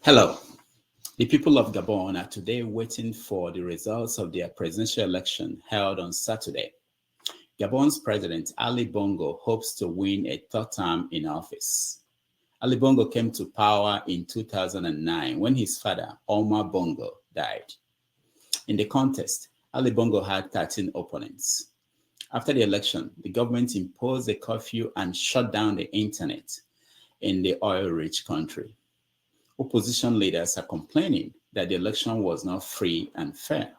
Hello. The people of Gabon are today waiting for the results of their presidential election held on Saturday. Gabon's president, Ali Bongo, hopes to win a third term in office. Ali Bongo came to power in 2009 when his father, Omar Bongo, died. In the contest, Ali Bongo had 13 opponents. After the election, the government imposed a curfew and shut down the internet in the oil-rich country. Opposition leaders are complaining that the election was not free and fair.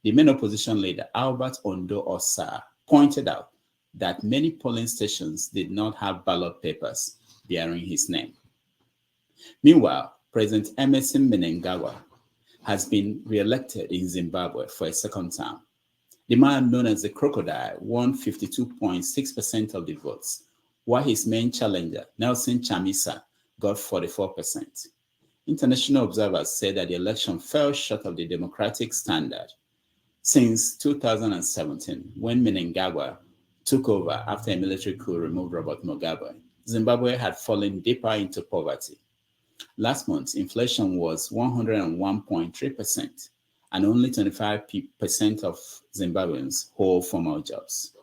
The main opposition leader, Albert Ondo Osa, pointed out that many polling stations did not have ballot papers bearing his name. Meanwhile, President Emmerson Mnangagwa has been re-elected in Zimbabwe for a second term. The man known as the Crocodile won 52.6% of the votes, while his main challenger, Nelson Chamisa, got 44%. International observers say that the election fell short of the democratic standard. Since 2017, when Mnangagwa took over after a military coup removed Robert Mugabe, Zimbabwe had fallen deeper into poverty. Last month, inflation was 101.3%, and only 25% of Zimbabweans hold formal jobs.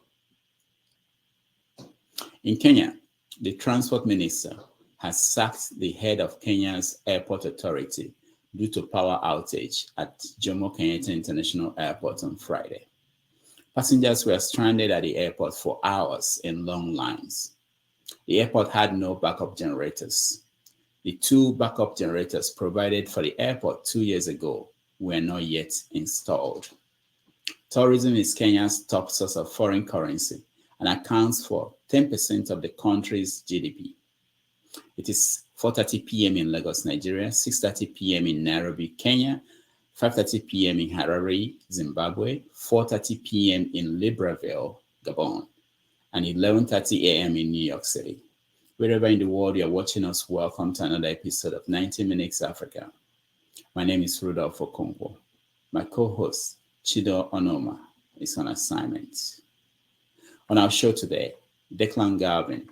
In Kenya, the transport minister has sacked the head of Kenya's airport authority due to power outage at Jomo Kenyatta International Airport on Friday. Passengers were stranded at the airport for hours in long lines. The airport had no backup generators. The two backup generators provided for the airport 2 years ago were not yet installed. Tourism is Kenya's top source of foreign currency and accounts for 10% of the country's GDP. It is 4:30 p.m. in Lagos, Nigeria, 6:30 p.m. in Nairobi, Kenya, 5:30 p.m. in Harare, Zimbabwe, 4:30 p.m. in Libreville, Gabon, and 11:30 a.m. in New York City. Wherever in the world you are watching us, welcome to another episode of 90 Minutes Africa. My name is Rudolf Okonkwo. My co-host, Chido Onoma, is on assignment. On our show today, Declan Galvin,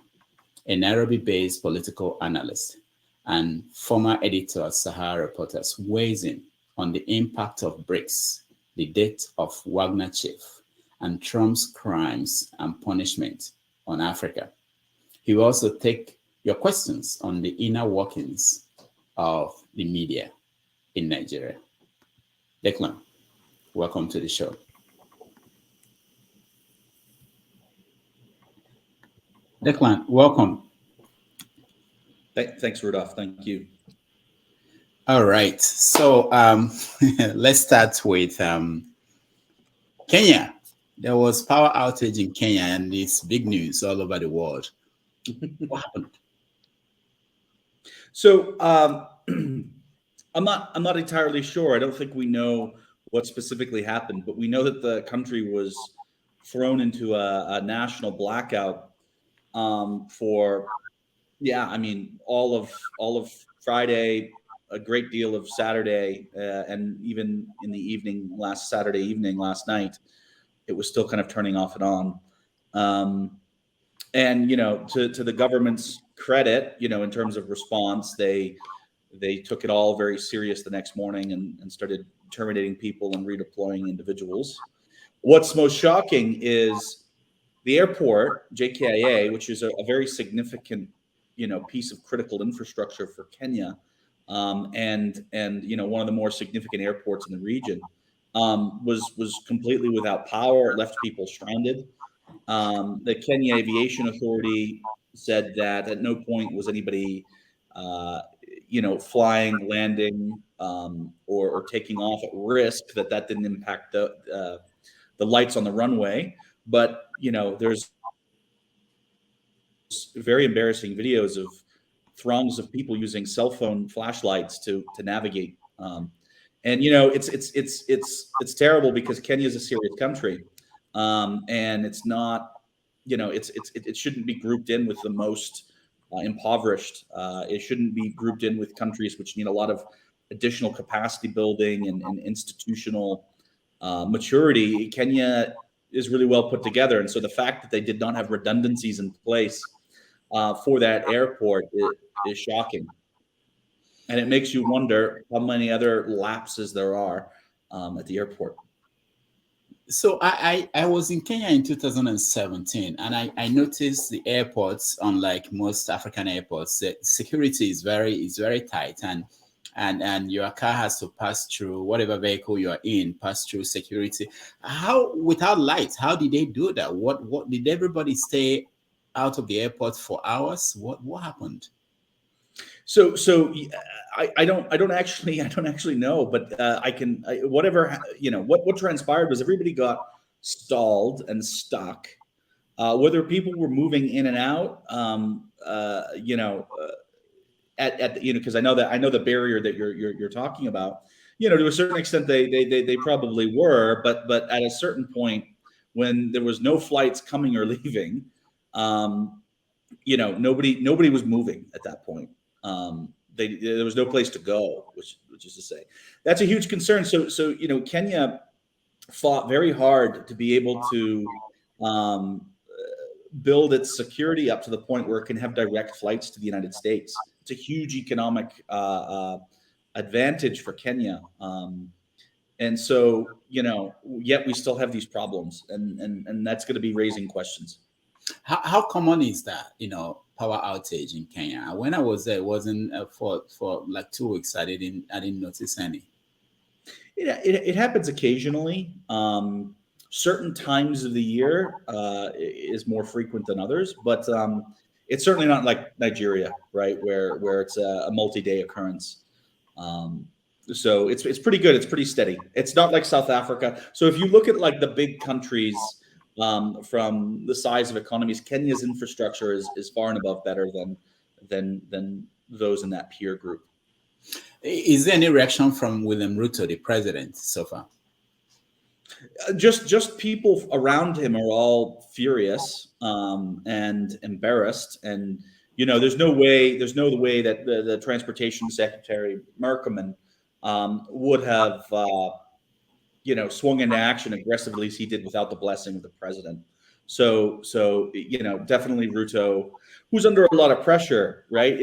a Nairobi-based political analyst and former editor at SaharaReporters, weighs in on the impact of Brics, the death of Wagner chief, and Trump's crimes and punishment on Africa. He will also take your questions on the inner workings of the media in Nigeria. Declan, welcome to the show. Declan, welcome. Thanks, Rudolph. Thank you. All right. So let's start with Kenya. There was power outage in Kenya, and it's big news all over the world. What happened? So I'm not entirely sure. I don't think we know what specifically happened, but we know that the country was thrown into a national blackout for all of Friday, a great deal of Saturday, and even in the evening, last night, it was still kind of turning off and on. And to the government's credit, in terms of response, they took it all very serious the next morning and started terminating people and redeploying individuals. What's most shocking is the airport, JKIA, which is a very significant, piece of critical infrastructure for Kenya, and one of the more significant airports in the region, was completely without power. It left people stranded. The Kenya Aviation Authority said that at no point was anybody, flying, landing, or taking off at risk. That didn't impact the lights on the runway. But there's very embarrassing videos of throngs of people using cell phone flashlights to navigate. And it's terrible because Kenya is a serious country, and it's not. It shouldn't be grouped in with the most impoverished. It shouldn't be grouped in with countries which need a lot of additional capacity building and institutional maturity. Kenya is really well put together, and so the fact that they did not have redundancies in place for that airport is shocking. And it makes you wonder how many other lapses there are at the airport. So I was in Kenya in 2017, and I noticed the airports, unlike most African airports, the security is very tight, and your car has to pass through whatever vehicle you're in, pass through security. How, without lights, how did they do that? What did everybody stay out of the airport for hours? What happened? So I don't actually know, but what transpired was everybody got stalled and stuck. Whether people were moving in and out, because I know the barrier that you're talking about. To a certain extent, they probably were, but at a certain point, when there was no flights coming or leaving, nobody was moving at that point. There was no place to go, which is to say, that's a huge concern. So Kenya fought very hard to be able to build its security up to the point where it can have direct flights to the United States. It's a huge economic advantage for Kenya. And so, yet we still have these problems, and that's going to be raising questions. How common is that, power outage in Kenya? When I was there, it wasn't for like 2 weeks. I didn't notice any. It happens occasionally. Certain times of the year is more frequent than others, but it's certainly not like Nigeria, right, where it's a multi-day occurrence. So it's pretty good. It's pretty steady. It's not like South Africa. So if you look at like the big countries, from the size of economies, Kenya's infrastructure is far and above better than those in that peer group. Is there any reaction from William Ruto, the president, so far? Just people around him are all furious and embarrassed, and there's no way that the transportation secretary Merkelman would have swung into action aggressively as he did without the blessing of the president. So definitely Ruto, who's under a lot of pressure, right?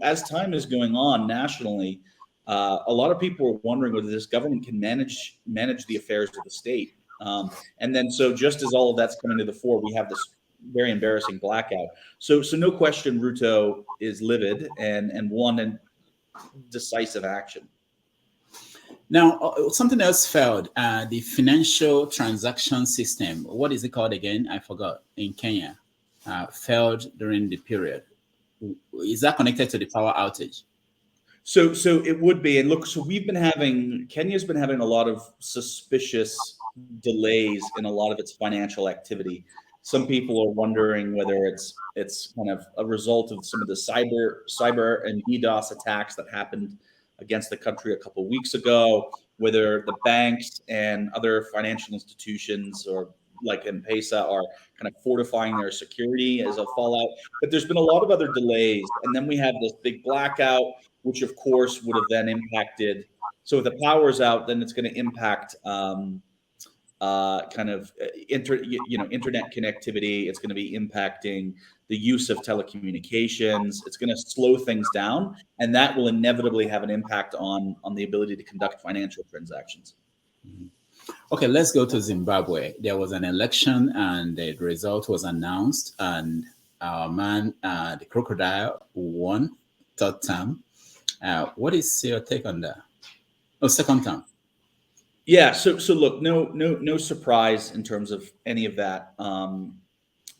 As time is going on nationally, a lot of people are wondering whether this government can manage the affairs of the state. And then, so just as all of that's coming to the fore, we have this very embarrassing blackout. So no question, Ruto is livid and wanted decisive action. Now, something else failed. The financial transaction system. What is it called again? I forgot. In Kenya, failed during the period. Is that connected to the power outage? So it would be. And look, so Kenya's been having a lot of suspicious delays in a lot of its financial activity. Some people are wondering whether it's kind of a result of some of the cyber and DDoS attacks that happened against the country a couple of weeks ago, whether the banks and other financial institutions or like M-Pesa are kind of fortifying their security as a fallout. But there's been a lot of other delays. And then we have this big blackout, which of course would have then impacted. So if the power's out, then it's going to impact internet connectivity. It's going to be impacting the use of telecommunications. It's going to slow things down, and that will inevitably have an impact on the ability to conduct financial transactions. Mm-hmm. Okay, let's go to Zimbabwe. There was an election, and the result was announced, and our man, the crocodile, won third term. What is your take on that? Oh, second term. Yeah. So look, no surprise in terms of any of that.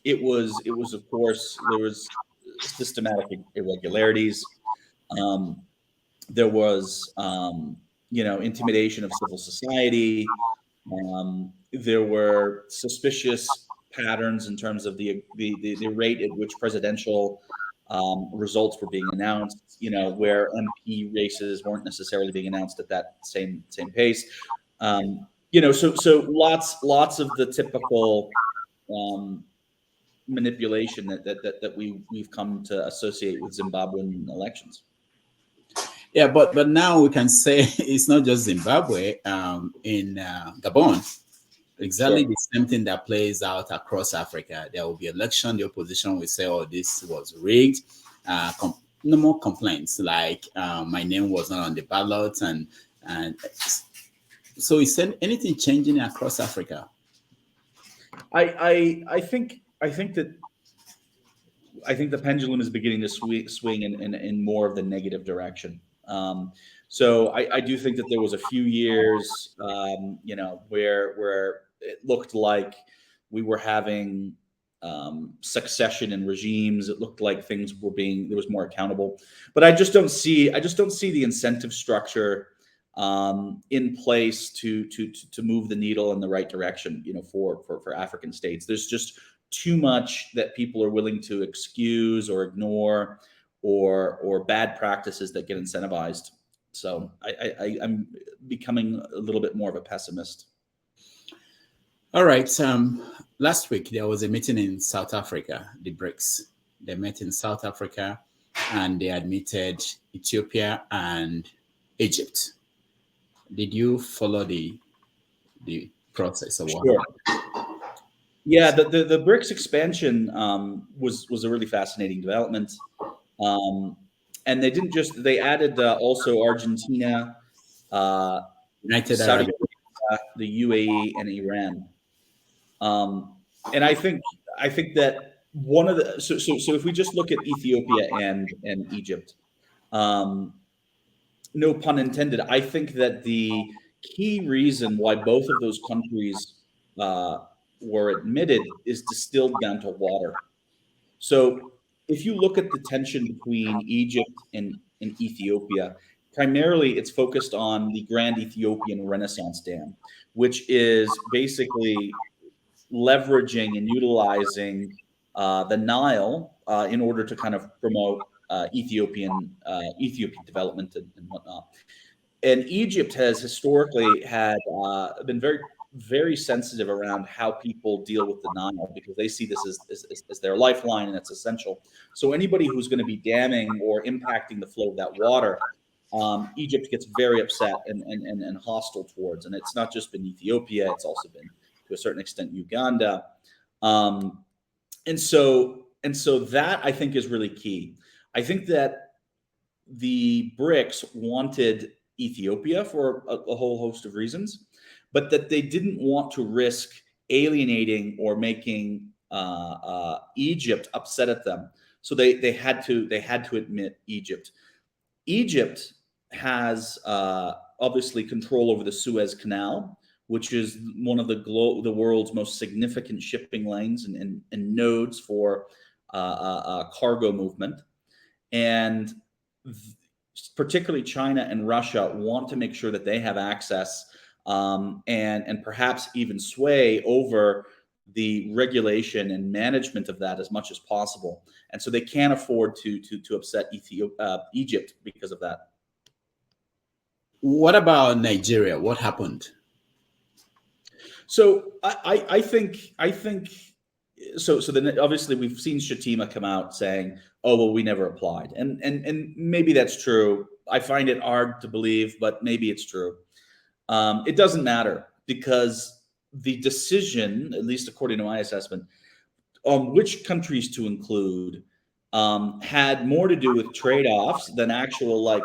It was of course there was systematic irregularities. There was intimidation of civil society. There were suspicious patterns in terms of the rate at which presidential results were being announced, where MP races weren't necessarily being announced at that same pace. So lots of the typical manipulation that we've come to associate with Zimbabwean elections. Yeah, but now we can say it's not just Zimbabwe. In Gabon, exactly the same thing that plays out across Africa. There will be election. The opposition will say, "Oh, this was rigged." no more complaints like my name was not on the ballot, and so is anything changing across Africa? I think that the pendulum is beginning to swing in more of the negative direction. So I do think that there was a few years, where it looked like we were having succession in regimes. It looked like things were there was more accountable, but I just don't see the incentive structure in place to move the needle in the right direction. For African states, there's just too much that people are willing to excuse or ignore, or bad practices that get incentivized. So I'm becoming a little bit more of a pessimist. All right. Last week there was a meeting in South Africa, the Brics. They met in South Africa, and they admitted Ethiopia and Egypt. Did you follow the process of what Sure. happened? Yeah, the Brics expansion was a really fascinating development, and they added also Argentina, United Saudi Arab. Arabia, the UAE, and Iran. And I think that one of the so if we just look at Ethiopia and Egypt, no pun intended, I think that the key reason why both of those countries were admitted is distilled down to water. So if you look at the tension between Egypt and Ethiopia, primarily it's focused on the Grand Ethiopian Renaissance Dam, which is basically leveraging and utilizing the Nile in order to kind of promote Ethiopian development and whatnot. And Egypt has historically been very, very sensitive around how people deal with the Nile, because they see this as their lifeline, and it's essential. So anybody who's going to be damming or impacting the flow of that water, Egypt gets very upset and hostile towards. And it's not just been Ethiopia; it's also been, to a certain extent, Uganda. And so that, I think, is really key. I think that the Brics wanted Ethiopia for a whole host of reasons, but that they didn't want to risk alienating or making Egypt upset at them. So they had to admit Egypt. Egypt has obviously control over the Suez Canal, which is one of the world's most significant shipping lanes and nodes for cargo movement. And particularly China and Russia want to make sure that they have access and perhaps even sway over the regulation and management of that as much as possible. And so they can't afford to upset Egypt because of that. What about Nigeria? What happened? So I think so. Then obviously we've seen Shatima come out saying, "Oh well, we never applied," and maybe that's true. I find it hard to believe, but maybe it's true. It doesn't matter, because the decision, at least according to my assessment, on which countries to include had more to do with trade-offs than actual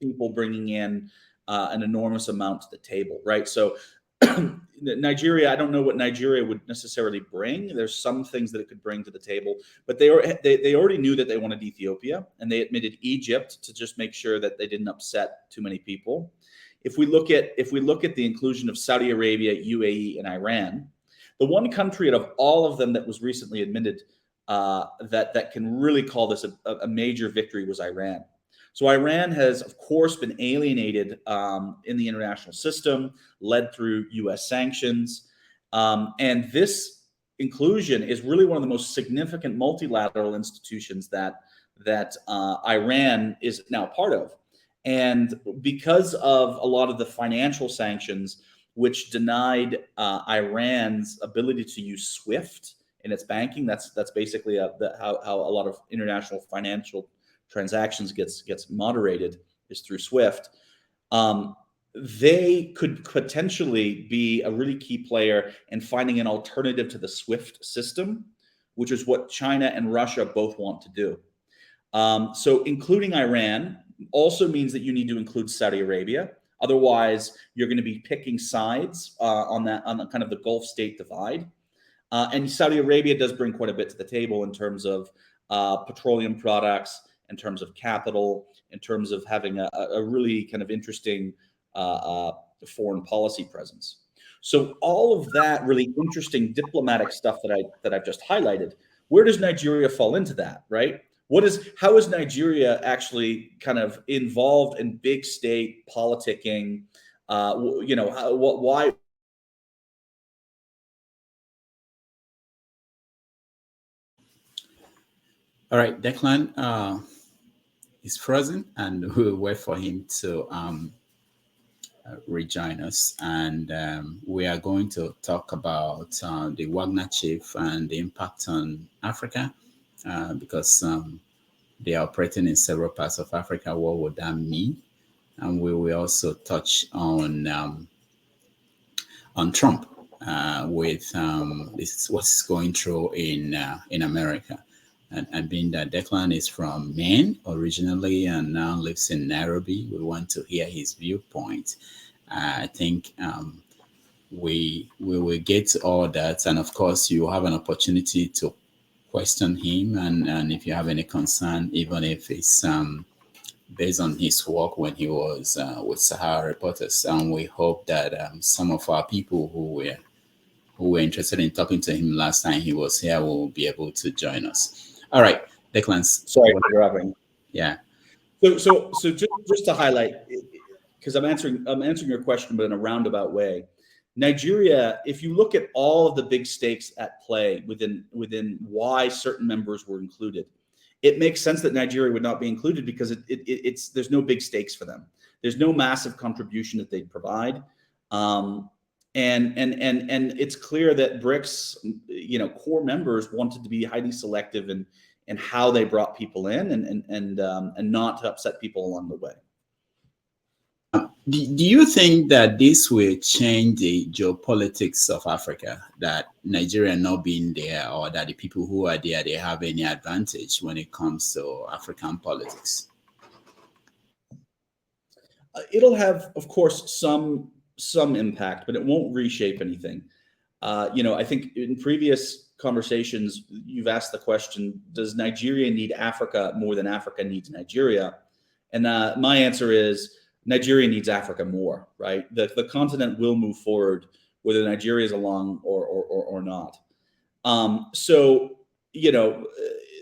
people bringing in an enormous amount to the table, right? So Nigeria, I don't know what Nigeria would necessarily bring. There's some things that it could bring to the table, but they already knew that they wanted Ethiopia, and they admitted Egypt to just make sure that they didn't upset too many people. If we look at the inclusion of Saudi Arabia, UAE, and Iran, the one country out of all of them that was recently admitted that can really call this a major victory was Iran. So Iran has, of course, been alienated in the international system, led through U.S. sanctions. And this inclusion is really one of the most significant multilateral institutions that Iran is now part of. And because of a lot of the financial sanctions, which denied Iran's ability to use SWIFT in its banking, that's basically how a lot of international financial transactions gets moderated, is through SWIFT. They could potentially be a really key player in finding an alternative to the SWIFT system, which is what China and Russia both want to do. So including Iran also means that you need to include Saudi Arabia. Otherwise, you're going to be picking sides on the kind of the Gulf state divide. And Saudi Arabia does bring quite a bit to the table in terms of petroleum products, in terms of capital, in terms of having a really kind of interesting foreign policy presence. So all of that really interesting diplomatic stuff that I've just highlighted, where does Nigeria fall into that, right? How is Nigeria actually kind of involved in big state politicking? Why? All right, Declan is frozen, and we'll wait for him to rejoin us. And we are going to talk about the Wagner chief and the impact on Africa, because they are operating in several parts of Africa. What would that mean? And we will also touch on Trump with this what's going through in America. And being that Declan is from Maine originally and now lives in Nairobi, we want to hear his viewpoint. I think we will get to all that, and of course, you have an opportunity to question him, and if you have any concern, even if it's based on his work when he was with SaharaReporters, and we hope that some of our people who were interested in talking to him last time he was here will be able to join us. All right, Declan. Sorry for interrupting. Yeah. So just to highlight, because I'm answering your question, but in a roundabout way. Nigeria, if you look at all of the big stakes at play within why certain members were included, it makes sense that Nigeria would not be included because it's there's no big stakes for them. There's no massive contribution that they'd provide. And it's clear that Brics, core members wanted to be highly selective in how they brought people in and not to upset people along the way. Do you think that this will change the geopolitics of Africa, that Nigeria not being there, or that the people who are there, they have any advantage when it comes to African politics? It'll have, of course, some impact, but it won't reshape anything. I think in previous conversations, you've asked the question, does Nigeria need Africa more than Africa needs Nigeria? And my answer is Nigeria needs Africa more, right? The continent will move forward whether Nigeria is along or not.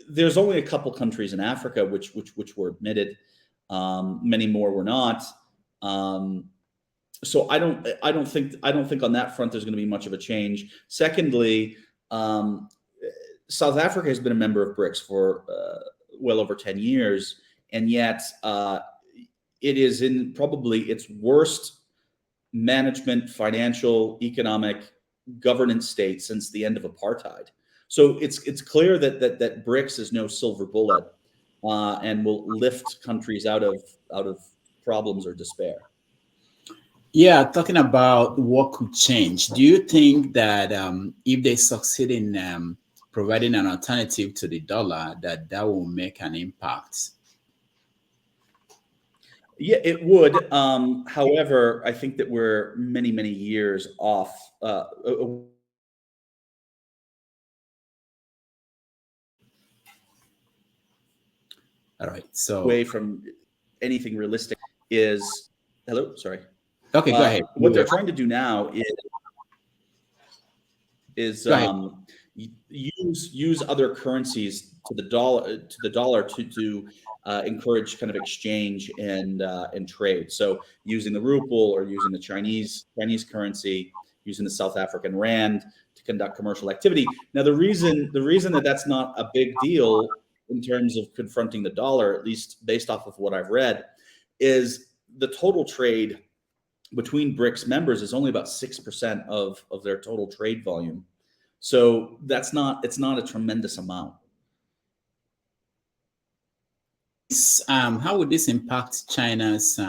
There's only a couple countries in Africa which were admitted. Many more were not. So I don't think on that front there's going to be much of a change. Secondly, South Africa has been a member of Brics for well over 10 years, and yet it is in probably its worst management, financial, economic, governance state since the end of apartheid. So it's clear that Brics is no silver bullet and will lift countries out of problems or despair. Yeah, talking about what could change, do you think that if they succeed in providing an alternative to the dollar, that will make an impact? Yeah, it would. However, I think that we're many, many years off. All right. So away from anything realistic is hello. Sorry. Okay, go ahead. What they're trying to do now is use other currencies to the dollar to encourage kind of exchange and trade. So using the ruble or using the Chinese currency, using the South African rand to conduct commercial activity. Now, the reason that that's not a big deal in terms of confronting the dollar, at least based off of what I've read, is the total trade between Brics members is only about 6% of their total trade volume. So it's not a tremendous amount. How would this impact China's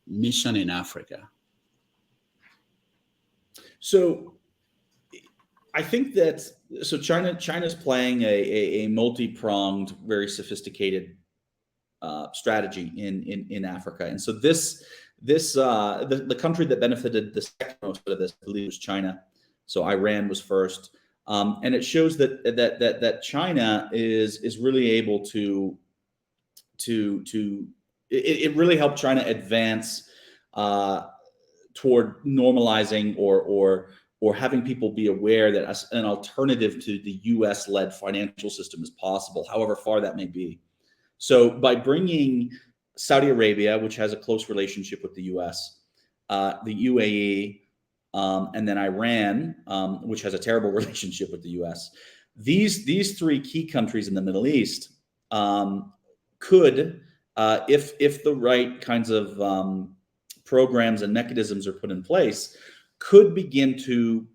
mission in Africa? So I think that China's playing a multi-pronged, very sophisticated strategy in Africa. And so the country that benefited the second most out of this, I believe, was China. So Iran was first, and it shows that China is really able to it really helped China advance toward normalizing or having people be aware that an alternative to the U.S.-led financial system is possible, however far that may be. So by bringing Saudi Arabia, which has a close relationship with the U.S., the UAE, and then Iran, which has a terrible relationship with the U.S., these three key countries in the Middle East could, if the right kinds of programs and mechanisms are put in place, could begin to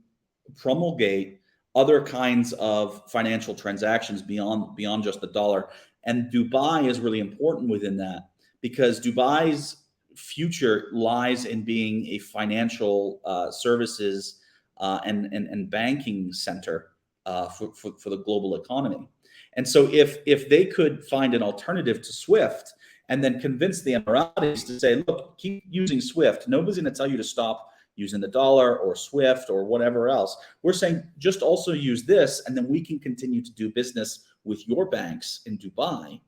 promulgate other kinds of financial transactions beyond just the dollar. And Dubai is really important within that, because Dubai's future lies in being a financial services and banking center for the global economy. And so if they could find an alternative to SWIFT and then convince the Emiratis to say, look, keep using SWIFT. Nobody's going to tell you to stop using the dollar or SWIFT or whatever else. We're saying just also use this, and then we can continue to do business with your banks in Dubai.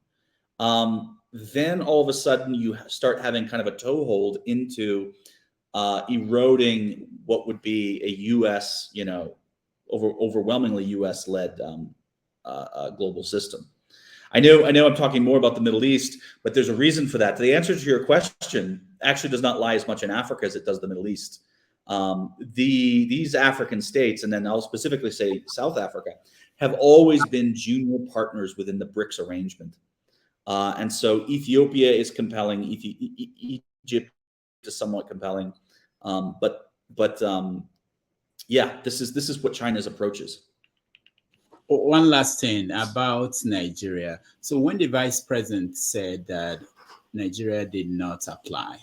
Then all of a sudden you start having kind of a toehold into eroding what would be a U.S., overwhelmingly U.S.-led global system. I know I'm talking more about the Middle East, but there's a reason for that. The answer to your question actually does not lie as much in Africa as it does the Middle East. These African states, and then I'll specifically say South Africa, have always been junior partners within the Brics arrangement. And so Ethiopia is compelling. Egypt is somewhat compelling. Yeah, this is what China's approach is. One last thing about Nigeria. So when the vice president said that Nigeria did not apply,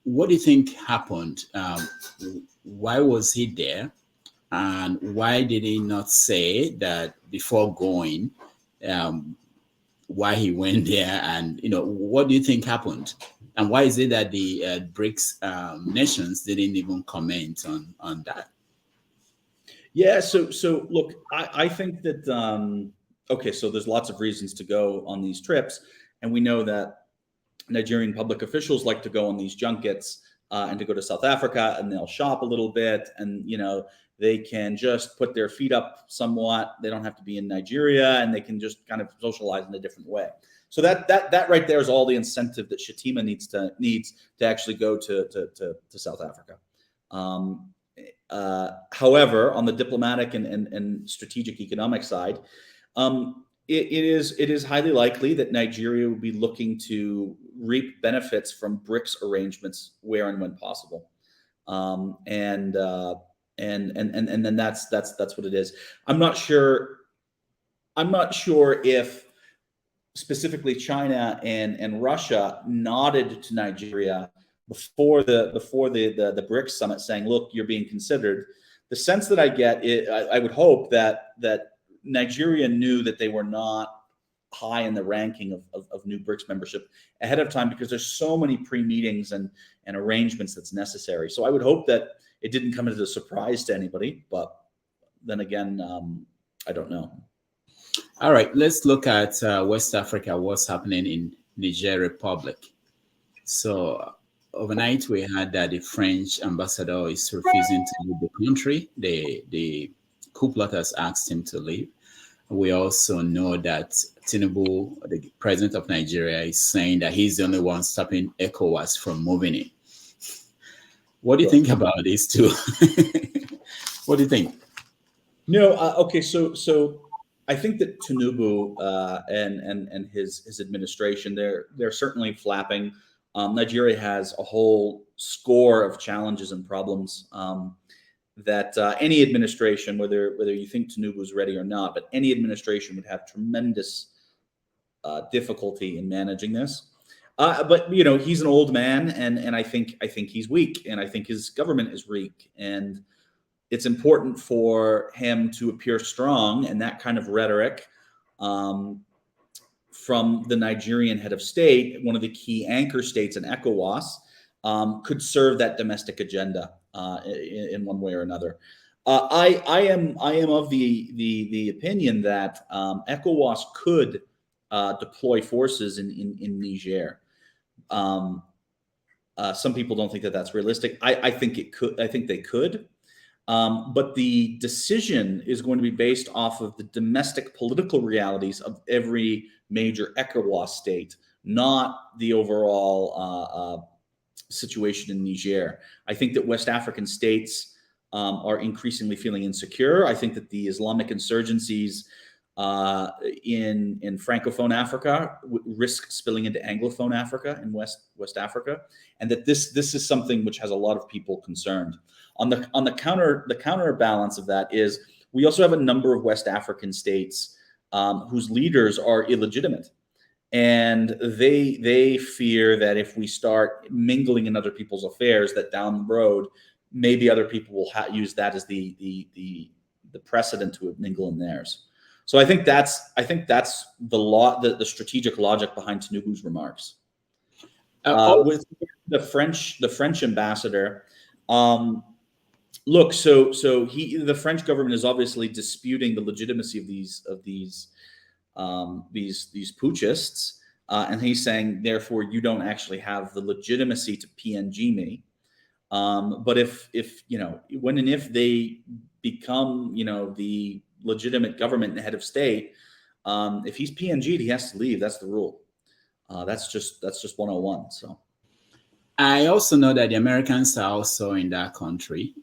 what do you think happened? Why was he there? And why did he not say that before going, why he went there? And, what do you think happened? And why is it that the BRICS nations didn't even comment on that? Yeah, so look, I think that okay, so there's lots of reasons to go on these trips, and we know that Nigerian public officials like to go on these junkets and to go to South Africa, and they'll shop a little bit, and they can just put their feet up somewhat. They don't have to be in Nigeria, and they can just kind of socialize in a different way. So that right there is all the incentive that Shatima needs to actually go to South Africa. However, on the diplomatic and strategic economic side, it is highly likely that Nigeria will be looking to reap benefits from BRICS arrangements where and when possible, and then that's what it is. I'm not sure if specifically China and Russia nodded to Nigeria before the BRICS summit, saying, "Look, you're being considered." The sense that I get, I would hope that Nigeria knew that they were not high in the ranking of new BRICS membership ahead of time, because there's so many pre-meetings and arrangements that's necessary. So I would hope that it didn't come as a surprise to anybody, but then again, I don't know. All right, let's look at West Africa, what's happening in Niger Republic. So overnight, we heard that the French ambassador is refusing to leave the country. The coup plotters asked him to leave. We also know that Tinubu, the president of Nigeria, is saying that he's the only one stopping ECOWAS from moving in. What do you think about these two? What do you think? No, okay, so I think that Tinubu and his administration, they're certainly flapping. Nigeria has a whole score of challenges and problems that any administration, whether you think Tinubu is ready or not, but any administration would have tremendous difficulty in managing this. But he's an old man, and I think he's weak, and I think his government is weak, and it's important for him to appear strong, and that kind of rhetoric from the Nigerian head of state, one of the key anchor states in ECOWAS, could serve that domestic agenda in one way or another. I am of the opinion that ECOWAS could deploy forces in Niger. Some people don't think that that's realistic. I think it could. I think they could. But the decision is going to be based off of the domestic political realities of every major ECOWAS state, not the overall situation in Niger. I think that West African states are increasingly feeling insecure. I think that the Islamic insurgencies in Francophone Africa risk spilling into Anglophone Africa and West Africa, and that this is something which has a lot of people concerned. On the counterbalance of that is we also have a number of West African states whose leaders are illegitimate, and they fear that if we start mingling in other people's affairs, that down the road maybe other people will use that as the precedent to mingle in theirs. So I think that's the strategic logic behind Tinubu's remarks. With the French ambassador, look, so the French government is obviously disputing the legitimacy of these putschists, and he's saying, therefore, you don't actually have the legitimacy to PNG me. But if when and if they become the legitimate government and head of state, if he's PNG'd, he has to leave. That's the rule. That's just 101. So I also know that the Americans are also in that country.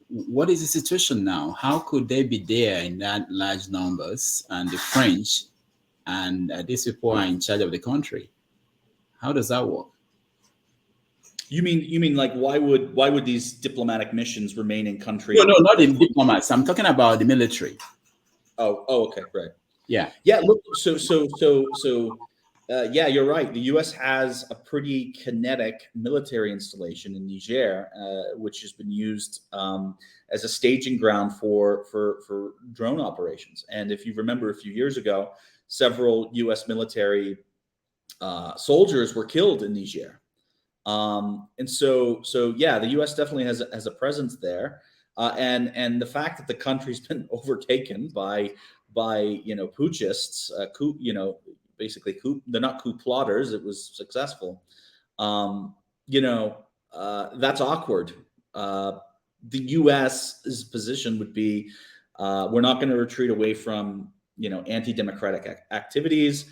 What is the situation now? How could they be there in that large numbers, and the French and these people are in charge of the country? How does that work? You mean like why would these diplomatic missions remain in country? No, not the diplomats. I'm talking about the military. Oh, okay, right. Yeah. Look, yeah, you're right. The U.S. has a pretty kinetic military installation in Niger, which has been used as a staging ground for drone operations. And if you remember, a few years ago, several U.S. military soldiers were killed in Niger. And so yeah, the U.S. definitely has a presence there, and the fact that the country's been overtaken by putschists, coup, basically coup. They're not coup plotters. It was successful. That's awkward. The U.S.'s position would be, we're not going to retreat away from anti-democratic activities.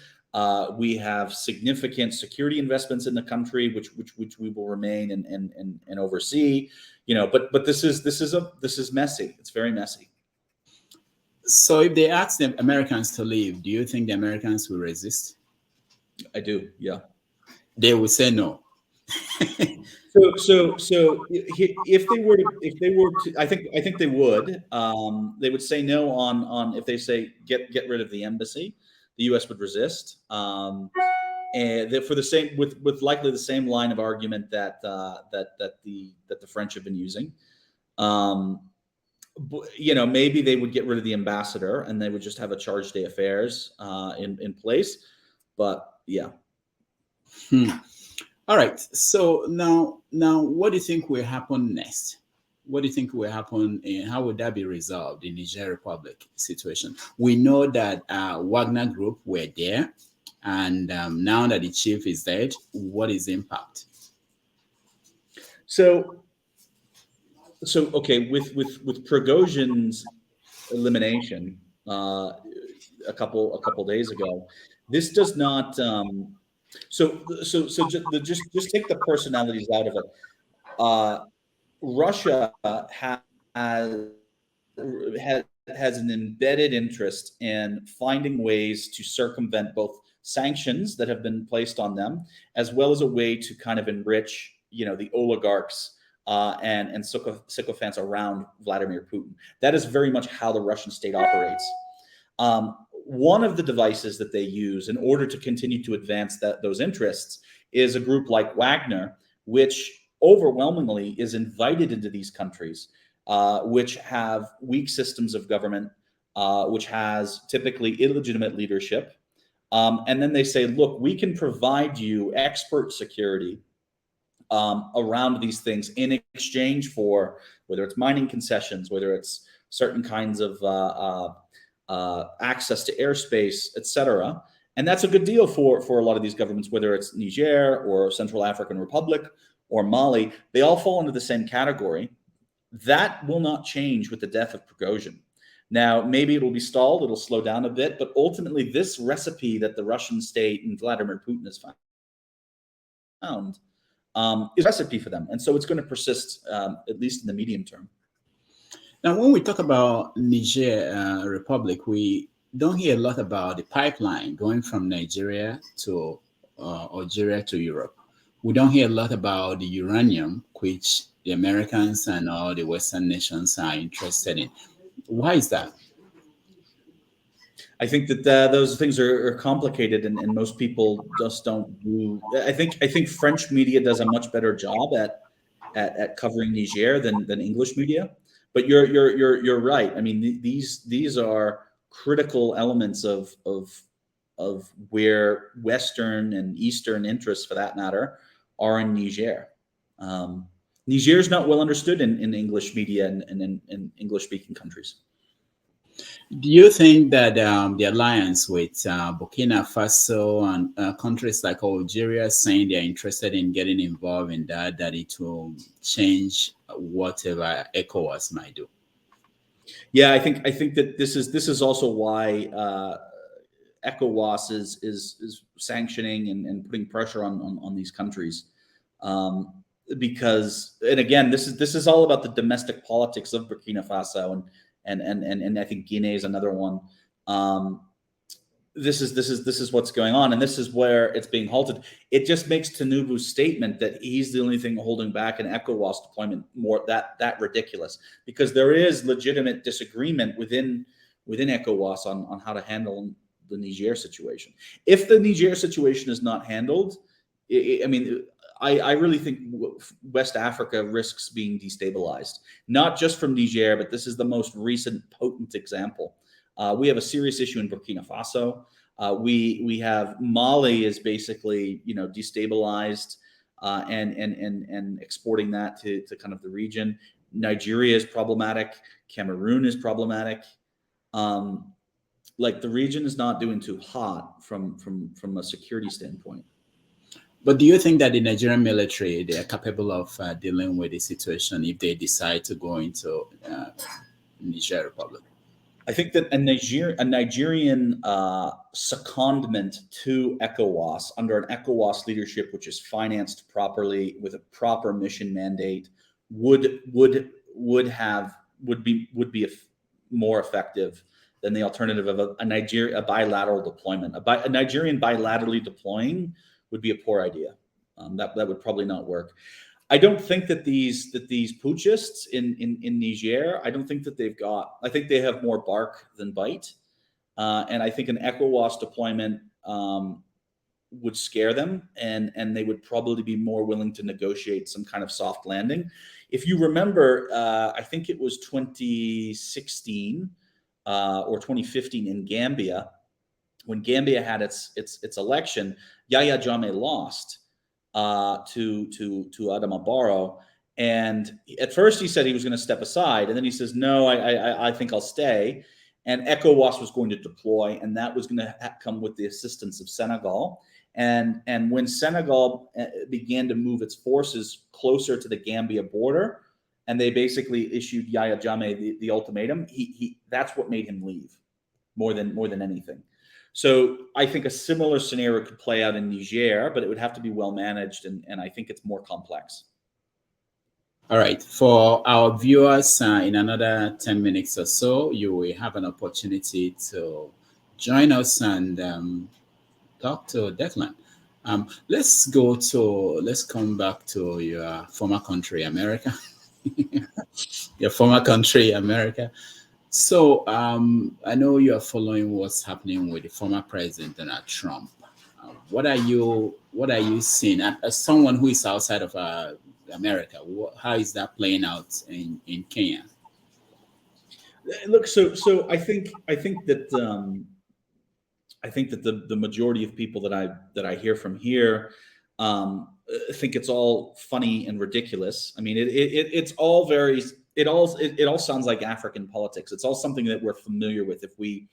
We have significant security investments in the country, which we will remain and oversee. But this is messy. It's very messy. So if they ask the Americans to leave, do you think the Americans will resist? I do. Yeah. They will say no. So if they were to, I think they would. They would say no on if they say get rid of the embassy. The U.S. would resist, and for the same with likely the same line of argument that the French have been using. Maybe they would get rid of the ambassador and they would just have a charge d'affaires in place. But yeah. All right. So now, what do you think will happen next? What do you think will happen, and how would that be resolved in the Niger Republic situation? We know that Wagner Group were there, and now that the chief is dead, what is the impact? So okay, with Prigozhin's elimination a couple days ago, this does not. So just take the personalities out of it. Russia has an embedded interest in finding ways to circumvent both sanctions that have been placed on them, as well as a way to kind of enrich, the oligarchs and sycophants around Vladimir Putin. That is very much how the Russian state operates. One of the devices that they use in order to continue to advance those interests is a group like Wagner, which overwhelmingly is invited into these countries, which have weak systems of government, which has typically illegitimate leadership, And then they say, look, we can provide you expert security around these things in exchange for whether it's mining concessions, whether it's certain kinds of access to airspace, etc. And that's a good deal for a lot of these governments, whether it's Niger or Central African Republic or Mali. They all fall into the same category. That will not change with the death of Prigozhin. Now, maybe it will be stalled, it'll slow down a bit, but ultimately this recipe that the Russian state and Vladimir Putin has found is a recipe for them. And so it's going to persist, at least in the medium term. Now, when we talk about Niger Republic, we don't hear a lot about the pipeline going from Nigeria to Algeria to Europe. We don't hear a lot about the uranium, which the Americans and all the Western nations are interested in. Why is that? I think that those things are complicated, and most people just don't do. I think French media does a much better job at covering Niger than English media. But you're right. I mean, these are critical elements of where Western and Eastern interests, for that matter, are in Niger. Niger is not well understood in English media and in English-speaking countries. Do you think that the alliance with Burkina Faso and countries like Algeria saying they're interested in getting involved in that it will change whatever ECOWAS might do? Yeah, I think that this is also why ECOWAS is sanctioning and putting pressure on these countries. Because, and again, this is all about the domestic politics of Burkina Faso and I think Guinea is another one. This is what's going on, and this is where it's being halted. It just makes Tinubu's statement that he's the only thing holding back an ECOWAS deployment more that ridiculous, because there is legitimate disagreement within ECOWAS on how to handle the Niger situation. If the Niger situation is not handled, I mean, I really think West Africa risks being destabilized, not just from Niger, but this is the most recent potent example. We have a serious issue in Burkina Faso. We have Mali is basically destabilized and exporting that to kind of the region. Nigeria is problematic. Cameroon is problematic. Like, the region is not doing too hot from a security standpoint. But do you think that the Nigerian military, they are capable of dealing with the situation if they decide to go into Niger Republic? I think that a Nigerian secondment to ECOWAS under an ECOWAS leadership, which is financed properly with a proper mission mandate, would be more effective than the alternative of a bilateral deployment. A Nigerian bilaterally deploying would be a poor idea. That would probably not work. I don't think that these putschists in Niger, I don't think that I think they have more bark than bite. And I think an ECOWAS deployment would scare them, and they would probably be more willing to negotiate some kind of soft landing. If you remember, I think it was 2016 or 2015 in Gambia, when Gambia had its election, Yahya Jammeh lost to Adama Barrow, and at first he said he was going to step aside, and then he says, "No, I think I'll stay." And ECOWAS was going to deploy, and that was going to come with the assistance of Senegal. And when Senegal began to move its forces closer to the Gambia border, and they basically issued Yahya Jammeh the ultimatum, that's what made him leave more than anything. So I think a similar scenario could play out in Niger, but it would have to be well managed, and I think it's more complex. All right. For our viewers, in another 10 minutes or so, you will have an opportunity to join us and talk to Declan. Let's come back to your former country, America. Your former country, America. So I know you are following what's happening with the former president, Donald Trump. What are you seeing as someone who is outside of America? How is that playing out in Kenya? Look, so I think that I think that the majority of people that I hear from here think it's all funny and ridiculous. I mean, it's all very it all sounds like African politics. It's all something that we're familiar with if we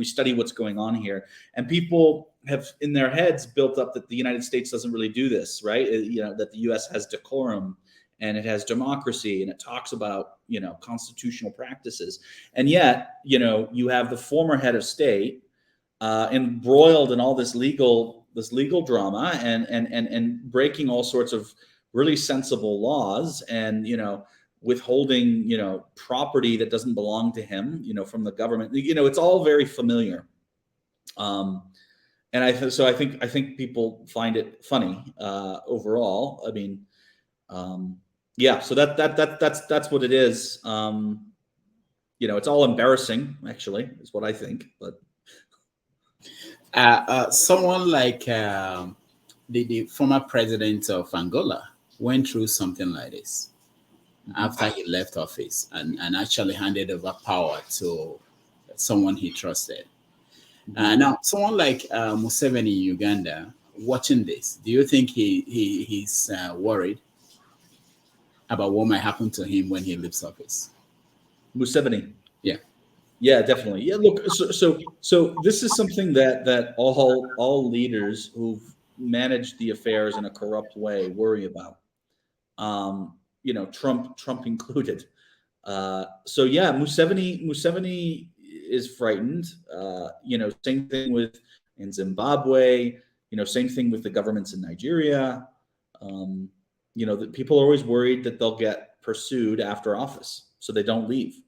study what's going on here. And people have in their heads built up that the United States doesn't really do this, right? That the U.S. has decorum and it has democracy and it talks about constitutional practices, and yet you have the former head of state embroiled in all this legal drama and breaking all sorts of really sensible laws, and withholding property that doesn't belong to him from the government. It's all very familiar, and I think people find it funny overall. I mean, yeah, so that's what it is. It's all embarrassing, actually, is what I think. But someone like the former president of Angola went through something like this after he left office and actually handed over power to someone he trusted. Now, someone like Museveni in Uganda, watching this, do you think he's worried about what might happen to him when he leaves office? Museveni. Yeah, definitely. Yeah, look, so this is something that all leaders who've managed the affairs in a corrupt way worry about. Trump included. So yeah, Museveni is frightened. Same thing in Zimbabwe. Same thing with the governments in Nigeria. That people are always worried that they'll get pursued after office, so they don't leave.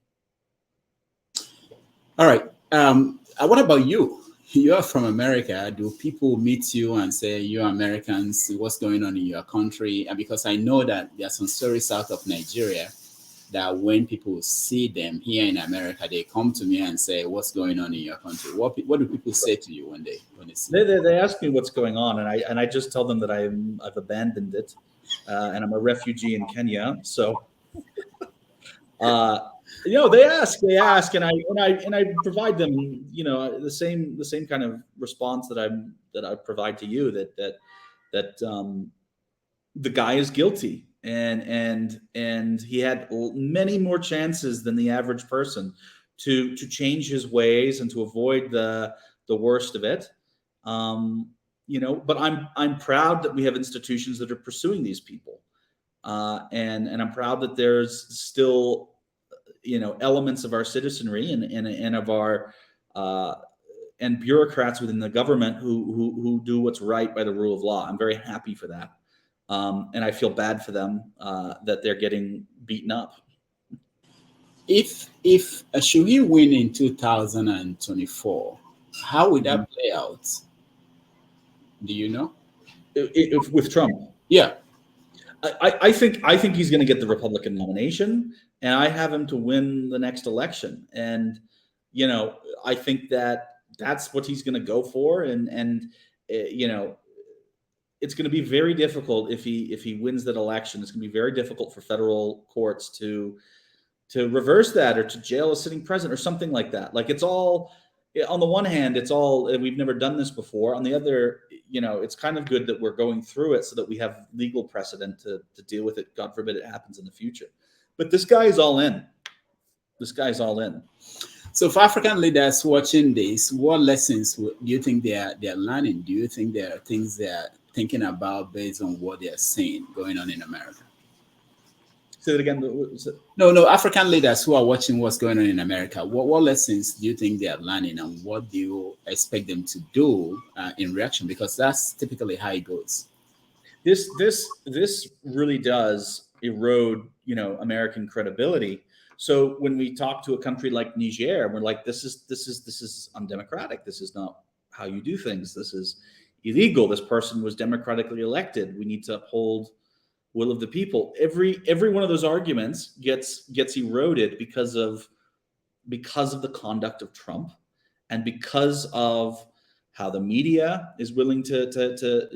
All right. What about you? You're from America. Do people meet you and say, you're Americans, what's going on in your country? And because I know that there are some stories out of Nigeria that when people see them here in America, they come to me and say, what's going on in your country? What do people say to you when they see you? They ask me what's going on, and I just tell them that I've abandoned it, and I'm a refugee in Kenya. So they ask, and I provide them, the same kind of response that I provide to you, that the guy is guilty, and he had many more chances than the average person to change his ways and to avoid the worst of it. But I'm proud that we have institutions that are pursuing these people, and I'm proud that there's still elements of our citizenry and of our and bureaucrats within the government who do what's right by the rule of law. I'm very happy for that, and I feel bad for them that they're getting beaten up. If should he win in 2024, how would that play out? Do you know? If with Trump? Yeah. I think he's going to get the Republican nomination, and I have him to win the next election. And I think that's what he's going to go for. And it's going to be very difficult if he wins that election. It's going to be very difficult for federal courts to reverse that or to jail a sitting president or something like that. Like, it's all, on the one hand, it's all, we've never done this before. On the other, it's kind of good that we're going through it so that we have legal precedent to deal with it. God forbid it happens in the future. But this guy is all in. This guy's all in. So for African leaders watching this, what lessons do you think they're learning? Do you think there are things they're thinking about based on what they're seeing going on in America? Say that again. No, African leaders who are watching what's going on in America, what lessons do you think they are learning, and what do you expect them to do in reaction? Because that's typically how it goes. This really does erode, American credibility. So when we talk to a country like Niger, we're like, this is undemocratic. This is not how you do things. This is illegal. This person was democratically elected. We need to uphold will of the people. Every one of those arguments gets eroded because of the conduct of Trump, and because of how the media is willing to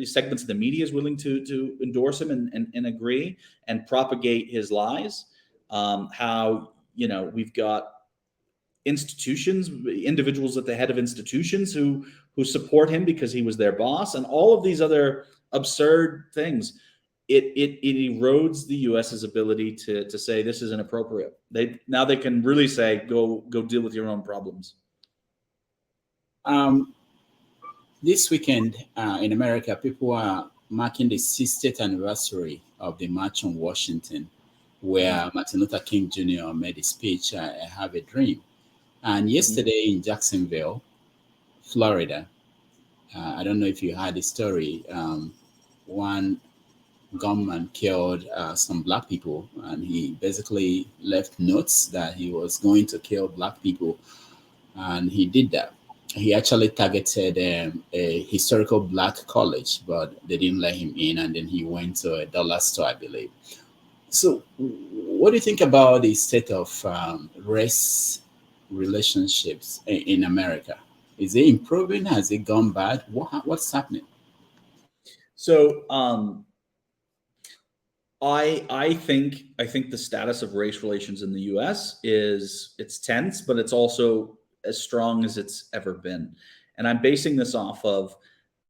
segments of the media is willing to endorse him and agree and propagate his lies. How we've got institutions, individuals at the head of institutions who support him because he was their boss, and all of these other absurd things. It erodes the U.S.'s ability to say this is inappropriate. Now they can really say go deal with your own problems. This weekend in America, people are marking the 60th anniversary of the March on Washington, where Martin Luther King Jr. made a speech, I Have a Dream. And yesterday in Jacksonville, Florida, I don't know if you heard the story, one gunman killed some black people, and he basically left notes that he was going to kill black people, and he did that. He actually targeted a historical black college, but they didn't let him in, and then he went to a dollar store, I believe. So what do you think about the state of race relationships in America? Is it improving? Has it gone bad? What's happening? So I think the status of race relations in the U.S. it's tense, but it's also as strong as it's ever been. And I'm basing this off of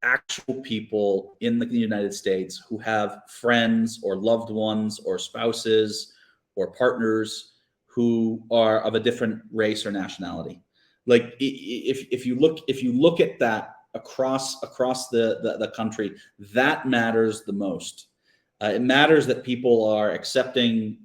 actual people in the United States who have friends or loved ones or spouses or partners who are of a different race or nationality. Like if you look at that across the country, that matters the most. It matters that people are accepting,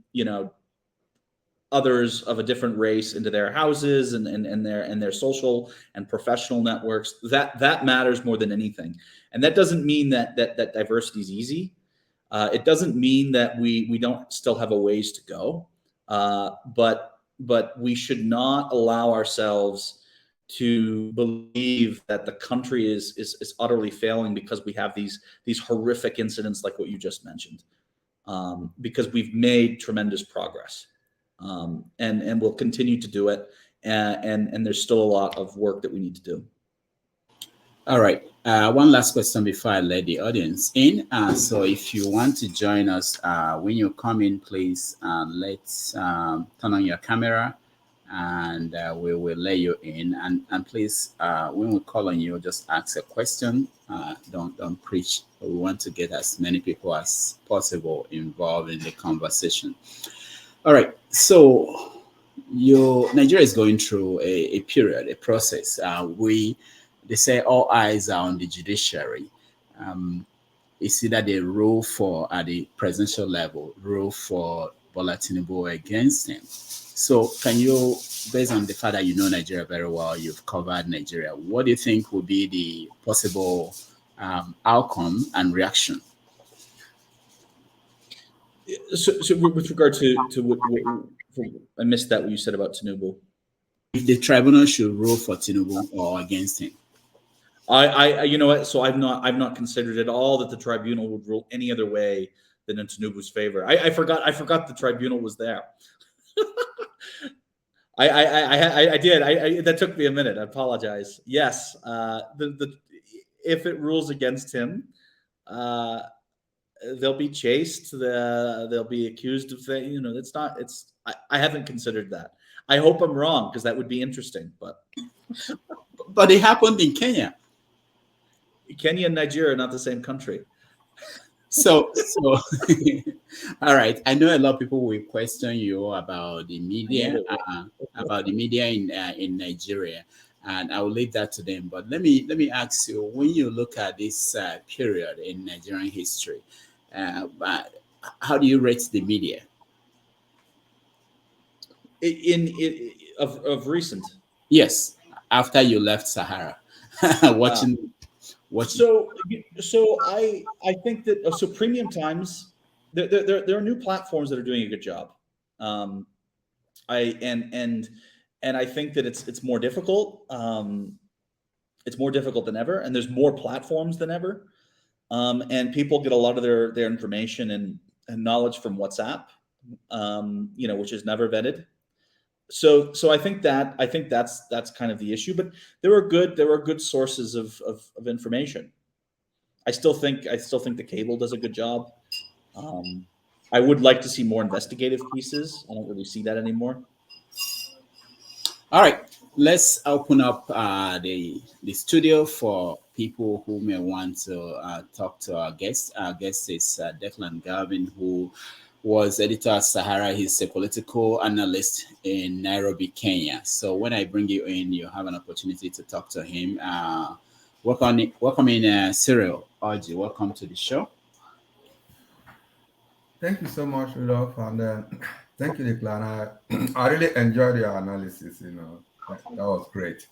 others of a different race into their houses and their social and professional networks. That matters more than anything. And that doesn't mean that diversity is easy. It doesn't mean that we don't still have a ways to go. But we should not allow ourselves to believe that the country is utterly failing because we have these horrific incidents like what you just mentioned, because we've made tremendous progress, and we'll continue to do it, and there's still a lot of work that we need to do. All right. One last question before I let the audience in. So if you want to join us, when you come in, please let's turn on your camera, and we will let you in. And please, when we call on you, just ask a question. Don't preach. We want to get as many people as possible involved in the conversation. All right. So Nigeria is going through a period, a process. They say all eyes are on the judiciary. It's either they rule for at the presidential level, rule for Bola Tinubu against him. So can you, based on the fact that you know Nigeria very well, you've covered Nigeria, what do you think will be the possible outcome and reaction? So with regard to I missed that what you said about Tinubu. If the tribunal should rule for Tinubu or against him. I you know what? So I've not considered at all that the tribunal would rule any other way than in Tinubu's favor. I forgot the tribunal was there. I did. That took me a minute. I apologize. Yes, if it rules against him, they'll be chased. They'll be accused of things. It's not. I haven't considered that. I hope I'm wrong, because that would be interesting. But it happened in Kenya. Kenya and Nigeria are not the same country. So all right. I know a lot of people will question you about the media, in Nigeria, and I will leave that to them. But let me ask you: when you look at this period in Nigerian history, how do you rate the media? Of recent? Yes, after you left Sahara, watching. So I think that Premium Times, there are new platforms that are doing a good job. I think that it's more difficult. It's more difficult than ever, and there's more platforms than ever. And people get a lot of their information and knowledge from WhatsApp, which is never vetted. So I think that's kind of the issue. But there are good sources of information. I still think the cable does a good job. I would like to see more investigative pieces. I don't really see that anymore. All right, let's open up the studio for people who may want to talk to our guest. Our guest is Declan Galvin, who was editor at Sahara. He's a political analyst in Nairobi, Kenya. So when I bring you in, you have an opportunity to talk to him. Welcome in, Cyril Orji. Welcome to the show. Thank you so much, Rudolf, and thank you, Declan. I really enjoyed your analysis. That was great.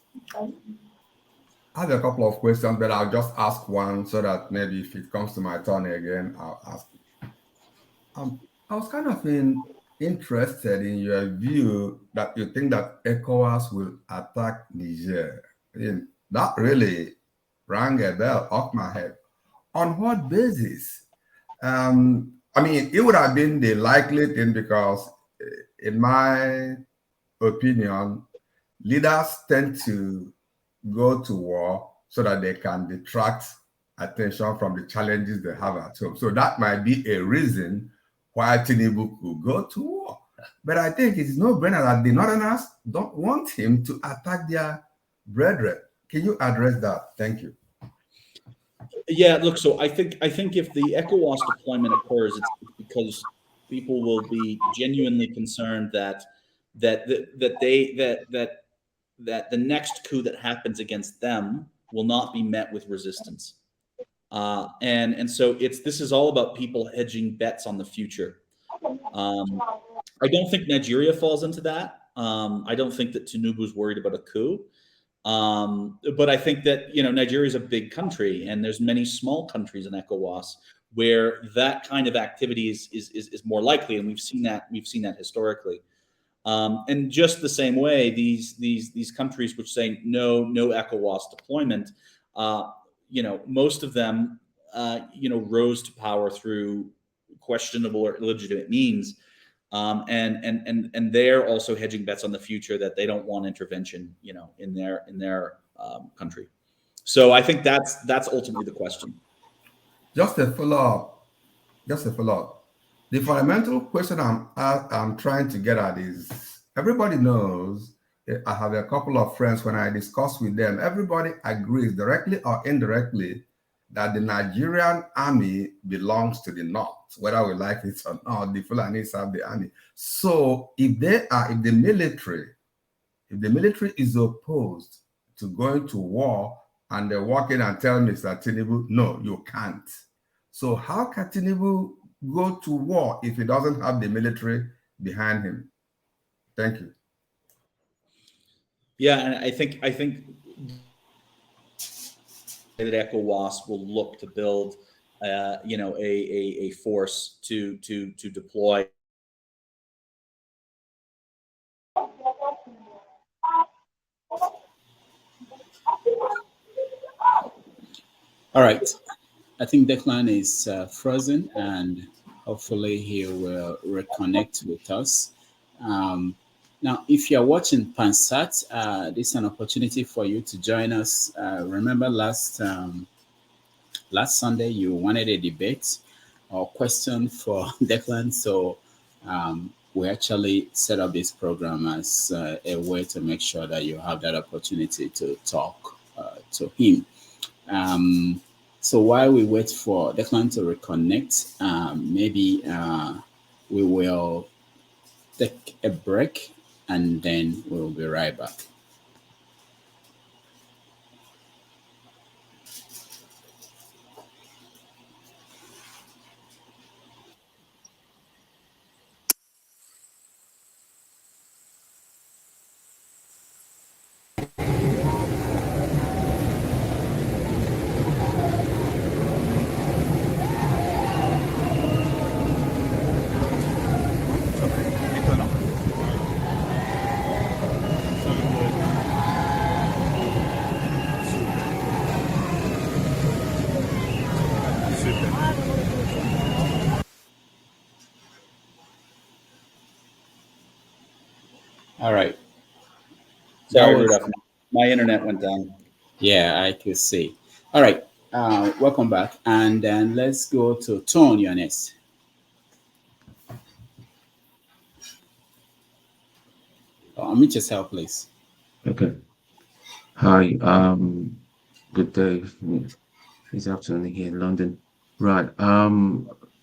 I have a couple of questions, but I'll just ask one so that maybe if it comes to my turn again, I'll ask it. I was kind of interested in your view that you think that ECOWAS will attack Niger. That really rang a bell off my head. On what basis? It would have been the likely thing because, in my opinion, leaders tend to go to war so that they can detract attention from the challenges they have at home. So that might be a reason why Tinubu could go to war. But I think it is no brainer that the Northerners don't want him to attack their brethren. Can you address that? Thank you. Yeah, look. So I think if the ECOWAS deployment occurs, it's because people will be genuinely concerned that the next coup that happens against them will not be met with resistance. And so this is all about people hedging bets on the future. I don't think Nigeria falls into that. I don't think that Tinubu's worried about a coup. But I think that Nigeria is a big country, and there's many small countries in ECOWAS where that kind of activity is more likely, and we've seen that historically. And just the same way, these countries which say no ECOWAS deployment, most of them rose to power through questionable or illegitimate means. And they're also hedging bets on the future that they don't want intervention, in their country. So I think that's ultimately the question. Just a follow-up. The fundamental question I'm trying to get at is, everybody knows, I have a couple of friends, when I discuss with them, everybody agrees directly or indirectly that the Nigerian army belongs to the North, whether we like it or not. The Fulanis have the army. So if the military is opposed to going to war, and they walk in and tell Mr. Tinubu, no, you can't. So how can Tinubu go to war if he doesn't have the military behind him? Thank you. Yeah, and I think that ECOWAS will look to build, a force to deploy. All right, I think Declan is frozen, and hopefully he will reconnect with us. Now, if you're watching Pansat, this is an opportunity for you to join us. Remember last Sunday, you wanted a debate or question for Declan. So we actually set up this program as a way to make sure that you have that opportunity to talk to him. So while we wait for Declan to reconnect, maybe we will take a break, and then we'll be right back. All right. Sorry, Rudolf. My internet went down. Yeah, I could see. All right. Welcome back. And then let's go to Tone, you're next. Unmute yourself, please. Okay. Hi. Good day. It's afternoon here in London. Right.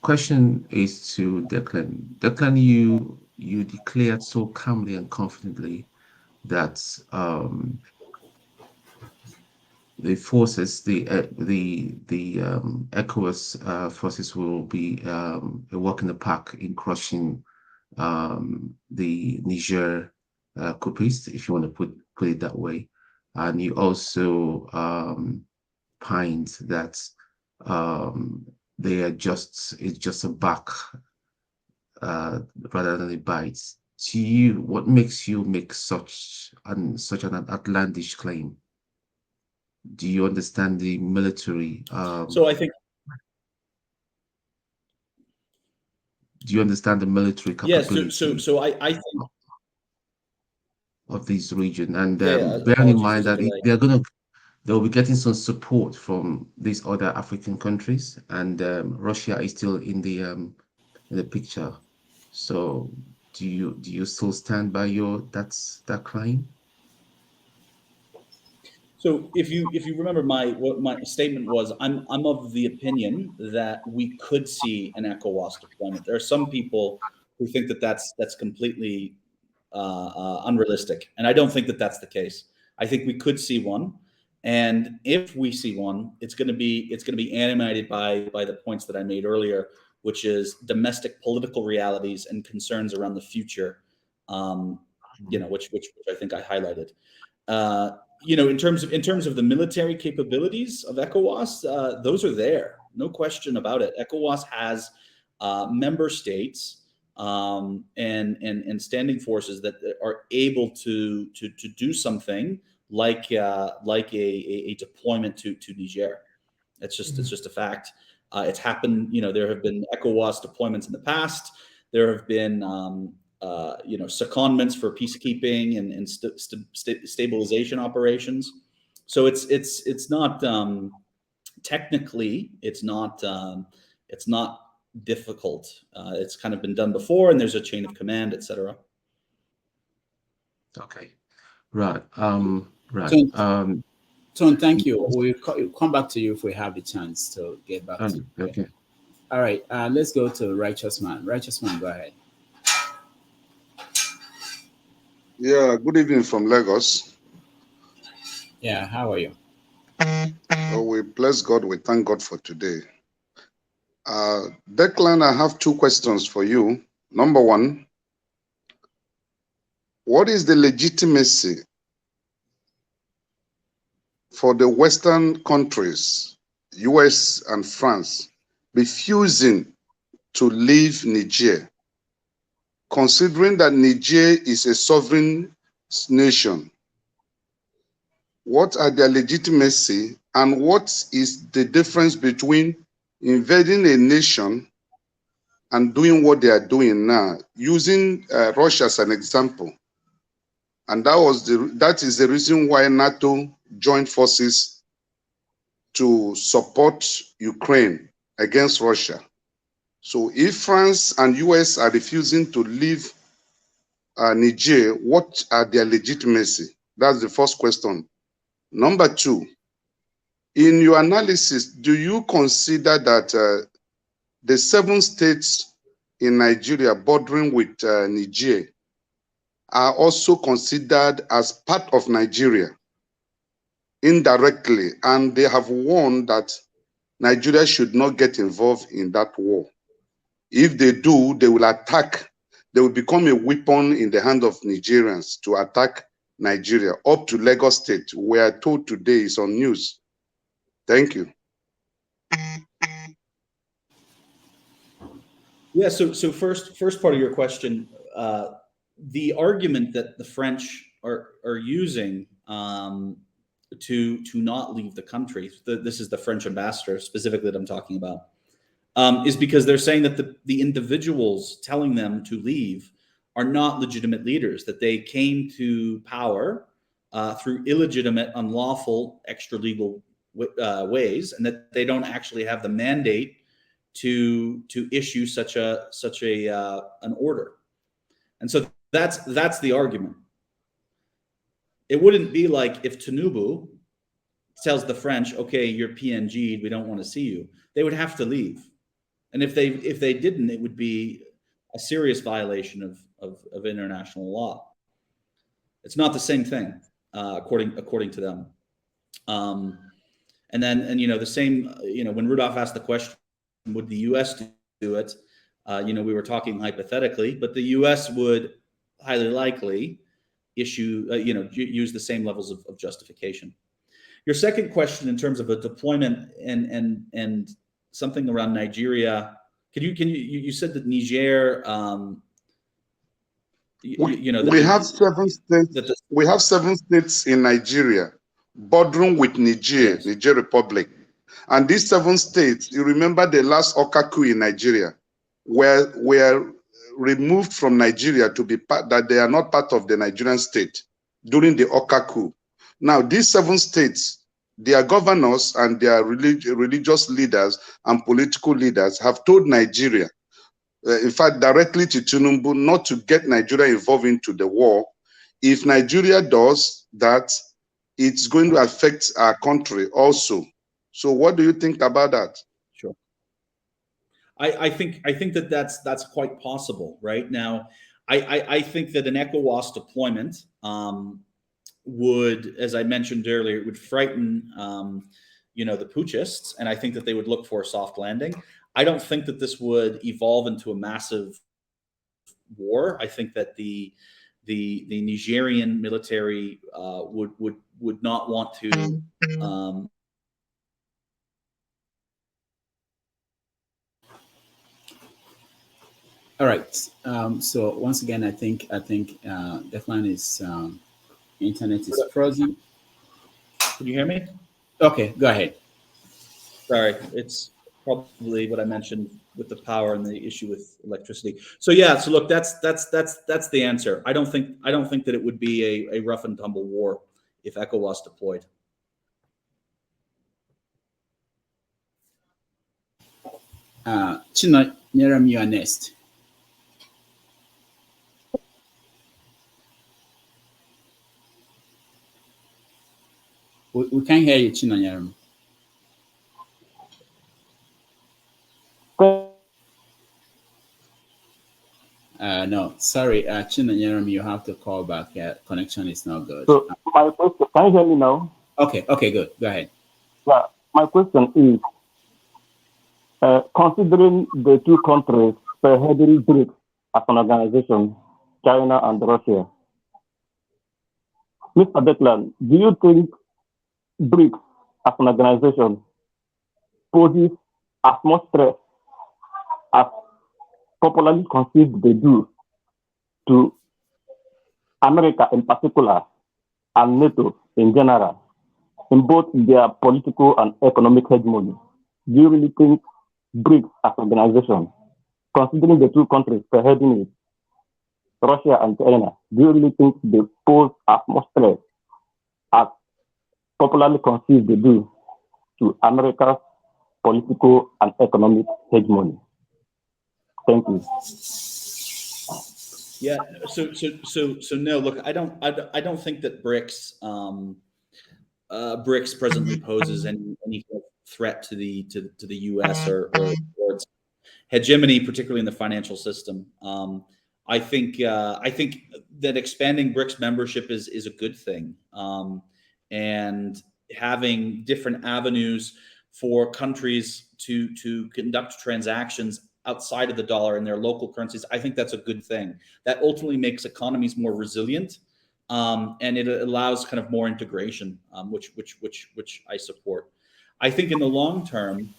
Question is to Declan. Declan, you declared so calmly and confidently that the forces, the ECOWAS forces will be a walk in the park in crushing the Niger coupists, if you want to put it that way. And you also pined that they are it's just a back rather than a bite. To you, what makes you make such an outlandish claim? Do you understand the military? So I think Do you understand the military yes. capability I think of this region? And bearing in apologies. mind There's a that delay. they'll be getting some support from these other African countries, and Russia is still in the picture. So, do you still stand by that claim? So if you remember what my statement was, I'm of the opinion that we could see an ECOWAS deployment. There are some people who think that that's completely unrealistic, and I don't think that that's the case. I think we could see one, and if we see one, it's going to be animated by the points that I made earlier, which is domestic political realities and concerns around the future. Which I think I highlighted. In terms of the military capabilities of ECOWAS, those are there, no question about it. ECOWAS has member states and standing forces that are able to do something like a deployment to Niger. It's just a fact. It's happened. There have been ECOWAS deployments in the past. There have been secondments for peacekeeping and stabilization operations. So it's not technically it's not difficult. It's kind of been done before, and there's a chain of command, etc. Okay. Right. Right. Tom, thank you. We'll come back to you if we have the chance to get back to you. Okay. All right. Let's go to Righteous Man. Righteous Man, go ahead. Yeah, good evening from Lagos. Yeah, how are you? Oh, we bless God. We thank God for today. Declan, I have two questions for you. Number one, what is the legitimacy for the Western countries, US and France, refusing to leave Niger, considering that Niger is a sovereign nation? What are their legitimacy, and what is the difference between invading a nation and doing what they are doing now, using Russia as an example? And that is the reason why NATO joined forces to support Ukraine against Russia. So if France and US are refusing to leave Niger, what are their legitimacy? That's the first question. Number two, in your analysis, do you consider that the 7 states in Nigeria bordering with Niger are also considered as part of Nigeria indirectly, and they have warned that Nigeria should not get involved in that war? If they do, they will attack. They will become a weapon in the hand of Nigerians to attack Nigeria up to Lagos State. We are told today is on news. Thank you. Yeah. So first part of your question, the argument that the French are using to not leave the country. This is the French ambassador specifically that I'm talking about. Is because they're saying that the individuals telling them to leave are not legitimate leaders, that they came to power through illegitimate, unlawful, extra-legal ways, and that they don't actually have the mandate to issue such an order. And so that's the argument. It wouldn't be like if Tinubu tells the French, okay, you're PNG'd, we don't want to see you. They would have to leave. And if they didn't, it would be a serious violation of international law. It's not the same thing, according to them. And the same, when Rudolf asked the question, would the U.S. do it? We were talking hypothetically, but the U.S. would highly likely issue, use the same levels of justification. Your second question in terms of a deployment and something around Nigeria, you said that Niger, we have 7 states. We have 7 states in Nigeria, bordering with Niger, yes. Niger Republic, and these 7 states. You remember the last Coup in Nigeria, were removed from Nigeria to be part, that they are not part of the Nigerian state during the Coup. Now, these 7 states, their governors and their religious leaders and political leaders have told Nigeria, in fact, directly to Tinubu, not to get Nigeria involved into the war. If Nigeria does that, it's going to affect our country also. So what do you think about that? Sure. I think that's quite possible right now. I think that an ECOWAS deployment would, as I mentioned earlier, it would frighten the putschists, and I think that they would look for a soft landing. I don't think that this would evolve into a massive war. I think that the Nigerian military would not want to. All right. So once again, I think Declan is internet is frozen. Can you hear me? Okay, go ahead. Sorry, it's probably what I mentioned with the power and the issue with electricity. So yeah, so look, that's the answer. I don't think that it would be a rough and tumble war if ECOWAS deployed. Chino, Nyeram, you are next. We can't hear you, Chino Nyeram. No, sorry, Chino Nyeram, you have to call back. Connection is not good. So my question, can you hear me now? Okay, good. Go ahead. Yeah, my question is, considering the 2 countries spearheading Brics as an organization, China and Russia, Mr. Declan, do you think Brics as an organization poses as much threat as popularly conceived they do to America in particular and NATO in general, in both their political and economic hegemony? Do you really think Brics as an organization, considering the 2 countries spearheading it, Russia and China, do you really think they pose as much threat as popularly conceived they do to America's political and economic hegemony? Thank you. Yeah. So no. Look, I don't think that Brics presently poses any threat to the U.S. or its hegemony, particularly in the financial system. I think that expanding Brics membership is a good thing, and having different avenues for countries to conduct transactions outside of the dollar in their local currencies, I think that's a good thing. That ultimately makes economies more resilient, and it allows kind of more integration, which I support. I think in the long term,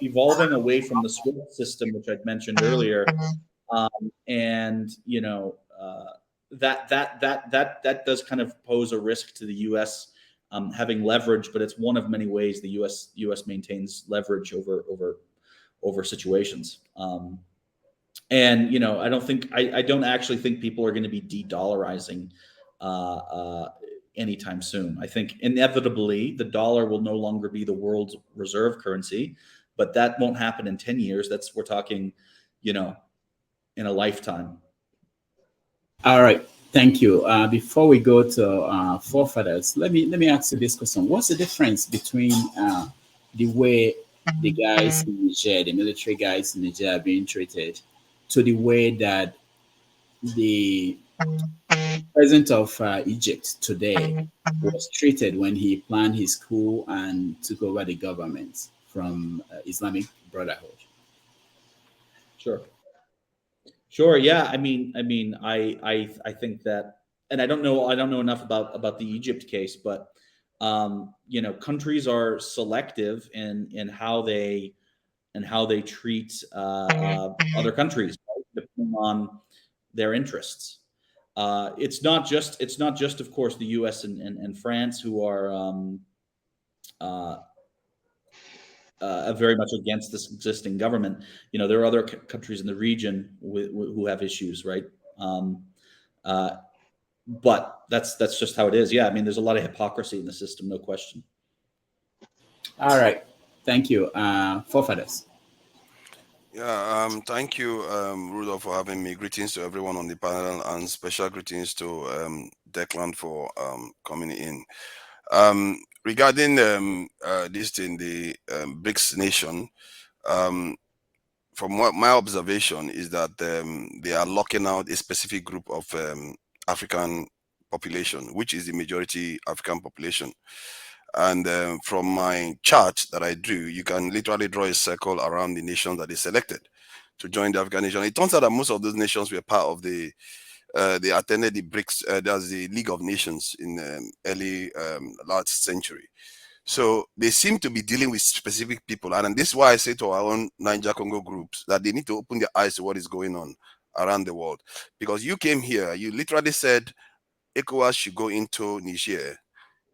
evolving away from the SWIFT system, which I'd mentioned earlier, and that does kind of pose a risk to the U.S. Having leverage, but it's one of many ways the U.S. maintains leverage over situations. And I don't actually think people are going to be de-dollarizing anytime soon. I think inevitably the dollar will no longer be the world's reserve currency, but that won't happen in 10 years. We're talking, in a lifetime. All right. Thank you. Before we go to forefathers, let me ask you this question: what's the difference between the way the guys in Niger, the military guys in Niger, are being treated, to the way that the president of Egypt today was treated when he planned his coup and took over the government from Islamic Brotherhood? Sure. Sure. Yeah. I think that, and I don't know enough about the Egypt case, but countries are selective in how they treat other countries, right, depending on their interests. It's not just, of course, the U.S. and France who are uh, very much against this existing government. There are other countries in the region who have issues, right? But that's just how it is. Yeah, there's a lot of hypocrisy in the system, no question. All right. Thank you. Forefathers. Yeah, thank you, Rudolf, for having me. Greetings to everyone on the panel, and special greetings to Declan for coming in. Regarding this thing, the Brics nation, from what my observation is that they are locking out a specific group of African population, which is the majority African population. And from my chart that I drew, you can literally draw a circle around the nations that they selected to join the African nation. It turns out that most of those nations were part of they attended the Brics, that's the League of Nations in early last century. So they seem to be dealing with specific people. And this is why I say to our own Niger Congo groups that they need to open their eyes to what is going on around the world. Because you came here, you literally said ECOWAS should go into Niger,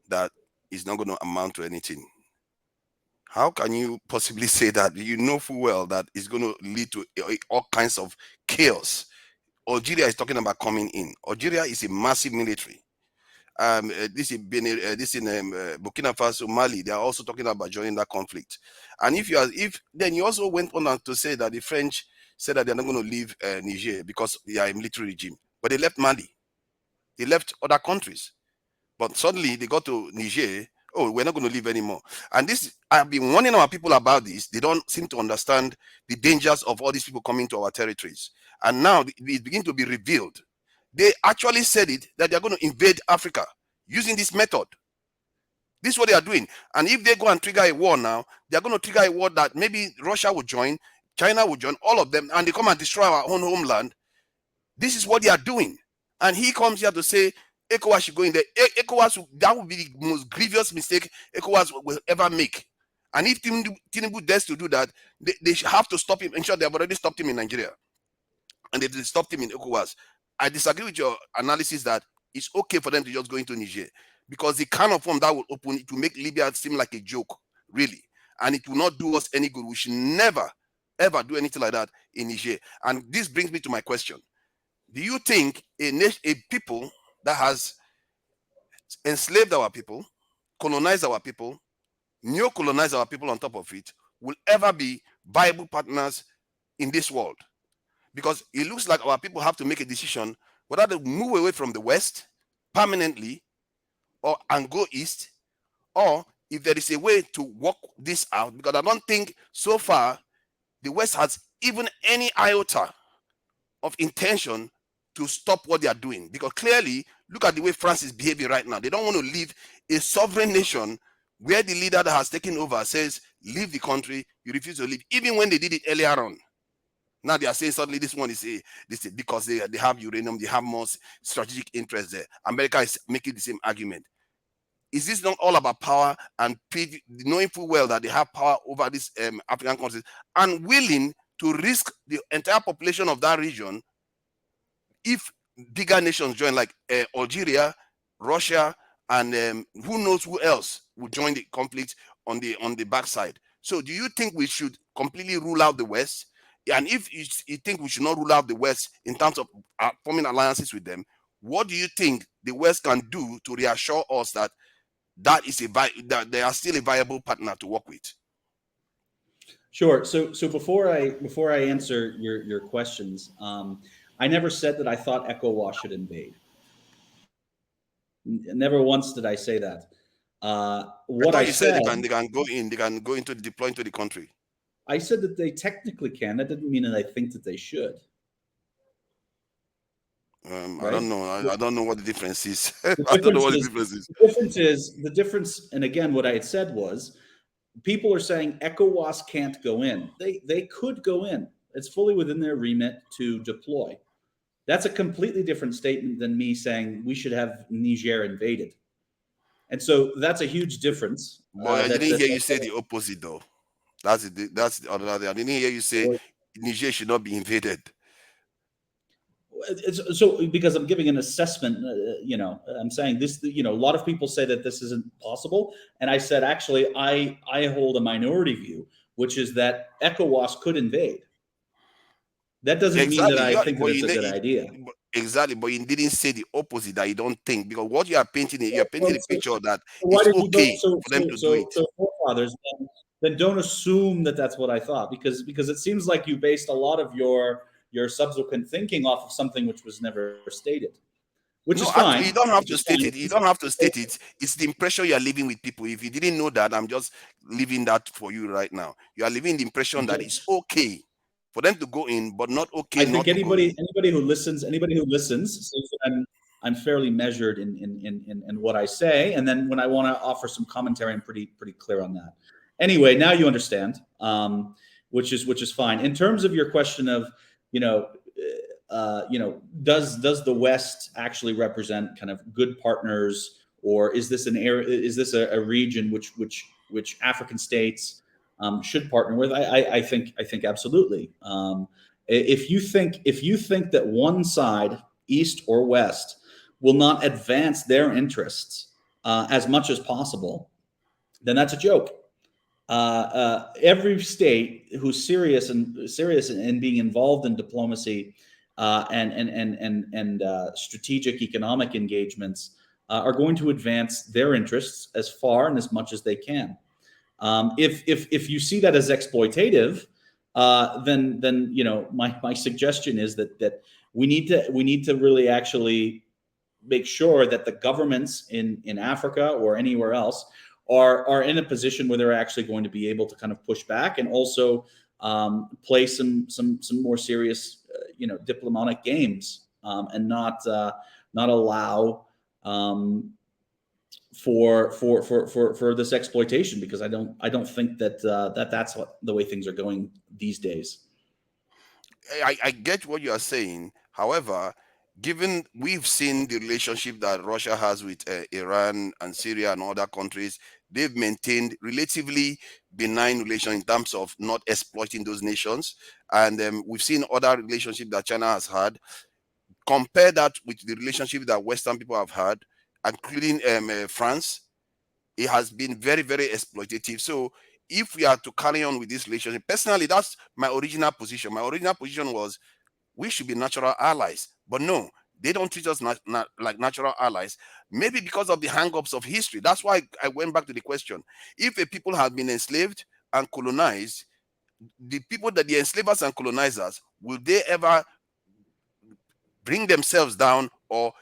that is not going to amount to anything. How can you possibly say that? You know full well that it's going to lead to all kinds of chaos. Algeria is talking about coming in. Algeria is a massive military. This in Burkina Faso, Mali, they are also talking about joining that conflict. And then you also went on to say that the French said that they're not going to leave Niger because they are a military regime, but they left Mali, they left other countries. But suddenly they got to Niger. Oh, we're not going to leave anymore. And this, I've been warning our people about this. They don't seem to understand the dangers of all these people coming to our territories. And now it begins to be revealed. They actually said it, that they're going to invade Africa using this method. This is what they are doing. And if they go and trigger a war now, they're going to trigger a war that maybe Russia will join, China will join, all of them, and they come and destroy our own homeland. This is what they are doing. And he comes here to say, ECOWAS should go in there. ECOWAS, that would be the most grievous mistake ECOWAS will ever make. And if Tinubu dares to do that, they should have to stop him. In short, they have already stopped him in Nigeria. And they stopped him in ECOWAS. I disagree with your analysis that it's okay for them to just go into Niger, because the kind of form that will open it to make Libya seem like a joke, really. And it will not do us any good. We should never, ever do anything like that in Niger. And this brings me to my question. Do you think a people that has enslaved our people, colonized our people, neo-colonized our people on top of it, will ever be viable partners in this world? Because it looks like our people have to make a decision whether to move away from the West permanently and go east, or if there is a way to work this out. Because I don't think so far the West has even any iota of intention to stop what they are doing. Because clearly, look at the way France is behaving right now. They don't want to leave a sovereign nation where the leader that has taken over says, leave the country, you refuse to leave, even when they did it earlier on. Now they are saying suddenly this one is because they have uranium, they have more strategic interest there. America is making the same argument. Is this not all about power and knowing full well that they have power over these African countries and willing to risk the entire population of that region if bigger nations join, like Algeria, Russia, and who knows who else will join the conflict on the backside? So do you think we should completely rule out the West? And if you think we should not rule out the West in terms of forming alliances with them, what do you think the West can do to reassure us that that they are still a viable partner to work with? Sure. So before I answer your questions, I never said that I thought ECOWAS should invade. Never once did I say that. What I I thought you said said, they can go into deploy into the country. I said that they technically can. That didn't mean that I think that they should. Right? Right? I don't know. I don't know what the difference is. The I don't know difference what the is, difference is. the difference, and again, what I had said was, people are saying ECOWAS can't go in. They could go in. It's fully within their remit to deploy. That's a completely different statement than me saying we should have Niger invaded. And so that's a huge difference. But I didn't hear you say the opposite, though. That's the other thing. I didn't hear you say Niger should not be invaded. So because I'm giving an assessment, I'm saying this, a lot of people say that this isn't possible. And I said, actually, I hold a minority view, which is that ECOWAS could invade. That doesn't mean that I think that it's a good idea. Exactly, but you didn't say the opposite, that you don't think, because what you are painting, you're painting a picture that it's okay for them to do it. So forefathers, then don't assume that that's what I thought, because it seems like you based a lot of your subsequent thinking off of something which was never stated, which is fine. You don't have to state it. You don't have to state it. It's the impression you are living with people. If you didn't know that, I'm just leaving that for you right now. You are living the impression that it's okay for them to go in, but not okay. I think anybody who listens says that I'm fairly measured in what I say, and then when I want to offer some commentary, I'm pretty clear on that. Anyway, now you understand, which is fine. In terms of your question of does the West actually represent kind of good partners, or is this a region which African states should partner with? I think absolutely. If you think that one side, East or West, will not advance their interests as much as possible, then that's a joke. Every state who's serious in being involved in diplomacy and strategic economic engagements are going to advance their interests as far and as much as they can. If you see that as exploitative, then my suggestion is that we need to really actually make sure that the governments in Africa or anywhere else are in a position where they're actually going to be able to kind of push back and also play some more serious diplomatic games and not allow for this exploitation, because I don't think that that's the way things are going these days. I get what you are saying. However, given we've seen the relationship that Russia has with Iran and Syria and other countries, they've maintained relatively benign relations in terms of not exploiting those nations. And we've seen other relationships that China has had. Compare that with the relationship that Western people have had, including France. It has been very, very exploitative. So if we are to carry on with this relationship, personally, that's my original position. My original position was we should be natural allies. But no, they don't treat us like natural allies. Maybe because of the hang-ups of history. That's why I went back to the question. If a people have been enslaved and colonized, the people that the enslavers and colonizers, will they ever bring themselves down or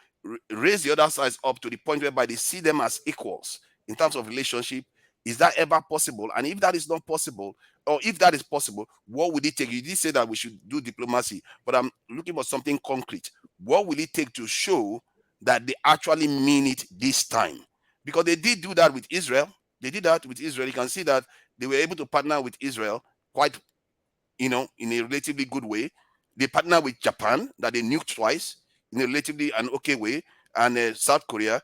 raise the other sides up to the point whereby they see them as equals in terms of relationship? Is that ever possible? And if that is not possible, or if that is possible, what would it take? You did say that we should do diplomacy, but I'm looking for something concrete. What will it take to show that they actually mean it this time? Because they did do that with Israel. They did that with Israel. You can see that they were able to partner with Israel quite, in a relatively good way. They partnered with Japan, that they nuked twice in a relatively an okay way, and South Korea.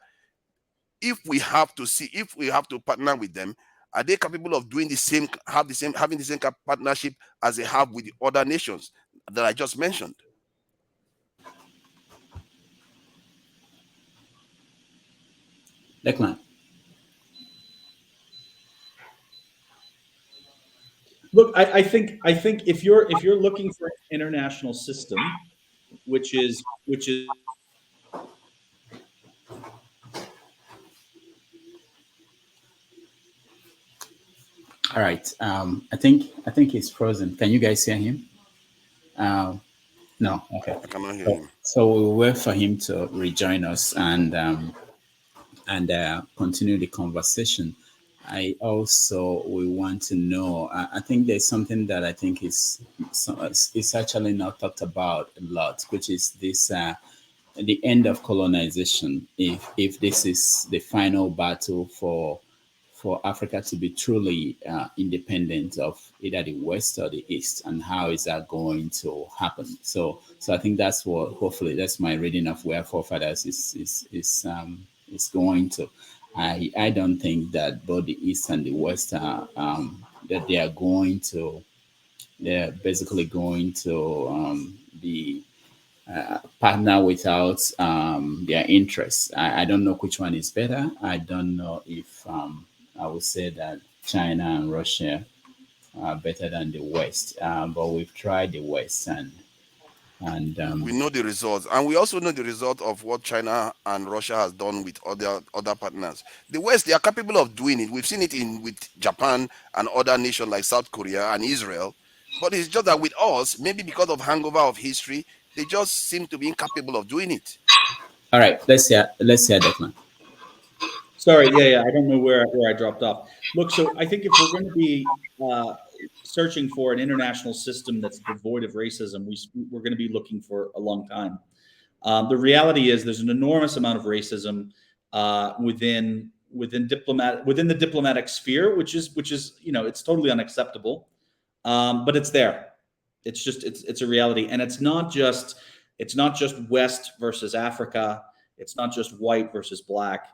If we have to partner with them, are they capable of doing having the same partnership as they have with the other nations that I just mentioned? Declan. Look, I think if you're looking for an international system, which is All right. I think he's frozen. Can you guys hear him? No. Okay. I cannot hear him. So we'll wait for him to rejoin us, and and continue the conversation. I also we want to know. I think there's something that I think is actually not talked about a lot, which is this the end of colonization. If this is the final battle for Africa to be truly independent of either the West or the East, and how is that going to happen? So I think that's what hopefully that's my reading of where forefathers is going to. I don't think that both the East and the West are that they're basically going to be partner without their interests. I don't know which one is better. I don't know if I would say that China and Russia are better than the West, but we've tried the West, and we know the results, and we also know the result of what China and Russia has done with other partners. The West, they are capable of doing it. We've seen it with Japan and other nations like South Korea and Israel. But it's just that with us, maybe because of hangover of history, they just seem to be incapable of doing it. all right, let's hear Declan. Sorry, yeah, I don't know where I dropped off. Look, so I think if we're going to be searching for an international system that's devoid of racism, we're going to be looking for a long time. The reality is there's an enormous amount of racism within the diplomatic sphere, which is it's totally unacceptable, but it's there. It's a reality, and it's not just West versus Africa. It's not just white versus black.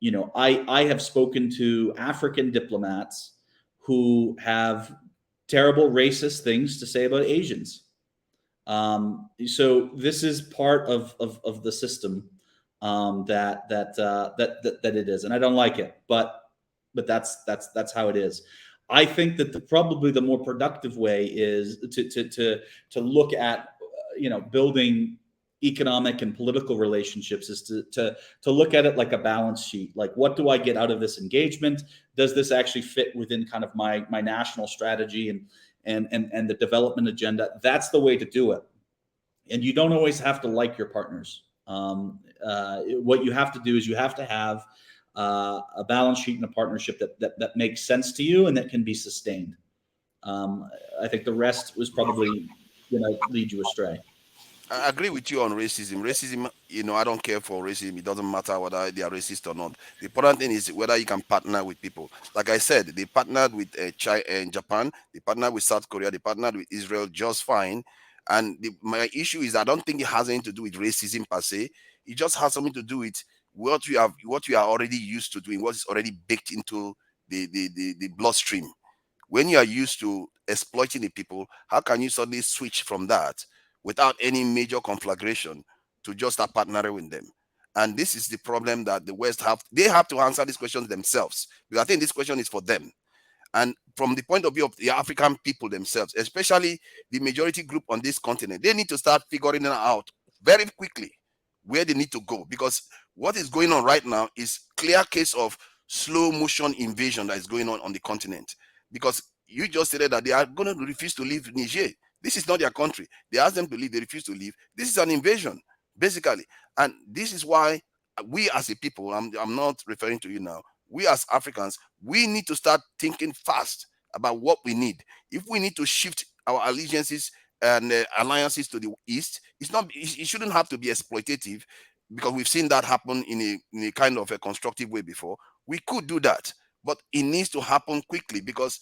I have spoken to African diplomats who have terrible racist things to say about Asians. So this is part of the system that it is, and I don't like it, but that's how it is. I think that probably the more productive way is to look at building economic and political relationships is to look at it like a balance sheet. Like, what do I get out of this engagement? Does this actually fit within kind of my national strategy and the development agenda? That's the way to do it. And you don't always have to like your partners. What you have to do is you have to have a balance sheet and a partnership that makes sense to you and that can be sustained. I think the rest was probably going to lead you astray. I agree with you on racism. Racism, I don't care for racism. It doesn't matter whether they are racist or not. The important thing is whether you can partner with people. Like I said, they partnered with China and Japan. They partnered with South Korea. They partnered with Israel just fine. And my issue is I don't think it has anything to do with racism per se. It just has something to do with what you are already used to doing, what is already baked into the bloodstream. When you are used to exploiting the people, how can you suddenly switch from that without any major conflagration to just start partnering with them? And this is the problem that the West have. They have to answer these questions themselves, because I think this question is for them. And from the point of view of the African people themselves, especially the majority group on this continent, they need to start figuring it out very quickly where they need to go, because what is going on right now is clear case of slow motion invasion that is going on the continent. Because you just said that they are going to refuse to leave Niger. This is not their country. They ask them to leave, they refuse to leave. This is an invasion, basically. And this is why we as a people, I'm not referring to you now, we as Africans, we need to start thinking fast about what we need. If we need to shift our allegiances and alliances to the East, it shouldn't have to be exploitative, because we've seen that happen in a kind of a constructive way before. We could do that, but it needs to happen quickly, because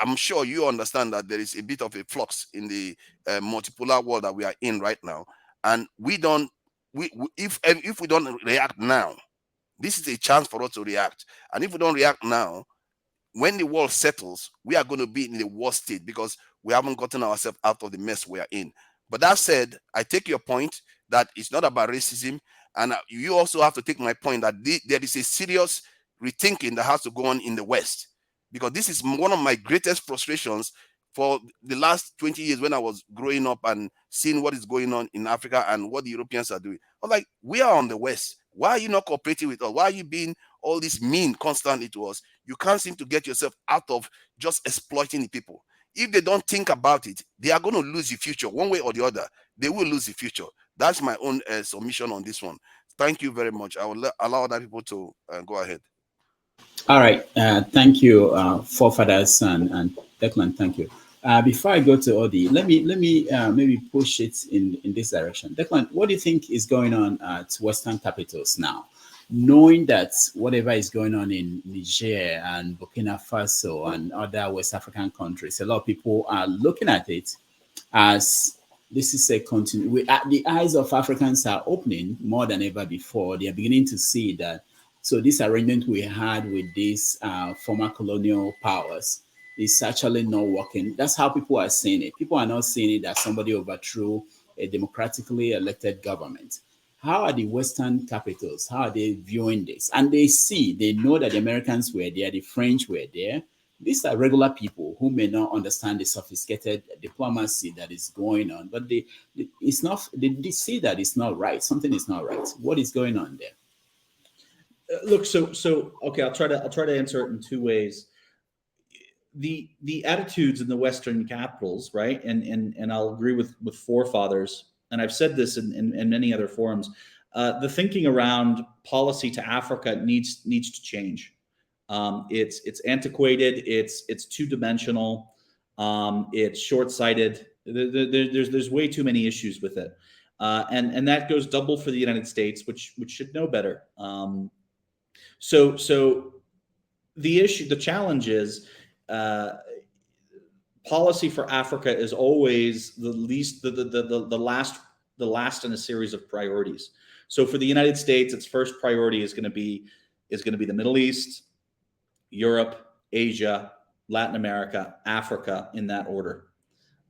I'm sure you understand that there is a bit of a flux in the multipolar world that we are in right now, and if we don't react now, this is a chance for us to react. And if we don't react now, when the world settles, we are going to be in the worst state, because we haven't gotten ourselves out of the mess we are in. But that said, I take your point that it's not about racism, and you also have to take my point that there is a serious rethinking that has to go on in the West, because this is one of my greatest frustrations for the last 20 years when I was growing up and seeing what is going on in Africa and what the Europeans are doing. I was like, we are on the West. Why are you not cooperating with us? Why are you being all this mean constantly to us? You can't seem to get yourself out of just exploiting the people. If they don't think about it, they are going to lose the future one way or the other. They will lose the future. That's my own submission on this one. Thank you very much. I will allow other people to go ahead. All right. Thank you, forefathers and Declan. Thank you. Before I go to Odi, let me maybe push it in this direction. Declan, what do you think is going on at Western capitals now? Knowing that whatever is going on in Niger and Burkina Faso and other West African countries, a lot of people are looking at it as this is a continue. The eyes of Africans are opening more than ever before. They are beginning to see that. So this arrangement we had with these former colonial powers is actually not working. That's how people are seeing it. People are not seeing it that somebody overthrew a democratically elected government. How are the Western capitals? How are they viewing this? And they know that the Americans were there, the French were there. These are regular people who may not understand the sophisticated diplomacy that is going on, but they see that it's not right. Something is not right. What is going on there? Look, so okay, I'll try to answer it in two ways. The attitudes in the Western capitals, right? And I'll agree with forefathers, and I've said this in many other forums. The thinking around policy to Africa needs to change. It's antiquated. It's two-dimensional. It's short-sighted. There's way too many issues with it, and that goes double for the United States, which should know better. So the challenge is policy for Africa is always the last in a series of priorities. So for the United States, its first priority is going to be the Middle East, Europe, Asia, Latin America, Africa, in that order.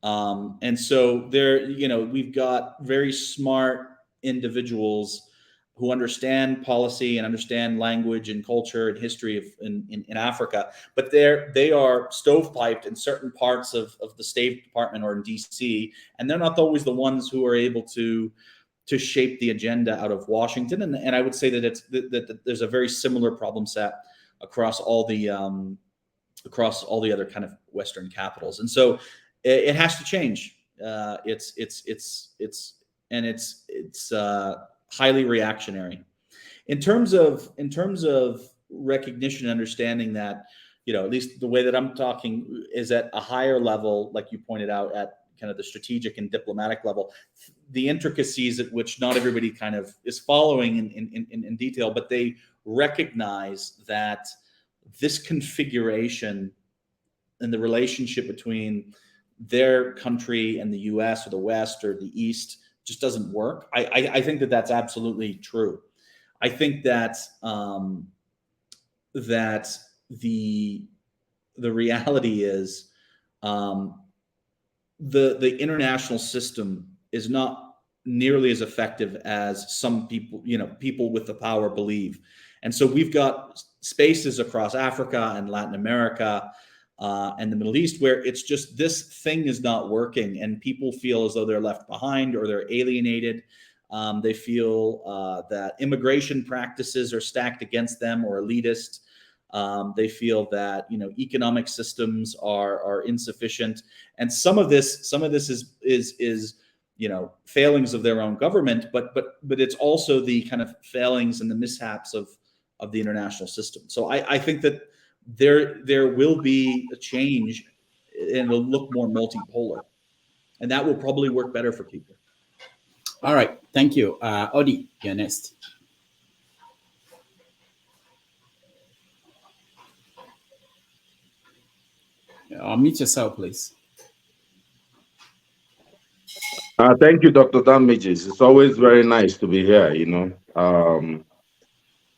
And so we've got very smart individuals who understand policy and understand language and culture and history in Africa, but they are stovepiped in certain parts of the State Department or in DC, and they're not always the ones who are able to shape the agenda out of Washington. And I would say that that there's a very similar problem set across all the other kind of Western capitals, and so it has to change. It's highly reactionary. In terms of recognition and understanding that, at least the way that I'm talking is at a higher level, like you pointed out, at kind of the strategic and diplomatic level, the intricacies at which not everybody kind of is following in detail, but they recognize that this configuration and the relationship between their country and the US or the West or the East just doesn't work. I think that that's absolutely true. I think that that the reality is the international system is not nearly as effective as some people, people with the power believe. And so we've got spaces across Africa and Latin America and the Middle East where it's just this thing is not working, and people feel as though they're left behind or they're alienated. They feel that immigration practices are stacked against them or elitist. They feel that economic systems are insufficient, and some of this is failings of their own government, but it's also the kind of failings and the mishaps of the international system. So I think that there will be a change, and it'll look more multipolar, and that will probably work better for people. All right, thank you. Odi, you're next. Unmute yourself, please. Thank you, Dr. Damages. It's always very nice to be here,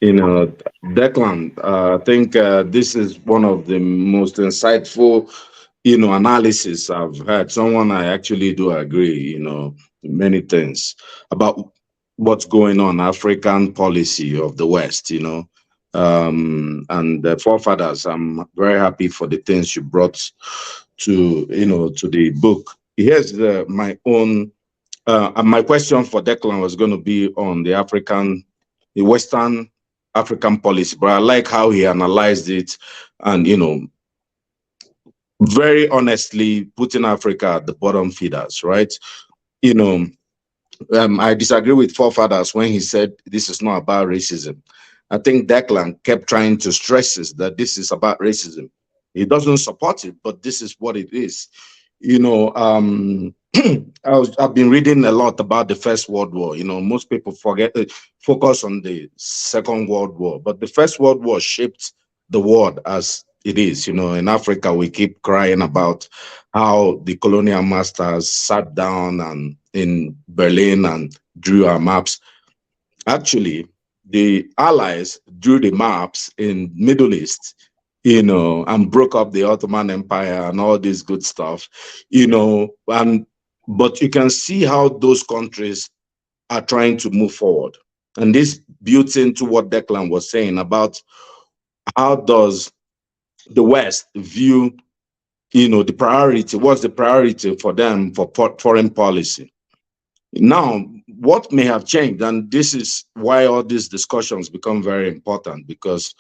Declan, I think this is one of the most insightful, analysis I've heard. Someone I actually do agree, many things about what's going on, African policy of the West, and the forefathers. I'm very happy for the things you brought to the book. Here's my own, my question for Declan was going to be on the Western African policy, but I like how he analyzed it and, very honestly putting Africa at the bottom feeders, right? I disagree with forefathers when he said this is not about racism. I think Declan kept trying to stress that this is about racism. He doesn't support it, but this is what it is. You know, I've been reading a lot about the First World War. You know, most people focus on the Second World War, but the First World War shaped the world as it is. You know, in Africa, we keep crying about how the colonial masters sat down and in Berlin and drew our maps. Actually, the Allies drew the maps in Middle East, you know, and broke up the Ottoman Empire and all this good stuff, you know, but you can see how those countries are trying to move forward. And this builds into what Declan was saying about how does the West view, you know, the priority, what's the priority for them for foreign policy. Now, what may have changed, and this is why all these discussions become very important, because,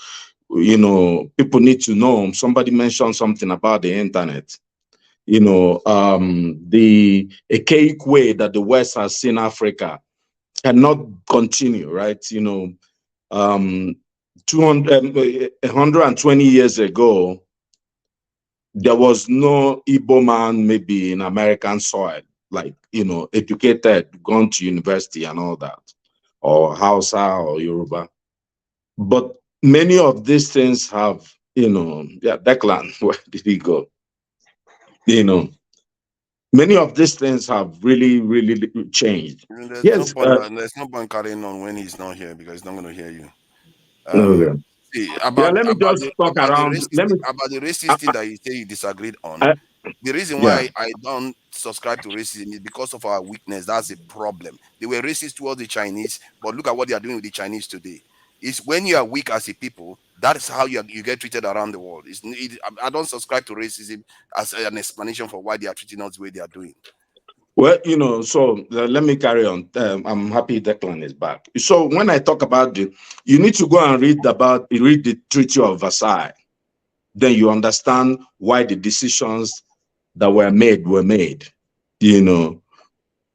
you know, people need to know. Somebody mentioned something about the internet. You know, the archaic way that the West has seen Africa cannot continue, right? You know, 120 years ago, there was no Igbo man maybe in American soil, like, you know, educated, gone to university and all that, or Hausa or Yoruba. But many of these things have, you know, yeah, Declan, where did he go? You know, many of these things have really, really changed. There's Yes. there's no point carrying on when he's not here because he's not going to hear you. Okay. See, Yeah, let me just talk around. About the racist thing that you say you disagreed on. The reason yeah. why I don't subscribe to racism is because of our weakness. That's a problem. They were racist towards the Chinese, but look at what they are doing with the Chinese today. It's when you are weak as a people, that's how you get treated around the world. I don't subscribe to racism as an explanation for why they are treating us the way they are doing. Well, you know, so let me carry on. I'm happy Declan is back. So when I talk about you need to go and read the Treaty of Versailles. Then you understand why the decisions that were made. You know,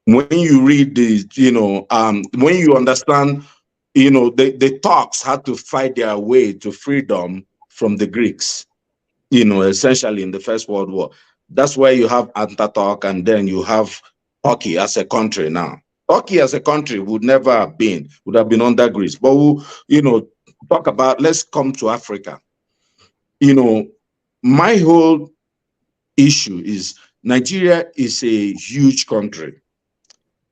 when you read when you understand, you know, the Turks had to fight their way to freedom from the Greeks, you know, essentially in the First World War. That's why you have Ataturk, and then you have Turkey as a country now. Turkey as a country would have been under Greece. But we'll, you know, let's come to Africa. You know, my whole issue is Nigeria is a huge country.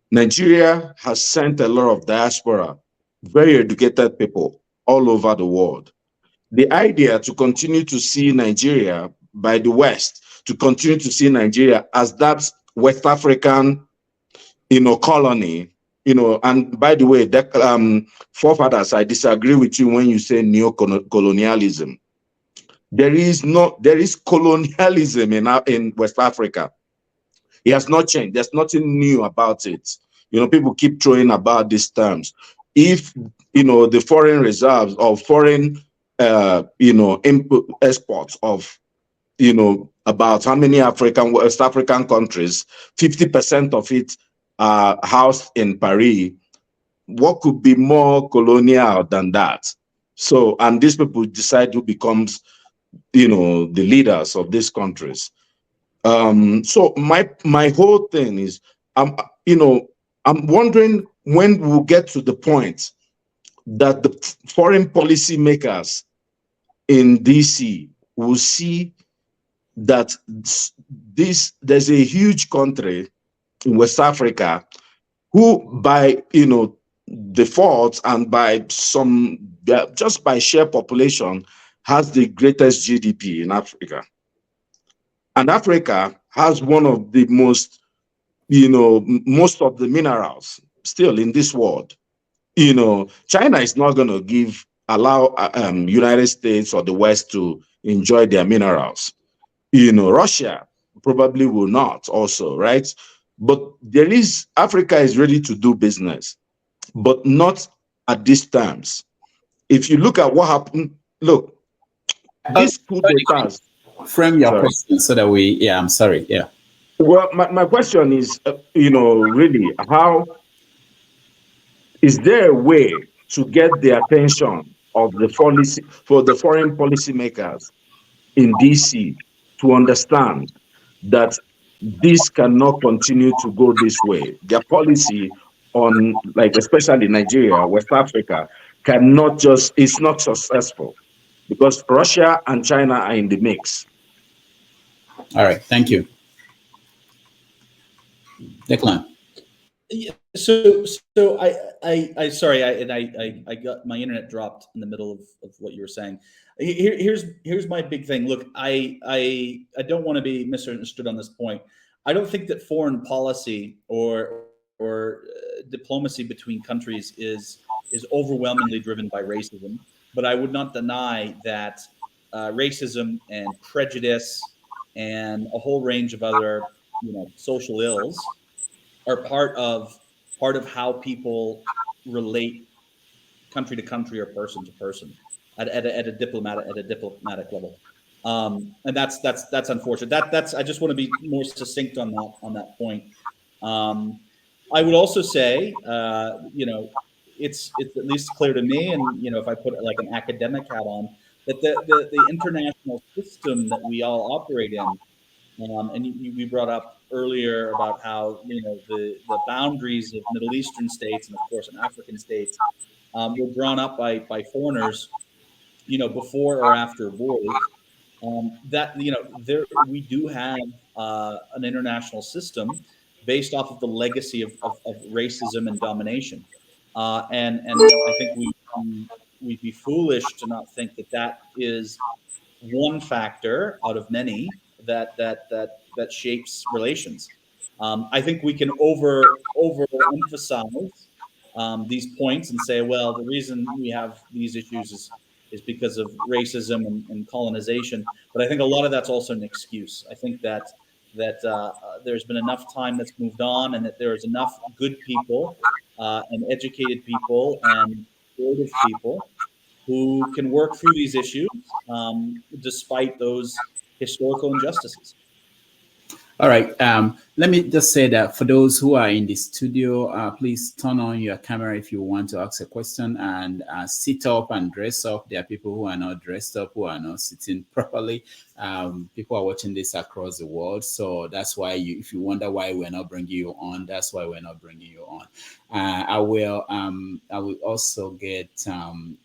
Nigeria has sent a lot of diaspora, very educated people all over the world. The idea to continue to see Nigeria by the West, to continue to see Nigeria as that West African, you know, colony, you know, and by the way, forefathers, I disagree with you when you say neo-colonialism. There is colonialism in West Africa. It has not changed. There's nothing new about it. You know, people keep throwing about these terms. If, you know, the foreign reserves or foreign, you know, input exports of, you know, about how many West African countries, 50% of it are housed in Paris. What could be more colonial than that? So, and these people decide who becomes, you know, the leaders of these countries. So my whole thing is, you know, I'm wondering when we'll get to the point that the foreign policy makers in DC will see that there's a huge country in West Africa who, by, you know, default and by just by sheer population, has the greatest GDP in Africa. And Africa has one of the most, you know, most of the minerals still in this world. You know, China is not going to allow United States or the West to enjoy their minerals. You know, Russia probably will not also, right? But Africa is ready to do business, but not at these terms. If you look at what happened, look, this coup d'etat. Frame your question so that I'm sorry. Yeah. Well, my question is, you know, really, how Is there a way to get the attention of the foreign policymakers in DC to understand that this cannot continue to go this way? Their policy on, like, especially Nigeria, West Africa, it's not successful because Russia and China are in the mix. All right, thank you. Declan. Yeah, so I sorry, I got my internet dropped in the middle of what you were saying. Here's my big thing. Look, I don't want to be misunderstood on this point. I don't think that foreign policy or diplomacy between countries is overwhelmingly driven by racism. But I would not deny that racism and prejudice and a whole range of other social ills are part of how people relate country to country or person to person at a diplomatic level. And that's unfortunate. That's I just want to be more succinct on that point. I would also say, it's at least clear to me, and if I put like an academic hat on, that the international system that we all operate in, and we brought up earlier about how the boundaries of Middle Eastern states and of course in African states were drawn up by foreigners, before or after wars. That there we do have an international system based off of the legacy of racism and domination, and I think we'd be foolish to not think that is one factor out of many that shapes relations. I think we can overemphasize these points and say, well, the reason we have these issues is because of racism and colonization. But I think a lot of that's also an excuse. I think that there's been enough time that's moved on, and that there is enough good people and educated people and creative people who can work through these issues despite those historical injustices. All right. Let me just say that for those who are in the studio, please turn on your camera if you want to ask a question, and sit up and dress up. There are people who are not dressed up, who are not sitting properly. People are watching this across the world. So that's why if you wonder why we're not bringing you on, that's why we're not bringing you on. I will also get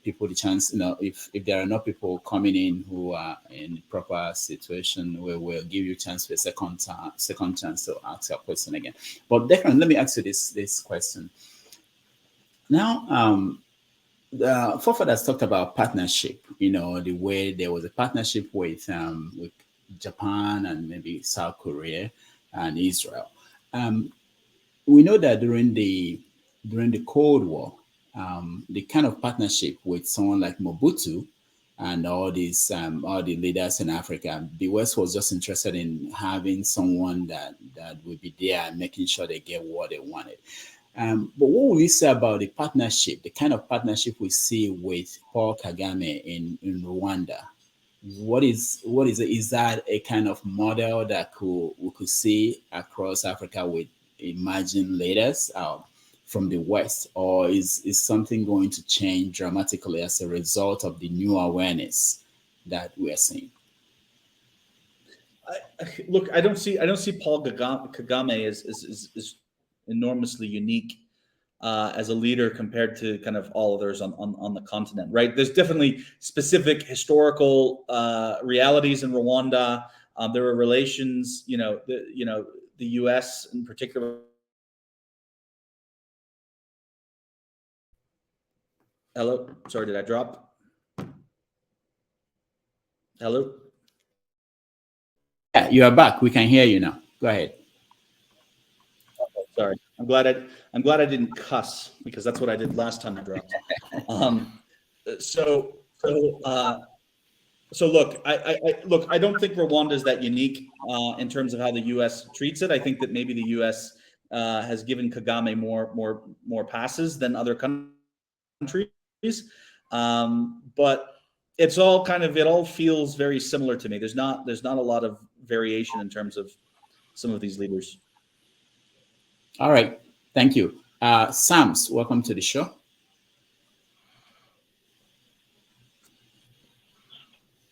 people the chance, if there are not people coming in who are in proper situation, we will give you a chance for a second chance to ask your question again. But Declan, let me ask you this question. Now, the forefathers talked about partnership, the way there was a partnership with Japan and maybe South Korea and Israel. We know that during the Cold War, the kind of partnership with someone like Mobutu and all the leaders in Africa, the West was just interested in having someone that would be there and making sure they get what they wanted. But what will you say about the partnership, the kind of partnership we see with Paul Kagame in Rwanda? What is it? Is that a kind of model that we could see across Africa with emerging leaders from the West, or is something going to change dramatically as a result of the new awareness that we are seeing? Look, I don't see Paul Kagame as enormously unique as a leader compared to kind of all others on the continent, right? There's definitely specific historical realities in Rwanda. There were relations, the U.S. in particular. Hello, sorry, did I drop? Hello. Yeah, you are back. We can hear you now. Go ahead. Sorry, I'm glad I didn't cuss, because that's what I did last time I dropped. So look, I don't think Rwanda is that unique in terms of how the U.S. treats it. I think that maybe the U.S. Has given Kagame more passes than other countries, but it all feels very similar to me. There's not a lot of variation in terms of some of these leaders. All right, thank you. Sams, welcome to the show.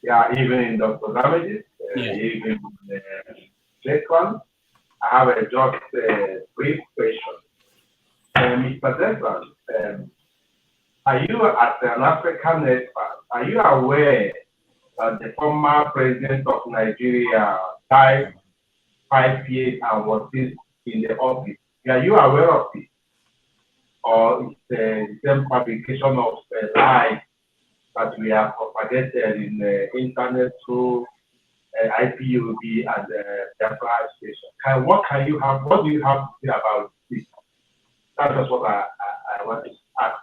Yeah, even Dr. Damages, even Declan. I have just a brief question. Mr. Declan, are you, as an African expert, are you aware that the former president of Nigeria died 5 years and was still in the office? Are you aware of it? Or it's the same fabrication of lies that we have propagated in the internet through IPOB and the flash station? What do you have to say about this? That's just what I want to ask,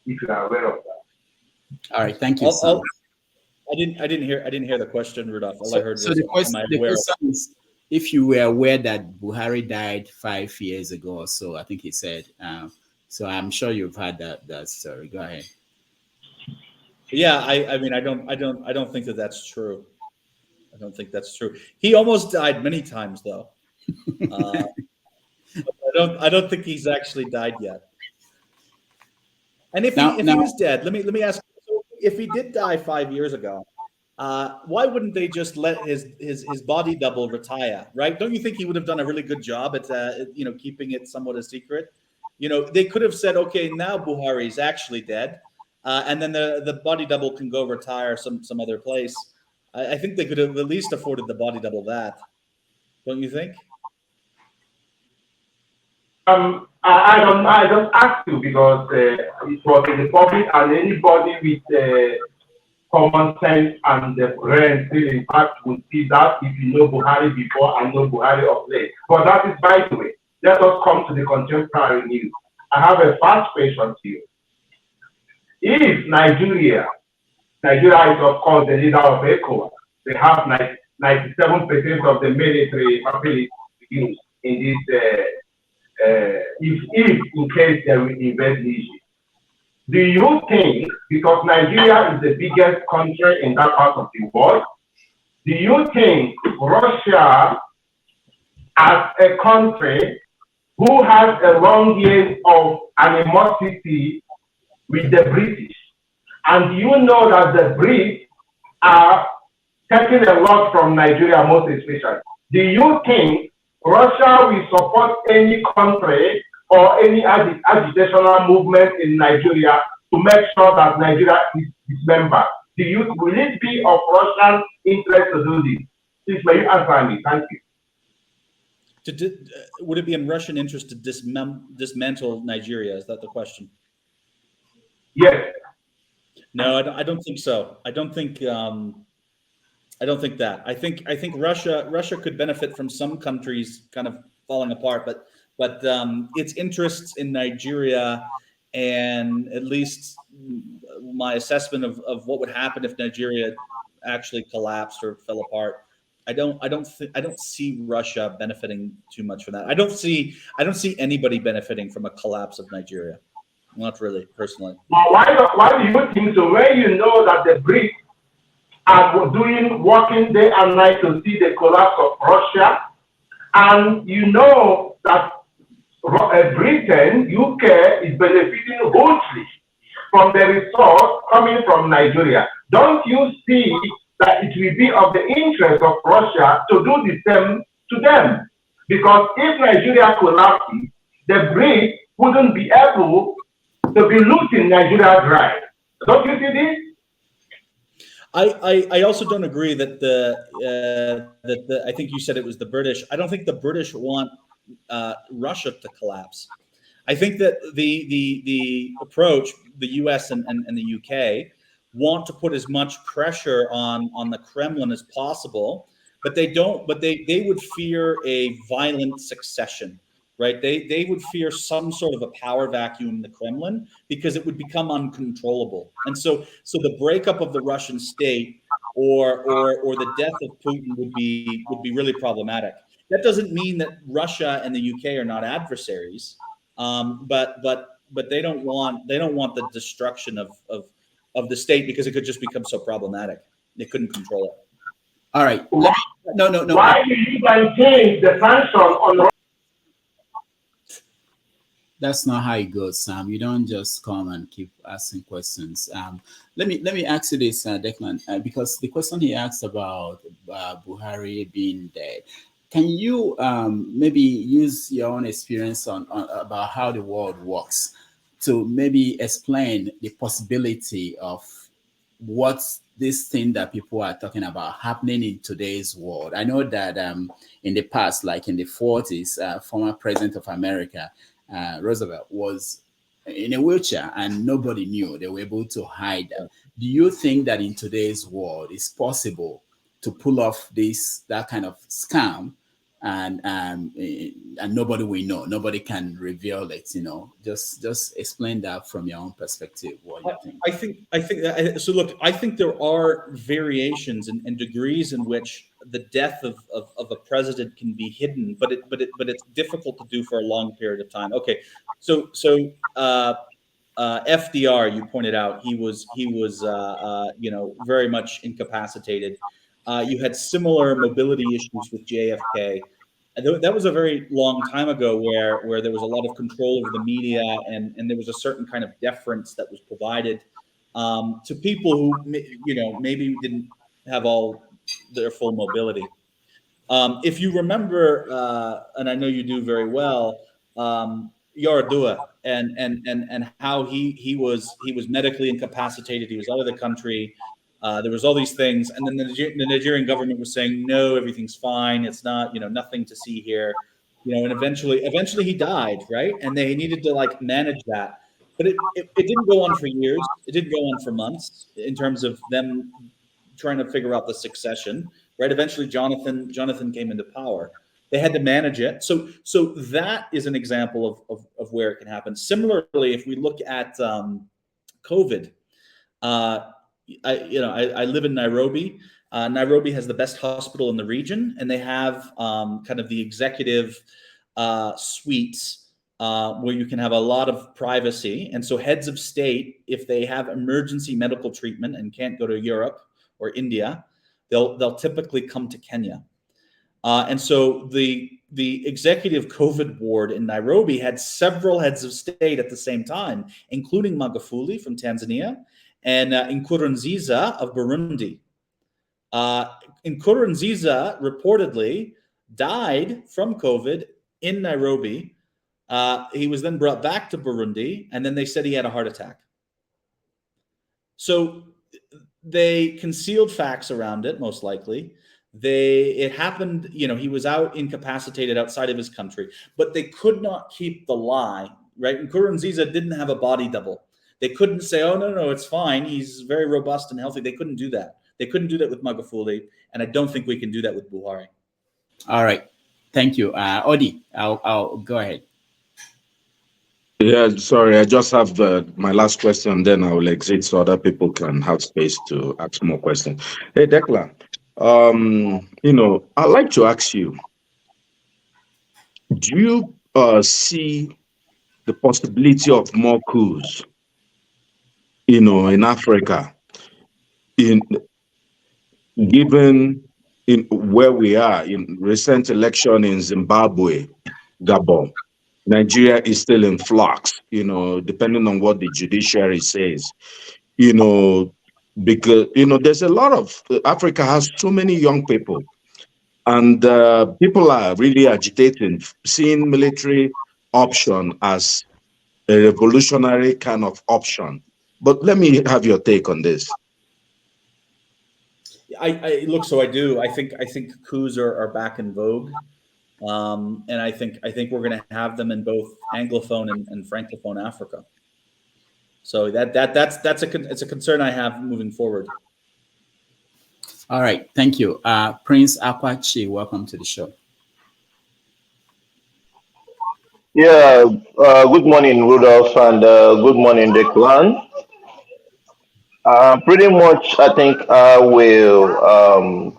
if you are aware of that. All right, thank you, Sam. I didn't hear the question, Rudolf. All I heard was, the question is, if you were aware that Buhari died 5 years ago or so, I think he said. So I'm sure you've heard that story. Go ahead. Yeah, I mean, I don't think that's true. I don't think that's true. He almost died many times, though. I don't think he's actually died yet. And if he was dead, let me ask. So if he did die 5 years ago, why wouldn't they just let his body double retire? Right? Don't you think he would have done a really good job at keeping it somewhat a secret? They could have said, okay, now Buhari is actually dead, and then the body double can go retire some other place. I think they could have at least afforded the body double that. Don't you think? I don't ask you because it was in the public, and anybody with common sense and the brain still in fact would see that if you know Buhari before and know Buhari of late. But that is by the way. Let us come to the contemporary news. I have a fast question to you. If Nigeria is of course the leader of ECOWAS, they have 97% of the military capability used in this. If in case they will invade Niger, do you think, because Nigeria is the biggest country in that part of the world, do you think Russia, as a country who has a long years of animosity with the British, and you know that the Brits are taking a lot from Nigeria, most especially, do you think Russia will support any country or any agitational movement in Nigeria to make sure that Nigeria is dismembered? Will it be of Russian interest to do this? Please, may you answer me? Thank you. Would it be in Russian interest to dismantle Nigeria? Is that the question? Yes. No, I don't think so. I don't think that. I think Russia could benefit from some countries kind of falling apart, but its interests in Nigeria, and at least my assessment of what would happen if Nigeria actually collapsed or fell apart, I don't see Russia benefiting too much from that. I don't see anybody benefiting from a collapse of Nigeria. Not really, personally. Well, why do you think so? When you know that the Brits are working day and night to see the collapse of Russia, and you know that Britain, UK is benefiting hugely from the resource coming from Nigeria. Don't you see that it will be of the interest of Russia to do the same to them? Because if Nigeria collapses, the Brits wouldn't be able to be looting Nigeria dry. Don't you see this? I also don't agree that I think you said it was the British. I don't think the British want Russia to collapse. I think that the approach, the US and the UK want to put as much pressure on the Kremlin as possible, but they would fear a violent succession. Right? They would fear some sort of a power vacuum in the Kremlin because it would become uncontrollable. And so the breakup of the Russian state or the death of Putin would be really problematic. That doesn't mean that Russia and the UK are not adversaries, but they don't want the destruction of the state because it could just become so problematic. They couldn't control it. All right. No. Why do you guys change the sanction on Russia? That's not how it goes, Sam. You don't just come and keep asking questions. Let me ask you this, Declan, because the question he asked about Buhari being dead. Can you maybe use your own experience on about how the world works to maybe explain the possibility of what's this thing that people are talking about happening in today's world? I know that in the past, like in the 40s, former president of America, Roosevelt, was in a wheelchair and nobody knew. They were able to hide that. Do you think that in today's world it's possible to pull off that kind of scam and nobody will know, nobody can reveal it? Just explain that from your own perspective, what you think. I think so. Look, I think there are variations and degrees in which the death of a president can be hidden, but it's difficult to do for a long period of time. Okay, so FDR, you pointed out, he was very much incapacitated. You had similar mobility issues with JFK. That was a very long time ago where there was a lot of control over the media and there was a certain kind of deference that was provided to people who, maybe didn't have all their full mobility. If you remember, and I know you do very well, Yaradua and how he was medically incapacitated. He was out of the country. There was all these things, and then the Nigerian government was saying, no, everything's fine. It's not, nothing to see here, and eventually he died, right? And they needed to manage that. But it didn't go on for years. It didn't go on for months in terms of them trying to figure out the succession, right? Eventually Jonathan came into power. They had to manage it. So that is an example of where it can happen. Similarly, if we look at COVID, I live in Nairobi. Nairobi has the best hospital in the region, and they have kind of the executive suites where you can have a lot of privacy. And so heads of state, if they have emergency medical treatment and can't go to Europe or India, they'll typically come to Kenya. And so the executive COVID ward in Nairobi had several heads of state at the same time, including Magufuli from Tanzania and Nkurunziza of Burundi. Nkurunziza reportedly died from COVID in Nairobi. He was then brought back to Burundi, and then they said he had a heart attack. So they concealed facts around it, most likely. It happened, he was out incapacitated outside of his country, but they could not keep the lie, right? Nkurunziza didn't have a body double. They couldn't say, oh, no, it's fine. He's very robust and healthy. They couldn't do that. They couldn't do that with Magufuli, and I don't think we can do that with Buhari. All right. Thank you. Odi, I'll go ahead. Yeah, sorry, I just have my last question, then I will exit so other people can have space to ask more questions. Hey, Declan, I'd like to ask you, do you see the possibility of more coups, in Africa, given where we are in recent election in Zimbabwe, Gabon? Nigeria is still in flux, depending on what the judiciary says, because, there's a lot of, Africa has so many young people, and people are really agitating, seeing military option as a revolutionary kind of option. But let me have your take on this. I do. I think coups are back in vogue. And I think we're going to have them in both Anglophone and Francophone Africa. So it's a concern I have moving forward. All right, thank you, Prince Akwachi. Welcome to the show. Yeah, good morning, Rudolf, and good morning, Declan. Pretty much, I think I will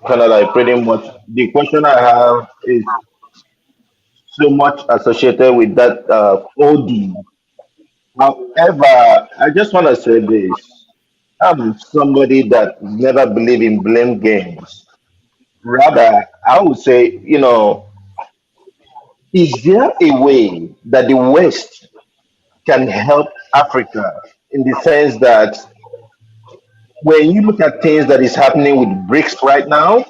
pretty much the question I have is so much associated with that OD. However, I just want to say this. I'm somebody that never believe in blame games. Rather, I would say, is there a way that the West can help Africa in the sense that when you look at things that is happening with BRICS right now,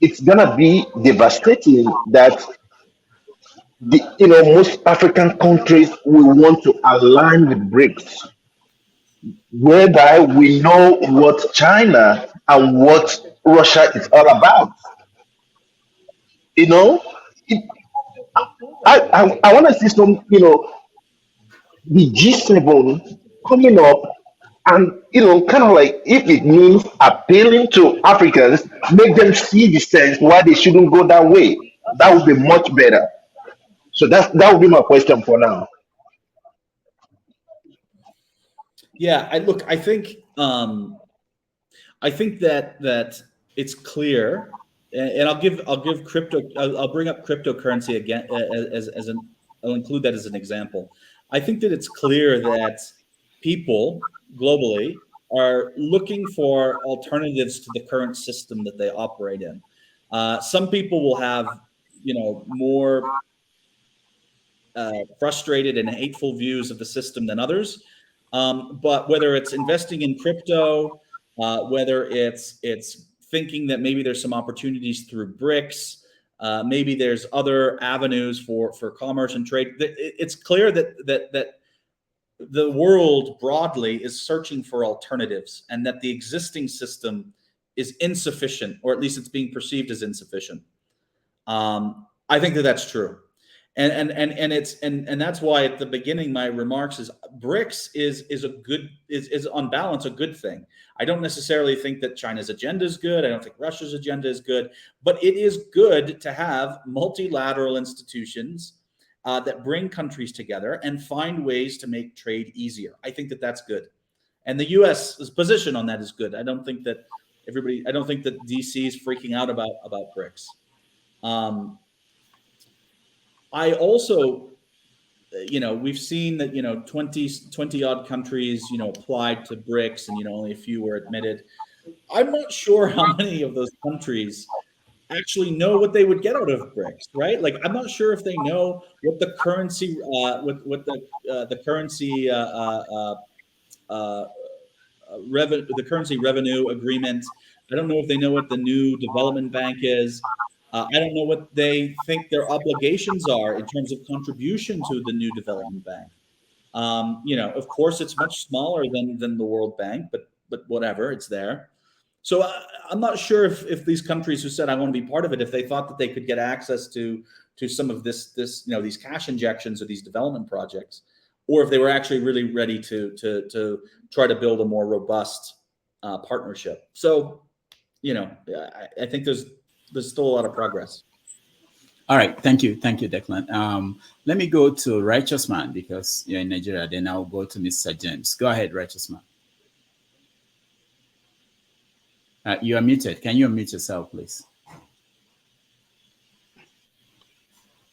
it's gonna be devastating that most African countries will want to align with BRICS, whereby we know what China and what Russia is all about. You know, it, I want to see some, the G7 coming up and, kind of like if it means appealing to Africans, make them see the sense why they shouldn't go that way. That would be much better. So that would be my question for now. Yeah, I think that it's clear, and I'll bring up cryptocurrency again I'll include that as an example. I think that it's clear that people globally are looking for alternatives to the current system that they operate in. Some people will have, more frustrated and hateful views of the system than others. But whether it's investing in crypto, whether it's thinking that maybe there's some opportunities through BRICS, maybe there's other avenues for commerce and trade. It's clear that the world broadly is searching for alternatives, and that the existing system is insufficient, or at least it's being perceived as insufficient. I think that that's true. And that's why at the beginning my remarks is BRICS is on balance a good thing. I don't necessarily think that China's agenda is good. I don't think Russia's agenda is good, but it is good to have multilateral institutions that bring countries together and find ways to make trade easier. I think that that's good, and the U.S.'s position on that is good. I don't think that DC is freaking out about BRICS. I also, we've seen that, 20 odd countries, applied to BRICS, and, only a few were admitted. I'm not sure how many of those countries actually know what they would get out of BRICS, right? Like, I'm not sure if they know what the currency, the currency revenue agreement. I don't know if they know what the new development bank is. I don't know what they think their obligations are in terms of contribution to the new development bank. Of course, it's much smaller than the World Bank, but whatever, it's there. So I'm not sure if these countries who said I want to be part of it, if they thought that they could get access to some of this these cash injections or these development projects, or if they were actually really ready to try to build a more robust partnership. So, I think there's still a lot of progress. All right, thank you, Declan. Let me go to Righteous Man because you're in Nigeria. Then I'll go to Mr. James. Go ahead, Righteous Man. You are muted. Can you unmute yourself, please?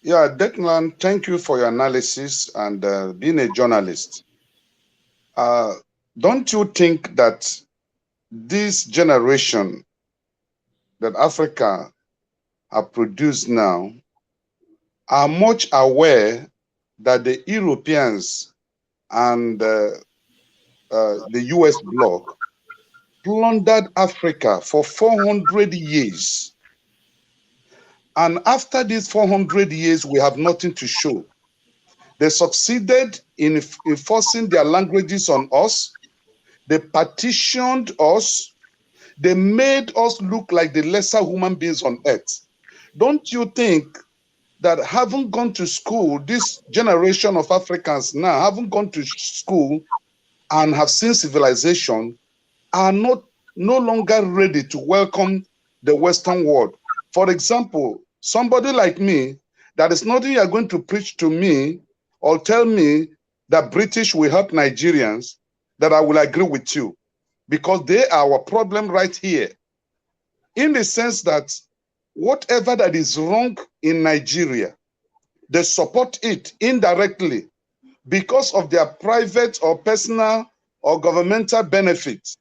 Yeah, Declan, thank you for your analysis and being a journalist. Don't you think that this generation that Africa have produced now are much aware that the Europeans and the US bloc plundered Africa for 400 years. And after these 400 years, we have nothing to show. They succeeded in enforcing their languages on us. They partitioned us. They made us look like the lesser human beings on earth. Don't you think that having gone to school, this generation of Africans now haven't gone to school and have seen civilization, are no longer ready to welcome the Western world? For example, somebody like me, that is nothing you are going to preach to me or tell me that British will help Nigerians, that I will agree with you, because they are our problem right here. In the sense that whatever that is wrong in Nigeria, they support it indirectly because of their private or personal or governmental benefits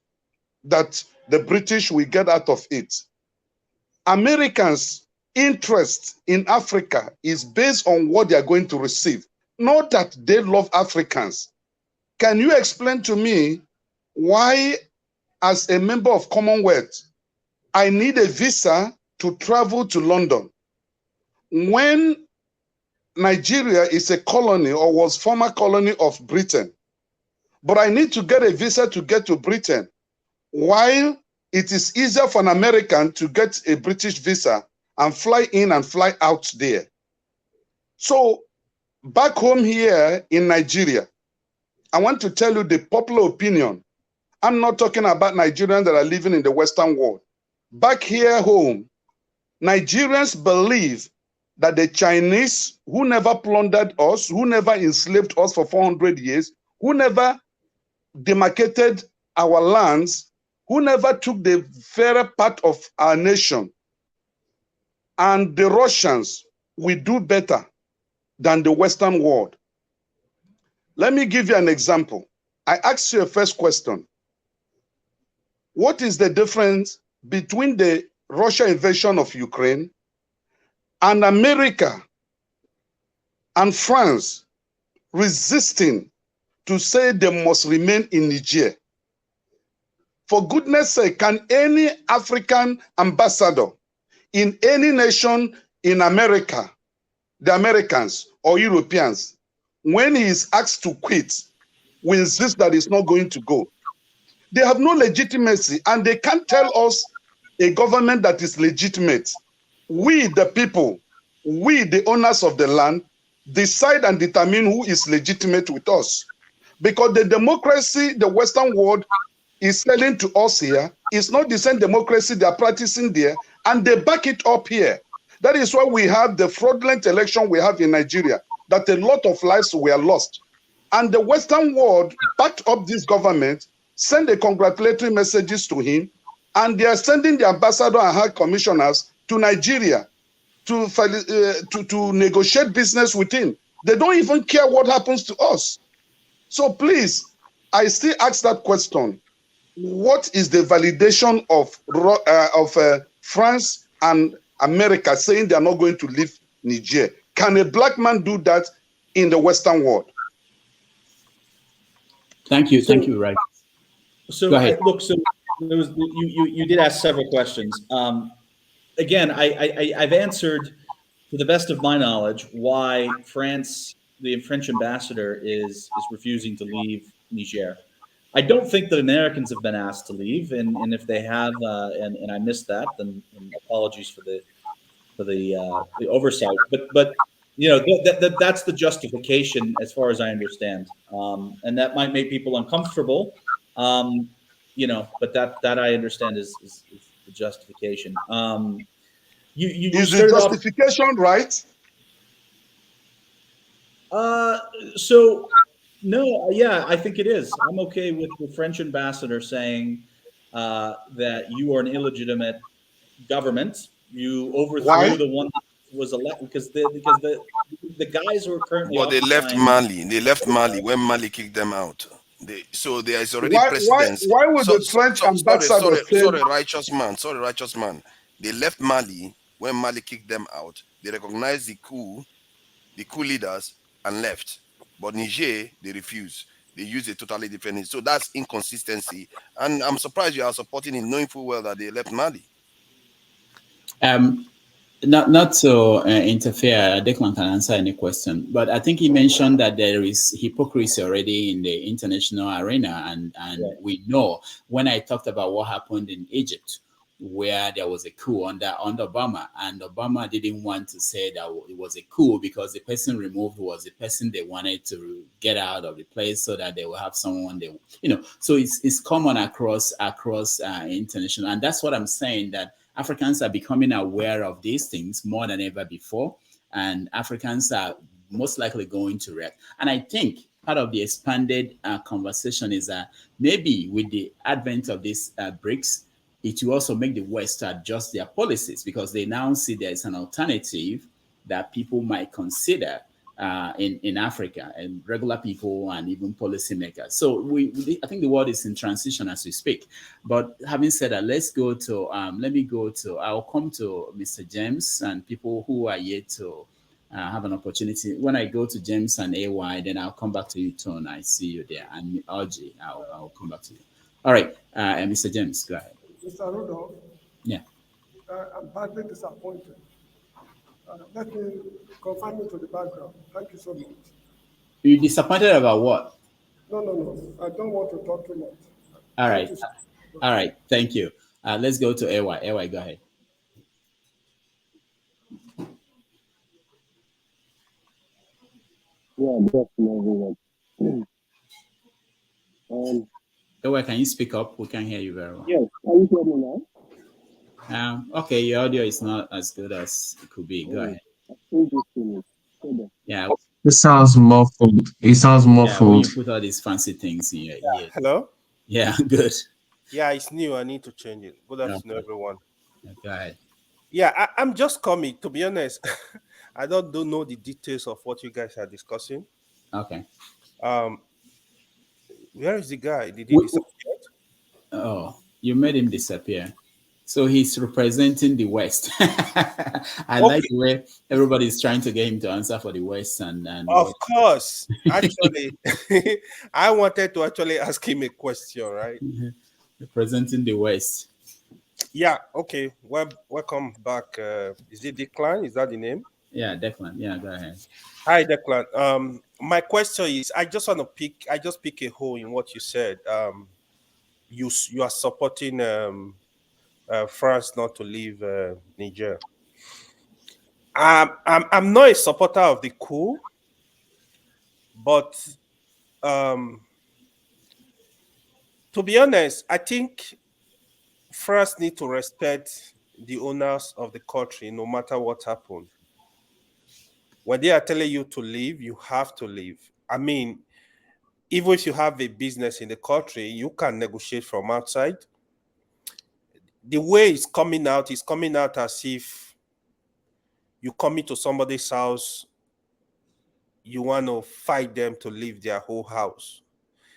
that the British will get out of it. Americans' interest in Africa is based on what they are going to receive, not that they love Africans. Can you explain to me why, as a member of Commonwealth, I need a visa to travel to London when Nigeria is a colony or was former colony of Britain, but I need to get a visa to get to Britain, while it is easier for an American to get a British visa and fly in and fly out there. So back home here in Nigeria, I want to tell you the popular opinion. I'm not talking about Nigerians that are living in the Western world. Back here home, Nigerians believe that the Chinese, who never plundered us, who never enslaved us for 400 years, who never demarcated our lands, who never took the fairer part of our nation, and the Russians will do better than the Western world. Let me give you an example. I asked you a first question. What is the difference between the Russia invasion of Ukraine and America and France resisting to say they must remain in Niger? For goodness sake, can any African ambassador in any nation in America, the Americans or Europeans, when he is asked to quit, will insist that he's not going to go? They have no legitimacy, and they can't tell us a government that is legitimate. We, the people, we, the owners of the land, decide and determine who is legitimate with us. Because the democracy the Western world is selling to us here is not the same democracy they are practicing there, and they back it up here. That is why we have the fraudulent election we have in Nigeria, that a lot of lives were lost. And the Western world backed up this government, sent the congratulatory messages to him, and they are sending the ambassador and high commissioners to Nigeria to negotiate business with him. They don't even care what happens to us. So please, I still ask that question. What is the validation of France and America saying they are not going to leave Niger? Can a black man do that in the Western world? Thank you. Thank you, Right. So Go ahead. look, so there was, you did ask several questions. Again, I've answered, to the best of my knowledge, why France, the French ambassador, is refusing to leave Niger. I don't think the Americans have been asked to leave, and if they have, and I missed that, then apologies for the oversight. But you know, that's the justification as far as I understand, and that might make people uncomfortable, you know. But that I understand is the justification. Is the justification right? So no, yeah, I think it is. I'm okay with the French ambassador saying that you are an illegitimate government. You overthrew the one that was elected because the guys who are currently. But they left Mali. They left Mali when Mali kicked them out. So there is already precedence. Why would the French ambassador say? Sorry, righteous man. They left Mali when Mali kicked them out. They recognized the coup leaders, and left. But Niger, they refused. They used a totally different. So that's inconsistency. And I'm surprised you are supporting it, knowing full well that they left Mali. Not to interfere, Declan can answer any question, but I think he mentioned that there is hypocrisy already in the international arena, and we know, when I talked about what happened in Egypt, where there was a coup under Obama, and Obama didn't want to say that it was a coup because the person removed was the person they wanted to get out of the place so that they will have someone they, you know. So it's common across international, and that's what I'm saying, that Africans are becoming aware of these things more than ever before, and Africans are most likely going to react. And I think part of the expanded conversation is that maybe with the advent of this Brics, it will also make the West adjust their policies, because they now see there is an alternative that people might consider in Africa, and regular people and even policymakers. So I think the world is in transition as we speak. But having said that, let's go to, I'll come to Mr. James and people who are yet to have an opportunity. When I go to James and AY, then I'll come back to you, Tone. I see you there. And RG, I'll come back to you. All right, and Mr. James, go ahead. Mr. Rudolph, yeah. I'm badly disappointed. Let me confine me to the background. Thank you so much. You disappointed about what? No. I don't want to talk too much. All right. All right. Thank you. Let's go to AY. AY, go ahead. Yeah, definitely. AY, can you speak up? We can't hear you very well. Yes, can you hear me now? Okay, your audio is not as good as it could be. Go ahead. Yeah. It sounds muffled. It sounds muffled. Yeah, when you put all these fancy things in your ear. Hello? Yeah, good. Yeah, it's new. I need to change it. Good afternoon, everyone. Go ahead. Yeah, I'm just coming. To be honest, I don't know the details of what you guys are discussing. Okay. Where is the guy? Did he disappear? Oh, you made him disappear. So he's representing the West. I like the way everybody's trying to get him to answer for the West. And of course, actually, I wanted to actually ask him a question, right? Representing the West. Yeah. Okay. Well, welcome back. Is it Declan? Is that the name? Yeah, Declan. Yeah, go ahead. Hi, Declan. My question is, I just pick a hole in what you said. You are supporting France not to leave Niger. I'm not a supporter of the coup, but to be honest, I think France need to respect the owners of the country, no matter what happened. When they are telling you to leave, you have to leave. I mean, even if you have a business in the country, you can negotiate from outside. The way it's coming out as if you come into somebody's house, you want to fight them to leave their whole house.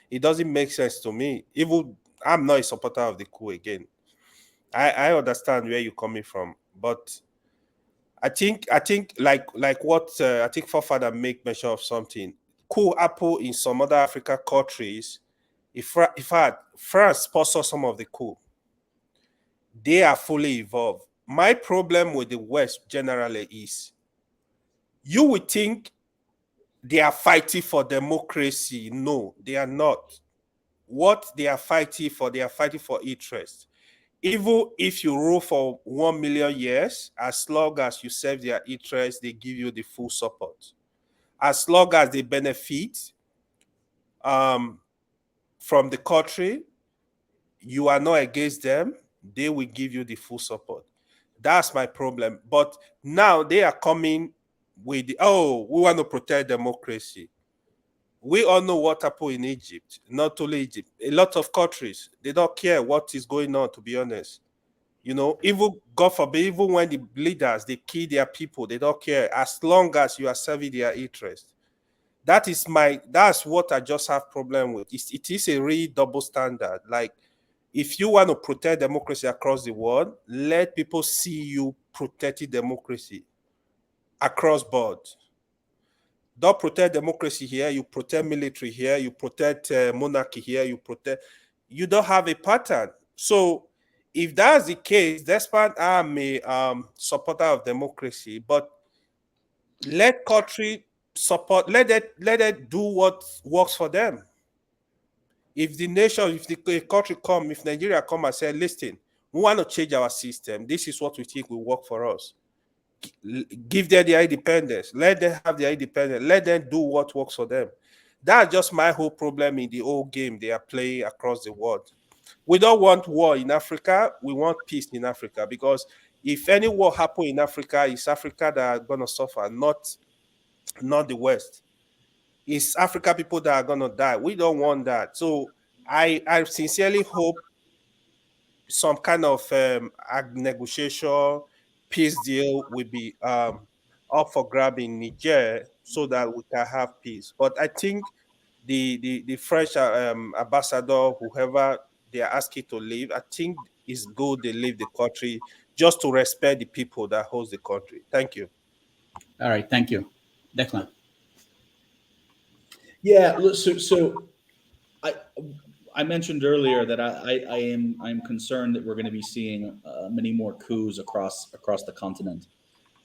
It doesn't make sense to me. Even I'm not a supporter of the coup again. I understand where you're coming from, but I think like what I think Forefather make mention of something. Coup Apple in some other African countries, if France sponsors some of the coup, they are fully involved. My problem with the West generally is you would think they are fighting for democracy. No, they are not. What they are fighting for interest. Even if you rule for 1 million years, as long as you serve their interest, they give you the full support. As long as they benefit from the country, you are not against them, they will give you the full support. That's my problem. But now they are coming with we want to protect democracy. We all know what happened in Egypt, not only Egypt. A lot of countries, they don't care what is going on, to be honest. You know, even, God forbid, even when the leaders, they kill their people, they don't care, as long as you are serving their interest. That's what I just have problem with. It is a really double standard. Like, if you want to protect democracy across the world, let people see you protecting democracy across board. Don't protect democracy here, you protect military here, you protect monarchy here, you don't have a pattern. So if that's the case, despite I'm a supporter of democracy, but let country support, let it do what works for them. If the country come, if Nigeria come and say, listen, we want to change our system, this is what we think will work for us. Give them their independence. Let them have their independence. Let them do what works for them. That's just my whole problem in the whole game they are playing across the world. We don't want war in Africa. We want peace in Africa, because if any war happen in Africa, it's Africa that are going to suffer, not the West. It's Africa people that are going to die. We don't want that. So I sincerely hope some kind of negotiation, peace deal will be up for grab in Niger so that we can have peace. But I think the French ambassador, whoever they are asking to leave, I think it's good they leave the country just to respect the people that host the country. Thank you. All right, thank you. Declan. Yeah, so I mentioned earlier that I'm concerned that we're going to be seeing many more coups across the continent,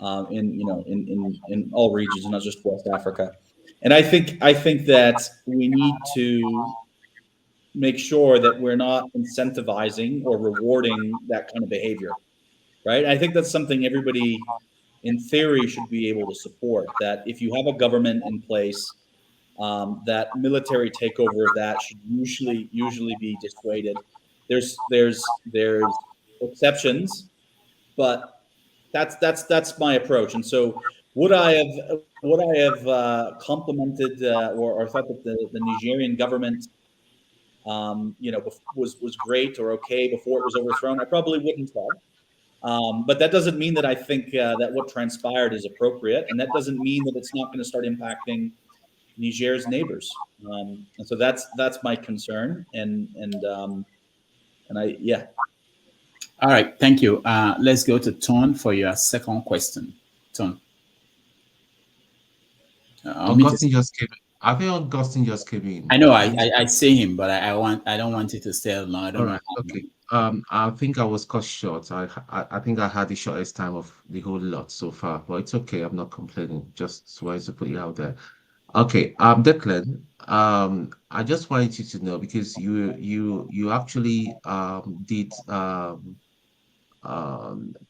in all regions, not just West Africa. And I think that we need to make sure that we're not incentivizing or rewarding that kind of behavior, right? I think that's something everybody in theory should be able to support, that if you have a government in place, that military takeover of that should usually be dissuaded. There's exceptions, but that's my approach. And so would I have complimented or thought that the Nigerian government was great or okay before it was overthrown? I probably wouldn't have. But that doesn't mean that I think that what transpired is appropriate, and that doesn't mean that it's not going to start impacting Niger's neighbors. And so that's my concern. And yeah. All right, thank you. Let's go to Ton for your second question. Ton. Augustine just came in. I think Augustine just came in. I know. I see him, but I don't want it to stay long. I don't know. Okay. I think I was cut short. I think I had the shortest time of the whole lot so far, but it's okay. I'm not complaining. Just wanted to put it out there. Okay. Declan. I just wanted you to know, because you actually did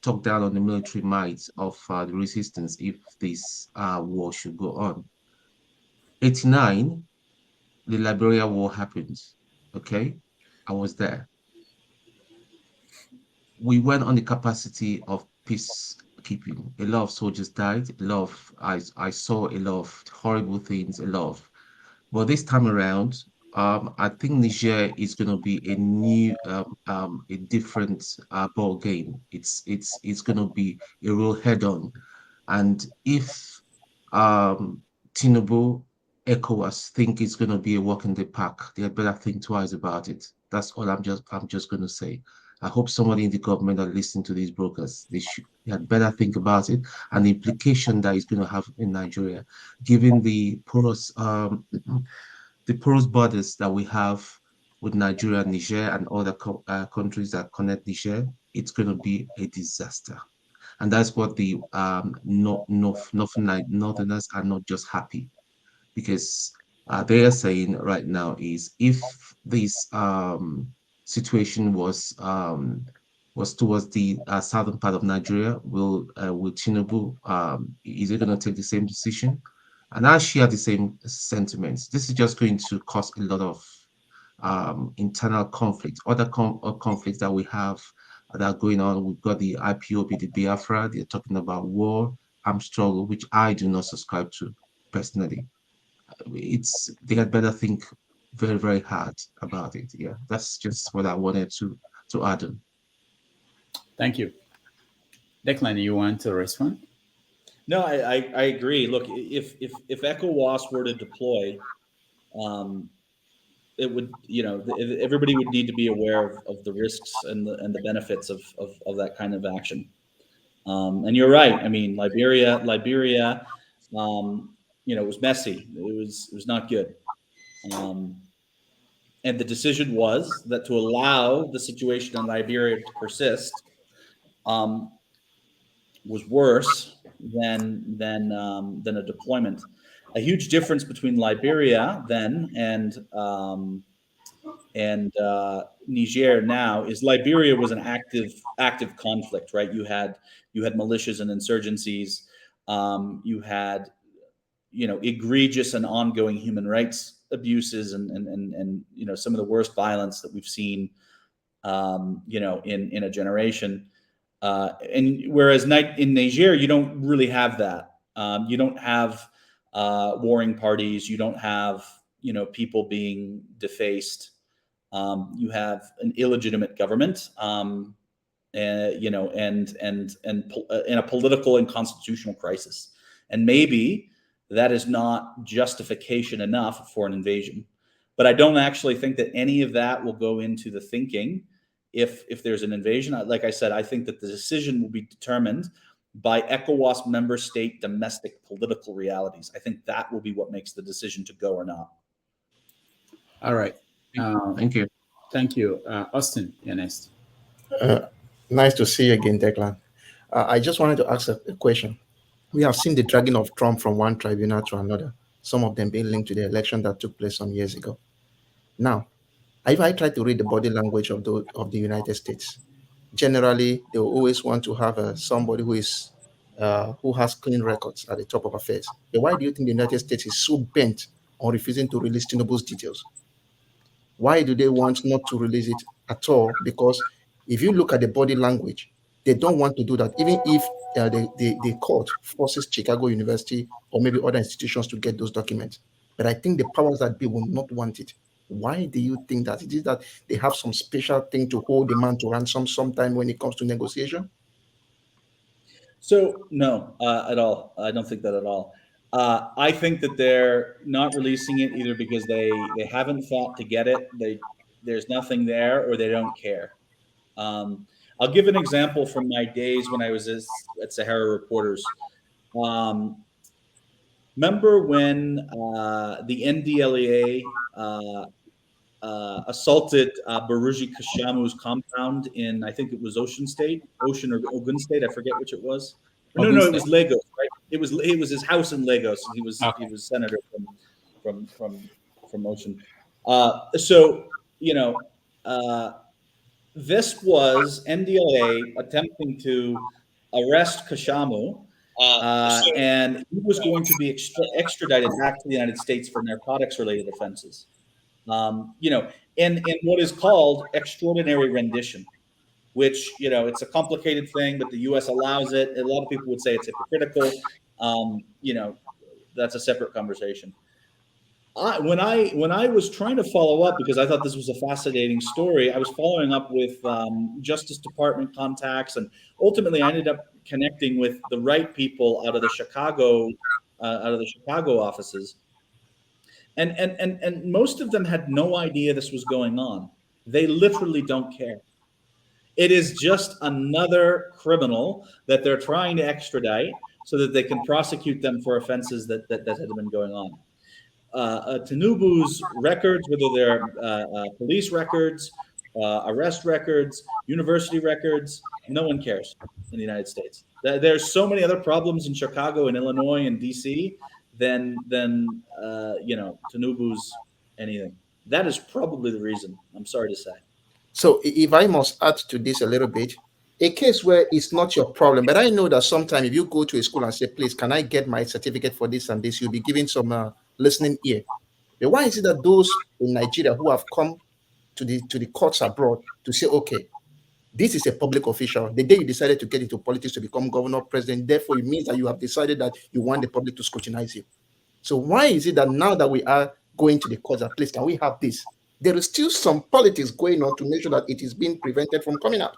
talk down on the military might of the resistance if this war should go on. 1989, the Liberia War happened. Okay, I was there. We went on the capacity of peacekeeping. A lot of soldiers died. I saw a lot of horrible things. But this time around, I think Niger is going to be a new, a different ball game. It's going to be a real head-on, and if Tinubu, ECOWAS think it's going to be a walk in the park, they better think twice about it. That's all I'm just going to say. I hope somebody in the government that listen to these brokers, they had better think about it and the implication that it's going to have in Nigeria, given the porous borders that we have with Nigeria, Niger, and other countries that connect Niger. It's going to be a disaster. And that's what the Northerners are not just happy, because they are saying right now is, if this situation was towards the southern part of Nigeria, will Tinubu, is it going to take the same decision? And I share the same sentiments. This is just going to cause a lot of internal conflict, other conflicts that we have that are going on. We've got the IPOB, the Biafra. They're talking about war, armed struggle, which I do not subscribe to personally. They had better think very, very hard about it. Yeah, that's just what I wanted to add on. Thank you. Declan, you want to respond? No, I agree. Look, if ECOWAS were to deploy, it would, everybody would need to be aware of the risks and the benefits of that kind of action. And you're right. I mean, Liberia, it was messy. It was not good. And the decision was that to allow the situation in Liberia to persist was worse than a deployment. A huge difference between Liberia then and Niger now is Liberia was an active conflict, right? You had militias and insurgencies. You had egregious and ongoing human rights abuses and some of the worst violence that we've seen in a generation. And whereas in Niger, you don't really have that. You don't have warring parties. You don't have people being defaced. You have an illegitimate government, and a political and constitutional crisis. And maybe that is not justification enough for an invasion. But I don't actually think that any of that will go into the thinking if there's an invasion. Like I said, I think that the decision will be determined by ECOWAS member state domestic political realities. I think that will be what makes the decision to go or not. All right. Thank you. Thank you. Austin, you're next. Nice to see you again, Declan. I just wanted to ask a question. We have seen the dragging of Trump from one tribunal to another, some of them being linked to the election that took place some years ago. Now, if I try to read the body language of the United States, generally they will always want to have somebody who has clean records at the top of affairs. But why do you think the United States is so bent on refusing to release Tinubu's details? Why do they want not to release it at all? Because if you look at the body language, they don't want to do that, even if the court forces Chicago University or maybe other institutions to get those documents. But I think the powers that be will not want it. Why do you think that? It is that they have some special thing to hold the man to ransom sometime when it comes to negotiation? So no, at all. I don't think that at all. I think that they're not releasing it either because they haven't fought to get it. There's nothing there, or they don't care. I'll give an example from my days when I was at Sahara Reporters. Remember when the NDLEA assaulted Baruji Kashamu's compound in, I think it was Ogun State, I forget which it was. No, it was Lagos, right? It was his house in Lagos, and he was senator from Ocean. So this was NDLA attempting to arrest Kashamu, and he was going to be extradited back to the United States for narcotics-related offenses. In what is called extraordinary rendition, which, it's a complicated thing, but the U.S. allows it. A lot of people would say it's hypocritical. That's a separate conversation. When I was trying to follow up, because I thought this was a fascinating story, I was following up with Justice Department contacts, and ultimately I ended up connecting with the right people out of the Chicago offices. And most of them had no idea this was going on. They literally don't care. It is just another criminal that they're trying to extradite so that they can prosecute them for offenses that had been going on. Tinubu's records, whether they're police records, arrest records, university records, no one cares in the United States. There's so many other problems in Chicago and Illinois and DC than Tinubu's anything. That is probably the reason, I'm sorry to say. So if I must add to this a little bit, a case where it's not your problem, but I know that sometimes if you go to a school and say, please, can I get my certificate for this and this, you'll be given some listening ear. But why is it that those in Nigeria who have come to the courts abroad to say, okay, this is a public official, the day you decided to get into politics to become governor, president, therefore it means that you have decided that you want the public to scrutinize you. So why is it that now that we are going to the courts, at least can we have this? There is still some politics going on to make sure that it is being prevented from coming out.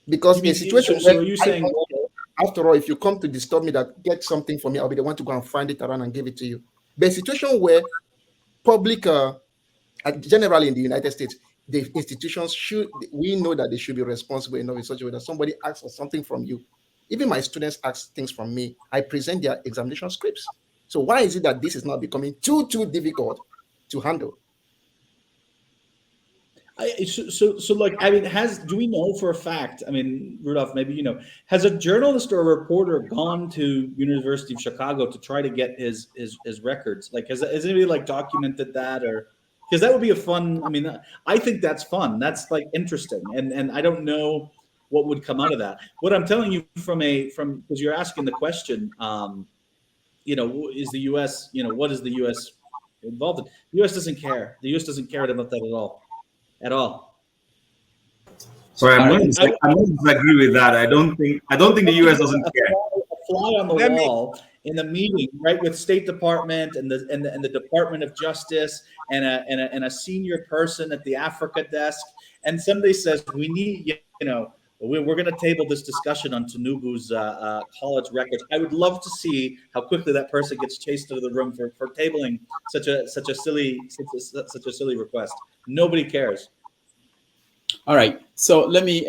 Because in a situation where you saying, after all, if you come to disturb me, that get something for me, I'll be the one to go and find it around and give it to you. But a situation where public, generally in the United States, the institutions we know that they should be responsible enough in such a way that somebody asks for something from you. Even my students ask things from me. I present their examination scripts. So why is it that this is now becoming too difficult to handle? Do we know for a fact? I mean, Rudolf, maybe has a journalist or a reporter gone to University of Chicago to try to get his records? Like, has anybody documented that, or because that would be a fun? I mean, I think that's fun. That's interesting, and I don't know what would come out of that. What I'm telling you from because you're asking the question, is the U.S. what is the U.S. involved in? The U.S. doesn't care. The U.S. doesn't care about that at all. Sorry, I'm going to disagree with that. I don't think the U.S. doesn't care. A fly on the wall in the meeting, right, with State Department and the Department of Justice and a senior person at the Africa desk, and somebody says we need, we're going to table this discussion on Tinubu's college records. I would love to see how quickly that person gets chased out of the room for tabling such a silly request. Nobody cares. All right. So let me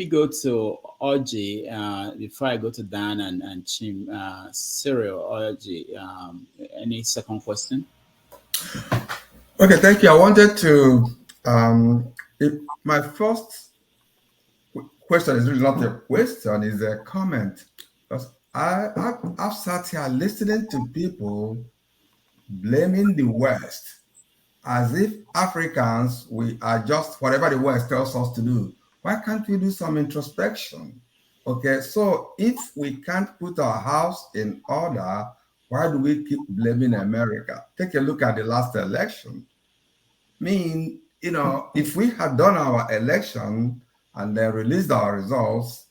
go to Orji before I go to Dan and Chim. Cyril, Orji, any second question? Okay, thank you. I wanted to my first question is really not a question, is a comment. Because I've sat here listening to people blaming the West as if Africans, we are just whatever the West tells us to do. Why can't we do some introspection? Okay, so if we can't put our house in order, why do we keep blaming America? Take a look at the last election. I mean, if we had done our election and then released our results,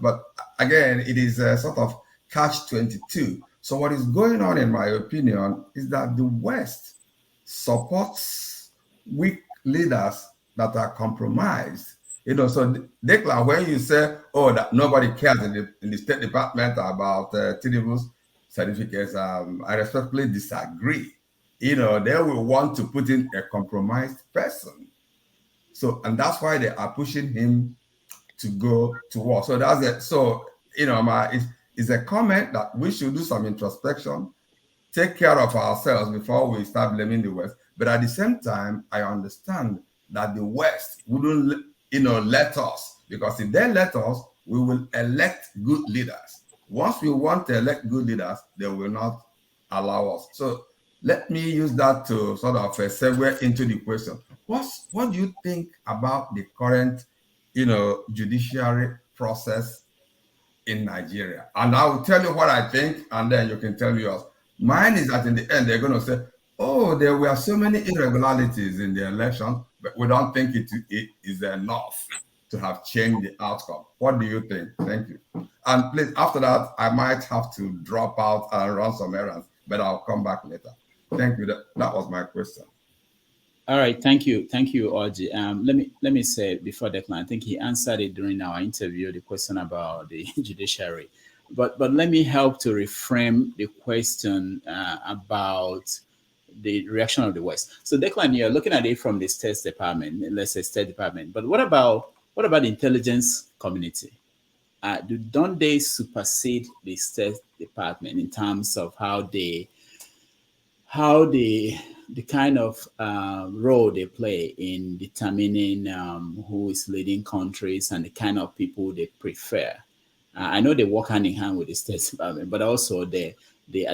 but again, it is a sort of catch-22. So what is going on, in my opinion, is that the West supports weak leaders that are compromised. So Declan, when you say, oh, that nobody cares in the State Department about Tinubu's certificates, I respectfully disagree. They will want to put in a compromised person. So, and that's why they are pushing him to go to war. So that's it. So, it's a comment that we should do some introspection, take care of ourselves before we start blaming the West. But at the same time, I understand that the West wouldn't, let us, because if they let us, we will elect good leaders. Once we want to elect good leaders, they will not allow us. So let me use that to sort of segue into the question. What do you think about the current, judiciary process in Nigeria? And I will tell you what I think, and then you can tell me yours. Mine is that in the end, they're going to say, oh, there were so many irregularities in the election, but we don't think it is enough to have changed the outcome. What do you think? Thank you. And please, after that, I might have to drop out and run some errands, but I'll come back later. Thank you. That was my question. All right, thank you, Orji. Let me say before Declan, I think he answered it during our interview, the question about the judiciary. But let me help to reframe the question about the reaction of the West. So Declan, you're looking at it from the State Department, let's say State Department. But what about the intelligence community? Don't they supersede the State Department in terms of how the kind of role they play in determining who is leading countries and the kind of people they prefer? I know they work hand in hand with the State Department, but also I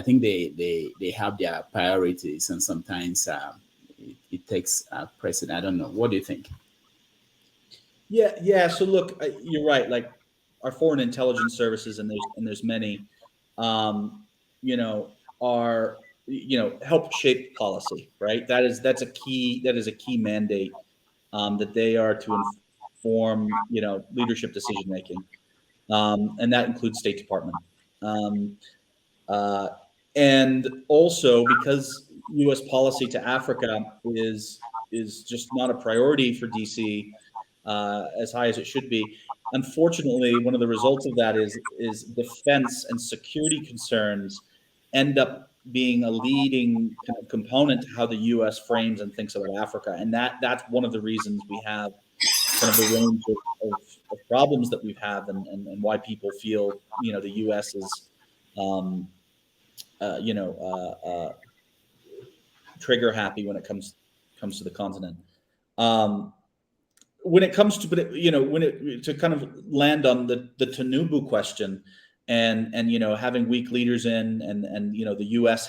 think they have their priorities, and sometimes it takes precedent. I don't know. What do you think? Yeah. So look, you're right. Like our foreign intelligence services, and there's many, are help shape policy, right? That's a key mandate that they are to inform leadership decision making, and that includes State Department, and also because U.S. policy to Africa is just not a priority for DC as high as it should be. Unfortunately, one of the results of that is defense and security concerns end up being a leading kind of component to how the U.S. frames and thinks about Africa, and that's one of the reasons we have kind of a range of problems that we've had, and why people feel the U.S. is trigger happy when it comes to the continent. When it comes to, to kind of land on the Tinubu question, and having weak leaders and the U.S.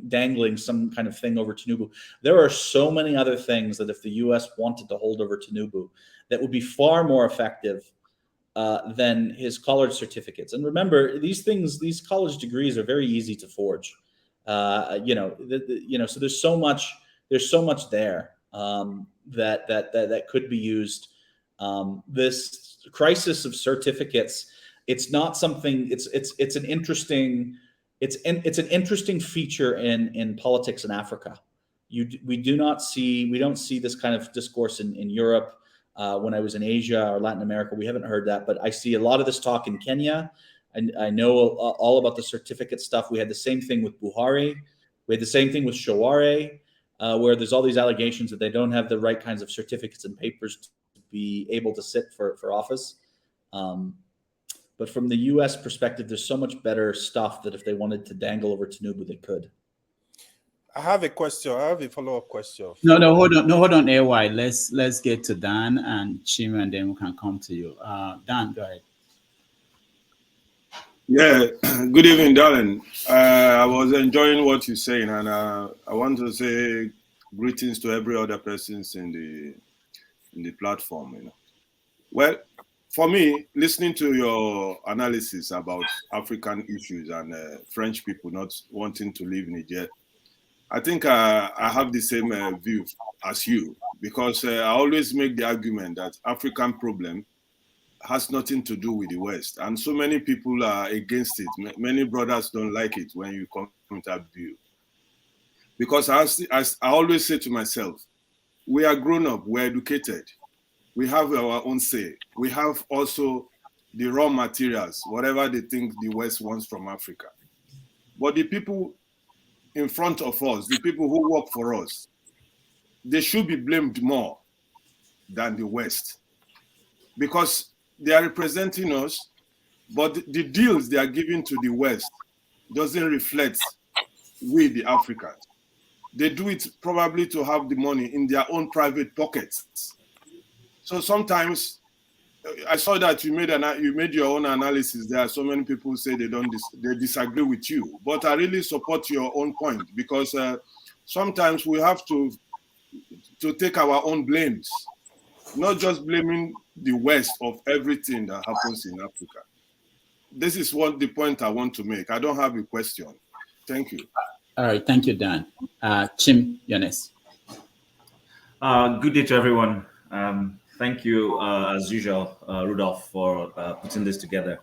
dangling some kind of thing over Tinubu, there are so many other things that if the U.S. wanted to hold over Tinubu, that would be far more effective than his college certificates. And remember, these college degrees are very easy to forge. So there's so much there that could be used. This crisis of certificates, it's not something. It's an interesting feature in politics in Africa. We don't see this kind of discourse in Europe. When I was in Asia or Latin America, we haven't heard that, but I see a lot of this talk in Kenya. And I know all about the certificate stuff. We had the same thing with Buhari. We had the same thing with Shaware, where there's all these allegations that they don't have the right kinds of certificates and papers be able to sit for office. But from the U.S. perspective, there's so much better stuff that if they wanted to dangle over Tinubu, they could. I have a question. I have a follow-up question. No, hold on, AY. Let's get to Dan and Chim, and then we can come to you. Dan, go ahead. Yeah, good evening, darling. I was enjoying what you're saying, and I want to say greetings to every other persons in the platform. You know, well, for me, listening to your analysis about African issues and French people not wanting to leave Niger, I think I have the same view as you, because I always make the argument that African problem has nothing to do with the West, and so many people are against it. Many brothers don't like it when you come with that view, because as I always say to myself, we are grown up, we're educated, we have our own say, we have also the raw materials, whatever they think the West wants from Africa. But the people in front of us, the people who work for us, they should be blamed more than the West, because they are representing us, but the deals they are giving to the West doesn't reflect we, the Africans. They do it probably to have the money in their own private pockets. So sometimes, I saw that you made your own analysis. There are so many people who say they disagree with you, but I really support your own point, because sometimes we have to take our own blames, not just blaming the West of everything that happens in Africa. This is the point I want to make. I don't have a question. Thank you. All right, thank you, Dan. Chim, Yones. Good day to everyone. Thank you, as usual, Rudolf, for putting this together.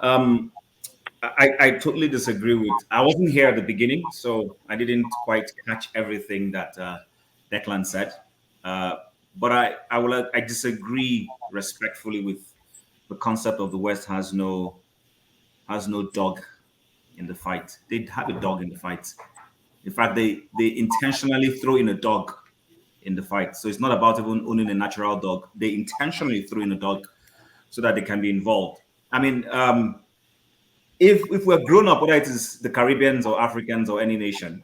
I totally disagree with. I wasn't here at the beginning, so I didn't quite catch everything that Declan said. But I disagree respectfully with the concept of the West has no dog in the fight. They have a dog in the fight. In fact, they intentionally throw in a dog in the fight. So it's not about even owning a natural dog. They intentionally throw in a dog so that they can be involved. I mean, if we're grown up, whether it is the Caribbeans or Africans or any nation,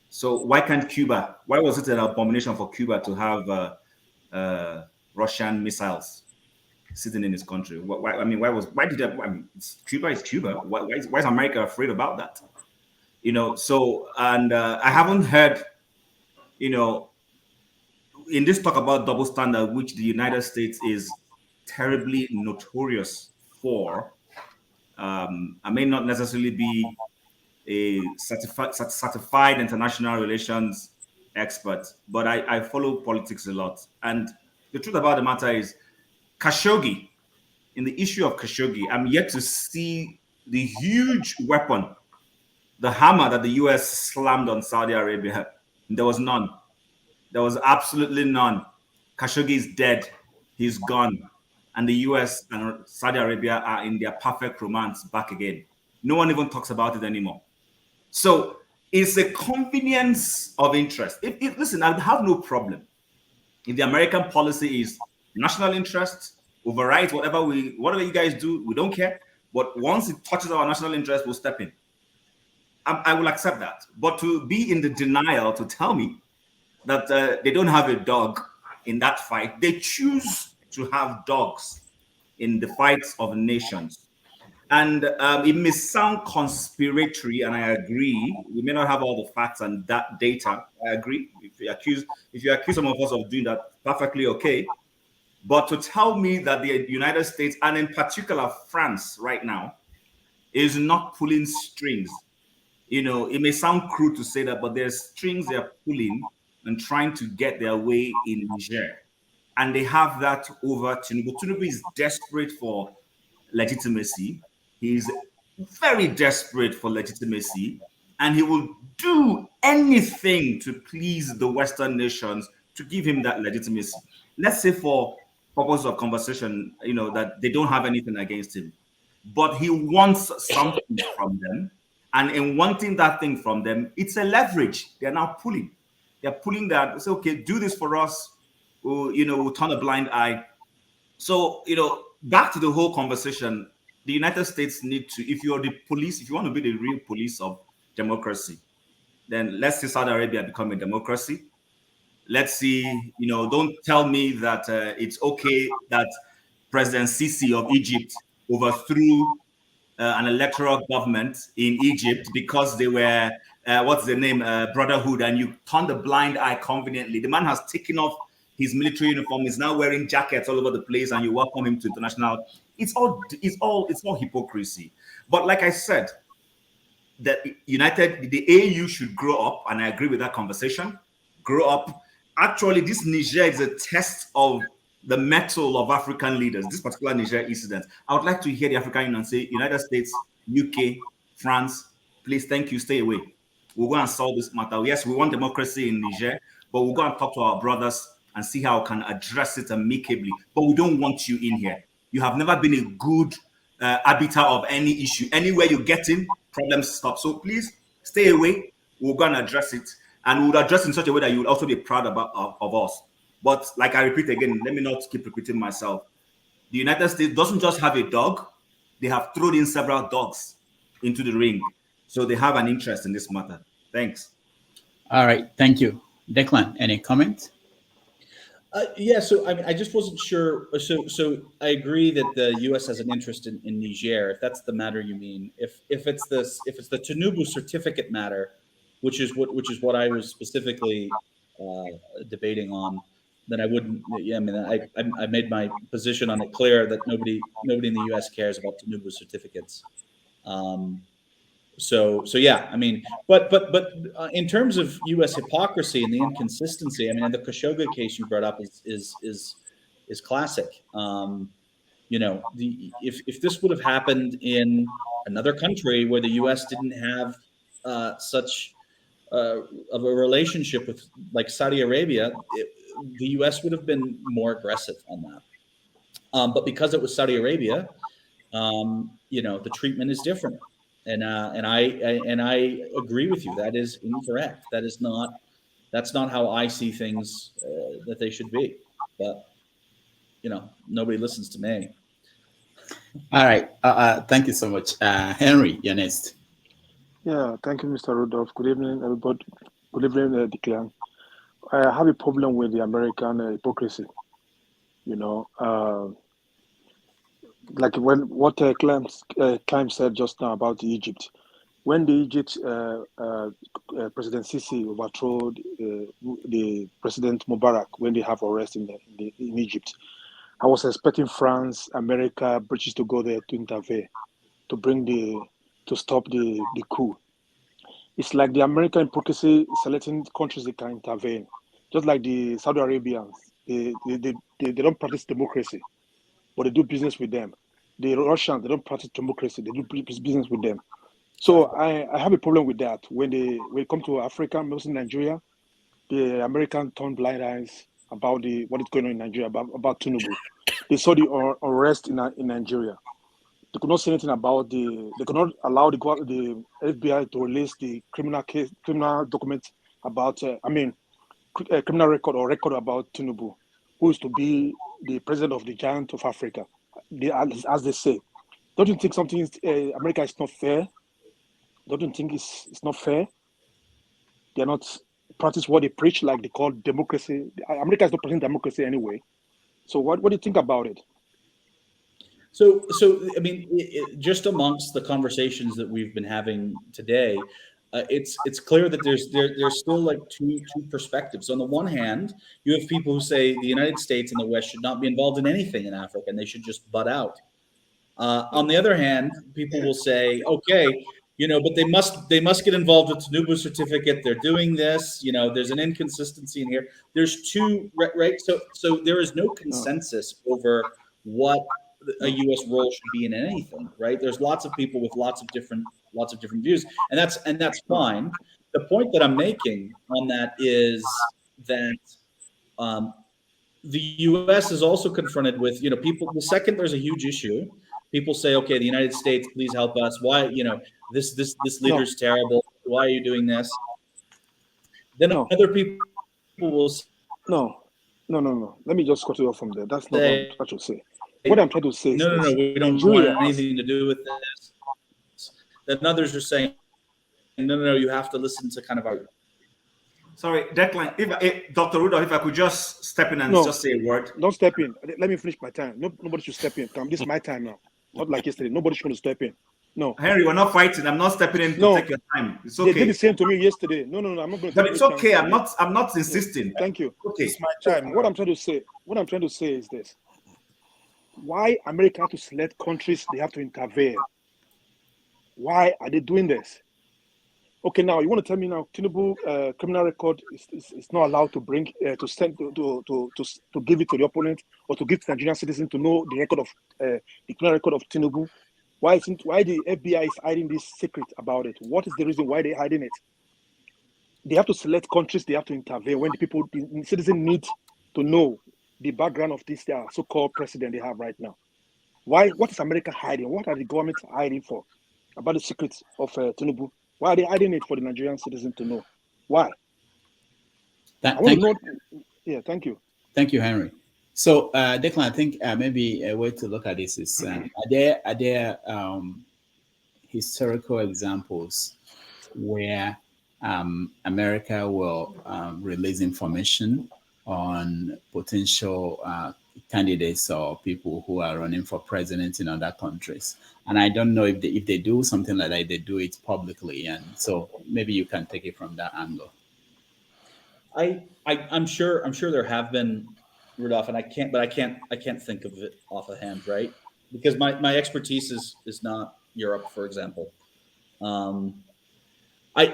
so why can't Cuba? Why was it an abomination for Cuba to have Russian missiles sitting in his country? Why Cuba is Cuba. Why is America afraid about that? You know, so, and I haven't heard, you know, in this talk about double standard, which the United States is terribly notorious for. I may not necessarily be a certified international relations expert, but I follow politics a lot. And the truth about the matter is, Khashoggi, in the issue of Khashoggi, I'm yet to see the huge weapon, the hammer that the US slammed on Saudi Arabia. There was none. There was absolutely none. Khashoggi is dead. He's gone. And the US and Saudi Arabia are in their perfect romance back again. No one even talks about it anymore. So it's a convenience of interest. Listen, I have no problem if the American policy is national interest, override whatever you guys do, we don't care. But once it touches our national interest, we'll step in. I will accept that. But to be in the denial, to tell me that they don't have a dog in that fight, they choose to have dogs in the fights of nations. And it may sound conspiratory, and I agree. We may not have all the facts and that data. I agree. If you accuse some of us of doing that, perfectly okay. But to tell me that the United States, and in particular France right now, is not pulling strings. You know, it may sound crude to say that, but there's strings they're pulling and trying to get their way in Niger. And they have that over Tinubu. Tinubu is desperate for legitimacy. He's very desperate for legitimacy, and he will do anything to please the Western nations to give him that legitimacy. Let's say for purpose of conversation, you know, that they don't have anything against him, but he wants something from them. And in wanting that thing from them, it's a leverage. They're now pulling. They're pulling that. Say, okay, do this for us. will turn a blind eye. So, back to the whole conversation, the United States need to, if you're the police, if you want to be the real police of democracy, then let's see Saudi Arabia become a democracy. Let's see, don't tell me that it's okay that President Sisi of Egypt overthrew an electoral government in Egypt because they were, what's the name, Brotherhood, and you turn the blind eye conveniently. The man has taken off his military uniform, is now wearing jackets all over the place, and you welcome him to international. It's all hypocrisy. But like I said, the AU should grow up, and I agree with that conversation. Grow up. Actually, this Niger is a test of the mettle of African leaders. This particular Niger incident, I would like to hear the African Union say, United States, UK, France, please, thank you, stay away. We'll go and solve this matter. Yes, we want democracy in Niger, but we'll go and talk to our brothers and see how we can address it amicably. But we don't want you in here. You have never been a good arbiter of any issue. Anywhere you get in, problems stop. So please stay away. We'll go and address it. And we'll address it in such a way that you will also be proud of us. But like I repeat again, let me not keep repeating myself. The United States doesn't just have a dog. They have thrown in several dogs into the ring. So they have an interest in this matter. Thanks. All right. Thank you. Declan, any comment? Yeah, so I just wasn't sure. So I agree that the U.S. has an interest in Niger, if that's the matter you mean. If it's the Tinubu certificate matter, which is what I was specifically debating on, then I wouldn't. Yeah, I mean, I made my position on it clear that nobody in the U.S. cares about Tinubu certificates. So yeah, I mean, but in terms of U.S. hypocrisy and the inconsistency, I mean, and the Khashoggi case you brought up is classic. If this would have happened in another country where the U.S. didn't have such of a relationship with, like, Saudi Arabia, the U.S. would have been more aggressive on that. But because it was Saudi Arabia, the treatment is different. And I agree with you. That is incorrect. That's not how I see things that they should be. But nobody listens to me. All right. Thank you so much, Henry. You're next. Yeah, thank you, Mr. Rudolph. Good evening, everybody. Good evening, Declan. I have a problem with the American hypocrisy. Like what Clem said just now about Egypt. When the Egypt President Sisi overthrew the President Mubarak, when they have arrest in Egypt, I was expecting France, America, British to go there to intervene, to stop the coup. It's like the American hypocrisy selecting countries that can intervene, just like the Saudi Arabians. They don't practice democracy, but they do business with them. The Russians, they don't practice democracy, they do business with them. So I have a problem with that. When it comes to Africa, mostly Nigeria, the Americans turn blind eyes about what is going on in Nigeria, about Tinubu. They saw the unrest in Nigeria. They could not say anything about they could not allow the FBI to release the criminal documents about, criminal record about Tinubu, who is to be the president of the giant of Africa, as they say. Don't you think something America is not fair? Don't you think it's not fair? They're not practice what they preach, like they call democracy. America is not practicing democracy anyway. So what do you think about it? So I mean, just amongst the conversations that we've been having today, it's clear that there's still like two perspectives. On the one hand, you have people who say the United States and the West should not be involved in anything in Africa and they should just butt out. On the other hand, people will say, okay, but they must get involved with Tinubu certificate. They're doing this. There's an inconsistency in here. There's two, right? So there is no consensus over what a U.S. role should be in anything, right? There's lots of people with lots of different views, and that's fine. The point that I'm making on that is that the U.S. is also confronted with people. The second there's a huge issue, people say, okay, the United States, please help us. Why this leader's terrible? Why are you doing this? Then other people will say, No. Let me just cut it off from there. That's not what I'm trying to say. What I'm trying to say is no, we don't Nigeria want anything to do with this. Then others are saying, no, you have to listen to kind of our. Sorry, Declan, if Dr. Rudolf, if I could just step in and just say a word. Don't step in. Let me finish my time. Nobody should step in. This is my time now. Not like yesterday. Nobody should step in. No. Henry, we're not fighting. I'm not stepping in to take your time. It's okay. They did the same to me yesterday. No. I'm not going to. But it's okay. I'm not insisting. Thank you. Okay. It's my time. What I'm trying to say is this. Why America have to select countries they have to intervene? Why are they doing this? Okay, now you want to tell me now Tinubu criminal record is not allowed to bring to send to give it to the opponent or to give to Nigerian citizens to know the record of the criminal record of Tinubu. Why the FBI is hiding this secret about it? What is the reason why they're hiding it? They have to select countries they have to intervene when the citizen need to know the background of this so-called president they have right now. Why? What is America hiding? What are the governments hiding for about the secrets of Tinubu? Why are they hiding it for the Nigerian citizen to know? Why? Thank you. Thank you, Henry. So, Declan, I think maybe a way to look at this is: are there historical examples where America will release information on potential candidates or people who are running for president in other countries? And I don't know if they do something like that, they do it publicly, and so maybe you can take it from that angle. I'm sure there have been, Rudolph, and I can't think of it off the hand, right? Because my expertise is not Europe, for example. I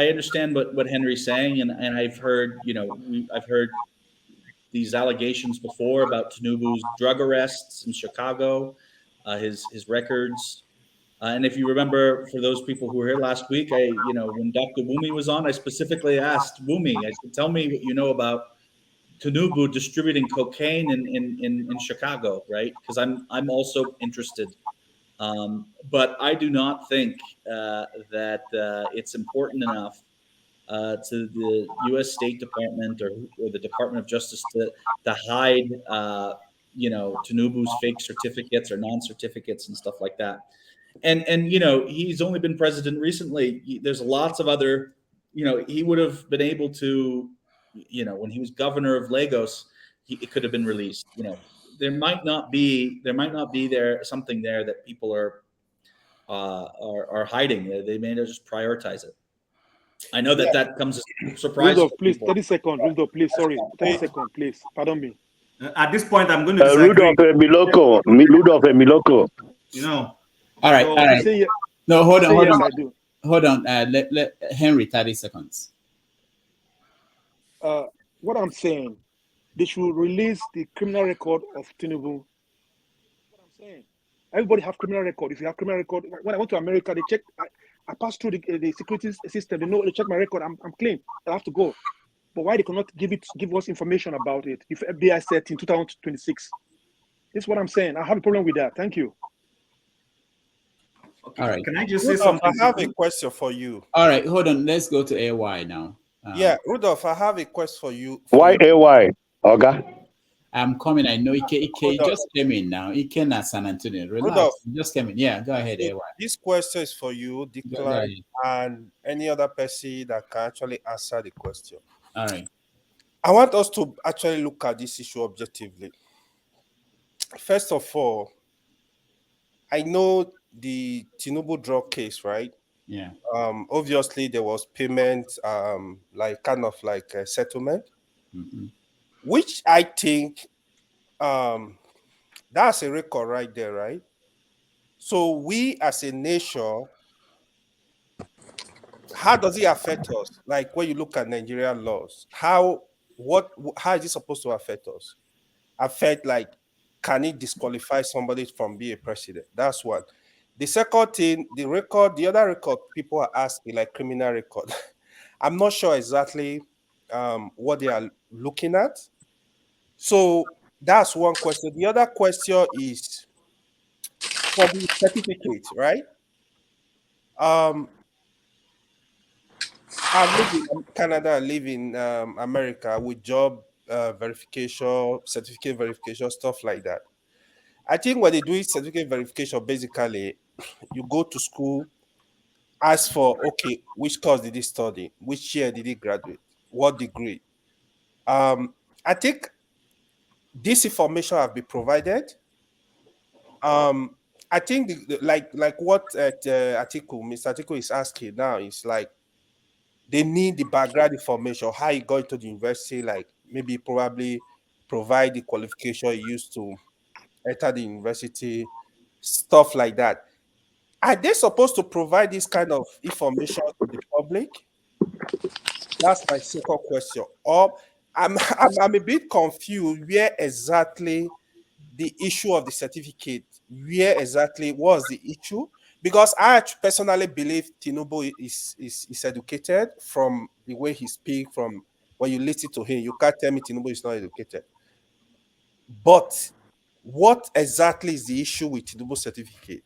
understand what Henry's saying, and I've heard these allegations before about Tinubu's drug arrests in Chicago, his records. And if you remember, for those people who were here last week, when Dr. Wumi was on, I specifically asked Wumi, I said, tell me what you know about Tinubu distributing cocaine in Chicago, right? Because I'm also interested. But I do not think that it's important enough to the U.S. State Department or the Department of Justice to hide, Tinubu's fake certificates or non-certificates and stuff like that. And he's only been president recently. There's lots of other, he would have been able to, when he was governor of Lagos, it could have been released. There might not be something there that people are hiding. They may just prioritize it. I know that comes as a surprise. Rudolph, please, 30 seconds. Rudolph, please, sorry. 30 seconds, please. Pardon me. At this point, I'm going to disagree. Rudolph Miloko. All right. No, hold on. Hold on. Let Henry 30 seconds. What I'm saying, they should release the criminal record of Tinubu. What I'm saying, everybody have criminal record. If you have criminal record, when I went to America, they check. I passed through the security system. They check my record. I'm clean. I have to go. But why they cannot give us information about it? If FBI said in 2026, this is what I'm saying. I have a problem with that. Thank you. Okay. All right. Can I just say something? I have a question for you. All right, hold on. Let's go to AY now. Rudolph, I have a question for you. Why AY? Okay. I'm coming. I know Ike just came in now. Ike na San Antonio. Relax. Rudolph, just came in. Yeah, go ahead, AY. This question is for you, Declan, and any other person that can actually answer the question. All right. I want us to actually look at this issue objectively. First of all, I know the Tinubu drug case, right? Yeah. Obviously, there was payment, like a settlement, which I think that's a record right there, right? So we as a nation, how does it affect us? Like when you look at Nigerian laws, how is it supposed to affect us? Affect, like, can it disqualify somebody from being a president? That's one. The second thing, the other record people are asking, like criminal record. I'm not sure exactly what they are looking at. So that's one question. The other question is for the certificate, right? I live in Canada, I live in America with job verification, certificate verification, stuff like that. I think when they do certificate verification, basically, you go to school, ask for, okay, which course did he study? Which year did he graduate? What degree? I think this information have been provided. I think like what Mr. Atiku is asking now is like they need the background information, how he got to the university, like maybe probably provide the qualification he used to enter the university, stuff like that. Are they supposed to provide this kind of information to the public? That's my second question. Or I'm a bit confused where exactly the issue of the certificate, where exactly was the issue? Because I personally believe Tinubu is educated from the way he speaks, from when you listen to him. You can't tell me Tinubu is not educated. But what exactly is the issue with Tinubu certificate?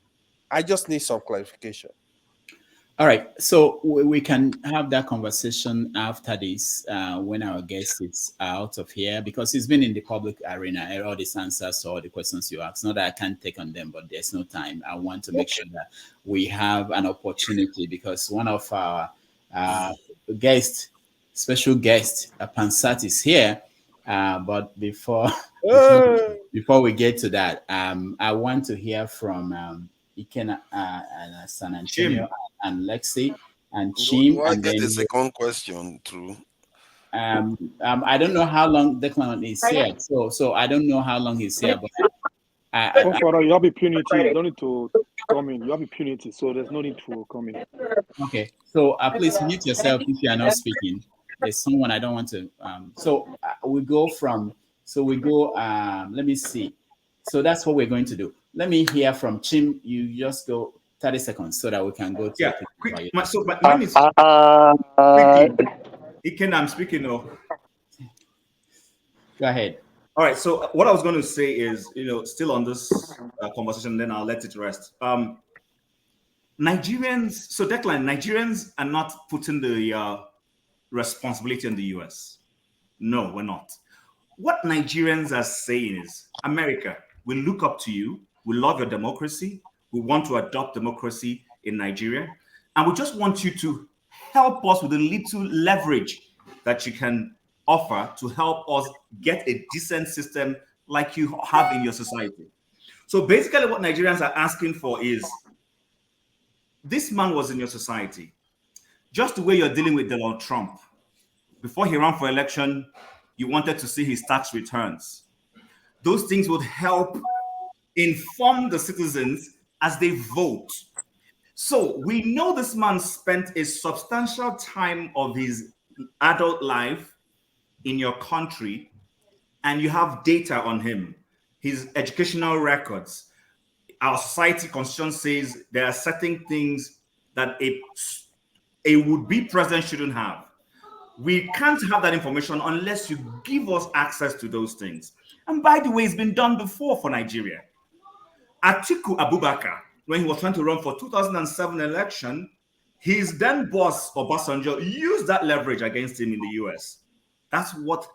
I just need some clarification. All right, so we can have that conversation after this when our guest is out of here, because he's been in the public arena. All these answers to all the questions you asked. Not that I can't take on them, but there's no time. I want to make sure that we have an opportunity, because one of our special guest, Pansat, is here. But before we get to that, I want to hear from Ikena and San Antonio and Lexi and Chim. Do I and get then a second question through? I don't know how long Declan is here, so I don't know how long he's here, but you have impunity. You don't need to come in. You have impunity, so there's no need to come in. Okay, so please mute yourself if you are not speaking. There's someone I don't want to. We go. Let me see. So that's what we're going to do. Let me hear from Chim. You just go 30 seconds so that we can go to quick. My name is Iken, I'm speaking of. Go ahead. All right. So what I was going to say is, still on this conversation, then I'll let it rest. Nigerians. So Declan, Nigerians are not putting the responsibility on the US. No, we're not. What Nigerians are saying is, America, we look up to you. We love your democracy. We want to adopt democracy in Nigeria. And we just want you to help us with a little leverage that you can offer to help us get a decent system like you have in your society. So basically what Nigerians are asking for is, this man was in your society. Just the way you're dealing with Donald Trump. Before he ran for election, you wanted to see his tax returns. Those things would help inform the citizens as they vote. So we know this man spent a substantial time of his adult life in your country, and you have data on him, his educational records. Our society constitution says there are certain things that a would-be president shouldn't have. We can't have that information unless you give us access to those things. And by the way, it's been done before for Nigeria. Atiku Abubakar, when he was trying to run for 2007 election, his then boss, Obasanjo, used that leverage against him in the US. That's what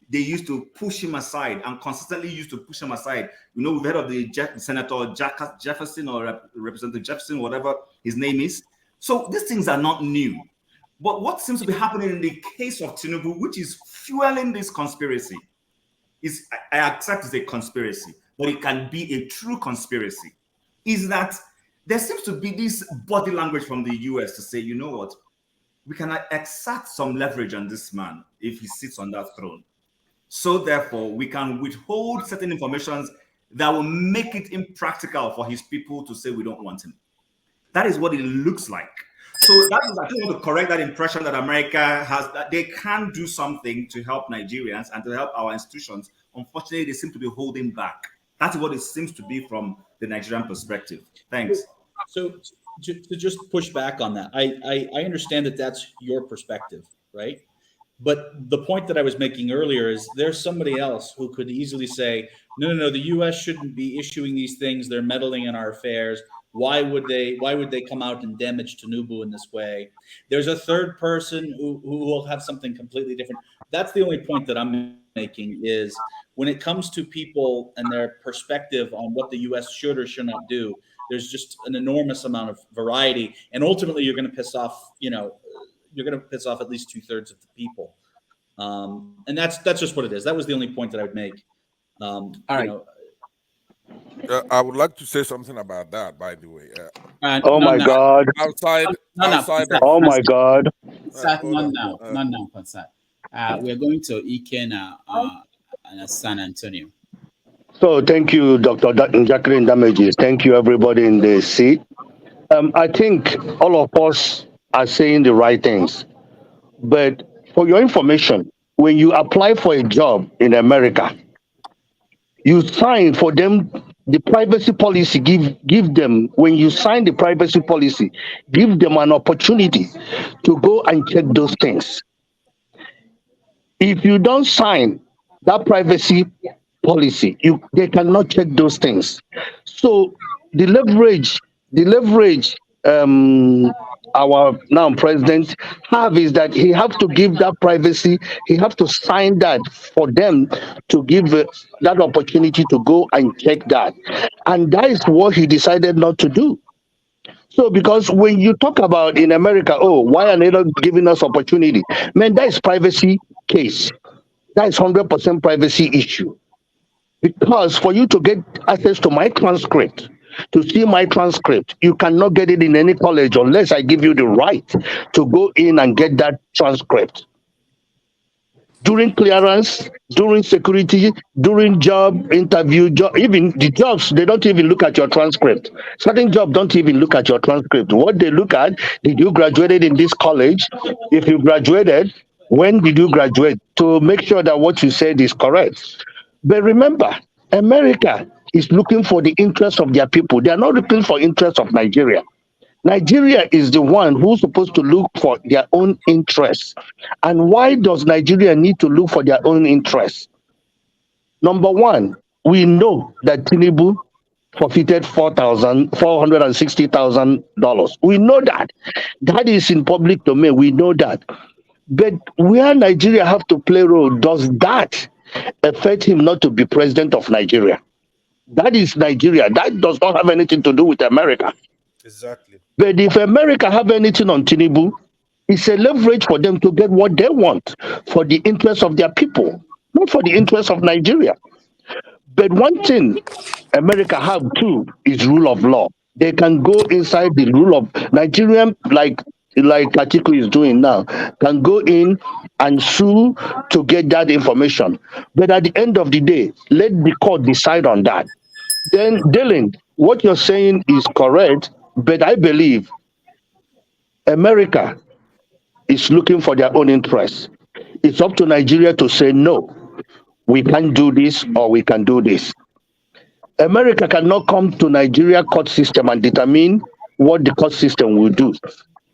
they used to push him aside, and consistently used to push him aside. We've heard of the Senator Jefferson or Representative Jefferson, whatever his name is. So these things are not new. But what seems to be happening in the case of Tinubu, which is fueling this conspiracy, is, I accept it's a conspiracy, but it can be a true conspiracy, is that there seems to be this body language from the US to say, you know what, we can exert some leverage on this man if he sits on that throne. So therefore, we can withhold certain information that will make it impractical for his people to say we don't want him. That is what it looks like. So that is, I just want to correct that impression that America has, that they can do something to help Nigerians and to help our institutions. Unfortunately, they seem to be holding back. That's what it seems to be from the Nigerian perspective. Thanks. So to just push back on that, I understand that that's your perspective, right? But the point that I was making earlier is there's somebody else who could easily say, no, the US shouldn't be issuing these things. They're meddling in our affairs. Why would they come out and damage Tinubu in this way? There's a third person who will have something completely different. That's the only point that I'm making, is when it comes to people and their perspective on what the U.S. should or should not do, there's just an enormous amount of variety, and ultimately you're going to piss off, at least 2/3 of the people, and that's just what it is. That was the only point that I would make. All right. I would like to say something about that, by the way. Oh my God! Outside. Oh my God! Not now, Pansat. We are going to Ike now, San Antonio. So thank you, Dr. Jacqueline Damages. Thank you, everybody in the seat. I think all of us are saying the right things. But for your information, when you apply for a job in America, you sign for them the privacy policy. Give them, when you sign the privacy policy, give them an opportunity to go and check those things. If you don't sign that privacy policy, they cannot check those things. So the leverage our now president have is that he have to give that privacy, he have to sign that for them to give that opportunity to go and check that. And that is what he decided not to do. So because when you talk about in America, oh, why are they not giving us opportunity? Man, that is privacy case. That is 100% privacy issue. Because for you to get access to my transcript, to see my transcript, you cannot get it in any college unless I give you the right to go in and get that transcript. During clearance, during security, during job interview, even the jobs, they don't even look at your transcript. Certain jobs don't even look at your transcript. What they look at, did you graduated in this college? If you graduated, when did you graduate? To make sure that what you said is correct. But remember, America is looking for the interests of their people. They are not looking for interests of Nigeria. Nigeria is the one who's supposed to look for their own interests. And why does Nigeria need to look for their own interests? Number one, we know that Tinubu forfeited $460,000. We know that. That is in public domain. We know that. But where Nigeria have to play a role, does that affect him not to be president of Nigeria? That is Nigeria. That does not have anything to do with America. Exactly. But if America have anything on Tinubu, it's a leverage for them to get what they want for the interest of their people, not for the interest of Nigeria. But one thing America have too is rule of law. They can go inside the rule of Nigerian, like Atiku is doing now, can go in and sue to get that information. But at the end of the day, let the court decide on that. Then, Dylan, what you're saying is correct, but I believe America is looking for their own interests. It's up to Nigeria to say, no, we can't do this or we can do this. America cannot come to Nigeria court system and determine what the court system will do.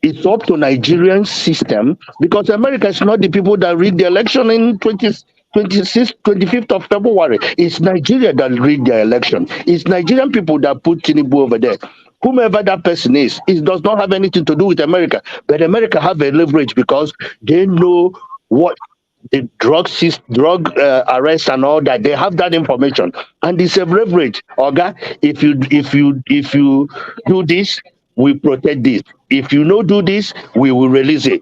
It's up to Nigerian system, because America is not the people that rig the election in 25th of February. It's Nigeria that rig the election. It's Nigerian people that put Tinubu over there. Whomever that person is, it does not have anything to do with America. But America have a leverage because they know what the drug arrest and all that. They have that information, and it's a leverage. Oga, if you do this, we protect this. If you no do this, we will release it.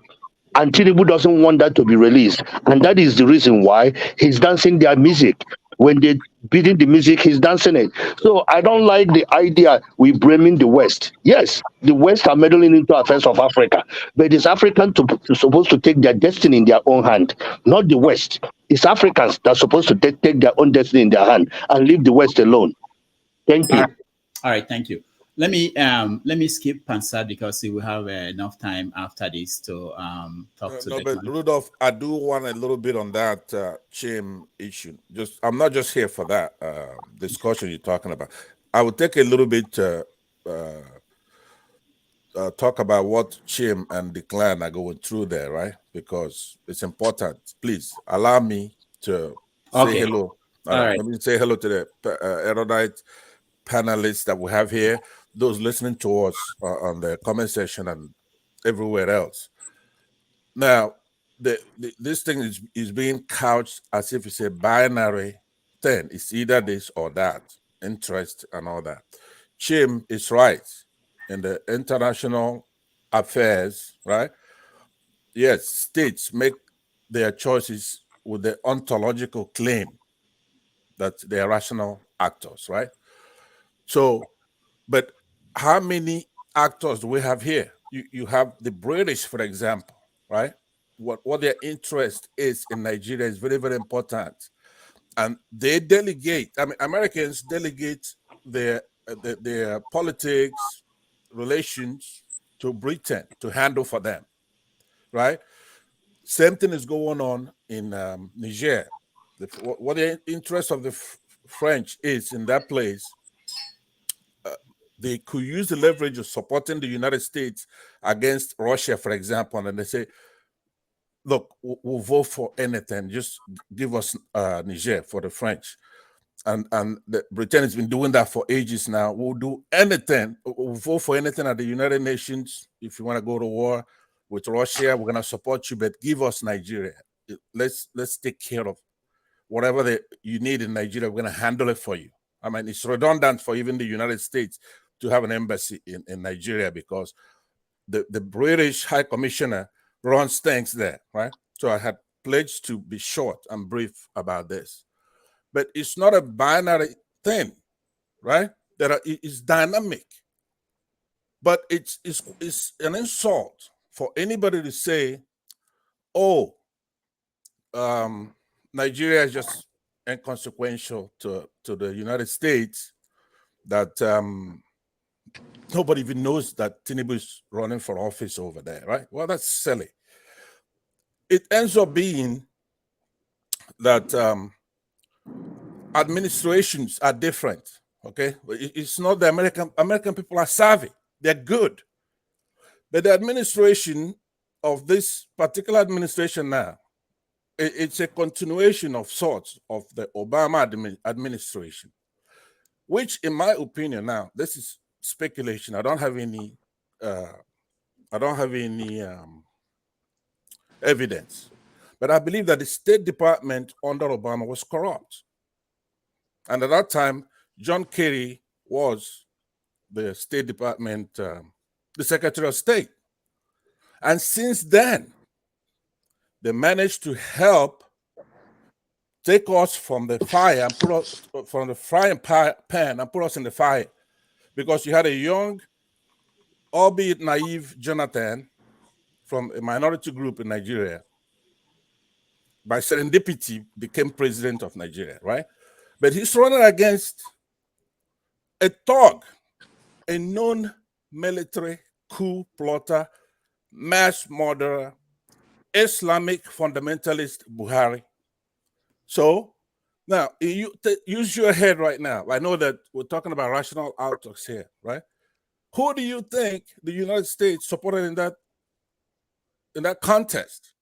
And Tinubu doesn't want that to be released, and that is the reason why he's dancing their music. When they beating the music, he's dancing it. So I don't like the idea we blaming the West. Yes, the West are meddling into affairs of Africa, but it's Africans supposed to take their destiny in their own hand, not the West. It's Africans that are supposed to take their own destiny in their hand and leave the West alone. Thank you. All right, thank you. Let me skip Pansat because we will have enough time after this to talk to. No, but Rudolf, I do want a little bit on that Chim issue. I'm not just here for that discussion you're talking about. I would take a little bit to talk about what Chim and Declan are going through there, right? Because it's important. Please allow me to say hello. All right. Let me say hello to the erudite panelists that we have here. those listening to us on the comment section and everywhere else. Now, this thing is being couched as if it's a binary thing. It's either this or that, interest and all that. Chim is right in the international affairs, right? Yes, states make their choices with the ontological claim that they are rational actors, right? So, but how many actors do we have here? You have the British, for example, right? What their interest is in Nigeria is very, very important. And they delegate, I mean, Americans delegate their politics, relations to Britain to handle for them, right? Same thing is going on in Niger. What the interest of the French is in that place, they could use the leverage of supporting the United States against Russia, for example, and they say, look, we'll vote for anything, just give us Niger for the French. And Britain has been doing that for ages now. We'll do anything, we'll vote for anything at the United Nations. If you want to go to war with Russia, we're going to support you, but give us Nigeria. Let's take care of whatever you need in Nigeria. We're going to handle it for you. I mean, it's redundant for even the United States to have an embassy in Nigeria because the British High Commissioner runs things there, right? So I had pledged to be short and brief about this. But it's not a binary thing, right? It's dynamic. But it's an insult for anybody to say, oh, Nigeria is just inconsequential to the United States, that nobody even knows that Tinubu is running for office over there, right? Well, that's silly. It ends up being that administrations are different, okay? It's not the American people are savvy, they're good. But the administration of this particular administration now, it's a continuation of sorts of the Obama administration, which in my opinion now, this is speculation. I don't have any evidence, but I believe that the State Department under Obama was corrupt. And at that time, John Kerry was the State Department, the Secretary of State. And since then, they managed to help take us from the fire and put us from the frying pan and put us in the fire, because you had a young, albeit naive Jonathan from a minority group in Nigeria, by serendipity became president of Nigeria, right? But he's running against a thug, a known military coup plotter, mass murderer, Islamic fundamentalist Buhari. So now you use your head right now. I know that we're talking about rational outlooks here, right? Who do you think the United States supported in that contest?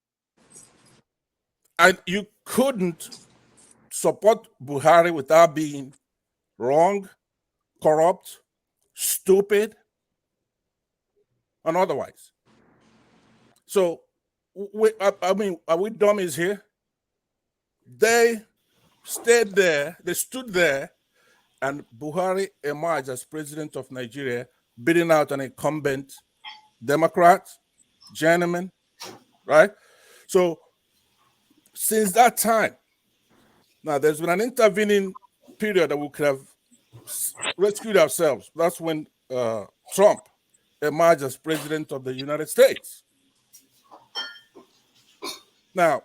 And you couldn't support Buhari without being wrong, corrupt, stupid, and otherwise. So, I mean, are we dummies here? They stayed there, they stood there, and Buhari emerged as president of Nigeria, beating out an incumbent Democrat, gentleman, right? So, since that time, now there's been an intervening period that we could have rescued ourselves. That's when Trump emerged as president of the United States. Now,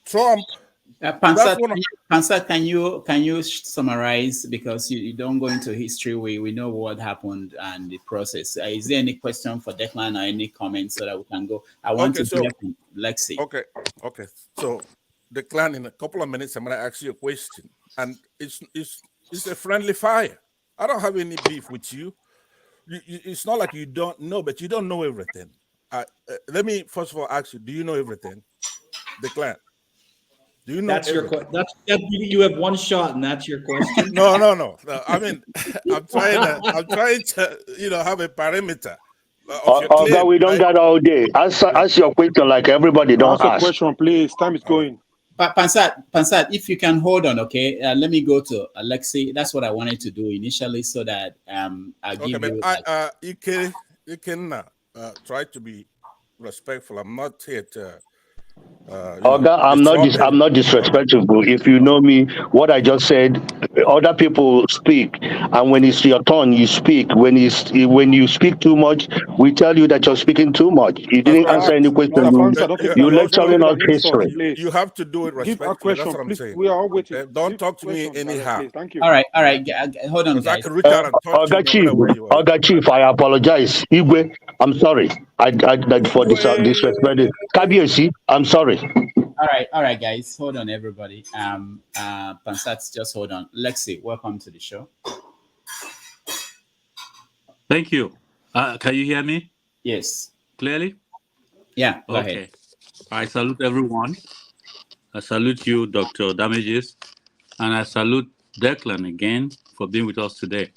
Trump. Pansa, can you summarize, because you don't go into history? We know what happened and the process. Is there any question for Declan or any comments so that we can go? I want to hear from Lexi. Okay. So, Declan, in a couple of minutes, I'm going to ask you a question, and it's a friendly fire. I don't have any beef with you. It's not like you don't know, but you don't know everything. Let me first of all ask you: do you know everything, Declan? Do you know That's your everything? question. You have one shot, and that's your question. No. I mean, I'm trying to, have a parameter of your Oga, claim, we don't right? got all day. Ask your question like everybody don't Ask a ask. question, please. Time is going. Pansat, if you can hold on, okay. Let me go to Alexei. That's what I wanted to do initially, so that I'll give you. You can try to be respectful. I'm not here to. Oga, I'm not disrespectful. If you know me, what I just said, other people speak, and when it's your turn, you speak. When you speak too much, we tell you that you're speaking too much. You didn't answer any question. You lecturing us history. You have to do it respectfully. That's what I'm saying. We are all waiting. Don't talk to me anyhow. Thank you. All right. Hold on, guys. I can reach out and talk to you no matter where you are. Oga Chief, I apologize. Igwe, I'm sorry. I for disrespect. Kabiyesi, I'm sorry. All right, guys. Hold on, everybody. Pansat, just hold on. Lexi, welcome to the show. Thank you. Can you hear me? Yes. Clearly? Yeah, go okay. ahead. I salute everyone. I salute you, Dr. Damages, and I salute Declan again for being with us today.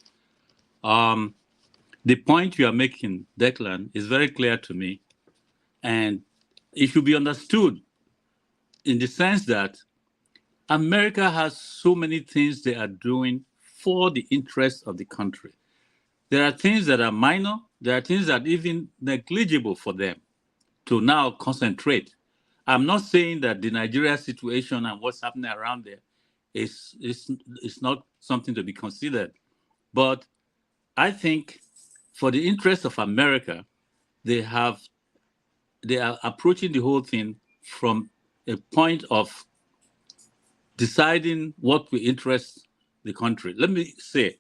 The point you are making, Declan, is very clear to me, and it should be understood in the sense that America has so many things they are doing for the interest of the country. There are things that are minor. There are things that are even negligible for them to now concentrate. I'm not saying that the Nigeria situation and what's happening around there is not something to be considered. But I think for the interest of America, they are approaching the whole thing from a point of deciding what will interest the country. Let me say,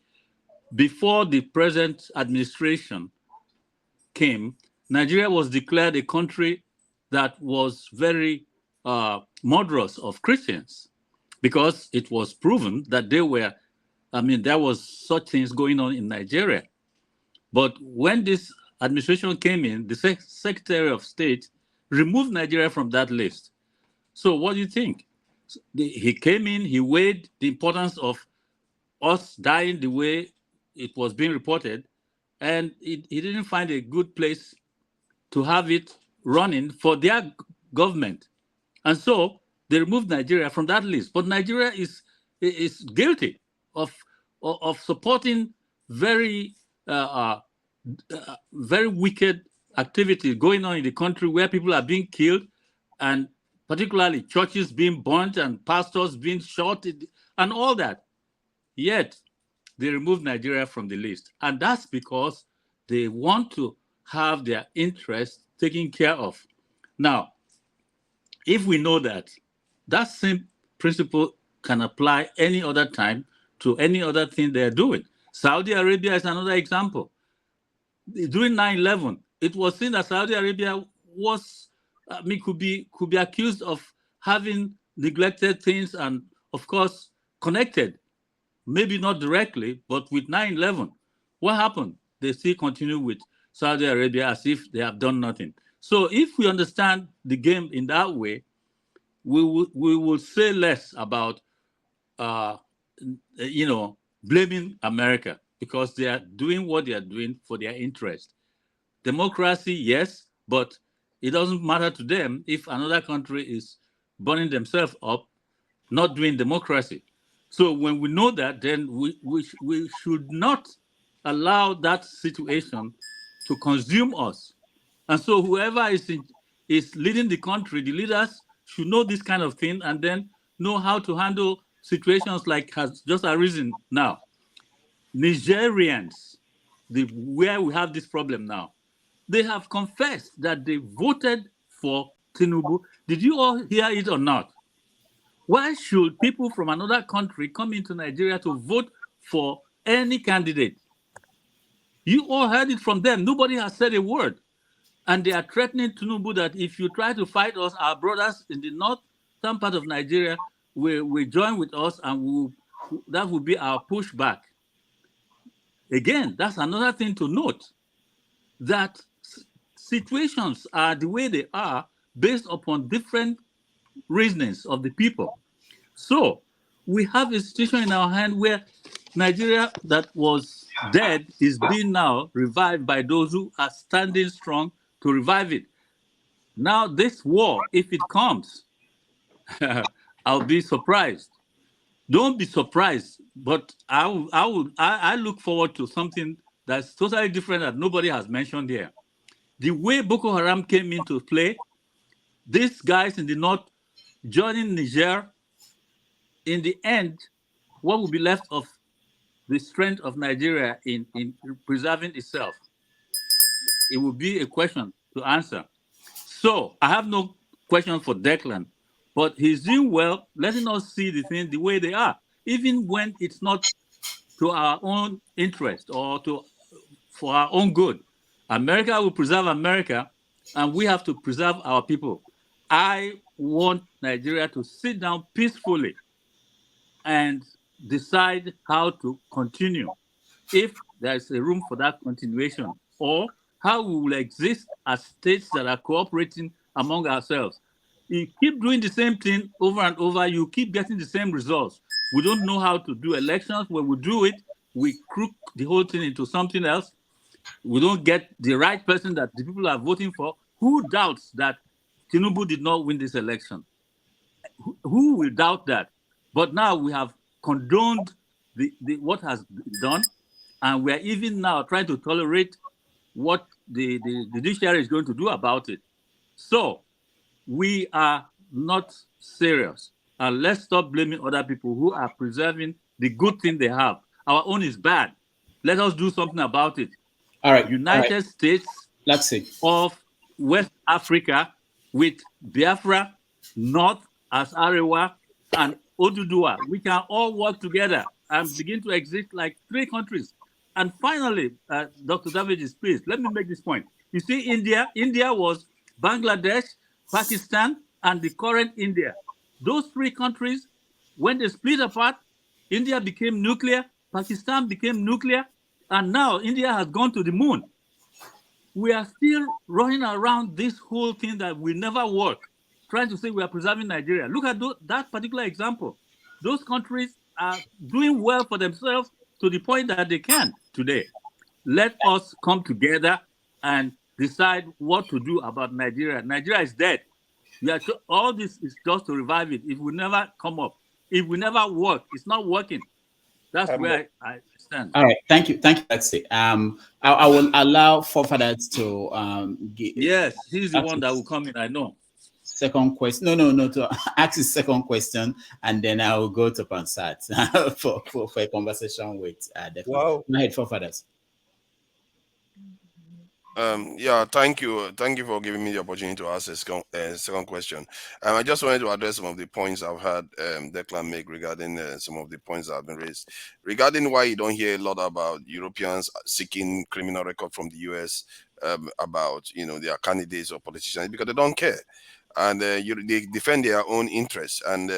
before the present administration came, Nigeria was declared a country that was very moderate of Christians, because it was proven that there was such things going on in Nigeria. But when this administration came in, the Secretary of State removed Nigeria from that list. So what do you think? He came in, he weighed the importance of us dying the way it was being reported, and he didn't find a good place to have it running for their government. And so they removed Nigeria from that list. But Nigeria is guilty of supporting very very wicked activity going on in the country, where people are being killed, and particularly churches being burnt and pastors being shot and all that. Yet they removed Nigeria from the list. And that's because they want to have their interests taken care of. Now, if we know that, that same principle can apply any other time to any other thing they're doing. Saudi Arabia is another example. During 9/11, it was seen that Saudi Arabia was, could be accused of having neglected things and, of course, connected, maybe not directly, but with 9/11. What happened? They still continue with Saudi Arabia as if they have done nothing. So if we understand the game in that way, we will say less about, blaming America, because they are doing what they are doing for their interest. Democracy, yes, but it doesn't matter to them if another country is burning themselves up, not doing democracy. So when we know that, then we should not allow that situation to consume us. And so whoever is leading the country, the leaders should know this kind of thing, and then know how to handle situations like has just arisen now. Nigerians, where we have this problem now, they have confessed that they voted for Tinubu. Did you all hear it or not? Why should people from another country come into Nigeria to vote for any candidate? You all heard it from them. Nobody has said a word. And they are threatening Tinubu that if you try to fight us, our brothers in the northern part of Nigeria will join with us, and that will be our pushback. Again, that's another thing to note, that situations are the way they are based upon different reasonings of the people. So we have a situation in our hand where Nigeria that was dead is being now revived by those who are standing strong to revive it. Now this war, if it comes, I'll be surprised. Don't be surprised, but I look forward to something that's totally different that nobody has mentioned here. The way Boko Haram came into play, these guys in the north joining Niger, in the end, what will be left of the strength of Nigeria in preserving itself? It will be a question to answer. So I have no question for Declan, but he's doing well, letting us see the thing the way they are, even when it's not to our own interest or for our own good. America will preserve America, and we have to preserve our people. I want Nigeria to sit down peacefully and decide how to continue, if there is a room for that continuation, or how we will exist as states that are cooperating among ourselves. You keep doing the same thing over and over, you keep getting the same results. We don't know how to do elections. When we do it, we crook the whole thing into something else. We don't get the right person that the people are voting for. Who doubts that Tinubu did not win this election? Who will doubt that? But now we have condoned what has been done, and we are even now trying to tolerate what the judiciary is going to do about it. So we are not serious. And let's stop blaming other people who are preserving the good thing they have. Our own is bad. Let us do something about it. All right. United States Let's see. of West Africa with Biafra, North as Arewa, and Oduduwa. We can all work together and begin to exist like 3 countries. And finally, Dr. Davids, please, let me make this point. You see, India was Bangladesh, Pakistan, and the current India. Those 3 countries, when they split apart, India became nuclear, Pakistan became nuclear, and now India has gone to the moon. We are still running around this whole thing that will never work, trying to say we are preserving Nigeria. Look at that particular example. Those countries are doing well for themselves to the point that they can today. Let us come together and decide what to do about Nigeria. Nigeria is dead. All this is just to revive it. It will never come up. It will never work. It's not working. That's where I stand. All right, thank you, let's see. I will allow forefathers to yes, he's the one that will come in, I know. Second question, no, to ask his second question, and then I will go to Pansat for a conversation with Declan. Wow. Go ahead, forefathers. Yeah, thank you for giving me the opportunity to ask a second question. I just wanted to address some of the points I've heard Declan make regarding some of the points that have been raised regarding why you don't hear a lot about Europeans seeking criminal record from the US about their candidates or politicians, because they don't care. And they defend their own interests, and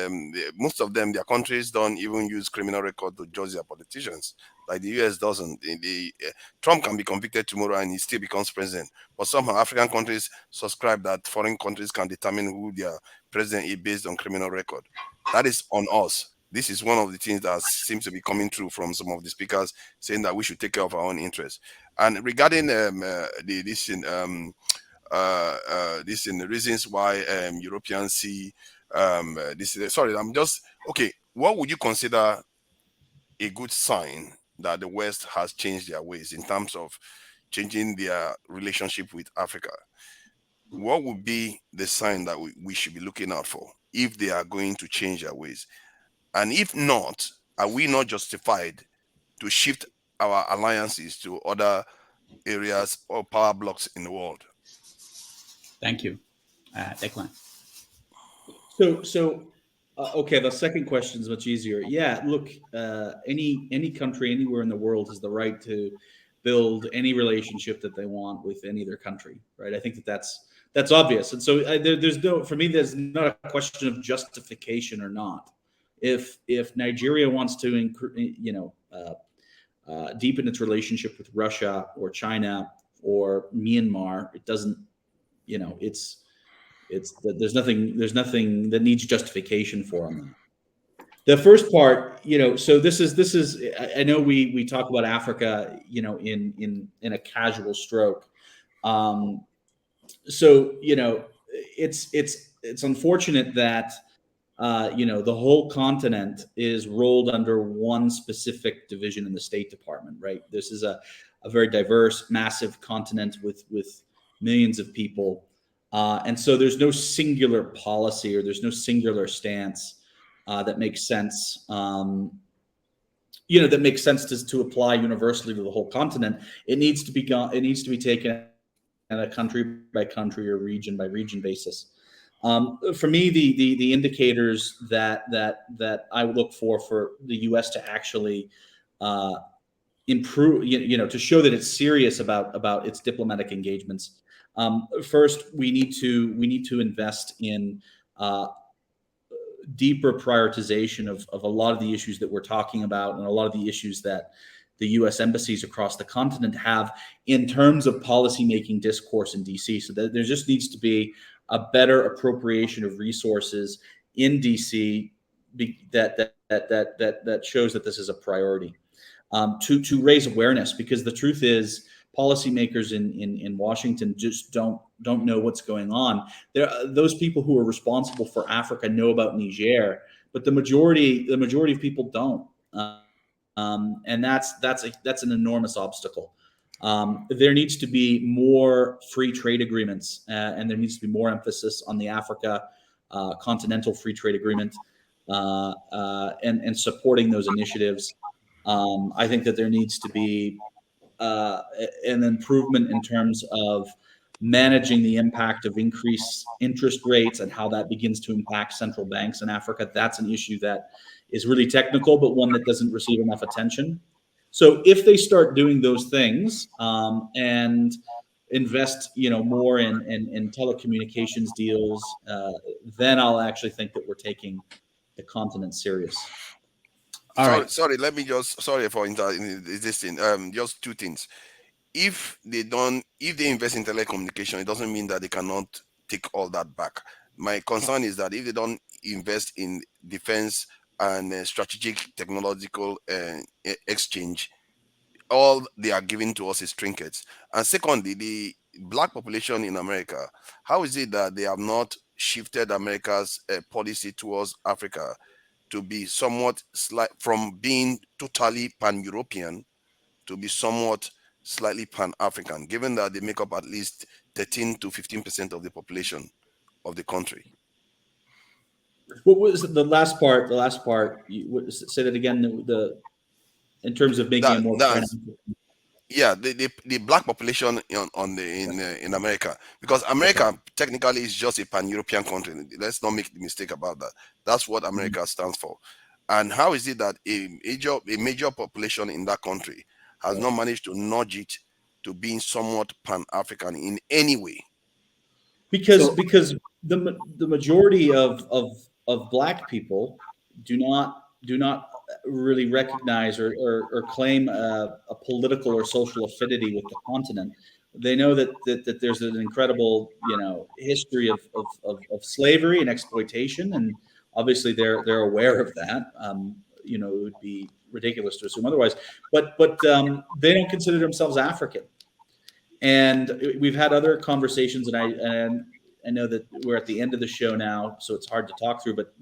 most of them, their countries don't even use criminal record to judge their politicians, like the US doesn't. Trump can be convicted tomorrow and he still becomes president, but somehow African countries subscribe that foreign countries can determine who their president is based on criminal record. That is on us. This is one of the things that seems to be coming through from some of the speakers, saying that we should take care of our own interests. And regarding this in the reasons why Europeans see this. Sorry, I'm just okay. What would you consider a good sign that the West has changed their ways in terms of changing their relationship with Africa? What would be the sign that we should be looking out for if they are going to change their ways? And if not, are we not justified to shift our alliances to other areas or power blocks in the world? Thank you. Declan. So okay, the second question is much easier. Yeah, look, any country anywhere in the world has the right to build any relationship that they want with any other country, right? I think that's obvious, and so for me, there's not a question of justification or not. If Nigeria wants to deepen its relationship with Russia or China or Myanmar, it doesn't. There's nothing that needs justification for them. The first part, so this is. I know we talk about Africa, in a casual stroke. So it's unfortunate that the whole continent is rolled under one specific division in the State Department, right? This is a very diverse, massive continent with millions of people, and so there's no singular policy or there's no singular stance that makes sense. That makes sense to apply universally to the whole continent. It needs to be taken on a country by country or region by region basis. For me, the indicators that I look for the U.S. to actually improve, to show that it's serious about its diplomatic engagements. First, we need to invest in deeper prioritization of a lot of the issues that we're talking about and a lot of the issues that the U.S. embassies across the continent have in terms of policymaking discourse in D.C. So that there just needs to be a better appropriation of resources in DC that shows that this is a priority, to raise awareness, because the truth is policymakers in Washington just don't know what's going on. Those people who are responsible for Africa know about Niger, but the majority of people don't, and that's an enormous obstacle. There needs to be more free trade agreements, and there needs to be more emphasis on the Africa Continental Free Trade Agreement, and supporting those initiatives. I think that there needs to be an improvement in terms of managing the impact of increased interest rates and how that begins to impact central banks in Africa. That's an issue that is really technical, but one that doesn't receive enough attention. So if they start doing those things, and invest, more in telecommunications deals, then I'll actually think that we're taking the continent serious. Sorry, let me sorry for insisting. Just two things. If they invest in telecommunication, it doesn't mean that they cannot take all that back. My concern is that if they don't invest in defense and strategic technological exchange, all they are giving to us is trinkets. And secondly, the Black population in America, how is it that they have not shifted America's policy towards Africa to be somewhat from being totally pan-European to be somewhat slightly pan-African, given that they make up at least 13 to 15% of the population of the country? What was the last part? The last part. Say that again. In terms of making it more. Yeah, the Black population in America, because America technically is just a pan-European country. Let's not make the mistake about that. That's what America stands for. And how is it that a major population in that country has not managed to nudge it to being somewhat pan-African in any way? Because the majority of Black people do not really recognize or claim a political or social affinity with the continent. They know that there's an incredible history of slavery and exploitation, and obviously they're aware of that. It would be ridiculous to assume otherwise. But they don't consider themselves African. And we've had other conversations, and I know that we're at the end of the show now, so it's hard to talk through. But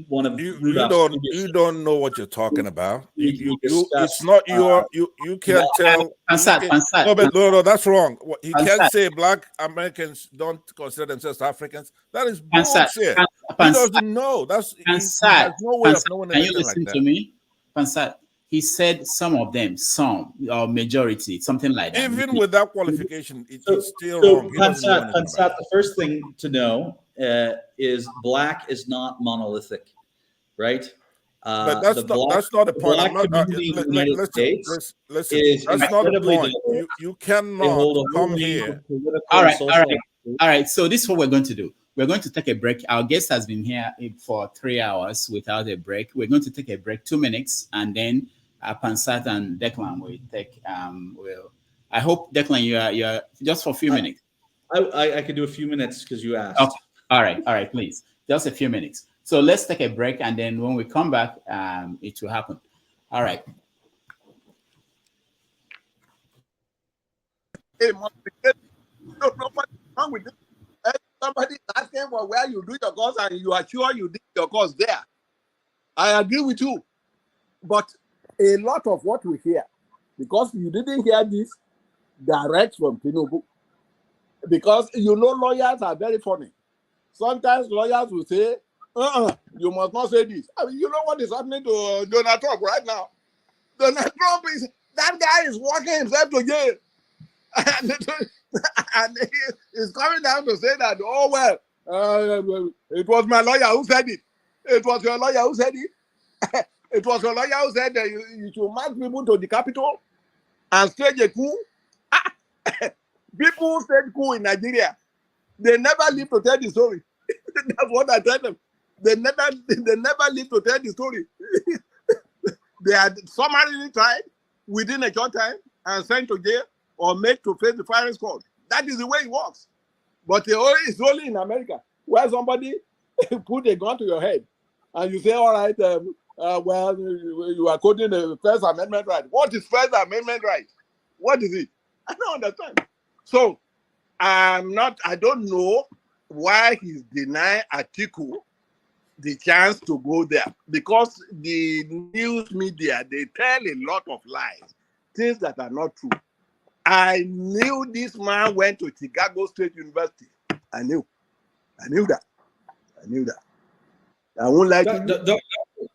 one of you don't know what you're talking about. It's not you can't tell. No, that's wrong. He can't say Black Americans don't consider themselves Africans. That is bullshit. He doesn't know. He has no way of knowing anything like that. Can you listen to me, Pansat? He said some of them, some or majority, something like that. Even with that qualification, it's still wrong. Pansat, the first thing to know is Black is not monolithic, right? But that's not the point. That's not the point. You cannot come here. All right. So this is what we're going to do. We're going to take a break. Our guest has been here for 3 hours without a break. We're going to take a break, 2 minutes, and then Pansat and Declan will take. I hope, Declan, you are just for a few minutes. I could do a few minutes because you asked. Okay. All right, please. Just a few minutes. So let's take a break, and then when we come back, it will happen. All right. It must be good. No, nobody wrong with this. Somebody asking for where you do your course and you are sure you did your course there. I agree with you. But a lot of what we hear, because you didn't hear this direct from Tinubu, because you know lawyers are very funny. Sometimes lawyers will say, you must not say this. I mean, you know what is happening to Donald Trump right now? Donald Trump that guy is walking himself to jail. And he is coming down to say that, oh, well, it was my lawyer who said it. It was your lawyer who said it. It was your lawyer who said that you should march people to the capital and stage a coup. People who stage coup in Nigeria, they never live to tell the story. That's what I tell them. They never live to tell the story. They are summarily tried within a short time and sent to jail or made to face the firing squad. That is the way it works. But it's only in America where somebody put a gun to your head and you say, all right, well, you are quoting the First Amendment right. What is First Amendment right? What is it? I don't understand. So I don't know why he's denying Atiku the chance to go there, because the news media, they tell a lot of lies, things that are not true. I knew this man went to Chicago State University. I knew that. I won't lie to you.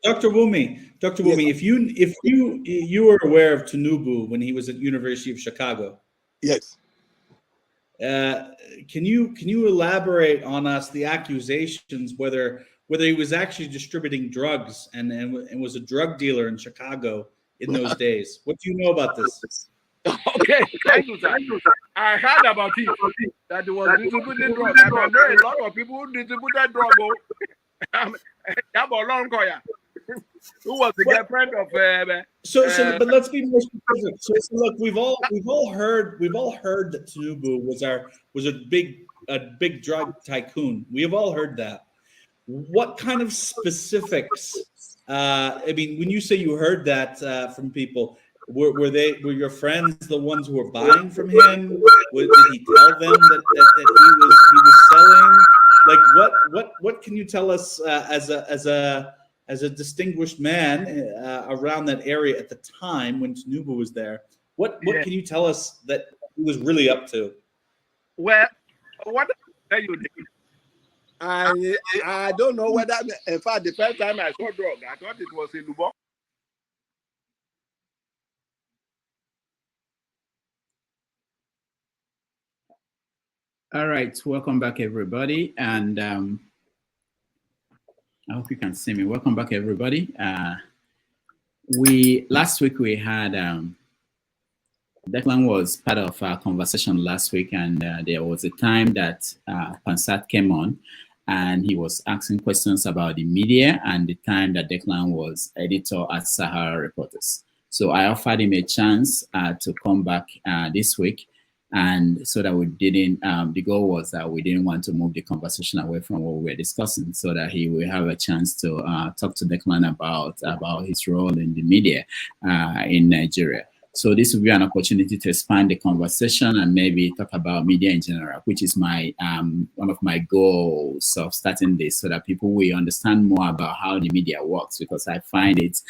Dr. Wumi, if you were aware of Tinubu when he was at University of Chicago. Yes. Can you elaborate on us the accusations whether he was actually distributing drugs and was a drug dealer in Chicago in those days? What do you know about this? Okay, thank you, sir. I heard about it, that he was distributing drugs. And I know a lot of people who distributed drugs. Who was the girlfriend of but let's be more specific. So look, we've all heard that Tinubu was a big drug tycoon. We have all heard that. What kind of specifics? I mean, when you say you heard that from people, were your friends the ones who were buying from him? Did he tell them that he was selling? Like what can you tell us as a distinguished man around that area at the time when Tinubu was there? What can you tell us that he was really up to? Well, what I tell you, I don't know whether, in fact, the first time I saw drug, I thought it was in Lubon. All right, welcome back, everybody, and I hope you can see me. Welcome back, everybody. Last week we had Declan was part of our conversation last week, and there was a time that Pansat came on, and he was asking questions about the media and the time that Declan was editor at SaharaReporters. So I offered him a chance to come back this week. And so that we didn't, the goal was that we didn't want to move the conversation away from what we were discussing, so that he will have a chance to talk to Declan about his role in the media in Nigeria. So this will be an opportunity to expand the conversation and maybe talk about media in general, which is my one of my goals of starting this, so that people will understand more about how the media works, because I find it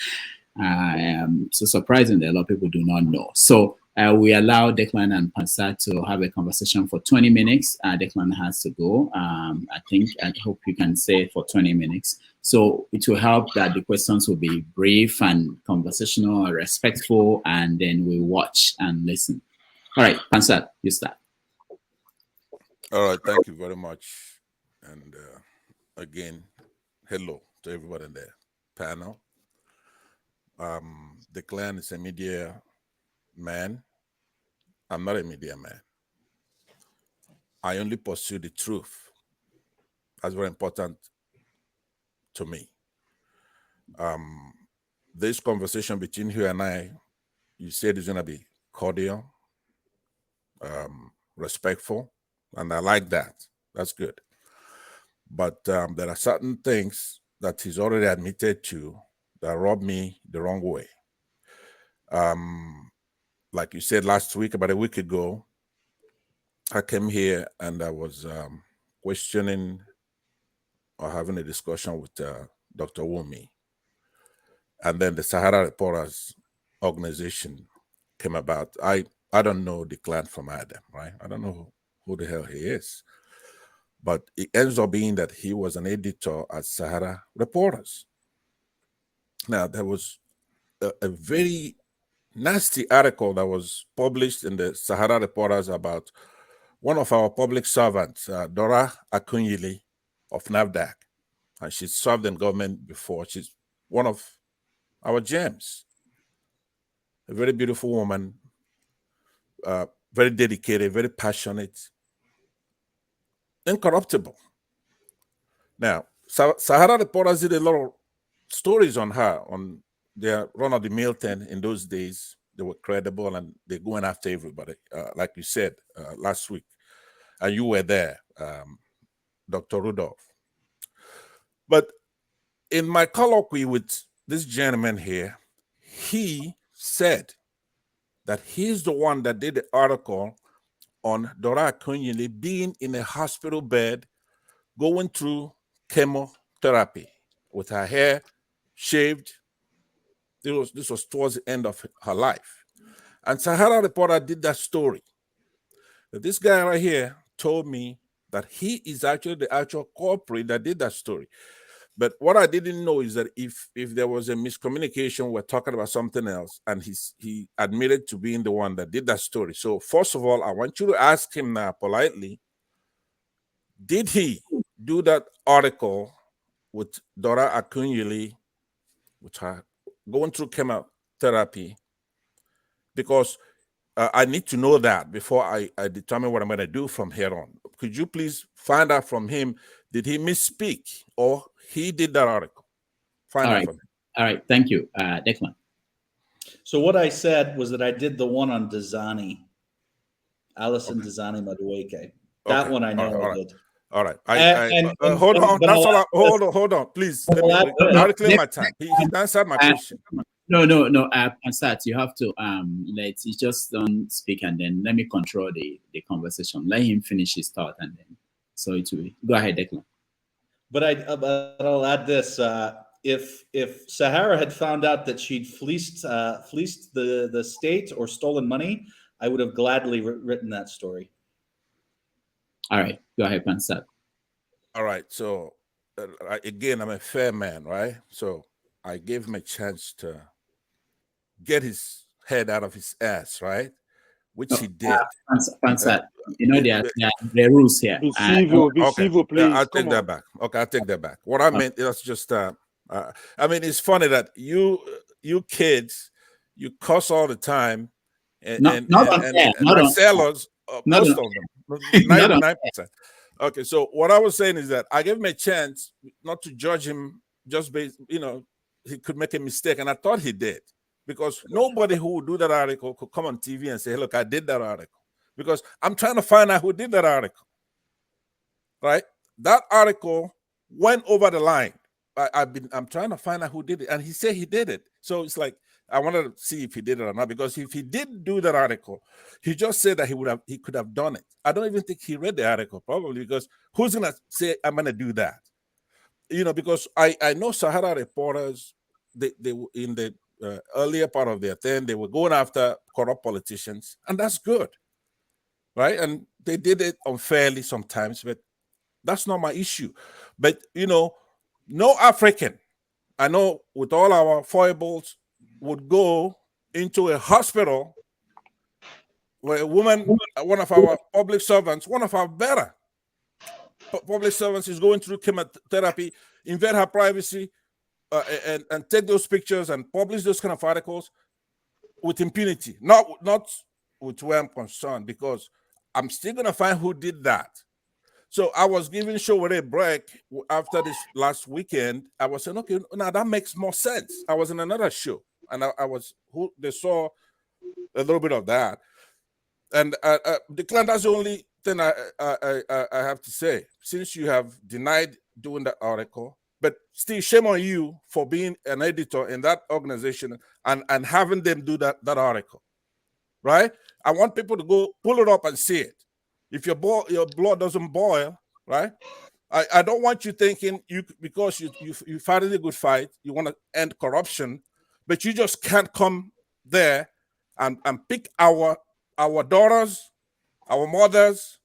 so surprising that a lot of people do not know. So we allow Declan and Pansat to have a conversation for 20 minutes. Declan has to go. I hope you can say for 20 minutes. So it will help that the questions will be brief and conversational and respectful, and then we watch and listen. All right, Pansat, you start. All right, thank you very much. And again, hello to everybody in the panel. Declan is a media man. I'm not a media man. I only pursue the truth. That's very important to me. This conversation between you and I, you said it's going to be cordial, respectful, and I like that. That's good. But there are certain things that he's already admitted to that rubbed me the wrong way. Like you said last week, about a week ago, I came here and I was questioning or having a discussion with Dr. Wumi. And then the SaharaReporters organization came about. I don't know Declan from Adam, right? I don't know who the hell he is. But it ends up being that he was an editor at SaharaReporters. Now, there was a very nasty article that was published in the SaharaReporters about one of our public servants, Dora Akunyili of NAFDAC. And she's served in government before. She's one of our gems. A very beautiful woman, very dedicated, very passionate, incorruptible. Now, SaharaReporters did a lot of stories on her, on their run-of-the-mill thing in those days. They were credible and they're going after everybody, like you said last week. And you were there, Dr. Rudolf. But in my colloquy with this gentleman here, he said that he's the one that did the article on Dora Akunyili being in a hospital bed, going through chemotherapy with her hair shaved. This was towards the end of her life. And SaharaReporter did that story. This guy right here told me that he is actually the actual culprit that did that story. But what I didn't know is that if there was a miscommunication, we're talking about something else, and he admitted to being the one that did that story. So first of all, I want you to ask him now politely, did he do that article with Dora Akunyili, with her going through chemotherapy? Because I need to know that before I determine what I'm going to do from here on. Could you please find out from him, did he misspeak or he did that article? Find out from him. All right. Thank you, Declan. So what I said was that I did the one on Dazani, Alison Dazani Madueke. That one I know I did. All right. Hold on. That's all. Hold on. Please. I'll clear my time. He answered my question. No. Ansat, you have to he just don't speak and then let me control the conversation. Let him finish his thought and then so it will go ahead, Declan. But I'll add this: if Sahara had found out that she'd fleeced the state or stolen money, I would have gladly written that story. All right, go ahead, Ansat. All right. So again, I'm a fair man, right? So I gave him a chance to get his head out of his ass, right? Which he did. Ansat, there are rules here. Be civil, please. Yeah, I'll take that back. Okay, I'll take that back. What I meant is just, I mean, it's funny that you kids, you cuss all the time, and sellers, most of them, 99%. Okay, so what I was saying is that I gave him a chance not to judge him just based, he could make a mistake, and I thought he did. Because nobody who would do that article could come on TV and say, look, I did that article. Because I'm trying to find out who did that article. Right? That article went over the line. I'm trying to find out who did it. And he said he did it. So it's like, I wanted to see if he did it or not. Because if he did do that article, he just said that he could have done it. I don't even think he read the article, probably, because who's going to say, I'm going to do that? Because I know SaharaReporters, they in the earlier part of their thing, they were going after corrupt politicians, and that's good, right? And they did it unfairly sometimes, but that's not my issue. But no African, I know, with all our foibles, would go into a hospital where a woman, one of our public servants, one of our better public servants, is going through chemotherapy, invade her privacy, and take those pictures and publish those kind of articles with impunity. Not with where I'm concerned, because I'm still going to find who did that. So I was giving Showore a break after this last weekend. I was saying, okay, now that makes more sense. I was in another show, and they saw a little bit of that. And Declan, that's the only thing I have to say. Since you have denied doing that article, But still, shame on you for being an editor in that organization and having them do that article, right? I want people to go pull it up and see it. If your blood doesn't boil, right? I don't want you thinking because you fight a good fight, you want to end corruption, but you just can't come there and pick our daughters, our mothers,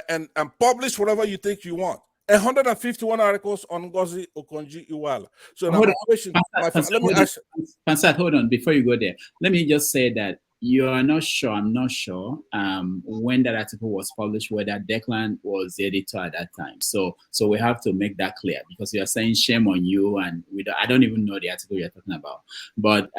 and publish whatever you think you want. 151 articles on Ngozi Okonjo-Iweala. So now my question, let me ask. Pansat, hold on, before you go there, let me just say that you are not sure, I'm not sure, when that article was published, whether Declan was the editor at that time. So we have to make that clear, because you are saying shame on you, and I don't even know the article you're talking about. But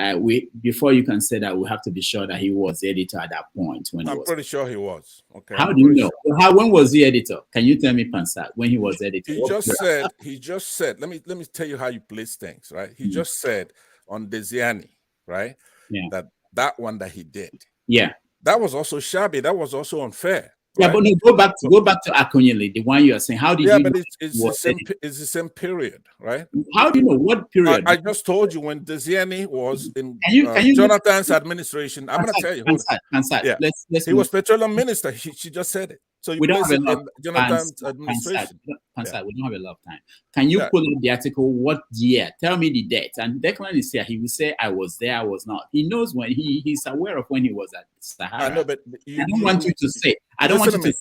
before you can say that, we have to be sure that he was the editor at that point. I'm pretty sure he was. Okay. How do you know? Sure. When was he editor? Can you tell me, Pansat, when he was editor? He just said, let me tell you how you place things, right? He just said on Desiani, right? Yeah. That one that he did. Yeah. That was also shabby. That was also unfair. Yeah, right? But no, go back to Akunyele, the one you are saying. How did you know? But it's the same period, right? How do you know what period? I just told you when Desiani was in Jonathan's administration. I'm going to tell you. Pansat, yeah. Let's he was petroleum minister. She just said it. So you place it in Jonathan's administration. Pansat, we don't have a lot of time. Can you pull up the article? What year? Tell me the date. And Declan is here. He will say, I was there, I was not. He knows when he's aware of when he was at Sahara. I know, but I don't want you to say. I don't want you to say.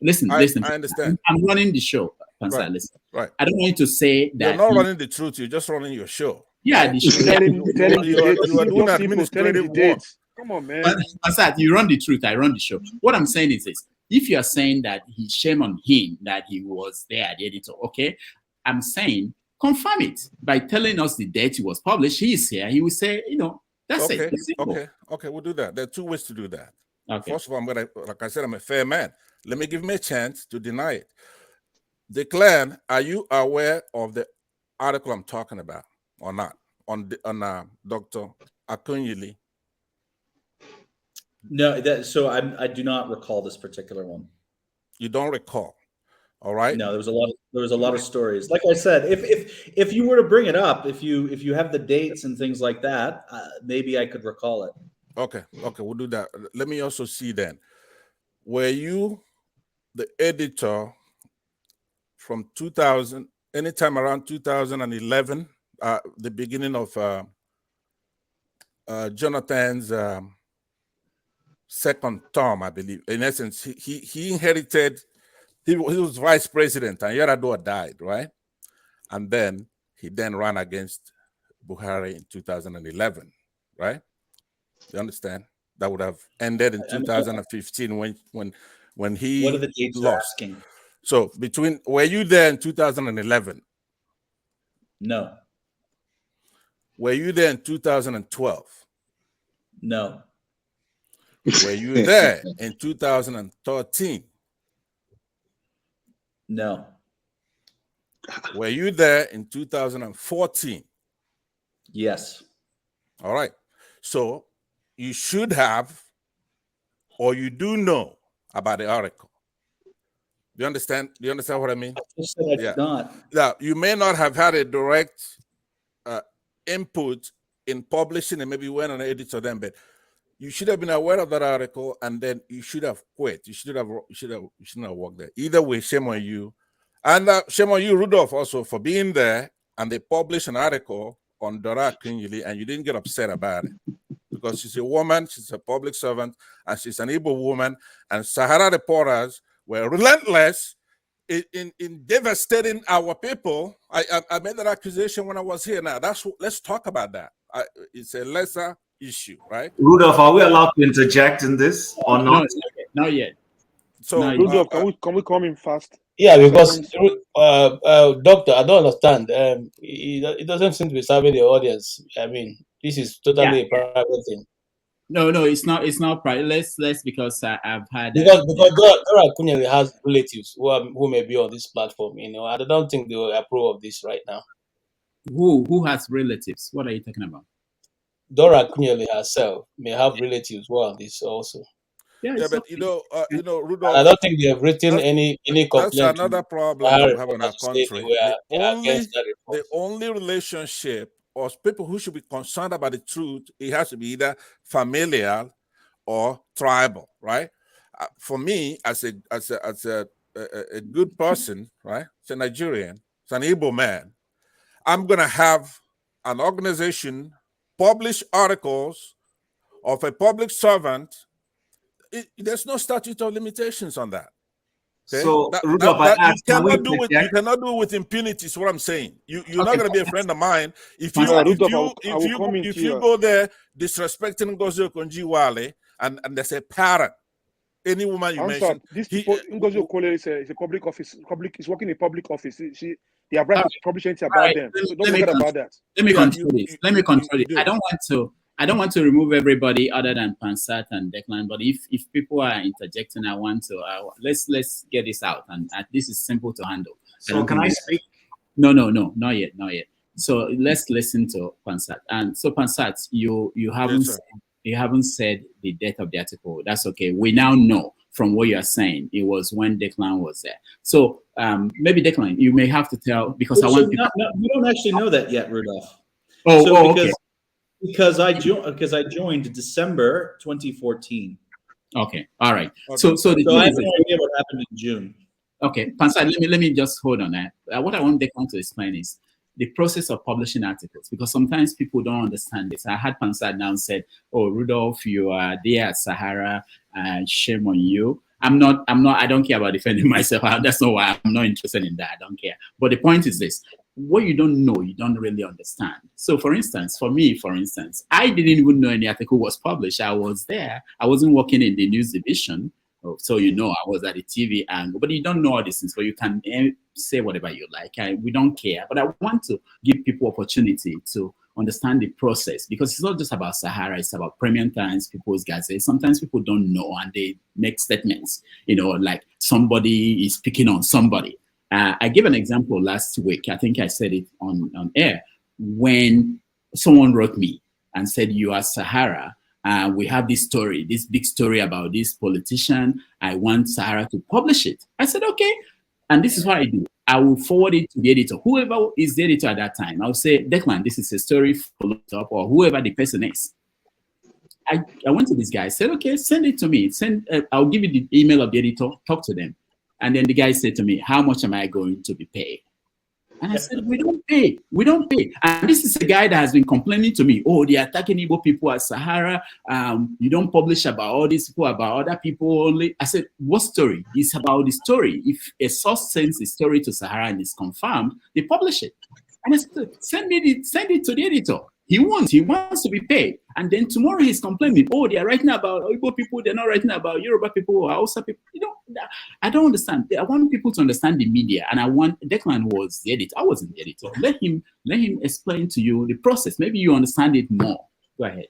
Listen. I understand. I'm running the show. Pansat, right. Listen. Right. I don't want you to say that. You're not running the truth. You're just running your show. Yeah, the show. You are doing administrative work. Come on, man. Pansat, you run the truth. I run the show. What I'm saying is this. If you are saying that he shame on him that he was there, the editor, okay, I'm saying confirm it by telling us the date he was published. He is here. He will say, that's it. Okay, we'll do that. There are two ways to do that. Okay. First of all, like I said, I'm a fair man. Let me give me a chance to deny it. Declan, are you aware of the article I'm talking about or not on Dr. Akunyele? No, so I do not recall this particular one. You don't recall, all right? No, there was a lot of stories. Like I said, if you were to bring it up, if you have the dates and things like that, maybe I could recall it. Okay, we'll do that. Let me also see then. Were you the editor from 2000, anytime around 2011, the beginning of Jonathan's second term, I believe? In essence, he inherited, he was vice president and Yar'Adua died, right? And then he ran against Buhari in 2011, right? You understand? That would have ended in 2015 when he what are the dates lost. Asking? So were you there in 2011? No. Were you there in 2012? No. Were you there in 2013? No. Were you there in 2014? Yes. All right. So you should have, or you do know about the article. Do you understand? Do you understand what I mean? I did not. Now, you may not have had a direct input in publishing, and maybe you went on an editor then, but you should have been aware of that article, and then you should have quit. You shouldn't have worked there. Either way, shame on you, and shame on you, Rudolf, also for being there. And they published an article on Dora Akunyele, and you didn't get upset about it because she's a woman, she's a public servant, and she's an Igbo woman. And SaharaReporters were relentless in devastating our people. I made that accusation when I was here. Now let's talk about that. It's a lesser issue, right? Rudolf, are we allowed to interject in this or not? No, not yet. So Rudolf, can we come in fast? Yeah, because doctor, I don't understand. It doesn't seem to be serving the audience. I mean, this is totally a private thing. No, it's not. It's not private. Let's because I've had because Dora Akunyele has relatives who may be on this platform. I don't think they will approve of this right now. Who has relatives? What are you talking about? Dora Akunyele herself may have relatives who are on this also. Yeah, Yeah, it's but okay. Rudolph, I don't think they have written that- any that's complaint another to problem that Sahara we have in our Reporters to say country. they are against that report. The only relationship or people who should be concerned about the truth, it has to be either familial or tribal, right? For me, as a good person, right? As a Nigerian, as an Igbo man, I'm gonna have an organization publish articles of a public servant. There's no statute of limitations on that. Okay? So, Rudolph, I You asked, can we cannot do it. interject? You cannot do it with impunity. Is what I'm saying. You're Okay, not going to be a friend of mine if Rudolph, I will you comment if here. you go there disrespecting Ngozi Okonjo-Iweala and there's a parent, any woman you Answer. mentioned. This Ngozi Okonjo is a public office. Is working in a public office. They have right to publish anything about them. So don't forget about that. Let me control this. Let me control it. I don't want to remove everybody other than Pansat and Declan. But if people are interjecting, I want to. Let's get this out. And this is simple to handle. So can I speak? No, not yet. So let's listen to Pansat. And so Pansat, you haven't said the date of the article. That's okay. We now know from what you are saying, it was when Declan was there. So maybe Declan, you may have to tell because I want people. We don't actually know that yet, Rudolph. Okay. Because I joined December 2014. Okay, all right. Okay. So I have no idea what happened in June. Okay, Pansat, let me just hold on that. What I want Declan to explain is the process of publishing articles, because sometimes people don't understand this. I had Pansat now said, "Oh, Rudolph, you are there at Sahara, shame on you." I don't care about defending myself. That's not why I'm not interested in that. I don't care. But the point is this: what you don't know, you don't really understand. So, for instance, I didn't even know any article was published. I was there. I wasn't working in the news division. So, I was at the TV angle, but you don't know all these things. So you can say whatever you like. We don't care. But I want to give people opportunity to understand the process, because it's not just about Sahara, it's about Premium Times, People's Gazette. Sometimes people don't know and they make statements, like somebody is picking on somebody. I gave an example last week. I think I said it on air when someone wrote me and said, "You are Sahara. We have this story, this big story about this politician. I want Sahara to publish it." I said, "Okay." And this is what I do. I will forward it to the editor, whoever is the editor at that time. I'll say, "Declan, this is a story, follow it up," or whoever the person is. I went to this guy, said, "Okay, send it to me. I'll give you the email of the editor, talk to them." And then the guy said to me, "How much am I going to be paid?" And I said, we don't pay. And this is a guy that has been complaining to me, "Oh, they're attacking Igbo people at Sahara. You don't publish about all these people, about other people only." I said, "What story?" It's about the story. If a source sends the story to Sahara and it's confirmed, they publish it. And I said, send it to the editor. He wants to be paid. And then tomorrow he's complaining, "Oh, they're writing about Igbo people, they're not writing about Yoruba people or Hausa people." I don't understand. I want people to understand the media, and Declan was the editor. I wasn't the editor. Let him explain to you the process. Maybe you understand it more. Go ahead.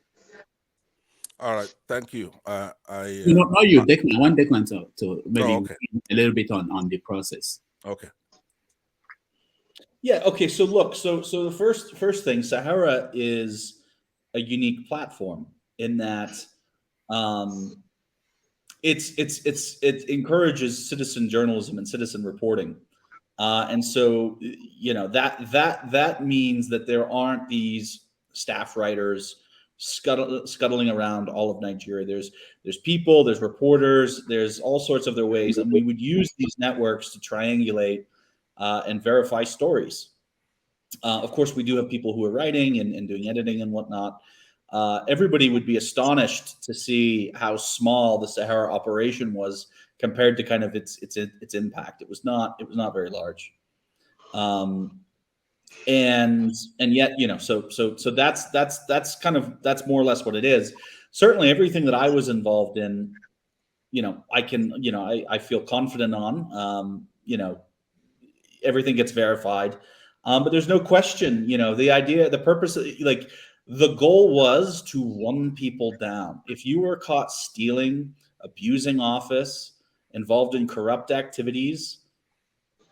All right, thank you. Not you, Declan. I want Declan to maybe a little bit on the process. Okay. Yeah. Okay. So look. So the first thing, Sahara is a unique platform in that it encourages citizen journalism and citizen reporting, and so that means that there aren't these staff writers scuttling around all of Nigeria. There's people, there's reporters, there's all sorts of other ways, and we would use these networks to triangulate and verify stories. Of course, we do have people who are writing and doing editing and whatnot. Everybody would be astonished to see how small the Sahara operation was compared to kind of its impact. It was not very large, and yet so that's more or less what it is. Certainly, everything that I was involved in, I feel confident on. Everything gets verified, but there's no question. The purpose, the goal was to run people down. If you were caught stealing, abusing office, involved in corrupt activities,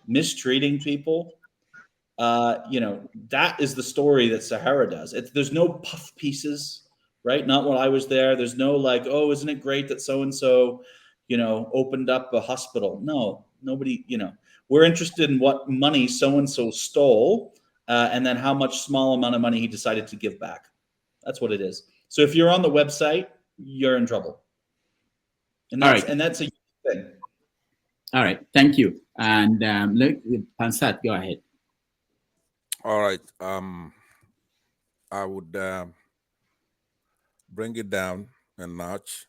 mistreating people, that is the story that Sahara does. There's no puff pieces, right? Not while I was there. There's no like, oh, isn't it great that so-and-so, opened up a hospital? No, nobody, we're interested in what money so-and-so stole and then how much small amount of money he decided to give back. That's what it is. So if you're on the website, you're in trouble. And that's a thing. All right, thank you. And Pansat, go ahead. All right. I would bring it down a notch.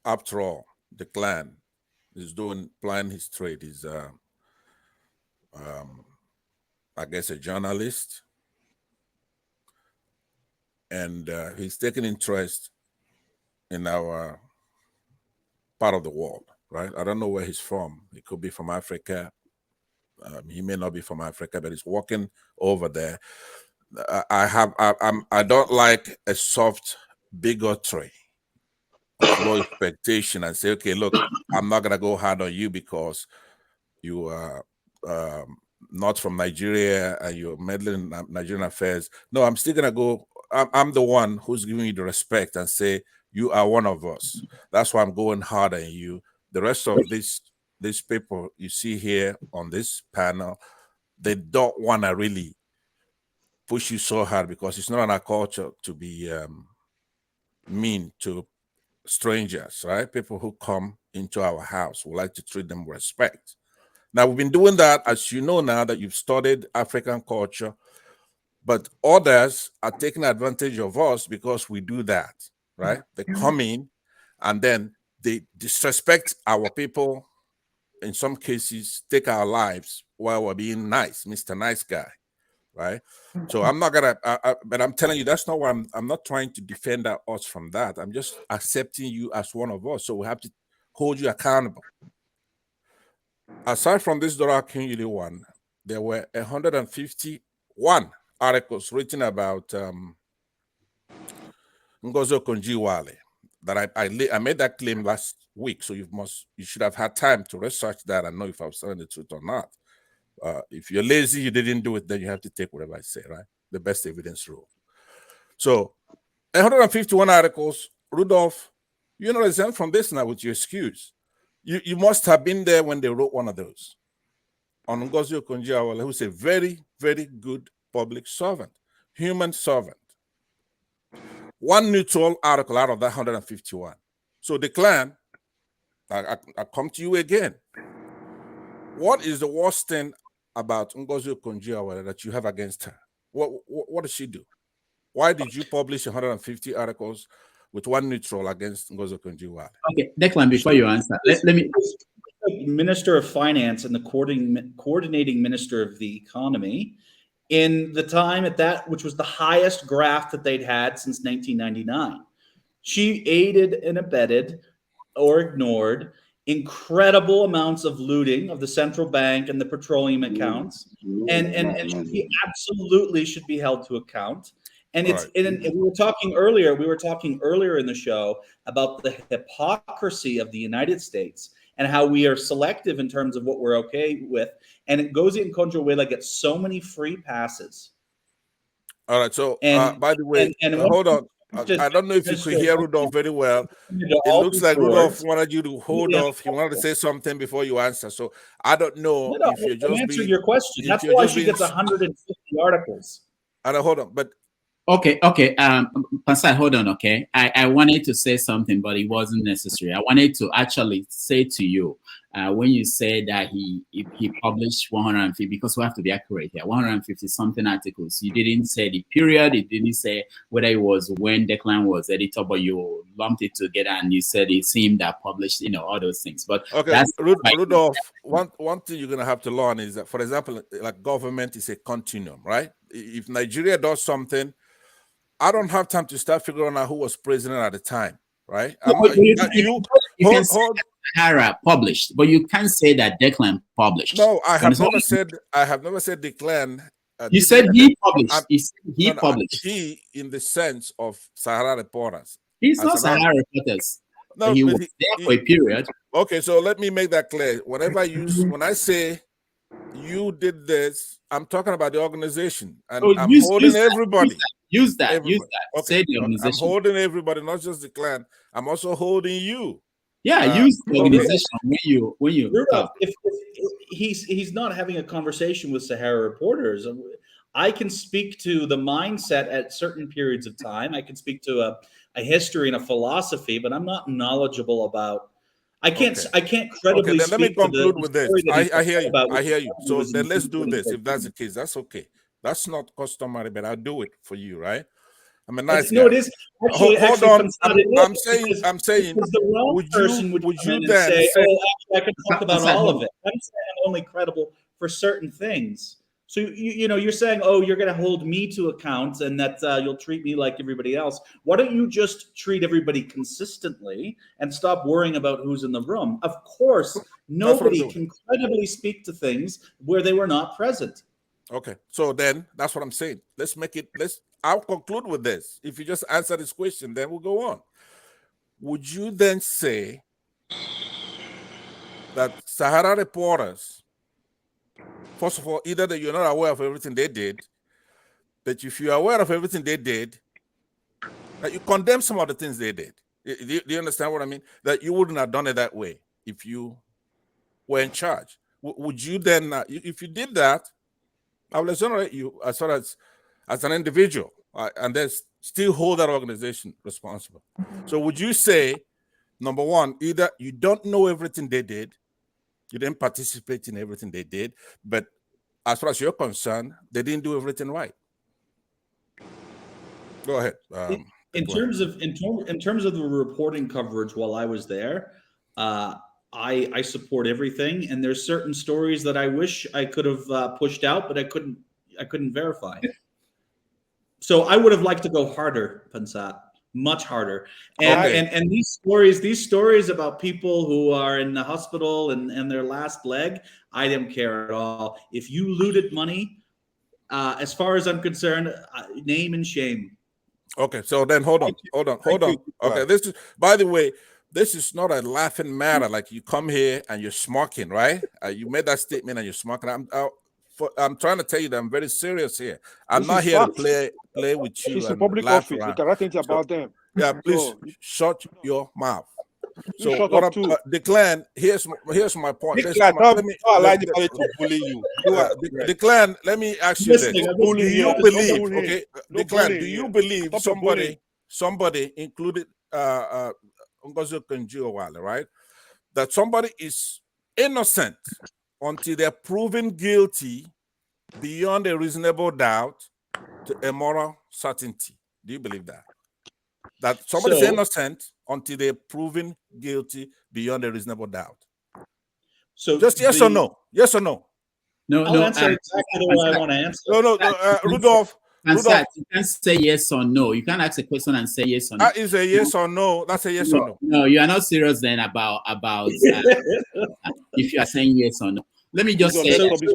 After all, the clan is plying his trade. He's, I guess, a journalist, and he's taking interest in our part of the world, right? I don't know where he's from. He could be from Africa. He may not be from Africa, but he's walking over there. I don't like a soft bigotry of low expectation and say, okay, look, I'm not gonna go hard on you because you are not from Nigeria and you're meddling in Nigerian affairs. No, I'm still gonna go. I'm the one who's giving you the respect and say you are one of us. That's why I'm going hard on you. The rest of these people you see here on this panel, they don't want to really push you so hard because it's not in our culture to be mean to strangers, right? People who come into our house, we like to treat them with respect. Now, we've been doing that, as you know now that you've studied African culture, but others are taking advantage of us because we do that, right? They come in and then they disrespect our people. In some cases, take our lives while we're being nice, Mr. Nice Guy, right? So I'm not gonna, but I'm telling you, that's not why I'm not trying to defend us from that. I'm just accepting you as one of us. So we have to hold you accountable. Aside from this Dora King one, there were 151 articles written about Ngozi Okonjo-Iweala that I made that claim last week. So you should have had time to research that and know if I was telling the truth or not. If you're lazy, you didn't do it, then you have to take whatever I say, right? The best evidence rule. So 151 articles. Rudolf, you're not exempt from this now with your excuse. You must have been there when they wrote one of those on Ngozi Okonjo-Iweala, who's a very, very good public servant, human servant. One neutral article out of that 151. So Declan, I come to you again. What is the worst thing about Ngozi Okonjo-Iweala that you have against her? What did she do? Why did you publish 150 articles with one neutral against Ngozi Okonjo-Iweala? Okay, Declan, before you answer, let me. Minister of Finance and the coordinating minister of the economy in the time at that, which was the highest graft that they'd had since 1999. She aided and abetted or ignored incredible amounts of looting of the central bank and the petroleum accounts, and she absolutely should be held to account. And it's and we were talking earlier in the show about the hypocrisy of the United States and how we are selective in terms of what we're okay with. And it goes in Okonjo-Iweala gets so many free passes. All right. So, by the way, hold on. I don't know if you could hear Rudolf very well. It looks like Rudolf wanted you to hold off. He wanted to say something before you answer. So I don't know if you're just answered your question. That's why she gets 150 articles. And hold on, but Okay. Pastor, hold on, okay? I wanted to say something, but it wasn't necessary. I wanted to actually say to you, when you said that he published 150, because we have to be accurate here, 150 something articles. You didn't say the period. It didn't say whether it was when Declan was editor, but you lumped it together and you said it's him that published, all those things. But okay, that's Rudolf, one thing you're gonna have to learn is that, for example, like government is a continuum, right? If Nigeria does something, I don't have time to start figuring out who was president at the time, right? You can say Sahara published, but you can't say that Declan published. No, I have never said Declan. You said he published. He published. He, in the sense of SaharaReporters. He's not SaharaReporters. No, he was there for a period. Okay, so let me make that clear. Whenever when I say you did this, I'm talking about the organization, and I'm holding everybody. Use that. Everybody. Use that. Okay. Say the I'm organization. holding everybody, not just Declan. I'm also holding you. Yeah, use the okay. organization when you Rudolf, talk. if he's not having a conversation with Sahara Reporters, I can speak to the mindset at certain periods of time. I can speak to a history and a philosophy, but I'm not knowledgeable about. I can't credibly then let me speak to conclude the with this. story that I hear you. about I hear you. which So was then in let's do this. If that's 2013. the case, that's okay. That's not customary, but I'll do it for you, right? I'm a nice guy. No, it is. Actually, Hold on. I'm saying, because the wrong person would come in and say, "Oh, actually, I can talk about all of it." I'm saying I'm only credible for certain things. So you know, you're saying, "Oh, you're going to hold me to account, and that you'll treat me like everybody else." Why don't you just treat everybody consistently and stop worrying about who's in the room? Of course, nobody can credibly speak to things where they were not present. Okay, so then that's what I'm saying. Let's make it. I'll conclude with this. If you just answer this question, then we'll go on. Would you then say that Sahara Reporters, first of all, either that you're not aware of everything they did, that if you're aware of everything they did, that you condemn some of the things they did? Do you understand what I mean? That you wouldn't have done it that way if you were in charge. Would you then, if you did that, I will exonerate you as far as an individual, and then still hold that organization responsible. So would you say, number one, either you don't know everything they did, you didn't participate in everything they did, but as far as you're concerned, they didn't do everything right? Go ahead. In terms of the reporting coverage while I was there, I support everything, and there's certain stories that I wish I could have pushed out, but I couldn't verify. So I would have liked to go harder, Pansat, much harder. And these stories about people who are in the hospital and their last leg, I don't care at all. If you looted money, as far as I'm concerned, name and shame. Okay, so then hold on. Okay, this is, by the way, this is not a laughing matter. Like you come here and you're smoking, right? You made that statement and you're smoking. I'm trying to tell you that I'm very serious here. I'm not here to play with you. It's a and public laugh office. around. We cannot think about them. Yeah, please So, shut your mouth. So shut what up I'm too. Declan, here's my point. Declan, don't allow anybody to bully you. Declan, let me ask you this. Do you believe, okay, Declan, do you believe somebody included Ngozi Okonjo-Iweala, right? That somebody is innocent until they're proven guilty beyond a reasonable doubt to a moral certainty? Do you believe that? That somebody's innocent until they're proven guilty beyond a reasonable doubt? So just yes or no? Yes or no? I'll answer exactly the way I want to answer. No, Rudolf. Rudolf, you can't say yes or no. You can't ask a question and say yes or no. That is a yes or no. That's a yes or no. No, you are not serious then about if you are saying yes or no. Let me just say Rudolf, the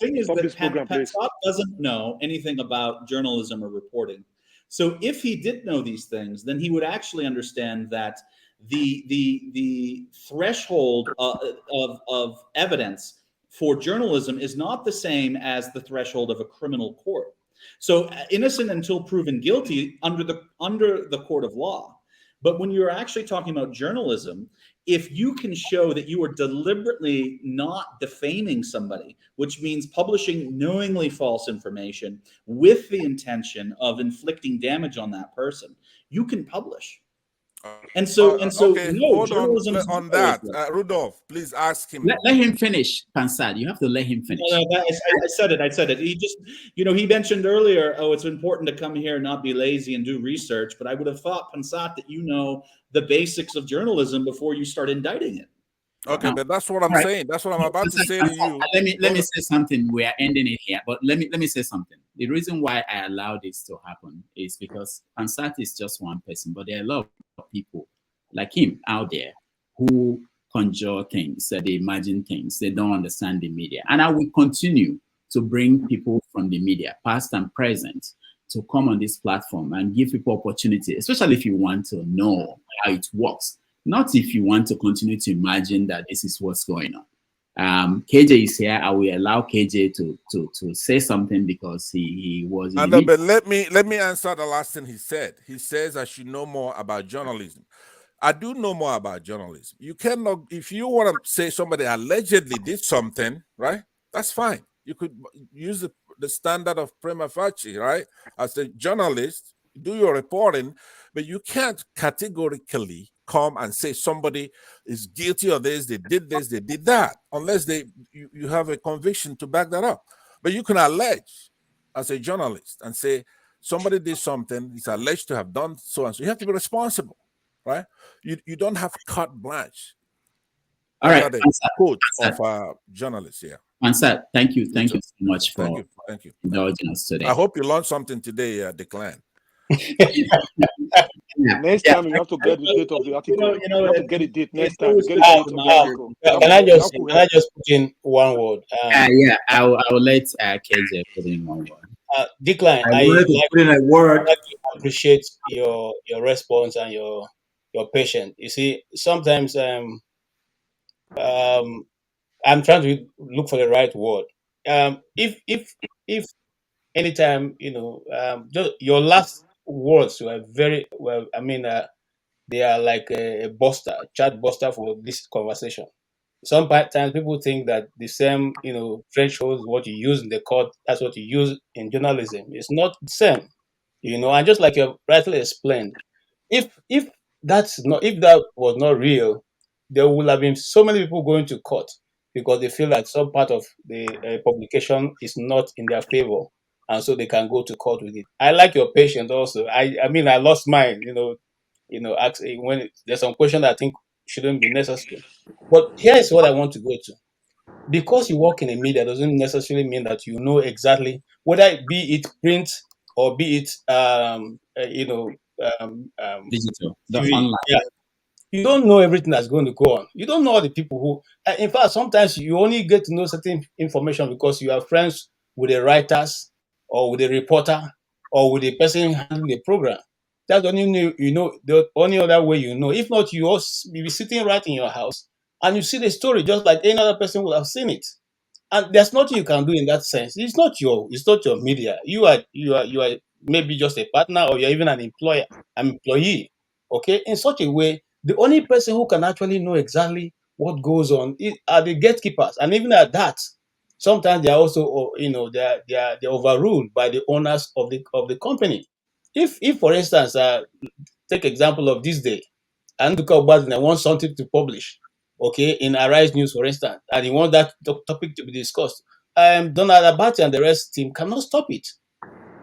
thing is that Pat doesn't know anything about journalism or reporting. So if he did know these things, then he would actually understand that the threshold of evidence for journalism is not the same as the threshold of a criminal court. So innocent until proven guilty under the court of law. But when you're actually talking about journalism, if you can show that you are deliberately not defaming somebody, which means publishing knowingly false information with the intention of inflicting damage on that person, you can publish. And so, okay, no, hold on that. Rudolf, please ask him. Let him finish, Pansad. You have to let him finish. No, I said it. He just, he mentioned earlier, it's important to come here and not be lazy and do research. But I would have thought, Pansat, that you know the basics of journalism before you start indicting it. Okay, but that's what I'm saying. That's what I'm about to say to you. Let me say something. We are ending it here, but let me say something. The reason why I allow this to happen is because Pansat is just one person, but there are a lot of people like him out there who conjure things, they imagine things, they don't understand the media. And I will continue to bring people from the media, past and present, to come on this platform and give people opportunity, especially if you want to know how it works. Not if you want to continue to imagine that this is what's going on. KJ is here. I will allow KJ to say something because he was in And the but let me answer the last thing he said. He says I should know more about journalism. I do know more about journalism. You cannot, if you want to say somebody allegedly did something, right? That's fine. You could use the standard of prima facie, right? As a journalist, do your reporting, but you can't categorically come and say somebody is guilty of this, they did that, unless you have a conviction to back that up. But you can allege as a journalist and say somebody did something, he's alleged to have done so and so. You have to be responsible, right? You don't have carte blanche. All right, Under the code of journalists here. Ansat, thank you so much for thank you. indulging us today. I hope you learned something today, Declan. Next time you have to get the date of the article. You have to get the date next time. Get the Can date of the article. I just put in one word? Yeah, I will let KJ put in one word. Declan, I wanted to put in a word. I appreciate your response and your patience. You see, sometimes I'm trying to look for the right word. If anytime just your last words were very well. I mean, they are like a chat buster for this conversation. Sometimes people think that the same thresholds what you use in the court, that's what you use in journalism. It's not the same, and just like you rightly explained, if that was not real, there would have been so many people going to court because they feel like some part of the publication is not in their favor, and so they can go to court with it. I like your patience also. I mean, I lost mine. When there's some question that I think shouldn't be necessary. But here is what I want to go to. Because you work in a media doesn't necessarily mean that you know exactly whether it be it print or be it digital, TV. online. Yeah, you don't know everything that's going to go on. You don't know all the people who. In fact, sometimes you only get to know certain information because you are friends with the writers or with the reporter or with the person handling the program. That's the only the only other way you know. If not, you'll be sitting right in your house and you see the story just like any other person will have seen it. And there's nothing you can do in that sense. It's not your media. You are maybe just a partner or you're even an employee. Okay, in such a way, the only person who can actually know exactly what goes on are the gatekeepers, and even at that, sometimes they are also they're overruled by the owners of the company. If for instance, take example of this day, and look up and I want something to publish, okay, in Arise News, for instance, and you want that topic to be discussed, Donald Abati and the rest team cannot stop it.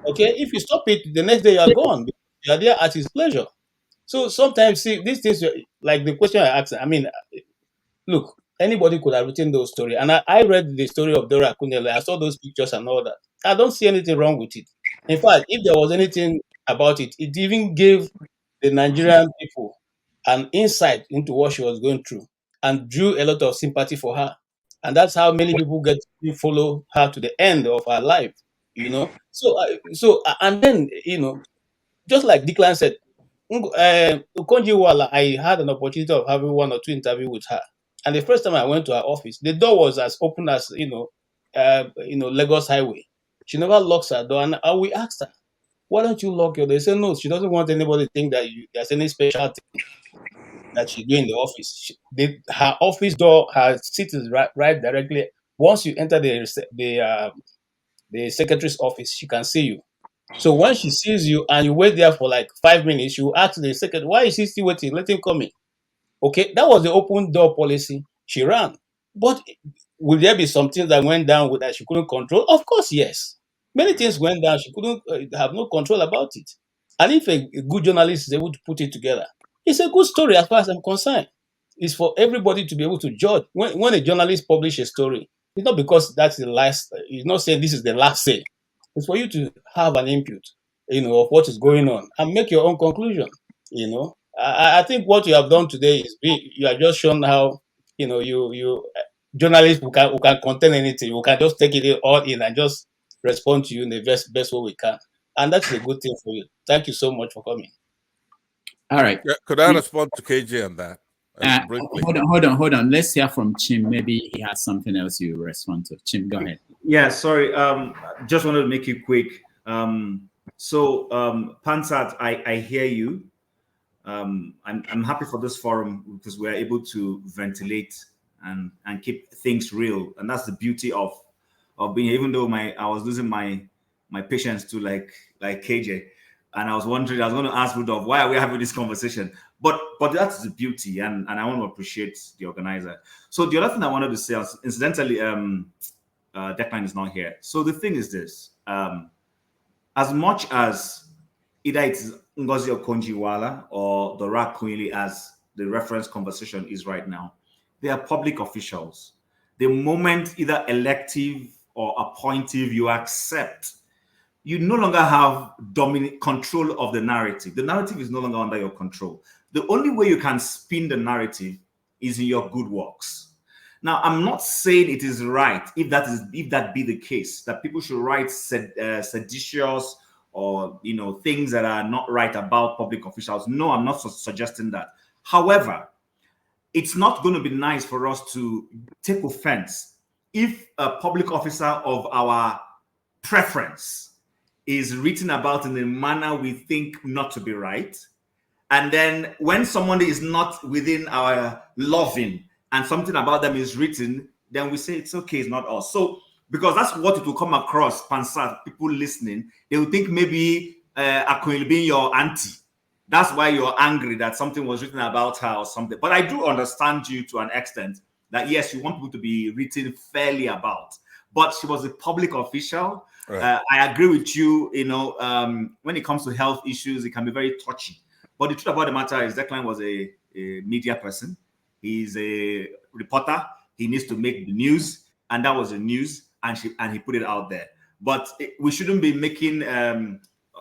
Okay, if you stop it, the next day you are gone. You are there at his pleasure. So sometimes, see, these things, like the question I asked, I mean, look, anybody could have written those stories. And I read the story of Dora Akunyele. I saw those pictures and all that. I don't see anything wrong with it. In fact, if there was anything about it, it even gave the Nigerian people an insight into what she was going through and drew a lot of sympathy for her. And that's how many people get to follow her to the end of her life. And then, just like Declan said, Okonjo-Iweala, I had an opportunity of having one or two interviews with her. And the first time I went to her office, the door was as open as Lagos Highway. She never locks her door, and we asked her, "Why don't you lock your door?" They said no, she doesn't want anybody to think that there's any special thing that she do in the office. Her office door, her seat is right directly. Once you enter the secretary's office, she can see you. So when she sees you and you wait there for like 5 minutes, you ask the secretary, "Why is he still waiting? Let him come in." Okay, that was the open door policy she ran. But will there be some things that went down with that she couldn't control? Of course, yes. Many things went down. She couldn't have no control about it. And if a good journalist is able to put it together, it's a good story as far as I'm concerned. It's for everybody to be able to judge. When a journalist publishes a story, it's not because that's the last, it's not saying this is the last say. It's for you to have an input, of what is going on and make your own conclusion. I think what you have done today is you have just shown how you journalists who can contain anything, who can just take it all in and just respond to you in the best way we can, and that's a good thing for you. Thank you so much for coming. All right. Yeah, could I respond to KJ on that? Briefly. Hold on. Let's hear from Chim. Maybe he has something else you respond to. Chim, go ahead. Yeah, sorry. Just wanted to make it quick. Pansat, I hear you. I'm happy for this forum because we're able to ventilate and keep things real, and that's the beauty of being. Even though I was losing my patience to like KJ, and I was wondering, I was going to ask Rudolf, why are we having this conversation? But that's the beauty, and I want to appreciate the organizer. So the other thing I wanted to say, incidentally, Declan is not here. So the thing is this: as much as either it's Ngozi Okonjo-Iweala or Dora Akunyili, as the reference conversation is right now, they are public officials. The moment either elective or appointive you accept, you no longer have dominant control of the narrative. The narrative is no longer under your control. The only way you can spin the narrative is in your good works. Now, I'm not saying it is right, if that be the case, that people should write seditious or things that are not right about public officials. No, I'm not suggesting that. However, it's not going to be nice for us to take offense if a public officer of our preference is written about in a manner we think not to be right. And then when someone is not within our loving and something about them is written, then we say it's okay, it's not us. So, because that's what it will come across, Pansat, people listening, they will think maybe Akunyili being your auntie. That's why you're angry that something was written about her or something. But I do understand you to an extent that, yes, you want people to be written fairly about. But she was a public official. Right. I agree with you, when it comes to health issues, it can be very touchy. But the truth about the matter is Declan was a media person. He's a reporter. He needs to make the news. And that was the news. And he put it out there. But we shouldn't be making,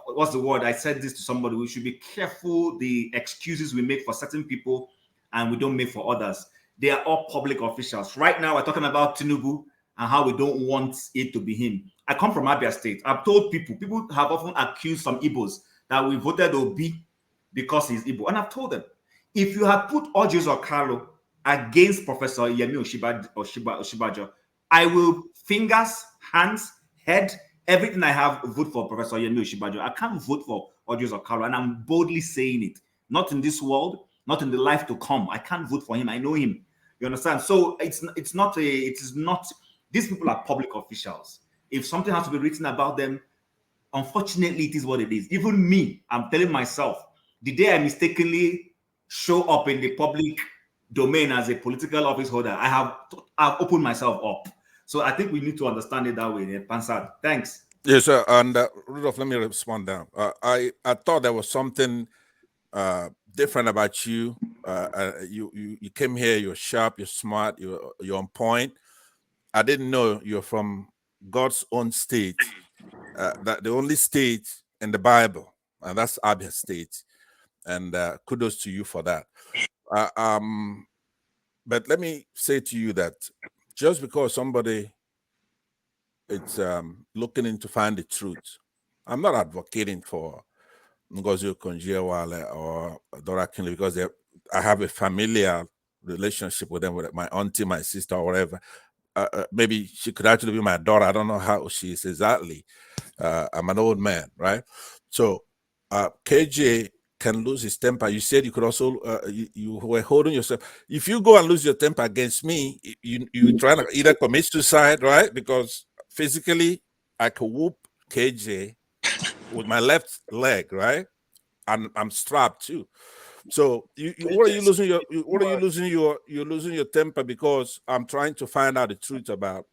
what's the word? I said this to somebody. We should be careful the excuses we make for certain people and we don't make for others. They are all public officials. Right now, we're talking about Tinubu and how we don't want it to be him. I come from Abia State. I've told people have often accused some Igbos that we voted Obi because he's Igbo. And I've told them, if you had put Ojus or Carlo against Professor Yemi Oshibajo, I will fingers, hands, head, everything I have vote for Professor Yemi Oshibajo. I can't vote for Ojus or Carlo, and I'm boldly saying it. Not in this world, not in the life to come. I can't vote for him. I know him. You understand? So it is not. These people are public officials. If something has to be written about them, unfortunately, it is what it is. Even me, I'm telling myself, the day I mistakenly show up in the public domain as a political office holder, I've opened myself up. So I think we need to understand it that way. Pansat, thanks. Yes, sir. And Rudolf, let me respond now. I thought there was something different about you. You came here. You're sharp. You're smart. You're on point. I didn't know you're from God's own state. That the only state in the Bible, and that's Abia State. And kudos to you for that. But let me say to you that just because somebody is looking in to find the truth, I'm not advocating for Ngozi Okonjo-Iweala or Dora Akunyili because I have a familiar relationship with them, with my auntie, my sister, or whatever. Maybe she could actually be my daughter. I don't know how she is exactly. I'm an old man, right? So KJ can lose his temper. You said you could also, you were holding yourself. If you go and lose your temper against me, you try to either commit suicide, right? Because physically, I could whoop KJ with my left leg, right? And I'm strapped too. So what are you losing your? What are you losing your? You're losing your temper because I'm trying to find out the truth about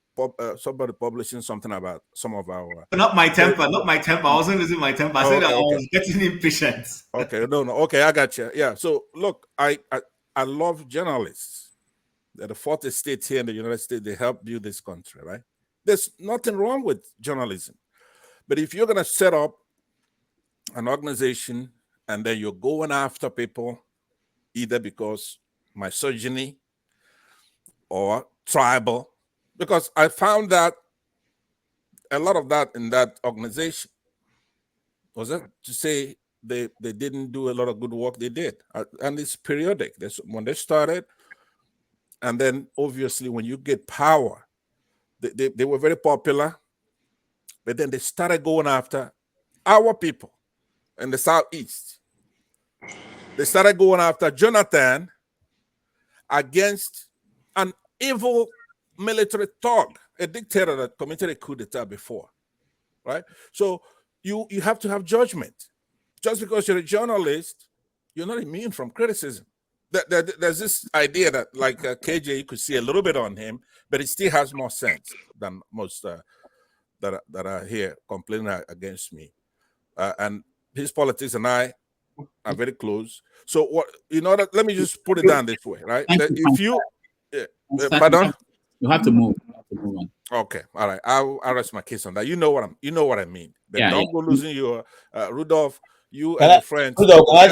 somebody publishing something about some of our. Not my temper. I wasn't losing my temper. I said I was getting impatient. Okay, no. Okay, I got you. Yeah. So look, I love journalists. They're the fourth estate here in the United States. They help build this country, right? There's nothing wrong with journalism, but if you're gonna set up an organization and then you're going after people either because misogyny or tribal, because I found that a lot of that in that organization was it to say they didn't do a lot of good work. They did, and it's periodic. When they started, and then obviously when you get power, they were very popular, but then they started going after our people in the southeast. They started going after Jonathan against an evil military thug, a dictator that committed a coup d'etat before, right? So you have to have judgment. Just because you're a journalist, you're not immune from criticism. There's this idea that, like KJ, you could see a little bit on him, but he still has more sense than most that are here complaining against me. And his politics and I are very close. So what, let me just put it down this way, right? If you pardon? You have to move. You have to move on. Okay, all right. I'll rest my case on that. You know what I mean. But Yeah, don't go losing your Rudolph. You Can and I, your friends. Rudolph, can I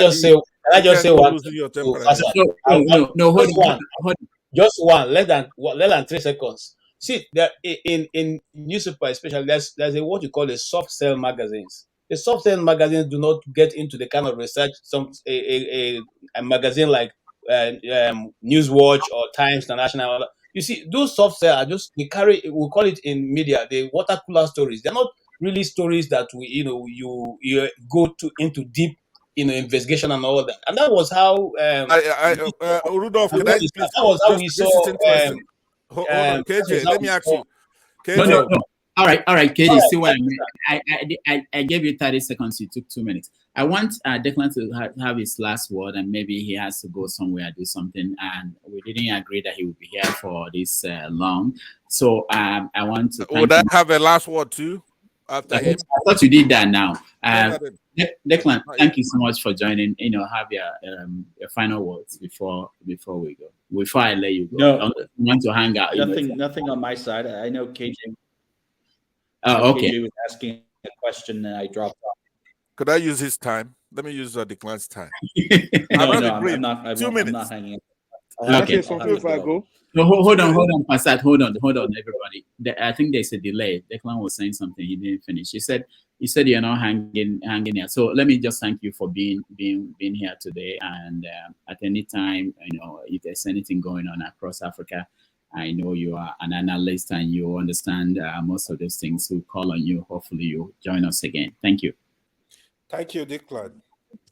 just say one losing your thing temper. to Hassan? No, hold on. Just one, less than 3 seconds. See, there in newspaper especially, there's a what you call a soft sell magazines. The soft sell magazines do not get into the kind of research a magazine like Newswatch or Times International. You see, those soft sell are just we call it in media the water cooler stories. They're not really stories that you go into deep investigation and all that. And that was how Rudolph, can I please that was how we this saw is interesting. Hold on, KJ, let me ask you. KJ. No. All right, KJ, see what I mean. I gave you 30 seconds. You took 2 minutes. I want Declan to have his last word, and maybe he has to go somewhere, do something. And we didn't agree that he would be here for this long. So I want to thank Would I him. have a last word too after him? I thought you did that now. No, Declan, thank you so much for joining. Have your final words before we go. Before I let you go, No, I want to hang out. Nothing on my side. I know KJ. Okay. KJ was asking a question and I dropped off. Could I use his time? Let me use Declan's time. I'm not 2 minutes. I'm not hanging up. Okay. Something if I go. No, hold on, Passat. Hold on, everybody. I think there's a delay. Declan was saying something. He didn't finish. He said you're not hanging here. So let me just thank you for being here today. And at any time, if there's anything going on across Africa, I know you are an analyst and you understand most of those things. We'll call on you. Hopefully, you'll join us again. Thank you. Thank you, Declan.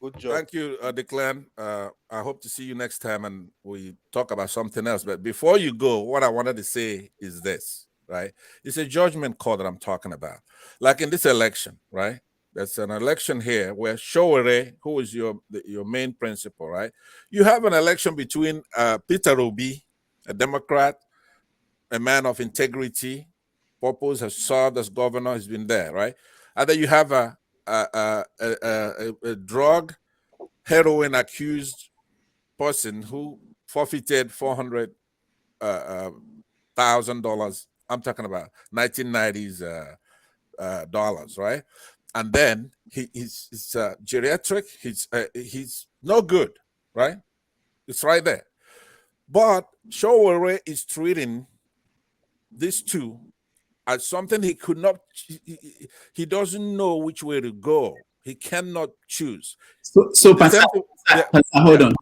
Good job. Thank you, Declan. I hope to see you next time and we talk about something else. But before you go, what I wanted to say is this, right? It's a judgment call that I'm talking about. Like in this election, right? There's an election here where Showore, who is your main principal, right? You have an election between Peter Obi, a Democrat, a man of integrity, purpose, has served as governor, has been there, right? And then you have a drug heroin accused person who forfeited $400,000. I'm talking about 1990s dollars, right? And then he's geriatric. He's no good, right? It's right there. But Showore is treating these two as something he could not. He doesn't know which way to go. He cannot choose. So Pastor, hold on.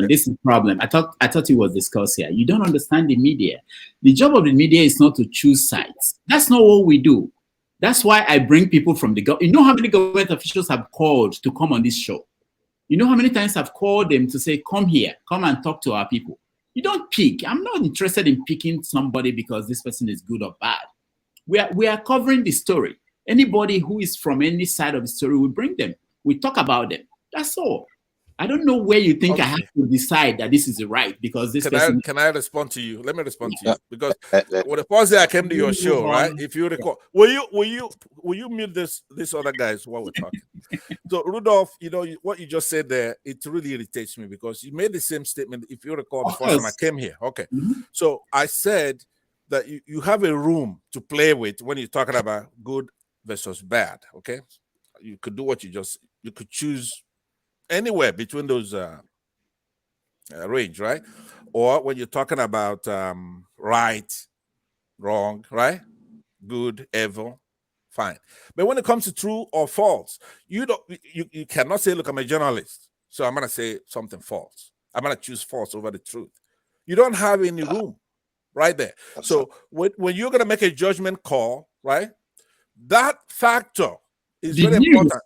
This is the problem. I thought it was discussed here. You don't understand the media. The job of the media is not to choose sides. That's not what we do. That's why I bring people from the government. You know how many government officials have called to come on this show? You know how many times I've called them to say, come here, come and talk to our people. You don't pick. I'm not interested in picking somebody because this person is good or bad. We are covering the story. Anybody who is from any side of the story, we bring them. We talk about them. That's all. I don't know where you think I have to decide that this is the right because this person. Can I respond to you? Let me respond to you because when the first day I came to your show, right? If you recall, will you mute this other guys while we're talking? So Rudolph, what you just said there, it really irritates me because you made the same statement. If you recall, the first time I came here, okay. So I said that you have a room to play with when you're talking about good versus bad. Okay, you could do what you could choose anywhere between those range, right? Or when you're talking about right, wrong, right, good, evil, Fine. But when it comes to true or false, you cannot say, look, I'm a journalist, so I'm gonna say something false. I'm gonna choose false over the truth. You don't have any room right there. So when you're gonna make a judgment call, right, that factor is the very news, important.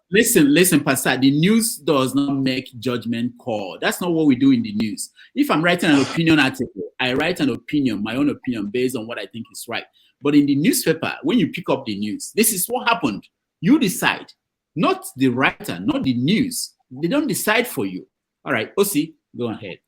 Listen, Pastor, the news does not make judgment call. That's not what we do in the news. If I'm writing an opinion article, I write an opinion, my own opinion, based on what I think is right. But in the newspaper, when you pick up the news, this is what happened. You decide, not the writer, not the news. They don't decide for you. All right, OC, go ahead.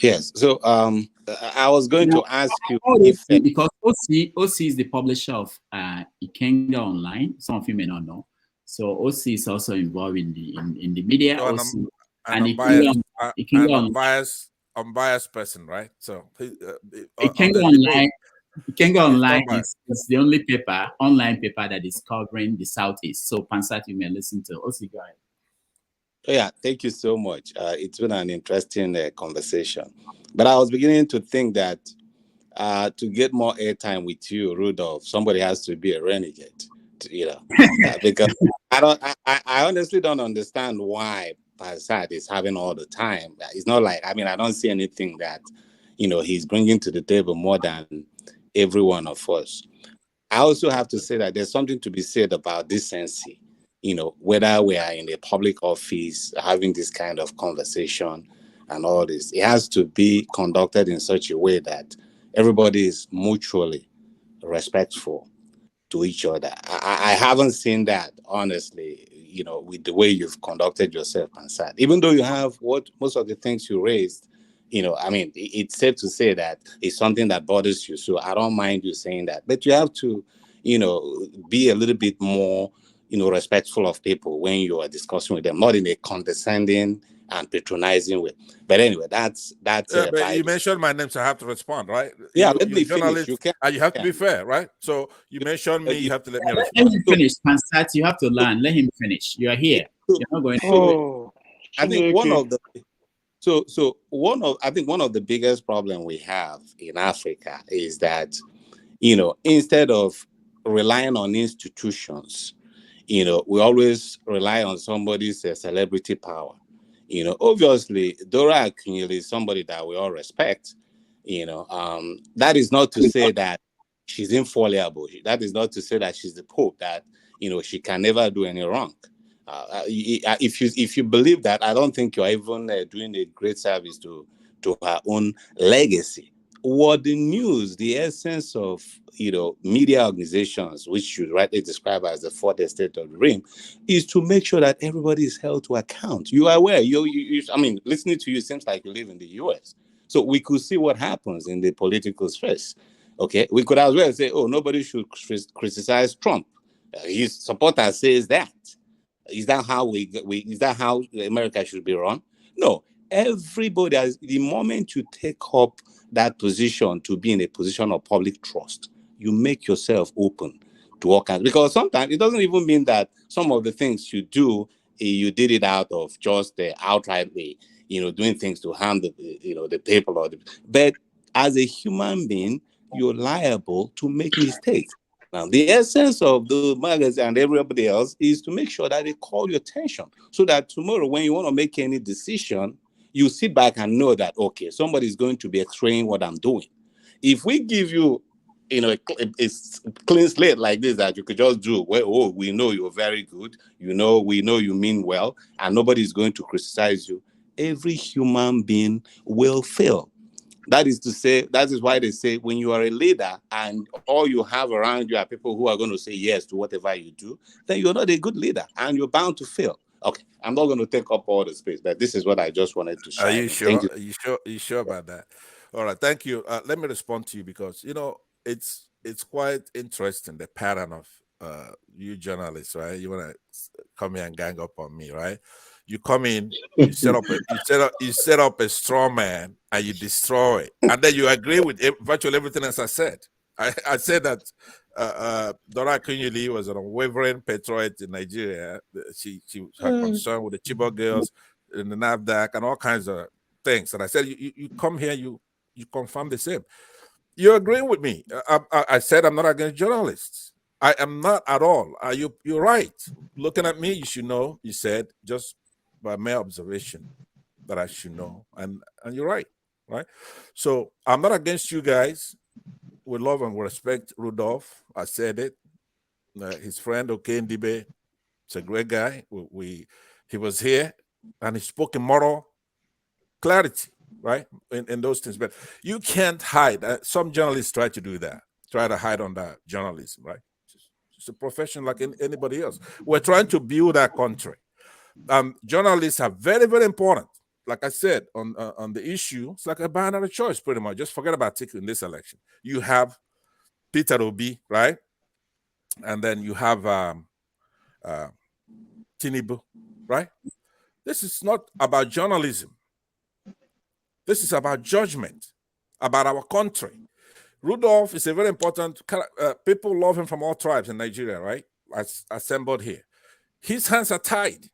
Yes. So I was going to ask you if because OC is the publisher of Ikenga Online. Some of you may not know. So OC is also involved in the media. So OC, I'm unbiased person, right? So Ikenga Online is the only online paper that is covering the Southeast. So Pansat, you may listen to OC. Go ahead. Yeah, thank you so much. It's been an interesting conversation. But I was beginning to think that to get more airtime with you, Rudolf, somebody has to be a renegade, because I honestly don't understand why Passat is having all the time. It's not like, I don't see anything that, he's bringing to the table more than every one of us. I also have to say that there's something to be said about decency. Whether we are in a public office having this kind of conversation and all this, it has to be conducted in such a way that everybody is mutually respectful to each other. I haven't seen that, honestly, with the way you've conducted yourself, Pansat. Even though you have most of the things you raised, it's safe to say that it's something that bothers you. So I don't mind you saying that. But you have to, be a little bit more respectful of people when you are discussing with them, not in a condescending and patronizing way. But anyway, that's. But you mentioned my name, so I have to respond, right? Yeah, let me finish. You have to be fair, right? So you mentioned me, you have to let me respond. Let him finish, Pansat. You have to learn. Let him finish. You are here. You're not going to. I think one of the biggest problem we have in Africa is that, instead of relying on institutions, we always rely on somebody's celebrity power. Obviously, Dora Akunyili is somebody that we all respect. That is not to say that she's infallible. That is not to say that she's the Pope, that, she can never do any wrong. If you believe that, I don't think you're even doing a great service to her own legacy. What the news, the essence of, media organizations, which you rightly describe as the fourth estate of the ring, is to make sure that everybody is held to account. You are aware. Listening to you seems like you live in the US. So we could see what happens in the political space. Okay, we could as well say, oh, nobody should criticize Trump. His supporter says that. Is that how is that how America should be run? No. Everybody, the moment you take up that position to be in a position of public trust, you make yourself open to all kinds. Because sometimes it doesn't even mean that some of the things you do, you did it out of just outrightly, doing things to harm the people. But as a human being, you're liable to make mistakes. Now, the essence of the magazine and everybody else is to make sure that they call your attention so that tomorrow when you want to make any decision, you sit back and know that, okay, somebody's going to be x-raying what I'm doing. If we give you, a clean slate like this that you could just do, we know you're very good, we know you mean well, and nobody's going to criticize you, every human being will fail. That is why they say when you are a leader and all you have around you are people who are going to say yes to whatever you do, then you're not a good leader and you're bound to fail. Okay, I'm not going to take up all the space, but this is what I just wanted to share. Are you sure? Thank you. Are you sure about that? All right, thank you. Let me respond to you because it's quite interesting, the pattern of you journalists, right? You want to come here and gang up on me, right? You come in, you set up a straw man and you destroy it, and then you agree with virtually everything else I said. I said that Dora Akunyili was an unwavering patriot in Nigeria. She had concern with the Chibok girls in the NAFDAC and all kinds of things. And I said, you come here, you confirm the same. You're agreeing with me. I said I'm not against journalists. I am not at all. You're right. Looking at me, you should know. You said just by mere observation that I should know, and you're right, right? So I'm not against you guys. We love and respect Rudolf. I said it. His friend Okonkwo, it's a great guy. He was here and he spoke in moral clarity, right? In those things, but you can't hide. Some journalists try to do that. Try to hide under journalism, right? It's a profession like anybody else. We're trying to build our country. Journalists are very, very important. Like I said, on the issue, it's like a binary choice, pretty much. Just forget about Tiku in this election. You have Peter Obi, right? And then you have Tinubu, right? This is not about journalism. This is about judgment, about our country. Rudolf is a very important, people love him from all tribes in Nigeria, right? Assembled here. His hands are tied.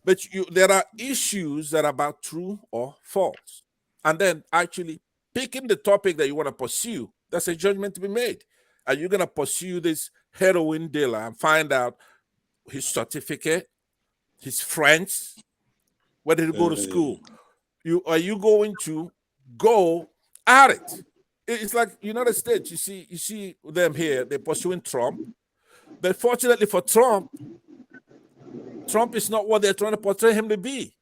But there are issues that are about true or false. And then actually picking the topic that you want to pursue, that's a judgment to be made. Are you going to pursue this heroin dealer and find out his certificate, his friends, where did he go to school? Are you going to go at it? It's like United States. You see them here. They're pursuing Trump, but fortunately for Trump is not what they're trying to portray him to be.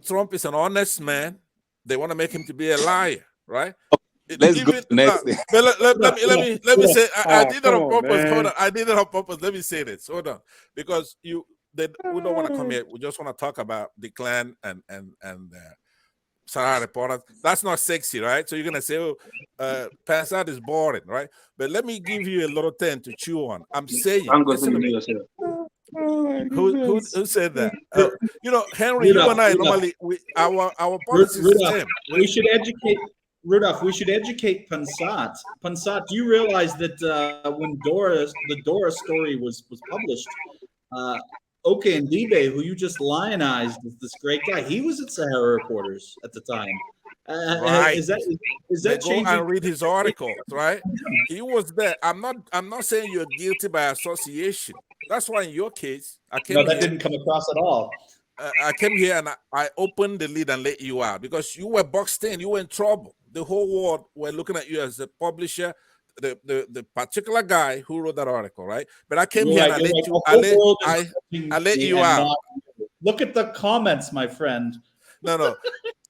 Trump is an honest man. They want to make him to be a liar, right? Let's go next. Let me say. I did that on purpose. Hold on. I did it on purpose. Let me say this. Hold on, because we don't want to come here. We just want to talk about Declan and SaharaReporters. That's not sexy, right? So you're gonna say, "Oh, Pansat is boring," right? But let me give you a little thing to chew on. I'm saying, listen to me. Who said that? Henry, you and I normally our policy is the same. We should educate Rudolf. We should educate Pansat. Pansat, do you realize that when the Dora story was published, Okonkwo, who you just lionized as this great guy, he was at SaharaReporters at the time. Right. Is that go and read his articles, right? He was there. I'm not saying you're guilty by association. That's why in your case, I came no, that here, didn't come across at all. I came here and I opened the lid and let you out because you were boxed in. You were in trouble. The whole world were looking at you as the publisher, the particular guy who wrote that article, right? But I came here and I let you out. Look at the comments, my friend. No.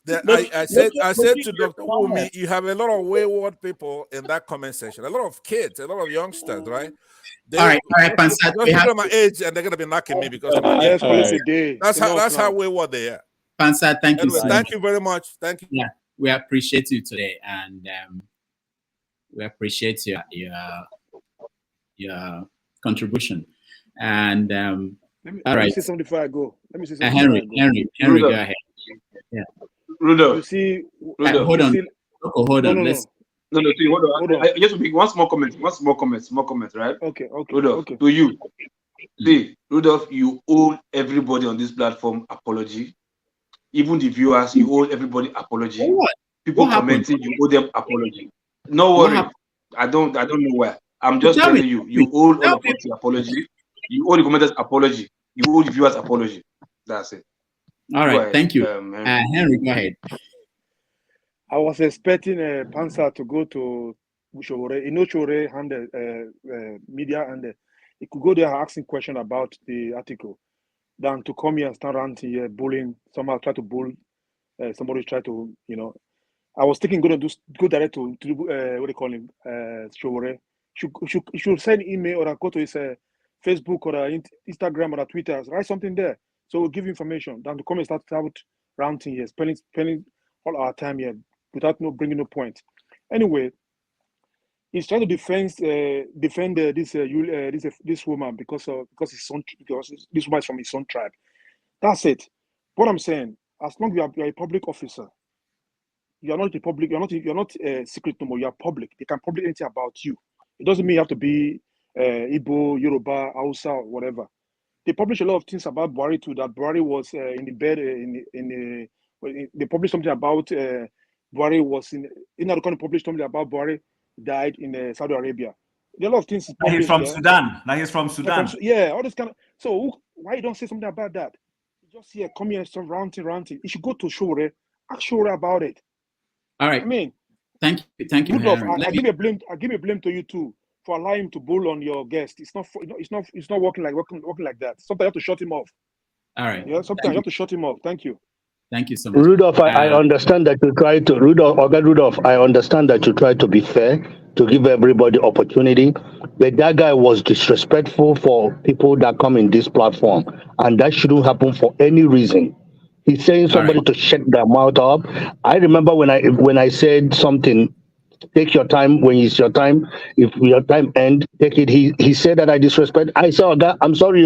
I said to Dr. Wumi, you have a lot of wayward people in that comment section, a lot of kids, a lot of youngsters, right? All right, Pansat. Just because of my age, and they're gonna be knocking me because of my age. That's how wayward they are. Pansat, thank you. Anyway, thank you very much. Thank you. Yeah, we appreciate you today, and we appreciate your contribution. And let me say something before I go. Let me say something. Henry, go ahead. Yeah. Rudolf. You see, hold on. Hold on. No, see, hold on. I just make one small comment, right? Okay. Rudolf, okay. To you. See, Rudolf, you owe everybody on this platform apology. Even the viewers, you owe everybody apology. What? People commenting, you owe them apology. No worry. I don't know why. I'm just telling you, you owe all of us apology. You owe the commenters apology. You owe the viewers apology. That's it. All right, thank you. Henry, go ahead. I was expecting Pansa to go to Shore. You know, Shore handle media, and he could go there asking questions about the article, than to come here and start ranting here, bullying. Somehow try to bull. Somebody try to, I was thinking go direct to what they call him, Shore. Should send email or go to his Facebook or Instagram or Twitter. Write something there. So we'll give information. Than to come and start out ranting here, spending all our time here without bringing no point. Anyway, he's trying to defend this woman because his son, because this woman is from his own tribe. That's it. What I'm saying, as long as you're a public officer, you're not a public, you're not secret no more. You're public. They can publish anything about you. It doesn't mean you have to be Igbo, Yoruba, Hausa, or whatever. They publish a lot of things about Buhari too. That Buhari was in the bed they published something about Buhari was in the country. Published something about Buhari died in Saudi Arabia. There are a lot of things. He's from Sudan. Now he's from Sudan. Yeah, all this kind of. So why you don't say something about that? Just here, come here and start ranting. You should go to Shore, ask Shore about it. All right. I mean, thank you, Rudolf. Henry. I give a blame to you too for allowing him to bull on your guest. It's not working like that. Sometimes you have to shut him off. All right. Yeah, sometimes you have to shut him off. Thank you. Thank you so much. Rudolf, I understand that you try to Rudolf, I understand that you try to be fair, to give everybody opportunity, but that guy was disrespectful for people that come in this platform, and that shouldn't happen for any reason. He's saying somebody to shut their mouth up. I remember when I said something, take your time when it's your time. If your time ends, take it. He said that I disrespect. I said, oh, I'm sorry,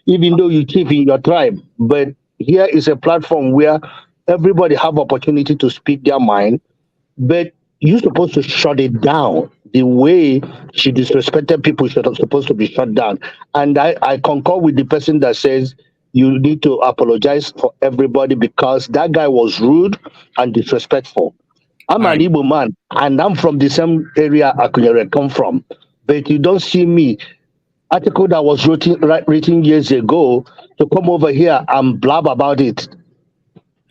even though you chief in your tribe, but here is a platform where everybody have opportunity to speak their mind, but you're supposed to shut it down. The way she disrespected people should supposed to be shut down. And I concur with the person that says you need to apologize for everybody because that guy was rude and disrespectful. I'm an Igbo man, and I'm from the same area Akunyere come from. But you don't see me, article that was written years ago, to come over here and blab about it.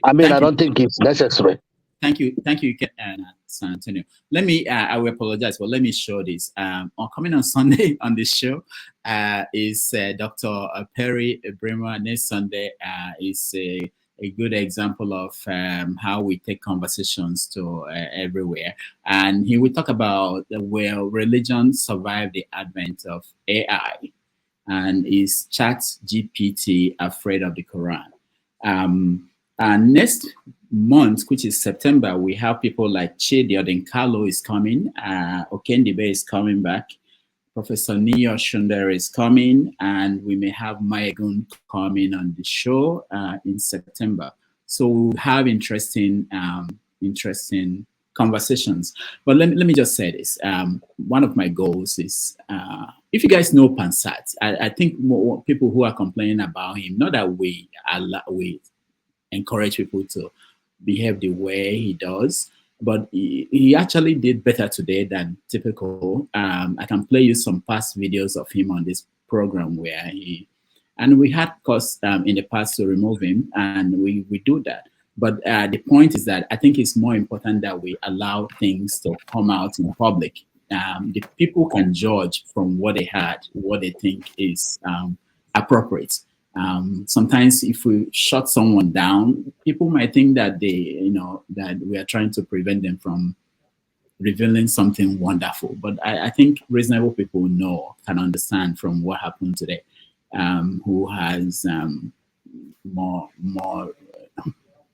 I mean, I don't think it's necessary. Thank you, San Antonio. Let me, I will apologize, but let me show this. Coming on Sunday on this show is Dr. Perry Bremer. Next Sunday is a good example of how we take conversations to everywhere. And he will talk about where religion survived the advent of AI, and is ChatGPT afraid of the Quran. And next month, which is September, we have people like Chidi Odinkalo is coming, Okendibe is coming back, Professor Niyo Shundere is coming, and we may have Maegun coming on the show in September. So we'll have interesting conversations. But let me just say this. One of my goals is, if you guys know Pansat, I think more people who are complaining about him, not that we encourage people to behave the way he does, but he actually did better today than typical. I can play you some past videos of him on this program where and we had costs in the past to remove him, and we do that. But the point is that I think it's more important that we allow things to come out in public. The people can judge from what they had, what they think is appropriate. Sometimes if we shut someone down, people might think that that we are trying to prevent them from revealing something wonderful. But I think reasonable people can understand from what happened today, who has more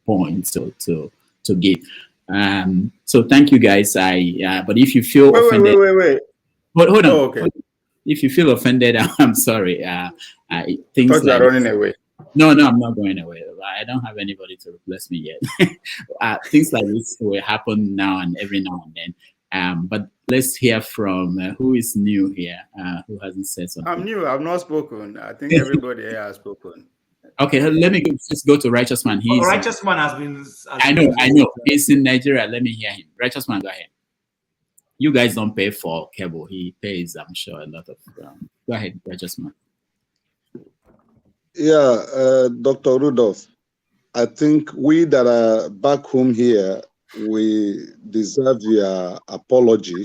points to give. So thank you guys. But if you feel offended, wait. But hold on. Oh, okay. If you feel offended, I'm sorry. Things Thought you are running away. No, I'm not going away. I don't have anybody to replace me yet. Things like this will happen now and every now and then. But let's hear from who is new here, who hasn't said something. I'm new. I've not spoken. I think everybody here has spoken. Okay, let me just go to Righteous Man. Righteous Man has been. I know. He's in Nigeria. Let me hear him. Righteous Man, go ahead. You guys don't pay for cable. He pays, I'm sure, a lot of. Go ahead, Righteous Man. Yeah, Dr. Rudolf, I think we that are back home here, we deserve your apology.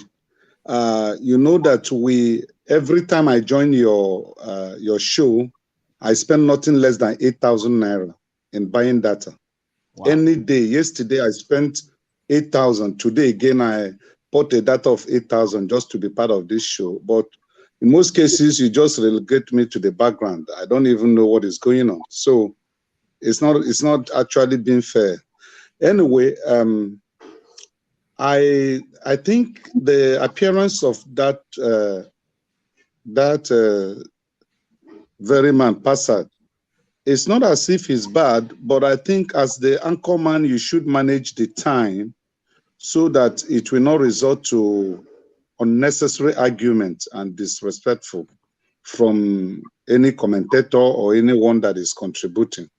You know that every time I join your show, I spend nothing less than 8,000 naira in buying data. Wow. Any day. Yesterday I spent 8,000. Today again I bought a data of 8,000 just to be part of this show. But in most cases, you just relegate me to the background. I don't even know what is going on. So it's not actually being fair. Anyway, I think the appearance of that very man, Passad, it's not as if he's bad, but I think as the anchor man, you should manage the time so that it will not resort to unnecessary argument and disrespectful from any commentator or anyone that is contributing.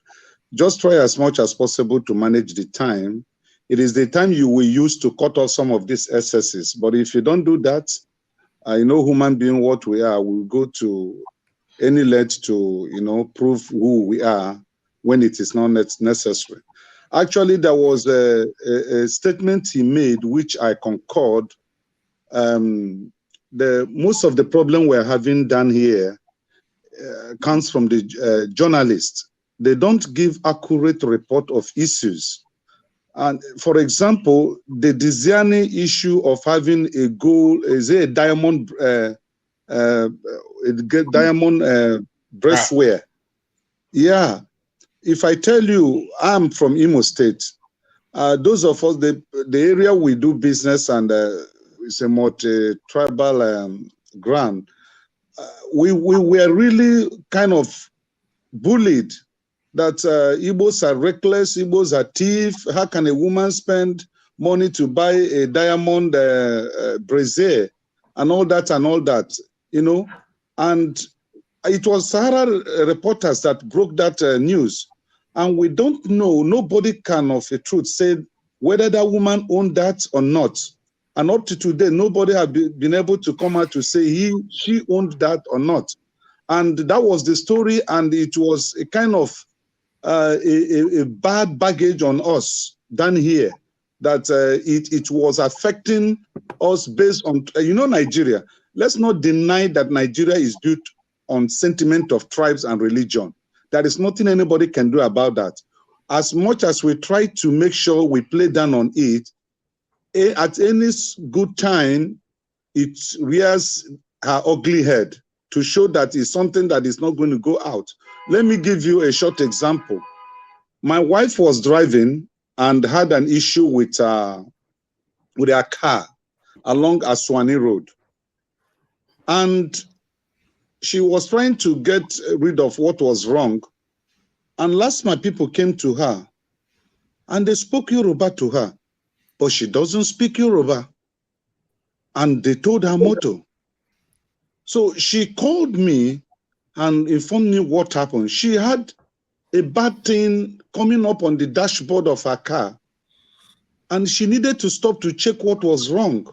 Just try as much as possible to manage the time. It is the time you will use to cut off some of these excesses. But if you don't do that, I know human being what we are, we'll go to any length to, prove who we are when it is not necessary. Actually, there was a statement he made, which I concurred. Most of the problem we're having down here comes from the journalists. They don't give accurate report of issues. And for example, the Diziani issue of having a gold, is a diamond, breastwear. Yeah. If I tell you, I'm from Imo State. Those of us, the area we do business and it's a multi-tribal ground. We were really kind of bullied that Igbos are reckless, Igbos are thieves. How can a woman spend money to buy a diamond brazier and all that, And it was SaharaReporters that broke that news. And we don't know, nobody can of a truth say whether that woman owned that or not. And up to today, nobody has been able to come out to say she owned that or not. And that was the story, and it was a kind of a bad baggage on us down here, that it was affecting us based on, Nigeria. Let's not deny that Nigeria is built on sentiment of tribes and religion. There is nothing anybody can do about that. As much as we try to make sure we play down on it, at any good time, it rears her ugly head to show that it's something that is not going to go out. Let me give you a short example. My wife was driving and had an issue with her car along Aswani Road. And she was trying to get rid of what was wrong. And last my people came to her and they spoke Yoruba to her, but she doesn't speak Yoruba. And they told her motto. So she called me and informed me what happened. She had a bad thing coming up on the dashboard of her car, and she needed to stop to check what was wrong.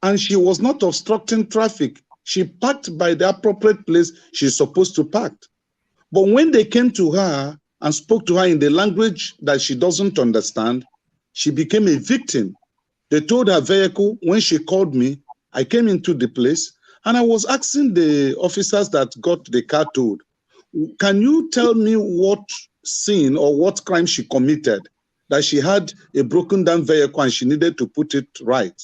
And she was not obstructing traffic. She parked by the appropriate place she's supposed to park. But when they came to her and spoke to her in the language that she doesn't understand, she became a victim. They told her vehicle, when she called me, I came into the place and I was asking the officers that got the car towed, can you tell me what sin or what crime she committed, that she had a broken down vehicle and she needed to put it right?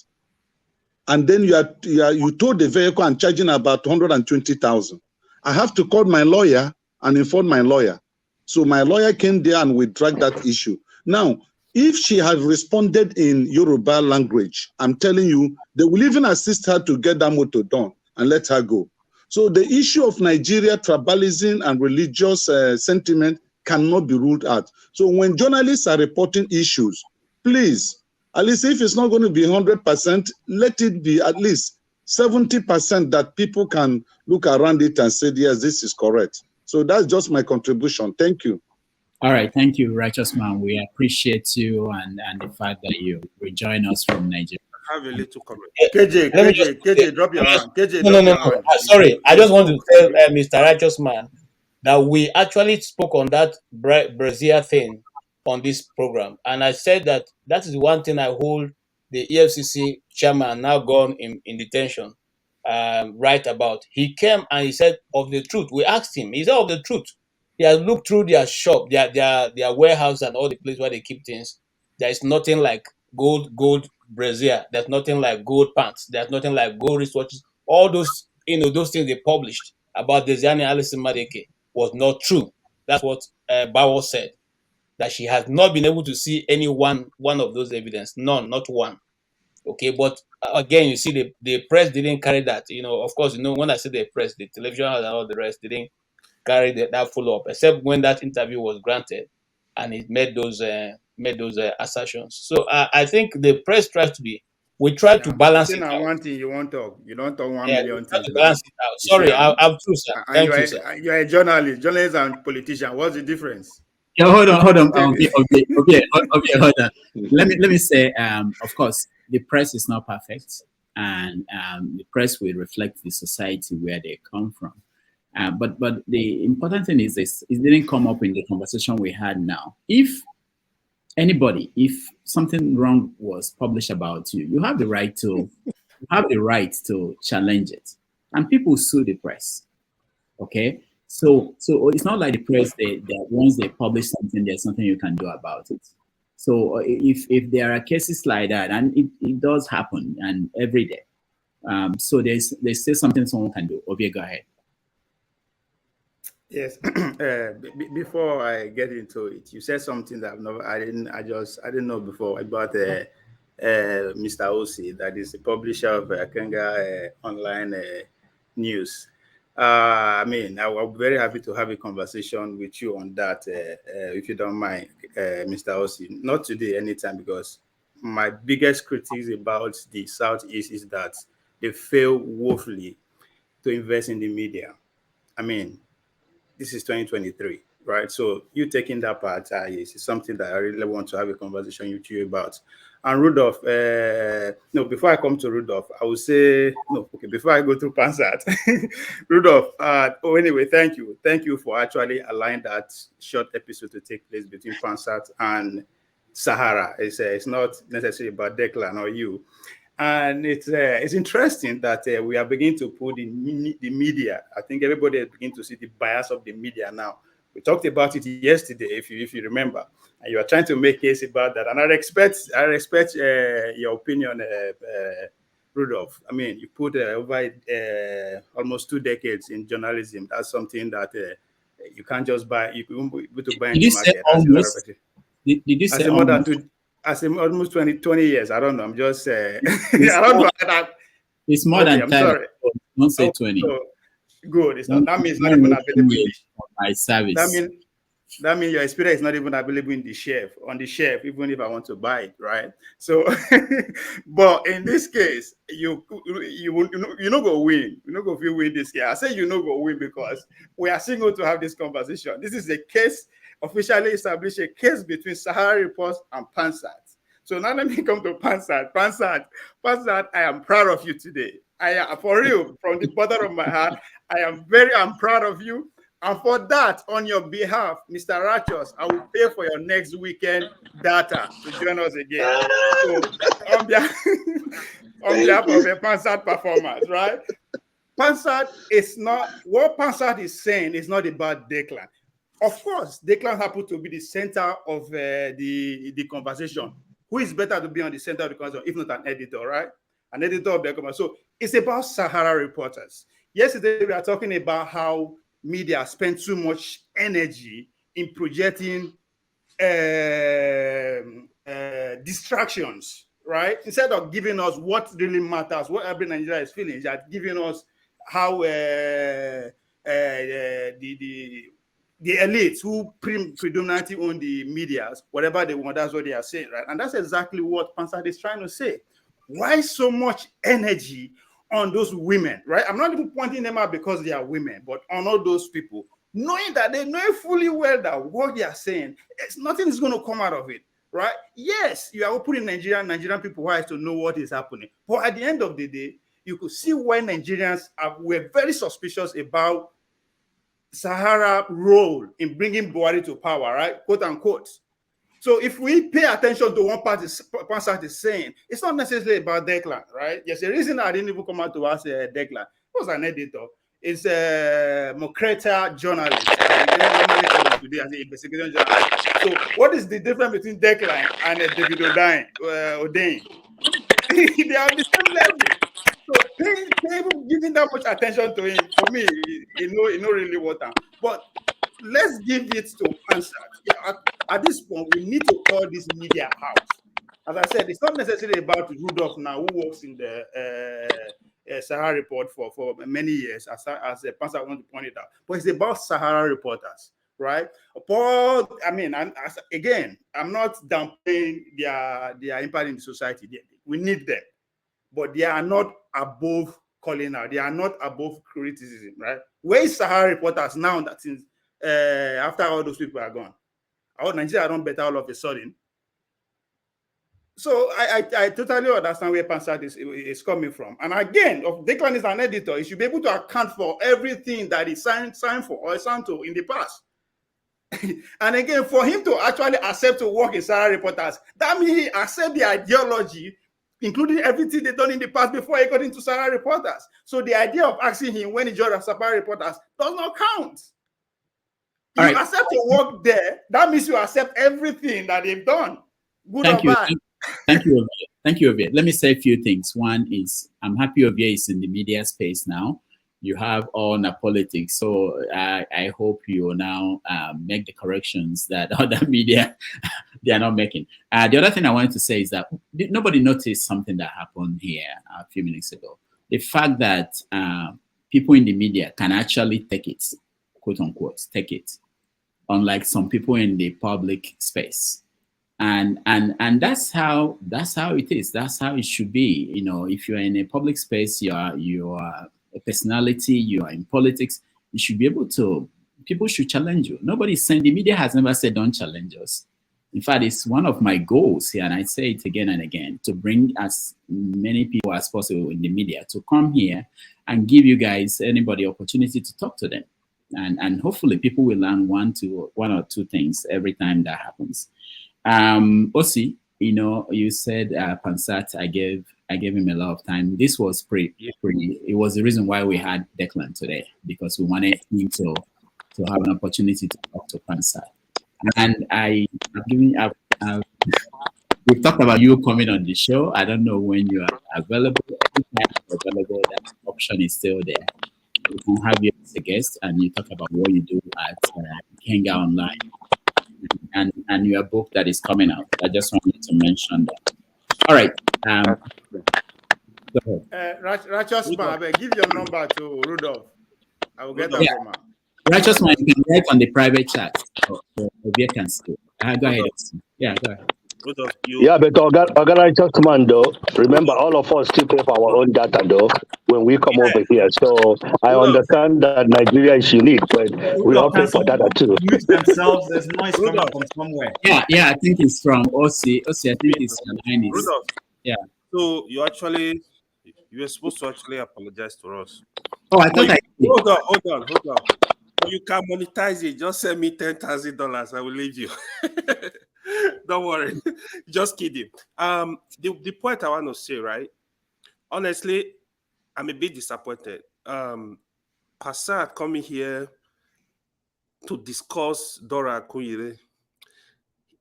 And then you towed the vehicle and charging about 120,000. I have to call my lawyer and inform my lawyer. So my lawyer came there and we dragged that issue. Now, if she had responded in Yoruba language, I'm telling you, they will even assist her to get that motor done and let her go. So the issue of Nigeria, tribalism and religious sentiment cannot be ruled out. So when journalists are reporting issues, please, at least if it's not going to be 100%, let it be at least 70% that people can look around it and say, yes, this is correct. So that's just my contribution. Thank you. All right. Thank you, Righteous Man. We appreciate you and the fact that you rejoin us from Nigeria. I have a little comment. KJ, drop your hand. KJ, No. Sorry, I just want to tell Mr. Righteous Man that we actually spoke on that Brazil thing on this program. And I said that is one thing I hold the EFCC chairman, now gone in detention, right about. He came and he said of the truth. We asked him. He said of the truth. He has looked through their shop, their warehouse and all the places where they keep things. There is nothing like gold brazier. There's nothing like gold pants. There's nothing like gold wristwatches. All those, those things they published about Desiani Alison Madeke was not true. That's what Bawo said. That she has not been able to see any one of those evidence. None, not one. Okay, but again, you see, the press didn't carry that. Of course, when I say the press, the television and all the rest didn't carry that follow-up, except when that interview was granted and it made those assertions. So I think the press tries to we try to balance it out. One thing you want to talk. You don't talk 1 million things. To balance it out. Sorry, I'm true, sir. Thank you, sir. You're a journalist and politician. What's the difference? Yeah, hold on. Okay, hold on. Let me say, of course, the press is not perfect. and the press will reflect the society where they come from. But the important thing is this: it didn't come up in the conversation we had now. If something wrong was published about you, you have the right to challenge it, and people sue the press. Okay, so it's not like the press that once they publish something, there's something you can do about it. So if there are cases like that, and it does happen, and every day, so there's still something someone can do. Okay, go ahead. Yes. Before I get into it, you said something that I didn't know before about Mr. Osi, that is the publisher of Kenga online news. I mean, I'm very happy to have a conversation with you on that, if you don't mind, Mr. Osi. Not today, anytime, because my biggest criticism about the Southeast is that they fail woefully to invest in the media. I mean, this is 2023, right? So you taking that part is something that I really want to have a conversation with you about. And Rudolf, no, before I come to Rudolf, I will say, no, okay, before I go through Pansat, Rudolf, anyway, thank you. Thank you for actually allowing that short episode to take place between Pansat and Sahara. It's not necessarily about Declan or you. And it's interesting that we are beginning to put the media. I think everybody is beginning to see the bias of the media now. We talked about it yesterday, if you remember, and you are trying to make a case about that. And I respect your opinion, Rudolf. I mean, you put over almost 2 decades in journalism. That's something that you can't just buy. You can be able to buy in the market. Almost? Did you say more than almost? I say almost 20 years. I don't know. I'm just I don't know. It's more than 10. Sorry. Don't say 20. So, good. It's not. That means not even available in my service. That means your experience is not even available on the shelf, even if I want to buy it, right? So, but in this case, you not go win. You not go feel win this year. I say you not go win because we are single to have this conversation. This is a case. Officially established a case between SaharaReporters and Pansat. So now let me come to Pansat. Pansat, I am proud of you today. I am, for real, from the bottom of my heart, I'm proud of you. And for that, on your behalf, Mr. Rachos, I will pay for your next weekend data to join us again. So on behalf of the Pansat performance, right? Pansat is not, what Pansat is saying is not about Declan. Of course, Declan happened to be the center of the conversation. Who is better to be on the center of the conversation, if not an editor, right? An editor of the conversation. So it's about SaharaReporters. Yesterday, we are talking about how media spend too much energy in projecting distractions, right? Instead of giving us what really matters, what every Nigerian is feeling, they are giving us how the elites who predominantly own the media, whatever they want, that's what they are saying, right? And that's exactly what Pansat is trying to say. Why so much energy on those women, right? I'm not even pointing them out because they are women, but on all those people, knowing that they know fully well that what they are saying, nothing is going to come out of it, right? Yes, you are opening Nigerian people eyes to know what is happening. But at the end of the day, you could see why Nigerians were very suspicious about Sahara role in bringing Buhari to power, right? Quote unquote. So if we pay attention to what Pansat is saying, it's not necessarily about Declan, right? There's a reason I didn't even come out to ask Declan. He was an editor. It's a Mokreta journalist. Today as an investigation journalist. So what is the difference between Declan and David Odein? They are on the same level. So giving that much attention to him, for me, you know really water. But let's give it to Pansat. Yeah, at this point, we need to call this media out. As I said, it's not necessarily about Rudolf now, who works in the Sahara Report for many years, as Pansat wants to point it out. But it's about SaharaReporters, right? But I mean, again, I'm not downplaying their impact in the society. We need them. But they are not above calling out. They are not above criticism, right? Where is SaharaReporters now that since after all those people are gone? Our Nigeria are not better all of a sudden. So I totally understand where Pansat is coming from. And again, if Declan is an editor, he should be able to account for everything that he signed for or signed to in the past. And again, for him to actually accept to work in SaharaReporters, that means he accepts the ideology, including everything they've done in the past before he got into SaharaReporters. So the idea of asking him when he joined SaharaReporters does not count. You accept to work there, that means you accept everything that they've done, good or bad. Thank you, Ovie. Thank you, Ovie. Let me say a few things. One is, I'm happy Ovie is in the media space now. You have all the politics, so I hope you will now make the corrections that other media they are not making. The other thing I wanted to say is that nobody noticed something that happened here a few minutes ago. The fact that people in the media can actually take it, quote unquote, take it, unlike some people in the public space. And that's how it is. That's how it should be. You know, if you're in a public space, you are a personality, you are in politics, you should be able to, people should challenge you. Nobody's saying, the media has never said don't challenge us. In fact, it's one of my goals here, and I say it again and again, to bring as many people as possible in the media to come here and give you guys, anybody, opportunity to talk to them. And hopefully people will learn one or two things every time that happens. Osi, you know, you said Pansat, I gave him a lot of time. This was it was the reason why we had Declan today, because we wanted him to have an opportunity to talk to Pansat. And we've talked about you coming on the show. I don't know when you are available. Anytime you're available, that option is still there. We can have you as a guest and you talk about what you do at Kenga Online and your book that is coming out. I just wanted to mention that. All right. Go ahead. Righteous man, give your number to Rudolf. I will get that from her. Righteous man, you can write on the private chat so we can see. Go ahead. Yeah, go ahead. Yeah, but Righteous man, though, remember all of us still pay for our own data, though, when we come over here. So I understand that Nigeria is unique, but we all pay for data too. Mute themselves. There's noise coming from somewhere. Yeah, I think it's from Osi. I think it's Rudolf. Yeah. So you were supposed to actually apologize to us. Oh, I thought Hold on. You can monetize it. Just send me $10,000. I will leave you. Don't worry. Just kidding. The point I want to say, right? Honestly, I'm a bit disappointed. Pansat coming here to discuss Dora Akunyili.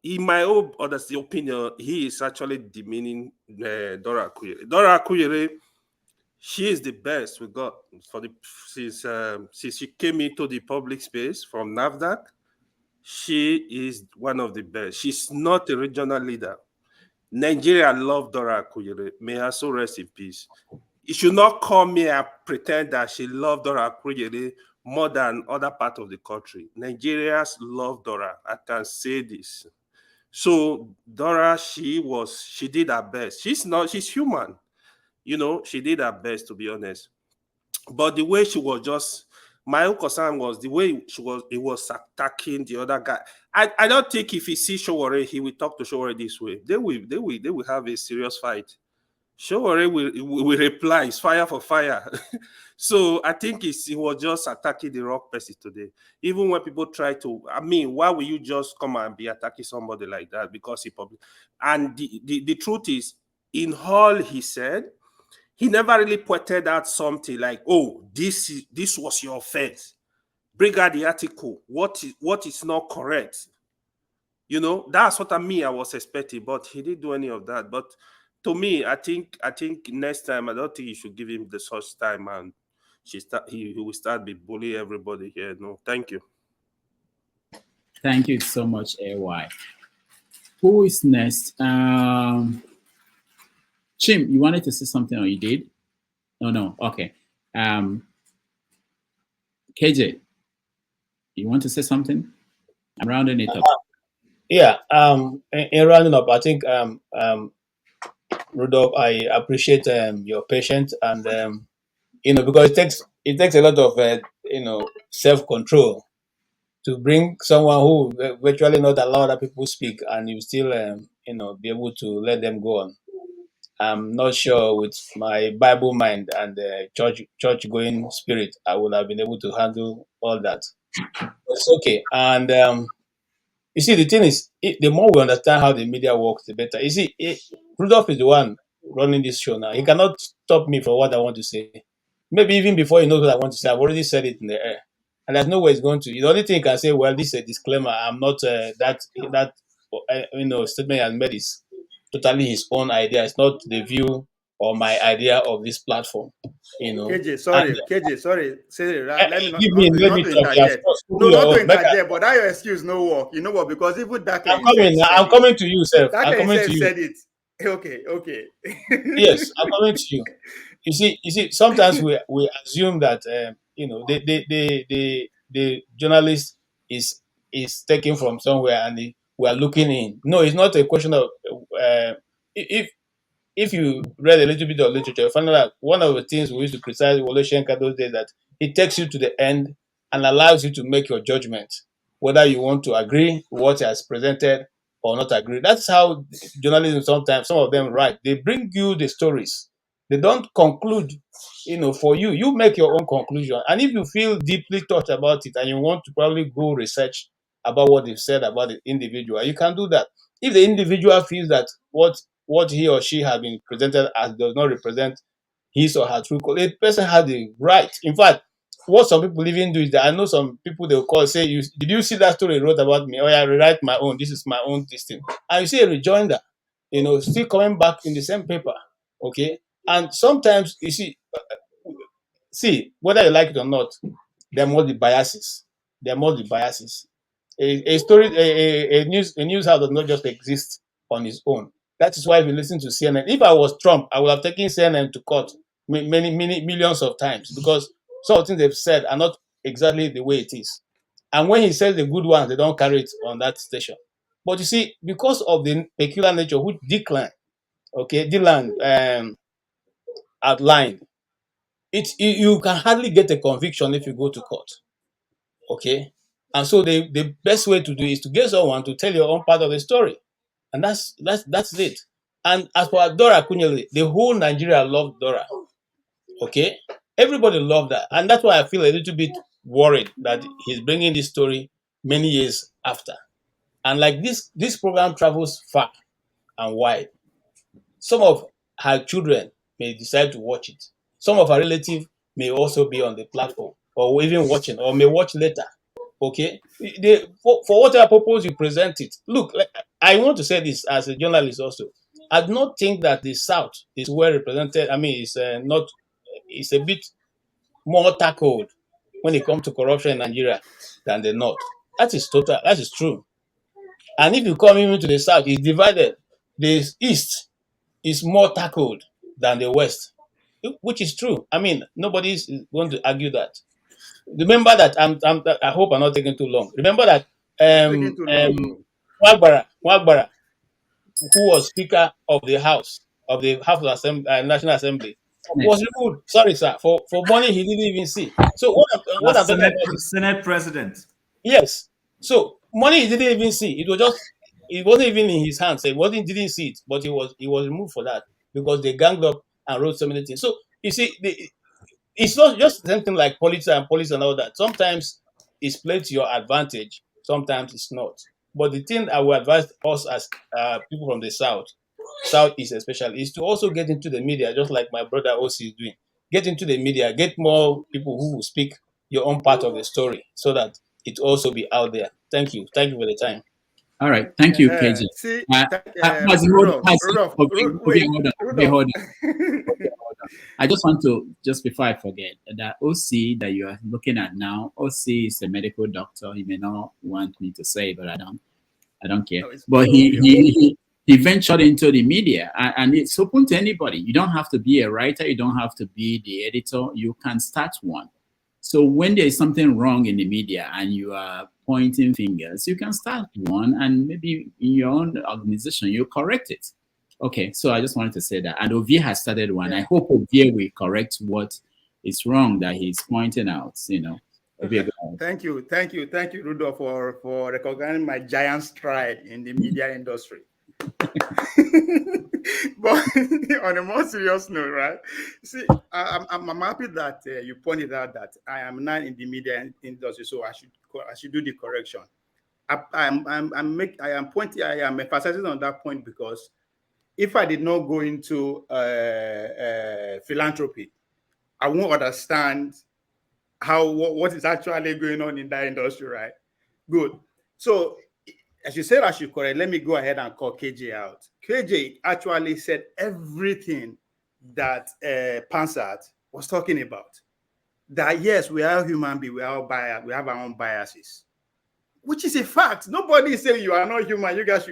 In my own honest opinion, he is actually demeaning Dora Akunyili. Dora Akunyili, she is the best we got since she came into the public space from NAFDAC. She is one of the best. She's not a regional leader. Nigeria love Dora Akunyili. May her soul rest in peace. You should not come here and pretend that she loved Dora Akunyili more than other parts of the country. Nigerians love Dora. I can say this. So Dora, she did her best. She's human. You know, she did her best, to be honest. But the way she was just, my own concern was the way he was attacking the other guy. I don't think if he sees Sowore, he will talk to Sowore this way. They will have a serious fight. Sowore will reply, it's fire for fire. So I think he was just attacking the wrong person today. Even when people try to, I mean, why will you just come and be attacking somebody like that? Because he public. And the truth is, in all he said, he never really pointed out something like, oh, this was your offense. Bring out the article. What is not correct? You know, that's what I was expecting, but he didn't do any of that. But to me, I think next time, I don't think you should give him the such time and he will start be bullying everybody here. No, thank you. Thank you so much, AY. Who is next? Chim, you wanted to say something or you did? No. Okay. KJ, you want to say something? I'm rounding it up. Yeah. In rounding up, I think Rudolf, I appreciate your patience and because it takes a lot of self-control to bring someone who virtually not allow other people speak, and you still be able to let them go on. I'm not sure with my Bible mind and church going spirit, I would have been able to handle all that. It's okay. And you see, the thing is, the more we understand how the media works, the better. You see, Rudolf is the one running this show now. He cannot stop me from what I want to say. Maybe even before he knows what I want to say, I've already said it in the air. And there's no way it's going to. The only thing he can say, well, this is a disclaimer. I'm not that statement I made is totally his own idea. It's not the view or my idea of this platform. KJ, sorry. Say, let me not to talk. interject. No, not to interject, but that your excuse no work. You know what? Because even that I'm coming to you, sir. That said it. Okay. Yes, I'm coming to you. You see, sometimes we assume that the journalist is taken from somewhere and we are looking in. No, it's not a question of if you read a little bit of literature, you find out that one of the things we used to criticize Woloshenko those days that it takes you to the end and allows you to make your judgment whether you want to agree with what he has presented or not agree. That's how journalism sometimes, some of them write. They bring you the stories. They don't conclude, for you. You make your own conclusion. And if you feel deeply touched about it and you want to probably go research about what they've said about the individual, you can do that. If the individual feels that what he or she has been presented as does not represent his or her true color, the person has the right. In fact, what some people even do is that I know some people they'll call say, did you see that story you wrote about me? Oh yeah, rewrite my own. This is my own this thing. And you see a rejoinder, still coming back in the same paper. Okay. And sometimes you see, whether you like it or not, there must be biases. A news house does not just exist on its own. That is why if you listen to CNN, if I was Trump, I would have taken CNN to court many millions of times because some of the things they've said are not exactly the way it is. And when he says the good ones, they don't carry it on that station. But you see, because of the peculiar nature which Declan outlined, you can hardly get a conviction if you go to court. Okay. And so the best way to do is to get someone to tell your own part of the story. And that's it. And as for Dora Akunyele, the whole Nigeria loved Dora. Okay. Everybody loved that. And that's why I feel a little bit worried that he's bringing this story many years after. And like this program travels far and wide. Some of her children may decide to watch it. Some of her relatives may also be on the platform or even watching or may watch later. Okay, for whatever purpose you present it. Look, I want to say this as a journalist also. I do not think that the South is well represented. I mean, it's a bit more tackled when it comes to corruption in Nigeria than the North. That is true. And if you come even to the South, it's divided. The East is more tackled than the West, which is true. I mean, nobody is going to argue that. Remember that I hope I'm not taking too long. Remember that Wagbara, who was Speaker of the House of National Assembly, was removed. Sorry, sir, for money he didn't even see. So what I'm talking about is Senate President. Yes. So money he didn't even see. It wasn't even in his hands. He didn't see it, but he was removed for that because they ganged up and wrote so many things. So you see, it's not just something like politics and all that. Sometimes it's played to your advantage. Sometimes it's not. But the thing I would advise us as people from the Southeast especially, is to also get into the media, just like my brother OC is doing. Get into the media, get more people who will speak your own part of the story so that it also be out there. Thank you. Thank you for the time. All right. Thank you, KJ. Hold on. I just want to, just before I forget, that OC that you are looking at now, OC is a medical doctor. He may not want me to say, but I don't care. But he ventured into the media, and it's open to anybody. You don't have to be a writer. You don't have to be the editor. You can start one. So when there is something wrong in the media and you are pointing fingers, you can start one, and maybe in your own organization, you correct it. Okay, so I just wanted to say that. And Ovie has started one. I hope Ovie will correct what is wrong that he's pointing out, Okay. Thank you, Rudolf, for recognizing my giant stride in the media industry. But on a more serious note, right? See, I'm happy that you pointed out that I am not in the media industry, so I should do the correction. I am emphasizing on that point because if I did not go into philanthropy, I won't understand what is actually going on in that industry, right? Good. So, as you said, I should correct. Let me go ahead and call KJ out. KJ actually said everything that Pansat was talking about. That yes, we are human beings, we are biased, we have our own biases, which is a fact. Nobody is saying you are not human. You guys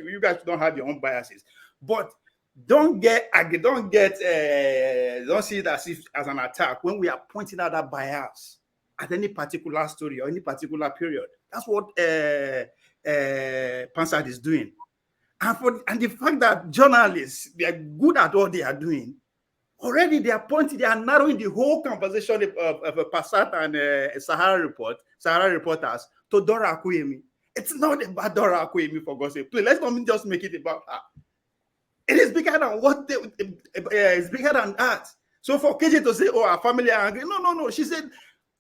don't have your own biases, but don't see it as an attack when we are pointing out that bias at any particular story or any particular period. That's what Pansat is doing. And the fact that journalists, they are good at what they are doing, already they are narrowing the whole conversation of Pansat and SaharaReporters to Dora Akuyemi. It's not about Dora Akuyemi, for God's sake. Please, let's not just make it about her. It is bigger than it's bigger than that. So for KJ to say, "Oh, our family are angry," no. She said,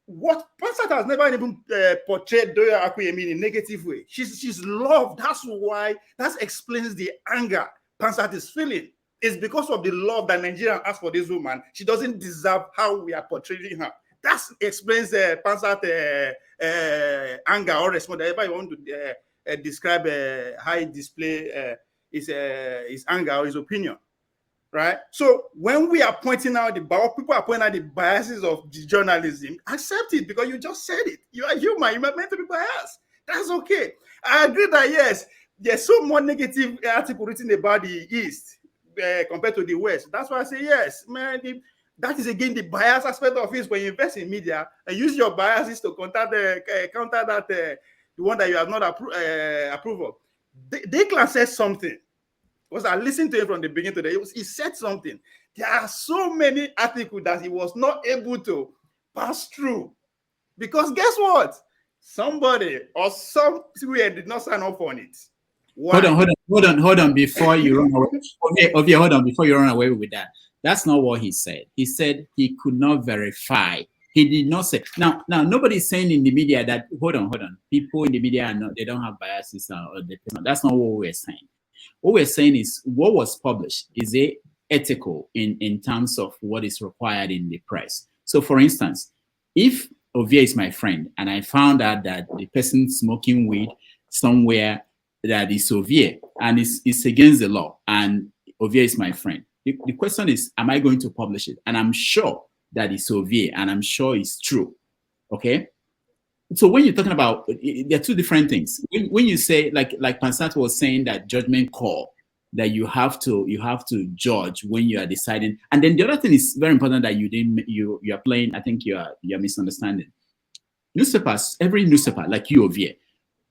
"What Pansat has never even portrayed Dora Akuyemi in a negative way. She's loved. That's why that explains the anger Pansat is feeling. It's because of the love that Nigeria has for this woman. She doesn't deserve how we are portraying her. That explains Pansat anger or response. Whatever you want to describe how he display his anger or his opinion, right? So when we are pointing out people are pointing out the biases of the journalism, accept it because you just said it. You are human. You are meant to be biased. That's okay. I agree that yes, there's so more negative article written about the East compared to the West. That's why I say yes, man. That is again the bias aspect of it. When you invest in media and use your biases to counter that the one that you have not approve of. Declan said something. Because I listened to him from the beginning today. He said something. There are so many articles that he was not able to pass through. Because guess what? Somebody or somewhere did not sign up on it. Why? Hold on before you run away. Okay, hold on before you run away with that. That's not what he said. He said he could not verify. He did not say. Now, nobody's saying in the media that, hold on. People in the media they don't have biases. That's not what we're saying. What we're saying is what was published is ethical in terms of what is required in the press. So, for instance, if Ovie is my friend and I found out that the person smoking weed somewhere that is Ovie and it's against the law and Ovie is my friend, the question is, am I going to publish it? And I'm sure that it's Ovie and I'm sure it's true. Okay? So when you're talking about, there are two different things. When you say, like Pansat was saying, that judgment call, that you have to judge when you are deciding. And then the other thing is very important that you are playing. I think you are misunderstanding. Newspapers, every newspaper, like you over here,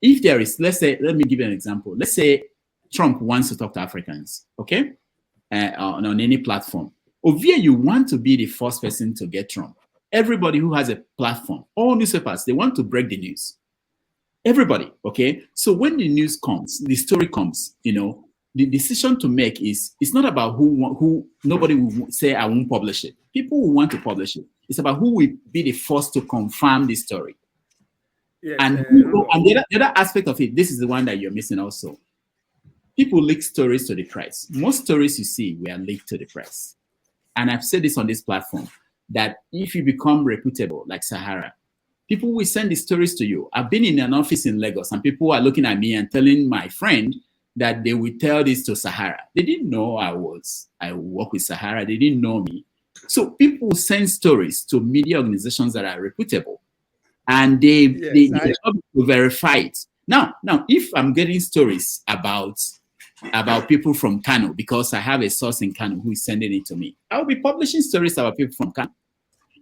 if there is, let's say, let me give you an example. Let's say Trump wants to talk to Africans, okay, on any platform. Over here, you want to be the first person to get Trump. Everybody who has a platform, all newspapers, they want to break the news. Everybody, okay? So when the news comes, the story comes, the decision to make is, it's not about who nobody will say, I won't publish it. People will want to publish it. It's about who will be the first to confirm the story. Yes, and the other aspect of it, this is the one that you're missing also. People leak stories to the press. Most stories you see were leaked to the press. And I've said this on this platform, that if you become reputable like Sahara, people will send the stories to you. I've been in an office in Lagos and people are looking at me and telling my friend that they will tell this to Sahara. They didn't know I work with Sahara. They didn't know me. So people send stories to media organizations that are reputable and they help to verify it. Now, if I'm getting stories about people from Kano, because I have a source in Kano who is sending it to me, I'll be publishing stories about people from Kano.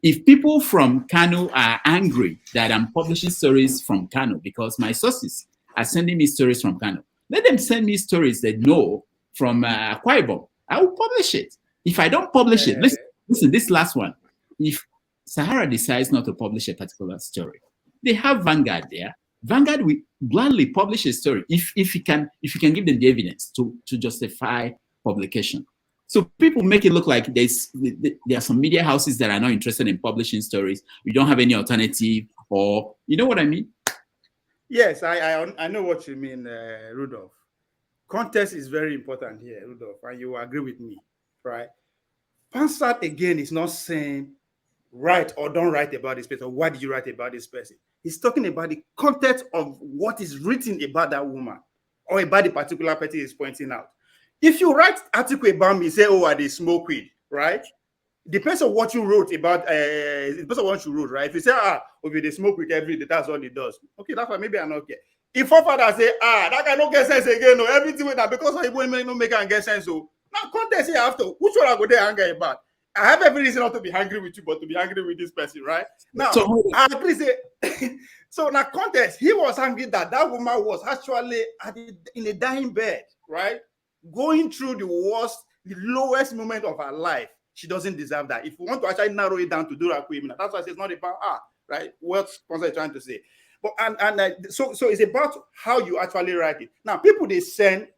If people from Kano are angry that I'm publishing stories from Kano because my sources are sending me stories from Kano, let them send me stories they know from Akwa Ibom. I will publish it. If I don't publish it, listen, this last one. If Sahara decides not to publish a particular story, they have Vanguard there. Vanguard will gladly publish a story if you can give them the evidence to justify publication. So people make it look like there are some media houses that are not interested in publishing stories. We don't have any alternative, or you know what I mean? Yes, I know what you mean, Rudolf. Context is very important here, Rudolf, and you agree with me, right? Pansat again is not saying write or don't write about this person, or why did you write about this person? He's talking about the context of what is written about that woman or about the particular person he's pointing out. If you write article about me, say, oh, I did smoke weed, right? Depends on what you wrote about, it depends on what you wrote, right? If you say, okay, they smoke weed every day, that's all it does. Okay, that's why maybe I'm not okay. If father say, that guy don't get sense again, no, everything with that, because of no make and get sense, so now context here after, which one I go there angry about? I have every reason not to be angry with you, but to be angry with this person, right? Now, so, I agree, say, so now context, he was angry that that woman was actually in a dying bed, right? Going through the worst, the lowest moment of her life. She doesn't deserve that. If we want to actually narrow it down to do that, that's why it's not about her, right? What sponsor is trying to say. But so it's about how you actually write it. Now, people they send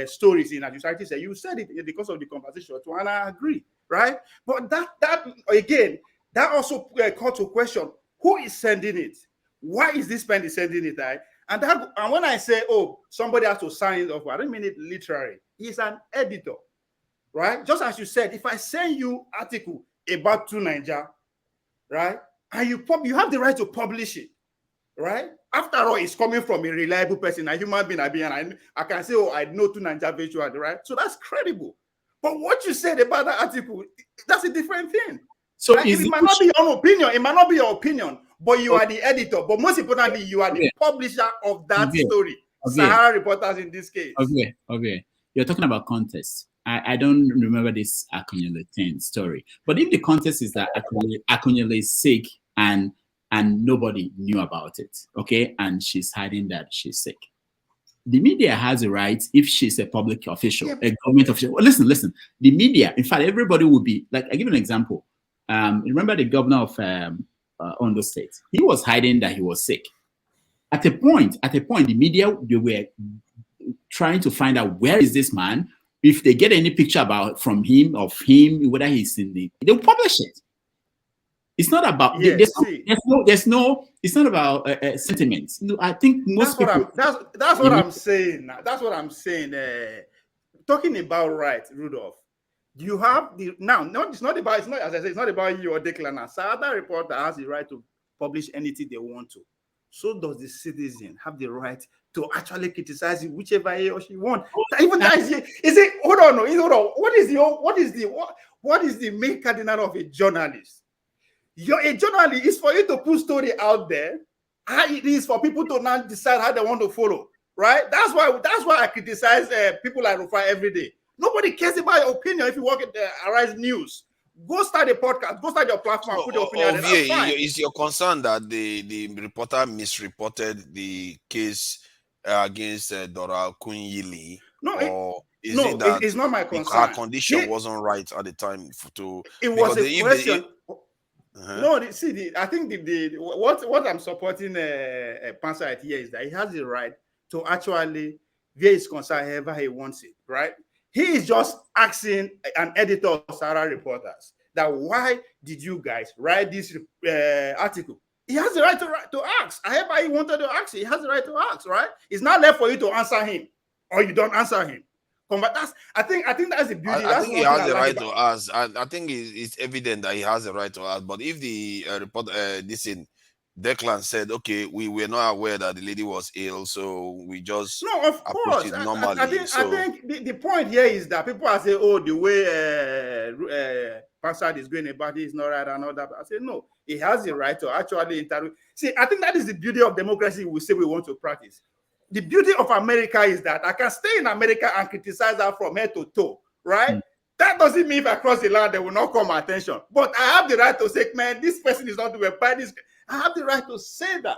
stories in, as you say, you said it because of the conversation too, and I agree, right? But that again, that also calls to question who is sending it. Why is this person sending it, right? And when I say, oh, somebody has to sign it off, I don't mean it literally. He's an editor, right? Just as you said, if I send you article about Niger, right, and you have the right to publish it, right? After all, it's coming from a reliable person, a human being, and I can say, oh, I know Niger virtually, right? So that's credible. But what you said about that article, that's a different thing. So right? It might not be your opinion. It might not be your opinion, but you are the editor. But most importantly, you are the publisher of that story. SaharaReporters in this case. Okay. You're talking about context. I don't remember this Akunyele 10 story. But if the context is that Akunyele is sick and nobody knew about it, okay, and she's hiding that she's sick, the media has a right, if she's a public official, a government official. Well, listen. The media, in fact, everybody would be like. I give an example. Remember the governor of Ondo State? He was hiding that he was sick. At a point, the media, they were trying to find out where is this man. If they get any picture from him, whether he's in they'll publish it. It's not about it's not about sentiments. No, I think most people. That's what I'm saying. That's what I'm saying. Talking about right, Rudolf. You have it's not as I say, it's not about you or Declan. SaharaReporter has the right to publish anything they want to. So does the citizen have the right to actually criticize it whichever he or she wants. Even that is it. Hold on. What is the main cardinal of a journalist? A journalist is for you to put story out there. How it is for people to now decide how they want to follow, right? That's why I criticize people like Rufai every day. Nobody cares about your opinion if you work at the Arise News. Go start a podcast. Go start your platform. Put your opinion. Is your concern that the reporter misreported the case against Dora Kunyili? No, it's not my concern. Her condition wasn't right at the time. It was a question. No, I think what I'm supporting Pansa here is that he has the right to actually via his concern however he wants it, right? He is just asking an editor of SaharaReporters that why did you guys write this article? He has the right to ask. However he wanted to ask, he has the right to ask, right? It's not left for you to answer him or you don't answer him. I think that's the beauty. I think he has the right to ask. I think it's evident that he has the right to ask. But if the Declan said, okay, we were not aware that the lady was ill, so we just approached it normally. I think the point here is that people are saying, oh, the way Pansad is going about it is not right and all that. I say, no, he has the right to actually interview. See, I think that is the beauty of democracy we say we want to practice. The beauty of America is that I can stay in America and criticize her from head to toe, right? That doesn't mean if I cross the line, they will not call my attention. But I have the right to say, man, this person is not doing by this. I have the right to say that,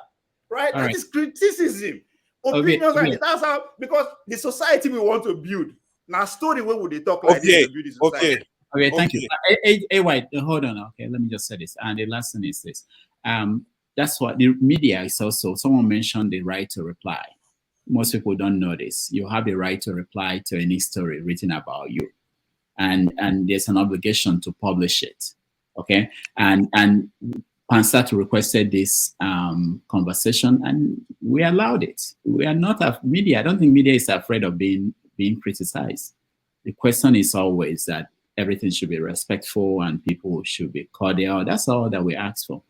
right? That is criticism. Opinions, that's how, because the society we want to build. Now, story, where would they talk like this to build the society? Okay, thank you. Hey, White, hold on. Okay, let me just say this. And the last thing is this. That's what the media is also, someone mentioned the right to reply. most people don't know this. You have the right to reply to any story written about you, and there's an obligation to publish it. Okay, and Pansat requested this conversation, and we allowed it. We are not media. I don't think media is afraid of being criticized. The question is always that everything should be respectful and people should be cordial. That's all that we ask for.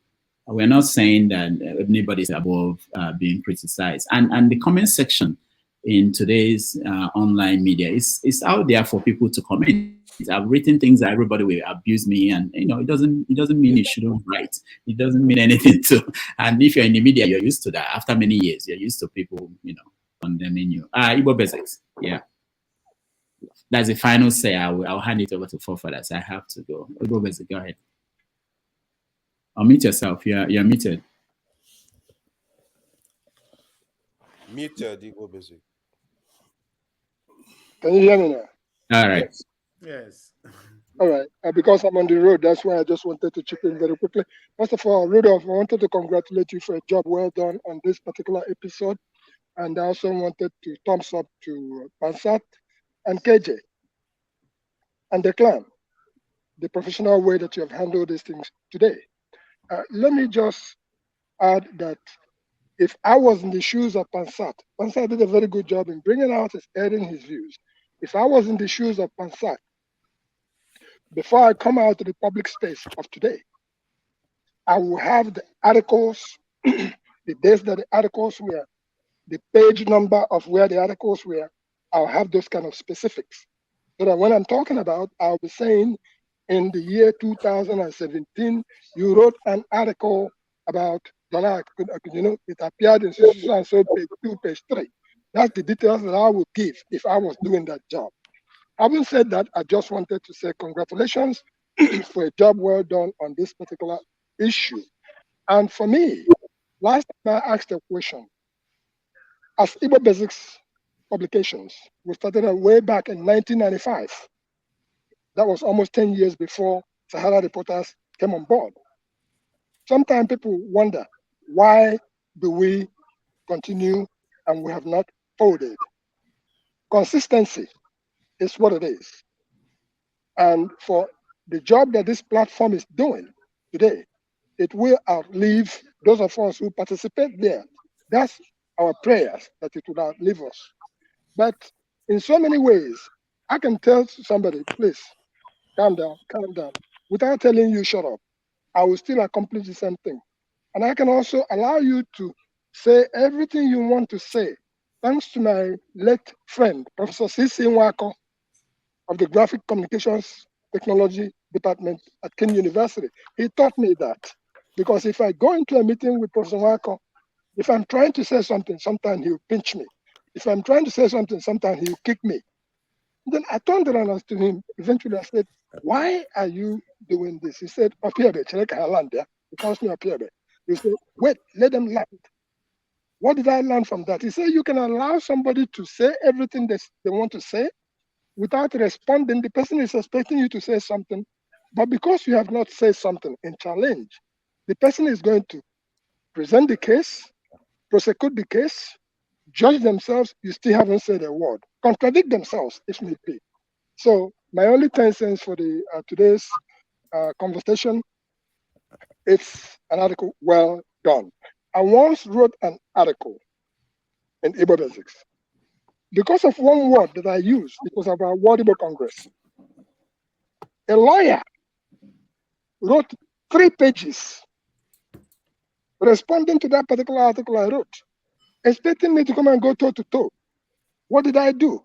We're not saying that anybody's above being criticized. And the comment section in today's online media is out there for people to comment. I've written things that everybody will abuse me, and it doesn't mean you shouldn't write. It doesn't mean anything to. And if you're in the media, you're used to that. After many years, you're used to people, condemning you. Igbo Basics, yeah. That's the final say. I'll hand it over to forefathers. I have to go. Igbo Basics, go ahead. Unmute yourself. You're muted. Muted, Igbo Basics. Can you hear me now? All right. Yes. All right. Because I'm on the road, that's why I just wanted to chip in very quickly. First of all, Rudolf, I wanted to congratulate you for a job well done on this particular episode. And I also wanted to thumbs up to Pansat and KJ and Declan, the professional way that you have handled these things today. Let me just add that if I was in the shoes of Pansat did a very good job in bringing out his airing his views. If I was in the shoes of Pansat, before I come out to the public space of today, I will have the articles, the days that the articles were, the page number of where the articles were. I'll have those kind of specifics. So that when I'm talking about, I'll be saying, in the year 2017, you wrote an article about Dollar, it appeared in so page 2, page 3. That's the details that I would give if I was doing that job. Having said that, I just wanted to say congratulations for a job well done on this particular issue. And for me, last time I asked a question, as Igbo Basics publications, we started way back in 1995. That was almost 10 years before SaharaReporters came on board. Sometimes people wonder, why do we continue and we have not folded? Consistency is what it is. And for the job that this platform is doing today, it will outlive those of us who participate there. That's our prayers, that it would outlive us. But in so many ways, I can tell somebody, please, calm down, without telling you shut up. I will still accomplish the same thing. And I can also allow you to say everything you want to say, thanks to my late friend, Professor C.C. Nwako of the Graphic Communications Technology Department at King University. He taught me that, because if I go into a meeting with Professor Nwako, if I'm trying to say something, sometimes he'll pinch me. If I'm trying to say something, sometimes he'll kick me. Then I turned around to him. Eventually I said, why are you doing this? He said, up here, land there. He calls me up here. He said, wait, let them land. What did I learn from that? He said, you can allow somebody to say everything they want to say without responding. The person is expecting you to say something, but because you have not said something in challenge, the person is going to present the case, prosecute the case, judge themselves. You still haven't said a word. Contradict themselves if need be. So my only 10 cents for the today's conversation, it's an article well done. I once wrote an article in Igbo Basics. Because of one word that I used, it was about World Igbo Congress. A lawyer wrote 3 pages responding to that particular article I wrote, expecting me to come and go toe to toe. What did I do?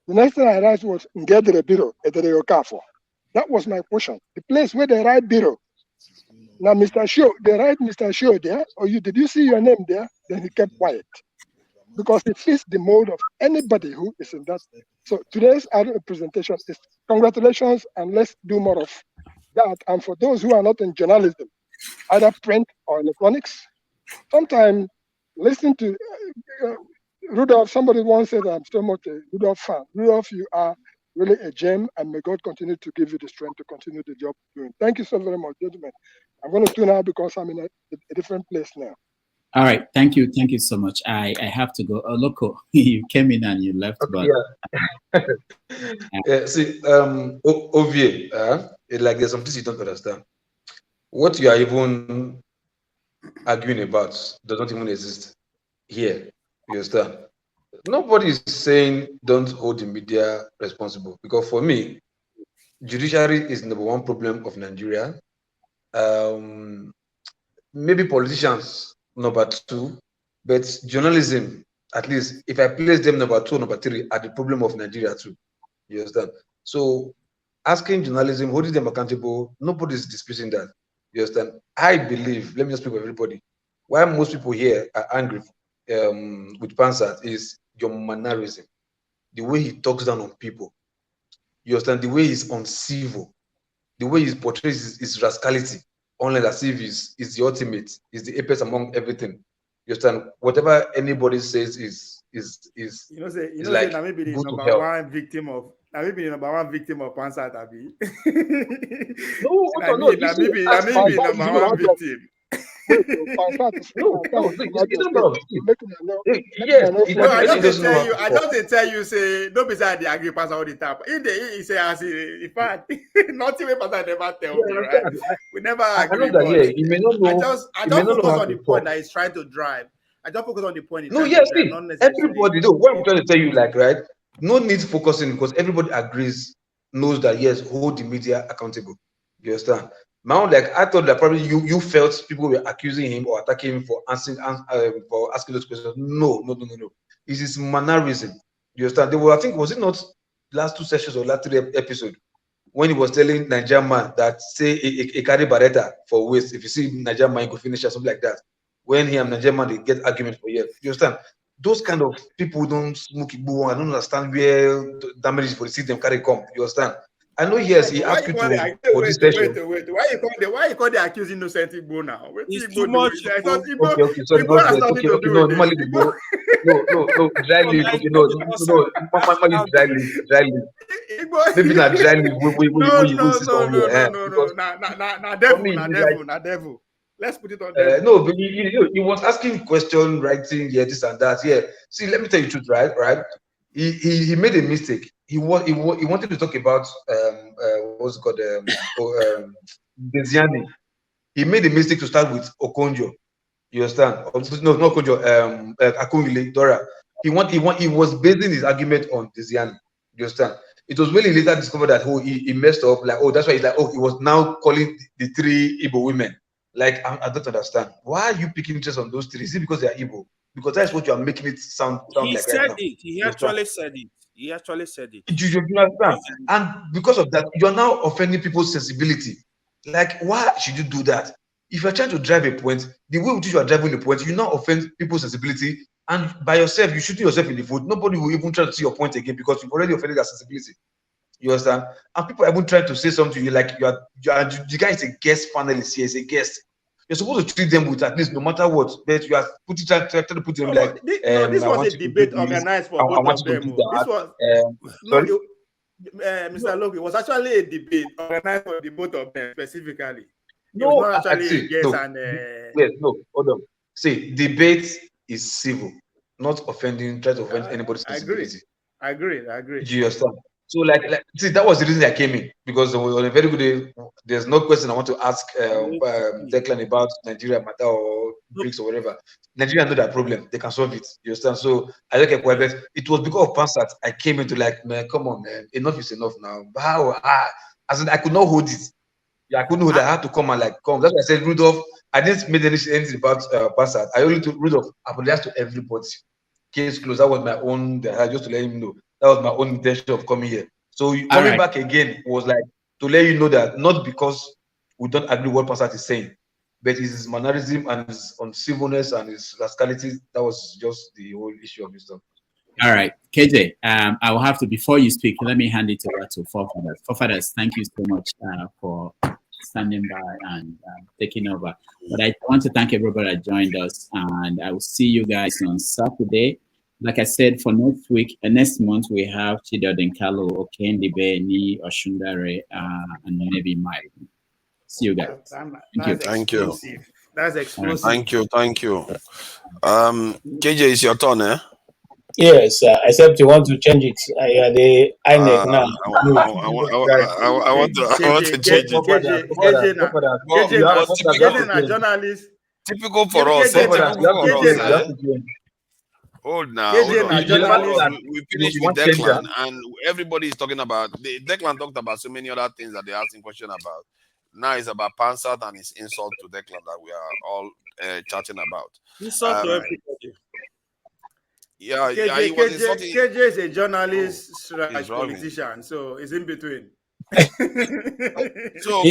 The next thing I wrote was Ngedere Biro, Edere Okafo. That was my question. The place where they write Biro. Now, Mr. Show, they write Mr. Show there, or did you see your name there? Then he kept quiet, because it fits the mold of anybody who is in that. So today's presentation is congratulations, and let's do more of that. And for those who are not in journalism, either print or electronics, sometimes listen to Rudolf. Somebody once said, I'm so much a Rudolf fan. Rudolf, you are really a gem, and may God continue to give you the strength to continue the job you're doing. Thank you so very much, gentlemen. I'm going to tune out because I'm in a different place now. All right, thank you so much. I have to go. Loco, you came in and you left, but See, OVA, like there's some things you don't understand. What you are even arguing about does not even exist here. You understand? Nobody is saying don't hold the media responsible, because for me, judiciary is number one problem of Nigeria. Maybe politicians number two, but journalism, at least if I place them number two, number three, are the problem of Nigeria too. You understand? So asking journalism, holding them accountable, nobody is disputing that. You understand? I believe, let me just speak for everybody, why most people here are angry with Pansat is your mannerism, the way he talks down on people. You understand? The way he's uncivil, the way he portrays his rascality, only as if is the ultimate, is the apex among everything. You understand? Whatever anybody says is like maybe the go to number hell. one victim of Pansat Abi. No, maybe number one victim. No, I just tell you, say don't be sad. They agree pass all the time. In he say, in fact, nothing we pass never tell me, right? We never agree. But you may not know, I just focus on the point that he's trying to drive. I just focus on the point. No, yes, see, everybody though. What I'm trying to tell you, like, right? No need focusing, because everybody agrees, knows that yes, hold the media accountable. You understand? Now, like I thought that probably you felt people were accusing him or attacking him for asking those questions. No. It's his mannerism. You understand? They were, I think, was it not last two sessions or last three episodes when he was telling Nigerian man that say he carry Barretta for waste. If you see Nigerian man, you could finish or something like that. When he and Nigerian man they get argument for years. You understand? Those kind of people don't smoke Igbo. I don't understand where the damage for the system carry come. You understand? I know, yes, he asked you to for this session. Wait. Why you call the accused innocent Igbo now? It's too much. Okay, sorry, God bless. Okay, no, normally Igbo. No, dry leaf. Okay, no, normally dry leaf. Maybe not dry leaf. We use this on here. No, devil. Let's put it on there. No, but he was asking question, writing, yeah, this and that. Yeah. See, let me tell you the truth, right? He made a mistake. He wanted to talk about what's it called Desiani. He made a mistake to start with Okonkwo. You understand? No, not Okonkwo. Akunwile Dora. He was basing his argument on Desiani. You understand? It was when he later discovered that he messed up. Like, that's why he's like, he was now calling the three Igbo women. Like, I don't understand. Why are you picking interest on those three? Is it because they are Igbo? Because that's what you are making it sound He like said right now. it. He actually said it. He actually said it. You understand? And because of that, you are now offending people's sensibility. Like, why should you do that? If you're trying to drive a point, the way which you are driving the point, you now offend people's sensibility. And by yourself, you shooting yourself in the foot. Nobody will even try to see your point again because you've already offended their sensibility. You understand? And people are even trying to say something to you like the guy is a guest panelist here, is a guest. You're supposed to treat them with at least no matter what, but you are trying to put them like. This was a debate organized for both of them. This was Mr. Loki, it was actually a debate organized for the both of them specifically. No, not actually a guest hold on. See, debate is civil, not offending, try to offend anybody's sensibility. I agree. Do you understand? So, like, see, that was the reason I came in, because on a very good day, there's no question I want to ask Declan about Nigeria matter or Brics or whatever. Nigeria know that problem; they can solve it. You understand? So I look at Quebec. It was because of Pansat I came into like, man, come on, man, enough is enough now. How? As in, I could not hold it. Yeah, I couldn't hold it. I had to come and like come. That's why I said, Rudolf. I didn't make anything about Pansat. I only told Rudolf apologized to everybody. Case closed. That was my own. Just to let him know. That was my own intention of coming here. So coming back again was like to let you know that not because we don't agree what Pansat is saying, but his mannerism and his uncivilness and his rascality, that was just the whole issue of this stuff. All right, KJ, I will have to, before you speak, let me hand it over to Forefathers. Forefathers, thank you so much for standing by and taking over. But I want to thank everybody that joined us, and I will see you guys on Saturday. Like I said, for next week and next month, we have Chidodin Kalu, Okendibe, Ni, Oshundare, and maybe Mike. See you guys. Thank you. That's explosive. Thank you. KJ, it's your turn, eh? Yes, except you want to change it. The INEC now. I want to change it. KJ, journalist. Typical for us. Hold now. We finished with Declan, and everybody is talking about. Declan talked about so many other things that they're asking question about. Now it's about Pansat and his insult to Declan that we are all chatting about. Insult to everybody. Yeah, KJ, he was insulting. KJ is a journalist, politician, so it's in between. So,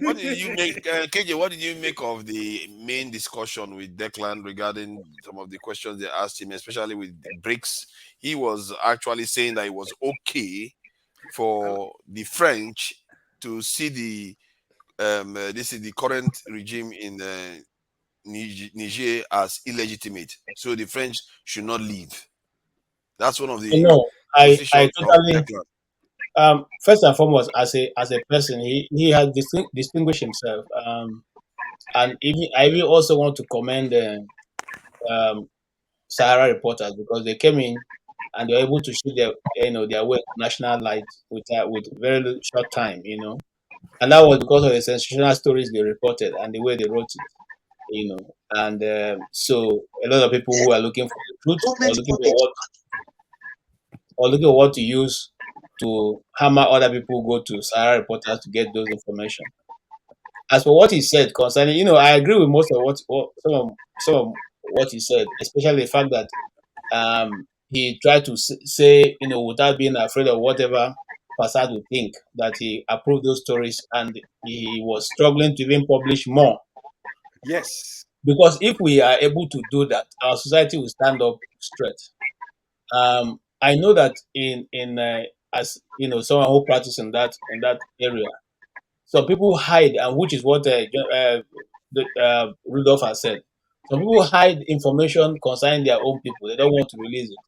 what did you make, KJ? What did you make of the main discussion with Declan regarding some of the questions they asked him, especially with the Brics? He was actually saying that it was okay for the French to see the this is the current regime in Niger as illegitimate, so the French should not leave. That's one of the I totally. First and foremost, as a person, he has distinguished himself. And even I will also want to commend SaharaReporters, because they came in and they were able to shoot their way to national light with very short time, and that was because of the sensational stories they reported and the way they wrote it, and so a lot of people who are looking for the truth or looking for what to use to hammer other people go to SaharaReporters to get those information. As for what he said concerning, I agree with most of some of what he said, especially the fact that he tried to say, without being afraid of whatever Passad would think, that he approved those stories and he was struggling to even publish more. Yes. Because if we are able to do that, our society will stand up straight. I know that as someone who practices in that area, some people hide, and which is what Rudolf has said. Some people hide information concerning their own people; they don't want to release it.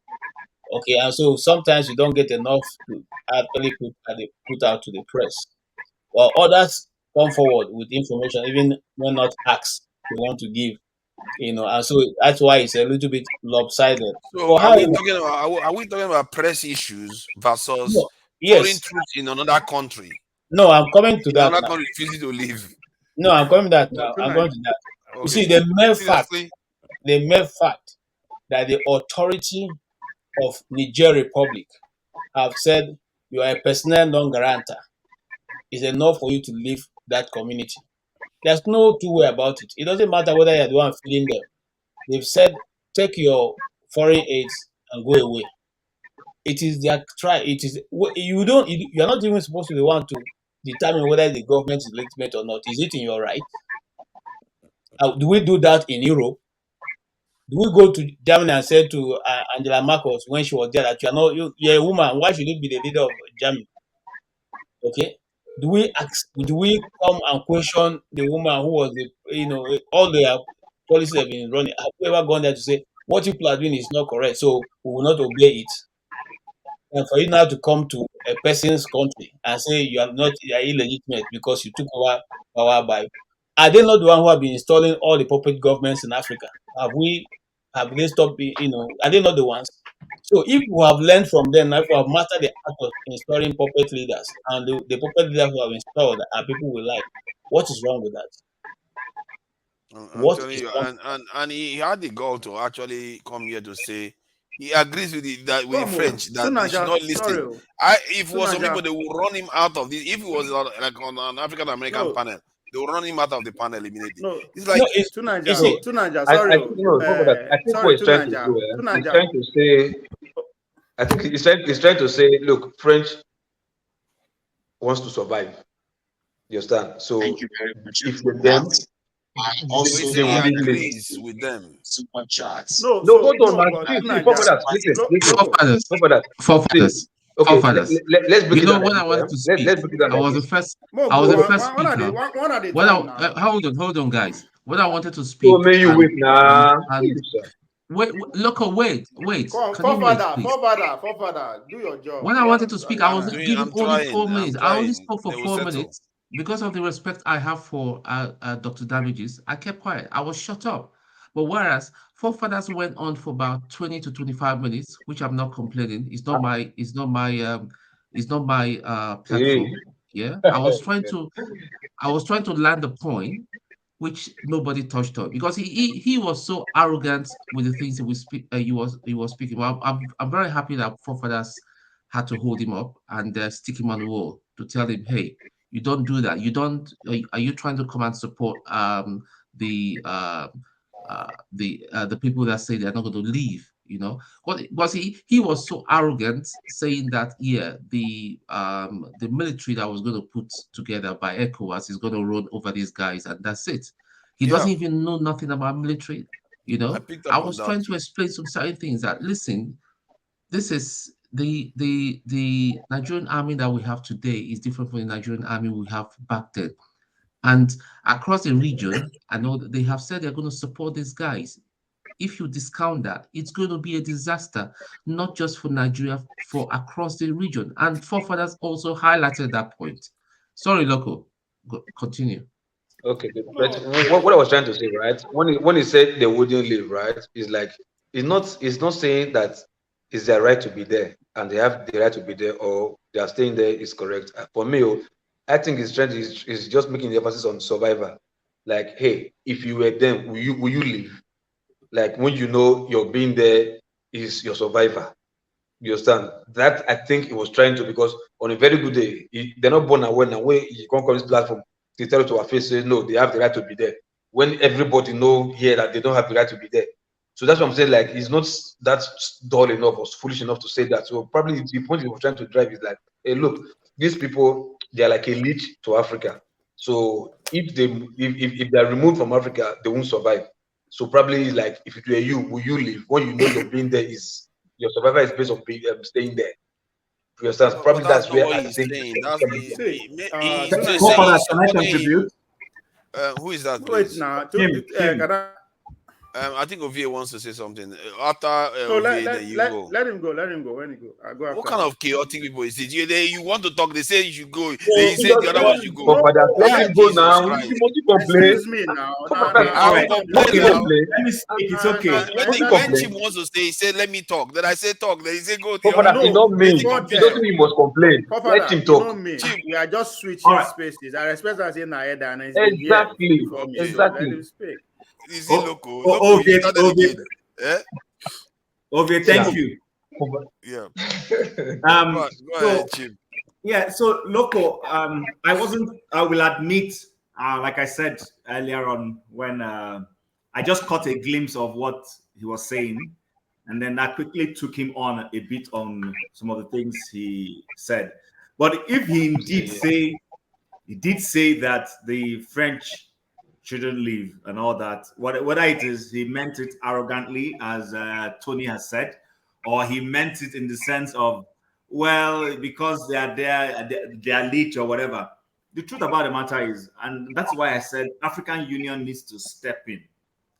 Okay, and so sometimes you don't get enough to actually put out to the press, while others come forward with information even when not asked, they want to give. And so that's why it's a little bit lopsided. So are we talking about press issues versus foreign troops in another country? No, I'm coming to that. Another country refusing to leave. No, I'm coming to that now. I'm going to that. Okay. You see, the mere fact that the authority of Niger Republic have said you are a personnel non grata is enough for you to leave that community. There's no two way about it. It doesn't matter whether you're the one feeding them. They've said, take your foreign aids and go away. It is their try. It is you're not even supposed to be the one to determine whether the government is legitimate or not. Is it in your right? Do we do that in Europe? Do we go to Germany and say to Angela Merkel when she was there that you're a woman, why should you be the leader of Germany? Okay. Do we come and question the woman who was all their policies have been running? Have we ever gone there to say what people are doing is not correct, so we will not obey it? And for you now to come to a person's country and say you are illegitimate because you took over power are they not the one who have been installing all the puppet governments in Africa? Have they stopped are they not the ones? So if we have learned from them, if we have mastered the art of installing puppet leaders, and the puppet leaders who have installed are people we like, what is wrong with that? And he had the goal to actually come here to say he agrees with the French that they should not listen. If it was some people, they would run him out of this. If it was like on an African American panel, they will run him out of the panel immediately. It's like Tunaja. Sorry. I think what he's trying to do. He's trying to say. I think he's trying to say, look, French wants to survive. You understand? So thank you very much. If with them, also they agrees with them. Super chats. No, hold on, man. Forefathers. Okay, let's break it down. When I wanted to speak, I was the first speaker. Hold on, guys. When I wanted to speak, wait. Wait. Forefather, do your job. When I wanted to speak, I was given only 4 minutes. I only spoke for 4 minutes. because of the respect I have for Dr. Damages, I kept quiet. I was shut up. But whereas forefathers went on for about 20 to 25 minutes, which I'm not complaining. It's not my platform. Yeah. I was trying to land the point, which nobody touched on, because he was so arrogant with the things that he was speaking. Well, I'm very happy that forefathers had to hold him up and stick him on the wall to tell him, hey, you don't do that. You don't. Are you trying to come and support the people that say they're not going to leave? You know, because he was so arrogant, saying that the military that was going to put together by ECOWAS is going to run over these guys, and that's it. He doesn't even know nothing about military. You know, I was trying to explain some certain things that, listen, this is the Nigerian army that we have today is different from the Nigerian army we have back then. And across the region, I know that they have said they're going to support these guys. If you discount that, it's going to be a disaster, not just for Nigeria, for across the region. And forefathers also highlighted that point. Sorry, Loco. Continue. Okay, but what I was trying to say, right? When he said they wouldn't leave, right? Is like it's not saying that it's their right to be there and they have the right to be there, or they are staying there is correct. For me, I think it's just making the emphasis on survivor. Like, hey, if you were them, will you leave? Like, when you know you're being there is your survivor. You understand? That I think it was trying to, because on a very good day, they're not born aware now. When you can't come this platform, they tell you to our face, say no, they have the right to be there. When everybody know here that they don't have the right to be there. So that's what I'm saying. Like, he's not that dull enough or foolish enough to say that. So probably the point he was trying to drive is like, hey, look, these people, they are like a leech to Africa. So if they're removed from Africa, they won't survive. So probably, like, if it were you, will you leave? When you know you're being there is your survival is based on staying there. You understand? Probably that's where I think. Can I contribute? Who is that? Wait now. I think Ovie wants to say something. After So Ovie, go. Let him go. Let him go. When he go, I go after. What kind of chaotic people is it? You want to talk? They say you should go. Yeah, They say the other one should go. Let him go now. You want to complain? Excuse me now. Let me speak. It's okay. When Chim wants to say, he said, "Let me talk." Then I say, "Talk." Then he say, "Go." It's not me. He doesn't mean he must complain. Let him talk. Not me. We are just switching spaces. I respect that in Naida and exactly. Let him speak. Is he local? Okay, thank you. Yeah. Go ahead, Chim. Yeah, so Loco, I will admit, like I said earlier on, when I just caught a glimpse of what he was saying, and then I quickly took him on a bit on some of the things he said. But if he indeed did say that the French shouldn't leave and all that, whether it is he meant it arrogantly, as Tony has said, or he meant it in the sense of, well, because they are there, they are elite or whatever. The truth about the matter is, and that's why I said African Union needs to step in.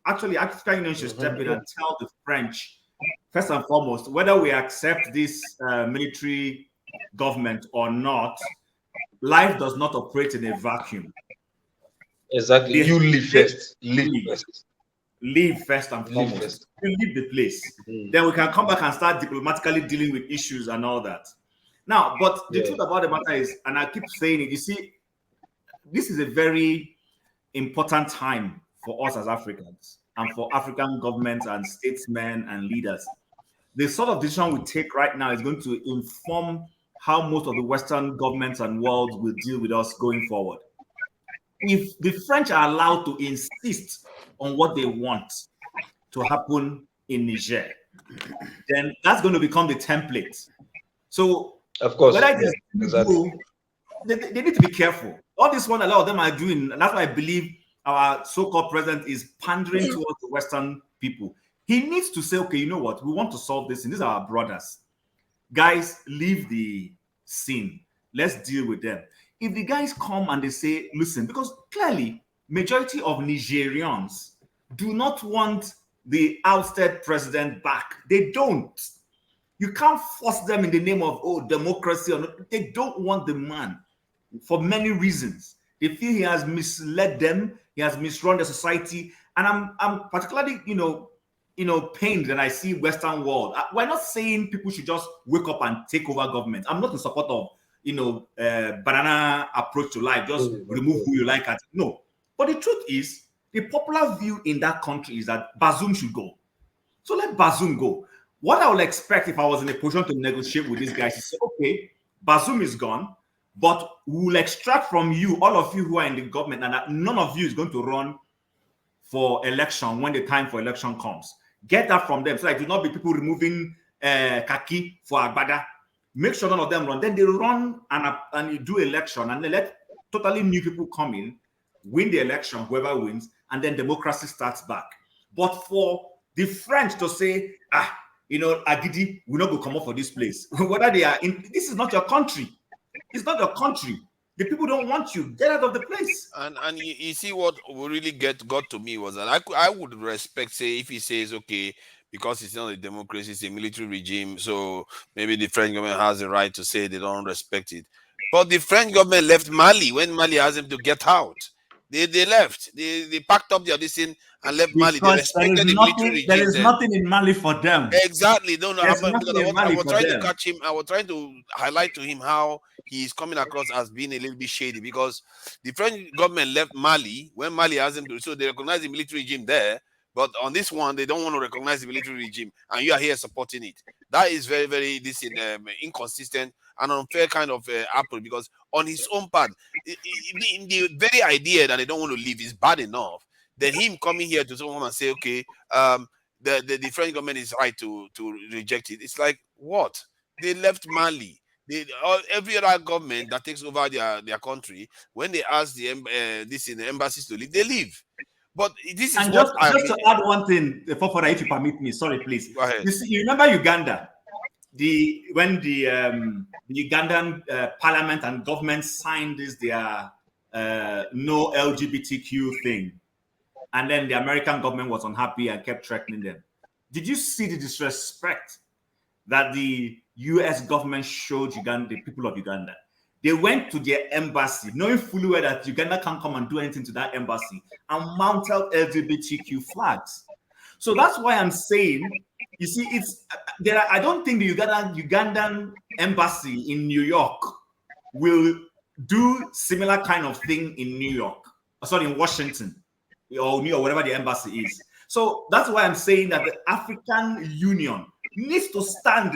Actually, African Union should step in and tell the French, first and foremost, whether we accept this military government or not, life does not operate in a vacuum. Exactly. You leave first. Leave first and foremost. You leave the place. Then we can come back and start diplomatically dealing with issues and all that. Now, but the truth about the matter is, and I keep saying it, you see, this is a very important time for us as Africans and for African governments and statesmen and leaders. The sort of decision we take right now is going to inform how most of the Western governments and world will deal with us going forward. If the French are allowed to insist on what they want to happen in Niger, then that's going to become the template. So, of course, whether it is they need to be careful. All this one, a lot of them are doing, and that's why I believe our so-called president is pandering towards the Western people. He needs to say, okay, you know what? We want to solve this, and these are our brothers. Guys, leave the scene. Let's deal with them. If the guys come and they say, listen, because clearly, majority of Nigerians do not want the ousted president back. They don't. You can't force them in the name of, democracy. They don't want the man for many reasons. They feel he has misled them, he has misrun the society. And I'm particularly, pained that I see Western world. We're not saying people should just wake up and take over government. I'm not in support of, banana approach to life, just remove who you like. No. But the truth is, the popular view in that country is that Bazoum should go. So let Bazoum go. What I would expect if I was in a position to negotiate with these guys is say, okay, Bazoum is gone, but we will extract from you, all of you who are in the government, and that none of you is going to run for election when the time for election comes. Get that from them so that it will not be people removing kaki for Agbada. Make sure none of them run. Then they run and you do election, and they let totally new people come in, win the election, whoever wins, and then democracy starts back. But for the French to say, Agidi, we're not going to come up for this place. Whether they are in, this is not your country. It's not your country. The people don't want you. Get out of the place. And you see what really got to me was that I would respect, say, if he says, okay, because it's not a democracy, it's a military regime, so maybe the French government has the right to say they don't respect it. But the French government left Mali when Mali asked them to get out. They left. They packed up their thing and left Mali. They respected the military regime. There is nothing in Mali for them. Exactly. No, I was trying to catch him. I was trying to highlight to him how he is coming across as being a little bit shady, because the French government left Mali when Mali asked them to. So they recognize the military regime there, but on this one they don't want to recognize the military regime, and you are here supporting it. That is very, very inconsistent and unfair kind of approach, because on his own part, the very idea that they don't want to leave is bad enough. Then him coming here to someone and say, okay, the French government is right to reject it. It's like, what? They left Mali. Every other government that takes over their country, when they ask the embassies to leave, they leave. But this is just to add one thing, for if you permit me, sorry, please. Go ahead. You remember Uganda? When the Ugandan parliament and government signed their no LGBTQ thing, and then the American government was unhappy and kept threatening them. Did you see the disrespect that the U.S. government showed the people of Uganda? They went to their embassy, knowing fully well that Uganda can't come and do anything to that embassy, and mounted LGBTQ flags. So that's why I'm saying, you see, I don't think the Ugandan embassy in New York will do similar kind of thing in in Washington or New York, whatever the embassy is. So that's why I'm saying that the African Union needs to stand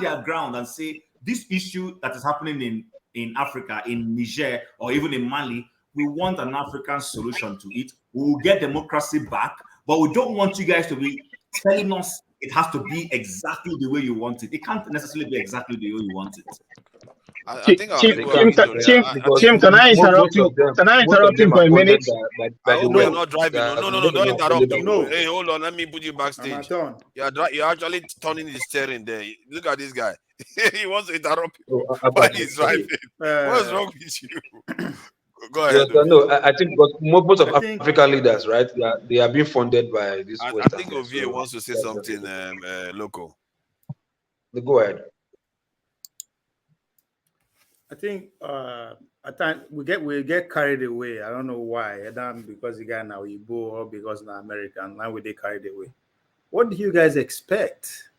their ground and say, this issue that is happening in Africa, in Niger, or even in Mali, we want an African solution to it. We will get democracy back, but we don't want you guys to be telling us it has to be exactly the way you want it. It can't necessarily be exactly the way you want it. Tim, can I interrupt you? Can I interrupt him for a minute? I hope you're not driving. No, don't interrupt him. No. Hey, hold on. Let me put you backstage. You're actually turning the steering there. Look at this guy. He wants to interrupt you while he's driving. What's wrong with you? Go ahead. No, I think most of African leaders, right? They are being funded by this. I think Ovie wants to say something local. Go ahead. I think at times we get carried away. I don't know why. Either because the guy now Igbo or because now American. Now we get carried away. What do you guys expect?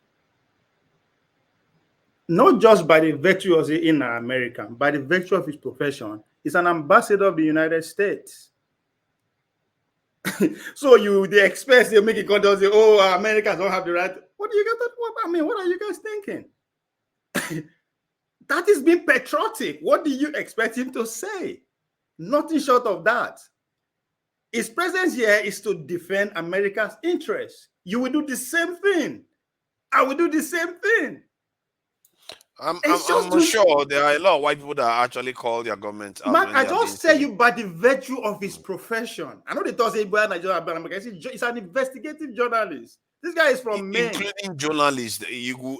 Not just by the virtue of in American, by the virtue of his profession, he's an ambassador of the United States. So they expect they make it content say, oh, Americans don't have the right. What do you get? What are you guys thinking? That is being patriotic. What do you expect him to say? Nothing short of that. His presence here is to defend America's interests. You will do the same thing. I will do the same thing. I'm sure there are a lot of white people that actually call their government. Man, I just tell you by the virtue of his profession. I know they talk about Nigeria, but he's an investigative journalist. This guy is from Maine. Including journalists.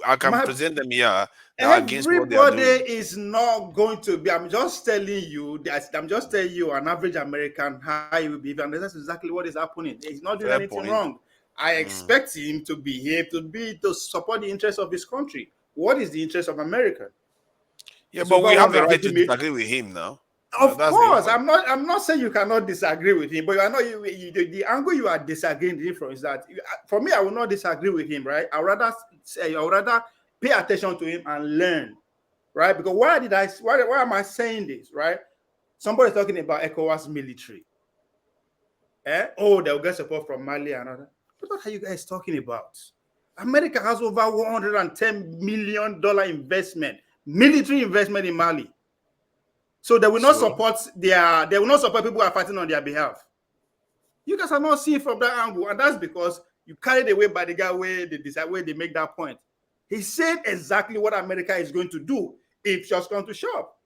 I can present them here. Everybody is not going to be. I'm just telling you, an average American, how he will behave. And that's exactly what is happening. He's not doing anything wrong. I expect him to behave, to support the interests of his country. What is the interest of America? Yeah, but we have the right to disagree with him now. Of That's course, the I'm not saying you cannot disagree with him, but I know the angle you are disagreeing with from is that for me, I will not disagree with him, right? I would rather pay attention to him and learn, right? Because why am I saying this, right? Somebody's talking about ECOWAS military. Oh, they'll get support from Mali and other. What are you guys talking about? America has over $110 million investment, military investment in Mali. So they will not support people who are fighting on their behalf. You guys are not seeing from that angle, and that's because you carried away by the guy where they decide where they make that point. He said exactly what America is going to do if just come to shop.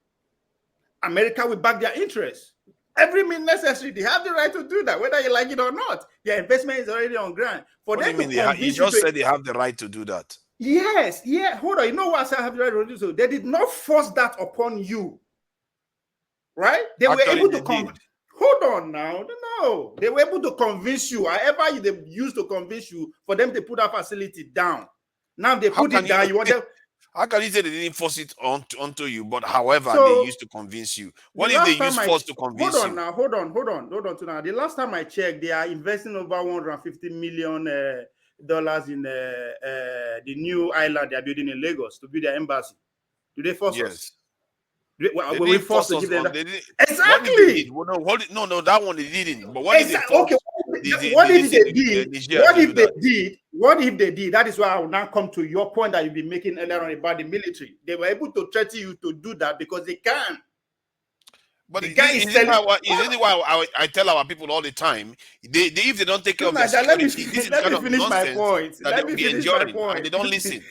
America will back their interests. Every means necessary. They have the right to do that, whether you like it or not. Their investment is already on ground. For What do them you mean? to convince You just said they have the right to do that. Yes, yeah. Hold on. You know what I said? Have the right to do so. They did not force that upon you. Right? They were able to hold on now. No, they were able to convince you. However, they used to convince you for them to put that facility down. Now they put it down. You want them. How can you say they didn't force it onto you? But however, they used to convince you. What if they use force to convince you? Hold on to now. The last time I checked, they are investing over $150 million in the new island they are building in Lagos to build their embassy. Do they force us? Were we forced to give them that? Exactly. No, that one they didn't. But what if they forced? What if they did? What if they did? That is why I will now come to your point that you've been making earlier on about the military. They were able to threaten you to do that because they can. But isn't it why I tell our people all the time, if they don't take care of their security, this is the kind of nonsense that they'll be enduring, and they don't listen.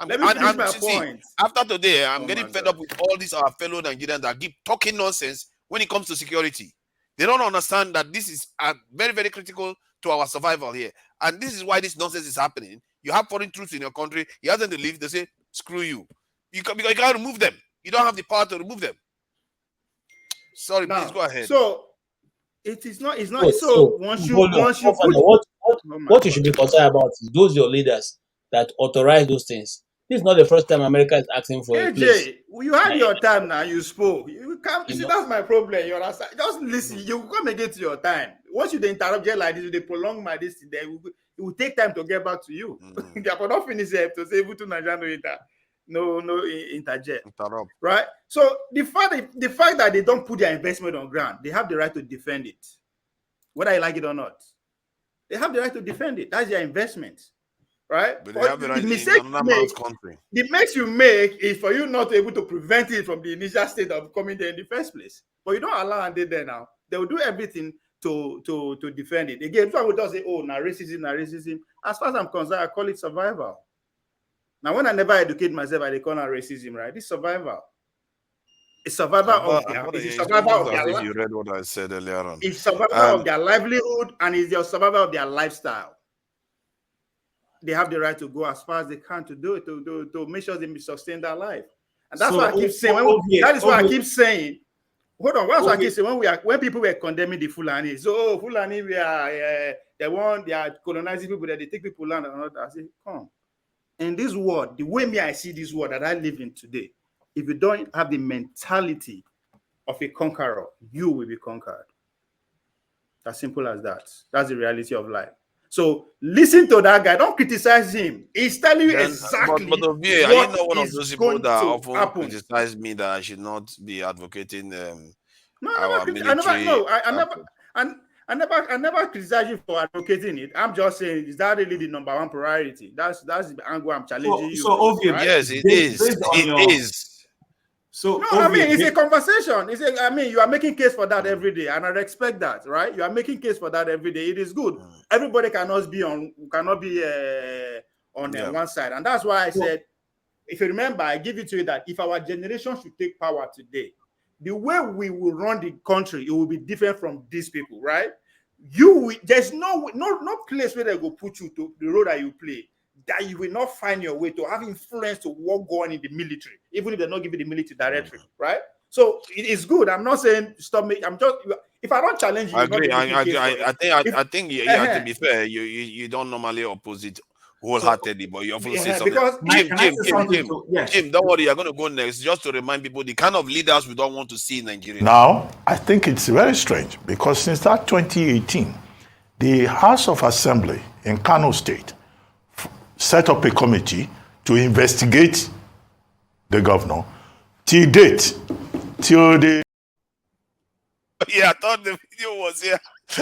Let me finish my point. After today, I'm getting fed up with all these our fellow Nigerians that keep talking nonsense when it comes to security. They don't understand that this is very, very critical to our survival here. And this is why this nonsense is happening. You have foreign troops in your country. You ask them to leave. They say, screw you. Because you can't remove them. You don't have the power to remove them. Sorry, please go ahead. So it is not. It's not. What you should be concerned about is those your leaders that authorize those things. This is not the first time America is asking for a place. You had your time now. You spoke. You can't. See, that's my problem. You understand? Just listen. You come again to your time. Once you interrupt just like this, they prolong my this. It will take time to get back to you. They are not finished yet to say even to Nigeria no interject. Right. So the fact that they don't put their investment on ground, they have the right to defend it, whether you like it or not. They have the right to defend it. That's their investment. Right? But they have the right in another man's country. The mess you make is for you not able to prevent it from the initial state of coming there in the first place. But you don't allow them there now. They will do everything to defend it. Again, some will just say, oh, now racism. As far as I'm concerned, I call it survival. Now, when I never educate myself, I call it racism, right? It's survival. It's survival of their life. You read what I said earlier on. It's survival of their livelihood and it's your survival of their lifestyle. They have the right to go as far as they can to do it, to make sure they sustain their life. And that's why I keep saying, that is why I keep saying, hold on, that's why I keep saying when people were condemning the Fulani, so Fulani, they are colonizing people, that they take people land and all that. I say, come. In this world, the way I see this world that I live in today, if you don't have the mentality of a conqueror, you will be conquered. As simple as that. That's the reality of life. So listen to that guy. Don't criticize him. He's telling you exactly but are you not one of those people that often criticize me that I should not be advocating our military? I never criticize you for advocating it. I'm just saying, is that really the number one priority? That's the angle I'm challenging you. So right? Yes, it is. It is. So no, I mean, it's a conversation. You are making case for that every day, and I respect that, right? You are making case for that every day. It is good. Everybody cannot be on one side, and that's why I said, if you remember, I give it to you that if our generation should take power today, the way we will run the country, it will be different from these people, right? There's no place where they go put you to the road that you play that you will not find your way to have influence to what going in the military, even if they're not giving the military directory, right? So it is good. I'm not saying stop me. I'm just, if I don't challenge you, I agree. I think you have to be fair. You don't normally oppose it wholeheartedly, but you often say something. Because Jim, don't worry, you're going to go next. Just to remind people the kind of leaders we don't want to see in Nigeria. Now, I think it's very strange because since that 2018, the House of Assembly in Kano State set up a committee to investigate the governor. Till date, till the... Yeah, I thought the video was here.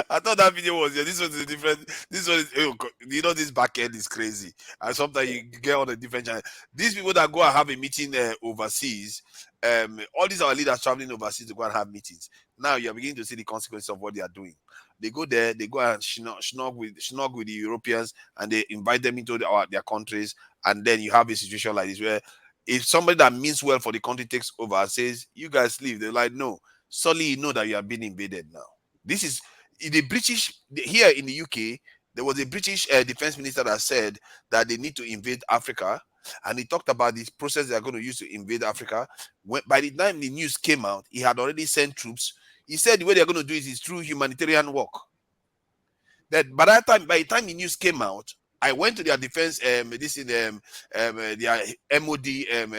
I thought that video was here. This was a different. This was, you know, this back end is crazy. And sometimes you get on a different channel. These people that go and have a meeting overseas, all these are leaders traveling overseas to go and have meetings. Now you're beginning to see the consequences of what they are doing. They go there, they go and snog with the Europeans, and they invite them into their countries, and then you have a situation like this where if somebody that means well for the country takes over and says, "You guys leave," they're like, "No." Suddenly you know that you are being invaded now. This is the British, here in the UK, there was a British defense minister that said that they need to invade Africa, and he talked about this process they are going to use to invade Africa. By the time the news came out, he had already sent troops. He said the way they're going to do it is through humanitarian work. That by the time the news came out, I went to their defense, their MOD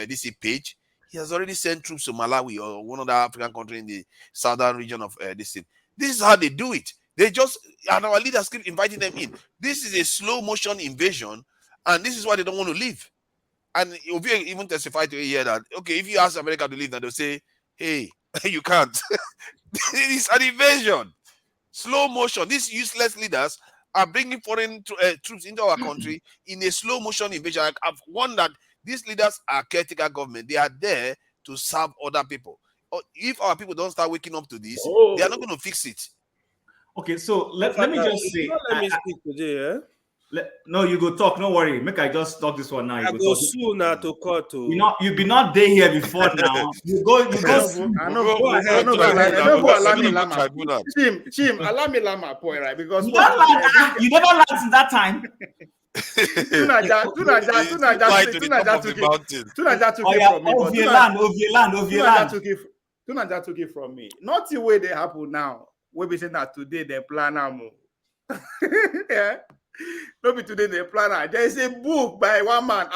DC page. He has already sent troops to Malawi or one other African country in the southern region of this thing. This is how they do it. They just, and our leaders keep inviting them in. This is a slow motion invasion, and this is why they don't want to leave. And Ovie even testified to here that, okay, if you ask America to leave, then they'll say, hey, you can't. It's an invasion. Slow motion. These useless leaders are bringing foreign troops into our country in a slow motion invasion. I've wondered, these leaders are caretaker government. They are there to serve other people. If our people don't start waking up to this, they are not going to fix it. Okay, so let me just say. Let me speak today, no, you go talk. No worry. Make I just talk this one now. You I go soon now to court. You be not there here before now. You go. Chim, allow me lama point, right? Because you never learned in that time. Tunaja took it from me. Not the way they happen now. We be saying that today they plan now. Yeah. No be today they plan now. There is a book by one man,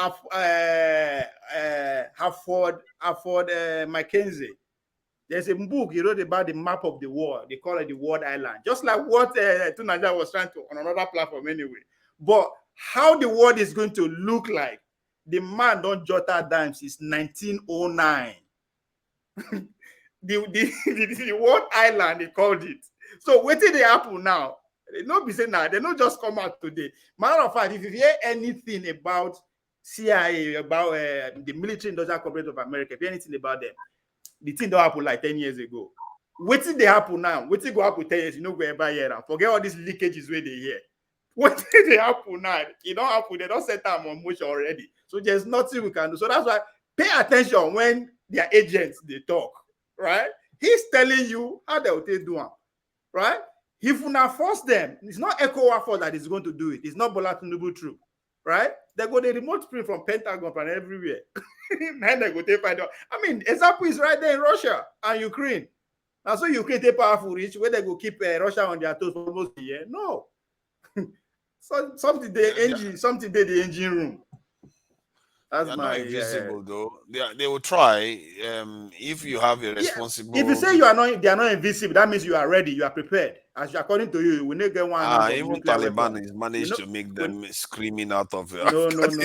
Harford Mackenzie. There's a book he wrote about the map of the world. They call it the World Island. Just like what Tunaja was trying to on another platform anyway. But how the world is going to look like, the man don't jot that down since 1909. the World Island, they called it. So what did they happen now? They not be saying that. They not just come out today. Matter of fact, if you hear anything about CIA, about the military industrial complex of America, if you hear anything about them, the thing don't happen like 10 years ago. What did they happen now? What did go happen 10 years? You know, go ever hear and forget all these leakages where they hear. What did they happen now? It don't happen. They don't set time on motion already. So there's nothing we can do. So that's why pay attention when their agents they talk, right? He's telling you how they will do it, right? If you not force them, it's not ECOWAS that is going to do it. It's not Bola Tinubu troop, right? They go the remote print from Pentagon from everywhere. And they go take find out. I mean, example is right there in Russia and Ukraine. And so Ukraine take powerful reach where they go keep Russia on their toes for almost a year. No. So something the engine room. That's They're my not invisible though. They will try. If you have a responsible. If you say they are not invisible, that means you are ready, you are prepared. As according to you, we need get one. Even Taliban has managed to make them screaming out of. No. That's a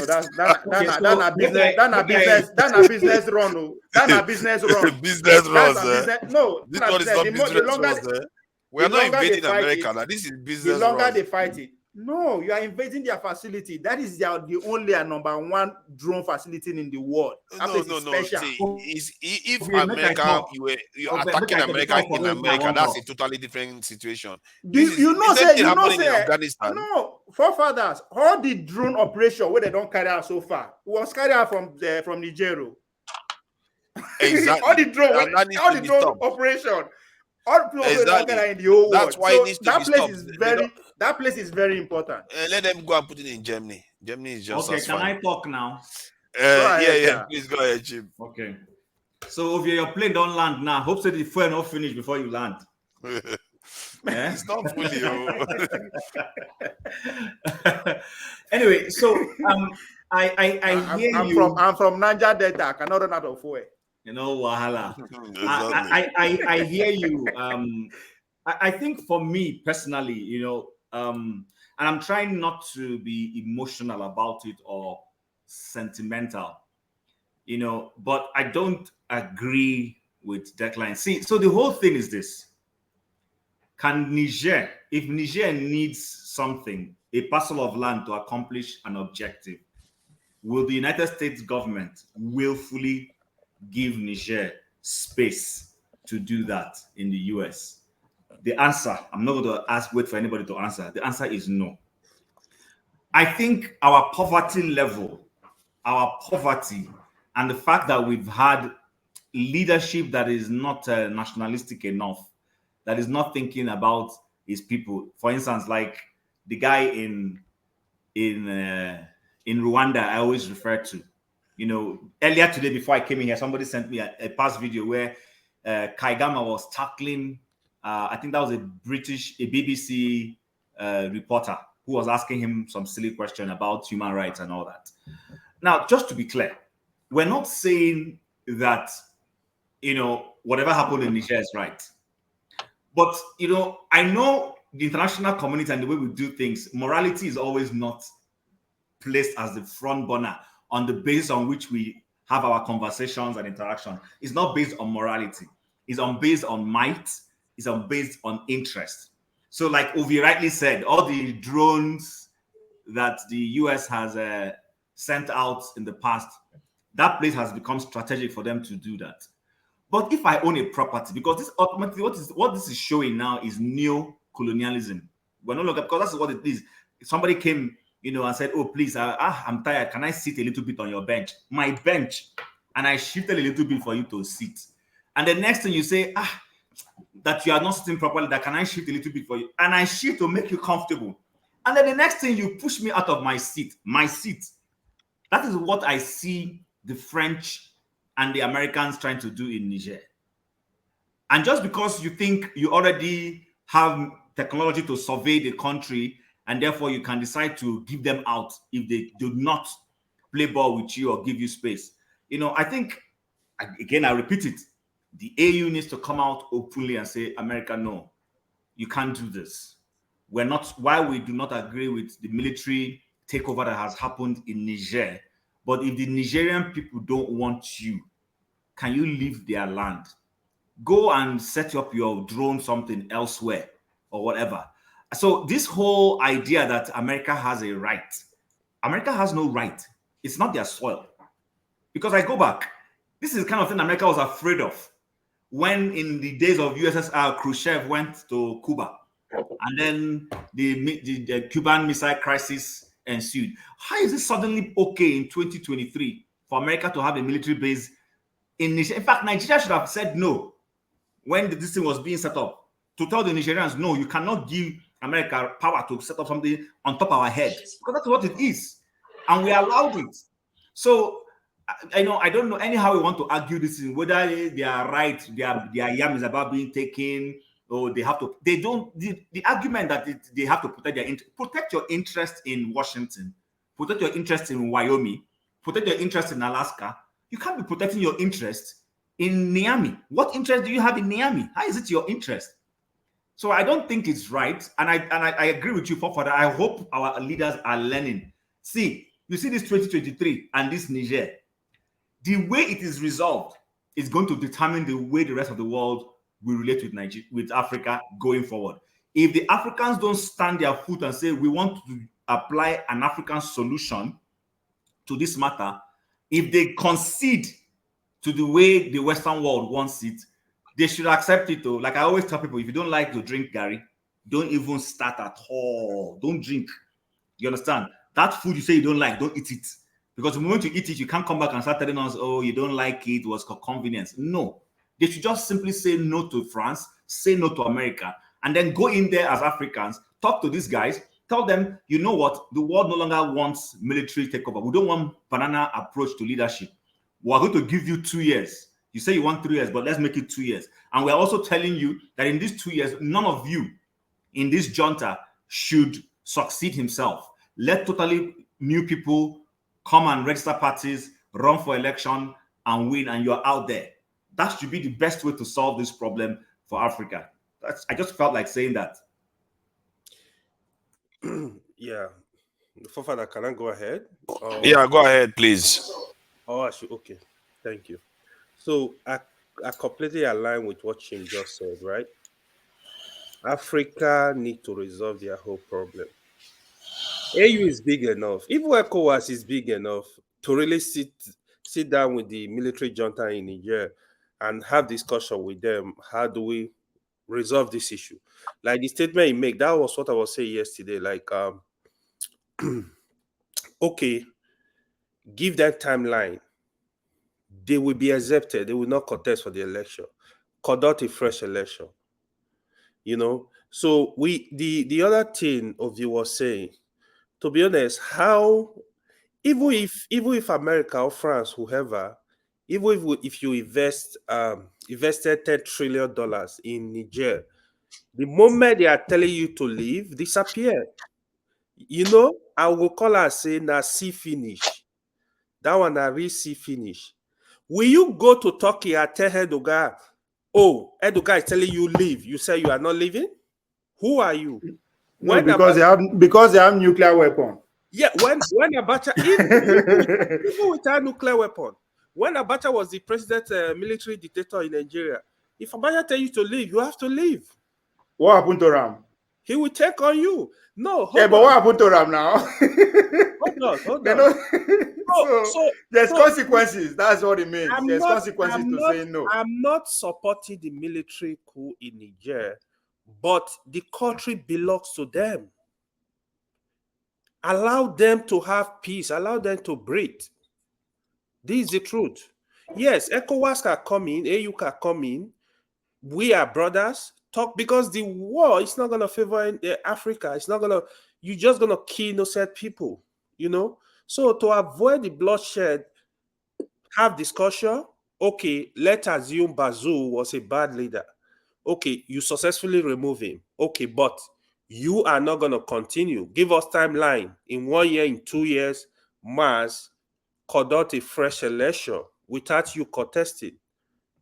business run. That's a business run. Business runs. No, this one is not business runs. We are not invading America. Now this is business. The longer they fight it. No, you are invading their facility. That is the only and number one drone facility in the world. No. See, if America, you are attacking America in America, that's a totally different situation. Afghanistan. No, forefathers, all the drone operation where they don't carry out so far was carried out from Niger. Exactly. all the drone operation. All exactly. In the whole world. That's why it needs to be stopped. That place is very important. Let them go and put it in Germany. Germany is just okay. Can I talk now? Yeah. Please go ahead, Jim. Okay. So if your plane don't land now, hope so the fuel not finish before you land. Eh? It's not fully. Anyway, so I hear you. I'm from Niger Delta. I cannot run out of fuel. You know, wahala. Exactly. I hear you. I think for me personally, and I'm trying not to be emotional about it or sentimental, but I don't agree with Declan. See, so the whole thing is this. Can Niger, if Niger needs something, a parcel of land to accomplish an objective, will the United States government willfully give Niger space to do that in the US? The answer, I'm not going to wait for anybody to answer. The answer is no. I think our poverty level, and the fact that we've had leadership that is not nationalistic enough, that is not thinking about his people. For instance, like the guy in Rwanda, I always refer to. Earlier today, before I came in here, somebody sent me a past video where Kaigama was tackling. I think that was a BBC reporter who was asking him some silly question about human rights and all that. Now, just to be clear, we're not saying that whatever happened in Niger is right. But, I know the international community and the way we do things, morality is always not placed as the front burner on the basis on which we have our conversations and interaction. It's not based on morality. It's based on might. It's based on interest. So like Ovi rightly said, all the drones that the US has sent out in the past, that place has become strategic for them to do that. But if I own a property, because this ultimately what this is showing now is neo-colonialism. We're no longer, because that's what it is. If somebody came, and said, "Oh, please, I'm tired. Can I sit a little bit on your bench?" My bench, and I shifted a little bit for you to sit. And the next thing you say, that you are not sitting properly, that can I shift a little bit for you? And I shift to make you comfortable. And then the next thing you push me out of my seat. That is what I see the French and the Americans trying to do in Niger. And just because you think you already have technology to survey the country, and therefore you can decide to give them out if they do not play ball with you or give you space. I think, again, I repeat it, the AU needs to come out openly and say, America, no, you can't do this. While we do not agree with the military takeover that has happened in Niger, but if the Nigerian people don't want you, can you leave their land? Go and set up your drone something elsewhere or whatever. So this whole idea that America has a right, America has no right. It's not their soil. Because I go back, this is the kind of thing America was afraid of when in the days of USSR, Khrushchev went to Cuba, and then the Cuban Missile Crisis ensued. How is it suddenly okay in 2023 for America to have a military base in Nigeria? In fact, Nigeria should have said no when this thing was being set up, to tell the Nigerians, no, you cannot give America power to set up something on top of our head, because that's what it is. And we allowed it. So, I don't know anyhow we want to argue this, whether they are right, their yam is about being taken, or they have to, the argument that they have to protect your interest in Washington, protect your interest in Wyoming, protect your interest in Alaska. You can't be protecting your interest in Niamey. What interest do you have in Niamey? How is it your interest? So I don't think it's right. And I agree with you, Fofada. I hope our leaders are learning. See, you see this 2023 and this Niger, the way it is resolved is going to determine the way the rest of the world will relate with Nigeria, with Africa going forward. If the Africans don't stand their foot and say, we want to apply an African solution to this matter, if they concede to the way the Western world wants it, they should accept it though. Like I always tell people, if you don't like to drink Gary, don't even start at all. Don't drink. You understand? That food you say you don't like, don't eat it. Because the moment you eat it, you can't come back and start telling us, oh, you don't like it, it was for convenience. No. They should just simply say no to France, say no to America, and then go in there as Africans, talk to these guys, tell them, you know what, the world no longer wants military takeover. We don't want banana approach to leadership. We're going to give you 2 years. You say you want 3 years, but let's make it 2 years. And we're also telling you that in these 2 years, none of you in this junta should succeed himself. Let totally new people come and register parties, run for election and win, and you're out there. That should be the best way to solve this problem for Africa. I just felt like saying that. Yeah. Fofana, can I go ahead? Yeah, go ahead, please. Oh, I should. Okay. Thank you. So I completely align with what Chim just said, right? Africa need to resolve their whole problem. AU is big enough. Even ECOWAS is big enough to really sit down with the military junta in Niger and have discussion with them. How do we resolve this issue? Like the statement he made, that was what I was saying yesterday. Like, okay, give that timeline. They will be accepted. They will not contest for the election. Conduct a fresh election. You know. So the other thing of you was saying, to be honest, how even if America or France, whoever, even if you invested $10 trillion in Niger, the moment they are telling you to leave, disappear. You know, I will call and say, na see finish. That one na real see finish. Will you go to Turkey and tell Erdogan, oh, Erdogan is telling you leave? You say you are not leaving? Who are you? No, because they have nuclear weapon. Yeah, when Abacha, even without nuclear weapon, when Abacha was the president, military dictator in Nigeria, if Abacha tell you to leave, you have to leave. What happened to Ram? He will take on you. No, yeah, but what happened to Ram now? hold on. So there's consequences. That's what it means. There's consequences to saying no. I'm not supporting the military coup in Niger, but the country belongs to them. Allow them to have peace. Allow them to breathe. This is the truth. Yes, ECOWAS can come in, AU can come in. We are brothers. Talk, because the war is not going to favor Africa. It's not going to, you're just going to kill innocent people, you know? So to avoid the bloodshed, have discussion. Okay, let's assume Bazoum was a bad leader. Okay, you successfully remove him. Okay, but you are not going to continue. Give us timeline. In 1 year, in 2 years, Mars, conduct a fresh election without you contesting.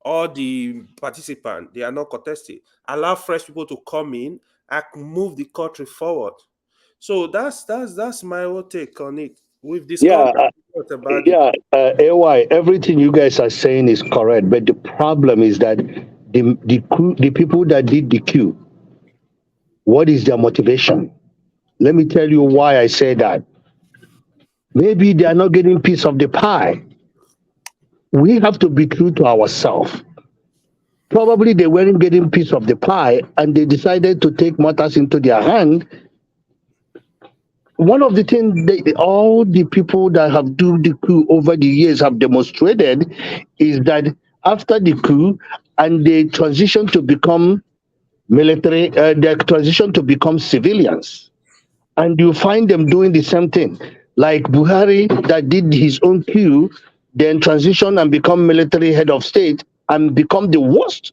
All the participants, they are not contesting. Allow fresh people to come in and move the country forward. So that's my whole take on it. We've discussed about it. AY, everything you guys are saying is correct, but the problem is that the people that did the coup, what is their motivation? Let me tell you why I say that. Maybe they are not getting piece of the pie. We have to be true to ourselves. Probably they weren't getting piece of the pie and they decided to take matters into their hand. One of the things all the people that have done the coup over the years have demonstrated is that after the coup and they transition to become military, they transition to become civilians. And you find them doing the same thing. Like Buhari that did his own coup, then transition and become military head of state and become the worst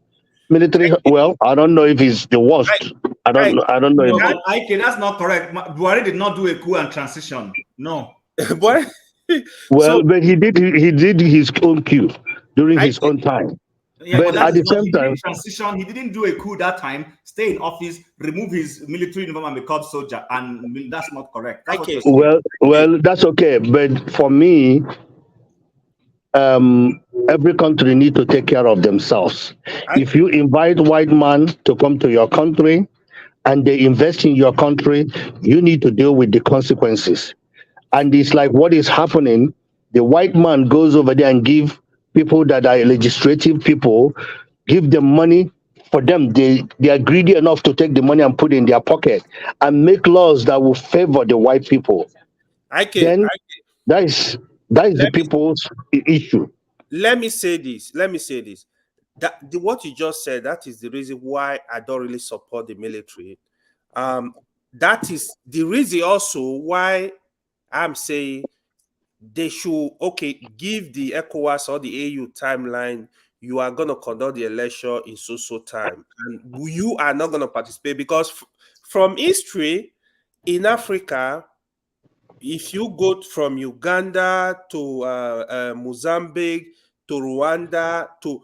military. Well, I don't know if he's the worst. I don't know. No, Ike, that's not correct. Buhari did not do a coup and transition. No. What? Well, but he did his own coup during his own time. Yeah, but at the same time, transition. He didn't do a coup that time. Stay in office, remove his military uniform, and become soldier. And that's not correct. That's well, that's okay. But for me, every country need to take care of themselves. If you invite white man to come to your country and they invest in your country, you need to deal with the consequences. And it's like what is happening. The white man goes over there and give people that are legislative people, give them money for them. They are greedy enough to take the money and put it in their pocket and make laws that will favor the white people. That is the people's issue. Let me say this. What you just said, that is the reason why I don't really support the military. That is the reason also why I'm saying they should, give the ECOWAS or the AU timeline. You are going to conduct the election in so time. And you are not going to participate because from history in Africa, if you go from Uganda to Mozambique to Rwanda to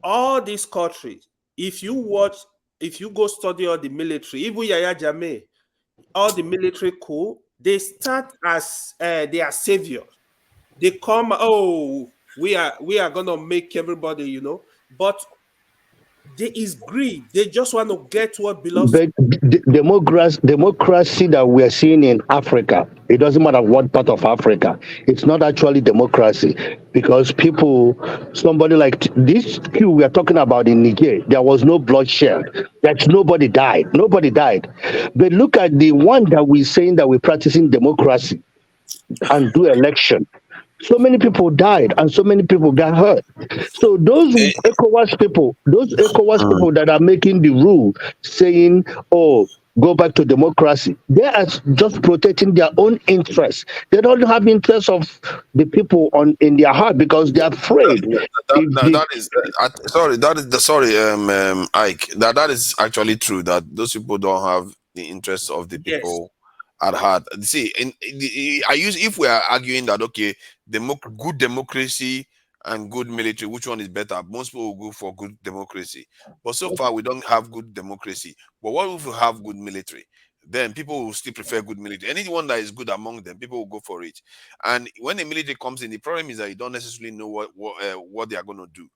all these countries, if you go study all the military, even Yaya Jammeh, all the military coup, they start as they are saviors. They come, oh, we are gonna make everybody, but there is greed. They just want to get what belongs to But democracy that we are seeing in Africa, it doesn't matter what part of Africa, it's not actually democracy because somebody like this Coup we are talking about in Niger, there was no bloodshed. That nobody died. Nobody died. But look at the one that we're saying that we're practicing democracy and do election. So many people died and so many people got hurt. So those ECOWAS people that are making the rule saying, oh, go back to democracy, they are just protecting their own interests. They don't have interest of the people in their heart because they're afraid. Ike. That is actually true. That those people don't have the interests of the people at heart. See, if we are arguing that okay, good democracy and good military, which one is better? Most people will go for good democracy. But so far we don't have good democracy. But what if we have good military? Then people will still prefer good military. Anyone that is good among them, people will go for it. And when the military comes in, the problem is that you don't necessarily know what they are going to do.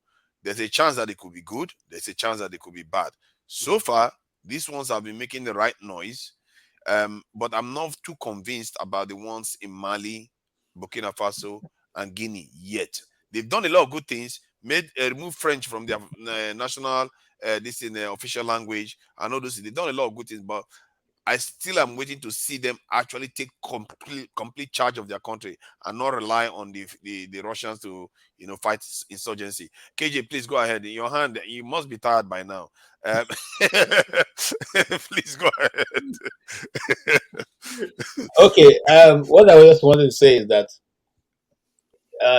There's a chance that it could be good. There's a chance that it could be bad. So far, these ones have been making the right noise. But I'm not too convinced about the ones in Mali, Burkina Faso, and Guinea yet. They've done a lot of good things, removed French from their national, official language, and all those things. They've done a lot of good things, but I still am waiting to see them actually take complete charge of their country and not rely on the Russians to fight insurgency. KJ, please go ahead. In your hand, you must be tired by now. Please go ahead. Okay. What I just wanted to say is that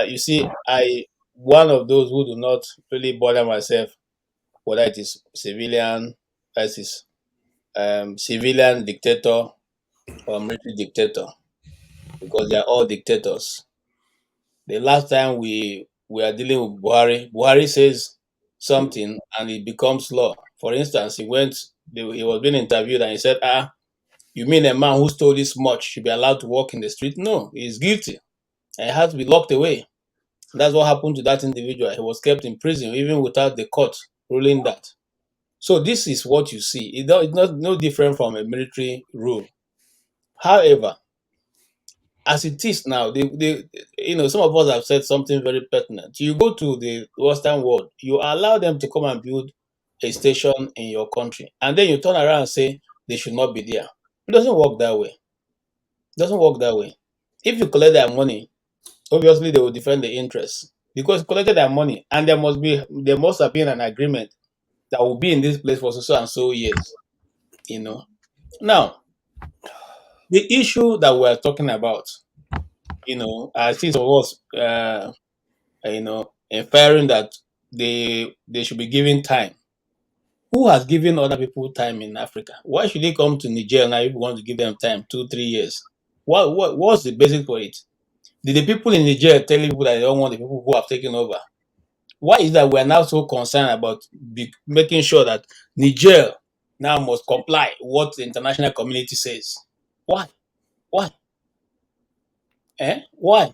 you see, one of those who do not really bother myself whether it is civilian versus civilian dictator or military dictator, because they are all dictators. The last time we are dealing with Buhari says something and it becomes law. For instance, he was being interviewed and he said, you mean a man who stole this much should be allowed to walk in the street? No, he's guilty and he has to be locked away. That's what happened to that individual. He was kept in prison even without the court ruling that. So this is what you see. It's not no different from a military rule. However, as it is now, some of us have said something very pertinent. You go to the Western world, you allow them to come and build a station in your country, and then you turn around and say they should not be there. It doesn't work that way. It doesn't work that way. If you collect their money, obviously they will defend the interests because you collected their money, and there must have been an agreement that will be in this place for so and so years. Now, the issue that we're talking about, I see some of us, inferring that they should be given time. Who has given other people time in Africa? Why should they come to Niger now if you want to give them time, 2-3 years? What's the basis for it? Did the people in Niger tell people that they don't want the people who have taken over? Why is that we are now so concerned about making sure that Niger now must comply what the international community says? Why? Why? Why?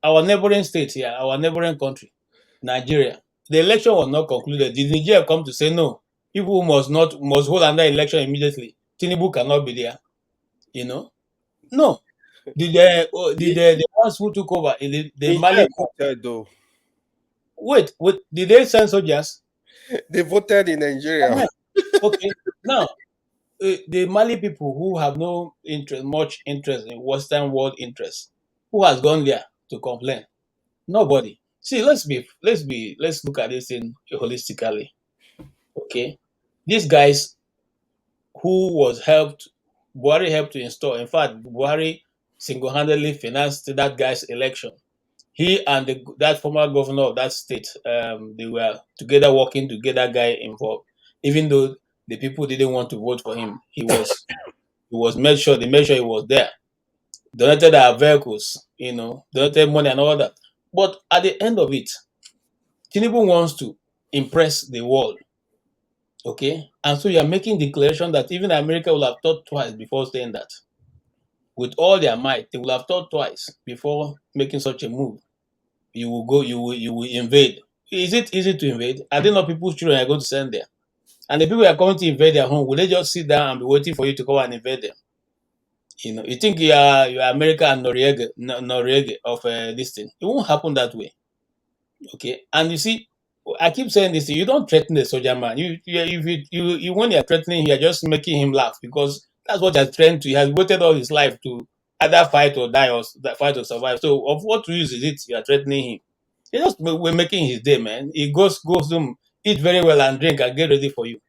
Our neighboring state here, our neighboring country, Nigeria, the election was not concluded. Did Nigeria come to say no? People must hold another election immediately. Tinubu cannot be there. No. Did the ones who took over in the Mali? Wait, did they send soldiers? They voted in Nigeria. Okay, now the Mali people who have no much interest in Western world interests, who has gone there to complain? Nobody. See, let's look at this thing holistically. Okay, these guys who Buhari helped to install. In fact, Buhari single-handedly financed that guy's election. He and that former governor of that state, they were together working to get that guy involved, even though the people didn't want to vote for him. He was made sure he was there. Donated our vehicles, donated money and all that. But at the end of it, Tinubu wants to impress the world. Okay? And so you are making declaration that even America will have thought twice before saying that. With all their might, they will have thought twice before making such a move. You will invade. Is it easy to invade? I think not people's children are going to send there. And the people are coming to invade their home, will they just sit down and be waiting for you to come and invade them? You think you are America and Noriega of this thing. It won't happen that way. Okay. And you see, I keep saying this, you don't threaten the soldier man. You when you're threatening, you're just making him laugh because that's what he's trying to. He has waited all his life to either fight or die or fight or survive. So of what use is it you are threatening him? We're making his day, man. He goes home, eat very well and drink and get ready for you.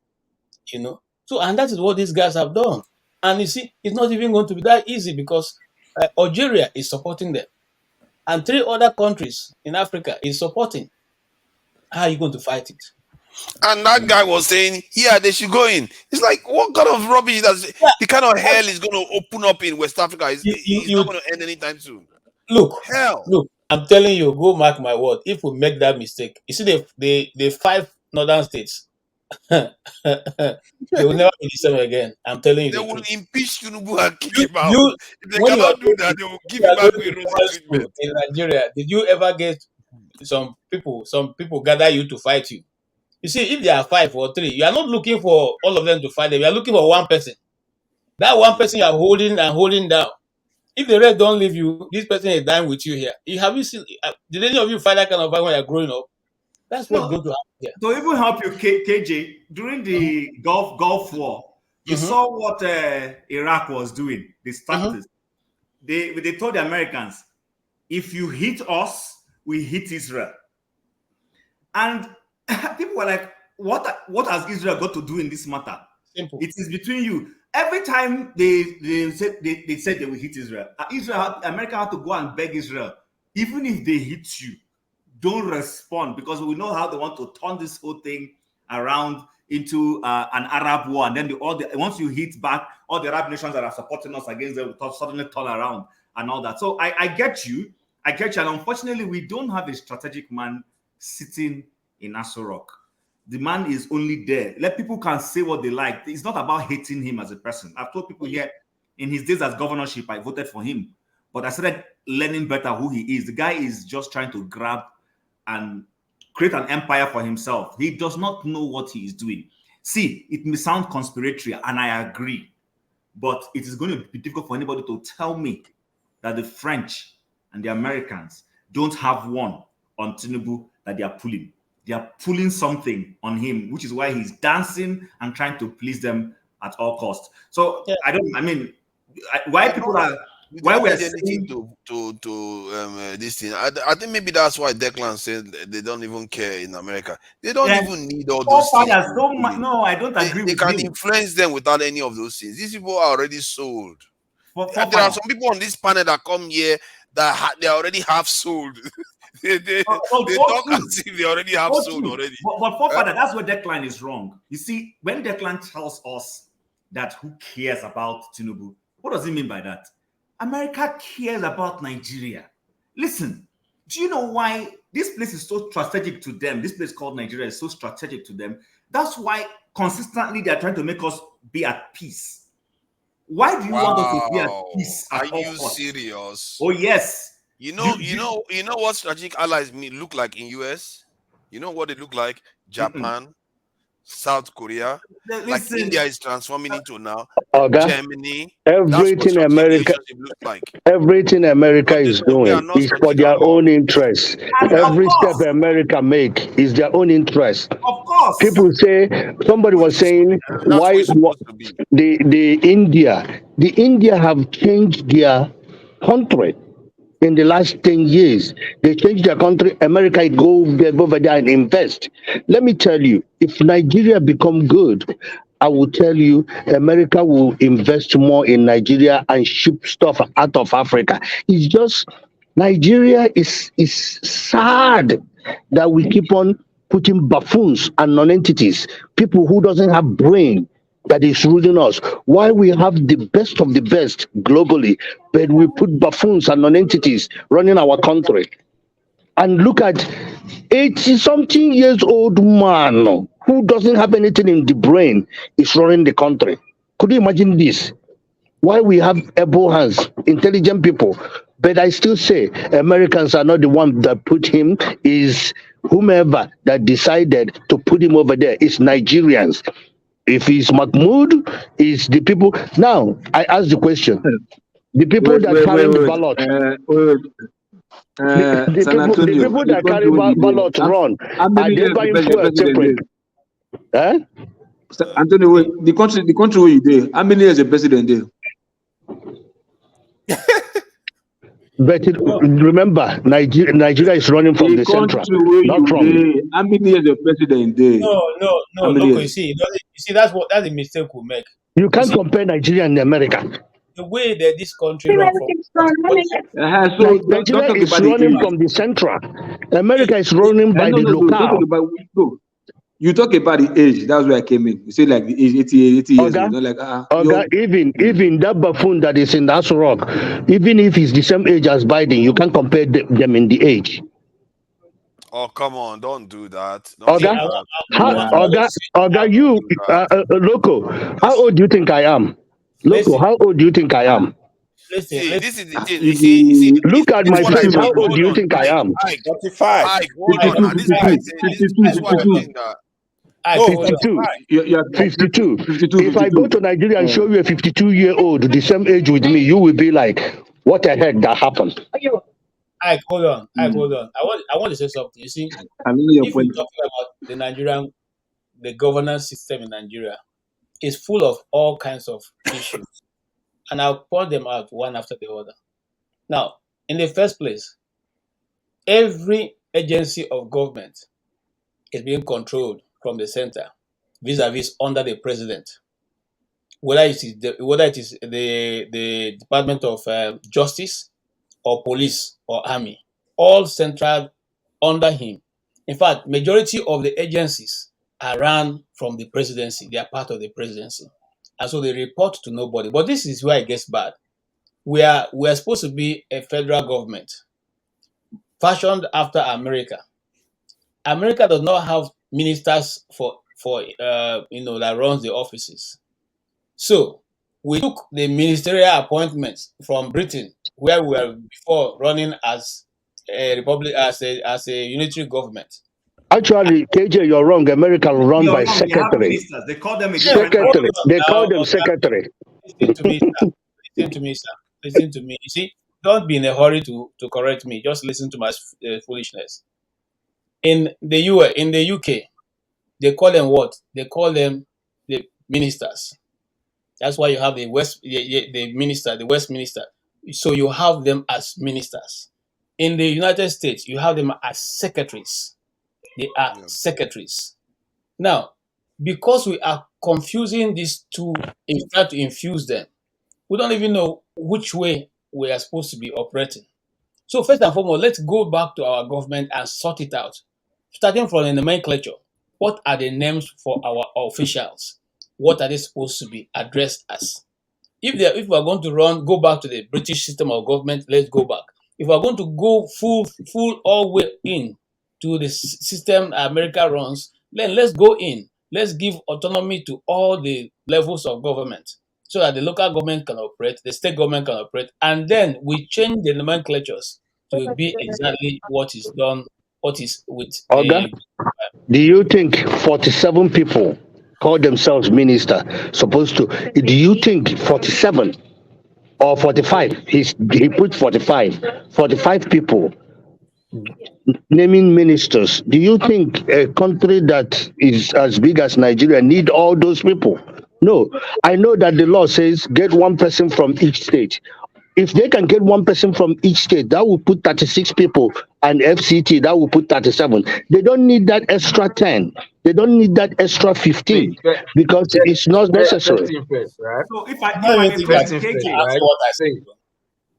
So, and that is what these guys have done. And you see, it's not even going to be that easy because Algeria is supporting them. And 3 other countries in Africa is supporting. How are you going to fight it? And that guy was saying, yeah, they should go in. It's like, what kind of rubbish the kind of hell is going to open up in West Africa? It's not going to end anytime soon. Look, hell. Look, I'm telling you, go mark my word. If we make that mistake, you see the 5 northern states, they will never be the same again. I'm telling you. They will impeach Tinubu and kick him out. If they cannot do that, they will give him back with rosy treatment. In Nigeria, did you ever get some people gather you to fight you? You see, if there are 5 or 3, you are not looking for all of them to fight them. You are looking for one person. That one person you are holding down. If the rest don't leave you, this person is dying with you here. Have you seen? Did any of you fight that kind of fight when you are growing up? That's what's going to happen here. To even help you, KJ, during the Gulf War, you saw what Iraq was doing. They started. They told the Americans, if you hit us, we hit Israel. And people were like, what has Israel got to do in this matter? Simple. It is between you. Every time they said they will hit Israel, America had to go and beg Israel, even if they hit you, don't respond, because we know how they want to turn this whole thing around into an Arab war, and then once you hit back, all the Arab nations that are supporting us against them will suddenly turn around and all that. So I get you, and unfortunately, we don't have a strategic man sitting in Aso Rock. The man is only there. Let people can say what they like. It's not about hating him as a person. I've told people here, in his days as governorship, I voted for him, but I started learning better who he is. The guy is just trying to grab and create an empire for himself. He does not know what he is doing. See, it may sound conspiratory, and I agree, but it is going to be difficult for anybody to tell me that the French and the Americans don't have one on Tinubu that they are pulling. They are pulling something on him, which is why he's dancing and trying to please them at all costs. So why people are... Why we're anything to this thing? I think maybe that's why Declan said they don't even care in America. They don't even need all those things. No, I don't agree. They can influence them without any of those things. These people are already sold. There are some people on this panel that come here that they already have sold. they talk as if they already have sold already. But Father, that's where Declan is wrong. You see, when Declan tells us that who cares about Tinubu, what does he mean by that? America cares about Nigeria. Listen, do you know why this place is so strategic to them? This place called Nigeria is so strategic to them. That's why consistently they are trying to make us be at peace. Why do you want us to be at peace? Are you serious? Oh yes. You know what strategic allies look like in US? You know what they look like? Japan, South Korea, like India is transforming into now. Germany, everything America is doing is for their own interest. Every step America make is their own interest. Of course. People say, somebody was saying, why the India have changed their country. In the last 10 years, they changed their country. America go over there and invest. Let me tell you, if Nigeria become good, I will tell you, America will invest more in Nigeria and ship stuff out of Africa. It's just Nigeria is sad that we keep on putting buffoons and non-entities, people who doesn't have brain, that is ruling us. Why we have the best of the best globally, but we put buffoons and non-entities running our country. And look at 80-something years old man who doesn't have anything in the brain is running the country. Could you imagine this? Why we have able hands, intelligent people, but I still say Americans are not the one that put him, is whomever that decided to put him over there. It's Nigerians. If it's Mahmoud, it's the people. Now, I ask the question. The people that carry the ballot. The people that carry ballot run, are they buying fuel separate? Eh? Antonio, the country where you there, how many years a president there? But remember, Nigeria is running from the central, not from. How many years a president there? No. Look, you see, that's the mistake we make. You can't compare Nigeria and America. The way that this country runs Nigeria is running from the central. America is running by the local. You talk about the age. That's where I came in. You say like the age, 80 years. Even that buffoon that is in that rock, even if he's the same age as Biden, you can't compare them in the age. Oh, come on, don't do that. You, Loco, how old do you think I am? Loco, how old do you think I am? This is the thing. You see, look at my face. How old do you think I am? 45. 52. If I go to Nigeria and show you a 52-year-old the same age with me, you will be like, what the heck that happened? Hold on. I want to say something. You see, if we're talking about the governance system in Nigeria, it's full of all kinds of issues. And I'll point them out one after the other. Now, in the first place, every agency of government is being controlled from the center, vis-a-vis under the president. Whether it is the Department of Justice or Police or Army, all central under him. In fact, majority of the agencies are run from the presidency. They are part of the presidency. And so they report to nobody. But this is where it gets bad. We are supposed to be a federal government fashioned after America. America does not have ministers for that runs the offices. So we took the ministerial appointments from Britain, where we were before running as a republic, as a unitary government. Actually, KJ, you're wrong. America run by secretary. They call them secretary. They call them secretary. Listen to me, sir. Listen to me. You see, don't be in a hurry to correct me. Just listen to my foolishness. In the UK, they call them what? They call them the ministers. That's why you have the West Minister. So you have them as ministers. In the United States, you have them as secretaries. They are secretaries. Now, because we are confusing these two in trying to infuse them, we don't even know which way we are supposed to be operating. So first and foremost, let's go back to our government and sort it out. Starting from the nomenclature, what are the names for our officials? What are they supposed to be addressed as? If we are going to go back to the British system of government, let's go back. If we are going to go full all the way in to the system America runs, then let's go in. Let's give autonomy to all the levels of government so that the local government can operate, the state government can operate, and then we change the nomenclatures to be exactly what is done, what is with Okay. Do you think 47 people call themselves minister supposed to? Do you think 47 or 45? He put 45 people naming ministers. Do you think a country that is as big as Nigeria need all those people? No. I know that the law says get one person from each state. If they can get one person from each state, that will put 36 people, and FCT, that will put 37. They don't need that extra 10. They don't need that extra 15 because it's not necessary. So if I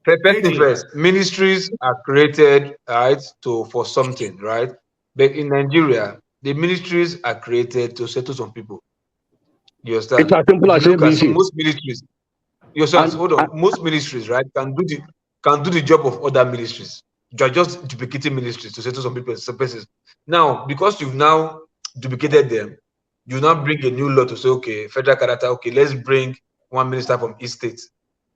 first thing first, ministries are created, right, for something, right? But in Nigeria, The ministries are created to settle some people. You understand? It's as simple as If you look at ABC. most ministries, you understand? Hold on. Most ministries, right, can do the job of other ministries. You are just duplicating ministries to settle some people's places. Now, because you've now duplicated them, you now bring a new law to say, okay, federal character, okay, let's bring one minister from each state.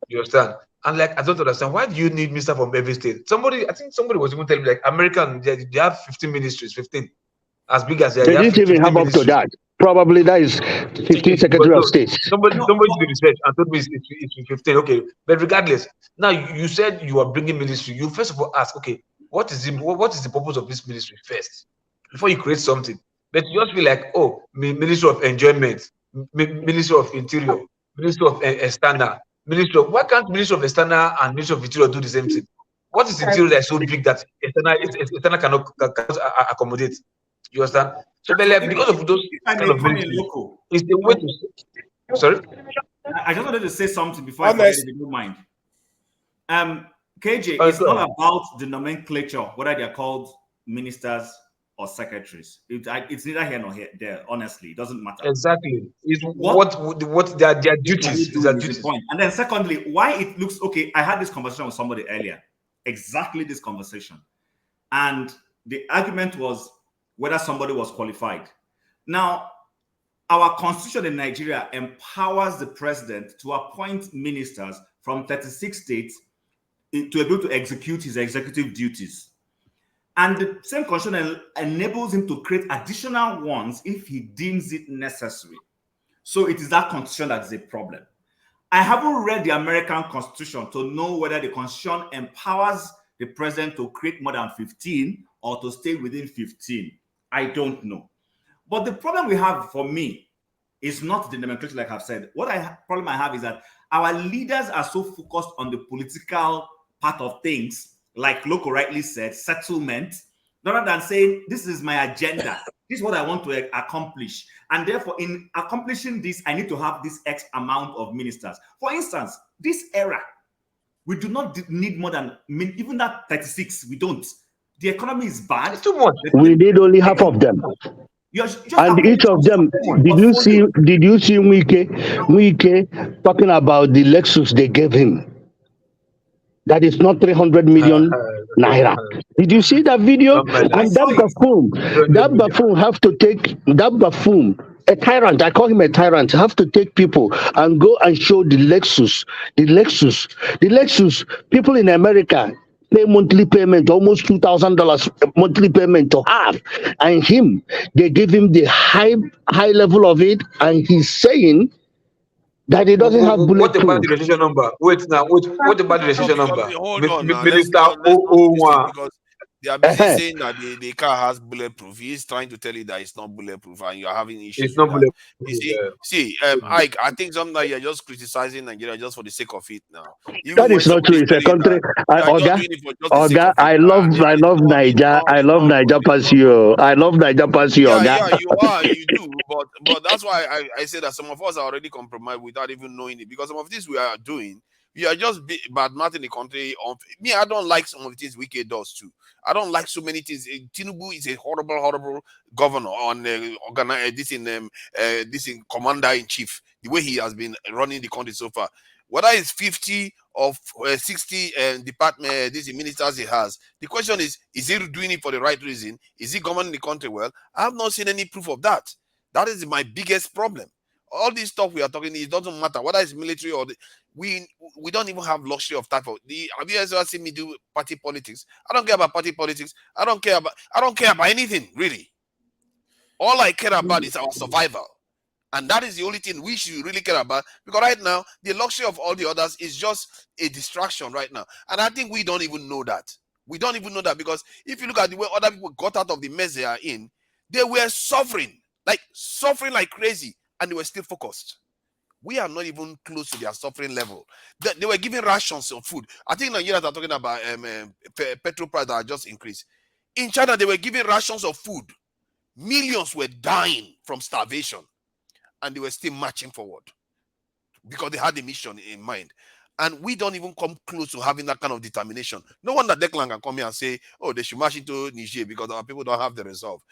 You understand? And like, I don't understand, why do you need minister from every state? I think somebody was even telling me, like, American, they have 15 ministries, 15. As big as They didn't even have up to that. Probably that is 15 Secretary of State. Somebody did research and told me it's 15. Okay, but regardless, now you said you are bringing ministry. You first of all ask, okay, what is the purpose of this ministry first before you create something? But you just feel like, oh, Ministry of Enjoyment, Ministry of Interior, Ministry of External, Ministry of, why can't Ministry of External and Ministry of Interior do the same thing? What is Interior that is so big that External cannot accommodate? You understand? So, but like, because of those kind of ministries, it's the way to. Sorry, I just wanted to say something before I forget, if you don't mind. KJ, it's not about the nomenclature, whether they're called ministers or secretaries. It's neither here nor there. Honestly, it doesn't matter. Exactly. It's what their duties is. Their duties. Point. And then secondly, why it looks okay. I had this conversation with somebody earlier. Exactly this conversation, and the argument was whether somebody was qualified. Now, our constitution in Nigeria empowers the president to appoint ministers from 36 states to be able to execute his executive duties. And the same constitution enables him to create additional ones if he deems it necessary. So it is that constitution that is a problem. I haven't read the American Constitution to know whether the Constitution empowers the president to create more than 15 or to stay within 15. I don't know. But the problem we have for me is not the nomenclature, like I've said. Problem I have is that our leaders are so focused on the political part of things, like Loco rightly said, settlement, rather than saying, this is my agenda. This is what I want to accomplish. And therefore, in accomplishing this, I need to have this X amount of ministers. For instance, this era, we do not need more than, even that 36, we don't. The economy is bad. It's too much. We need only half of them. And each of them, did you see Wike talking about the Lexus they gave him? That is not 300 million naira. Did you see that video? And that buffoon have to take a tyrant. I call him a tyrant. Have to take people and go and show the Lexus. People in America pay monthly payment, almost $2,000 monthly payment to have, and him, they give him the high level of it, and he's saying that he doesn't have bulletproof. What about the registration number? Wait now. What about the registration number? Hold on now. Minister Let's 001. because they are busy saying that the car has bulletproof. He's trying to tell you that it's not bulletproof, and you're having issues. It's not bulletproof. Ike, I think sometimes you're just criticizing Nigeria just for the sake of it now. That is not true. It's a country. Oga, I love Niger. I love Niger past you. I love Niger past you, Oga. Yeah, you do. But that's why I say that some of us are already compromised without even knowing it, because some of this we are doing. We are just bad-mouthing the country. Me, I don't like some of the things Wike does too. I don't like so many things. Tinubu is a horrible governor on this in commander-in-chief. The way he has been running the country so far, whether it's 50 or 60 department, these ministers he has, the question is he doing it for the right reason? Is he governing the country well? I have not seen any proof of that. That is my biggest problem. All this stuff we are talking, it doesn't matter whether it's military or we don't even have luxury of type of have you ever seen me do party politics? I don't care about party politics. I don't care about anything really. All I care about is our survival, and that is the only thing we should really care about, because right now the luxury of all the others is just a distraction right now, and I think we don't even know that. We don't even know that, because if you look at the way other people got out of the mess they are in, they were suffering like crazy, and they were still focused. We are not even close to their suffering level. They were giving rations of food. I think Nigerians are talking about petrol price that just increased. In China, they were giving rations of food. Millions were dying from starvation, and they were still marching forward because they had a mission in mind. And we don't even come close to having that kind of determination. No wonder Declan can come here and say, oh, they should march into Niger because our people don't have the resolve.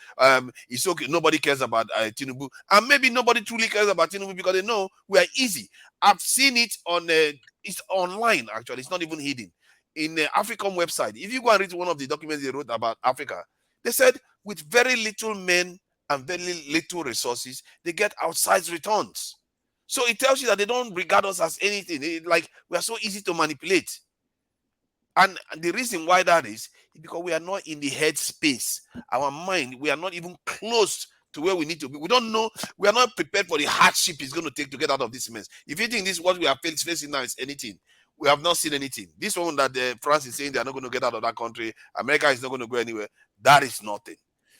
It's okay. Nobody cares about Tinubu. And maybe nobody truly cares about Tinubu because they know we are easy. I've seen it on, it's online, actually. It's not even hidden. In the African website, if you go and read one of the documents they wrote about Africa, they said with very little men and very little resources, they get outsized returns. So it tells you that they don't regard us as anything. Like we are so easy to manipulate. And the reason why that is because we are not in the head space. Our mind, we are not even close to where we need to be. We don't know, we are not prepared for the hardship it's going to take to get out of this mess. If you think this what we are facing now is anything, we have not seen anything. This one that France is saying they are not going to get out of that country, America is not going to go anywhere, that is nothing.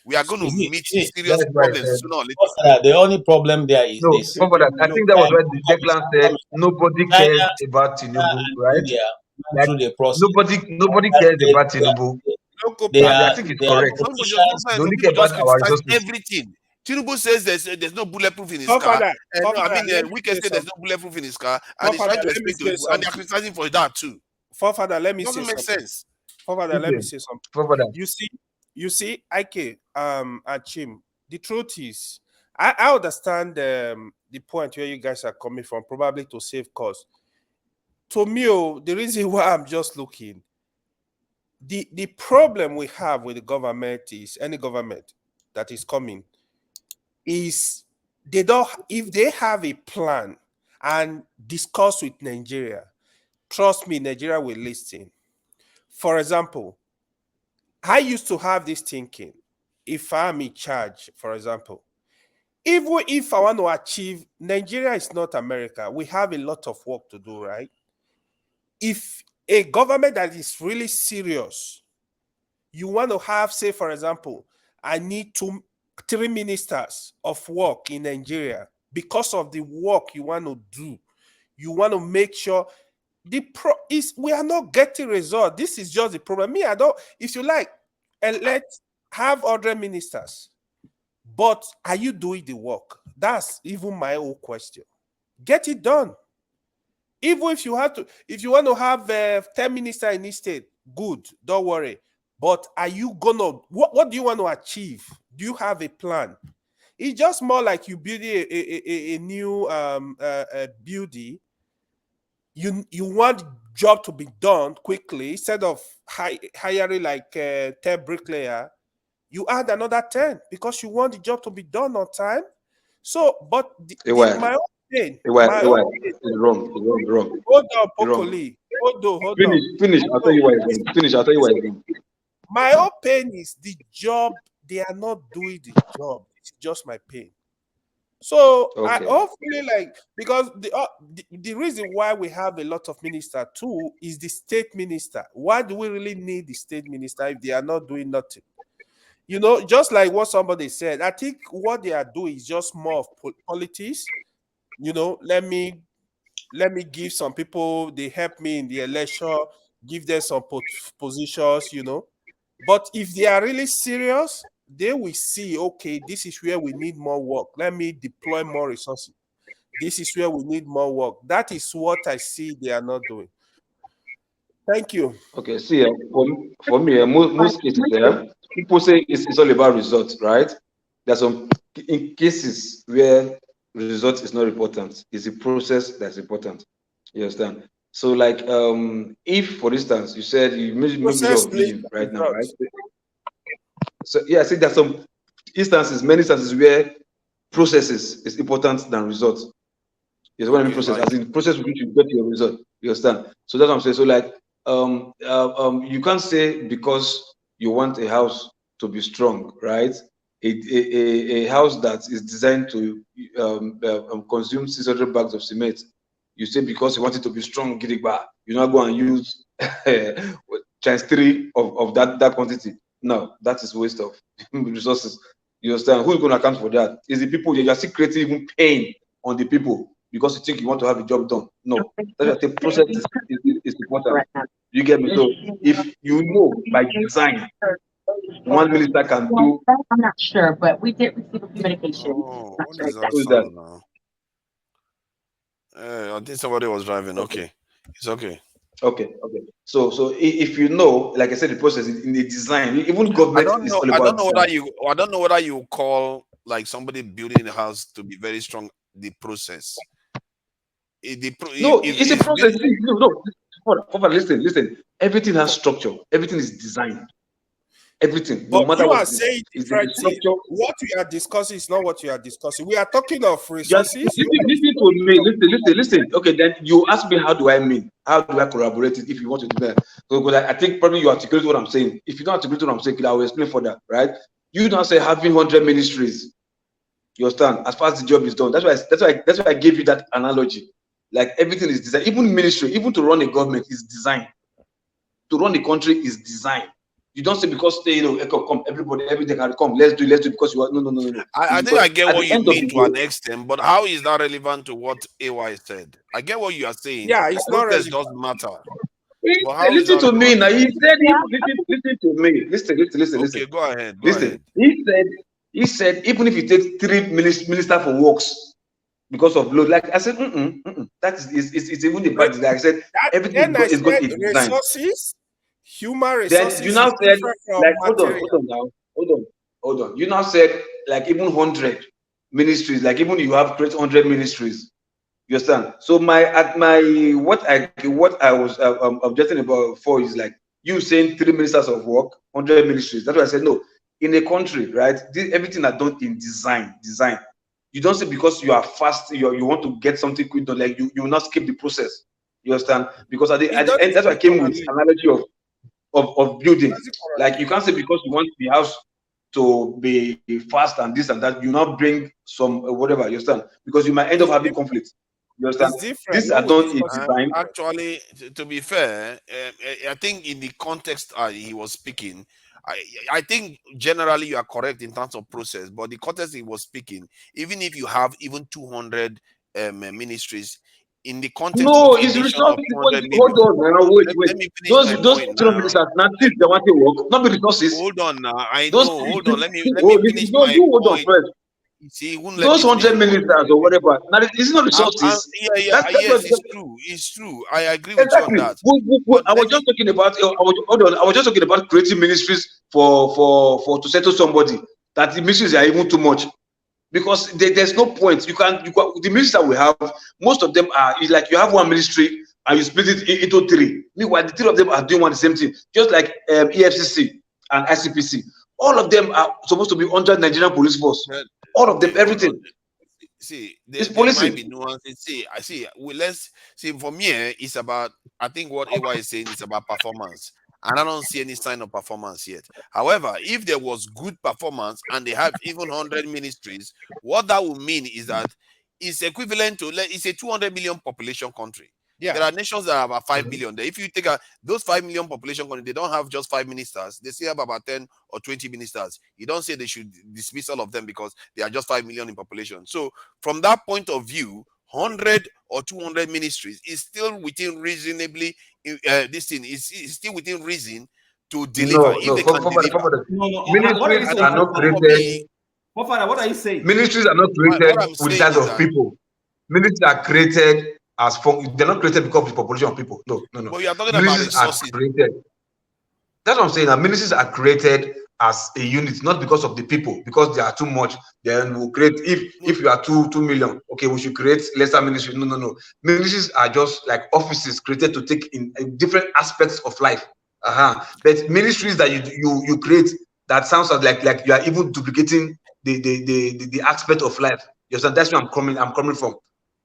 We are going to meet serious problems sooner or later. The only problem there is this. I think that was what Declan said. Nobody cares about Tinubu, right? Like, nobody cares about Tinubu. I think it's correct. They only care about our resources. Everything. Tinubu says there's no bulletproof in his car. Wike said there's no bulletproof in his car, and he's trying to explain to people, and they're criticizing for that too. Forefather, let me say something. Doesn't make sense. Forefather, let me say something. You see, Ike, and Chim, the truth is, I understand the point where you guys are coming from, probably to save costs. To me, the reason why I'm just looking, the problem we have with the government is, any government that is coming, is they don't, if they have a plan and discuss with Nigeria, trust me, Nigeria will listen. For example, I used to have this thinking, if I'm in charge, for example, even if I want to achieve, Nigeria is not America. We have a lot of work to do, right? If a government that is really serious, you want to have, say, for example, I need 3 ministers of work in Nigeria because of the work you want to do. You want to make sure we are not getting results. This is just the problem. Me, I don't, if you like, let's have 100 ministers, but are you doing the work? That's even my own question. Get it done. Even if you have to, if you want to have 10 ministers in each state, good, don't worry. But are you gonna, what do you want to achieve? Do you have a plan? It's just more like you build a new building. You want job to be done quickly. Instead of hiring like 10 bricklayer, you add another 10 because you want the job to be done on time. So, but my own pain. It's wrong. Hold on, Pokoli. Hold on. Finish. I'll tell you why it's wrong. My own pain is the job. They are not doing the job. It's just my pain. So I hopefully, like, because the reason why we have a lot of ministers too is the state minister. Why do we really need the state minister if they are not doing nothing? You know, just like what somebody said, I think what they are doing is just more of politics. You know, let me give some people, they help me in the election, give them some positions, you know. But if they are really serious, they will see, okay, this is where we need more work. Let me deploy more resources. This is where we need more work. That is what I see they are not doing. Thank you. Okay, see, for me, most cases there, people say it's all about results, right? There's some in cases where result is not important. It's the process that's important. You understand? So, like, if, for instance, you said you made of billion right now, right? So, yeah, I think there's some many instances where processes is important than results. It's one process, as in the process with which you get your result. You understand? So that's what I'm saying. So, like, you can't say because you want a house to be strong, right? A house that is designed to consume 600 bags of cement, you say because you want it to be strong, you not go and use times 3 of that quantity. No, that is waste of resources. You understand? Who's going to account for that? Is the people you are still creating even pain on the people because you think you want to have a job done. No, that's the process is important. You get me? So if you know by design, one minister can do. I'm not sure, but we did receive a communication. What is that sound now? I think somebody was driving. Okay. It's okay. Okay. So if you know, like I said, the process in the design, even government is all I about don't know design. whether you call like somebody building a house to be very strong the process. No, it's a process. No. Listen. Everything has structure. Everything is designed. Everything, no But matter you what are it saying is the different thing. structure. What we are discussing is not what you are discussing. We are talking of Just resources. listen to me. Listen. Okay, then you ask me, how do I mean? How do I corroborate it if you want to do that? So, because I think probably you articulate what I'm saying. If you don't articulate what I'm saying, I will explain further, right? You don't say having 100 ministries. You understand? As far as the job is done. That's why I gave you that analogy. Like everything is designed. Even ministry, even to run a government is designed. To run the country is designed. You don't say because come, everybody can come. Let's do because you are no. I think I get what you mean to an extent, but how is that relevant to what AY said? I get what you are saying. Yeah, it's not Process relevant. doesn't matter. But how is Listen that to me now. relevant? He said, listen to me. Listen. Okay, go ahead. Listen. He said, even if you take 3 minister for works because of load, like I said, that is it's even the practice. Like I said, everything is going to be designed. Resources, human resources. Then you now said, like, hold on. You now said, like, even 100 ministries, like even you have created 100 ministries. You understand? So what I was objecting about for is like you saying 3 ministers of work, 100 ministries. That's why I said no. In a country, right? Everything are done in design. You don't say because you are fast, you want to get something quick done, like you will not skip the process. You understand? Because at the end, that's why I came with analogy of building. Like you can't say because you want the house to be fast and this and that, you now bring some whatever. You understand? Because you might end up having conflict. You understand? These are done in design. Actually, to be fair, I think in the context he was speaking, I think generally you are correct in terms of process, but the context he was speaking, even if you have even 200 ministries, in the context No, of a it's nation of resources. 200 million. Hold on, now, wait. Let me finish my Those point 2 now. ministers, now things they want to work, not the resources. Hold on now. I Those know. Hold on. Let me finish you my hold on point. first. You see, he wouldn't let Those me finish 100 the point. ministers or whatever. Now, it's not resources. Yes, it's true. It's true. I agree with Exactly. you on that. I was just talking about. I was just talking about creating ministries for to settle somebody. That the ministries are even too much, because there's no point. You can the ministries that we have, most of them are like you have one ministry and you split it into 3. Meanwhile, the 3 of them are doing the same thing. Just like EFCC and ICPC, all of them are supposed to be under Nigerian police force. All of them, everything. See, It's there might policing. be nuances. Let's see. For me, it's about. I think what AY is saying is about performance, and I don't see any sign of performance yet. However, if there was good performance and they have even 100 ministries, what that would mean is that it's equivalent to it's a 200 million population country. Yeah. There are nations that have about 5 million. If you take those 5 million population country, they don't have just 5 ministers. They still have about 10 or 20 ministers. You don't say they should dismiss all of them because they are just 5 million in population. So from that point of view, 100 or 200 ministries is still within reasonably. This thing is still within reason to deliver. If they can deliver, ministries are not created. What are you saying? Ministries are not created with the size of people. Ministries are created as they're not created because of the population of people. No. But you are talking Ministries about are resources. created. That's what I'm saying. Now, ministries are created as a unit, not because of the people. Because they are too much, then we'll create. If you are 2 million, okay, we should create lesser ministries. No. Ministries are just like offices created to take in different aspects of life. But ministries that you create, that sounds like you are even duplicating the aspect of life. You understand? That's where I'm coming from.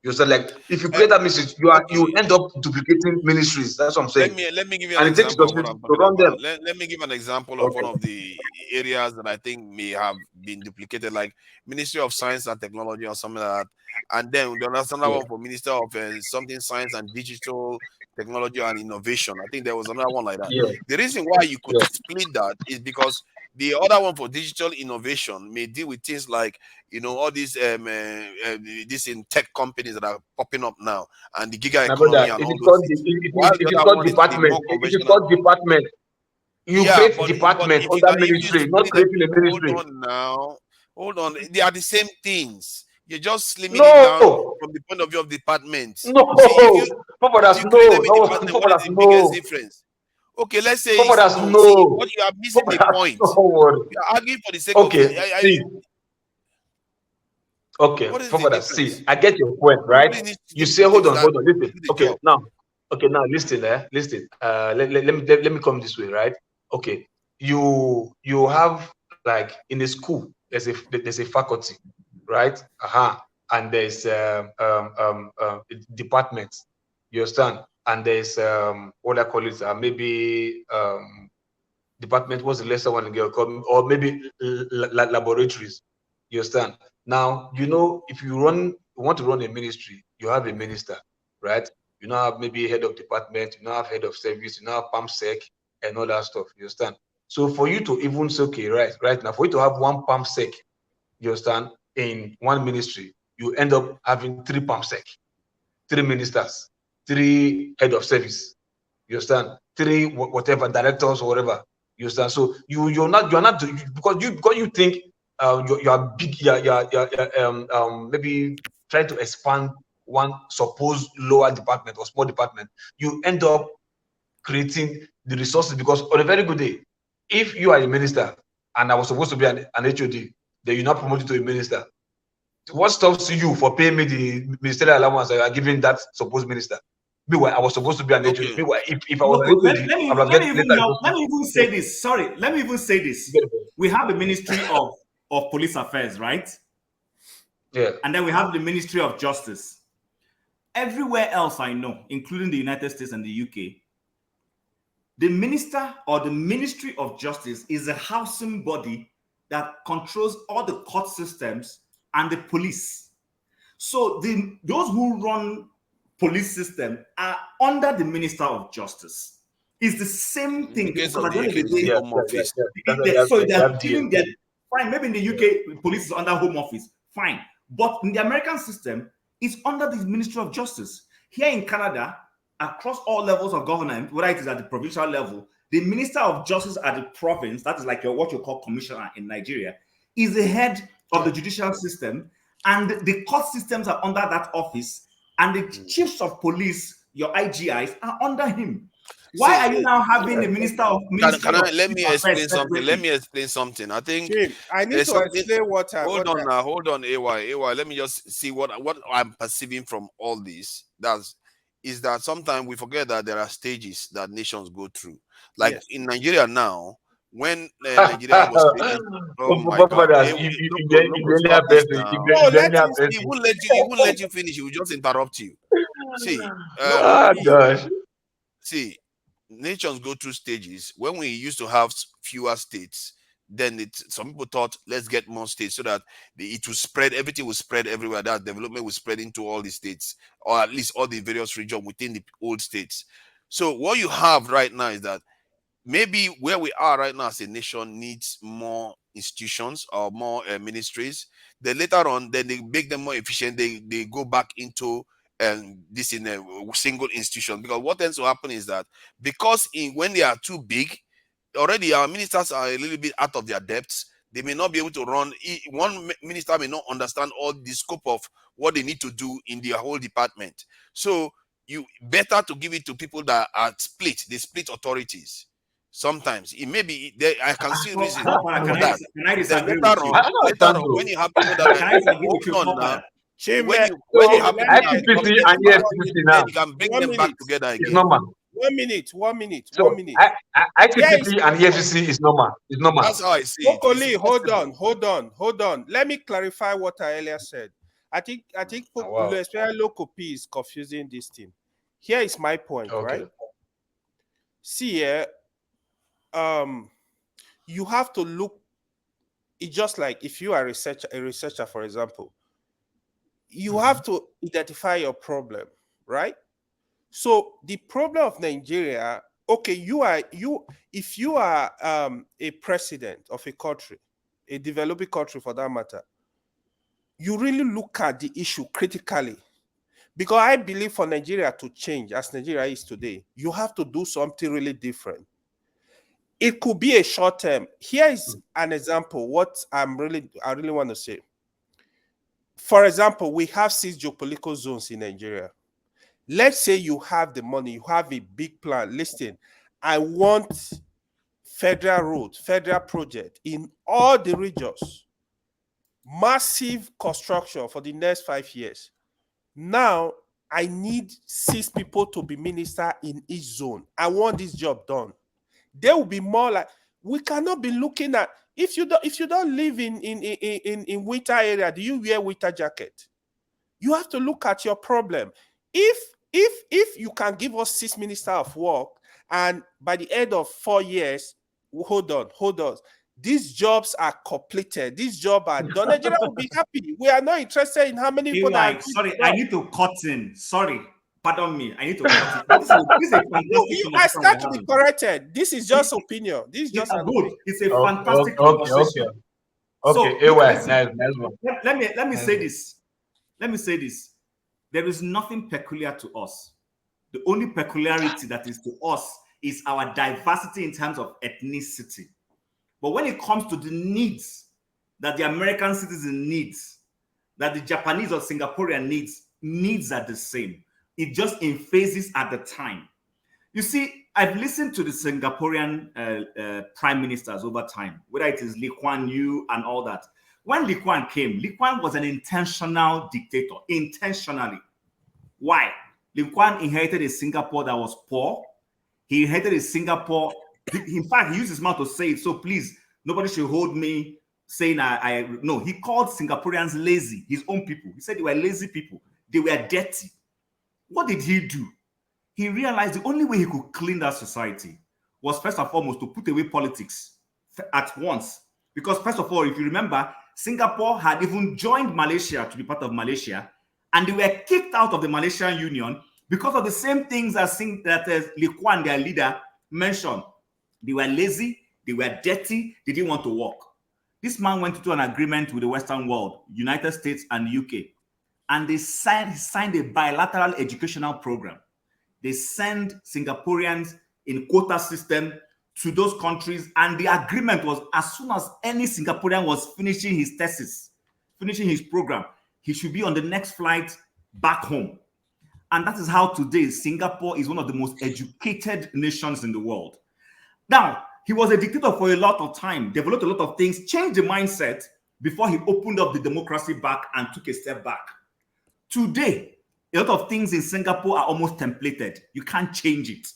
You said, like, if you create that ministry, you end up duplicating ministries. That's what I'm saying. Let me give you and an it takes example of what I'm to talking run them. about. Let me give an example of one of the areas that I think may have been duplicated, like Ministry of Science and Technology or something like that. And then there's another one for Minister of something Science and Digital Technology and Innovation. I think there was another one like that. The reason why you could split that is because the other one for digital innovation may deal with things like, all these this in tech companies that are popping up now and the giga economy and all those things. If you call department, you create department under ministry, not creating a ministry. Hold on. They are the same things. You're just slimming it down. from the point of view of departments. No, See, if you Forefathers, create no, them in department, what is the biggest difference? Okay, let's say it's Forefathers, no. no. See, what you are missing the Forefathers, point. no. You are arguing for the sake of Okay, it. see. Okay, What is Forefathers, the see, I get your point, right? You say, hold on, listen. Okay, now, listen, listen. Let me come this way, right? Okay, you have, like, in a school, there's a faculty, right? And there's departments. You understand? And there's what I call it, maybe department was the lesser one again, or maybe laboratories. You understand? Now, you know, if you want to run a ministry, you have a minister, right? You now have maybe head of department, you now have head of service, you now have PAMSEC and all that stuff. You understand? So for you to even say, okay, right now, for you to have one PAMSEC, you understand, in one ministry, you end up having 3 PAMSEC, 3 ministers, 3 head of service. You understand? 3 whatever directors or whatever. You understand? So you're not because you think you are big, maybe trying to expand one supposed lower department or small department. You end up creating the resources, because on a very good day, if you are a minister and I was supposed to be an HOD, then you're not promoted to a minister. What stops you for paying me the ministerial allowance that you are giving that supposed minister? Meanwhile, I was supposed to be an HOD. Meanwhile, if I was an HOD, I would have let me even say this. Sorry, let me even say this. We have the Ministry of Police Affairs, right? Yeah. And then we have the Ministry of Justice. Everywhere else I know, including the United States and the UK, the minister or the Ministry of Justice is a housing body that controls all the court systems and the police. So those who run police system are under the Minister of Justice. It's the same thing. So they are giving them, fine, maybe in the UK, police is under Home Office, fine. But in the American system, it's under the Ministry of Justice. Here in Canada, across all levels of government, whether it is at the provincial level, the Minister of Justice at the province, that is like what you call commissioner in Nigeria, is the head of the judicial system, and the court systems are under that office, and the chiefs of police, your IGIs, are under him. Why are you now having a minister of let me explain something? Let me explain something. I think I need to explain what I hold on, AY. Let me just see what I'm perceiving from all this. Is that sometimes we forget that there are stages that nations go through. Like in Nigeria now, when Nigeria was created, oh my God, he won't let you finish. He will just interrupt you. See, gosh. See, nations go through stages. When we used to have fewer states, then some people thought, let's get more states so that it will spread, everything will spread everywhere, that development will spread into all the states, or at least all the various regions within the old states. So what you have right now is that maybe where we are right now as a nation needs more institutions or more ministries. Then later on, then they make them more efficient. They go back into this in a single institution, because what tends to happen is that when they are too big, already our ministers are a little bit out of their depths. They may not be able to run. One minister may not understand all the scope of what they need to do in their whole department. So you better to give it to people that are split. They split authorities. Sometimes it may be I can see reasons for that. Later on, when you have people that then you can bring them back together again. It's normal. 1 minute. 1 minute. So 1 minute. ICPP and EFCC is normal. It's normal. That's how I see it. Hold on. Let me clarify what I earlier said. I think especially local P is confusing this thing. Here is my point, right? See, you have to look. It's just like if you are a researcher, for example, you have to identify your problem, right? So the problem of Nigeria, okay, if you are a president of a country, a developing country for that matter, you really look at the issue critically. Because I believe for Nigeria to change as Nigeria is today, you have to do something really different. It could be a short term. Here is an example. What I really want to say. for example, we have 6 geopolitical zones in Nigeria. Let's say you have the money, you have a big plan. Listen, I want federal road, federal project in all the regions. Massive construction for the next 5 years. Now, I need 6 people to be minister in each zone. I want this job done. There will be more like, we cannot be looking at, if you don't live in winter area, do you wear winter jacket? You have to look at your problem. If you can give us 6 ministers of work, and by the end of 4 years, hold on. These jobs are completed. These jobs are done. Nigeria will be happy. We are not interested in how many people that. Sorry, I need to cut in. Sorry, pardon me. I need to cut in. This is a fantastic I start to be corrected. This is just opinion. This is just good. It's a fantastic conversation. Okay. So, nice one. Let me say this. Let me say this. There is nothing peculiar to us. The only peculiarity that is to us is our diversity in terms of ethnicity. But when it comes to the needs that the American citizen needs, that the Japanese or Singaporean needs are the same. It just in phases at the time. You see, I've listened to the Singaporean prime ministers over time, whether it is Lee Kuan Yew and all that. When Lee Kuan came, Lee Kuan was an intentional dictator, intentionally. Why? Lee Kuan inherited a Singapore that was poor. He inherited a Singapore. In fact, he used his mouth to say it. So please, nobody should hold me saying no. He called Singaporeans lazy, his own people. He said they were lazy people. They were dirty. What did he do? He realized the only way he could clean that society was first and foremost to put away politics at once. Because first of all, if you remember, Singapore had even joined Malaysia to be part of Malaysia, and they were kicked out of the Malaysian Union because of the same things that Lee Kuan, their leader, mentioned. They were lazy, they were dirty, they didn't want to work. This man went into an agreement with the Western world, United States and UK, and they signed a bilateral educational program. They send Singaporeans in quota system to those countries, and the agreement was as soon as any Singaporean was finishing his thesis, finishing his program, he should be on the next flight back home. And that is how today Singapore is one of the most educated nations in the world. Now, he was a dictator for a lot of time, developed a lot of things, changed the mindset before he opened up the democracy back and took a step back. Today, a lot of things in Singapore are almost templated. You can't change it.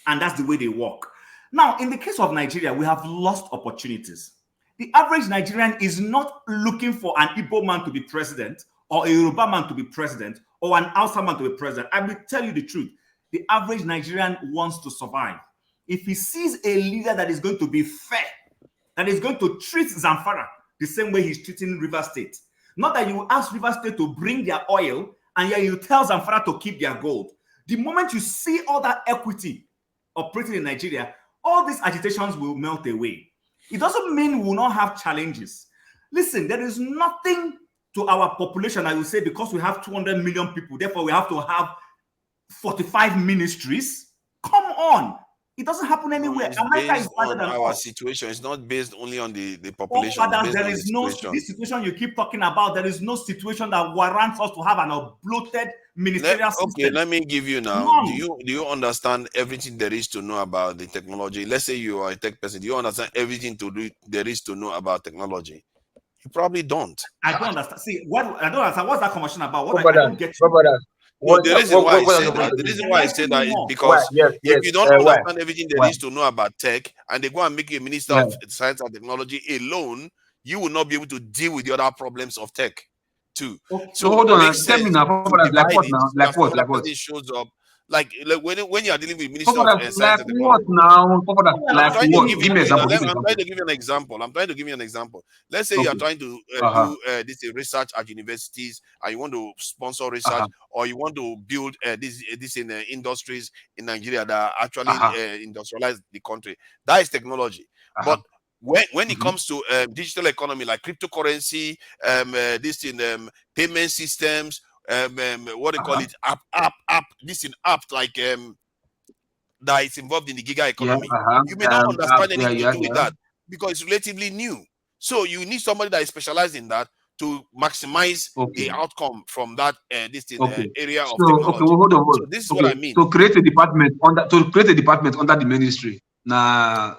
And that's the way they work. Now, in the case of Nigeria, we have lost opportunities. The average Nigerian is not looking for an Igbo man to be president or a Yoruba man to be president or an Hausa man to be president. I will tell you the truth. The average Nigerian wants to survive. If he sees a leader that is going to be fair, that is going to treat Zamfara the same way he's treating River State. Not that you ask River State to bring their oil and yet you tell Zamfara to keep their gold. The moment you see all that equity operating in Nigeria, all these agitations will melt away. It doesn't mean we will not have challenges. Listen, there is nothing to our population, I will say, because we have 200 million people, therefore we have to have 45 ministries. Come on. It doesn't happen anywhere. America is better than our us. situation. It's not based only on the population. Oh, Father, there is no this situation you keep talking about. There is no situation that warrants us to have an bloated ministerial system. Okay, let me give you now. Do you understand everything there is to know about the technology? Let's say you are a tech person. Do you understand everything there is to know about technology? You probably don't. I don't understand. See, I don't understand. What's that conversation about? What I don't get you. No, the reason why I say that is because if you don't understand everything there is to know about tech, and they go and make you a minister of science and technology alone, you will not be able to deal with the other problems of tech too. So hold on, tell me now, like what now? Like what? It shows up. Like when you are dealing with minister of science like and technology. What now? Like what? Give me an example. I'm trying to give you an example. Let's say you are trying to do this research at universities, and you want to sponsor research, or you want to build this in industries in Nigeria that actually industrialize the country. That is technology. But when it comes to digital economy like cryptocurrency, this in payment systems, what they call it, app, this in app like that is involved in the giga economy. You may not understand anything to do with that because it's relatively new. So you need somebody that is specialized in that to maximize the outcome from that area of technology. well, hold on. So this is what I mean. To create a department under the ministry. But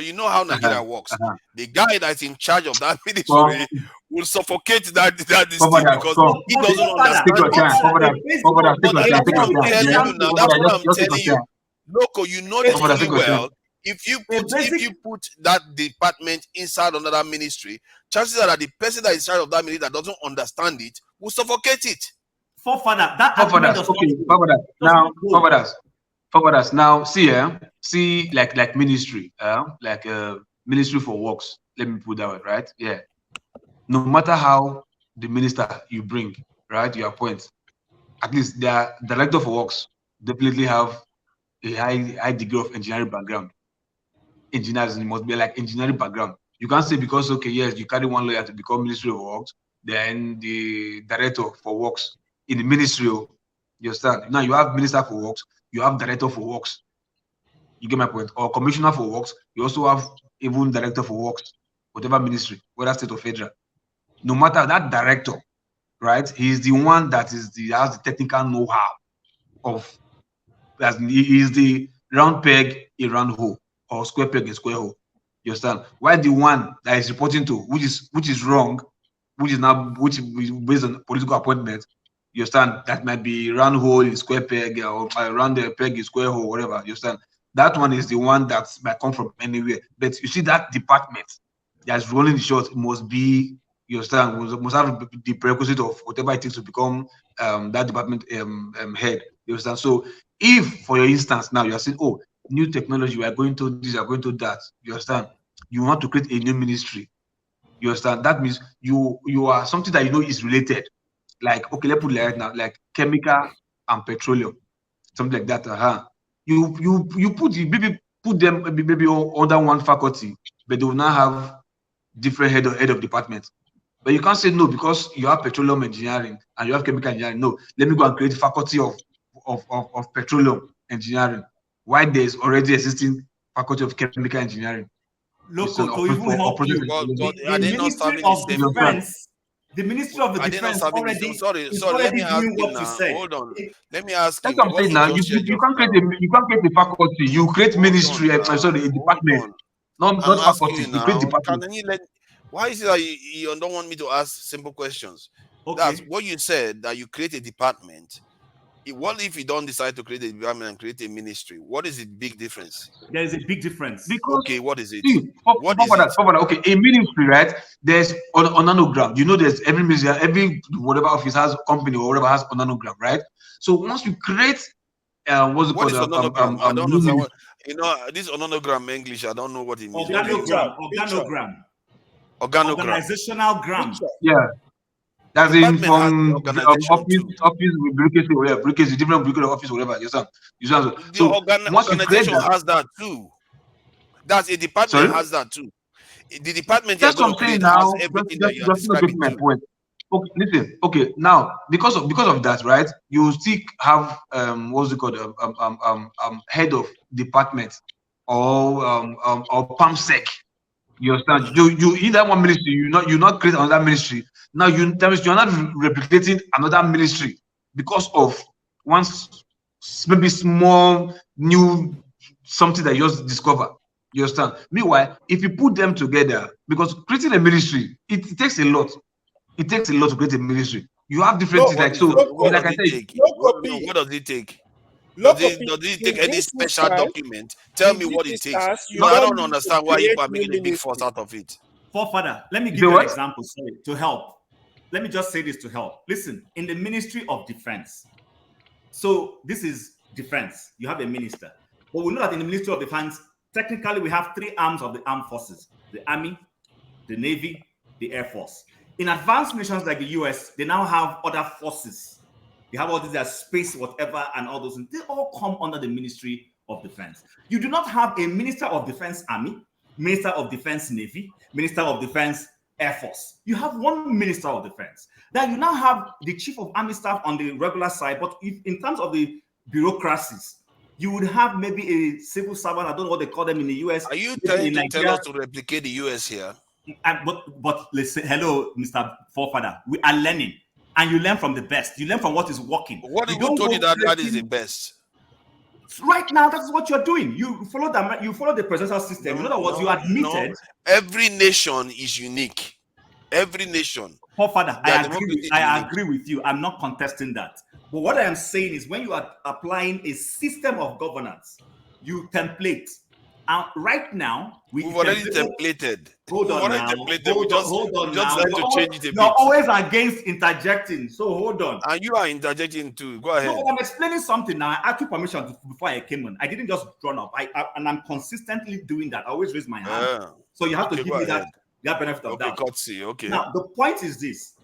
you know how Nigeria works. The guy that's in charge of that ministry will suffocate that this thing because he doesn't understand it. That's what I'm telling you. Loco, you know this really well. If you put that department inside another ministry, chances are that the person that is in charge of that ministry that doesn't understand it will suffocate it. Now, see, like ministry, ministry for works. Let me put that way, right? Yeah. No matter how the minister you bring, right, you appoint, at least the director for works definitely have a high degree of engineering background. Engineers must be like engineering background. You can't say because yes, you carry one lawyer to become Ministry of Works, then the director for works in the ministry, you understand? Now you have minister for works, you have director for works. You get my point? Or commissioner for works, you also have even director for works, whatever ministry, whether state or federal. No matter that director, right? He's the one that has the technical know-how of, as he is the round peg a round hole or square peg a square hole. You understand? Why the one that is reporting to, which is wrong, which is based on political appointment, you understand? That might be round hole in square peg or round peg in square hole, whatever. You understand? That one is the one that might come from anywhere. But you see that department that's rolling the shot must be, you understand, must have the prerequisite of whatever it takes to become that department head. You understand? So if, for your instance, now you are saying, oh, new technology, we are going to this, we are going to that. You understand? You want to create a new ministry. You understand? That means you are something that you know is related. Like, okay, let's put it right now, like chemical and petroleum, something like that. You put them maybe under one faculty, but they will now have different head of department. But you can't say no because you have petroleum engineering and you have chemical engineering. No, let me go and create a faculty of petroleum engineering. Why there's already existing faculty of chemical engineering? Local, to even help you. The Ministry of Defense. The Ministry of the Defense already. Sorry. Let me ask you now. Hold on. Let me ask you. That's what I'm saying now. You can't create a faculty. You create ministry. A department. Not faculty. You create department. Why is it that you don't want me to ask simple questions? Okay. That's what you said, that you create a department. What if you don't decide to create a department and create a ministry? What is the big difference? There is a big difference. Because, okay, what is it? Okay, a ministry, right? There's on anagram. You know, there's every ministry, every whatever office has company or whatever has an anagram, right? So once you create, what's it called? I don't know. You know, this onogram English, I don't know what it means. Organogram. Organizational gram. Yeah. That's in from office with Brics, whatever. Brics is different Brics office, whatever. The organization has that too. That's a department has that too. The department that's what I'm saying now. Has everything that you are describing my point. Okay, listen. Okay, now because of that, right? You still have what's it called? Head of department or PAMSEC. You understand? You in that one ministry, you not create another ministry. Now that means you're not replicating another ministry because of one maybe small new something that you just discover. You understand? Meanwhile, if you put them together, because creating a ministry, it takes a lot. It takes a lot to create a ministry. You have different things like so. Like I said, what does it take? Does it take any special document? Tell me what it takes. I don't understand why you are making a big fuss out of it. Forefather, let me give you an example to help. Let me just say this to help. Listen, in the Ministry of Defense, so this is defense. You have a minister. But we know that in the Ministry of Defense, technically we have three arms of the armed forces: the Army, the Navy, the Air Force. In advanced nations like the US, they now have other forces. They have all these space, whatever, and all those things. They all come under the Ministry of Defense. You do not have a Minister of Defense Army, Minister of Defense Navy, Minister of Defense Air Force. You have one Minister of Defense. Then you now have the Chief of Army Staff on the regular side, but in terms of the bureaucracies, you would have maybe a civil servant. I don't know what they call them in the US. Are you trying to tell us to replicate the US here? But listen, hello, Mr. Forefather. We are learning, and you learn from the best. You learn from what is working. What who told you that that is the best? Right now, that's what you're doing. You follow the presidential system. In other words, you admitted. Every nation is unique. Every nation. Forefather, I agree with you. I'm not contesting that. But what I am saying is, when you are applying a system of governance, you template. And right now, we've already templated. Hold on now. Hold on now. Just to change it a bit. You're always against interjecting, so hold on. And you are interjecting too. Go ahead. No, I'm explaining something now. I took permission before I came on. I didn't just run up. And I'm consistently doing that. I always raise my hand. So you have to give me that benefit of doubt. Okay. Now, the point is this.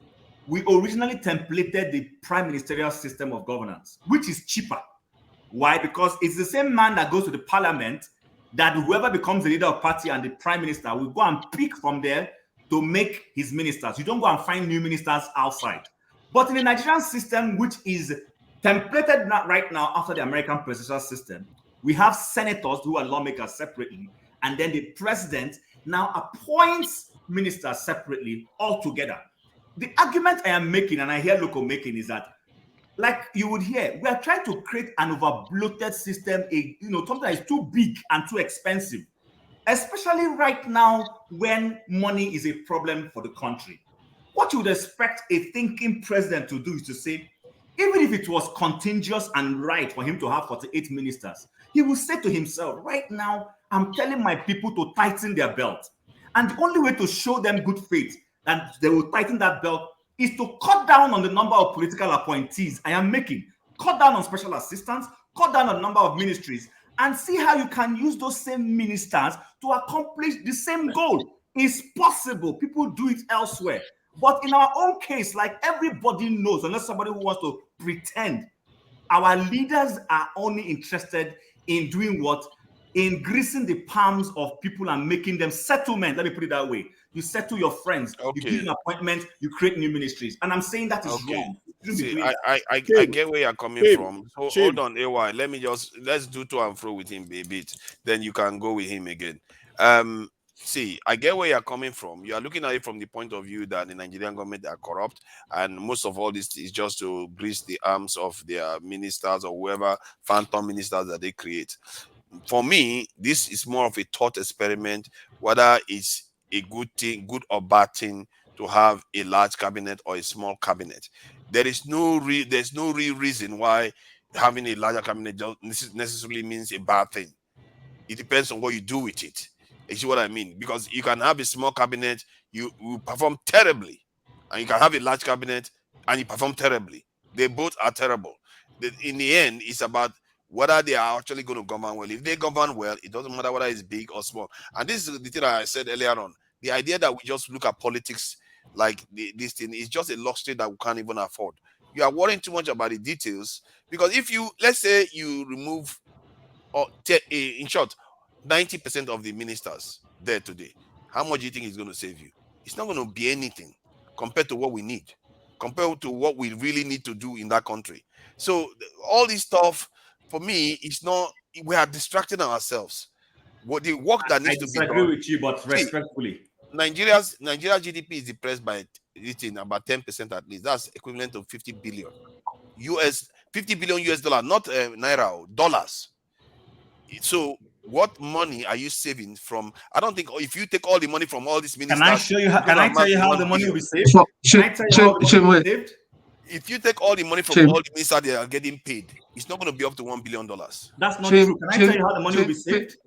We originally templated the prime ministerial system of governance, which is cheaper. Why? Because it's the same man that goes to the parliament that whoever becomes the leader of party and the prime minister will go and pick from there to make his ministers. You don't go and find new ministers outside. But in the Nigerian system, which is templated right now after the American presidential system, we have senators who are lawmakers separately, and then the president now appoints ministers separately altogether. The argument I am making, and I hear Loco making, is that, like you would hear, we are trying to create an over-bloated system, something that is too big and too expensive, especially right now when money is a problem for the country. What you would expect a thinking president to do is to say, even if it was contagious and right for him to have 48 ministers, he will say to himself, right now, I'm telling my people to tighten their belt. And the only way to show them good faith that they will tighten that belt is to cut down on the number of political appointees I am making, cut down on special assistants, cut down on the number of ministries, and see how you can use those same ministers to accomplish the same goal. It's possible. People do it elsewhere. But in our own case, like everybody knows, unless somebody who wants to pretend, our leaders are only interested in doing what? In greasing the palms of people and making them settlement. Let me put it that way. You settle your friends, you give an appointment, you create new ministries. And I'm saying that is wrong. See, I get where you're coming from. So hold on, AY. Let's do to and fro with him a bit. Then you can go with him again. See, I get where you're coming from. You are looking at it from the point of view that the Nigerian government are corrupt, and most of all this is just to grease the arms of their ministers or whoever phantom ministers that they create. For me, this is more of a thought experiment, whether it's a good thing, good or bad thing, to have a large cabinet or a small cabinet. There's no real reason why having a larger cabinet necessarily means a bad thing. It depends on what you do with it. You see what I mean? Because you can have a small cabinet, you perform terribly, and you can have a large cabinet and you perform terribly. They both are terrible. In the end, it's about whether they are actually going to govern well. If they govern well, it doesn't matter whether it's big or small. And this is the thing that I said earlier on. The idea that we just look at politics like this thing is just a luxury that we can't even afford. You are worrying too much about the details, because if you, let's say you remove, in short, 90% of the ministers there today, how much do you think it's going to save you? It's not going to be anything compared to what we need, compared to what we really need to do in that country. So all this stuff, for me, it's not, we are distracting ourselves. What the work that needs to be done. I disagree with you, but respectfully. Nigeria's GDP is depressed by eating about 10% at least. That's equivalent to 50 billion US dollar, not naira, dollars. So what money are you saving from? I don't think if you take all the money from all these ministers. Can I show you? Can I tell you how the money will be saved? Can I tell you how the money will be saved? If you take all the money from all the ministers they are getting paid, it's not going to be up to $1 billion. That's not true. Can I tell you how the money will be saved?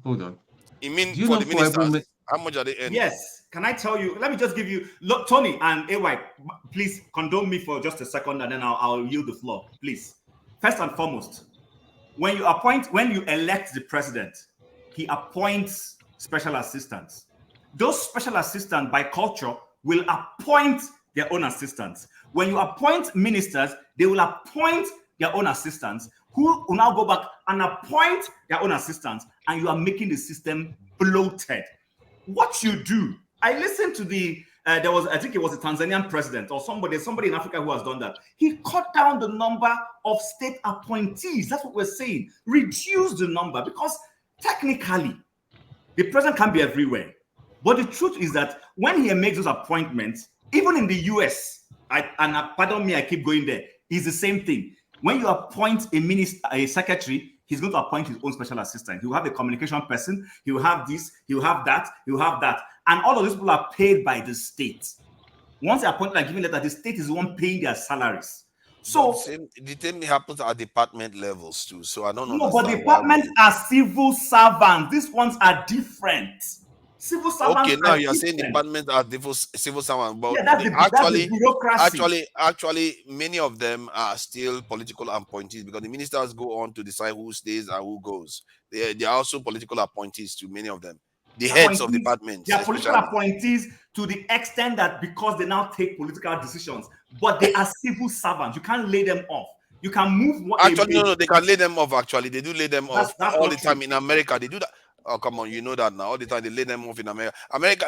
Hold on. You mean for the ministers? How much are they earning? Yes. Can I tell you? Let me just give you. Look, Tony and AY, please condone me for just a second, and then I'll yield the floor, please. First and foremost, when you elect the president, he appoints special assistants. Those special assistants, by culture, will appoint their own assistants. When you appoint ministers, they will appoint their own assistants, who will now go back and appoint their own assistants, and you are making the system bloated. What you do, I listened to I think it was a Tanzanian president or somebody in Africa who has done that. He cut down the number of state appointees. That's what we're saying. Reduce the number, because technically, the president can't be everywhere. But the truth is that when he makes those appointments, even in the US, pardon me, I keep going there, it's the same thing. When you appoint a minister, a secretary, he's going to appoint his own special assistant. He will have a communication person. He will have this. He will have that. He will have that. And all of these people are paid by the state. Once they appoint and giving letter, the state is the one paying their salaries. So the same happens at department levels too. So I don't know. No, but departments are civil servants. These ones are different. Civil servants. Okay, now you're saying departments are civil servants, but yeah, that's the bureaucracy. Actually, many of them are still political appointees because the ministers go on to decide who stays and who goes. They are also political appointees to many of them. The heads of departments. They are political appointees to the extent that because they now take political decisions, but they are civil servants. You can't lay them off. You can move. Actually, no, they can lay them off. Actually, they do lay them off all the time in America. They do that. Oh, come on, you know that now. All the time they lay them off in America.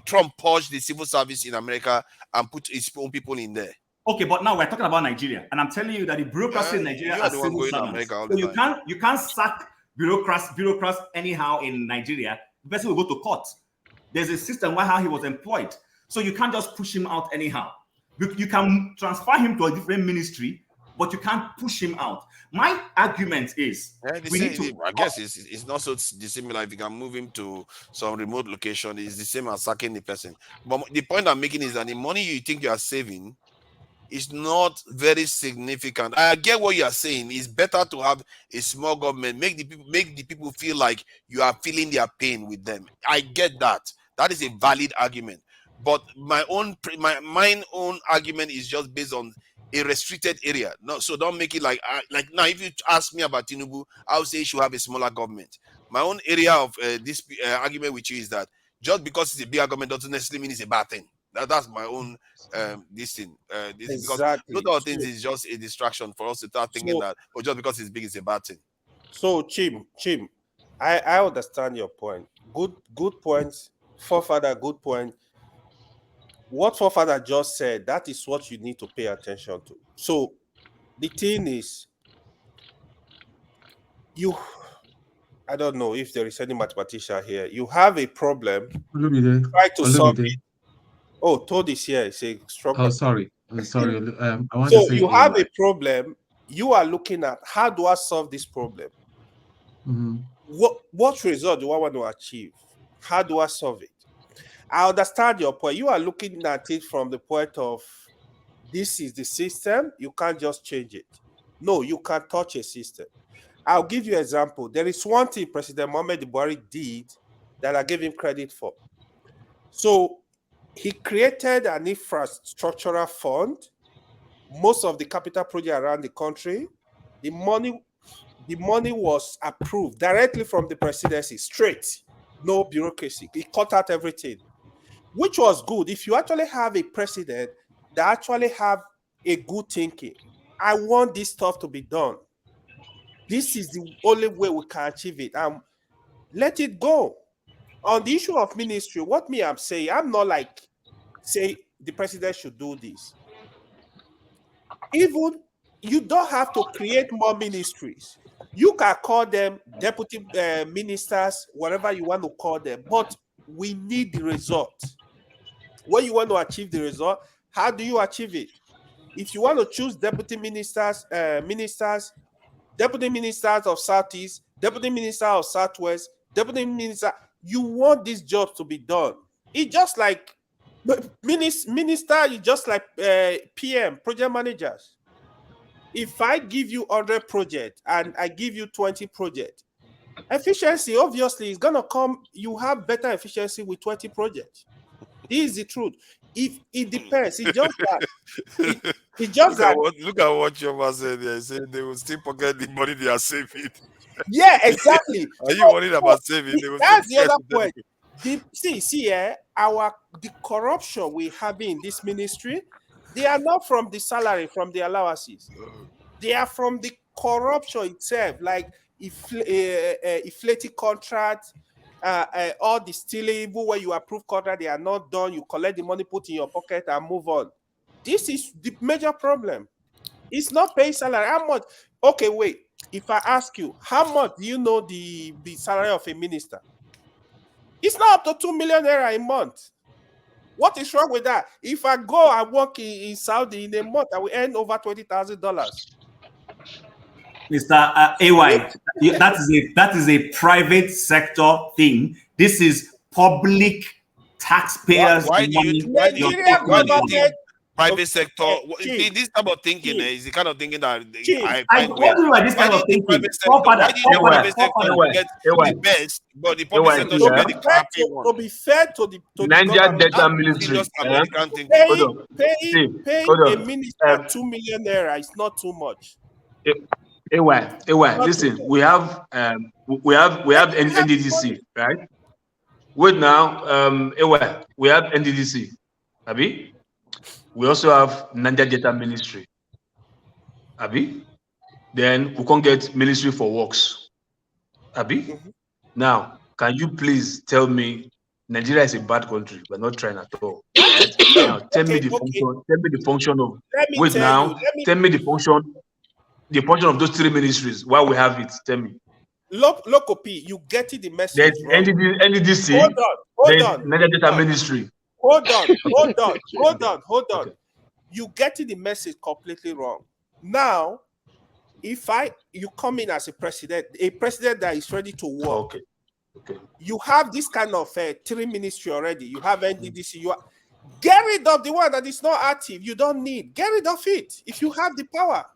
Trump purged the civil service in America and put his own people in there. Okay, but now we're talking about Nigeria, and I'm telling you that the bureaucracy in Nigeria are civil servants. So you can't sack bureaucrats anyhow in Nigeria. The person will go to court. There's a system why how he was employed. So you can't just push him out anyhow. You can transfer him to a different ministry, but you can't push him out. My argument is, I guess it's not so dissimilar. If you can move him to some remote location, it's the same as sacking the person. But the point I'm making is that the money you think you are saving is not very significant. I get what you are saying. It's better to have a small government, make the people feel like you are feeling their pain with them. I get that. That is a valid argument. But my own argument is just based on a restricted area. No, so don't make it like now. If you ask me about Tinubu, I would say you should have a smaller government. My own area of this argument with you is that just because it's a bigger government doesn't necessarily mean it's a bad thing. That's my own this thing. Because not all things is just a distraction for us to start thinking that just because it's big, it's a bad thing. So Chim, I understand your point. Good points, forefather. Good point. What forefather just said, that is what you need to pay attention to. So the thing is, I don't know if there is any mathematician here. You have a problem. Try to solve it. Oh, Todd is here. It's a struggle. Oh, sorry. I want so to say you have a problem. You are looking at how do I solve this problem? Mm-hmm. What result do I want to achieve? How do I solve it? I understand your point. You are looking at it from the point of this is the system. You can't just change it. No, you can't touch a system. I'll give you an example. There is one thing President Mohamed Buhari did that I gave him credit for. So he created an infrastructural fund. Most of the capital projects around the country, the money was approved directly from the presidency, straight, no bureaucracy. He cut out everything, which was good. If you actually have a president that actually have a good thinking, I want this stuff to be done. This is the only way we can achieve it. Let it go. On the issue of ministry, what I'm saying, I'm not like say the president should do this. Even you don't have to create more ministries. You can call them deputy ministers, whatever you want to call them, but we need the result. When you want to achieve the result, how do you achieve it? If you want to choose deputy ministers, deputy ministers of Southeast, deputy minister of Southwest, deputy minister, you want these jobs to be done. It's just like minister, it's just like PM, project managers. If I give you 100 projects and I give you 20 projects, efficiency obviously is gonna come. You have better efficiency with 20 projects. This is the truth. If it depends, it's just that. It's just look at what your man said there. He said they will still pocket the money they are saving. Yeah, exactly. Are you worried about saving? That's the other point. The corruption we have in this ministry, they are not from the salary, from the allowances. They are from the corruption itself, like inflated contracts, all the stealing, even when you approve contract, they are not done. You collect the money, put in your pocket, and move on. This is the major problem. It's not paying salary. How much? Okay, wait. If I ask you, how much do you know the salary of a minister? It's not up to 2 million naira a month. What is wrong with that? If I go and work in Saudi in a month, I will earn over $20,000. Mr. AY, that is a private sector thing. This is public taxpayers' Why do money. you think private sector? This type of thinking is the kind of thinking that I I find told weird. you about this Why kind do of you think thinking. private sector? Why do you think private sector get AY. the best, but the public sector should get the crappy one? To be fair to the Niger government, Delta Military. Just American thinking. Paying a minister 2 million naira is not too much. AY, listen, we have NDDC, right? Wait now, AY, we have NDDC, Abi. We also have Niger Delta Ministry, Abi. Then we can't get Ministry for Works, Abi. Now, can you please tell me Nigeria is a bad country? We're not trying at all. Right? Now, tell me the function of. Wait now, tell me the function of those three ministries. Why we have it? Tell me. Loco P, you getting the message There's wrong. NDDC. Hold on. Niger Delta Ministry. Hold on. You getting the message completely wrong. Now, if you come in as a president that is ready to work, okay. You have this kind of three ministry already. You have NDDC. Get rid of the one that is not active. You don't need. Get rid of it if you have the power.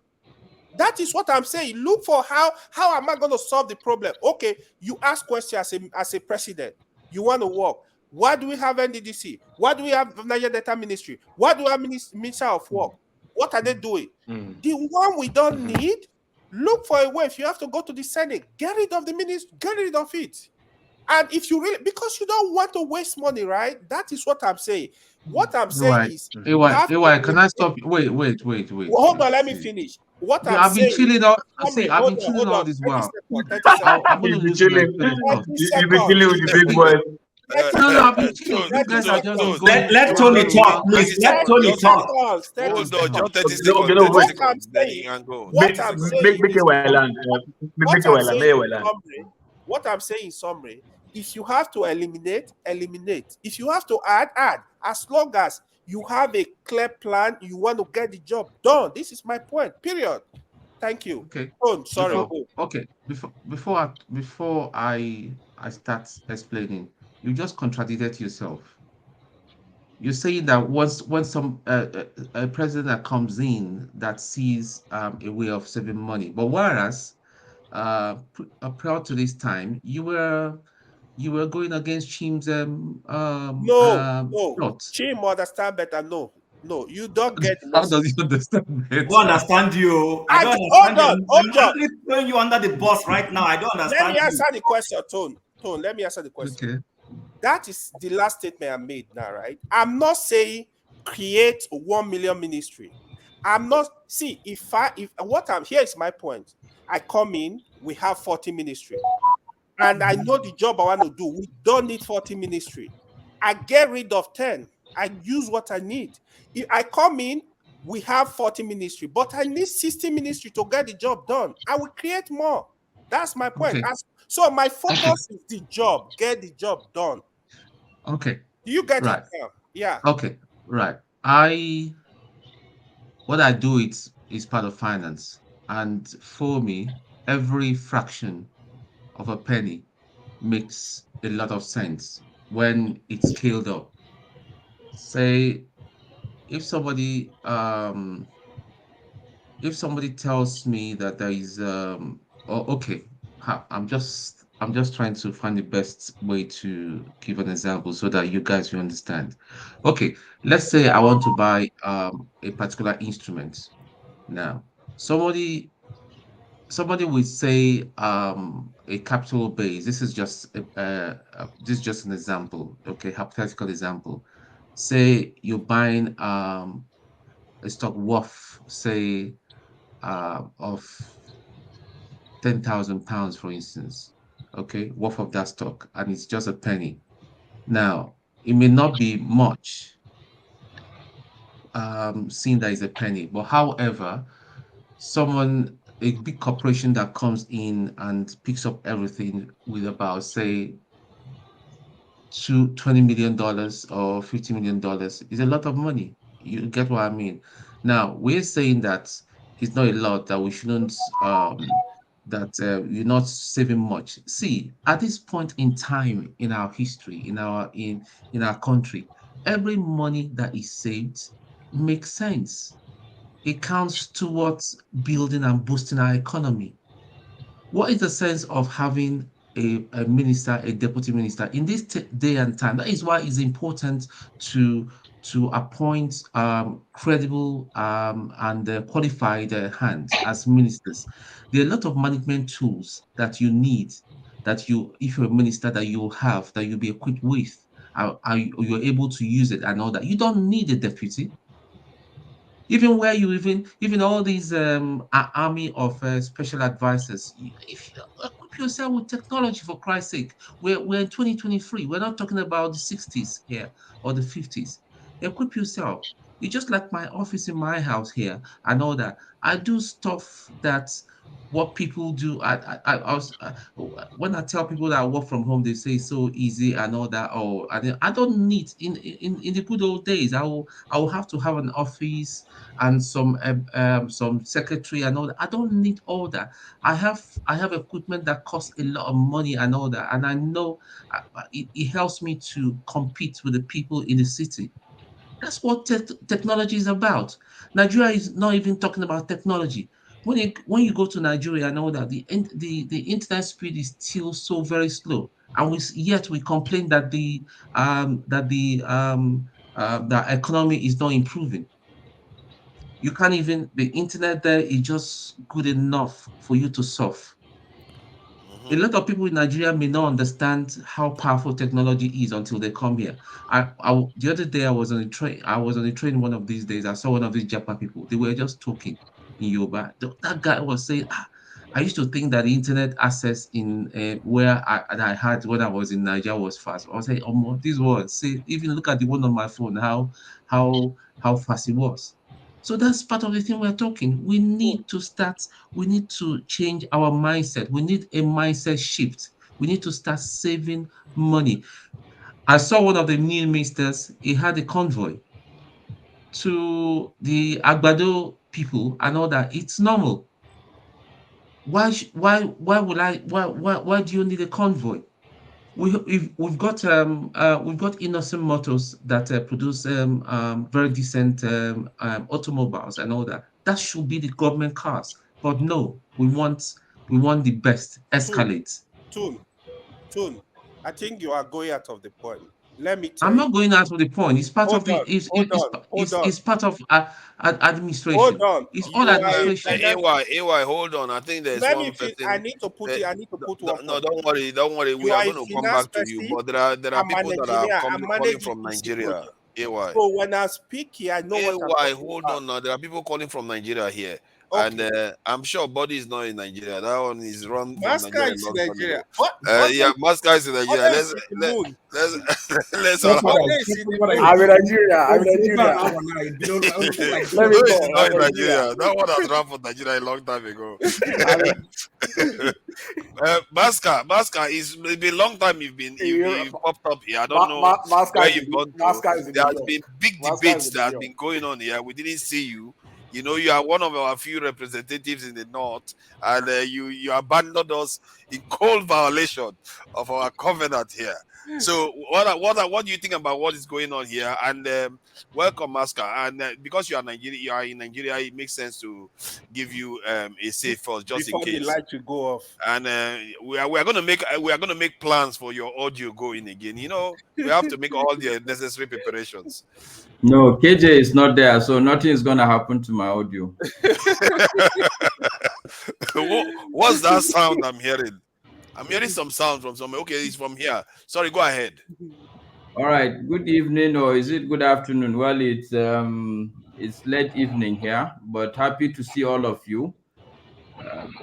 That is what I'm saying. Look for how am I going to solve the problem? Okay, you ask questions as a president. You want to work. Why do we have NDDC? Why do we have Niger Data Ministry? Why do we have Minister of Work? What are they doing? The one we don't need, look for a way. If you have to go to the Senate, get rid of the ministry, get rid of it. And if you really, because you don't want to waste money, right? That is what I'm saying. What I'm saying is, AY, can I stop? Wait. Hold on, let me finish. What I'm saying. I've been chilling all this while. I'm going to lose my train of thought. You've been chilling with the big boys. No, I've been chilling. You guys are just going. Let Tony talk, please. Let Tony talk. Hold on, just 30 seconds. What I'm saying in summary, if you have to eliminate. If you have to add. As long as you have a clear plan, you want to get the job done. This is my point. Period. Thank you. Okay. Oh, sorry. Before I start explaining, you just contradicted yourself. You're saying that once some a president that comes in that sees a way of saving money, but whereas prior to this time, you were going against Chim's No. Chim understand better. No, you don't get. How does he understand better? I don't understand you. I don't understand you. I'm actually throwing you under the bus right now. I don't understand. Let me answer the question, Tone. Let me answer the question. Okay. That is the last statement I made now, right? I'm not saying create 1 million ministry. I'm not here is my point. I come in, we have 40 ministry. And I know the job I want to do. We don't need 40 ministry. I get rid of 10. I use what I need. If I come in, we have 40 ministry, but I need 60 ministry to get the job done. I will create more. That's my point. Okay. So my focus is the job. Get the job done. Okay. Do you get right. it now? Yeah. Okay. Right. What I do is part of finance. And for me, every fraction of a penny makes a lot of sense when it's scaled up. Say, if somebody tells me that there is I'm just trying to find the best way to give an example so that you guys will understand. Okay, let's say I want to buy a particular instrument. Now, somebody will say a capital base. This is just an example. Okay, hypothetical example. Say you're buying a stock worth, say, of £10,000, for instance. Okay, worth of that stock, and it's just a penny. Now, it may not be much, seeing that it's a penny, but however, a big corporation that comes in and picks up everything with about, say, to $20 million or $50 million is a lot of money. You get what I mean? Now, we're saying that it's not a lot, that we shouldn't, that you're not saving much. See, at this point in time in our history, in our country, every money that is saved makes sense. It counts towards building and boosting our economy. What is the sense of having a minister, a deputy minister in this day and time? That is why it's important to appoint credible and qualified hands as ministers. There are a lot of management tools that you need, that you, if you're a minister, that you have, that you'll be equipped with. You're able to use it and all that. You don't need a deputy. Even where you even all these army of special advisors, if you equip yourself with technology, for Christ's sake. We're in 2023. We're not talking about the 60s here or the 50s. Equip yourself. It's just like my office in my house here and all that. I do stuff that what people do. When I tell people that I work from home, they say it's so easy and all that. Oh, I don't need in the good old days. I will have to have an office and some secretary and all that. I don't need all that. I have equipment that costs a lot of money and all that, and I know it helps me to compete with the people in the city. That's what technology is about. Nigeria is not even talking about technology. When you go to Nigeria and all that, the internet speed is still so very slow, and yet we complain that the economy is not improving. You can't even, the internet there is just good enough for you to surf. A lot of people in Nigeria may not understand how powerful technology is until they come here. The other day I was on a train. I was on a train one of these days. I saw one of these Japa people. They were just talking in Yoruba. That guy was saying, I used to think that the internet access in where I had when I was in Nigeria was fast. I was saying, oh, this was, see, even look at the one on my phone, how fast it was. So that's part of the thing we're talking. We need to change our mindset. We need a mindset shift. We need to start saving money. I saw one of the new ministers, he had a convoy to the Agbado people and all that. It's normal. Why do you need a convoy? We've got innocent motors that produce very decent automobiles and all that. That should be the government cars. But no, we want the best escalates. Tune, I think you are going out of the point. Let me tell I'm you. not going out of the point. It's part of the it's part of administration. Hold on. It's all administration. AY, hold on. I think there's one person. I need to put one. No, don't worry. We are going to come back to you. But there are people that are calling from Nigeria. AY. So when I speak here, I know what AY, hold on now. There are people calling from Nigeria here. Okay. And I'm sure Body is not in Nigeria. That one is run from Nigeria. Is in Nigeria. Yeah, Masca is in Nigeria. Let's all I'm in Nigeria. Let me go. Not in Nigeria. That one has run for Nigeria a long time ago. Masca, it's been a long time you've popped up here. I don't know where you've gone to. There has been big debates that have been going on here. We didn't see you. You know, you are one of our few representatives in the north, and you abandoned us in cold violation of our covenant here. So, what do you think about what is going on here? And welcome, Masca. And because you are in Nigeria, it makes sense to give you a say first, just before in case. The light to go off. And we are going to make plans for your audio going again. You know, we have to make all the necessary preparations. No, KJ is not there, so nothing is going to happen to my audio. What's that sound I'm hearing? I'm hearing some sound from somewhere. Okay, it's from here. Sorry, go ahead. All right. Good evening, or is it good afternoon? Well, it's late evening here, but happy to see all of you.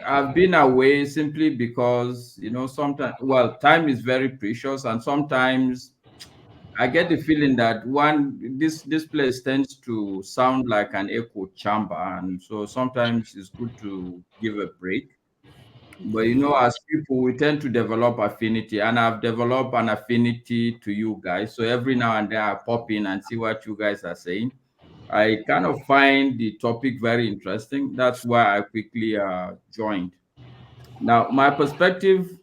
I've been away simply because, you know, sometimes, well, time is very precious, and sometimes I get the feeling that this place tends to sound like an echo chamber, and so sometimes it's good to give a break. But you know, as people, we tend to develop affinity, and I've developed an affinity to you guys. So every now and then I pop in and see what you guys are saying. I kind of find the topic very interesting. That's why I quickly joined. Now, my perspective,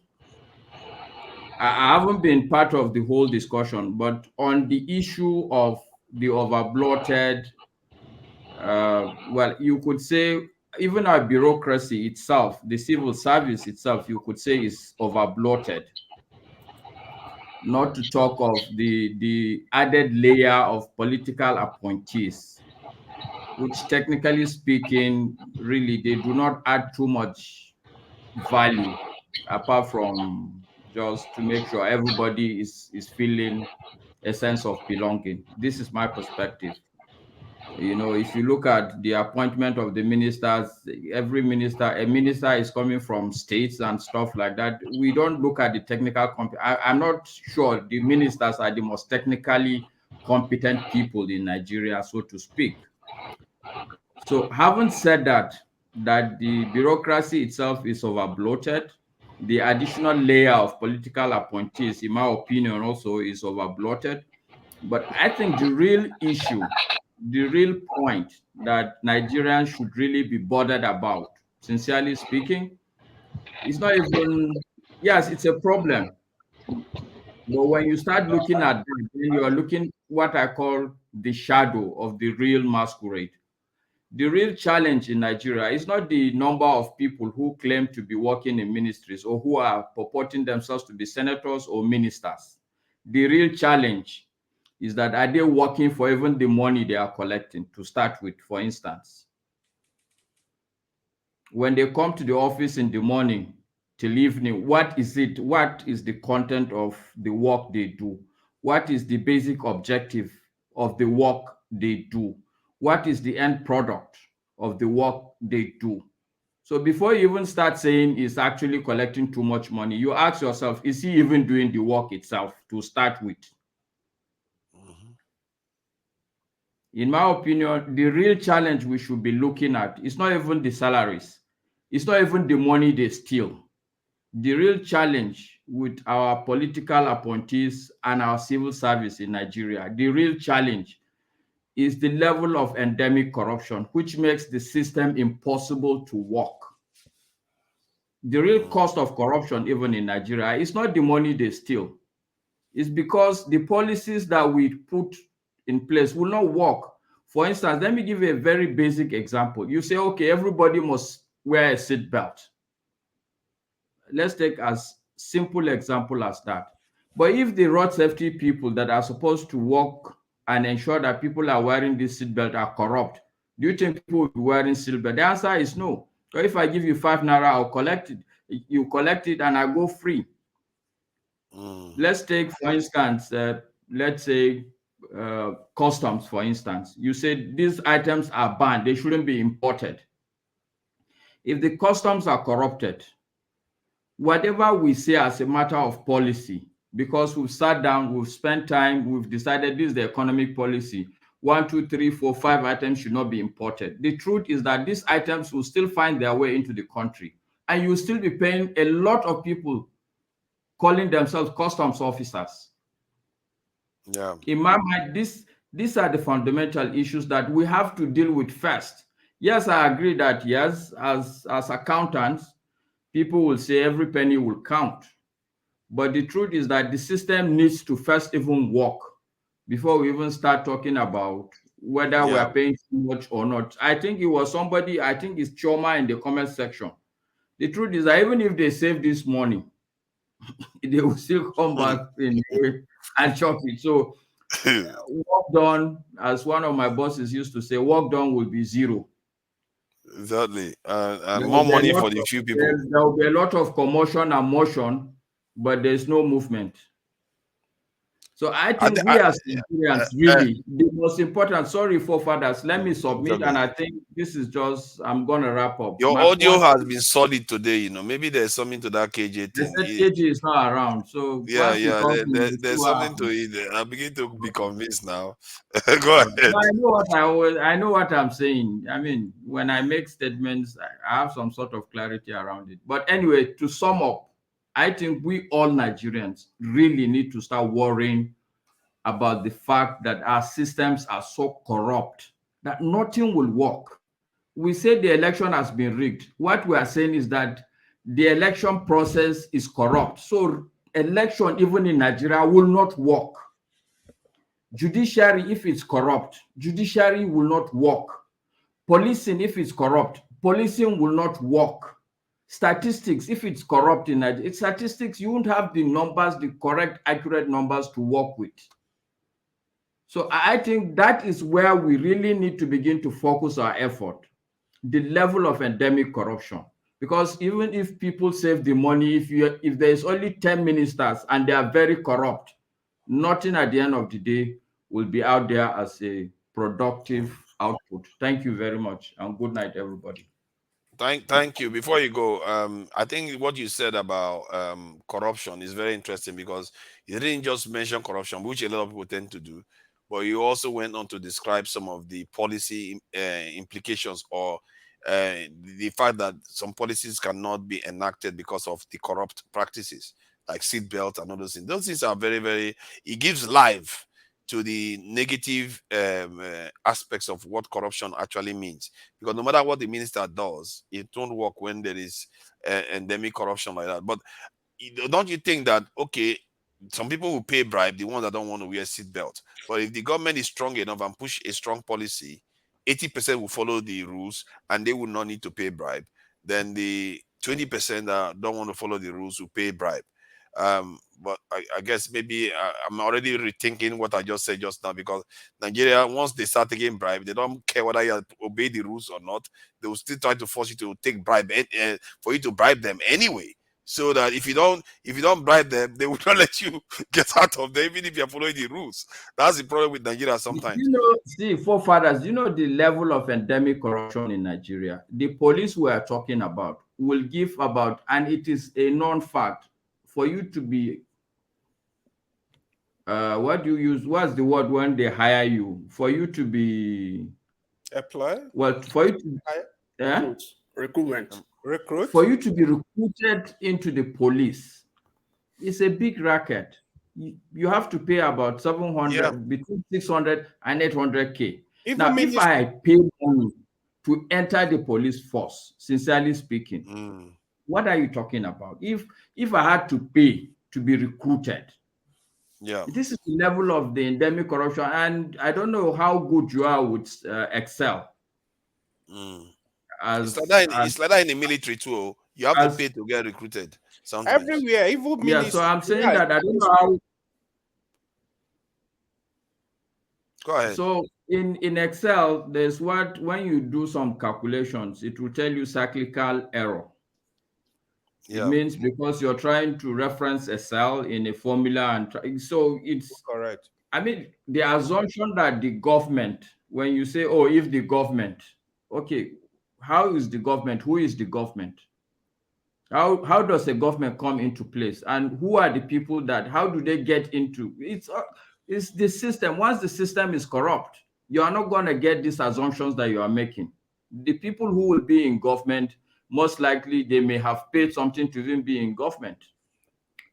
I haven't been part of the whole discussion, but on the issue of the over-bloated, well, you could say even our bureaucracy itself, the civil service itself, you could say is over-bloated. Not to talk of the added layer of political appointees, which technically speaking, really, they do not add too much value apart from just to make sure everybody is feeling a sense of belonging. This is my perspective. You know, if you look at the appointment of the ministers, every minister, a minister is coming from states and stuff like that. We don't look at the technical. I'm not sure the ministers are the most technically competent people in Nigeria, so to speak. So, having said that, that the bureaucracy itself is over bloated, the additional layer of political appointees, in my opinion, also is over bloated. But I think the real issue, the real point that Nigerians should really be bothered about, sincerely speaking, is not even, yes, it's a problem. But when you start looking at that, then you are looking what I call the shadow of the real masquerade. The real challenge in Nigeria is not the number of people who claim to be working in ministries or who are purporting themselves to be senators or ministers. The real challenge is that are they working for even the money they are collecting to start with, for instance? When they come to the office in the morning till evening, what is it? What is the content of the work they do? What is the basic objective of the work they do? What is the end product of the work they do? So before you even start saying he's actually collecting too much money, you ask yourself, is he even doing the work itself to start with? In my opinion, the real challenge we should be looking at is not even the salaries. It's not even the money they steal. The real challenge with our political appointees and our civil service in Nigeria, the real challenge is the level of endemic corruption, which makes the system impossible to work. The real cost of corruption, even in Nigeria, is not the money they steal. It's because the policies that we put in place will not work. For instance, let me give you a very basic example. You say, okay, everybody must wear a seatbelt. Let's take as simple example as that. But if the road safety people that are supposed to work and ensure that people are wearing this seatbelt are corrupt, do you think people will be wearing seatbelt? The answer is no. So if I give you 5 naira, I'll collect it. You collect it and I go free. Let's take, for instance, let's say customs, for instance. You said these items are banned. They shouldn't be imported. If the customs are corrupted, whatever we say as a matter of policy, because we've sat down, we've spent time, we've decided this is the economic policy, 1, 2, 3, 4, 5 items should not be imported. The truth is that these items will still find their way into the country, and you'll still be paying a lot of people calling themselves customs officers. Yeah. In my mind, these are the fundamental issues that we have to deal with first. Yes, I agree that yes, as accountants, people will say every penny will count. But the truth is that the system needs to first even work before we even start talking about whether we are paying too much or not. I think it was somebody, I think it's Choma in the comment section. The truth is that even if they save this money, they will still come back and chop it. So work done, as one of my bosses used to say, work done will be zero. Exactly. And more money for the few people. There will be a lot of commotion and motion, but there's no movement. So I think we as Nigerians, really, the most important, sorry, forefathers, let me submit, and I think this is just, I'm going to wrap up. Your My audio point has been solid today, you know. Maybe there's something to that KJ they thing. said KJ is not around, so once he comes in, we'll see There's what something to happens. it. I'm beginning to be convinced now. Go ahead. But I know what I'm saying. I mean, when I make statements, I have some sort of clarity around it. But anyway, to sum up, I think we all Nigerians really need to start worrying about the fact that our systems are so corrupt that nothing will work. We say the election has been rigged. What we are saying is that the election process is corrupt. So election, even in Nigeria, will not work. Judiciary, if it's corrupt, judiciary will not work. Policing, if it's corrupt, policing will not work. Statistics, if it's corrupt in Nigeria, statistics, you won't have the numbers, the correct, accurate numbers to work with. So I think that is where we really need to begin to focus our effort, the level of endemic corruption. Because even if people save the money, if there's only 10 ministers and they are very corrupt, nothing at the end of the day will be out there as a productive output. Thank you very much, and good night, everybody. Thank you. Before you go, I think what you said about corruption is very interesting, because you didn't just mention corruption, which a lot of people tend to do, but you also went on to describe some of the policy implications, or the fact that some policies cannot be enacted because of the corrupt practices, like seatbelt and all those things. Those things are very, very, it gives life to the negative aspects of what corruption actually means. Because no matter what the minister does, it won't work when there is endemic corruption like that. But don't you think that, okay, some people will pay bribe, the ones that don't want to wear seatbelt. But if the government is strong enough and push a strong policy, 80% will follow the rules and they will not need to pay bribe. Then the 20% that don't want to follow the rules will pay bribe. But I guess maybe I'm already rethinking what I just said just now, because Nigeria, once they start taking bribe, they don't care whether you obey the rules or not. They will still try to force you to take bribe for you to bribe them anyway. So that if you don't bribe them, they will not let you get out of there, even if you're following the rules. That's the problem with Nigeria sometimes. You know, see, forefathers, you know the level of endemic corruption in Nigeria. The police we are talking about will give about, and it is a known fact, for you to be, what do you use? What's the word when they hire you? For you to be... Apply? Well, for you to... Recruitment. Recruit? For you to be recruited into the police, it's a big racket. You have to pay about 700, between 600 and 800K. Now, if I pay money to enter the police force, sincerely speaking, what are you talking about? If I had to pay to be recruited, this is the level of the endemic corruption, and I don't know how good you are with Excel. It's like that in the military too. You have to pay to get recruited sometimes. Everywhere, even ministry. So I'm saying that I don't know how. Go ahead. So in Excel, there's when you do some calculations, it will tell you cyclical error. It means because you're trying to reference a cell in a formula, and so it's correct. I mean, the assumption that the government, when you say, oh, if the government, okay, how is the government? Who is the government? How does the government come into place? And who are the people that, how do they get into? It's the system. Once the system is corrupt, you are not going to get these assumptions that you are making. The people who will be in government, most likely they may have paid something to even be in government.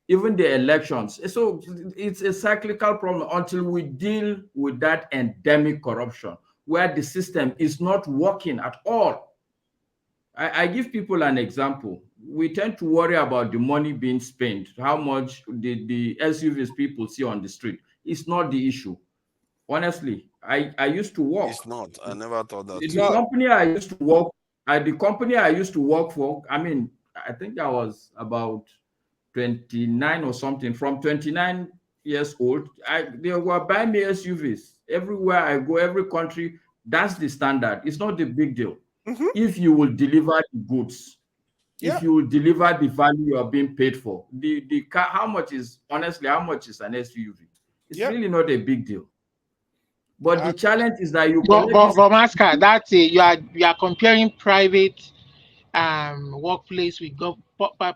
Even the elections. So it's a cyclical problem until we deal with that endemic corruption where the system is not working at all. I give people an example. We tend to worry about the money being spent, how much the SUVs people see on the street. It's not the issue. Honestly, I used to work. It's not. I never thought that. The company I used to work at, the company I used to work for, I mean, I think I was about 29 or something. From 29 years old, they were buying me SUVs. Everywhere I go, every country, that's the standard. It's not the big deal. If you will deliver the goods, if you will deliver the value you are being paid for, the car, how much is, honestly, how much is an SUV? It's really not a big deal. But the challenge is that you But collect Masca, that's it. You are comparing private workplace with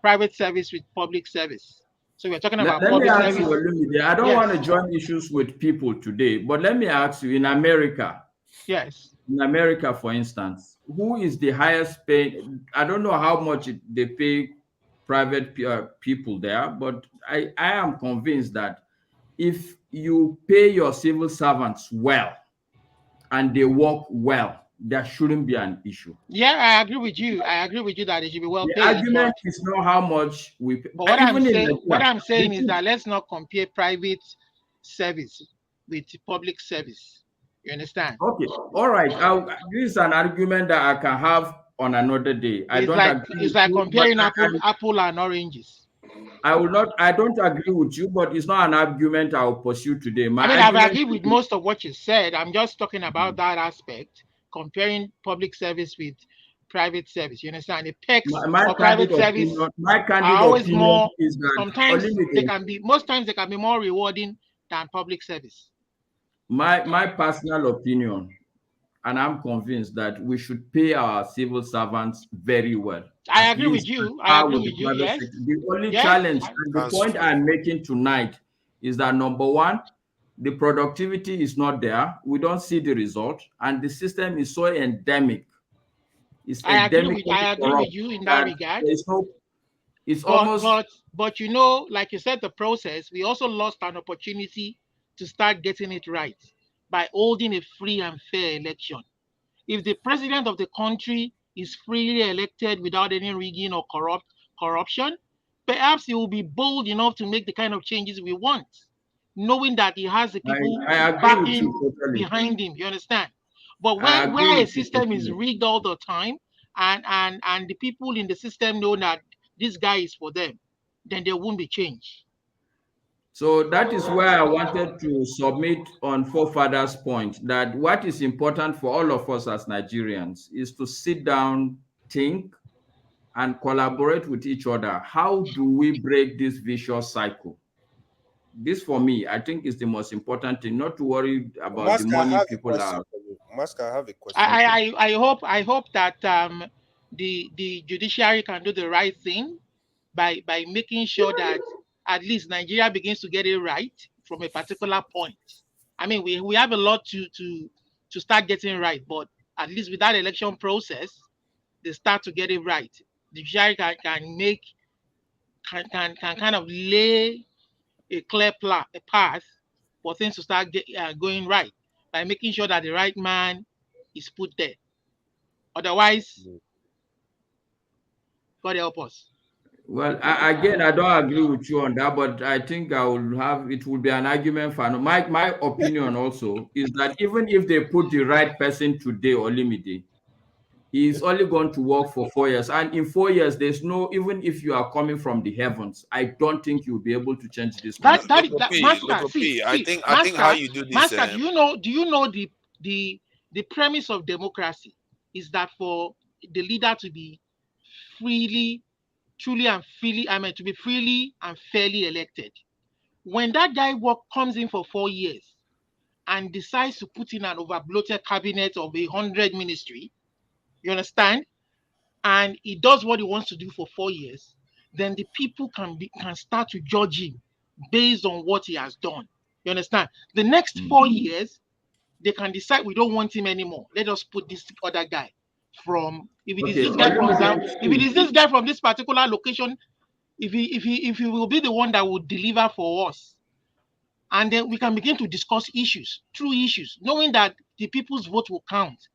private service with public service. So we're talking about let me public ask service. you, Olumide, I don't want to join issues with people today, but let me ask you, in America, yes, in America, for instance, who is the highest paid? I don't know how much they pay private people there, but I am convinced that if you pay your civil servants well and they work well, there shouldn't be an issue. Yeah, I agree with you. I agree with you that it should be well The paid. argument is not how much we pay. But what I'm saying is that let's not compare private service with public service. You understand? Okay, all right. This is an argument that I can have on another day. It's like comparing apple and oranges. I don't agree with you, but it's not an argument I will pursue today. I've agreed with most of what you said. I'm just talking about that aspect, comparing public service with private service. You understand? The perks of private service are always more. Sometimes most times they can be more rewarding than public service. My personal opinion, and I'm convinced that we should pay our civil servants very well. I agree with you. I agree with you. Yes. The only challenge and the point I'm making tonight is that number one, the productivity is not there. We don't see the result, and the system is so endemic. I agree with you in that regard. But you know, like you said, the process, we also lost an opportunity to start getting it right by holding a free and fair election. If the president of the country is freely elected without any rigging or corruption, perhaps he will be bold enough to make the kind of changes we want, knowing that he has the people backing behind him. You understand? But where a system is rigged all the time, and the people in the system know that this guy is for them, then there won't be change. So that is why I wanted to submit on forefathers' point that what is important for all of us as Nigerians is to sit down, think, and collaborate with each other. How do we break this vicious cycle? This, for me, I think is the most important thing, not to worry about the money people are. Masca, I have a question. I hope that the judiciary can do the right thing by making sure that at least Nigeria begins to get it right from a particular point. I mean, we have a lot to start getting right, but at least with that election process, they start to get it right. The judiciary can kind of lay a clear path for things to start going right by making sure that the right man is put there. Otherwise, God help us. Well, again, I don't agree with you on that, but I think it will be an argument for my opinion also is that even if they put the right person today, Olumide, he is only going to work for 4 years. And in 4 years, even if you are coming from the heavens, I don't think you'll be able to change this. Master, I think how you do this. Master, do you know the premise of democracy is that for the leader to be truly and freely, to be freely and fairly elected. When that guy comes in for 4 years and decides to put in an over-bloated cabinet of 100 ministry, you understand? And he does what he wants to do for 4 years, then the people can start to judge him based on what he has done. You understand? The next 4 years, they can decide we don't want him anymore. Let us put this other guy from if it is this guy from this particular location, if he will be the one that will deliver for us, and then we can begin to discuss true issues, knowing that the people's vote will count.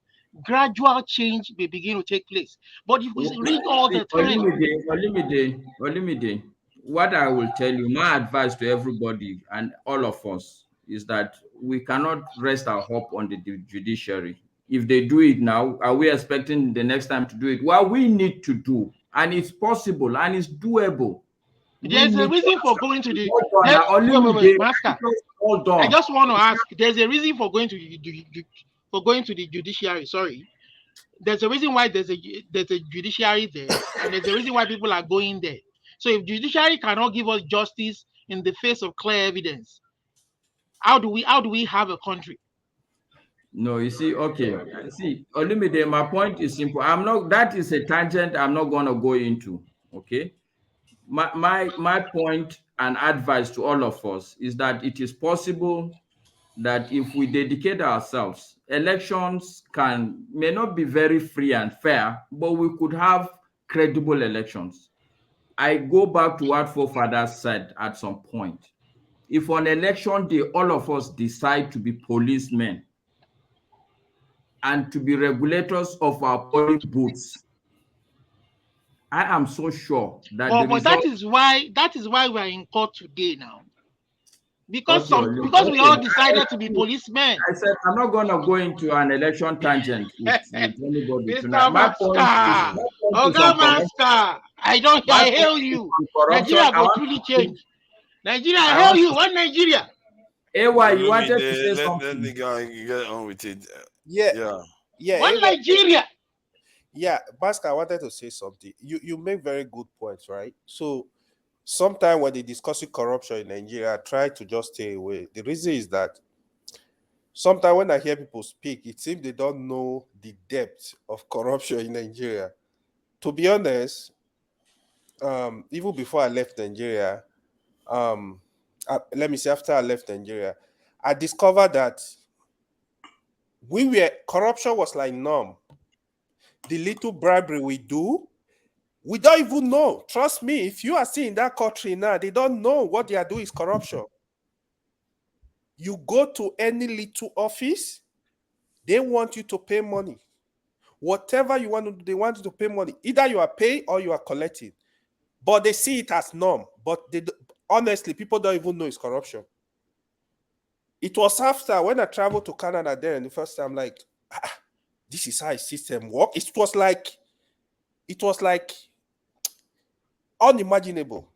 Gradual change may begin to take place. But if we read all the time, Olumide, what I will tell you, my advice to everybody and all of us is that we cannot rest our hope on the judiciary. If they do it now, are we expecting the next time to do it? What we need to do, and it's possible and it's doable. There's a reason for going to the Master. Hold on. I just want to ask. There's a reason for going to the judiciary. Sorry, there's a reason why there's a judiciary there, and there's a reason why people are going there. So if judiciary cannot give us justice in the face of clear evidence, how do we have a country? No, you see, okay. See, Olumide, my point is simple. That is a tangent I'm not going to go into, okay? My point and advice to all of us is that it is possible that if we dedicate ourselves, elections may not be very free and fair, but we could have credible elections. I go back to what forefathers said at some point. If on election day, all of us decide to be policemen and to be regulators of our polling booths, I am so sure that the But that is why we are in court today now. Because okay, we all decided to be policemen. I said I'm not going to go into an election tangent with anybody Mr. tonight. My point is Oga Master, I hail you. Nigeria will truly change. Nigeria, I hail you. One Nigeria. AY, you wanted to say let something. me get on with it. Yeah. One Nigeria. Yeah, Basca, I wanted to say something. You make very good points, right? So sometimes when they discuss corruption in Nigeria, I try to just stay away. The reason is that sometimes when I hear people speak, it seems they don't know the depth of corruption in Nigeria. To be honest, even before I left Nigeria, let me say after I left Nigeria, I discovered that corruption was like norm. The little bribery we do, we don't even know. Trust me, if you are seeing that country now, they don't know what they are doing is corruption. You go to any little office, they want you to pay money. Whatever you want to do, they want you to pay money. Either you are paying or you are collecting. But they see it as norm. But honestly, people don't even know it's corruption. It was after when I traveled to Canada then the first time, like, this is how a system works. It was like unimaginable.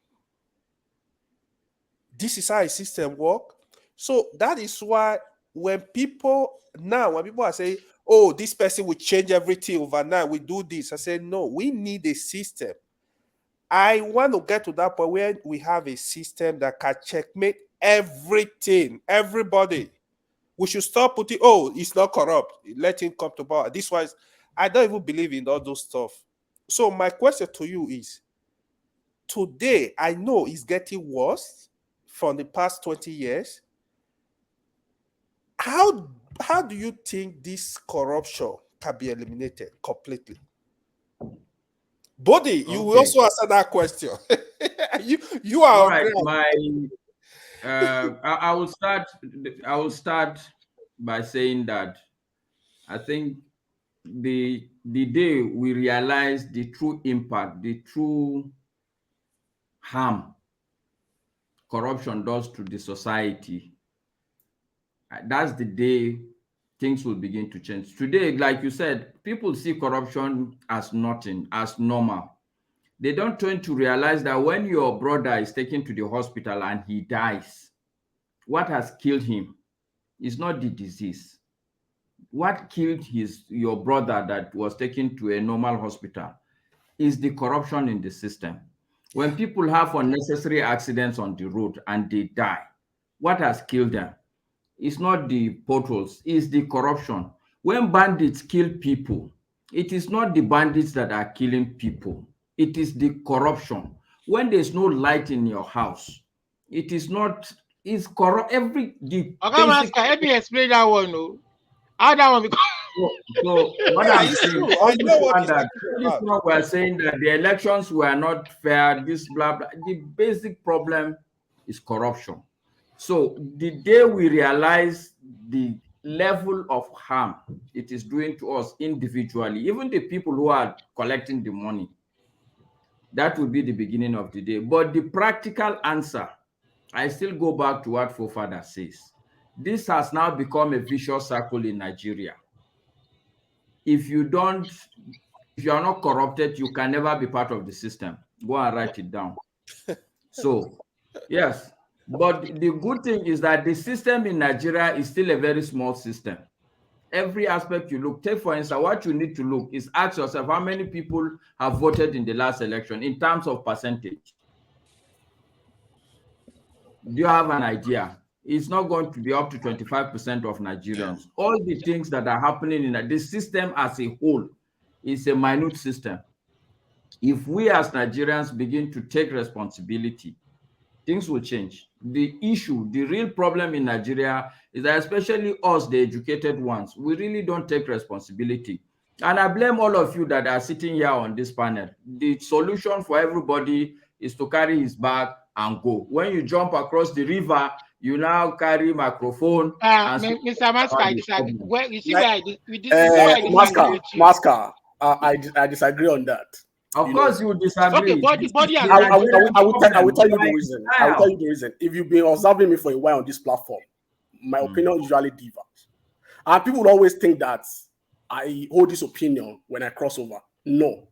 This is how a system works. So that is why when people are saying, oh, this person will change everything overnight, we do this, I say, no, we need a system. I want to get to that point where we have a system that can checkmate everything, everybody. We should stop putting, oh, it's not corrupt, let him come to power. This was, I don't even believe in all those stuff. So my question to you is, today, I know it's getting worse from the past 20 years. How do you think this corruption can be eliminated completely? Bodhi, you will also answer that question. you are all right. I will start by saying that I think the day we realize the true impact, the true harm corruption does to the society, that's the day things will begin to change. Today, like you said, people see corruption as nothing, as normal. They don't tend to realize that when your brother is taken to the hospital and he dies, what has killed him is not the disease. What killed your brother that was taken to a normal hospital is the corruption in the system. When people have unnecessary accidents on the road and they die, what has killed them? It's not the potholes, it's the corruption. When bandits kill people, it is not the bandits that are killing people. It is the corruption. When there's no light in your house, it is not, it's corrupt. Let me explain that one. No? How that one because so what I'm saying, we're saying that the elections were not fair, this blah blah. The basic problem is corruption. So the day we realize the level of harm it is doing to us individually, even the people who are collecting the money, that will be the beginning of the day. But the practical answer, I still go back to what forefather says. This has now become a vicious circle in Nigeria. If you are not corrupted, you can never be part of the system. Go and write it down. So, yes. But the good thing is that the system in Nigeria is still a very small system. Every aspect you look, take for instance, what you need to look is ask yourself how many people have voted in the last election in terms of percentage. Do you have an idea? it's not going to be up to 25% of Nigerians. All the things that are happening in the system as a whole is a minute system. If we as Nigerians begin to take responsibility, things will change. The issue, the real problem in Nigeria is that especially us, the educated ones, we really don't take responsibility. And I blame all of you that are sitting here on this panel. The solution for everybody is to carry his bag and go. When you jump across the river, you now carry microphone. Mr. Maska, well, you see where I disagree with you. Maska, I disagree on that. Of course, you disagree. Okay, body I will tell you the reason. I will tell you the reason. If you've been observing me for a while on this platform, my opinion usually differs. And people would always think that I hold this opinion when I cross over. No.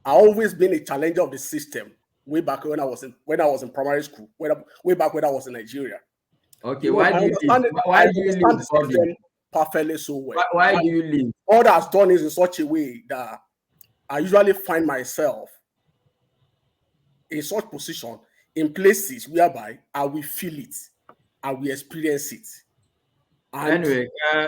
I've always been a challenger of the system way back when I was in primary school, way back when I was in Nigeria. Okay, why do you leave? Perfectly so well. Why do you leave? All that's done is in such a way that I usually find myself in such position in places whereby I will feel it, I will experience it. And anyway,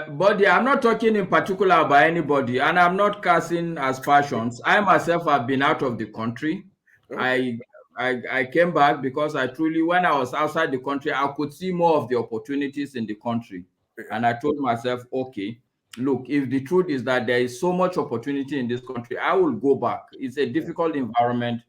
Buddy, I'm not talking in particular about anybody, and I'm not casting aspersions. I myself have been out of the country. Okay. I came back because when I was outside the country, I could see more of the opportunities in the country. And I told myself, okay, look, if the truth is that there is so much opportunity in this country, I will go back. It's a difficult environment,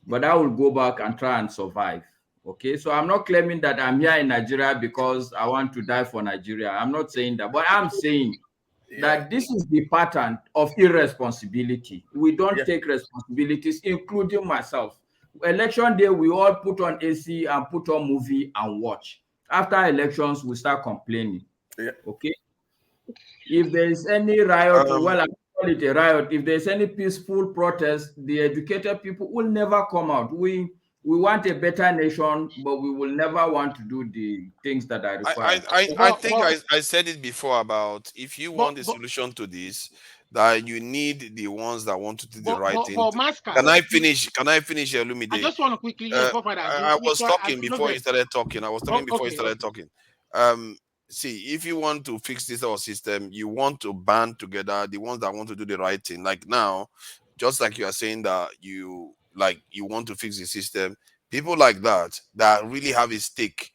but I will go back and try and survive. Okay, so I'm not claiming that I'm here in Nigeria because I want to die for Nigeria. I'm not saying that, but I'm saying that this is the pattern of irresponsibility. We don't take responsibilities, including myself. Election day, we all put on AC and put on movie and watch. After elections, we start complaining. Okay. If there is any riot, well, I call it a riot. If there's any peaceful protest, the educated people will never come out. We want a better nation, but we will never want to do the things that are required. I think I said it before about if you want a solution to this, that you need the ones that want to do the right thing. Can I finish, Olumide? I just want to quickly. I was talking before you started talking. I was talking before you started talking. See, if you want to fix this whole system, you want to band together the ones that want to do the right thing. Like now, just like you are saying that you want to fix the system, people like that really have a stake,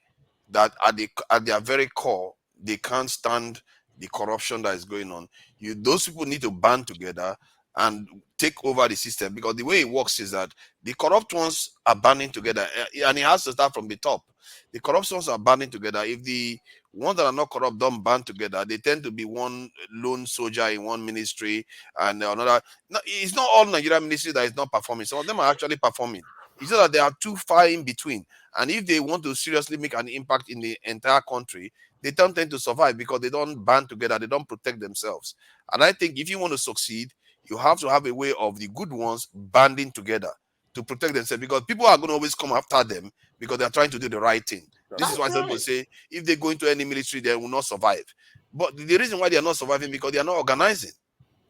that at their very core, they can't stand the corruption that is going on. Those people need to band together and take over the system, because the way it works is that the corrupt ones are banding together, and it has to start from the top. The corrupt ones are banding together. If the ones that are not corrupt don't band together, they tend to be one lone soldier in one ministry and another. No, it's not all Nigerian ministries that is not performing. Some of them are actually performing. It's just that they are too far in between. And if they want to seriously make an impact in the entire country, they don't tend to survive because they don't band together. They don't protect themselves. And I think if you want to succeed, you have to have a way of the good ones banding together to protect themselves, because people are going to always come after them because they're trying to do the right thing. This is why some people say if they go into any military, they will not survive. But the reason why they are not surviving because they are not organizing.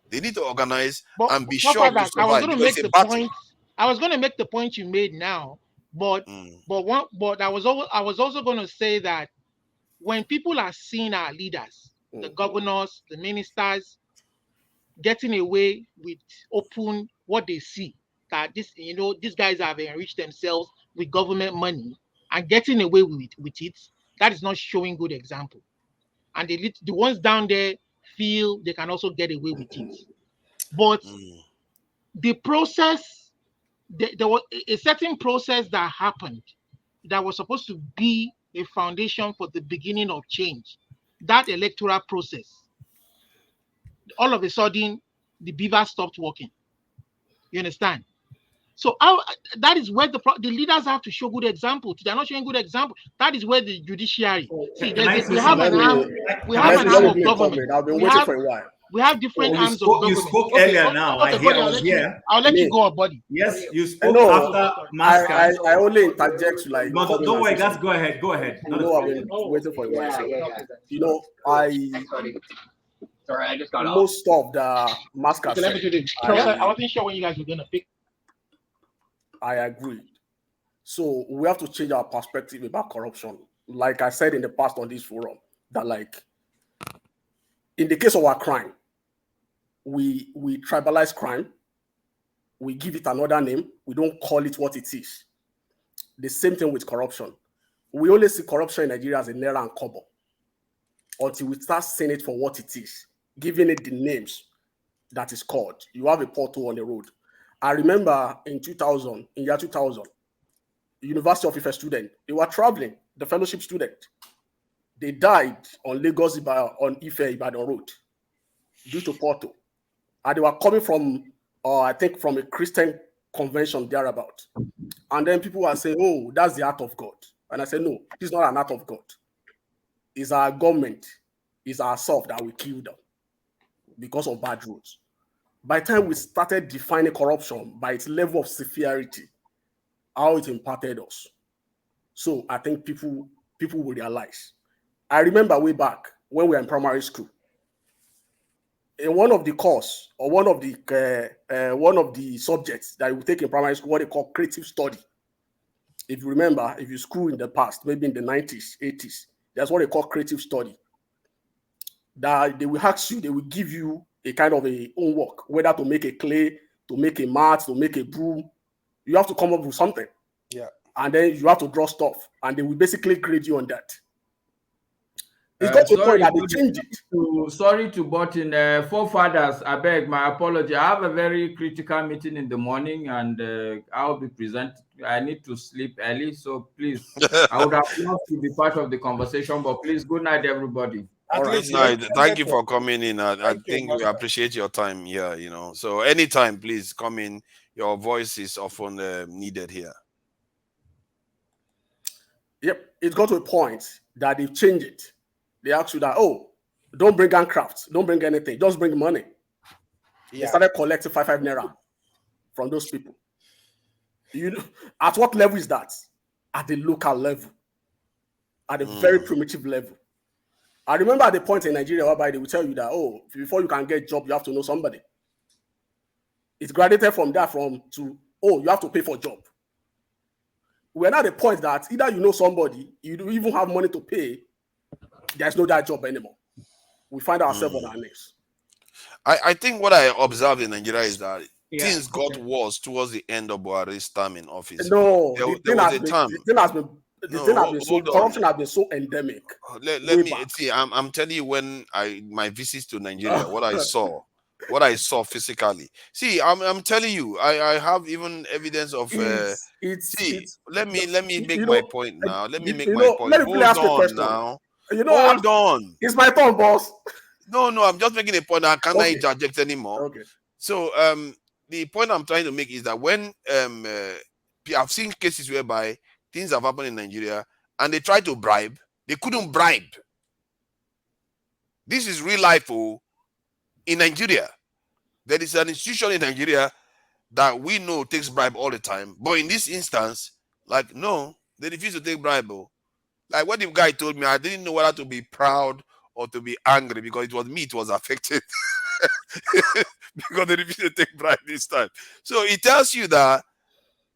They need to organize and be sure to survive. I was going to make the point you made now, but I was also going to say that when people are seeing our leaders, the governors, the ministers, getting away with open what they see, that these guys have enriched themselves with government money and getting away with it, that is not showing good example. And the ones down there feel they can also get away with it. But the process, there was a certain process that happened that was supposed to be a foundation for the beginning of change. That electoral process, all of a sudden, the beaver stopped working. You understand? So that is where the leaders have to show good example. They're not showing good example. That is where the judiciary. See, we have an arm of government. I've been waiting for a while. We have different arms of government. You spoke earlier now. I'll let you go, buddy. Yes, you spoke after Maska. I only interject like. No, don't worry, guys. Go ahead. Go ahead. I've been waiting for a while. Sorry, I just got off. Most of the Maska. I wasn't sure when you guys were going to pick. I agree. So we have to change our perspective about corruption like I said in the past on this forum, that like in the case of our crime, we tribalize crime, we give it another name, we don't call it what it is. The same thing with corruption. We only see corruption in Nigeria as a naira and kobo until we start seeing it for what it is, giving it the names that is called. You have a pothole on the road. I remember in year 2000, University of Ife student, they were traveling, the fellowship student. They died on Ife-Ibadan road due to pothole. And they were coming from, I think, from a Christian convention thereabout. And then people were saying, oh, that's the act of God. And I said, no, it's not an act of God. It's our government, it's ourselves that we killed them because of bad roads. By the time we started defining corruption by its level of severity, how it impacted us. So I think people will realize. I remember way back when we were in primary school, in one of the course or one of the subjects that we take in primary school, what they call creative study. If you remember, if you school in the past, maybe in the 90s, 80s, that's what they call creative study. That they will ask you, they will give you a kind of a homework, whether to make a clay, to make a mat, to make a broom. You have to come up with something. Yeah. And then you have to draw stuff. And they will basically grade you on that. It's got to a point that they change it. Sorry to butt in. Forefathers, I beg my apology. I have a very critical meeting in the morning and I'll be present. I need to sleep early. So please, I would have loved to be part of the conversation, but please, good night, everybody. Good night. Thank you for coming in. I think we appreciate your time here, So anytime, please come in. Your voice is often needed here. Yep. It's got to a point that they've changed it. They ask you that, oh, don't bring handcrafts, don't bring anything, just bring money. Yeah. They started collecting 5 naira from those people. At what level is that? At the local level, at a very primitive level. I remember at the point in Nigeria whereby they will tell you that, oh, before you can get a job, you have to know somebody. It's graduated from that to, oh, you have to pay for a job. We're now at the point that either you know somebody, you don't even have money to pay, there's no that job anymore. We find ourselves on our knees. I think what I observed in Nigeria is that things got worse towards the end of Buhari's term in office. No, corruption has been so endemic. Let me see. I'm telling you, when my visits to Nigeria, what I saw physically. See, I'm telling you, I have even evidence of. Let me make my point now. Let me make my point. Let me ask you a question now. Hold on. It's my turn, boss. No, I'm just making a point. I cannot interject anymore. Okay. So the point I'm trying to make is that when I've seen cases whereby things have happened in Nigeria and they try to bribe, they couldn't bribe. This is real life in Nigeria. There is an institution in Nigeria that we know takes bribe all the time. But in this instance, no, they refuse to take bribe. Like what the guy told me, I didn't know whether to be proud or to be angry because it was me, it was affected. Because they refused to take bribe this time. So it tells you that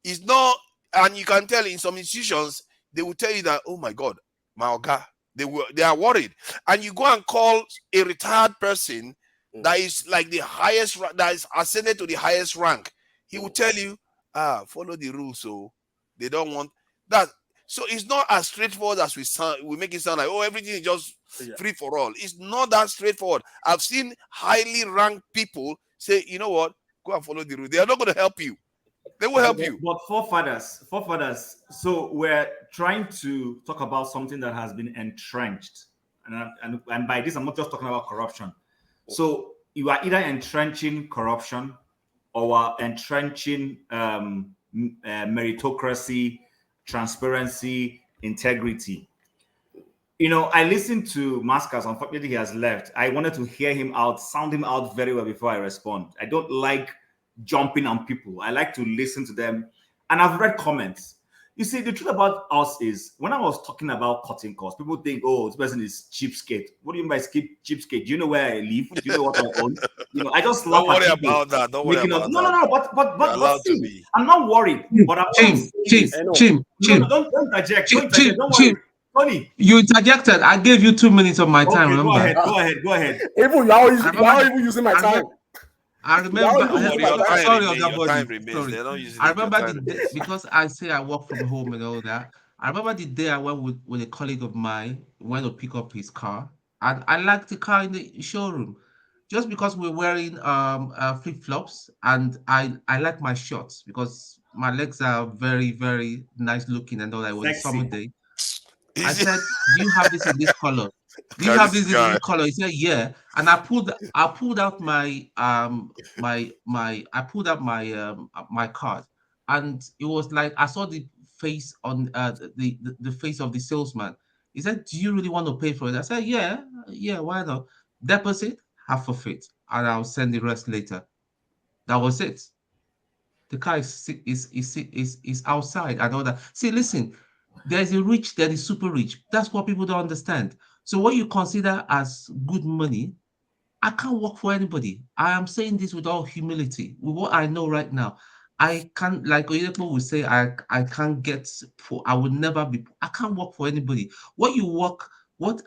it's not, and you can tell in some institutions, they will tell you that, oh my God, my Oga, they are worried. And you go and call a retired person that is like the highest, that is ascended to the highest rank. He will tell you, follow the rules. So they don't want that. So it's not as straightforward as we make it sound like, oh, everything is just free for all. It's not that straightforward. I've seen highly ranked people say, you know what, go and follow the rules. They are not going to help you. They will help you. But forefathers, so we're trying to talk about something that has been entrenched. And by this, I'm not just talking about corruption. So you are either entrenching corruption or entrenching meritocracy, transparency, integrity. I listened to Mascas. Unfortunately, he has left. I wanted to hear him out, sound him out very well before I respond. I don't like jumping on people. I like to listen to them. And I've read comments. You see, the truth about us is, when I was talking about cutting costs, people think, oh, this person is cheapskate. What do you mean by cheapskate? Do you know where I live? Do you know what I own? I just laugh Don't worry at people about that. Don't worry about that. No, but see, I'm not worried. But I'm Chim. Don't interject. Don't worry. Tony. You interjected. I gave you 2 minutes of my time. Okay, Remember? go ahead. Even you are even using my time. I remember. Sorry, other body. Remains. They're not using I remember the day, because I say I work from home and all that. I remember the day I went with a colleague of mine, went to pick up his car, and I liked the car in the showroom, just because we're wearing flip flops, and I like my shorts because my legs are very, very nice looking and all that. It was a summer day. I said, "Do you have this in this color? Do you have this in this color?" He said, "Yeah." And I pulled out my my card, and it was like I saw the face on the face of the salesman. He said, "Do you really want to pay for it?" I said, "Yeah, why not? Deposit half of it, and I'll send the rest later." That was it. The car is outside and all that. See, listen, there's a rich, there is super rich. That's what people don't understand. So what you consider as good money, I can't work for anybody. I am saying this with all humility, with what I know right now. I can't, like Oyedepo would say, I can't get for, I would never be, I can't work for anybody. What you work, what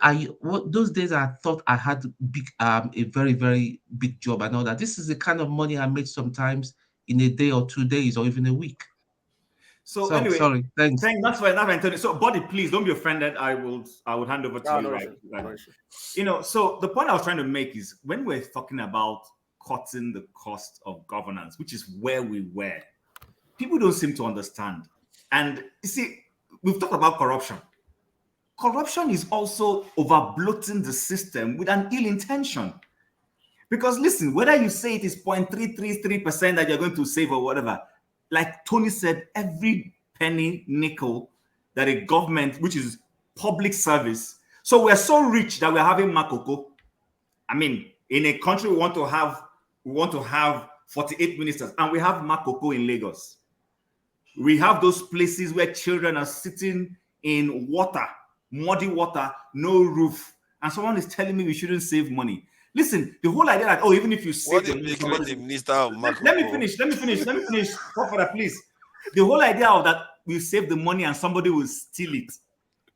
those days I thought I had big, a very, very big job and all that. This is the kind of money I make sometimes in a day or 2 days or even a week. So anyway, sorry, thanks. That's fine, Anthony. So, buddy, please don't be offended. I would hand over to you right. You know, so the point I was trying to make is when we're talking about cutting the cost of governance, which is where we were, people don't seem to understand. And you see, we've talked about corruption. Corruption is also over-bloating the system with an ill intention. Because listen, whether you say it is 0.333% that you're going to save or whatever, like Tony said, every penny, nickel that a government, which is public service. So we're so rich that we're having Makoko. I mean, in a country we want to have 48 ministers, and we have Makoko in Lagos. We have those places where children are sitting in water, muddy water, no roof, and someone is telling me we shouldn't save money. Listen, the whole idea that, even if you save the minister of Makoko. Let me finish. Father, please. The whole idea of that we save the money and somebody will steal it.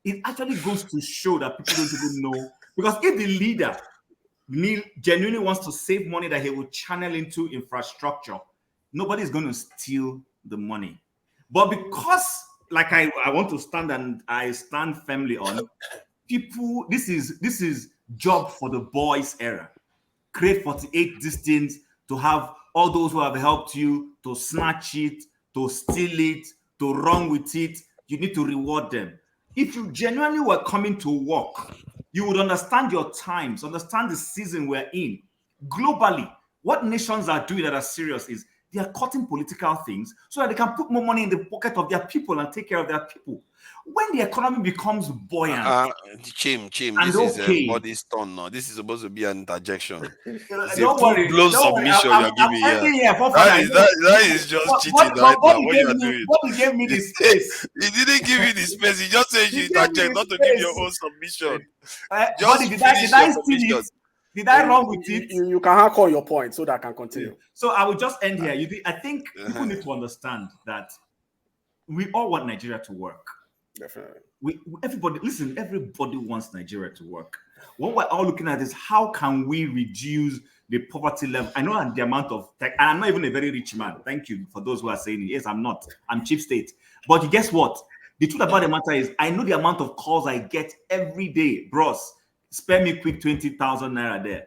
It actually goes to show that people don't even know. Because if the leader genuinely wants to save money that he will channel into infrastructure, nobody's going to steal the money. But because, like I want to stand and I stand firmly on, people, this is job for the boys era. Create 48 distance to have all those who have helped you to snatch it, to steal it, to run with it. You need to reward them. If you genuinely were coming to work, you would understand your times, understand the season we're in. Globally, what nations are doing that are serious is they are cutting political things so that they can put more money in the pocket of their people and take care of their people. When the economy becomes buoyant, Chim, and this is body's turn now. This is supposed to be an interjection. It's don't a full-blown submission you're giving here. That is just cheating right now. What you are doing? Bobby gave me the space. He didn't give you the space. He just said you interject, not to give your own submission. Just did I steal it? Did I wrong with it? You can hack on your point so that I can continue. So I will just end here. I think people need to understand that we all want Nigeria to work. Definitely. Everybody wants Nigeria to work. What we're all looking at is how can we reduce the poverty level. I know the amount of tech, and I'm not even a very rich man. Thank you for those who are saying it. Yes, I'm not. I'm cheap state. But guess what? The truth about the matter is I know the amount of calls I get every day. Bros, spare me quick 20,000 naira there.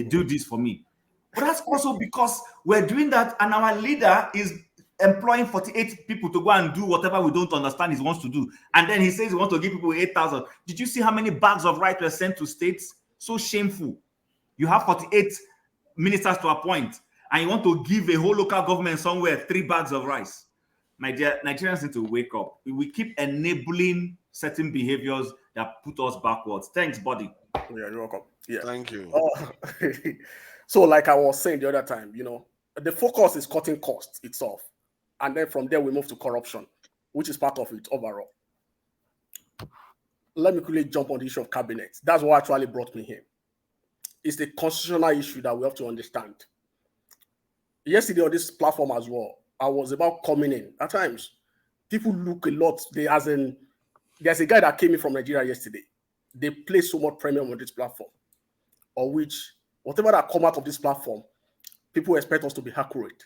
Do this for me. But that's also because we're doing that and our leader is employing 48 people to go and do whatever we don't understand he wants to do. And then he says he wants to give people 8,000. Did you see how many bags of rice were sent to states? So shameful. You have 48 ministers to appoint and you want to give a whole local government somewhere 3 bags of rice. My dear, Nigerians need to wake up. We keep enabling certain behaviors that put us backwards. Thanks, buddy. Yeah, you're welcome. Yeah. Thank you. So like I was saying the other time, the focus is cutting costs itself. And then from there, we move to corruption, which is part of it overall. Let me quickly jump on the issue of cabinet. That's what actually brought me here. It's the constitutional issue that we have to understand. Yesterday on this platform as well, I was about coming in. At times, people look a lot, there's a guy that came in from Nigeria yesterday. They place so much premium on this platform, on which whatever that come out of this platform, people expect us to be accurate,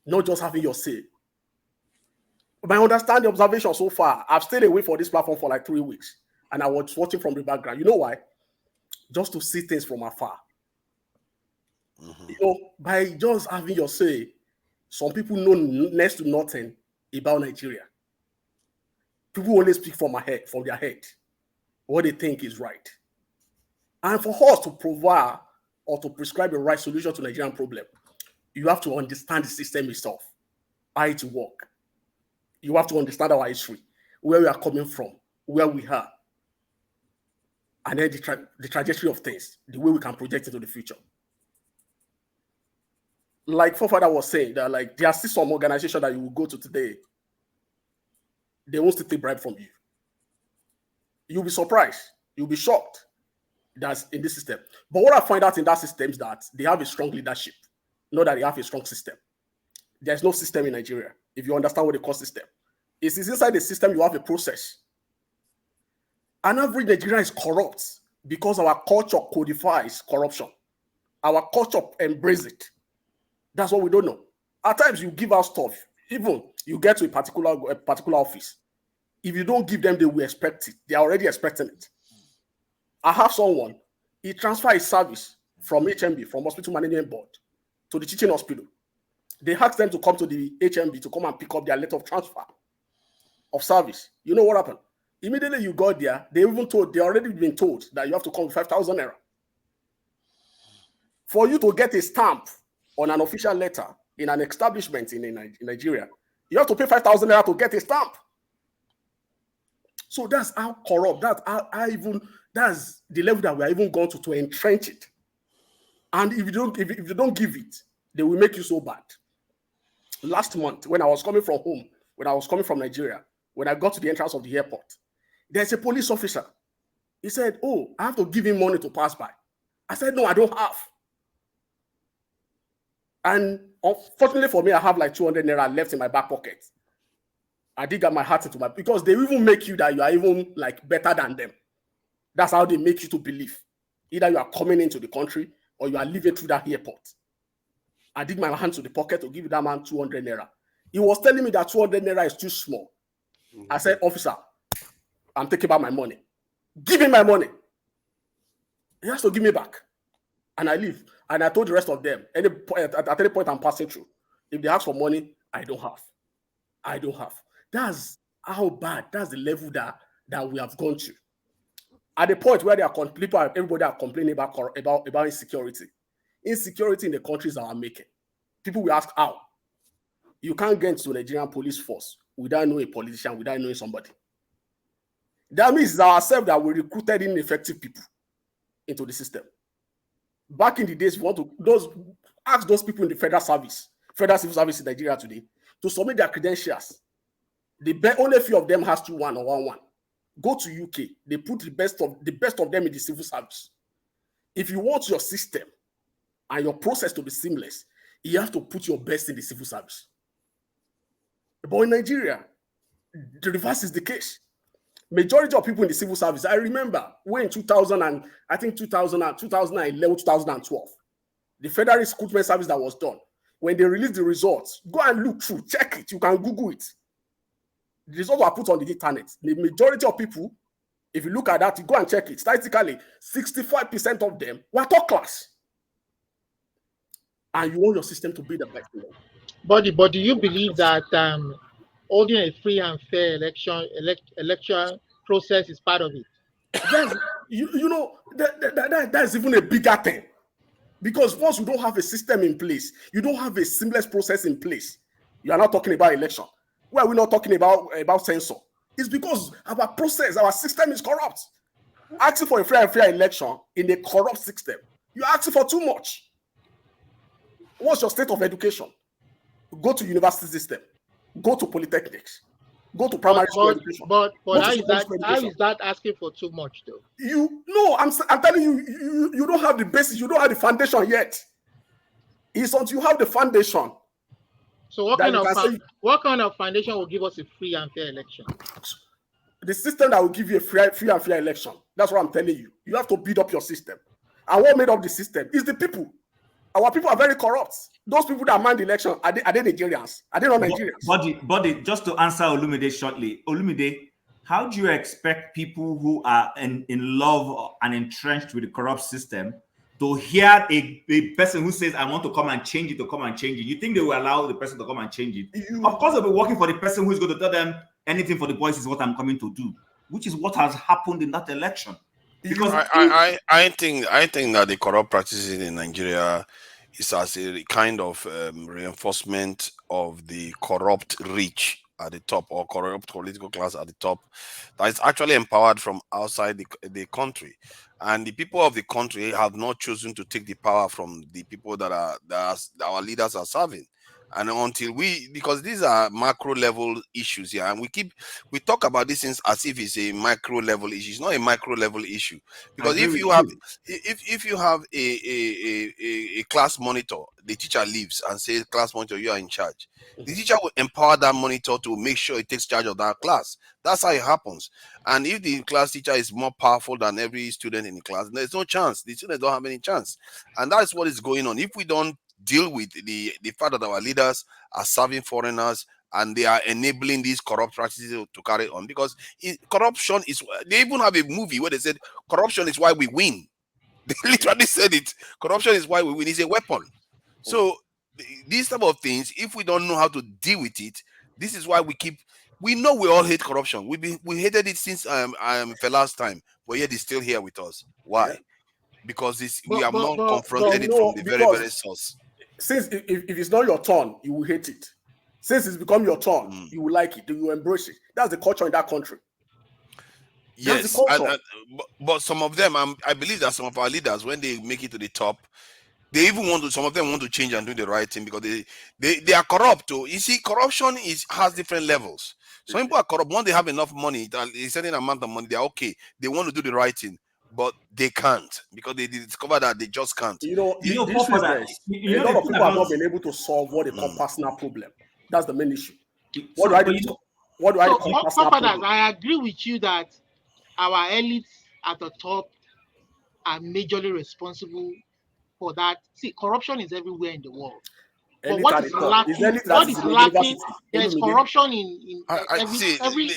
not just having your say. My understanding, observation so far, I've stayed away from this platform for like 3 weeks, and I was watching from the background. You know why? Just to see things from afar. You know, by just having your say, some people know next to nothing about Nigeria. People only speak from their head, what they think is right. And for us to provide or to prescribe the right solution to Nigerian problem, you have to understand the system itself, how it works. You have to understand our history, where we are coming from, where we are, and then the trajectory of things, the way we can project into the future. Like Forefather was saying, that like there are still some organization that you will go to today, they won't still take bribe from you. You'll be surprised, you'll be shocked that's in this system. But what I find out in that system is that they have a strong leadership, not that they have a strong system. There's no system in Nigeria. If you understand what they call system, it's inside the system you have a process. An average Nigerian is corrupt because our culture codifies corruption. Our culture embraces it. That's what we don't know. At times you give out stuff, even you get to a particular office. If you don't give them, they will expect it. They are already expecting it. I have someone, he transferred his service from HMB, from Hospital Management Board, to the teaching hospital. They asked them to come to the HMB to come and pick up their letter of transfer of service. You know what happened? Immediately you got there, they already been told that you have to come with 5,000 naira. For you to get a stamp on an official letter in an establishment in Nigeria, you have to pay 5,000 naira to get a stamp. So that's how corrupt, that's the level that we are even going to entrench it. And if you don't give it, they will make you so bad. Last month, when I was coming from home, when I was coming from Nigeria, when I got to the entrance of the airport, there's a police officer. He said, "Oh, I have to give him money to pass by." I said, "No, I don't have." And unfortunately for me, I have like 200 naira left in my back pocket. I did get my heart into because they even make you that you are even like better than them. That's how they make you to believe. Either you are coming into the country or you are leaving through that airport. I dig my hand to the pocket to give that man 200 naira. He was telling me that 200 naira is too small. I said, "Officer, I'm taking back my money. Give me my money." He has to give me back. And I leave. And I told the rest of them, at any point I'm passing through, if they ask for money, I don't have. I don't have. That's how bad, that's the level that we have gone to. At the point where everybody are complaining about insecurity. Insecurity in the countries that are making. People will ask how. You can't get into the Nigerian police force without knowing a politician, without knowing somebody. That means it's ourselves that we recruited ineffective people into the system. Back in the days, we want to ask those people in the federal civil service in Nigeria today to submit their credentials. Only few of them has 2-1 or 1-1. Go to UK, they put the best of them in the civil service. If you want your system and your process to be seamless, you have to put your best in the civil service. But in Nigeria, the reverse is the case. Majority of people in the civil service, I remember when in 2011, 2012, the federal recruitment service that was done, when they released the results, go and look through, check it, you can Google it. The results were put on the internet. The majority of people, if you look at that, you go and check it. Statistically, 65% of them were top class. And you want your system to be the best. But do you believe that holding a free and fair electoral process is part of it? That's even a bigger thing. Because once you don't have a system in place, you don't have a seamless process in place, you are not talking about election. Why are we not talking about censor? It's because our process, our system is corrupt. Asking for a fair and fair election in a corrupt system, you're asking for too much. What's your state of education? Go to university system. Go to polytechnics. Go to primary school education. But how is that asking for too much, though? I'm telling you, you don't have the basis. You don't have the foundation yet. It's until you have the foundation. So what kind of foundation will give us a free and fair election? the system that will give you a free and fair election. That's what I'm telling you. You have to build up your system. And what made up the system is the people. Our people are very corrupt. Those people that man the election, are they Nigerians? Are they not Nigerians? Body, just to answer Olumide shortly. Olumide, how do you expect people who are in love and entrenched with the corrupt system to hear a person who says, I want to come and change it, to come and change it? You think they will allow the person to come and change it? Of course, they'll be working for the person who is going to tell them anything for the boys is what I'm coming to do, which is what has happened in that election. Because I think that the corrupt practices in Nigeria is as a kind of reinforcement of the corrupt rich at the top, or corrupt political class at the top, that is actually empowered from outside the country. And the people of the country have not chosen to take the power from the people that our leaders are serving. And until because these are macro level issues here, and we talk about these things as if it's a micro level issue. It's not a micro level issue, because if you have a class monitor, the teacher leaves and says, class monitor, you are in charge. The teacher will empower that monitor to make sure it takes charge of that class. That's how it happens. And if the class teacher is more powerful than every student in the class, there's no chance. The students don't have any chance. And that's what is going on. If we don't deal with the fact that our leaders are serving foreigners and they are enabling these corrupt practices to carry on, because corruption is, they even have a movie where they said corruption is why we win. They literally said it. Corruption is why we win. It's a weapon. So these type of things, if we don't know how to deal with it, this is why we know we all hate corruption. We hated it since Fela's time, but yet it's still here with us. Why? Because we have not confronted it from the very, very source. Since if it's not your turn, you will hate it. Since it's become your turn, you will like it, you will embrace it. That's the culture in that country. Yes, but some of them, I believe that some of our leaders, when they make it to the top, they even some of them want to change and do the right thing, because they are corrupt too. You see, corruption has different levels. Some people are corrupt. Once they have enough money, a certain amount of money, they're okay. They want to do the right thing, but they can't, because they discover that they just can't. A lot of people have not been able to solve what they call personal problem. That's the main issue. What do I call personal problem? I agree with you that our elites at the top are majorly responsible for that. See, corruption is everywhere in the world. But what is lacking? There's corruption in every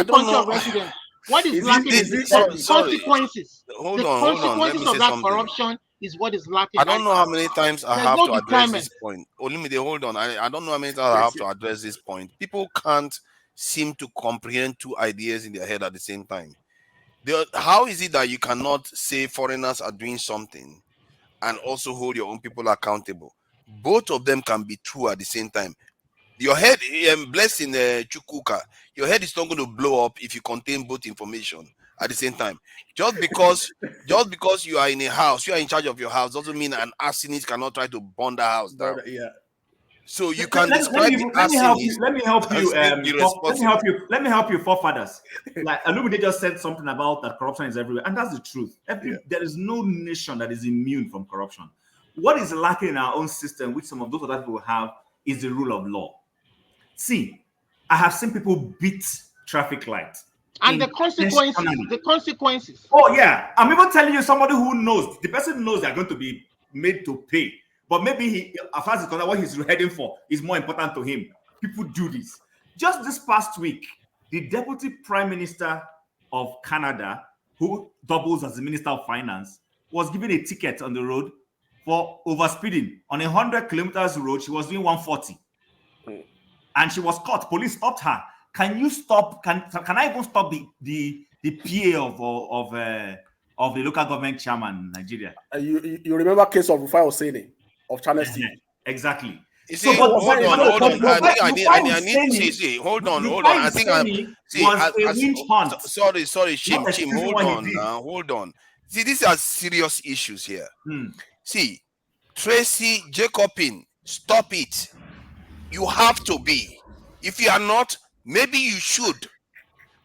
country of residence. What is lacking is the consequences. The consequences of that corruption is what is lacking. I don't know how many times I have to address this point. Olumide, hold on. I don't know how many times I have to address this point. People can't seem to comprehend two ideas in their head at the same time. How is it that you cannot say foreigners are doing something and also hold your own people accountable? Both of them can be true at the same time. Your head, blessed in Chukuka, your head is not going to blow up if you contain both information at the same time. Just because you are in a house, you are in charge of your house, doesn't mean an arsonist cannot try to burn the house down. Yeah. So you can describe the arsonist. Let me help you, forefathers. Like Alumide just said something about that corruption is everywhere, and that's the truth. There is no nation that is immune from corruption. What is lacking in our own system, which some of those other people have, is the rule of law. See, I have seen people beat traffic lights. And the consequences. Oh, yeah. I'm even telling you, somebody who knows, the person knows they're going to be made to pay. But maybe as far as what he's heading for is more important to him. People do this. Just this past week, the Deputy Prime Minister of Canada, who doubles as the Minister of Finance, was given a ticket on the road for overspeeding. On 100 kilometers road, she was doing 140. And she was caught. Police stopped her. Can you stop? Can I even stop the PA of the local government chairman in Nigeria? You remember case of Rufai Oseni of Channel TV? Exactly. You see, hold on. I need to see. Hold on. I think sorry, Chim. Hold on. See, these are serious issues here. See, Tracy Jacobin, stop it. You have to be. If you are not, maybe you should.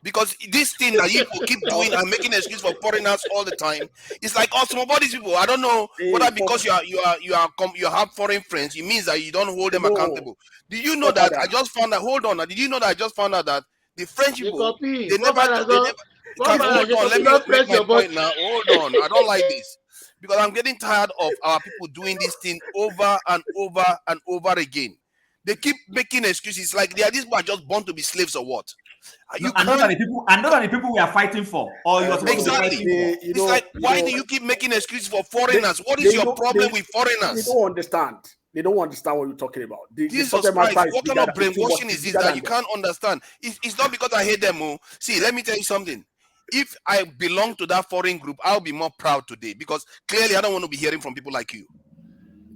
Because this thing that you keep doing and making excuse for foreigners all the time, it's like some of these people. I don't know whether because you have foreign friends, it means that you don't hold them accountable. Did you know that I just found out? Hold on. Did you know that I just found out that The French people, P, they never. Hold on, let me make my point now. Hold on, I don't like this because I'm getting tired of our people doing this thing over and over and over again. They keep making excuses like these people are just born to be slaves or what? You I know that the people we are fighting for, or you are supposed to be fighting for. It's like, why do you keep making excuses for foreigners? What is your problem with foreigners? They don't understand. They don't understand what you're talking about. Jesus Christ, what kind of brainwashing is this that you can't understand? It's not because I hate them. Oh. See, let me tell you something. If I belong to that foreign group, I'll be more proud today because clearly I don't want to be hearing from people like you.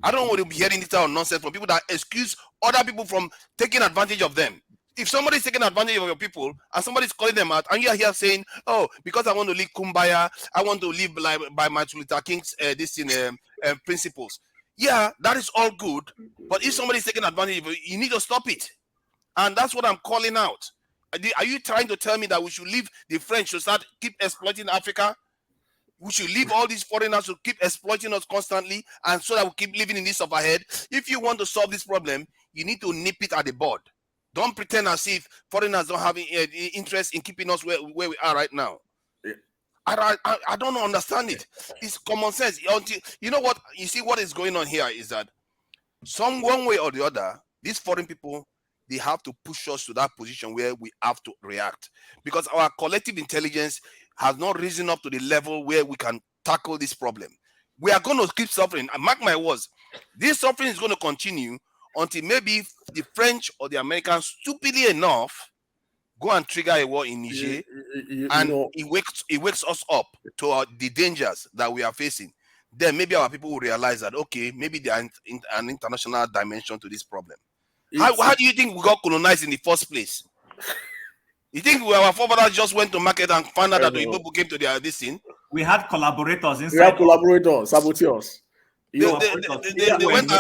I don't want to be hearing this kind of nonsense from people that excuse other people from taking advantage of them. If somebody's taking advantage of your people and somebody's calling them out and you're here saying, oh, because I want to live kumbaya, I want to live by Martin Luther King's principles. Yeah, that is all good. But if somebody's taking advantage of you, you need to stop it. And that's what I'm calling out. Are you trying to tell me that we should leave the French to keep exploiting Africa? We should leave all these foreigners to keep exploiting us constantly and so that we keep living in this of our head? If you want to solve this problem, you need to nip it at the bud. Don't pretend as if foreigners don't have interest in keeping us where we are right now. I don't understand it. It's common sense. You know what? You see what is going on here is that one way or the other, these foreign people, they have to push us to that position where we have to react because our collective intelligence has not risen up to the level where we can tackle this problem. We are going to keep suffering. And mark my words, this suffering is going to continue until maybe the French or the Americans, stupidly enough, go and trigger a war in Niger, and it wakes us up to the dangers that we are facing. Then maybe our people will realize that, okay, maybe there are an international dimension to this problem. How do you think we got colonized in the first place? You think our forefathers just went to market and found out that the people came to this thing? We had collaborators inside. We had collaborators, saboteurs. They went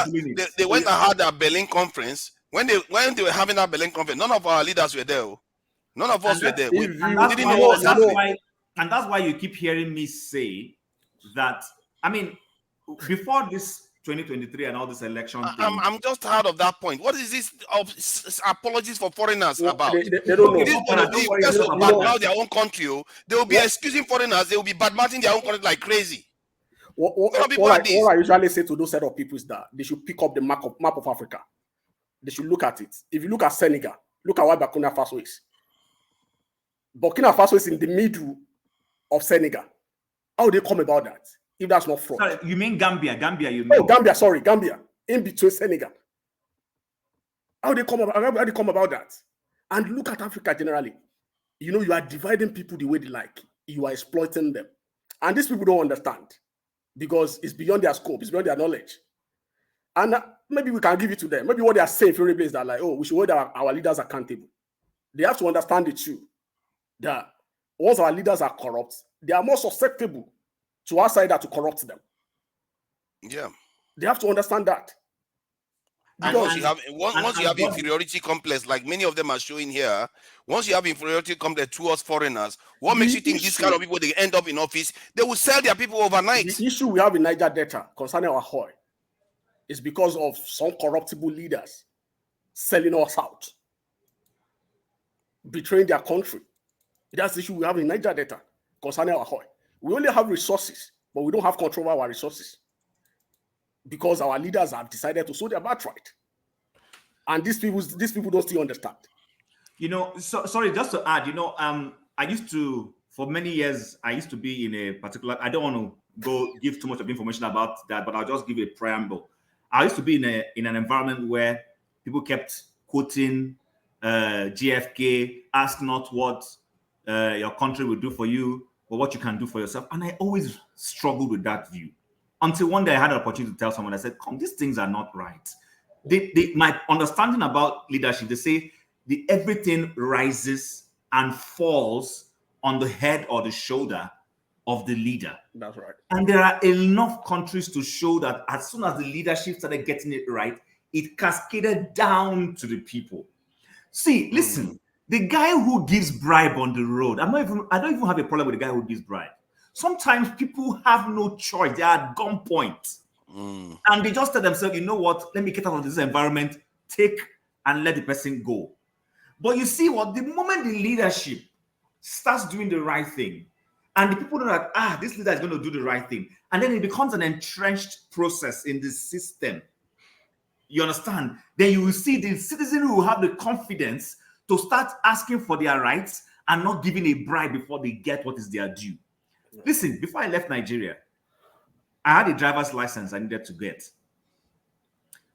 and had a Berlin conference. When they were having that Berlin conference, none of our leaders were there. None of us were there. And that's why you keep hearing me say that. I mean, before this 2023 and all this election thing, I'm just tired of that point. What is this apologies for foreigners about? They don't know. This is going to be badmouth their own country. They will be excusing foreigners. They will be badmouthing their own country like crazy. What I usually say to those set of people is that they should pick up the map of Africa. They should look at it. If you look at Senegal, look at where Burkina Faso is. Burkina Faso is in the middle of Senegal. How would they come about that? If that's not fraud. Sorry, you mean Gambia? Gambia, you mean? Oh, Gambia. Sorry, Gambia. In between Senegal. How do they come about that? And look at Africa generally. You are dividing people the way they like. You are exploiting them. And these people don't understand because it's beyond their scope. It's beyond their knowledge. And maybe we can give it to them. Maybe what they are saying for is that, like, oh, we should hold our leaders accountable. They have to understand it too. That once our leaders are corrupt, they are more susceptible to outsiders to corrupt them. Yeah. They have to understand that. And once you have inferiority complex, like many of them are showing here, once you have inferiority complex towards foreigners, what makes you think these kind of people, they end up in office, they will sell their people overnight? The issue we have in Niger Delta concerning our oil is because of some corruptible leaders selling us out, betraying their country. That's the issue we have in Niger Delta concerning our oil. We only have resources, but we don't have control over our resources because our leaders have decided to sow their birthright. And these people don't still understand. Sorry, just to add, I used to, for many years, I used to be in a particular, I don't want to go give too much of information about that, but I'll just give a preamble. I used to be in an environment where people kept quoting GFK, ask not what your country will do for you, but what you can do for yourself. And I always struggled with that view until one day I had an opportunity to tell someone, I said, come, these things are not right. My understanding about leadership, they say everything rises and falls on the head or the shoulder of the leader. That's right. And there are enough countries to show that as soon as the leadership started getting it right, it cascaded down to the people. See, listen, the guy who gives bribe on the road, I don't even have a problem with the guy who gives bribe. Sometimes people have no choice. They are at gunpoint. And they just tell themselves, you know what, let me get out of this environment, take and let the person go. But you see what? The moment the leadership starts doing the right thing, and the people know that, this leader is going to do the right thing, and then it becomes an entrenched process in the system. You understand? Then you will see the citizen who will have the confidence to start asking for their rights and not giving a bribe before they get what is their due. Listen, before I left Nigeria, I had a driver's license I needed to get.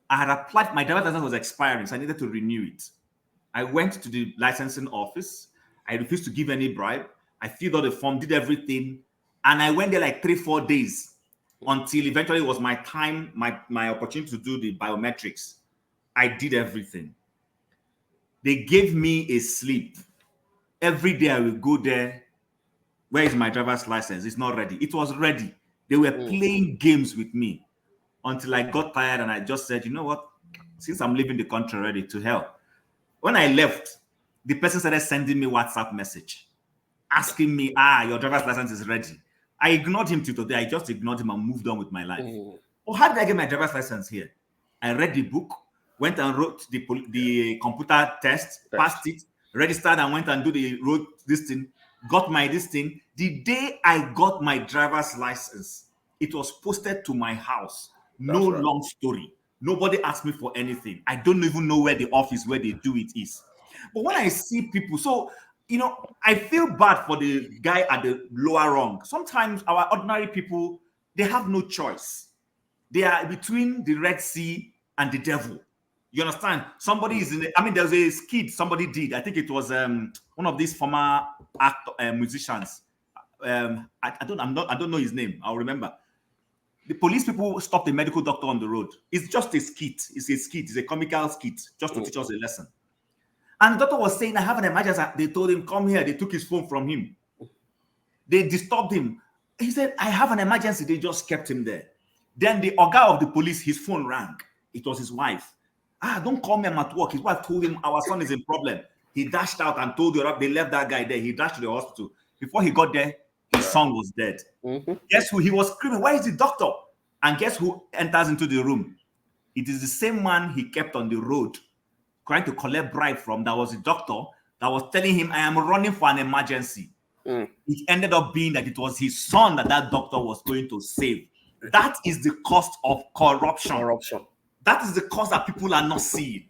I had applied, my driver's license was expiring, so I needed to renew it. I went to the licensing office. I refused to give any bribe. I filled out the form, did everything, and I went there like 3-4 days until eventually it was my time, my opportunity to do the biometrics. I did everything. They gave me a slip. Every day I will go there. Where is my driver's license? It's not ready. It was ready. They were playing games with me until I got tired and I just said, you know what? Since I'm leaving the country already, to hell. When I left, the person started sending me WhatsApp message asking me, your driver's license is ready. I ignored him till today. I just ignored him and moved on with my life. Oh, how did I get my driver's license here? I read the book, went and wrote the computer test, passed it, registered and went and wrote this thing, got my this thing. The day I got my driver's license, it was posted to my house. No long story. Nobody asked me for anything. I don't even know where the office where they do it is. But when I see people, so I feel bad for the guy at the lower rung. Sometimes our ordinary people, they have no choice. They are between the Red Sea and the devil. You understand? Somebody is in there's a skit somebody did. I think it was one of these former musicians. I don't know his name. I'll remember. The police people stopped a medical doctor on the road. It's just a skit. It's a skit. It's a comical skit just to teach us a lesson. And the doctor was saying, I have an emergency. They told him, come here. They took his phone from him. They disturbed him. He said, I have an emergency. They just kept him there. Then the Oga of the police, his phone rang. It was his wife. Don't call me, I'm at work. His wife told him, our son is in problem. He dashed out and told they left that guy there. He dashed to the hospital. Before he got there, his son was dead. Guess who? He was screaming, where is the doctor? And guess who enters into the room? It is the same man he kept on the road trying to collect bribe from. That was a doctor that was telling him, I am running for an emergency. It ended up being that it was his son that doctor was going to save. That is the cost of corruption. That is the cost that people are not seeing.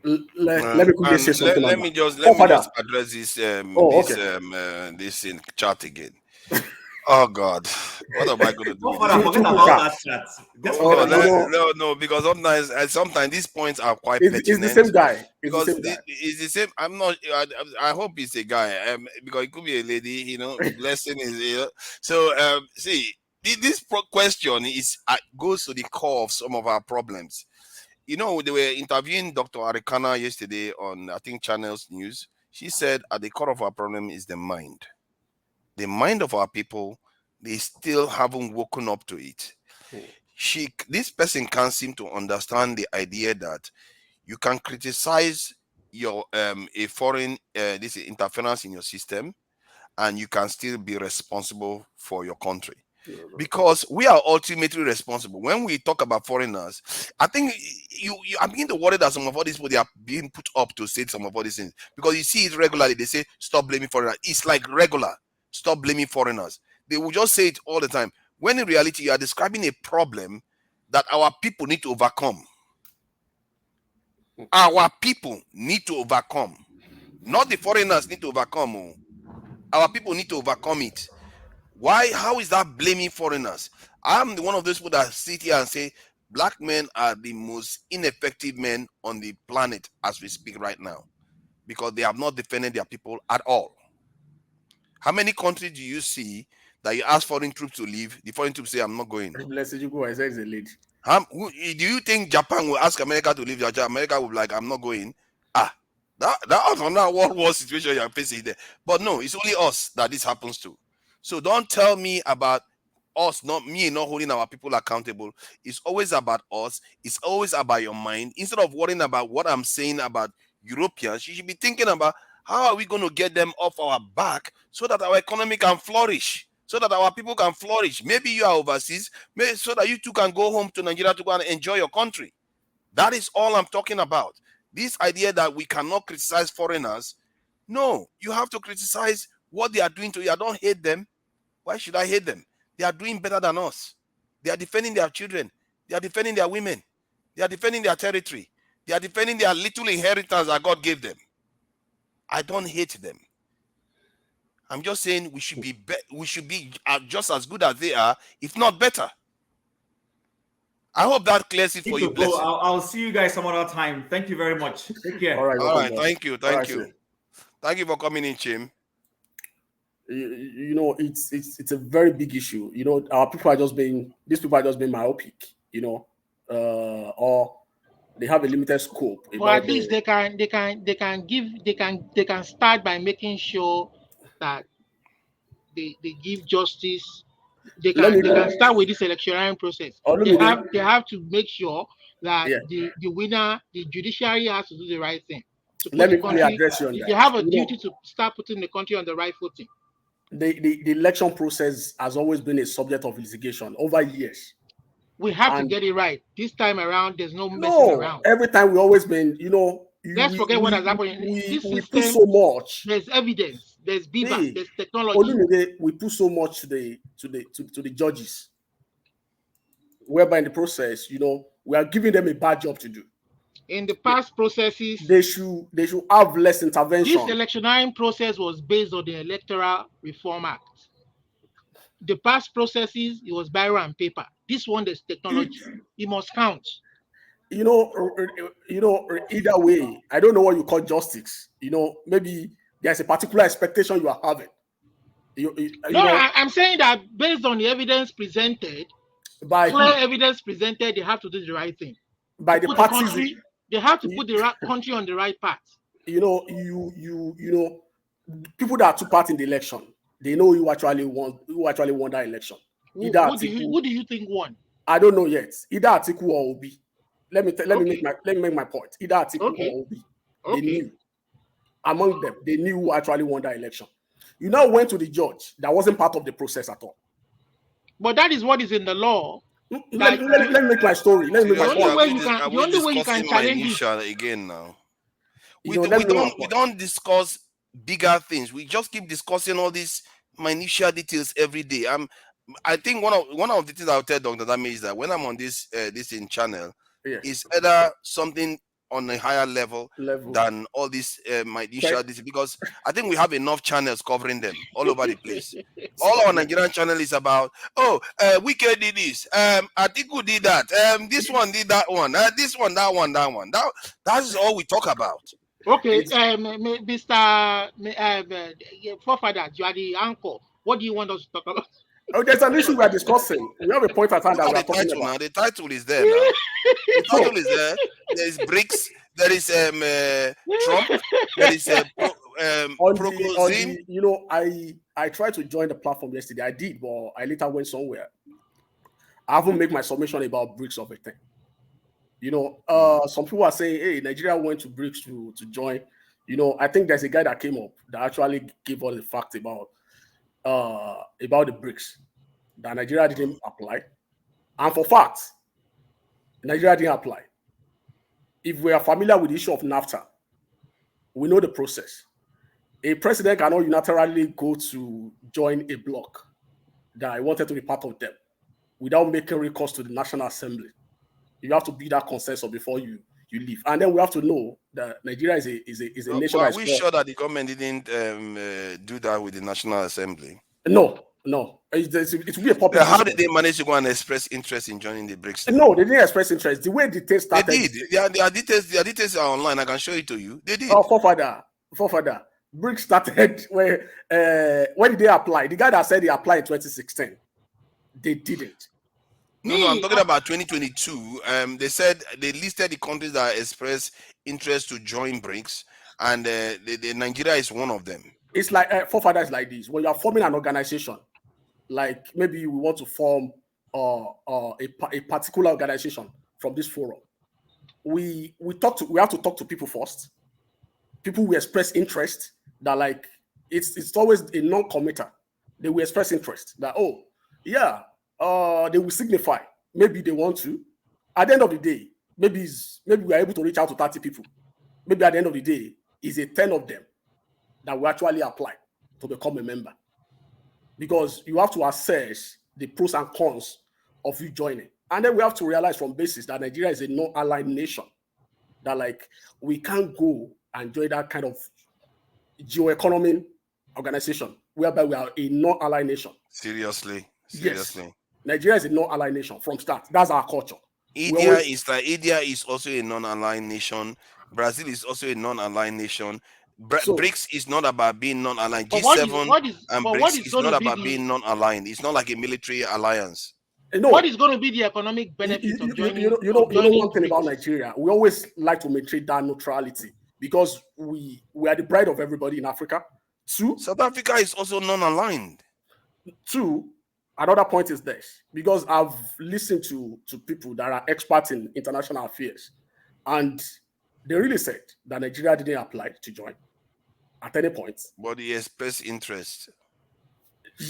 Let me quickly say something. Let me just address this in chat again. Oh God, what am I going to do? Forget about that chat. No, because sometimes these points are quite pertinent. It's the same guy. It's the same. I'm not. I hope it's a guy. Because it could be a lady. Blessing is here. So see, this question goes to the core of some of our problems. They were interviewing Dr. Arikana yesterday on, I think, Channels News. She said at the core of our problem is the mind. The mind of our people, they still haven't woken up to it. This person can't seem to understand the idea that you can criticize your a foreign this interference in your system, and you can still be responsible for your country. Because we are ultimately responsible. When we talk about foreigners, I think I'm beginning to worry that some of all these people, they are being put up to say some of all these things. Because you see it regularly. They say, stop blaming foreigners. It's like regular. Stop blaming foreigners. They will just say it all the time. When in reality, you are describing a problem that our people need to overcome. Our people need to overcome. Not the foreigners need to overcome. Our people need to overcome it. Why? How is that blaming foreigners? I'm one of those people that sit here and say black men are the most ineffective men on the planet as we speak right now, because they have not defended their people at all. How many countries do you see that you ask foreign troops to leave? The foreign troops say, I'm not going. Blessed you go, I say it's a lady. Do you think Japan will ask America to leave? America will be like, I'm not going. That was another World War situation you're facing there. But no, it's only us that this happens to. So don't tell me about us, not me, not holding our people accountable. It's always about us. It's always about your mind. Instead of worrying about what I'm saying about Europeans, you should be thinking about how are we going to get them off our back so that our economy can flourish, so that our people can flourish. Maybe you are overseas, maybe so that you too can go home to Nigeria to go and enjoy your country. That is all I'm talking about. This idea that we cannot criticize foreigners, no, you have to criticize what they are doing to you. I don't hate them. Why should I hate them? They are doing better than us. They are defending their children. They are defending their women. They are defending their territory. They are defending their little inheritance that God gave them. I don't hate them. I'm just saying we should be just as good as they are, if not better. I hope that clears it for you. Bless you. I'll see you guys some other time. Thank you very much. Take care. All right. Thank you. Thank you. Thank you for coming in, Chim. You know, it's a very big issue. You know, these people are just being myopic, you know, or they have a limited scope. Or at least they can start by making sure that they give justice. They can start with this electoral process. They have to make sure that the winner, the judiciary, has to do the right thing. Let me address you on that. They have a duty to start putting the country on the right footing. The election process has always been a subject of litigation over years. We have to get it right. This time around, there's no messing around. Every time we've always been, you know. Let's forget what has happened in this system. We put so much. There's evidence. There's beaver. There's technology. We put so much to the judges, whereby in the process, you know, we are giving them a bad job to do. In the past processes, they should have less intervention. This electioneering process was based on the Electoral Reform Act. The past processes, it was biro and paper. This one, there's technology. It must count. You know, either way, I don't know what you call justice. You know, maybe there's a particular expectation you are having. I'm saying that based on the evidence presented, evidence presented, they have to do the right thing. By the parties, they have to put the country on the right path. You know, people that are two parts in the election, they know who actually won that election. Who do you think won? I don't know yet. Either Atiku or Obi. Let me make my point. Either Atiku or Obi. They knew. Among them, they knew who actually won that election. You now went to the judge. That wasn't part of the process at all. But that is what is in the law. Let me make my story. Let me make my point. The only way you can challenge it again now. We don't discuss bigger things. We just keep discussing all these minutiae details every day. I think one of the things I'll tell Dr. Dami is that when I'm on this in channel, it's either something on a higher level. Than all these minutiae details, because I think we have enough channels covering them all over the place. All our Nigerian channel is about, Wike did this, Atiku did that, this one did that one, this one, that one, that one. That is all we talk about. Okay, Mr. Forefather, you are the anchor. What do you want us to talk about? Oh, there's an issue we are discussing. We have a point at hand that we are talking about. Now. The title is there now. The title is there. There is Brics. There is Trump. There is Prigozhin. You know, I tried to join the platform yesterday. I did, but I later went somewhere. I haven't made my submission about Brics of a thing. You know, some people are saying, hey, Nigeria went to Brics to join. You know, I think there's a guy that came up that actually gave us the fact about the Brics, that Nigeria didn't apply. And for facts, Nigeria didn't apply. If we are familiar with the issue of NAFTA, we know the process. A president cannot unilaterally go to join a bloc that I wanted to be part of them without making recourse to the National Assembly. You have to be that consensus before you leave. And then we have to know that Nigeria is a nation. Are we sure that the government didn't do that with the National Assembly? No. It will be a public. How did they manage to go and express interest in joining the Brics? No, they didn't express interest. The way the details started. They did. Their details are online. I can show it to you. They did. Oh, forefather. Brics started where when did they apply? The guy that said he applied in 2016. They didn't. No, I'm talking about 2022. They said they listed the countries that expressed interest to join Brics, and the Nigeria is one of them. It's like forefathers like this. When you are forming an organization, like maybe we want to form a particular organization from this forum, we have to talk to people first. People will express interest. That like it's always a non-committer. They will express interest that they will signify maybe they want to. At the end of the day, maybe we are able to reach out to 30 people. maybe at the end of the day, is a 10 of them that will actually apply to become a member. Because you have to assess the pros and cons of you joining. And then we have to realize from basis that Nigeria is a non-aligned nation. That like we can't go and join that kind of geo-economic organization whereby we are a non-aligned nation. Seriously. Yes. Nigeria is a non-aligned nation from start. That's our culture. India is also a non-aligned nation. Brazil is also a non-aligned nation. Brics is not about being non-aligned. G7 and Brics is not about being non-aligned. It's not like a military alliance. No. What is going to be the economic benefit of joining? You know one thing about Nigeria. We always like to maintain that neutrality because we are the pride of everybody in Africa. Two, South Africa is also non-aligned. Two, another point is this, because I've listened to people that are experts in international affairs, and they really said that Nigeria didn't apply to join at any point. But they express interest.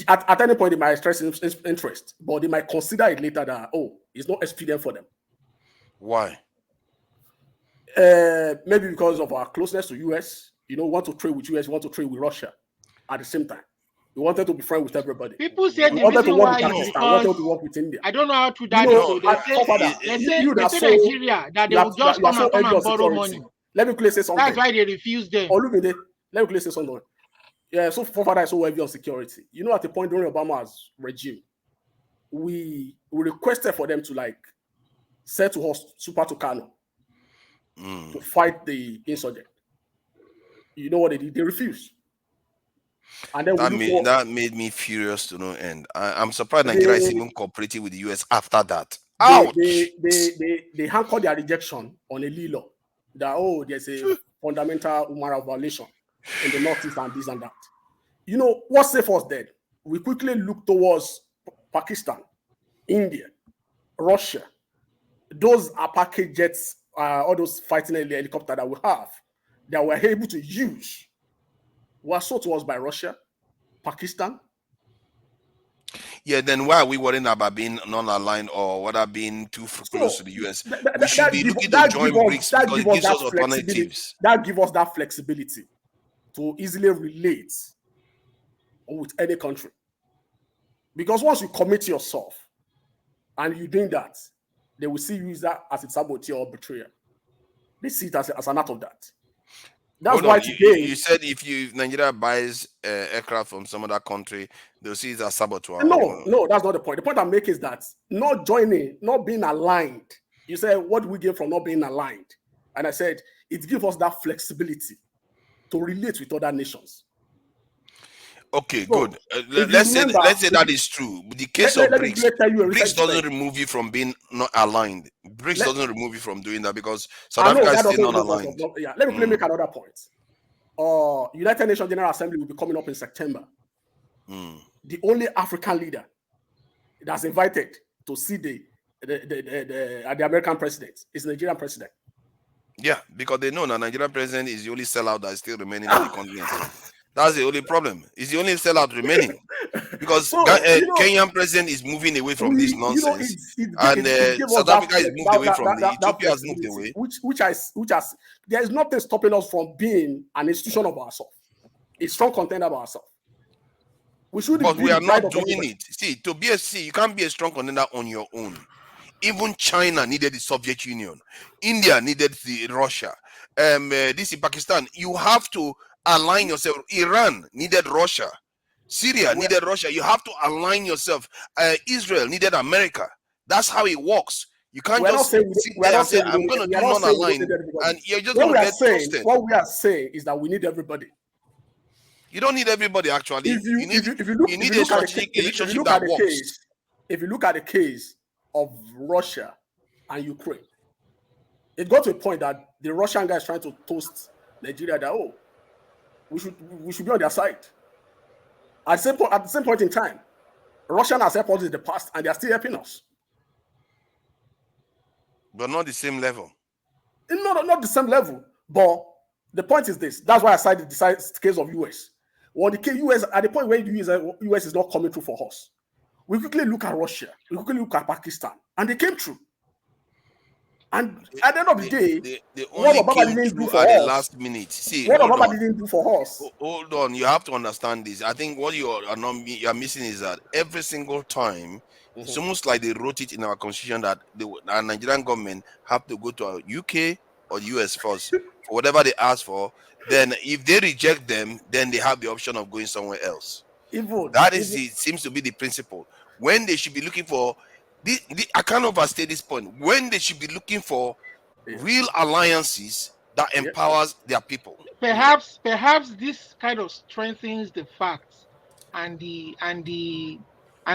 At any point, they might express interest, but they might consider it later that, it's not expedient for them. Why? Maybe because of our closeness to US. Want to trade with US, want to trade with Russia at the same time. We wanted to be friends with everybody. People say the reason why is because to work with India. I don't know how to that is. They say Nigeria that they will just come and borrow money. Let me clearly say something. That's why they refuse them. Let me clearly say something. Yeah, so father is so heavy on security. At the point during Obama's regime, we requested for them to send to us Super Tucano to fight the insurgent. You know what they did? They refused. And then that made me furious to no end. I'm surprised Nigeria is even cooperating with the US after that. They anchored their rejection on a law that there's a fundamental human rights violation in the Northeast and this and that. What saved us then? We quickly looked towards Pakistan, India, Russia. Those Apache jets, all those fighting helicopters that we have, that we're able to use, were sold to us by Russia, Pakistan. Yeah, then why are we worrying about being non-aligned or whether being too close to the US? We should be looking to join Brics because it gives us alternatives. That gives us that flexibility to easily relate with any country. Because once you commit yourself and you're doing that, they will see you as a saboteur or betrayer. They see it as an act of that. That's why today you said if Nigeria buys aircraft from some other country, they'll see it as saboteur. No, that's not the point. The point I'm making is that not joining, not being aligned. You said, what do we get from not being aligned? And I said, it gives us that flexibility to relate with other nations. Okay, good. Let's say that is true. The case of Brics, Brics doesn't remove you from being not aligned. Brics doesn't remove you from doing that because South Africa is still not aligned. Let me make another point. United Nations General Assembly will be coming up in September. The only African leader that's invited to see the American president is the Nigerian president. Yeah, because they know that Nigerian president is the only sellout that is still remaining in the continent. That's the only problem. It's the only sellout remaining because Kenyan president is moving away from this nonsense, and South Africa is moved away from the Ethiopia has moved away. Which has there is nothing stopping us from being an institution of ourselves, a strong contender of ourselves. But we are not doing it. See, you can't be a strong contender on your own. Even China needed the Soviet Union. India needed the Russia. This is Pakistan. You have to align yourself. Iran needed Russia. Syria needed Russia. You have to align yourself. Israel needed America. That's how it works. You can't just sit there and say, I'm going to do non-aligned, and you're just going to get toasted. What we are saying is that we need everybody. You don't need everybody, actually. You need a strategic relationship that works. If you look at the case of Russia and Ukraine, it got to a point that the Russian guys trying to toast Nigeria that, we should be on their side. At the same point in time, Russia has helped us in the past and they are still helping us. But not the same level. Not the same level. But the point is this. That's why I cited the case of US. Well, the US, at the point where the US is not coming through for us, we quickly look at Russia, we quickly look at Pakistan, and they came through. And at the end of the day, they what only Obama came didn't do through for at the us. last minute. See, What hold Obama on. didn't do for us. Hold on, you have to understand this. I think what you are missing is that every single time, it's almost like they wrote it in our constitution that our Nigerian government have to go to a UK or US first for whatever they ask for. Then, if they reject them, then they have the option of going somewhere else. It seems to be the principle. When they should be looking for I can't overstate this point. When they should be looking for real alliances that empowers their people. Perhaps this kind of strengthens the facts and the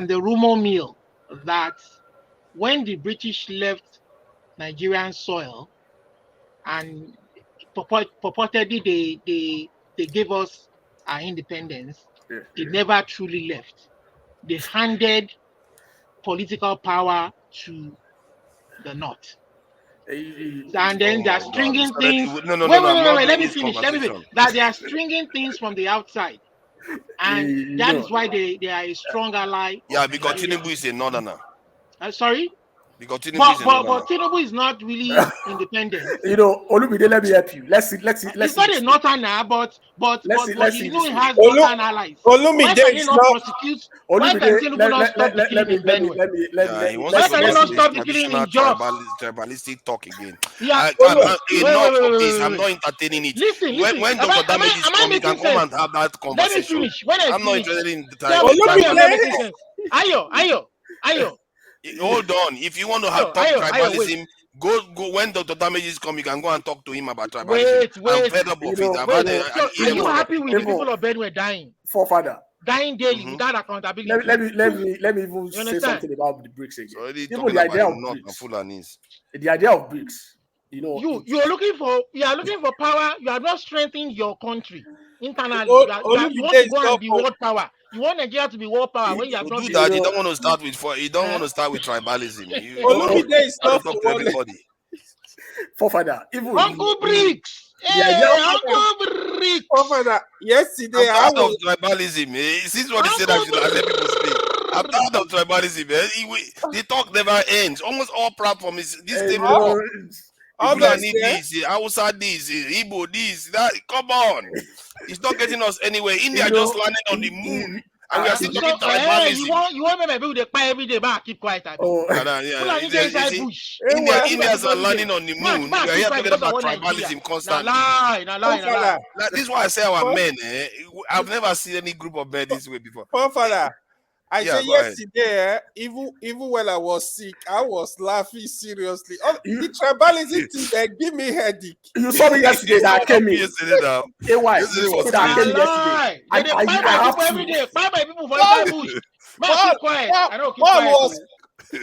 rumor mill that when the British left Nigerian soil and purportedly they gave us our independence, they never truly left. They handed political power to the North. And then they're stringing things. Wait, let me finish. That they are stringing things from the outside. And that is why they are a strong ally. Yeah, because Tinubu is a northerner. Sorry? Because Tinubu is a northerner. But Tinubu is not really independent. Olumide, let me help you. Let's see. He's not a northerner, but he has northern allies. Olumide is not prosecute. Why can Tinubu not stop the killing in Benue? Why can he not stop the killing in Jos? Tribalistic talk again. Yeah. I'm not entertaining it. Listen. When Dr. Damage is coming, you can come and have that conversation. Let me finish. I'm not interested in the time. Ayo. Hold on. If you want to talk tribalism, go when Dr. Damage is coming, you can go and talk to him about tribalism. I'm fed up of it. Are you happy with the people of Benue dying? Forefather. Dying daily without accountability. Let me even say something about the Brics again. Even the idea of Brics. The idea of Brics. You are looking for power. You are not strengthening your country internally. You want to go and be world power. You want Nigeria to be world power when you have not do that. You don't want to start with tribalism. You don't talk to everybody. Forefather, Uncle Brics. Uncle Brics. Forefather, yesterday I'm tired of tribalism. This is what they said. I should let people speak. I'm tired of tribalism. The talk never ends. Almost all platforms this thing. This, Hausa this, Igbo this, that. Come on, it's not getting us anywhere. India just landed on the moon, and we are still talking tribalism. You want me to do the pie every day, but keep quiet. India's landing on the moon. We are here talking about tribalism constantly. This is why I say our men. I've never seen any group of men this way before. Father. I said yesterday, even when I was sick, I was laughing seriously. The tribalism thing that give me headache. You saw me yesterday that came in. Yesterday now. Yesterday was yesterday.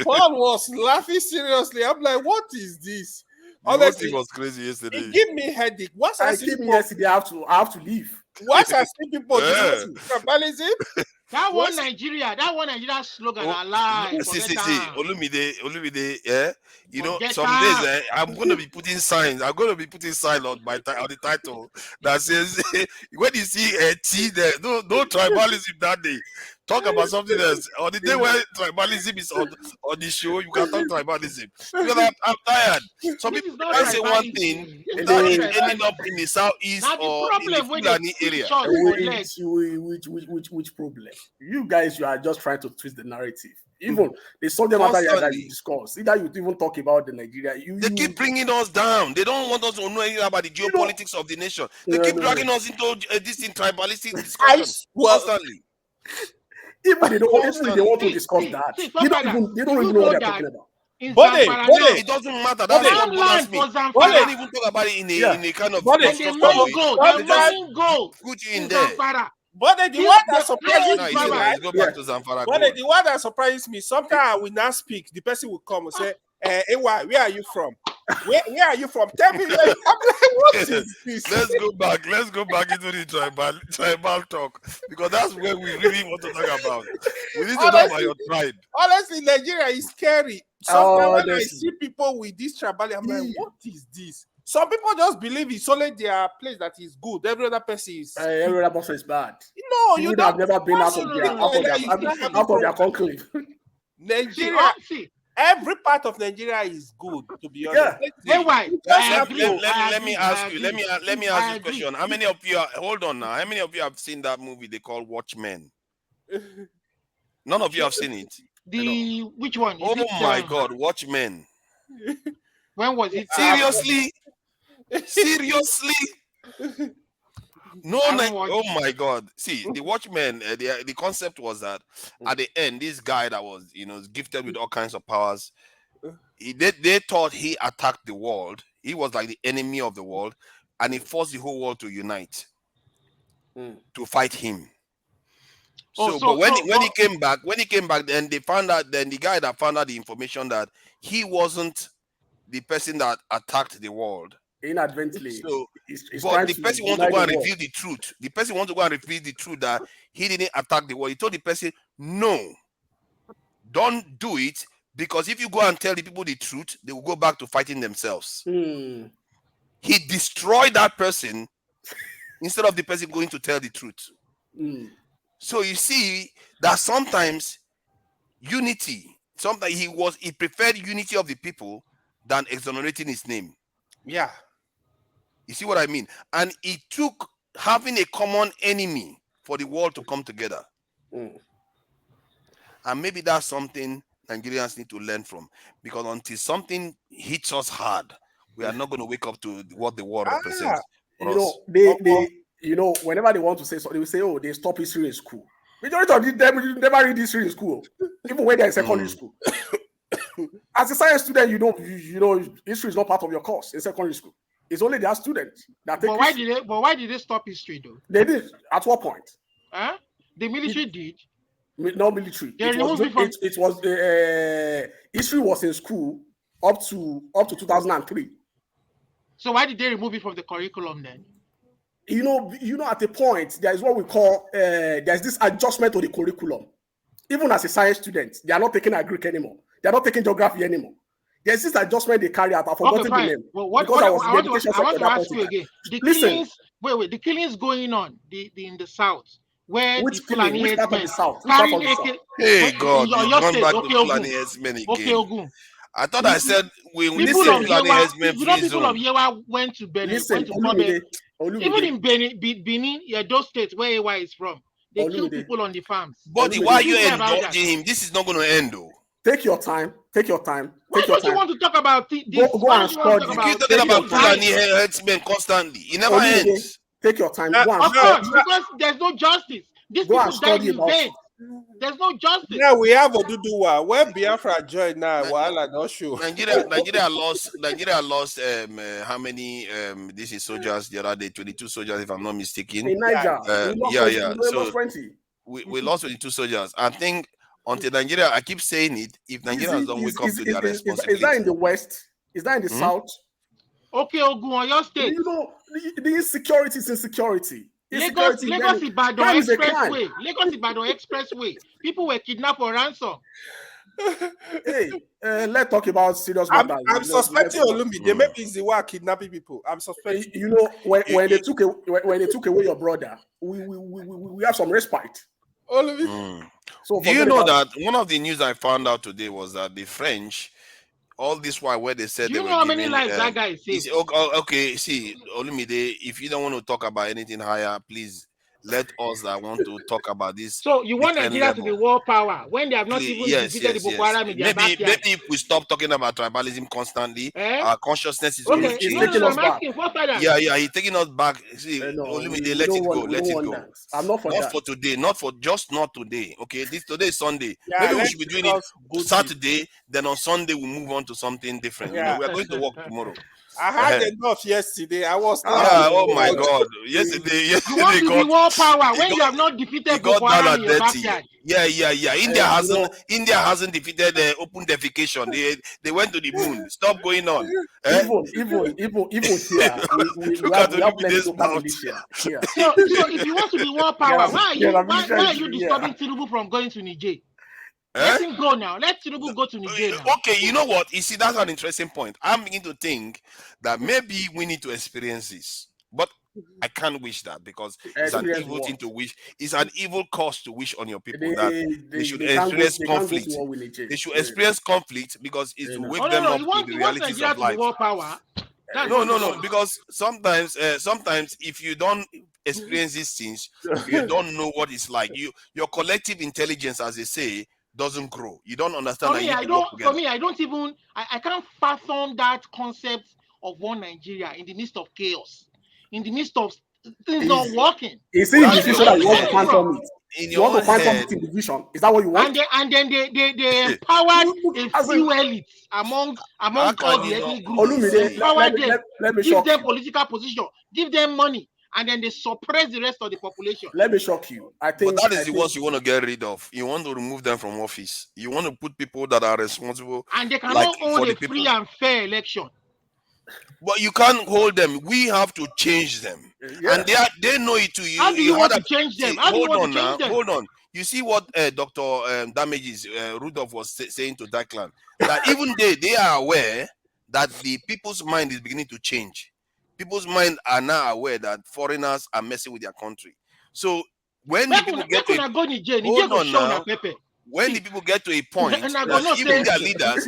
Paul was laughing seriously. I'm like, what is this? Honestly, it was crazy yesterday. It gave me headache. Once I see yesterday, I have to leave. Once I see people doing tribalism. That one Nigeria slogan, alive. Olumide, yeah. You know, some days I'm going to be putting signs. I'm going to be putting signs on the title that says, when you see a T there, no tribalism that day. Talk about something else. On the day where tribalism is on the show, you can talk tribalism. Because I'm tired. Some people can say one thing that is ending up in the southeast or in the Fulani area. Which problem? You guys, you are just trying to twist the narrative. Even the subject matter that you discuss, either you even talk about the Nigeria. They keep bringing us down. They don't want us to know anything about the geopolitics of the nation. They keep dragging us into this tribalistic discussion constantly. Even they don't want to discuss that. They don't even know what they're talking about. It doesn't matter. That's what bothers me. They don't even talk about it in a kind of constructive way. They just put you in there. But the one that surprises me, right? Go back to Zamfara. But the one that surprises me, sometimes I will not speak. The person will come and say, Ewa, where are you from? Where are you from? Tell me. I'm like, what is this? Let's go back into the tribal talk, because that's where we really want to talk about. We need to talk about your tribe. Honestly, Nigeria is scary. Sometimes when I see people with this tribal, I'm like, what is this? Some people just believe it's only their place that is good. Every other person is bad. No, you would have never been out of their conclave. Nigeria. every part of Nigeria is good, to be honest. Hey, why? Let me ask you. Let me ask this question. How many of you hold on now? How many of you have seen that movie they call Watchmen? None of you have seen it. Which one? Oh my God, Watchmen. When was it? Seriously? Seriously? No, oh my God. See, the Watchmen, the concept was that at the end, this guy that was, gifted with all kinds of powers, they thought he attacked the world. He was like the enemy of the world, and he forced the whole world to unite to fight him. But when he came back, then they found out, then the guy that found out the information that he wasn't the person that attacked the world. Inadvertently. So, but the person wants to go and reveal the truth. The person wants to go and reveal the truth that he didn't attack the world. He told the person, no, don't do it, because if you go and tell the people the truth, they will go back to fighting themselves. He destroyed that person instead of the person going to tell the truth. So you see that sometimes unity, sometimes he preferred unity of the people than exonerating his name. Yeah. You see what I mean? And it took having a common enemy for the world to come together. And maybe that's something Nigerians need to learn from, because until something hits us hard, we are not going to wake up to what the world represents. Whenever they want to say something, they will say, oh, they stop history in school. Majority of them never read history in school, even when they're in secondary school. As a science student, you know history is not part of your course in secondary school. It's only their students that take. But why did they stop history though? They did. At what point? The military did. No military. History was in school up to 2003. So why did they remove it from the curriculum then? At a point, there is what we call there's this adjustment to the curriculum. Even as a science student, they are not taking Greek anymore. They are not taking geography anymore. There's this adjustment they carry out. I've forgotten the name. Well, I want to ask you again. The killings going on in the south. Which killing? Which part of the south? Hey God, you've gone back to Fulani herdsmen again. I thought I said we need to say Fulani herdsmen free people of Yewa went to Benin, even in Benin, those states where AY is from, they kill people on the farms. Buddy, why are you indulging him? This is not going to end though. Take your time. Why don't you want to talk about this? Go and study. You keep talking about Fulani herdsmen constantly. It never ends. Take your time. Of course, because there's no justice. These people died in vain. There's no justice. Yeah, we have Oduduwa. Where Biafra joined now, not sure. Nigeria lost how many this is soldiers the other day? 22 soldiers, if I'm not mistaken. In Niger. So we lost 22 soldiers. I think until Nigeria, I keep saying it, if Nigerians don't wake up to their responsibility. Is that in the West? Is that in the South? Okay, Ogun, on your state. The insecurity is insecurity. Lagos Ibadan Expressway. Lagos Ibadan Expressway. People were kidnapped for ransom. Hey, let's talk about serious matters. I'm suspecting Olumide. Maybe it's the one kidnapping people. I'm suspecting. When they took away your brother, we have some respite. So do you know that one of the news I found out today was that the French, all this while where they said they were how many lives that guy saved? Okay, see, Olumide, if you don't want to talk about anything higher, please let us that want to talk about this. So you want Nigeria to be world power when they have not even defeated the Boko Haram in their backyard? Maybe if we stop talking about tribalism constantly, our consciousness is going to change. He's taking us back. See, Olumide, let it go. Let it go. I'm not for that. Not for today. Not today. Okay, today is Sunday. Maybe we should be doing it Saturday. Then on Sunday we move on to something different. We are going to work tomorrow. I had enough yesterday. I was. Oh my God! Yesterday. You want to be world power when you have not defeated Boko Haram in your backyard. Yeah. India hasn't defeated open defecation. They went to the moon. Stop going on. Even here, we have plenty of militia. So if you want to be world power, why are you disturbing Tinubu from going to Niger? Let him go now. Let Tinubu go to Niger now. Okay, you know what? You see, that's an interesting point. I'm beginning to think that maybe we need to experience this. But I can't wish that because it's an Experience evil thing what? to wish. It's an evil cause to wish on your people They, that they should experience conflict. They should experience conflict because it will wake them up to the realities Nigeria of to be life. world power. That's No, because sometimes if you don't experience these things, you don't know what it's like. Your collective intelligence, as they say, doesn't grow. You don't understand that you need to work together. For me, I can't fathom that concept of one Nigeria in the midst of chaos, in the midst of things not working. Is it division that you want to phantom it? In You want to phantom it in division? Is that what you want? And then they empowered a few elites among all the ethnic groups. Empower them, let me give shock them you. political position, give them money, and then they suppress the rest of the population. Let me shock you. I think But that is the ones you want to get rid of. You want to remove them from office. You want to put people that are responsible, and they cannot hold for a the people. free and fair election. But you can't hold them. We have to change them, and they know it too. How do you want to change them? How do you want to change them? Hold on. You see what Dr. Damages Rudolf was saying to Declan, that even they are aware that the people's mind is beginning to change. People's mind are now aware that foreigners are messing with their country. So when the people get to a point that even their leaders,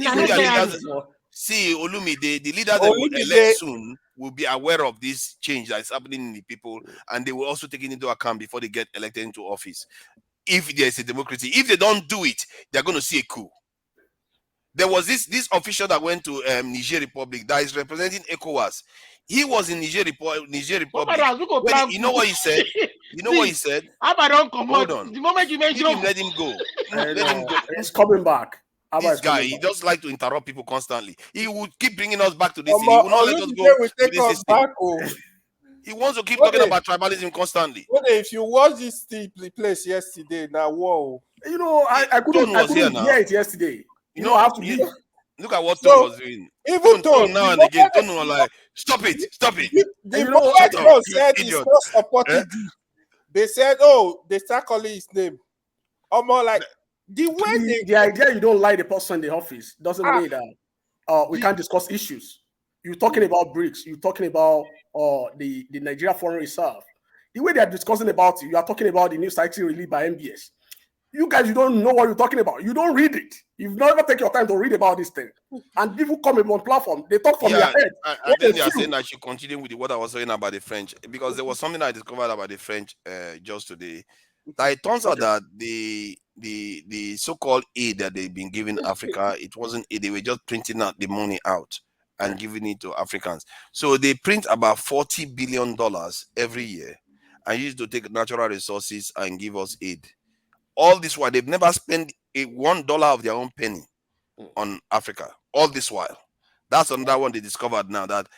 see Olumi, the leaders that will elect soon will be aware of this change that is happening in the people, and they will also take it into account before they get elected into office. If there is a democracy, if they don't do it, they're going to see a coup. There was this official that went to Niger Republic that is representing ECOWAS. He was in Niger Republic. You know what he said? You know what he said? Hold on. The moment you mention, let him go. Let him go. He's coming back. This guy, he just like to interrupt people constantly. He would keep bringing us back to this thing. He will not let us go to this system. He wants to keep talking about tribalism constantly. If you watch this place yesterday, now whoa. You know, I couldn't hear it yesterday. You know, I have to look at what Tone was doing. Even Tone now and again, Tone was like, stop it. The moment said he's not supporting they said, oh, they start calling his name. Almost like the idea you don't like the person in the office doesn't mean that we can't discuss issues. You're talking about Brics. You're talking about the Nigeria Foreign Reserve. The way they are discussing about it, you are talking about the new cycle released by MBS. You guys, you don't know what you're talking about. You don't read it. You've never taken your time to read about this thing. And people come on platform, they talk from their head. I think they are saying I should continue with what I was saying about the French, because there was something I discovered about the French just today. That it turns out that the so-called aid that they've been giving Africa, it wasn't aid. They were just printing out the money out and giving it to Africans. So they print about $40 billion every year and used to take natural resources and give us aid. All this while, they've never spent $1 of their own penny on Africa. All this while. That's another one they discovered now, that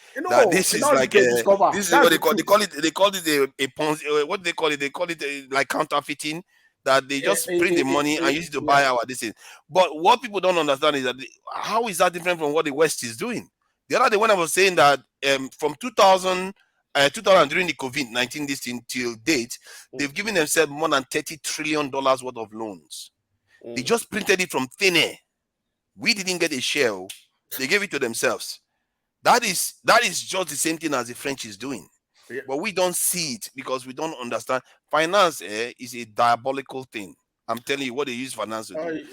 this is like this is what they call it. They call it a Ponzi. What do they call it? They call it like counterfeiting. That they just print the money and use it to buy our this thing. But what people don't understand is that how is that different from what the West is doing? The other day when I was saying that from 2000 during the COVID-19 this thing till date, they've given themselves more than $30 trillion worth of loans. They just printed it from thin air. We didn't get a share. They gave it to themselves. That is just the same thing as the French is doing. But we don't see it because we don't understand. Finance is a diabolical thing. I'm telling you what they use finance to do.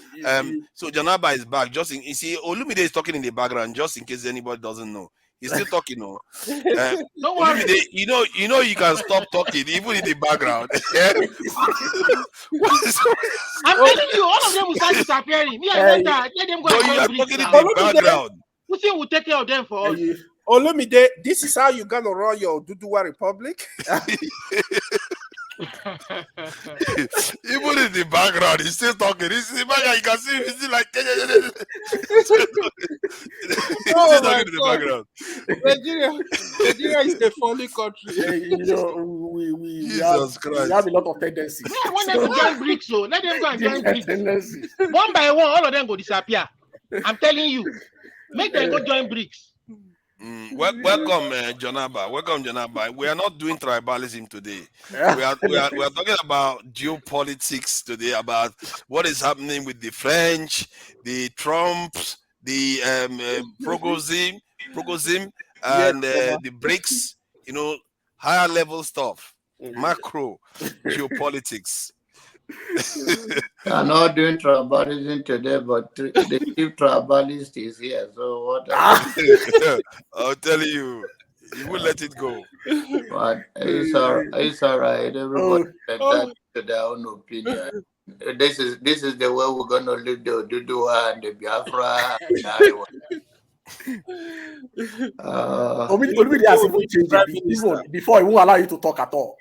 So Janaba is back. You see, Olumide is talking in the background, just in case anybody doesn't know. He's still talking, Olumide, you know you can stop talking even in the background. I'm telling you, all of them will start disappearing. Me and let them go. You are talking in the background. Who say will take care of them for us? Olumide, this is how you're gonna run your Duduwa Republic. Even in the background, he's still talking. He's in the background. You can see him. He's still like. Oh my God. Nigeria is a funny country. Jesus Christ. We have a lot of tendencies. Yeah, when they go join Brics, so let them go and join Brics. One by one, all of them go disappear. I'm telling you, make them go join Brics. Welcome, Janaba. Welcome, Janaba. We are not doing tribalism today. We are talking about geopolitics today, about what is happening with the French, the Trumps, the Prigozhin, and the Brics. You know higher level stuff, macro, geopolitics. I'm not doing tribalism today, but the chief tribalist is here. So what? I'll tell you, he will let it go. But it's all right. Everybody entitled to their own opinion. This is the way we're gonna live the Dudua and the Biafra and Iowa. Even before he won't allow you to talk at all.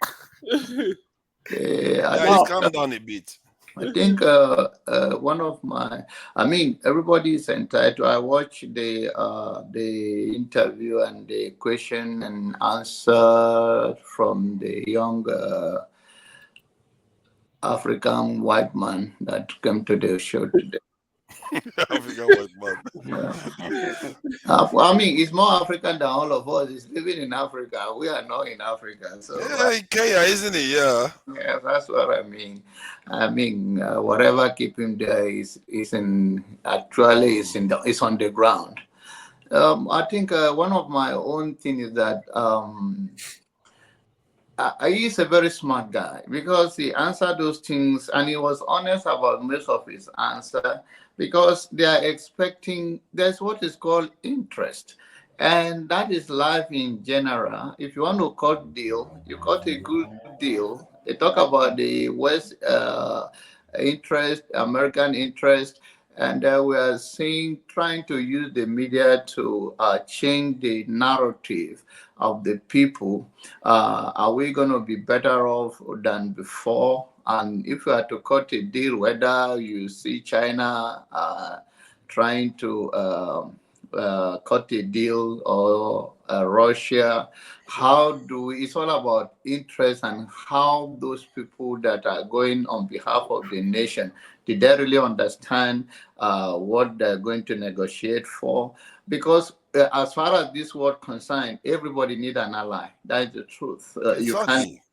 He's calmed down a bit. I think one of my, everybody is entitled. I watched the interview and the question and answer from the young African white man that came to the show today. African white man. He's more African than all of us. He's living in Africa. We are not in Africa. So in Kenya, isn't it? Yeah. Yeah, that's what I mean. Whatever keep him there is on the ground. I think one of my own thing is that he's a very smart guy because he answered those things and he was honest about most of his answer. Because they are expecting, there's what is called interest. And that is life in general. If you want to cut deal, you cut a good deal. They talk about the West interest, American interest, and we are trying to use the media to change the narrative of the people. Are we going to be better off than before? And if you are to cut a deal, whether you see China trying to cut a deal or Russia, it's all about interest and how those people that are going on behalf of the nation, did they really understand what they're going to negotiate for? Because as far as this world concerned, everybody needs an ally. That is the truth.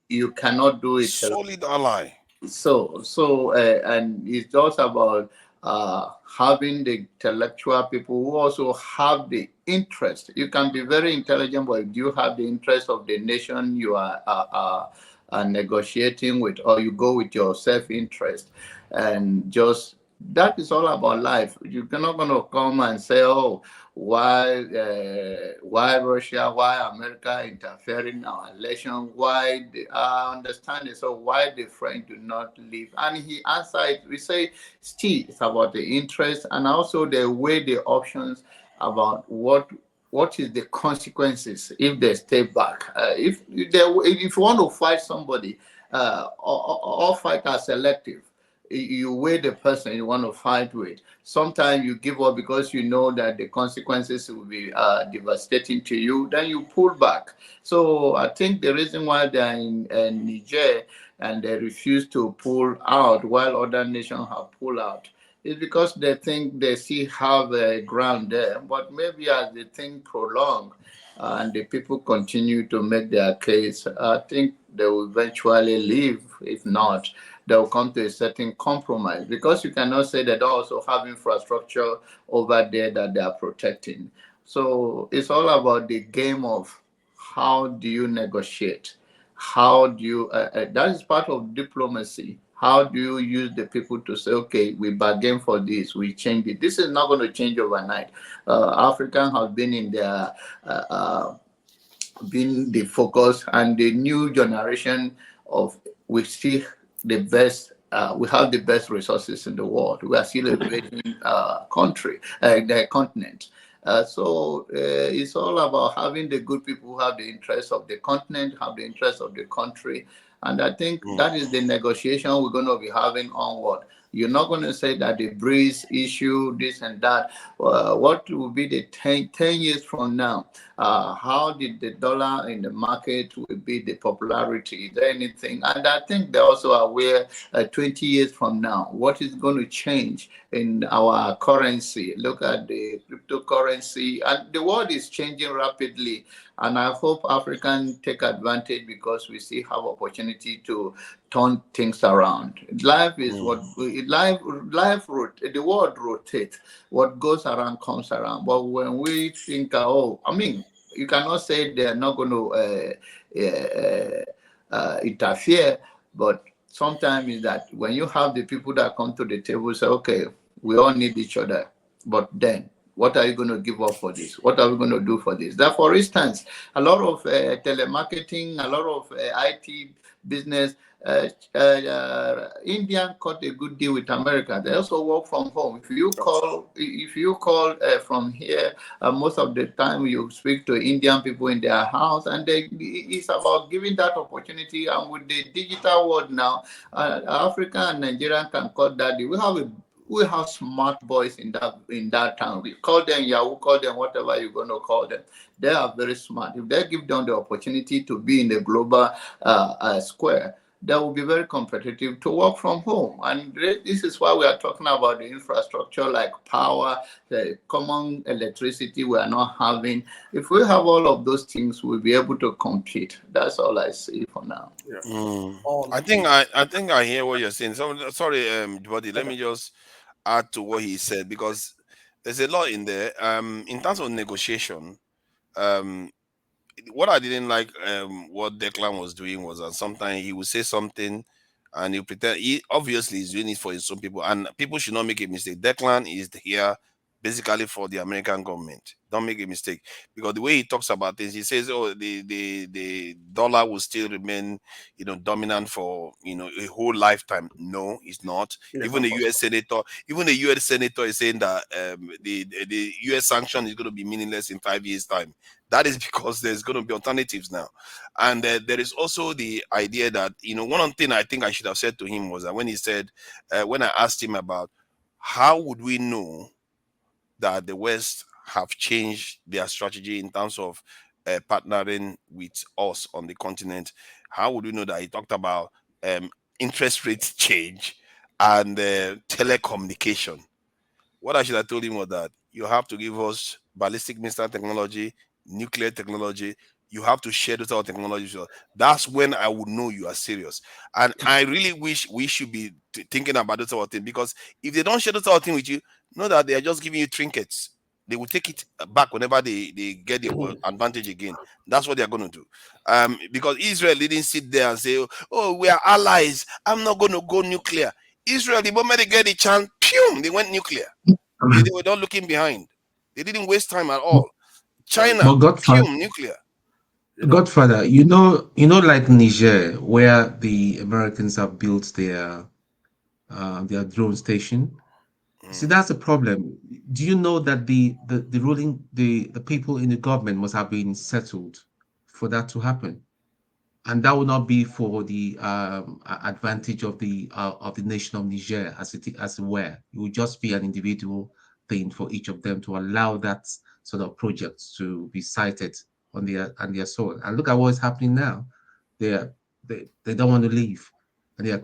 You cannot do it. Solid ally. And it's just about having the intellectual people who also have the interest. You can be very intelligent, but if you have the interest of the nation you are negotiating with, or you go with your self-interest, and just that is all about life. You're not going to come and say, oh, why Russia, why America interfering in our election, why I understand it, so why the French do not leave? And he answered, we say, still, it's about the interest and also they weigh the options about what is the consequences if they stay back. If you want to fight somebody, all fighters are selective. You weigh the person you want to fight with. Sometimes you give up because you know that the consequences will be devastating to you. Then you pull back. So I think the reason why they're in Niger and they refuse to pull out while other nations have pulled out is because they think they still have a ground there. But maybe as the thing prolongs and the people continue to make their case, I think they will eventually leave. If not, they'll come to a certain compromise because you cannot say they don't also have infrastructure over there that they are protecting. So it's all about the game of how do you negotiate? How do you, that is part of diplomacy. How do you use the people to say, okay, we bargain for this, we change it. This is not going to change overnight. Africans have been in their, been the focus, and the new generation of, we see the best, we have the best resources in the world. We are still a growing country, the continent. So it's all about having the good people who have the interests of the continent, have the interests of the country. And I think that is the negotiation we're going to be having onward. You're not going to say that the Brics issue, this and that. What will be the 10 years from now? How did the dollar in the market will be the popularity? Is there anything? And I think they also are aware 20 years from now, what is going to change in our currency? Look at the cryptocurrency. And the world is changing rapidly. And I hope Africans take advantage because we still have opportunity to turn things around. Life is what the world rotates. What goes around comes around. But when we think, you cannot say they are not going to interfere, but sometimes is that when you have the people that come to the table say, okay, we all need each other, but then what are you going to give up for this? What are we going to do for this? That, for instance, a lot of telemarketing, a lot of IT business, India cut a good deal with America. They also work from home. If you call from here, most of the time you speak to Indian people in their house, and it's about giving that opportunity. And with the digital world now, Africa and Nigeria can cut that deal. We have smart boys in that town. We call them Yahoo, call them whatever you're going to call them. They are very smart. If they give them the opportunity to be in the global square, they will be very competitive to work from home. And this is why we are talking about the infrastructure like power, the common electricity we are not having. If we have all of those things, we'll be able to compete. That's all I see for now. Yeah. I think I hear what you're saying. So sorry, buddy. Let me just add to what he said, because there's a lot in there. In terms of negotiation, what I didn't like what Declan was doing was that sometimes he would say something and he pretend he obviously is doing it for some people, and people should not make a mistake. Declan is here basically for the American government. Don't make a mistake, because the way he talks about things, he says, "Oh, the dollar will still remain, dominant for a whole lifetime." No, it's not. Even the U.S. senator is saying that the U.S. sanction is going to be meaningless in 5 years' time. That is because there's going to be alternatives now, and there is also the idea that one thing I think I should have said to him was that when he said, when I asked him about how would we know that the West have changed their strategy in terms of partnering with us on the continent, how would we know that? He talked about interest rates change and telecommunication. What I should have told him was that you have to give us ballistic missile technology, nuclear technology. You have to share those technologies. That's when I would know you are serious. And I really wish we should be thinking about those sort of things, because if they don't share those sort of things with you, know that they are just giving you trinkets. They will take it back whenever they get the advantage again. That's what they are going to do. Because Israel didn't sit there and say, "Oh, we are allies. I'm not going to go nuclear." Israel, the moment they get the chance, pew, they went nuclear. They were not looking behind. They didn't waste time at all. China, pew, nuclear. Godfather, like Niger, where the Americans have built their drone station. See, that's the problem. Do you know that the people in the government must have been settled for that to happen, and that would not be for the advantage of the nation of Niger as it were. It would just be an individual thing for each of them to allow that sort of project to be cited on their soil. And look at what is happening now. They don't want to leave, and they are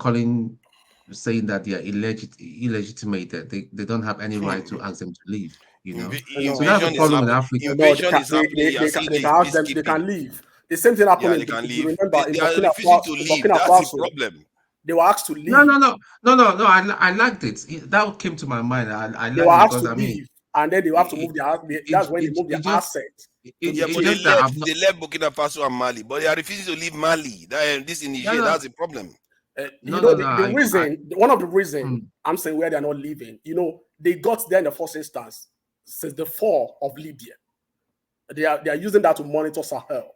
saying that they are illegitimate. They don't have any right to ask them to leave. So that's the problem with Africa. Invasion is happening. They can leave. The same thing happened. They can if leave. you remember, They are refusing to leave. That's the problem. They were asked to leave. No. I liked it. That came to my mind. I liked they were it asked because to leave, and then they have to move their. That's when they move their assets. But they left Burkina Faso and Mali, but they are refusing to leave Mali. This in Niger, that's the problem. The reason, one of the reasons I'm saying where they're not leaving, they got there in the first instance since the fall of Libya. They are using that to monitor Sahel,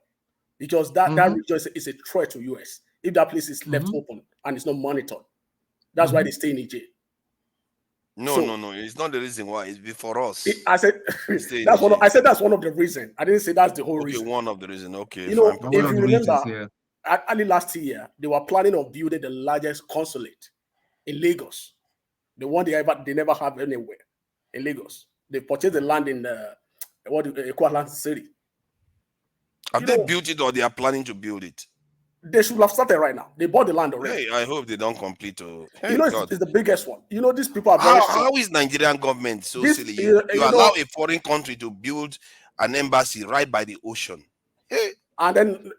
because that region is a threat to US. If that place is left open and it's not monitored, that's why they stay in Niger. No. It's not the reason why. It's before us. I said that's one of the reasons. I didn't say that's the whole reason. One of the reasons. Okay. If you remember, early last year, they were planning on building the largest consulate in Lagos. The one they never have anywhere in Lagos. They purchased the land in Electoral City. Have they built it, or they are planning to build it? They should have started right now. They bought the land already. Hey, I hope they don't complete. It's the biggest one. These people are very. How is Nigerian government so silly? You allow a foreign country to build an embassy right by the ocean. Hey. And then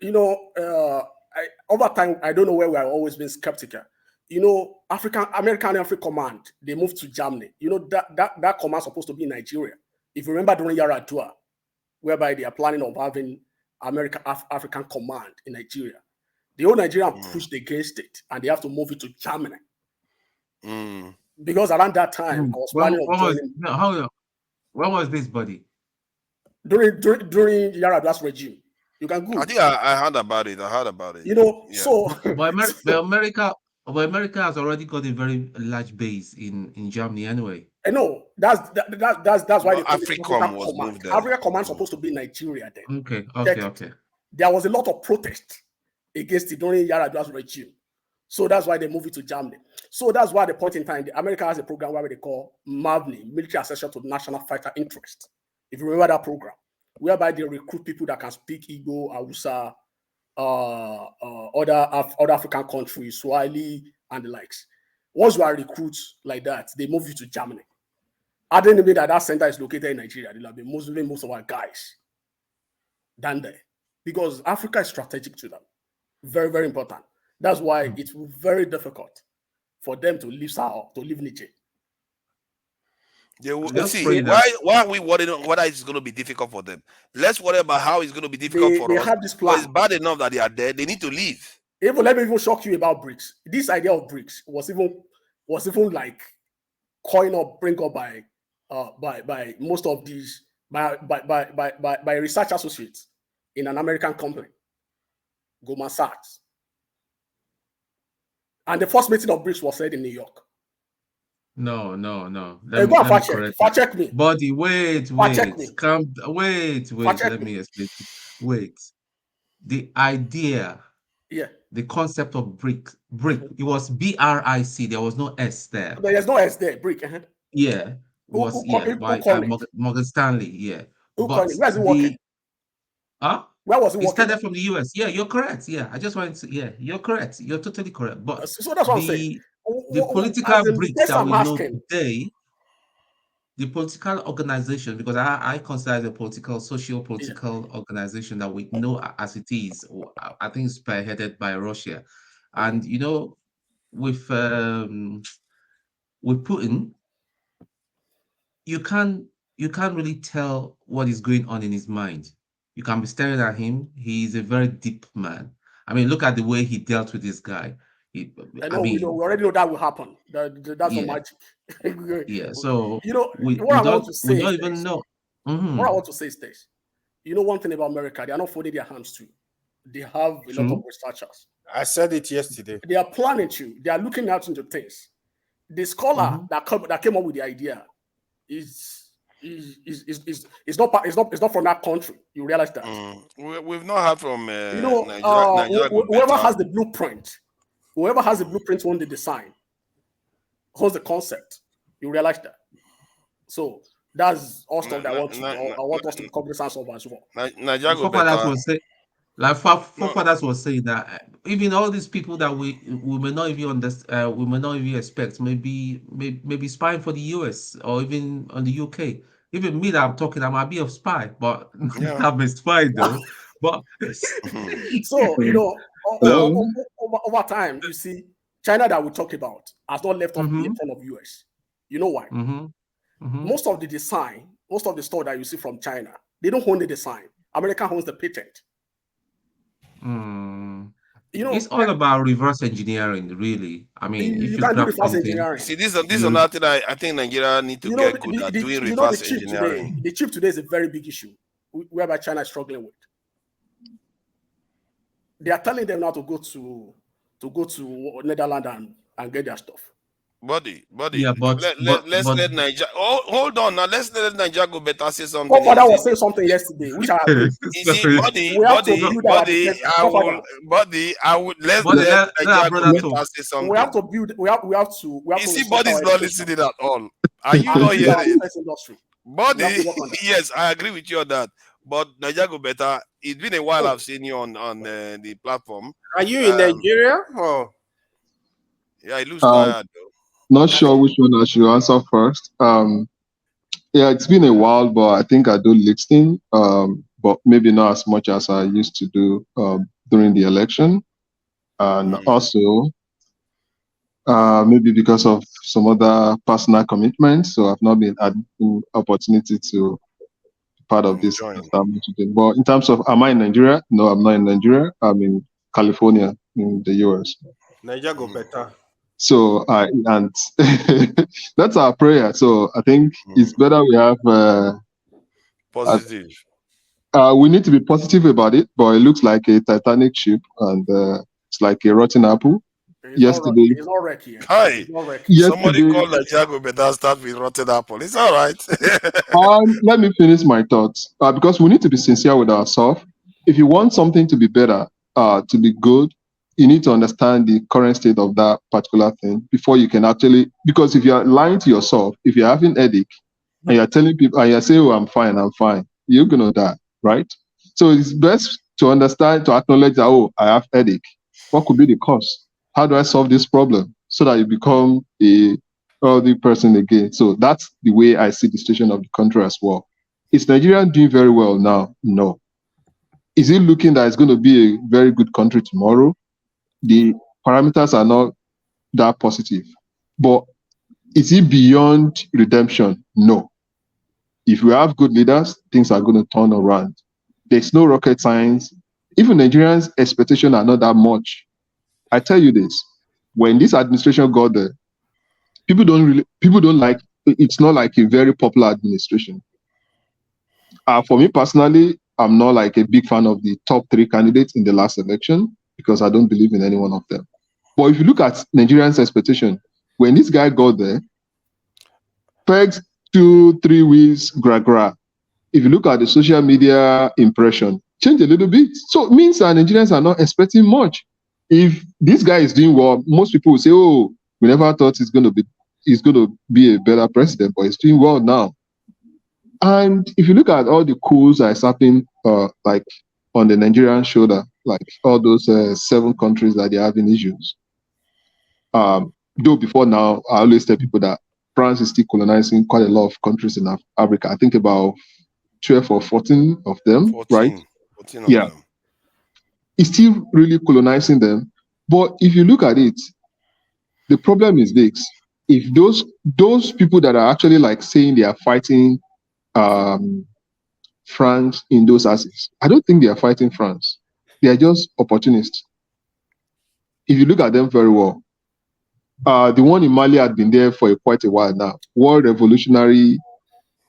over time, I don't know where we have always been skeptical. American Africa Command, they moved to Germany. That command is supposed to be in Nigeria. If you remember during Yaradua, whereby they are planning on having African Command in Nigeria. The whole Nigerian pushed against it, and they have to move it to Germany. Because around that time, I was planning on joining. When was this, buddy? During Yaradwa's regime. You can Google. I think I heard about it. You know, yeah. so but America has already got a very large base in Germany anyway. I know that's why the Africom was moved there. Africa Command is supposed to be in Nigeria then. Okay. There was a lot of protest against it during Yaradwa's regime. So that's why they moved it to Germany. So that's why at the point in time, America has a program where they call MAVNI, Military Accession to National Fighter Interest. If you remember that program, whereby they recruit people that can speak Igbo, Hausa, other African countries, Swahili, and the likes. Once you are recruits like that, they move you to Germany. I didn't mean that center is located in Nigeria. They'll be moving most of our guys down there because Africa is strategic to them. Very, very important. That's why it's very difficult for them to leave Sahel, to leave Niger. They will see why are we worried whether it's going to be difficult for them? Let's worry about how it's going to be difficult for us. Have this plan. It's bad enough that they are there. They need to leave. Even let me even shock you about Brics. This idea of Brics was even like coined up, bring up by most of these by research associates in an American company, Goldman Sachs. And the first meeting of Brics was held in New York. No. Fact check me. Buddy, wait. Let me explain. Wait. The idea, the concept of brick, it was BRIC. There was no S there. There's no S there, brick. Yeah. It was by Morgan Stanley. Yeah. Where's it working? Where was it working? It started from the US. Yeah, you're correct. Yeah, I just wanted to. Yeah, you're correct. You're totally correct. But so that's what I'm saying. The political bricks that we know today, the political organization, because I consider it a socio-political organization that we know as it is, I think it's spearheaded by Russia. And you know, with Putin, you can't really tell what is going on in his mind. You can be staring at him. He's a very deep man. I mean, look at the way he dealt with this guy. We already know that will happen. That's not magic. Yeah. So we don't even know. What I want to say is this. You know one thing about America, they are not folding their hands to. They have a lot of researchers. I said it yesterday. They are planning to. They are looking out into things. The scholar that came up with the idea is not from that country. You realize that? We've not heard from Nigeria. Whoever has the blueprint. Whoever has the blueprint on the design, holds the concept. You realize that. So that's all stuff that I want us to be cognizant of as well. Forefathers was saying that even all these people that we may not even understand, we may not even expect, maybe spying for the US or even on the UK. Even me that I'm talking, I might be a spy, but I'm a spy though. But so over time, you see, China that we talk about has not left off in front of US. You know why? Most of the design, most of the stuff that you see from China, they don't own the design. America owns the patent. It's all about reverse engineering, really. I mean, if you can do grab reverse something, engineering. See, this is another thing I think Nigeria need to get good at doing reverse engineering. The chip today is a very big issue, whereby China is struggling with. They are telling them now to go to Netherlands and get their stuff. Buddy. Yeah, let's let Nigeria. Hold on now. Let's let Nigeria go better. Say something. Father was saying something yesterday, which I agree. I would let's let Nigeria go better. Say something. We have to build. We have to. You see, body's not listening at all. Are you not hearing it? Body, yes, I agree with you on that. But Nigeria go better. It's been a while I've seen you on the platform. Are you in Nigeria? Oh, yeah, it looks tired though. Not sure which one I should answer first. Yeah, it's been a while, but I think I do listening, but maybe not as much as I used to do during the election. And also, maybe because of some other personal commitments, so I've not been had the opportunity to part of this establishment. But in terms of, am I in Nigeria? No, I'm not in Nigeria. I'm in California, in the US. Niger go better. So, and that's our prayer. So I think it's better we have positive. We need to be positive about it, but it looks like a Titanic ship, and it's like a rotten apple. Yesterday, it's all wrecky. Hi, somebody called Nigeria better start with rotten apple. It's all right. Let me finish my thoughts, because we need to be sincere with ourselves. If you want something to be better, to be good, you need to understand the current state of that particular thing before you can actually. Because if you are lying to yourself, if you're having headache, and you're telling people, and you're saying, "Oh, I'm fine," you're gonna die, right? So it's best to understand, to acknowledge that, oh, I have headache. What could be the cause? How do I solve this problem so that you become a healthy person again? So that's the way I see the situation of the country as well. Is Nigeria doing very well now? No. Is it looking that it's going to be a very good country tomorrow? The parameters are not that positive. But is it beyond redemption? No. If we have good leaders, things are going to turn around. There's no rocket science. Even Nigerians' expectations are not that much. I tell you this, when this administration got there, people don't like, it's not like a very popular administration. For me personally, I'm not like a big fan of the top 3 candidates in the last election because I don't believe in any one of them. But if you look at Nigerians' expectation, when this guy got there, pegs 2-3 weeks, gra. If you look at the social media impression, change a little bit. So it means that Nigerians are not expecting much. If this guy is doing well, most people will say, "Oh, we never thought he's going to be a better president, but he's doing well now." And if you look at all the coups that is happening, like on the Nigerian shoulder, like all those 7 countries that they're having issues. Though before now, I always tell people that France is still colonizing quite a lot of countries in Africa. I think about 12 or 14 of them, 14, right? 14 of Yeah. them. It's still really colonizing them. But if you look at it, the problem is this. If those people that are actually like saying they are fighting France in those assets, I don't think they are fighting France. They are just opportunists. If you look at them very well, the one in Mali had been there for quite a while now. World revolutionary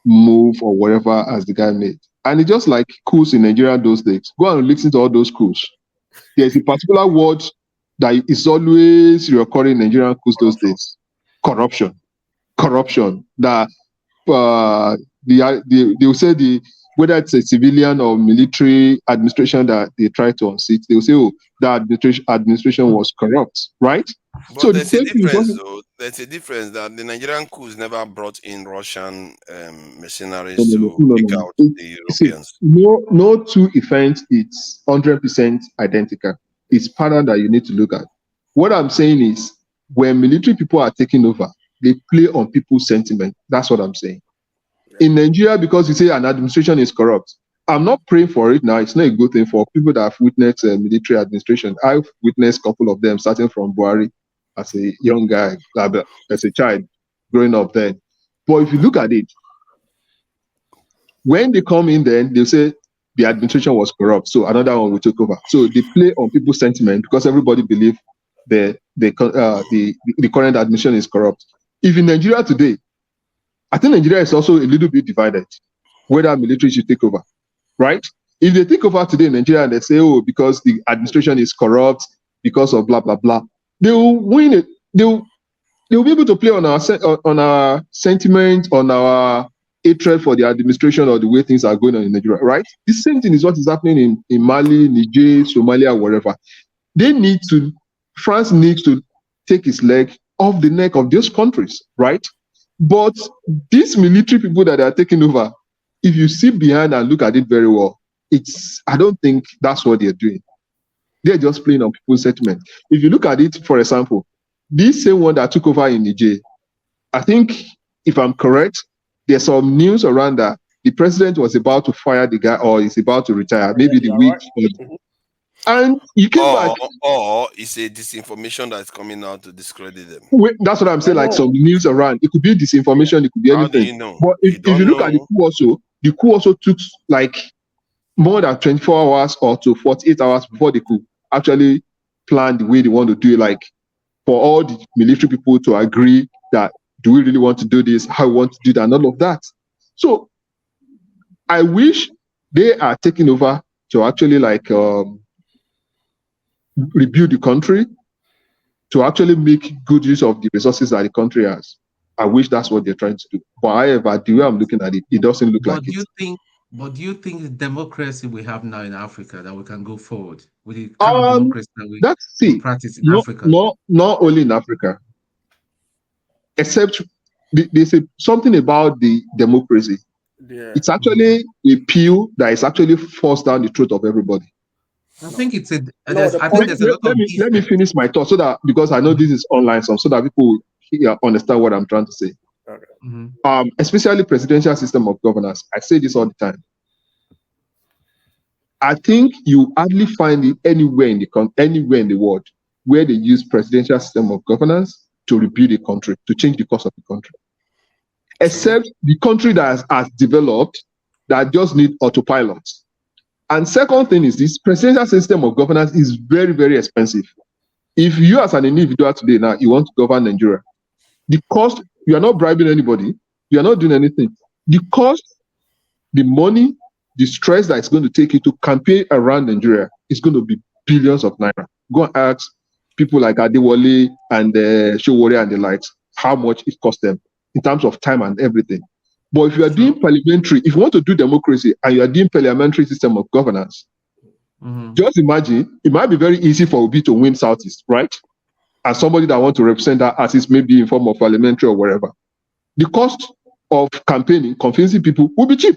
move or whatever as the guy made. And it's just like coups in Nigeria those days. Go and listen to all those coups. There's a particular word that is always recurring in Nigerian coups those days. Corruption. That they will say whether it's a civilian or military administration that they try to unseat, they will say, "Oh, that administration was corrupt," right? But So there's a difference, though. There's a difference that the Nigerian coups never brought in Russian mercenaries to pick out the Europeans. No 2 events, it's 100% identical. It's pattern that you need to look at. What I'm saying is, when military people are taking over, they play on people's sentiment. That's what I'm saying. In Nigeria, because you say an administration is corrupt, I'm not praying for it now. It's not a good thing for people that have witnessed military administration. I've witnessed a couple of them, starting from Buhari as a young guy, as a child, growing up then. But if you look at it, when they come in, then they'll say the administration was corrupt, so another one will take over. So they play on people's sentiment because everybody believes the current administration is corrupt. If in Nigeria today, I think Nigeria is also a little bit divided, whether military should take over, right? If they take over today in Nigeria and they say, "Oh, because the administration is corrupt, because of blah, blah, blah," they will win it. They'll be able to play on our sentiment, on our hatred for the administration or the way things are going on in Nigeria, right? The same thing is what is happening in Mali, Niger, Somalia, wherever. France needs to take its leg off the neck of those countries, right? But these military people that are taking over, if you sit behind and look at it very well, I don't think that's what they're doing. They're just playing on people's sentiment. If you look at it, for example, this same one that took over in Niger, I think, if I'm correct, there's some news around that the president was about to fire the guy or is about to retire, maybe the week. Right. And you came back. Or it's a disinformation that's coming out to discredit them. That's what I'm saying, like some news around. It could be disinformation, it could be anything. How do you know? But if you look at the coup also, the coup also took like more than 24 hours or to 48 hours before the coup actually planned the way they want to do it, like for all the military people to agree that do we really want to do this, how we want to do that, and all of that. So I wish they are taking over to actually like rebuild the country, to actually make good use of the resources that the country has. I wish that's what they're trying to do. But however, the way I'm looking at it, it doesn't look like it. But do you think the democracy we have now in Africa that we can go forward with the kind of democracy that we practice in Africa? Not only in Africa, except they say something about the democracy. Yeah. It's actually a pill that is actually forced down the throat of everybody. I think it's a. Let me finish my thought so that, because I know this is online, so that people understand what I'm trying to say. Okay. Especially presidential system of governance. I say this all the time. I think you hardly find it anywhere in the world where they use presidential system of governance to rebuild a country, to change the course of the country. Except the country that has developed, that just need autopilot. And second thing is this presidential system of governance is very, very expensive. If you as an individual today now, you want to govern Nigeria, the cost, you are not bribing anybody, you are not doing anything. The cost, the money, the stress that it's going to take you to campaign around Nigeria is going to be billions of naira. Go and ask people like Adewale and Showore and the likes how much it cost them in terms of time and everything. But if you are doing parliamentary, if you want to do democracy and you are doing parliamentary system of governance, just imagine, it might be very easy for Obi to win Southeast, right? And somebody that wants to represent that artist maybe in form of parliamentary or whatever. The cost of campaigning, convincing people will be cheap.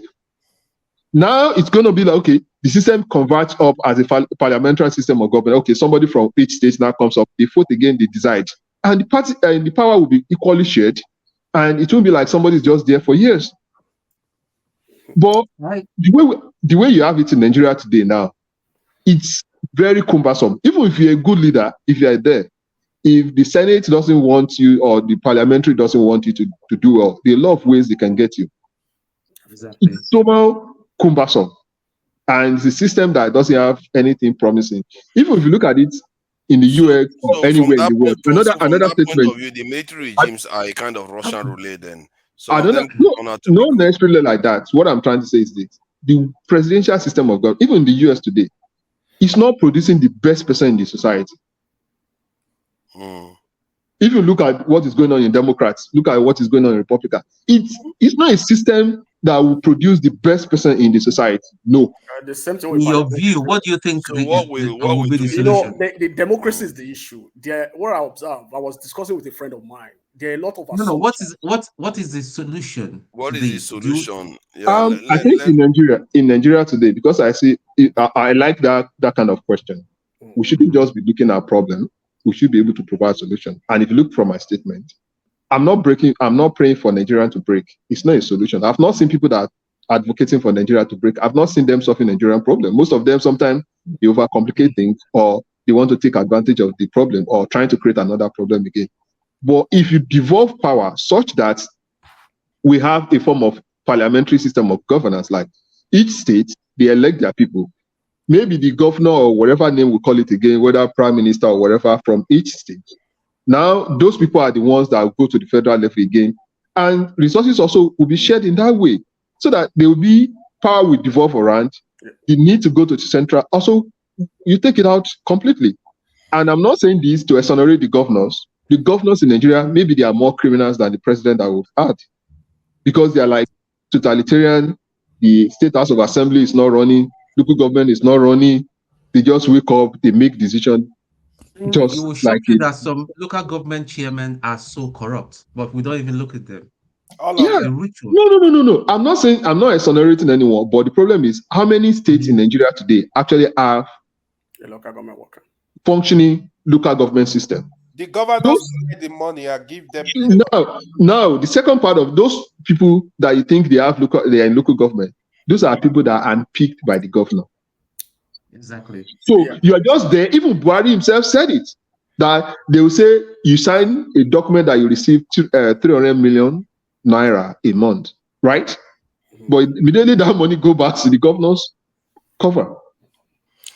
Now it's going to be like, okay, the system converts up as a parliamentary system of government. Okay, somebody from each state now comes up, they vote again, they decide. And the party and the power will be equally shared. And it won't be like somebody's just there for years. But the way you have it in Nigeria today now, it's very cumbersome. Even if you're a good leader, if you're there, if the Senate doesn't want you or the parliamentary doesn't want you to do well, there are a lot of ways they can get you. Exactly. It's somehow cumbersome. And it's a system that doesn't have anything promising. Even if you look at it in the US or anywhere in the world, another statement. Point of view, the military regimes are a kind of Russian roulette then. So not necessarily like that. What I'm trying to say is this. The presidential system of government, even in the US today, is not producing the best person in the society. If you look at what is going on in Democrats, look at what is going on in Republicans, it's not a system that will produce the best person in the society. No. The same thing In with your view, what do you think will be the solution? The democracy is the issue. What I observed, I was discussing with a friend of mine. There are a lot of No, what is the solution? What is the solution? I think in Nigeria today, because I see I like that kind of question. We shouldn't just be looking at problem. We should be able to provide solution. And if you look from my statement, I'm not praying for Nigeria to break. It's not a solution. I've not seen people that are advocating for Nigeria to break. I've not seen them solving Nigerian problem. Most of them sometimes they overcomplicate things, or they want to take advantage of the problem, or trying to create another problem again. But if you devolve power such that we have a form of parliamentary system of governance, like each state, they elect their people. Maybe the governor or whatever name we call it again, whether prime minister or whatever from each state. Now, those people are the ones that will go to the federal level again. And resources also will be shared in that way, so that there will be power will devolve around. The need to go to the central, also, you take it out completely. And I'm not saying this to exonerate the governors. The governors in Nigeria, maybe they are more criminals than the president that we've had, because they are like totalitarian. The State House of Assembly is not running. Local government is not running. They just wake up, they make decisions. Just it will shock like you that some local government chairmen are so corrupt, but we don't even look at them. No. I'm not exonerating anyone, but the problem is how many states in Nigeria today actually have a local government worker, functioning local government system. The governors pay the money and give them. No. The second part of those people that you think they are in local government, those are people that are unpicked by the governor. Exactly. So you are just there. Even Buhari himself said it, that they will say you sign a document that you receive 300 million naira a month, right? But immediately that money go back to the governor's cover.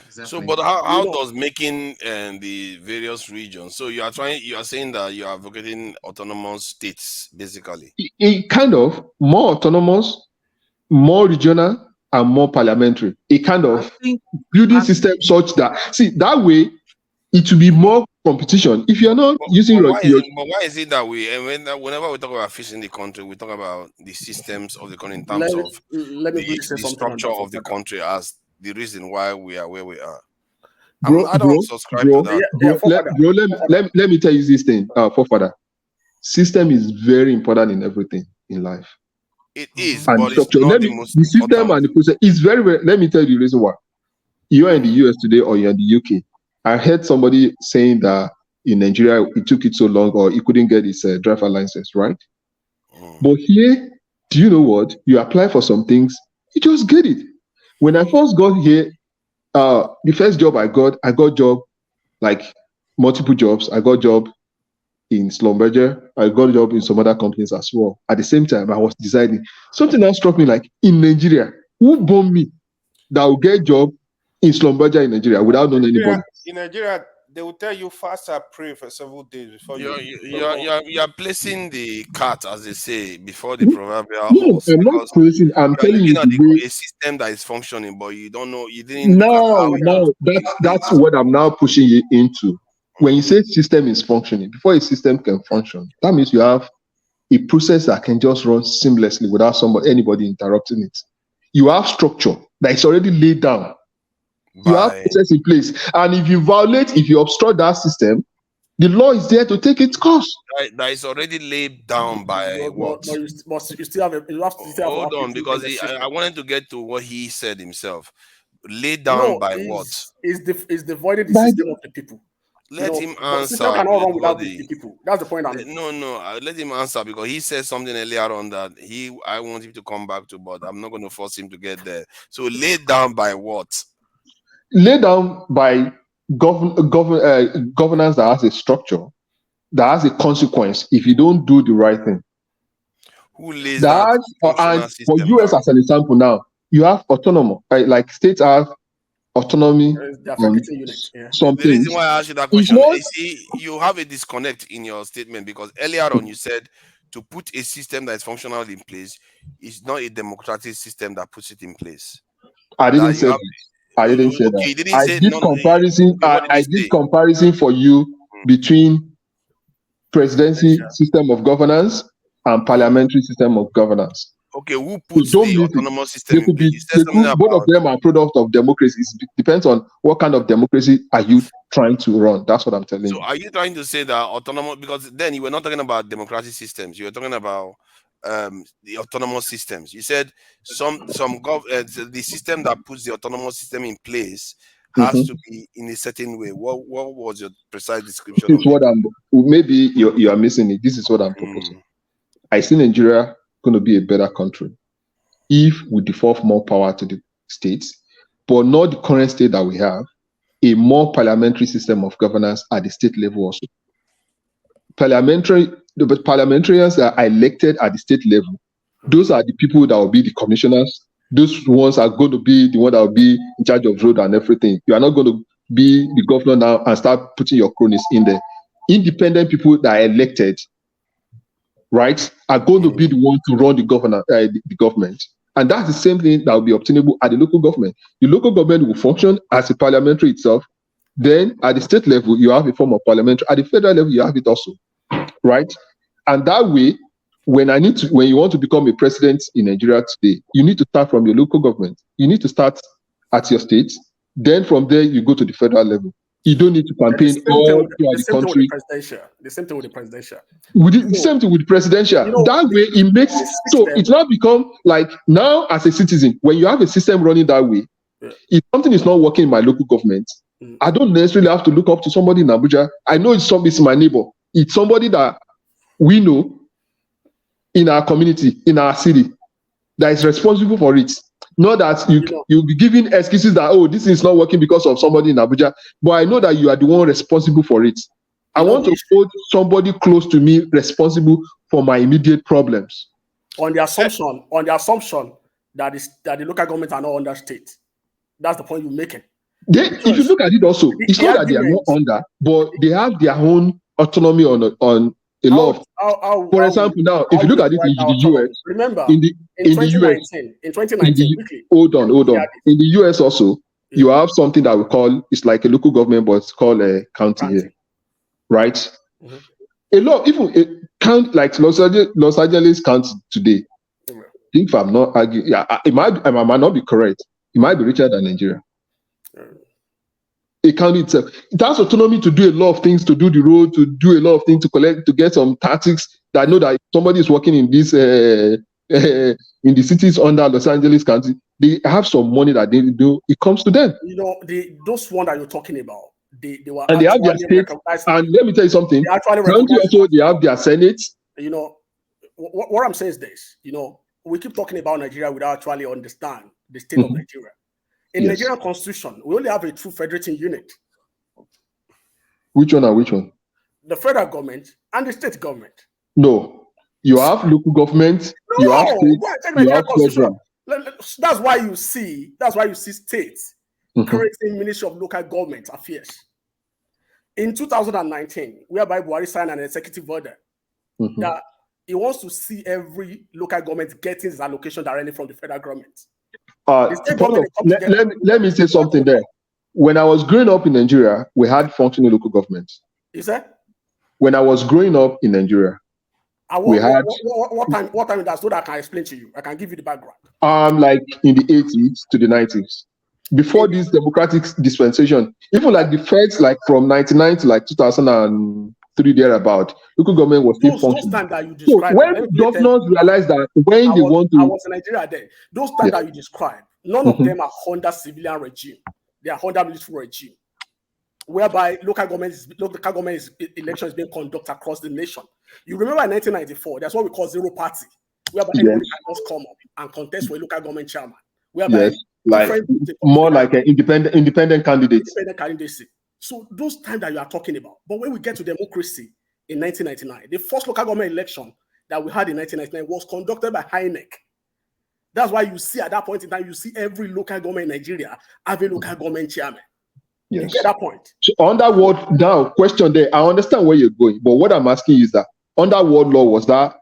So, but how does making the various regions? So you are saying that you are advocating autonomous states, basically. It kind of more autonomous, more regional, and more parliamentary. A kind of building system such that that way it will be more competition. If you are not using why is it that we whenever we talk about fixing the country, we talk about the systems of the country in terms of the structure of the country as the reason why we are where we are. I don't subscribe to that. Let me tell you this thing, forefather. System is very important in everything in life. It is, and but structure. it's not the most the system and the process is very, very. Let me tell you the reason why. You are in the US today or you're in the UK. I heard somebody saying that in Nigeria it took it so long or he couldn't get his driver license, right? But here, do you know what? You apply for some things, you just get it. When I first got here, the first job I got job, like multiple jobs. I got job in Schlumberger. I got a job in some other companies as well. At the same time, I was deciding. Something that struck me, like in Nigeria, who born me that will get job in Schlumberger in Nigeria without knowing anybody? In Nigeria, they will tell you fast and pray for several days before you're placing the cat, as they say, before the proverbial No, horse. I'm not placing. I'm telling you a system that is functioning, but you don't know. You didn't. No, that's what I'm now pushing you into. When you say system is functioning, before a system can function, that means you have a process that can just run seamlessly without anybody interrupting it. You have structure that is already laid down. You have process in place, and if you obstruct that system, the law is there to take its course. That is already laid down by what? But you still have hold on, because I wanted to get to what he said himself. Laid down by what? Is devoided the system of the people. Let him answer. System cannot run without the people. That's the point. Let him answer, because he said something earlier on that I want him to come back to, but I'm not going to force him to get there. So laid down by what? Laid down by governance that has a structure, that has a consequence if you don't do the right thing. Who lays that? And for US as an example now, you have autonomy, like states have autonomy. The reason why I asked you that question is you have a disconnect in your statement, because earlier on you said to put a system that is functional in place is not a democratic system that puts it in place. I didn't say that. I didn't say that. I did comparison for you between presidency system of governance and parliamentary system of governance. Okay, who puts the autonomous system in place? Both of them are product of democracy. It depends on what kind of democracy are you trying to run. That's what I'm telling you. So are you trying to say that autonomous, because then you were not talking about democratic systems, you were talking about the autonomous systems. You said the system that puts the autonomous system in place has to be in a certain way. What was your precise description? This is what maybe you are missing it. This is what I'm proposing. I see Nigeria going to be a better country if we devolve more power to the states, but not the current state that we have, a more parliamentary system of governance at the state level also. Parliamentarians are elected at the state level. Those are the people that will be the commissioners. Those ones are going to be the one that will be in charge of road and everything. You are not going to be the governor now and start putting your cronies in there. Independent people that are elected, right, are going to be the one to run the government. And that's the same thing that will be obtainable at the local government. The local government will function as a parliamentary itself. Then at the state level, you have a form of parliamentary. At the federal level, you have it also, right? And that way, when you want to become a president in Nigeria today, you need to start from your local government. You need to start at your state. Then from there, you go to the federal level. You don't need to campaign all throughout the country. The same thing with the presidential. Same thing with the presidential. That way, it makes so it's now become like now as a citizen, when you have a system running that way, if something is not working in my local government, I don't necessarily have to look up to somebody in Abuja. I know it's my neighbor. It's somebody that we know in our community, in our city, that is responsible for it. Not that you'll be giving excuses that, this is not working because of somebody in Abuja, but I know that you are the one responsible for it. I want to hold somebody close to me responsible for my immediate problems. On the assumption that the local governments are not under state. That's the point you're making. If you look at it also, it's not that they are not under, but they have their own autonomy on a lot of. For example, now if you look at it in the US, remember in the US, in 2019, hold on. In the US also, you have something that we call, it's like a local government, but it's called a county here, right? A lot, even a count like Los Angeles County today. If I'm not arguing, it might not be correct. It might be richer than Nigeria. A county itself, it has autonomy to do a lot of things, to do the road, to do a lot of things, to collect, to get some tactics. That know that if somebody is working in this in the cities under Los Angeles County, they have some money that they do. It comes to them. You know, those one that you're talking about, they were and they have their state. And let me tell you something. County also they have their senate. You know, what I'm saying is this. You know, we keep talking about Nigeria without actually understand the state of Nigeria. In Nigerian constitution, we only have a true federating unit. Which one and which one? The federal government and the state government. No, you have local government. No, you have state. You have federal. That's why you see states creating Ministry of Local Government Affairs. In 2019, whereby Buhari signed an executive order that he wants to see every local government getting his allocation directly from the federal government. Let me say something there. When I was growing up in Nigeria, we had functioning local governments. Is that? When I was growing up in Nigeria, we had. What time that's so that I can explain to you. I can give you the background. Like in the 80s to the 90s. Before this democratic dispensation, even like the feds, like from 99 to like 2003 thereabout, local government was still functioning. Those times that you described, so when governors realize that when they want to, I was in Nigeria then. Those times that you described, none of them are under civilian regime. They are under military regime, whereby local government election is being conducted across the nation. You remember in 1994, that's what we call zero party, whereby everybody can just come up and contest for a local government chairman. Whereby like more like an independent candidate. Independent candidacy. So those times that you are talking about. But when we get to democracy in 1999, the first local government election that we had in 1999 was conducted by INEC. That's why you see at that point in time, you see every local government in Nigeria have a local government chairman. Yes. You get that point? So under what now question there, I understand where you're going, but what I'm asking is that under what law was that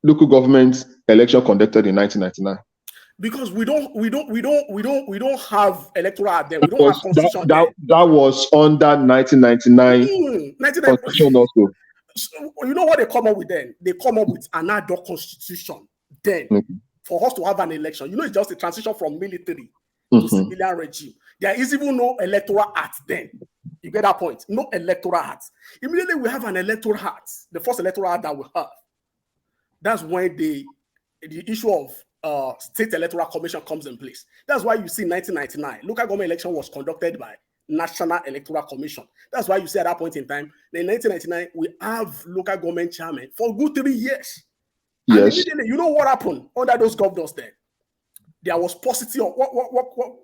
local government election conducted in 1999? Because we don't have electoral at them. We don't have constitution. That was under 1999 constitution also. So, you know what they come up with then? They come up with an ad hoc constitution then for us to have an election. You know, it's just a transition from military to civilian regime. There is even no electoral act then. You get that point? No electoral act. Immediately we have an electoral act. The first electoral act that we have. That's when the issue of State Electoral Commission comes in place. That's why you see 1999 local government election was conducted by National Electoral Commission. That's why you see at that point in time, in 1999 we have local government chairman for good 3 years. Yes. And immediately, you know what happened under those governors then? There was paucity of what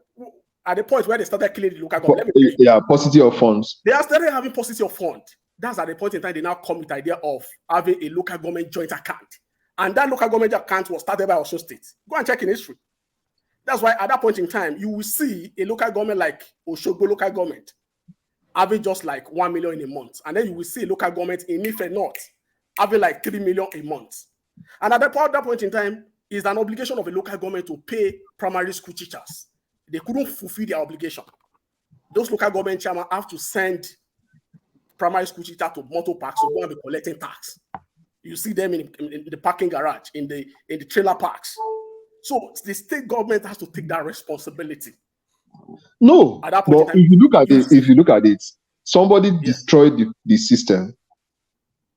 at the point where they started killing the local government. Paucity of funds. They are started having paucity of funds. That's at the point in time they now come with the idea of having a local government joint account. And that local government account was started by Osun State. Go and check in history. That's why at that point in time, you will see a local government like Oshogbo local government having just like 1 million in a month. And then you will see a local government in Ife North having like 3 million a month. And at that point in time, is an obligation of a local government to pay primary school teachers. They couldn't fulfill their obligation. Those local government chairmen have to send primary school teachers to motor parks to go and be collecting tax. You see them in the parking garage, in the trailer parks. So the state government has to take that responsibility. No, but if you look at it, somebody destroyed the system,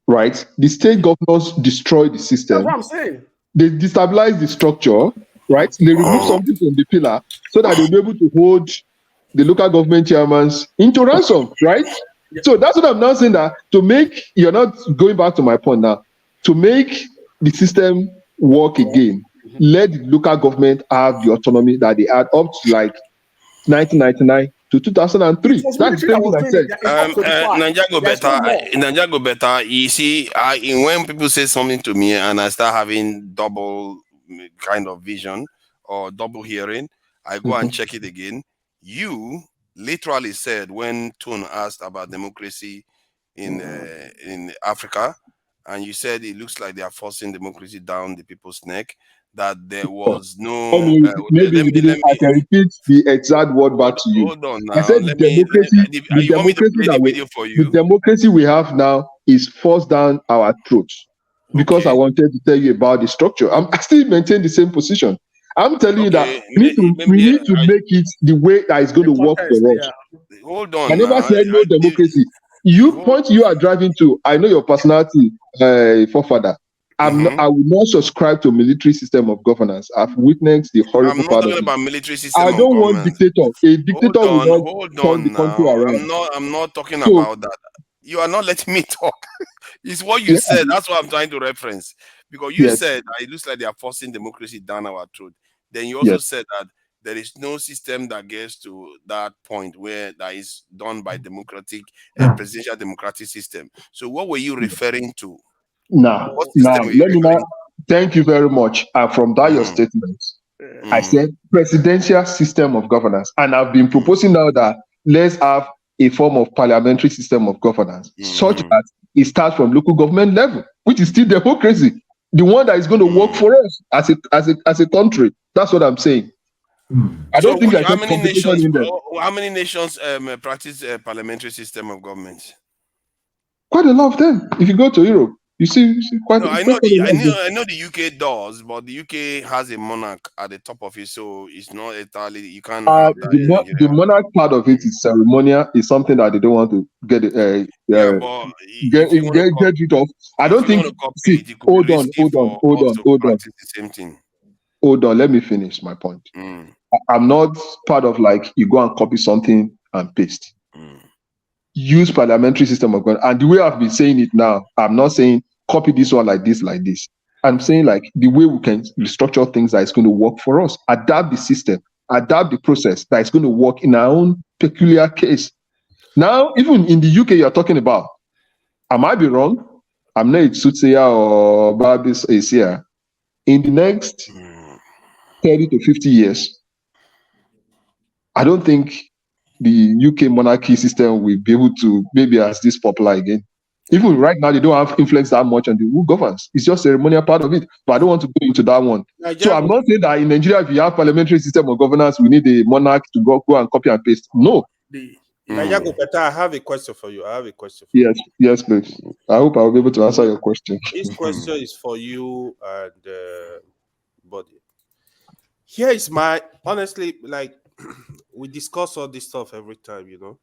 right? The state governors destroyed the system. That's what I'm saying. They destabilize the structure, right? They remove something from the pillar so that they'll be able to hold the local government chairmen into ransom, right? Yeah. So that's what I'm now saying, that to make, you're not going back to my point now, to make the system work again, let the local government have the autonomy that they had up to like 1999 to 2003. That's the thing I said. Niger go better. You see, when people say something to me and I start having double kind of vision or double hearing. I go and check it again. You literally said when Tone asked about democracy in Africa, and you said it looks like they are forcing democracy down the people's neck, that there was no. Maybe you didn't. I can repeat the exact word back to you. Hold on now. I said the democracy we have now is forced down our throats because I wanted to tell you about the structure. I still maintain the same position. I'm telling you that we need to make it the way that is going to work for us. Hold on. I never said no democracy. Point you are driving to, I know your personality, forefather. I will not subscribe to a military system of governance. I've witnessed the horrible part of it. About military system I don't want dictator. A dictator will not turn the country around. I'm not talking about that. You are not letting me talk. It's what you said. That's what I'm trying to reference. Because you said it looks like they are forcing democracy down our throat. Then you also said that there is no system that gets to that point where that is done by democratic presidential democratic system. So what were you referring to? Now, let me now. Thank you very much. From that your statement, I said presidential system of governance, and I've been proposing now that let's have a form of parliamentary system of governance, such that it starts from local government level, which is still democracy, the one that is going to work for us as a country. That's what I'm saying. I don't think how many nations practice a parliamentary system of government? Quite a lot of them. If you go to Europe, you see quite. No, I know the UK does, but the UK has a monarch at the top of it, so it's not entirely. You can't. The monarch part of it is ceremonial. Is something that they don't want to get get rid of. I don't think. Hold on. The same thing. Hold on. Let me finish my point. I'm not part of like you go and copy something and paste. Use parliamentary system of government. And the way I've been saying it now, I'm not saying copy this one like this. I'm saying like the way we can restructure things that is going to work for us, adapt the system, adapt the process that is going to work in our own peculiar case. Now, even in the UK you're talking about, I might be wrong. I'm not a soothsayer or Barbie's here. In the next 30 to 50 years, I don't think the UK monarchy system will be able to maybe as this popular again. Even right now, they don't have influence that much on the who governs. It's just ceremonial part of it. But I don't want to go into that one. So I'm not saying that in Nigeria, if you have parliamentary system of governance, we need a monarch to go and copy and paste. No. I have a question for you. Yes, please. I hope I will be able to answer your question. This question is for you and Body. Here is my honestly, like we discuss all this stuff every time, you know.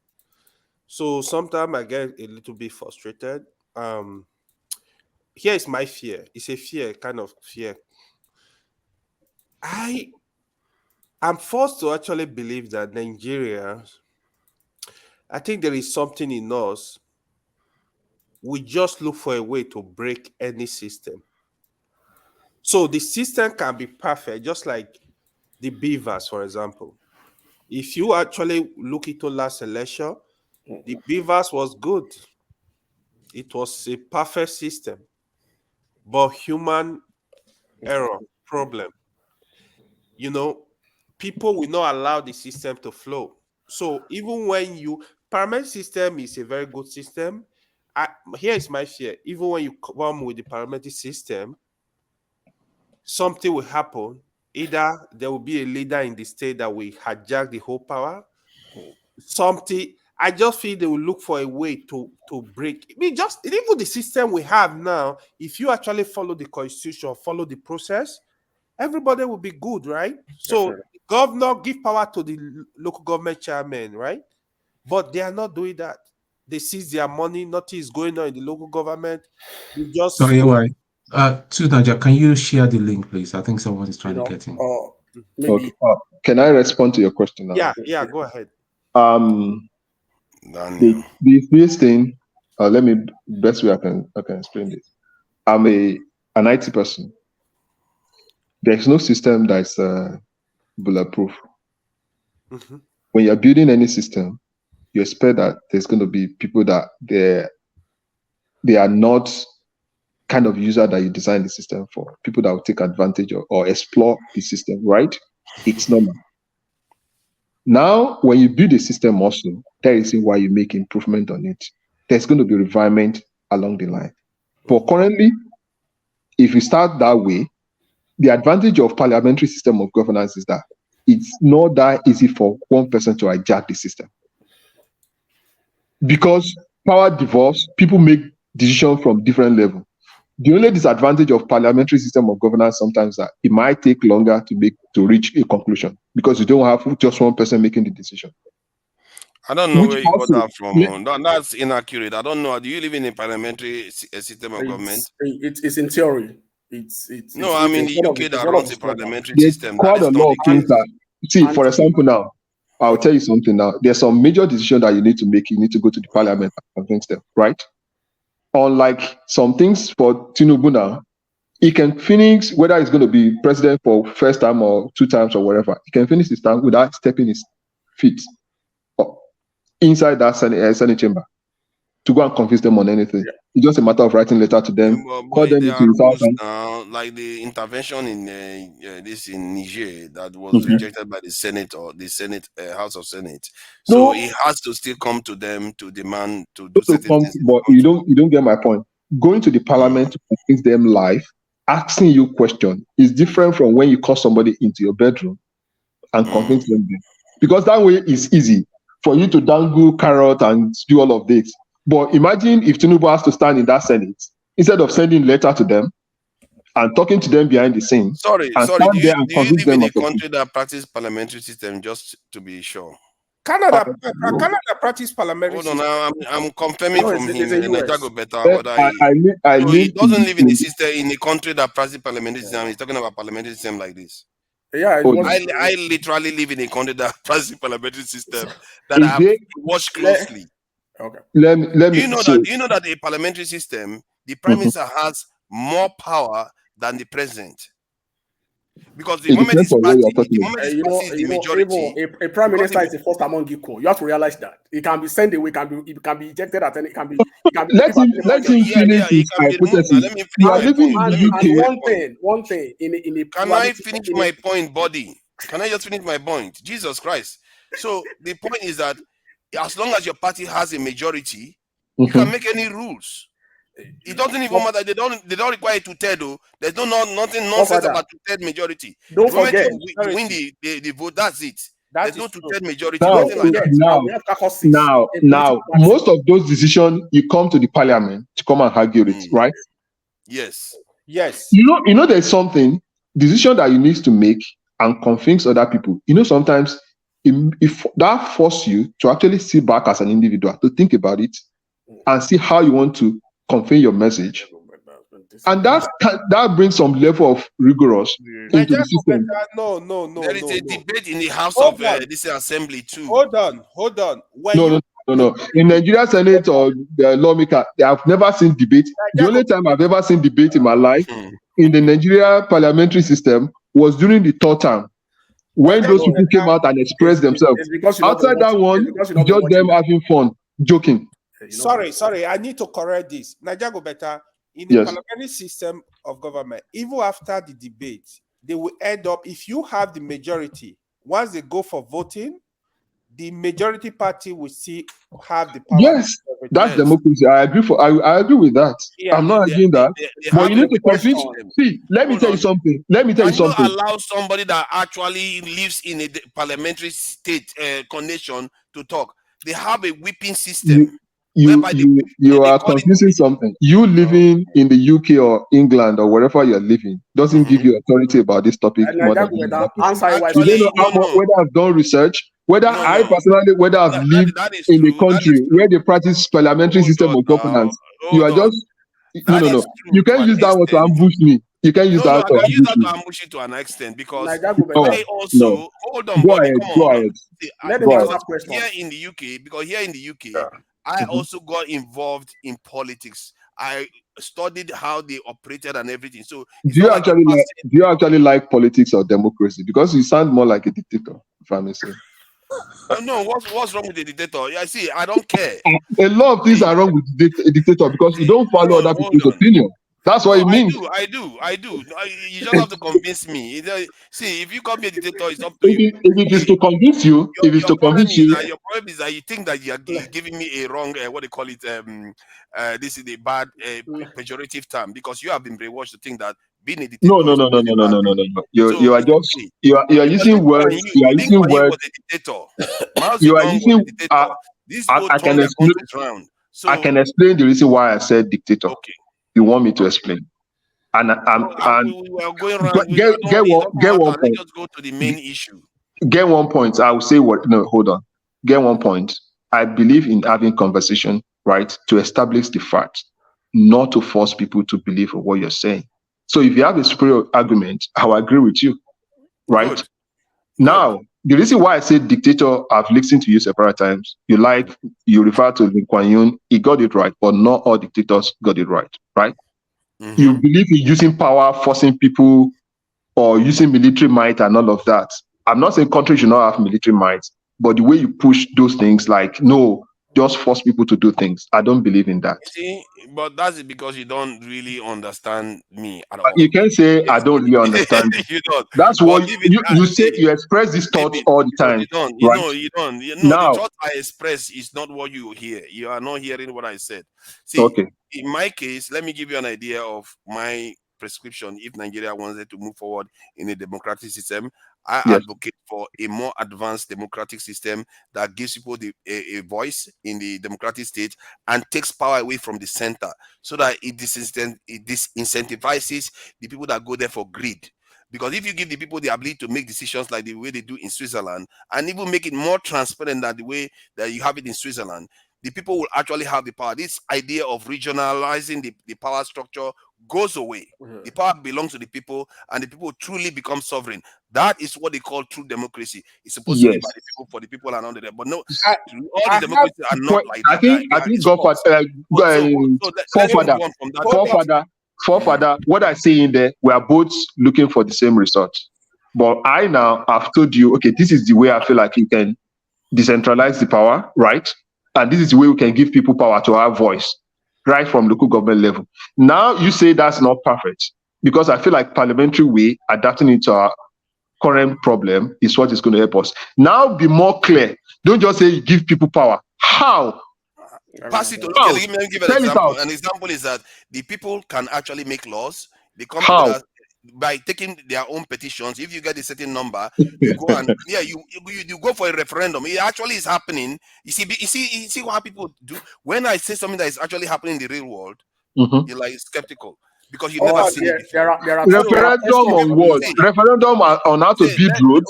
So sometimes I get a little bit frustrated. Here is my fear. It's a fear, kind of fear. I'm forced to actually believe that Nigeria, I think there is something in us. We just look for a way to break any system. So the system can be perfect, just like the beavers, for example. If you actually look into last election, the beavers was good. It was a perfect system, but human error, problem. You know, people will not allow the system to flow. So even when parliamentary system is a very good system. Here is my fear. Even when you come with the parliamentary system, something will happen. Either there will be a leader in the state that will hijack the whole power. I just feel they will look for a way to break. Even the system we have now, if you actually follow the constitution, follow the process, everybody will be good, right? So governor give power to the local government chairman, right? But they are not doing that. They seize their money. Nothing is going on in the local government. They just Naja, can you share the link, please? I think someone is trying to get in. Okay. Can I respond to your question now? Yeah, go ahead. This thing, let me best way I can explain this. I'm an IT person. There's no system that's bulletproof. Mm-hmm. When you're building any system, you expect that there's going to be people that they are not kind of user that you design the system for, people that will take advantage of or explore the system, right? It's normal. Now, when you build a system also, there is why you make improvement on it. There's going to be refinement along the line. But currently, if you start that way, the advantage of parliamentary system of governance is that it's not that easy for one person to hijack the system. Because power devolves, people make decisions from different levels. The only disadvantage of parliamentary system of governance sometimes that it might take longer to reach a conclusion because you don't have just one person making the decision. I don't know where you got that from. That's inaccurate. I don't know. Do you live in a parliamentary system of government? It's in theory. No, I mean the UK that runs a parliamentary There's system. quite a lot of things that, see, for example, now, I'll tell you something now. There's some major decisions that you need to make. You need to go to the parliament and convince them, right? Unlike some things for Tinubu now, he can finish, whether he's going to be president for first time or 2 times or whatever, he can finish his term without stepping his feet inside that Senate chamber to go and convince them on anything. It's just a matter of writing letter to them, call them into his house. Like the intervention in Niger that was rejected by the Senate or the Senate House of Senate. So he has to still come to them to demand to do certain things. But you don't get my point. Going to the parliament to convince them live, asking you question is different from when you call somebody into your bedroom and convince them there. Because that way is easy for you to dangle carrot and do all of this. But imagine if Tinubu has to stand in that Senate instead of sending letter to them and talking to them behind the scenes. Sorry. Do you live in a country that practices parliamentary system? Just to be sure. Canada practice parliamentary. Hold on, I'm confirming from him. He doesn't live in a system in a country that practices parliamentary system. He's talking about parliamentary system like this. Yeah, I literally live in a country that practices parliamentary system that I have watched closely. Okay. Let me. Do you know that a parliamentary system, the prime minister has more power than the president? Because the moment it's the majority, a prime minister is the first among equal. You have to realize that it can be sent away, it can be ejected at any. It can be. Let him finish his hypothesis. You are living in the UK. One thing in a. Can I finish my point, buddy? Can I just finish my point? Jesus Christ! So the point is that as long as your party has a majority, you can make any rules. It doesn't even matter. They don't require 2/3 though. There's nothing nonsense about 2/3 majority. Don't forget, win the vote. That's it. There's no 2/3 majority. Now, most of those decisions you come to the parliament to come and argue it, right? Yes. You know, there's something decision that you need to make and convince other people. You know, sometimes if that forces you to actually sit back as an individual to think about it and see how you want to convey your message, and that brings some level of rigorous into the system. No. There is a debate in the House of this assembly too. Hold on. No. In Nigeria Senate or the lawmaker, I've never seen debate. The only time I've ever seen debate in my life in the Nigeria parliamentary system was during the 3rd term, when those people came out and expressed themselves. Outside that one, just them having fun, joking. Sorry, I need to correct this. Niger go better. In the parliamentary system of government, even after the debate, they will end up, if you have the majority, once they go for voting, the majority party will still have the power. Yes, that's democracy. I agree with that. Yeah, I'm not arguing that. But you need to convince. See, let me tell you something. Can you allow somebody that actually lives in a parliamentary state condition to talk? They have a whipping system. You are confusing something. You living in the UK or England or wherever you are living doesn't give you authority about this topic. You don't know whether I've done research, whether I personally, whether I've lived in a country where they practice parliamentary system of governance. You are just no. You can't use that one to ambush me. You can use that to ambush you to an extent because I also hold on. Go ahead. Here in the UK, I also got involved in politics. I studied how they operated and everything. So, do you actually like politics or democracy? Because you sound more like a dictator, if I may say. No, what's wrong with the dictator? Yeah, see, I don't care. A lot of things are wrong with a dictator because you don't follow other people's opinion. That's what it means. I do. You just have to convince me. See, if you call me a dictator, it's up to you. If it is to convince you, Your problem is that you think that you're giving me a wrong, what they call it, this is a bad pejorative term, because you have been brainwashed to think that being a dictator. No. You are just you are using words. You are using words. Was a dictator. Mao You are Zedong using. was a dictator. These people I turn their countries around. So I can explain the reason why I said dictator. Okay. You want me to explain? And we are going around. Get one point. Let's just go to the main issue. Get one point. I will say what. No, hold on. Get one point. I believe in having conversation, right, to establish the facts, not to force people to believe in what you're saying. So if you have a superior argument, I will agree with you, right? Good. Now, the reason why I say dictator, I've listened to you several times. You refer to Lee Kuan Yew, he got it right, but not all dictators got it right, right? Mm-hmm. You believe in using power, forcing people, or using military might and all of that. I'm not saying countries should not have military might, but the way you push those things, like, no, just force people to do things. I don't believe in that. See, but that's because you don't really understand me at all. You can say I don't really understand. You don't. That's what you say. You express these thoughts all the time. You don't. Right? You don't. Now, the thought I express is not what you hear. You are not hearing what I said. See, in my case, let me give you an idea of my prescription. If Nigeria wanted to move forward in a democratic system, I advocate for a more advanced democratic system that gives people a voice in the democratic state and takes power away from the center, so that it disincentivizes the people that go there for greed. Because if you give the people the ability to make decisions like the way they do in Switzerland, and even make it more transparent than the way that you have it in Switzerland, the people will actually have the power. This idea of regionalizing the power structure goes away. Mm-hmm. The power belongs to the people, and the people truly become sovereign. That is what they call true democracy. It's supposed to be by the people, for the people, and under them. But no, all the democracies are not like that. I think forefather, what I say in there, we are both looking for the same result. But I've told you, okay, this is the way I feel like you can decentralize the power, right? And this is the way we can give people power to have voice, right from local government level. Now you say that's not perfect, because I feel like parliamentary way, adapting it to our current problem, is what is going to help us. Now be more clear. Don't just say give people power. How? Pass it to let me give an example. An example is that the people can actually make laws. They come together by taking their own petitions. If you get a certain number, you go and you go for a referendum. It actually is happening. You see what people do. When I say something that is actually happening in the real world, you're like skeptical, because you've never seen it before. Referendum on what? Referendum on how to build roads.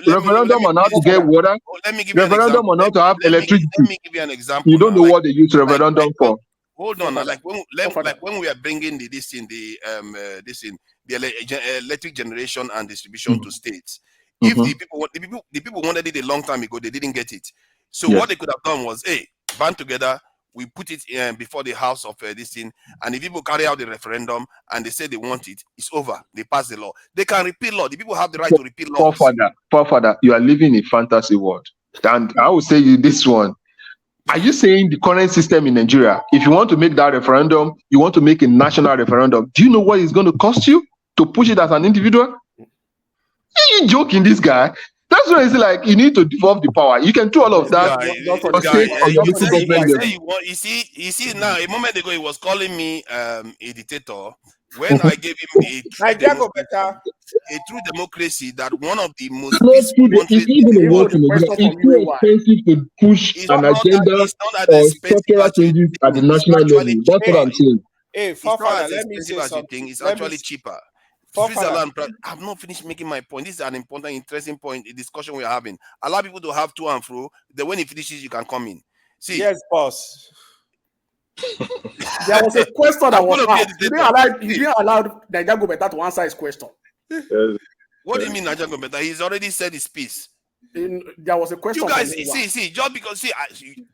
Referendum on how to get water. Referendum on how to have electricity. Let me give you an example. You don't know what they use referendum for. Hold on, like when we are bringing the electric generation and distribution to states. If the people wanted it a long time ago, they didn't get it. So what they could have done was, band together, we put it before the house of this thing, and if people carry out the referendum and they say they want it, it's over. They pass the law. They can repeal law. The people have the right to repeal laws. Forefather, you are living in a fantasy world. And I will say you this one. Are you saying the current system in Nigeria, if you want to make that referendum, you want to make a national referendum, do you know what it's going to cost you to push it as an individual? You're joking, this guy. That's why it's like you need to devolve the power. You can do all of that. You see now, a moment ago he was calling me a dictator. When I gave him a true democracy, that one of the most peaceful countries it's too expensive to push an agenda or structural changes at the national level. That's what I'm saying. It's not as expensive as you think. It's actually cheaper. Switzerland, I've not finished making my point. This is an important, interesting point, a discussion we are having. Allow people to have to and fro. Then when it finishes, you can come in. See, yes, boss. There was a question that was asked. You didn't allow Niger Gobeta to answer his question. What do you mean, Niger Gobeta? He's already said his piece. There was a question. You guys see, just because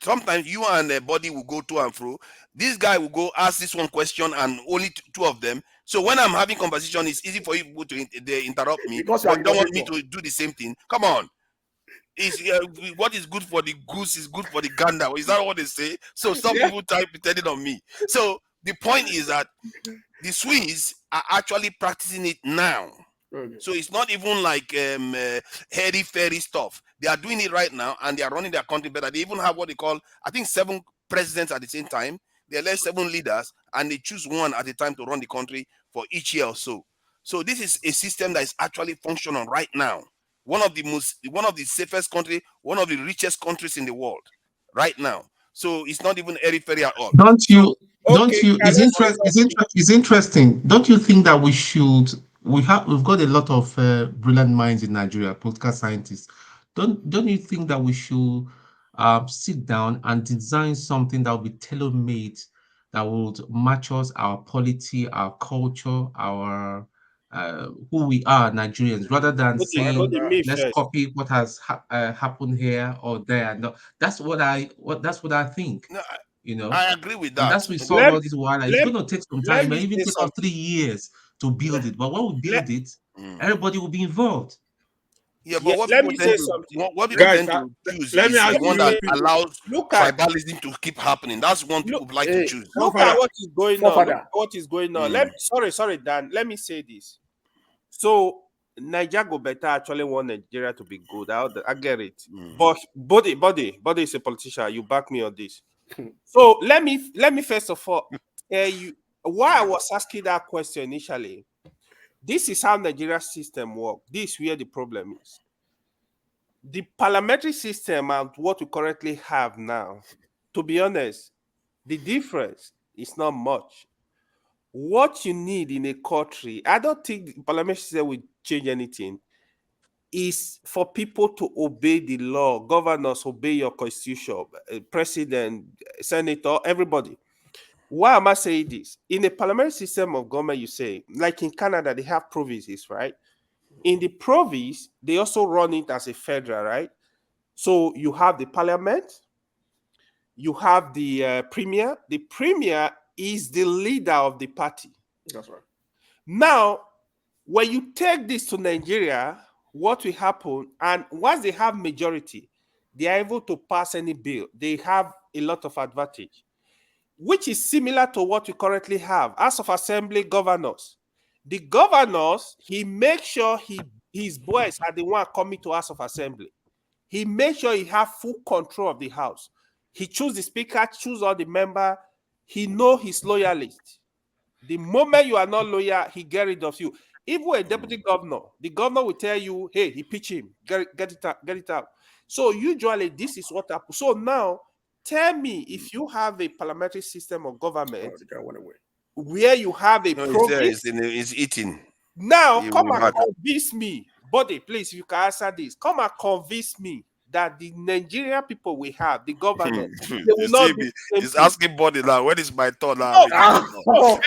sometimes you and the body will go to and fro. This guy will go ask this one question and only two of them. So when I'm having conversation, it's easy for you to interrupt me. Because you don't want me to do the same thing. Come on. What is good for the goose is good for the gander. Is that what they say? So some people try pretending on me. So the point is that The Swiss are actually practicing it now. So it's not even like hairy-fairy stuff. They are doing it right now, and they are running their country better. They even have what they call, I think, 7 presidents at the same time. They elect 7 leaders, and they choose one at a time to run the country for each year or so. So this is a system that is actually functional right now. One of the safest country, one of the richest countries in the world right now. So it's not even airy-fairy at all. It's interesting. Don't you think that we've got a lot of brilliant minds in Nigeria, political scientists. Don't you think that we should sit down and design something that will be tailor-made, that would match us, our polity, our culture, our who we are, Nigerians, rather than saying let's copy what has happened here or there? No, that's what I think. No, You know, I agree with that. and that's we solve all this while. It's going to take some time. It may even take us 3 years to build it. But when we build it, everybody will be involved. Yeah, but what people tend to choose is the one that allows tribalism to keep happening. That's one people like to choose. Look at what is going on. What is going on? Sorry, Dan. Let me say this. So Niger go better actually want Nigeria to be good. I get it. But Body is a politician. You back me on this. So let me first of all you why I was asking that question initially. This is how Nigeria's system works. This is where the problem is. The parliamentary system and what we currently have now, to be honest, the difference is not much. What you need in a country, I don't think the parliamentary system will change anything, is for people to obey the law. Governors obey your constitution, president, senator, everybody. Why am I saying this? In a parliamentary system of government, you say, like in Canada, they have provinces, right? In the province, they also run it as a federal, right? So you have the parliament, you have the premier. The premier is the leader of the party. That's right. Now, when you take this to Nigeria, what will happen, and once they have majority, they are able to pass any bill. They have a lot of advantage, which is similar to what we currently have. House of Assembly governors. The governors, he makes sure his boys are the one coming to House of Assembly. He makes sure he have full control of the House. He choose the speaker, choose all the member. He know his loyalist. The moment you are not loyal, he get rid of you. Even a deputy governor, the governor will tell you, hey, he pitch him, get it out. So usually this is what happens. So now, tell me if you have a parliamentary system of government where you have a province. It's eating. Now, come and convince me, Body, please, if you can answer this, come and convince me that the Nigerian people we have, the government, they will not be. He's asking Body now, when is my turn now? When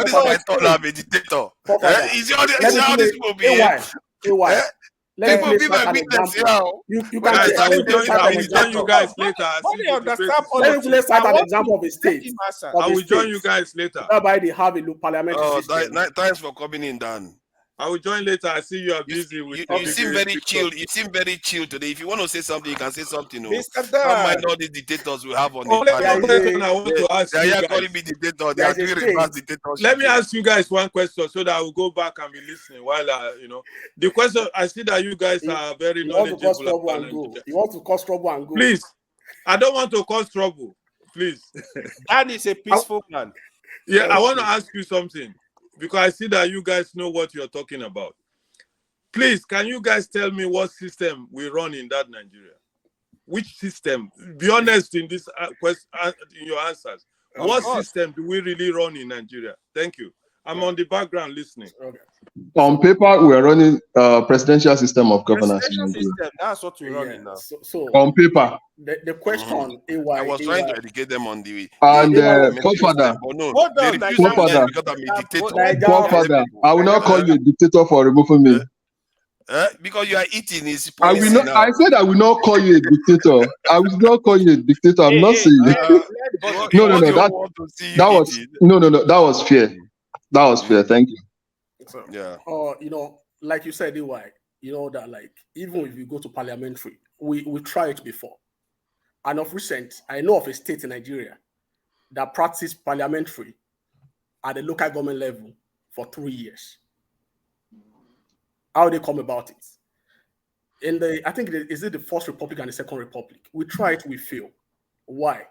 is my turn now, meditator? Is how this people behave? People be my witness now. You can I will join you guys later. Let me start an example of a state. I will join you guys later. Whereby they have a parliamentary system. Thanks for coming in, Dan. I will join later. I see you are busy with. You seem very chill. You seem very chill today. If you want to say something, you can say something. Mr. Don't mind all these dictators we have on the panel. I want to ask you guys. Calling me dictator. They are doing reverse dictatorship. Let me ask you guys one question so that I will go back and be listening while the question. I see that you guys are very knowledgeable. You want to cause trouble and go. Please, I don't want to cause trouble. Please. Dan is a peaceful man. Yeah, I want to ask you something. Because I see that you guys know what you're talking about. Please, can you guys tell me what system we run in that Nigeria? Which system? Be honest in this question, in your answers. What system do we really run in Nigeria? Thank you. I'm on the background listening. Okay. On paper, we are running a presidential system of governance. That's what we're running now. So on paper. The question, I was trying to educate them on the and Forefather, I will not call you a dictator for removing me. Because you are eating his I will not. Now. I said I will not call you a dictator. I will not call you a dictator. I'm not saying. No. That was fair. That was fair. Thank you. Yeah. Like you said, that like even if you go to parliamentary, we tried it before. And of recent, I know of a state in Nigeria that practiced parliamentary at the local government level for 3 years. How they come about it? I think is it the First Republic and the Second Republic? We try it, we fail. Why?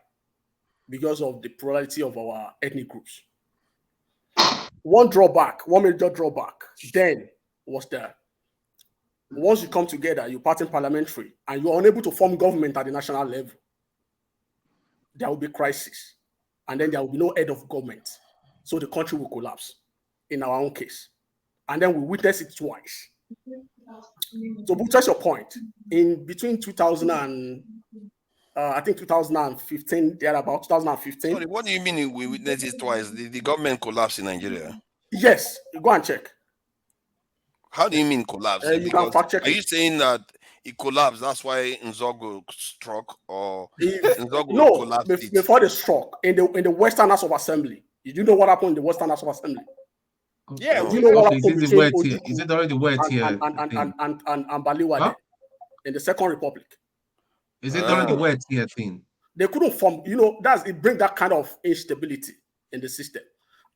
Because of the plurality of our ethnic groups. One major drawback then was that once you come together, you part in parliamentary, and you are unable to form government at the national level, there will be crisis, and then there will be no head of government. So the country will collapse in our own case. And then we witness it twice. So, but that's your point. In between 2000 and I think 2015, they're about 2015. Sorry, what do you mean we witnessed it twice? The government collapsed in Nigeria? Yes, go and check. How do you mean collapse? You can fact check. Are you saying that it collapsed? That's why Nzogo struck, or Nzogo collapsed? Before the struck in the Western House of Assembly. Did you know what happened in the Western House of Assembly? Yeah, you know what happened Is it already wet here? And Baliwale in the Second Republic? Is it already wet here thing? They couldn't form. It brings that kind of instability in the system.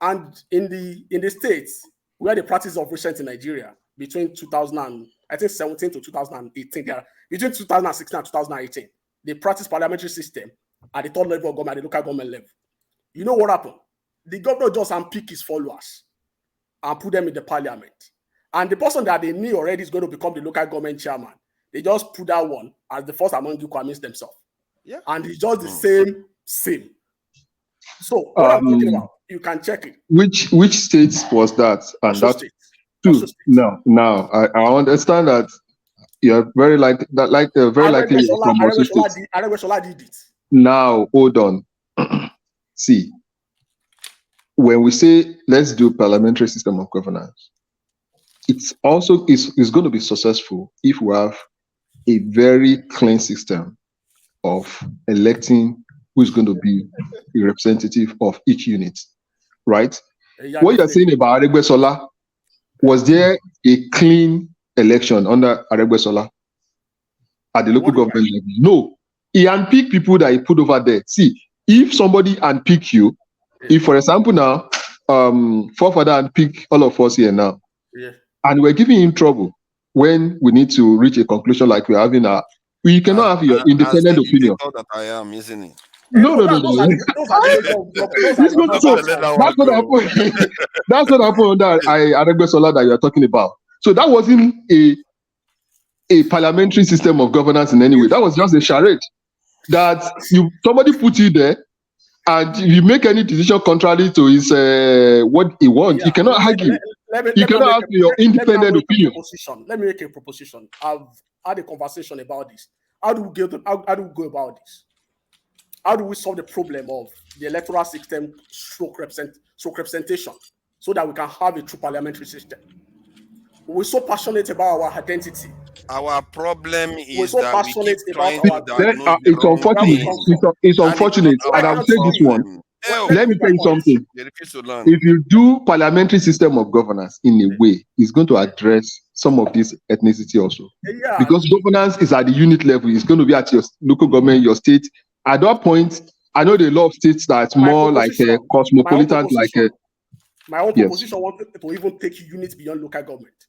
And in the states where the practice of recent in Nigeria between 2017 to 2018, between 2016 and 2018, they practice parliamentary system at the third level of government, at the local government level. You know what happened? The governor just unpick his followers and put them in the parliament. And the person that they knew already is going to become the local government chairman, they just put that one as the first among the Kwamis themselves. Yeah. And it's just the same. So what I'm talking about, you can check it. Which states was that? And that's two. Now I understand that you're very likely Aregbesola did it. Now hold on. See, when we say let's do parliamentary system of governance, it's also is going to be successful if we have a very clean system of electing who's going to be a representative of each unit, right? What you're saying about Aregbesola, was there a clean election under Aregbesola at the local government level? No. He unpicked people that he put over there. See, if somebody unpick you, if for example now, forefather unpick all of us here now, and we're giving him trouble when we need to reach a conclusion like we're having you cannot have your independent opinion. That I am, isn't it? No. That's what happened under Aregbesola that you are talking about. So that wasn't a parliamentary system of governance in any way. That was just a charade that somebody put you there, and if you make any decision contrary to his what he wants, you cannot argue. You cannot have your independent opinion. Let me make a proposition. I've had a conversation about this. How do we go about this? How do we solve the problem of the electoral system stroke representation so that we can have a true parliamentary system? We're so passionate about our identity. Our problem is we're so that we keep trying to diagnose it's unfortunate. It's unfortunate, and I'll say this one. Let me tell you something. If you do parliamentary system of governance in a way, it's going to address some of this ethnicity also. Yeah. Because governance is at the unit level. It's going to be at your local government, your state. At that point, I know there are a lot of states that's more like a cosmopolitan, my own proposition wanted to even take units beyond local government.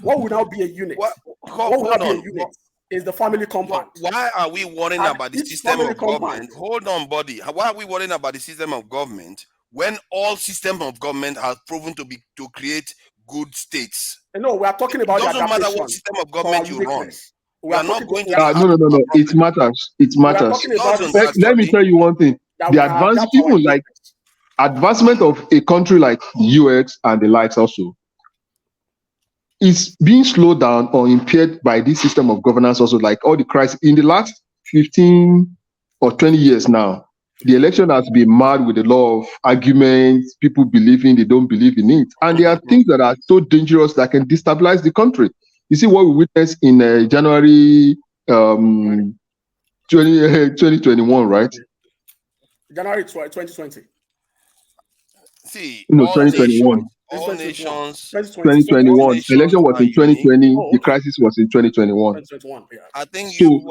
What would now be a unit? What would now be a unit? Is the family compound. Why are we worrying about the system of government? Hold on, buddy. Why are we worrying about the system of government when all system of government has proven to create good states? No, we are talking about. It doesn't matter what system of government you run. We are not going to. No. It matters. It matters. Let me tell you one thing. The advancement of a country like the US and the likes also is being slowed down or impaired by this system of governance also, like all the crisis in the last 15 or 20 years now. The election has been marred with a lot of arguments, people believing they don't believe in it. And there are things that are so dangerous that can destabilize the country. You see what we witnessed in January 2021, right? January 2020. See, no, 2021. All nations. 2021. Election was in 2020. The crisis was in 2021. I think you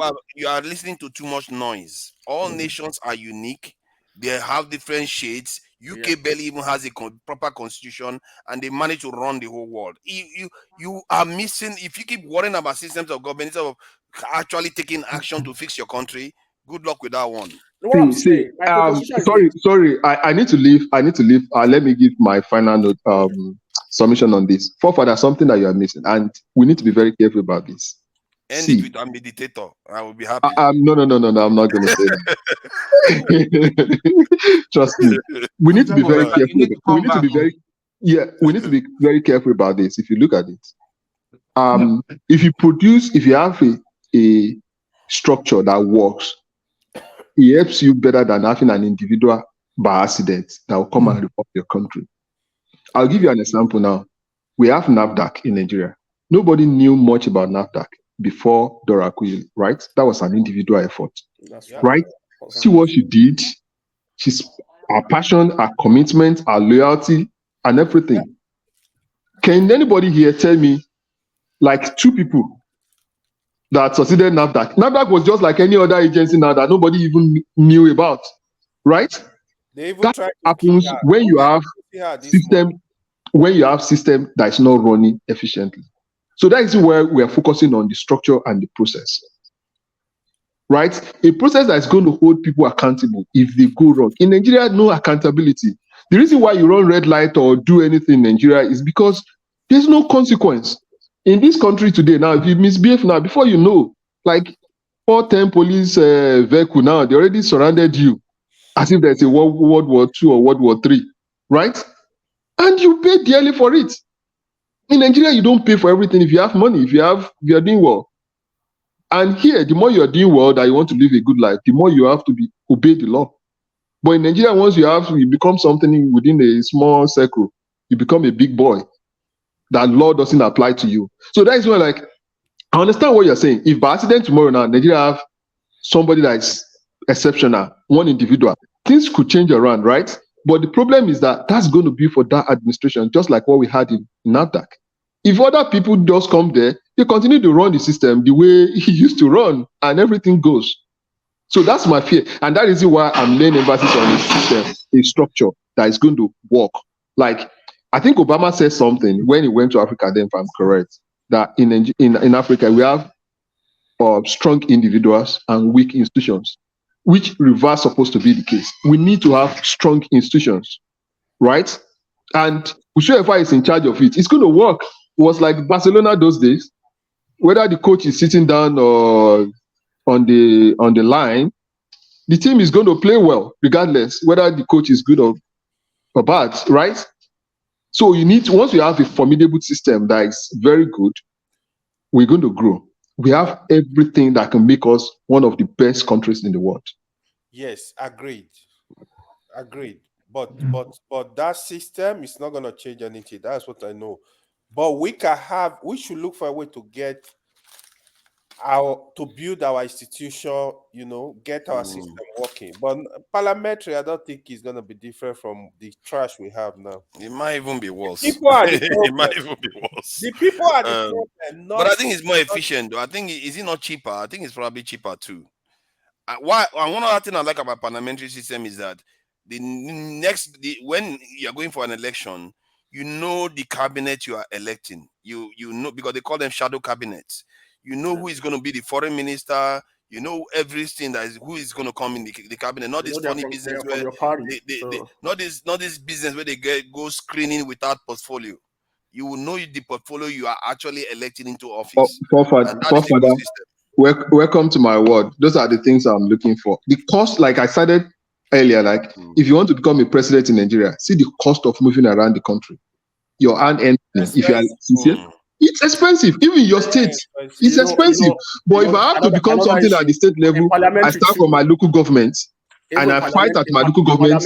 are listening to too much noise. All nations are unique. They have different shades. UK barely even has a proper constitution, and they manage to run the whole world. You are missing, if you keep worrying about systems of government instead of actually taking action to fix your country. Good luck with that one. Sorry. I need to leave. Let me give my final note, submission on this. There's something that you are missing, and we need to be very careful about this. End it with I'm a dictator. I will be happy. No. I'm not going to say that. Trust me. We need to be very careful. We need to be very careful about this. If you look at it, if you have a structure that works, it helps you better than having an individual by accident that will come and report your country. I'll give you an example now. We have NAFDAC in Nigeria. Nobody knew much about NAFDAC before Dora Akunyili, right? That was an individual effort, right? See what she did. Her passion, her commitment, her loyalty, and everything. Can anybody here tell me, like, 2 people that succeeded NAFDAC? NAFDAC was just like any other agency now that nobody even knew about, right? That happens when you have system that is not running efficiently. So that is where we are focusing on the structure and the process, right? A process that is going to hold people accountable if they go wrong. In Nigeria, no accountability. The reason why you run red light or do anything in Nigeria is because there's no consequence. In this country today, now, if you misbehave now, before you know, like 410 police vehicle now, they already surrounded you as if there's a World War II or World War III, right? And you pay dearly for it. In Nigeria, you don't pay for everything if you have money, if you are doing well. And here, the more you are doing well, that you want to live a good life, the more you have to obey the law. But in Nigeria, once you become something within a small circle, you become a big boy. That law doesn't apply to you. So that is why, like, I understand what you're saying. If by accident tomorrow now, Nigeria have somebody that is exceptional, one individual, things could change around, right? But the problem is that that's going to be for that administration, just like what we had in NAFDAC. If other people just come there, they continue to run the system the way he used to run, and everything goes. So that's my fear. And that is why I'm laying emphasis on a system, a structure that is going to work. Like, I think Obama said something when he went to Africa, then if I'm correct, that in Africa, we have strong individuals and weak institutions, which reverse supposed to be the case. We need to have strong institutions, right? And whoever is in charge of it, it's going to work. It was like Barcelona those days, whether the coach is sitting down or on the line, the team is going to play well, regardless whether the coach is good or bad, right? So once you have a formidable system that is very good, we're going to grow. We have everything that can make us one of the best countries in the world. Yes, agreed. But that system is not going to change anything. That's what I know. But we should look for a way to build our institution, get our system working. But parliamentary, I don't think it's going to be different from the trash we have now. It might even be worse. People are the problem. It might even be worse. The people are the problem. But I think it's more efficient, though. I think, is it not cheaper? I think it's probably cheaper, too. One other thing I like about parliamentary system is that when you're going for an election, you know the cabinet you are electing. You know, because they call them shadow cabinets. You know who is going to be the foreign minister. You know everything who is going to come in the cabinet. Not this funny business where not this business where they go screening without portfolio. You will know the portfolio you are actually electing into office. Welcome to my world. Those are the things I'm looking for. The cost, like I said earlier, like if you want to become a president in Nigeria, see the cost of moving around the country. Your hand, if you are sincere. It's expensive. Even your state, it's expensive. But if I have to become something at the state level, I start from my local government and I fight at my local government.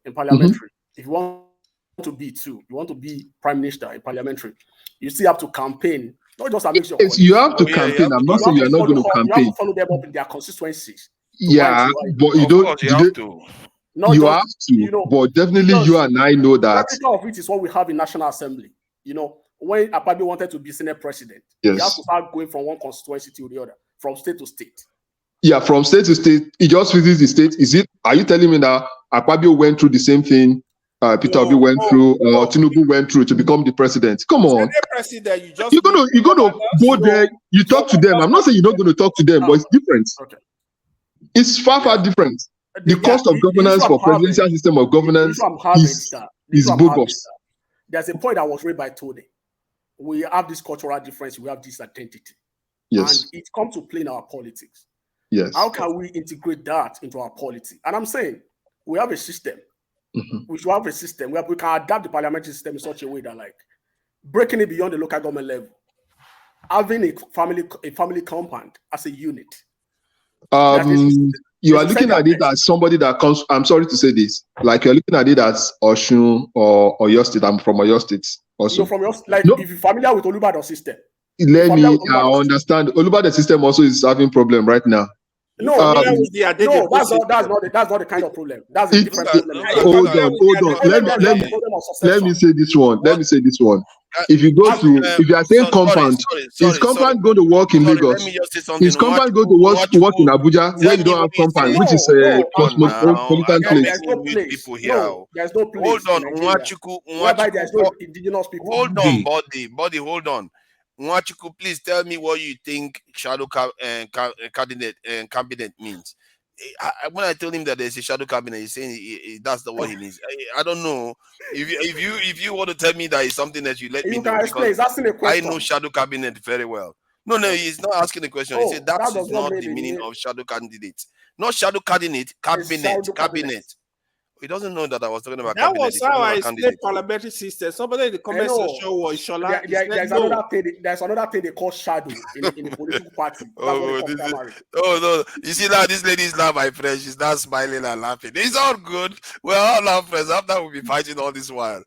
In parliamentary, if you want to be prime minister in parliamentary, you still have to campaign. Not just make sure. Yes, you have to campaign. I'm not saying you're not going to campaign. You have to follow them up in their constituencies. Yeah, but you don't. You have to. But definitely you and I know that. The of it is what we have in National Assembly. When Akpabio wanted to be Senate president, he has to start going from one constituency to the other, from state to state. Yeah, from state to state. He just visits the state. Are you telling me that Akpabio went through the same thing Peter Obi went through, or Tinubu went through to become the president. Come on. President, You're gonna go there, you talk to them. I'm not saying you're not gonna talk to them, but it's different. Okay. It's far different. The cost of governance for presidential system of governance is bogus. There's a point that was raised by Tony. We have this cultural difference, we have this identity. Yes. And it comes to play in our politics. Yes. How can we integrate that into our politics? And I'm saying we have a system. We should have a system where we can adapt the parliamentary system in such a way that, like, breaking it beyond the local government level, having a family compound as a unit. You are looking at it as somebody that comes. I'm sorry to say this, like you're looking at it as Oshun or your state. I'm from your state also. No, from your, like, if you're familiar with Olubadan system. Let me understand. Olubadan system also is having problem right now. No, that's not the kind of problem. That's a different problem. Hold on. Let me say this one. If you go to, if you are saying compound, is compound going to work in Lagos? Is compound going to work in Abuja where you don't have compound, which is a cosmopolitan place? There's no place. Hold on, whereby there's no indigenous people. Hold on, body, hold on. Nwachuku, please tell me what you think shadow cabinet means. When I told him that there's a shadow cabinet, he's saying that's what he means. I don't know. If you want to tell me that is something that you let me know, because I know shadow cabinet very well. No, he's not asking a question. He said that is not the meaning of shadow candidate. Not shadow candidate, cabinet. He doesn't know that I was talking about that cabinet. Was how I explained parliamentary system. Somebody in the comment section was Shola. There's another thing they call shadow in the political party. No. You see now, this lady is not my friend. She's not smiling and laughing. It's all good. We're all our friends. After we'll be fighting all this while.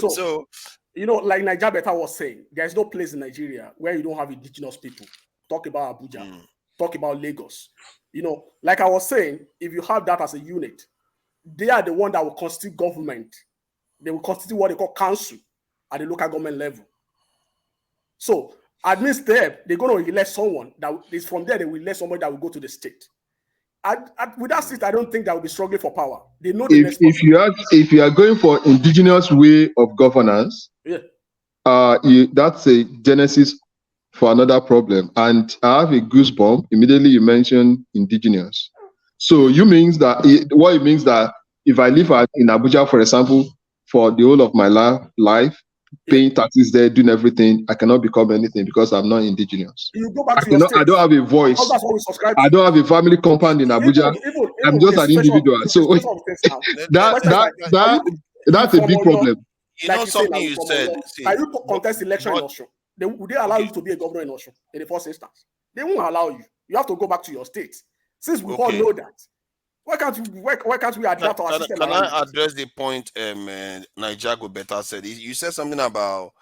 So you know, like Niger Beta was saying, there's no place in Nigeria where you don't have indigenous people. Talk about Abuja. Talk about Lagos. You know, like I was saying, if you have that as a unit, they are the one that will constitute government. They will constitute what they call council at the local government level. So amidst them, they're going to elect someone that is from there. They will elect somebody that will go to the state. With that seat, I don't think that will be struggling for power. They know the next. If you are going for indigenous way of governance, that's a genesis for another problem. And I have a goosebump. Immediately you mentioned indigenous. So it means that if I live in Abuja, for example, for the whole of my life, paying taxes there, doing everything, I cannot become anything because I'm not indigenous. You go back to your state. I don't have a voice. I don't have a family compound in Abuja. I'm just an individual. So that's a big problem. You know something you said. Can you contest election in Osun? Would they allow you to be a governor in Osun in the first instance? They won't allow you. You have to go back to your state. Since we all know that, why can't we adapt our system? Can I address the point Niger Beta said? You said something about,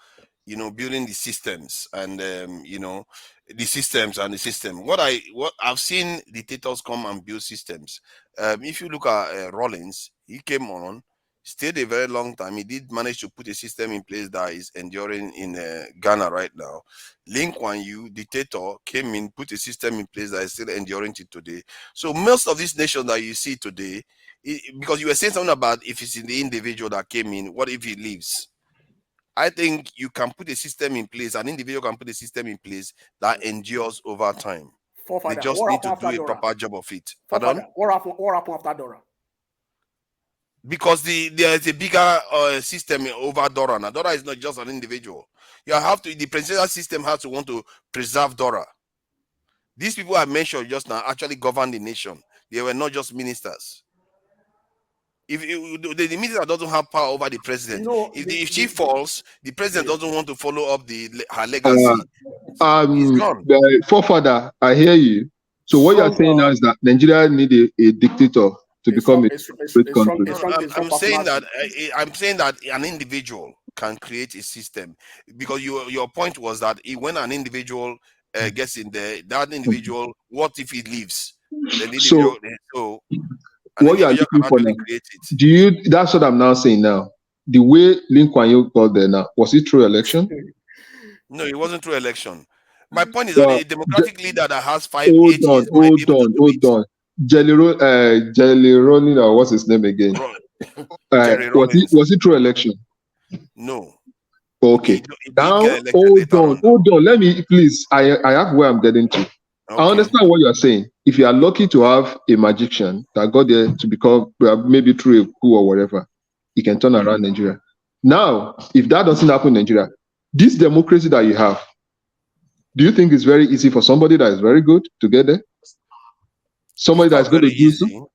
you know, building the systems and you know, the systems and the system. What I've seen dictators come and build systems. If you look at Rawlings, he came on, stayed a very long time. He did manage to put a system in place that is enduring in Ghana right now. Lee Kuan Yew, dictator, came in, put a system in place that is still enduring to today. So most of these nations that you see today, because you were saying something about if it's in the individual that came in, what if he leaves? I think you can put a system in place, an individual can put a system in place that endures over time. They just need to do a proper job of it. Pardon? What happened after Dora? Because there is a bigger system over Dora. Now, Dora is not just an individual. The presidential system has to want to preserve Dora. These people I mentioned just now actually govern the nation. They were not just ministers. If the minister doesn't have power over the president, you know, if she falls, the president doesn't want to follow up her legacy. The forefather, I hear you. So what you're saying now is that Nigeria need a dictator to become a great country. I'm saying that an individual can create a system, because your point was that when an individual gets in there, that individual, what if he leaves? What you are looking for now, that's what I'm now saying now. The way Lee Kuan Yew got there now, was it through election? No, it wasn't through election. My point is that a democratic leader that has 5 Hold on. Jelly Rolling, or what's his name again? Jerry Rawlings. Was it through election? No. Okay. He Now, did get elected hold on. Let me, please. I have where I'm getting to. Okay. I understand what you're saying. If you are lucky to have a magician that got there to become, maybe through a coup or whatever, he can turn around Nigeria. Now, if that doesn't happen in Nigeria, this democracy that you have, do you think it's very easy for somebody that is very good to get there? Somebody that's going to do so?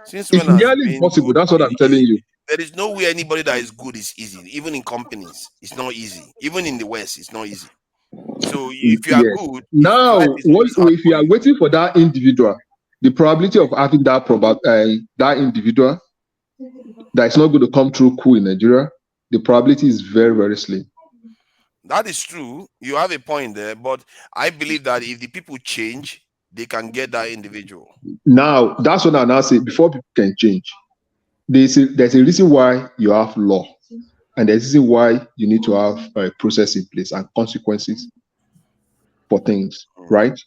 Since It's when has nearly been impossible. good That's what I'm telling you. There is no way anybody that is good is easy. Even in companies, it's not easy. Even in the West, it's not easy. So if you are Yes. good, Now, life is always hard if you are waiting for that individual, the probability of having that individual that is not going to come through coup in Nigeria, the probability is very, very slim. That is true. You have a point there, but I believe that if the people change, they can get that individual. Now, that's what I now say. Before people can change, there's a reason why you have law, and there's a reason why you need to have a process in place and consequences for things, right?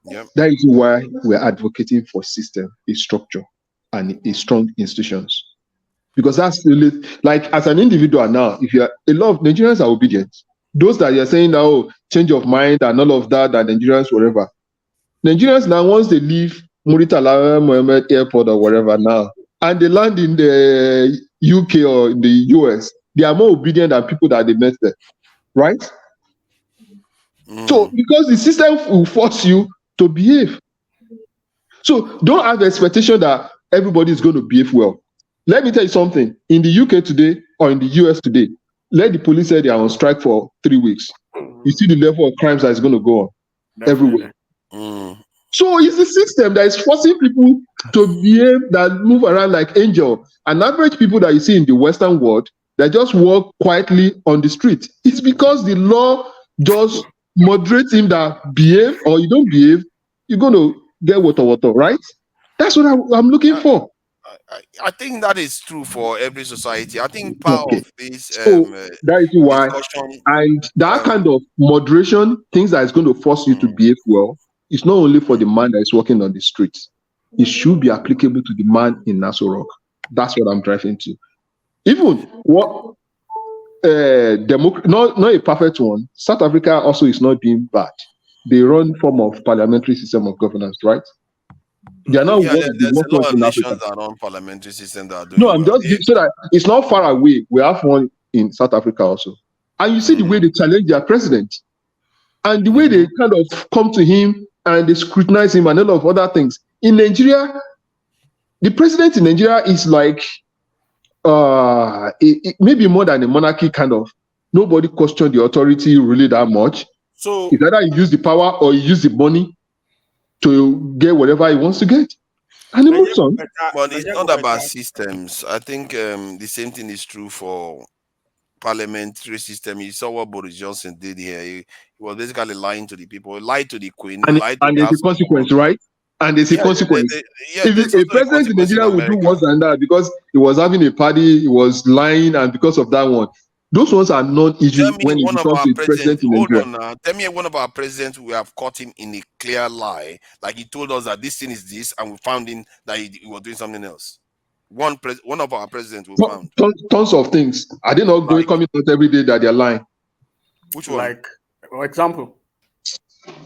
Yep. That is why we're advocating for system, a structure, and a strong institutions. Because that's really, like, as an individual now, if you're a lot of Nigerians are obedient. Those that you're saying that, oh, change of mind and all of that, Nigerians, whatever. Nigerians now, once they leave Muritala Mohammed Airport or whatever now, and they land in the UK or in the US, they are more obedient than people that they met there, right? So, because the system will force you to behave. So, don't have the expectation that everybody is going to behave well. Let me tell you something. In the UK today or in the US today, let the police say they are on strike for 3 weeks. You see the level of crimes that is going to go on everywhere. So it's the system that is forcing people to behave, that move around like angel. And average people that you see in the Western world, that just walk quietly on the street. It's because the law just moderates him that behave, or you don't behave, you're going to get water, right? That's what I'm looking for. I think that is true for every society. I think part of this So that is why, discussion, and that kind of moderation, things that is going to force you to behave well, it's not only for the man that is walking on the streets. It should be applicable to the man in Nassau Rock. That's what I'm driving to. Even what not a perfect one. South Africa also is not doing bad. They run form of parliamentary system of governance, right? They are not one of the there's worst a lot ones of in nations Africa. that are on parliamentary system that are doing No, I'm well. just so that it's not far away. We have one in South Africa also. And you see the way they challenge their president and the way they kind of come to him and they scrutinize him and a lot of other things. In Nigeria, the president in Nigeria is like maybe more than a monarchy kind of. Nobody questioned the authority really that much. So it's either he use the power or he use the money to get whatever he wants to get. And he moves on. But it's not about systems. I think the same thing is true for parliamentary system. You saw what Boris Johnson did here. He was basically lying to the people. He lied to the Queen. He lied to And the there's a House of consequence, Commons. right? And there's a consequence. There's If a president in Nigeria would do worse than that because he was having a party, he was lying, and because of that one, those ones are non-issues when it becomes a president in Hold Nigeria. on now. Tell me one of our presidents we have caught him in a clear lie. Like he told us that this thing is this, and we found him that he was doing something else. One of our presidents we found. Tons of things. Are they not coming out every day that they're lying? Which one? Like, for example.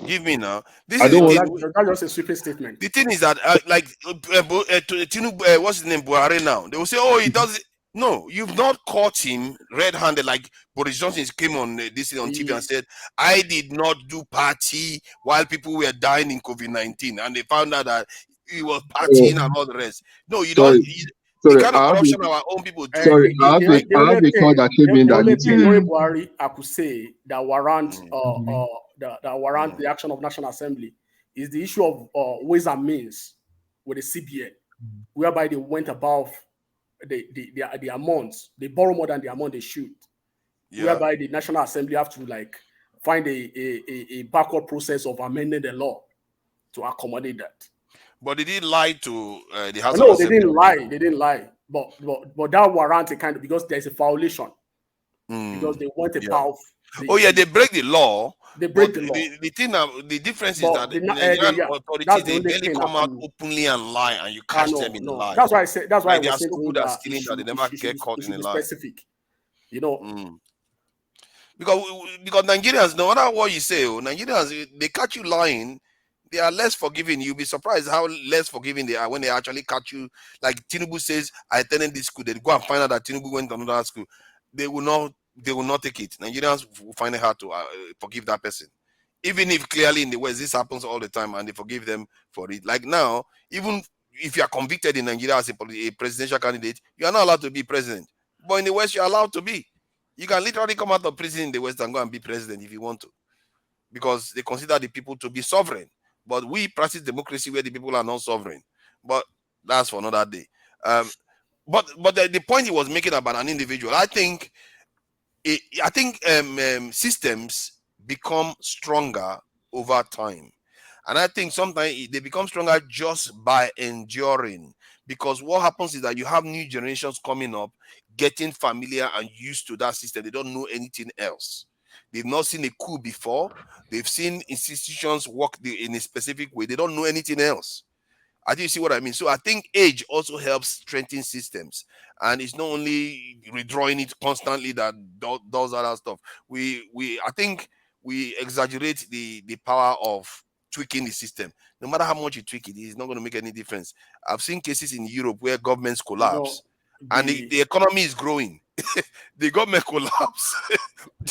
Give me now. That's just a sweeping statement. The thing is that, Tinubu, what's his name, Buhari now? They will say, oh, he does it. No, you've not caught him red-handed like Boris Johnson came on this thing on TV and said, I did not do party while people were dying in COVID-19. And they found out that he was partying and all the rest. No, you don't. The kind of corruption our own people do. Sorry, I have a call that came in that Buhari, I could say that warrant the action of National Assembly is the issue of ways and means with the CBN, whereby they went above the amounts, they borrow more than the amount they should. Whereby the National Assembly have to like find a backward process of amending the law to accommodate that. But they didn't lie to the House of Assembly. No, they didn't lie. But that warrants a kind of, because there's a violation because they want a Yeah. power. Oh yeah, they break the law. They break But the law. the thing now, the difference is But that the yeah, Nigerian that's authorities, the they only barely thing come I out can. openly and lie, and you catch them in a lie. That's why I said. That's why I Like, they are was saying so to him good at that stealing that they never get caught in a be lie. specific. You know. Because Nigerians, no matter what you say, Nigerians, they catch you lying, they are less forgiving. You'll be surprised how less forgiving they are when they actually catch you. Like Tinubu says, I attended this school. They go and find out that Tinubu went to another school. They will not take it. Nigerians will find it hard to forgive that person. Even if clearly in the West this happens all the time and they forgive them for it. Like now, even if you are convicted in Nigeria as a presidential candidate, you are not allowed to be president. But in the West, you are allowed to be. You can literally come out of prison in the West and go and be president if you want to, because they consider the people to be sovereign. But we practice democracy where the people are not sovereign. But that's for another day. But the point he was making about an individual, I think systems become stronger over time. And I think sometimes they become stronger just by enduring. Because what happens is that you have new generations coming up, getting familiar and used to that system. They don't know anything else. They've not seen a coup before. They've seen institutions work in a specific way. They don't know anything else. I think you see what I mean. So I think age also helps strengthen systems, and it's not only redrawing it constantly that does other stuff. I think we exaggerate the power of tweaking the system. No matter how much you tweak it, it's not going to make any difference. I've seen cases in Europe where governments collapse, and the economy is growing. The government collapse.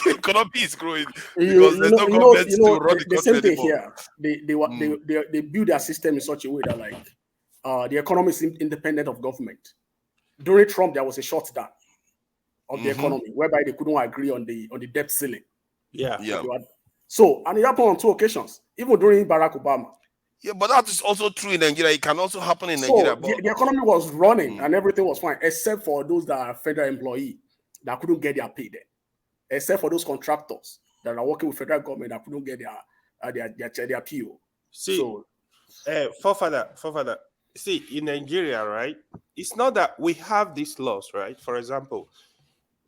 The economy is growing because there's no government to run the the same country thing anymore. here. They build their system in such a way that the economy is independent of government. During Trump, there was a shutdown of the economy whereby they couldn't agree on the debt ceiling. Yeah. So, and it happened on 2 occasions, even during Barack Obama. Yeah, but that is also true in Nigeria. It can also happen in Nigeria. But The economy was running and everything was fine, except for those that are federal employees that couldn't get their pay then. Except for those contractors that are working with federal government that couldn't get their PO. See, forefather, see, in Nigeria, right, it's not that we have these laws, right? For example,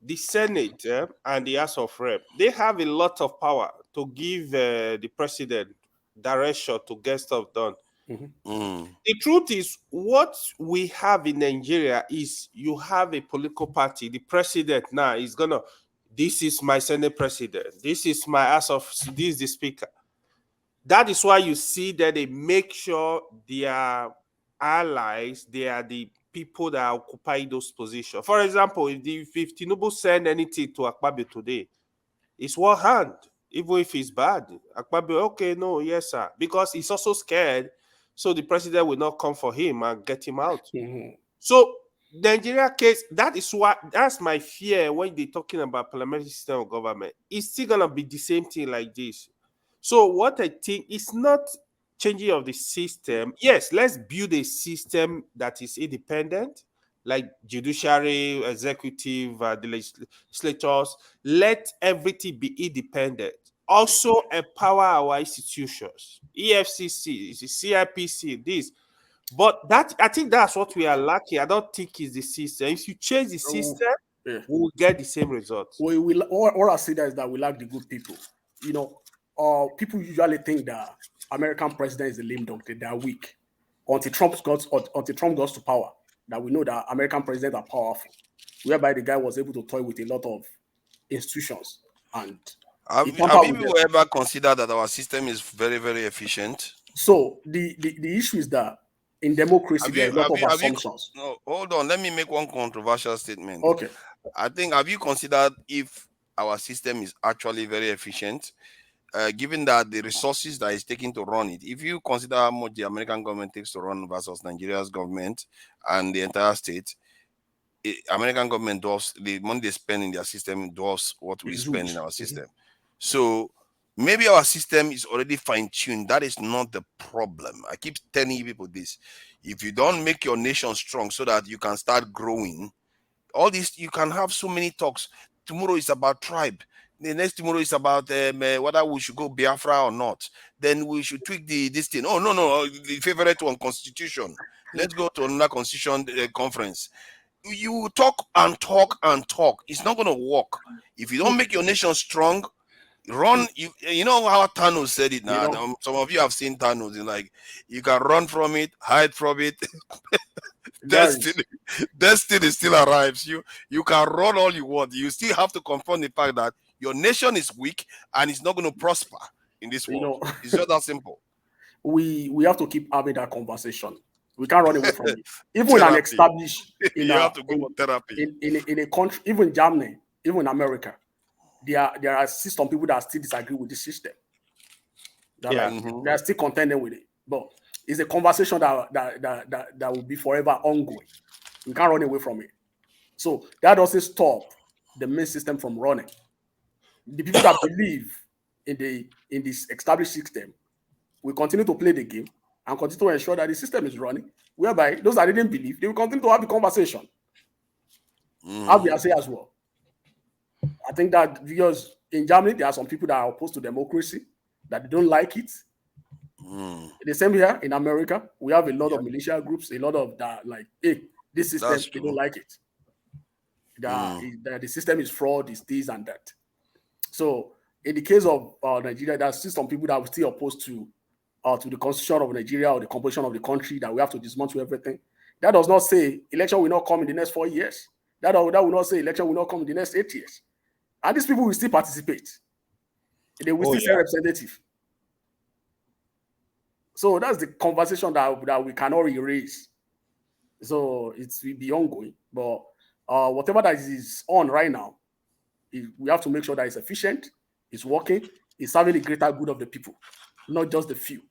the Senate and the House of Rep, they have a lot of power to give the president direction to get stuff done. The truth is, what we have in Nigeria is you have a political party. The president now is gonna, this is my Senate president, this is my House of, this is the speaker. That is why you see that they make sure their allies, they are the people that occupy those positions. For example, if Tinubu send anything to Akpabio today, it's one hand, even if it's bad. Akpabio, okay, no, yes, sir. Because he's also scared, so the president will not come for him and get him out. So the Nigeria case, that's my fear when they're talking about parliamentary system of government. It's still gonna be the same thing like this. So what I think is not changing of the system. Yes, let's build a system that is independent, like judiciary, executive, the legislators. Let everything be independent. Also empower our institutions, EFCC, CIPC, this. But that, I think that's what we are lacking. I don't think it's the system. If you change the system, we will get the same results. All I see that is that we lack the good people. People usually think that American president is a lame dog. They are weak. Until Trump goes to power, that we know that American presidents are powerful. Whereby the guy was able to toy with a lot of institutions. And have you ever considered that our system is very, very efficient? So the issue is that in democracy there are a lot of assumptions. No, hold on. Let me make one controversial statement. Okay. I think, have you considered if our system is actually very efficient? Given that the resources that is taken to run it, if you consider how much the American government takes to run versus Nigeria's government and the entire state, American government does, the money they spend in their system does what we spend in our system. So maybe our system is already fine-tuned. That is not the problem. I keep telling people this. If you don't make your nation strong so that you can start growing, all this, you can have so many talks. Tomorrow is about tribe. The next tomorrow is about whether we should go Biafra or not. Then we should tweak this thing. Oh, no, the favorite one, constitution. Let's go to another constitution conference. you talk and talk and talk. It's not going to work if you don't make your nation strong. Run, you know how Thanos said it now. Some of you have seen Thanos. Like, you can run from it, hide from it. Destiny still arrives. You can run all you want. You still have to confront the fact that your nation is weak and it's not going to prosper in this world. It's just that simple. We have to keep having that conversation. We can't run away from it. Even in an established, you have to go for therapy. In a country, even Germany, even in America, there are still some people that still disagree with the system. They are still contending with it. But it's a conversation that will be forever ongoing. We can't run away from it. So that doesn't stop the main system from running. The people that believe in this established system will continue to play the game and continue to ensure that the system is running, whereby those that didn't believe, they will continue to have the conversation. As we are saying as well. I think that because in Germany, there are some people that are opposed to democracy, that they don't like it. The same here in America, we have a lot of militia groups, a lot of that, like, hey, this system, they don't like it. The system is fraud, is this and that. So in the case of Nigeria, there are still some people that are still opposed to the constitution of Nigeria or the composition of the country, that we have to dismantle everything. That does not say election will not come in the next 4 years. That will not say election will not come in the next 8 years. And these people will still participate. They will still say representative. So that's the conversation that we cannot erase. So it will be ongoing. But whatever that is on right now, we have to make sure that it's efficient, it's working, it's serving the greater good of the people, not just the few.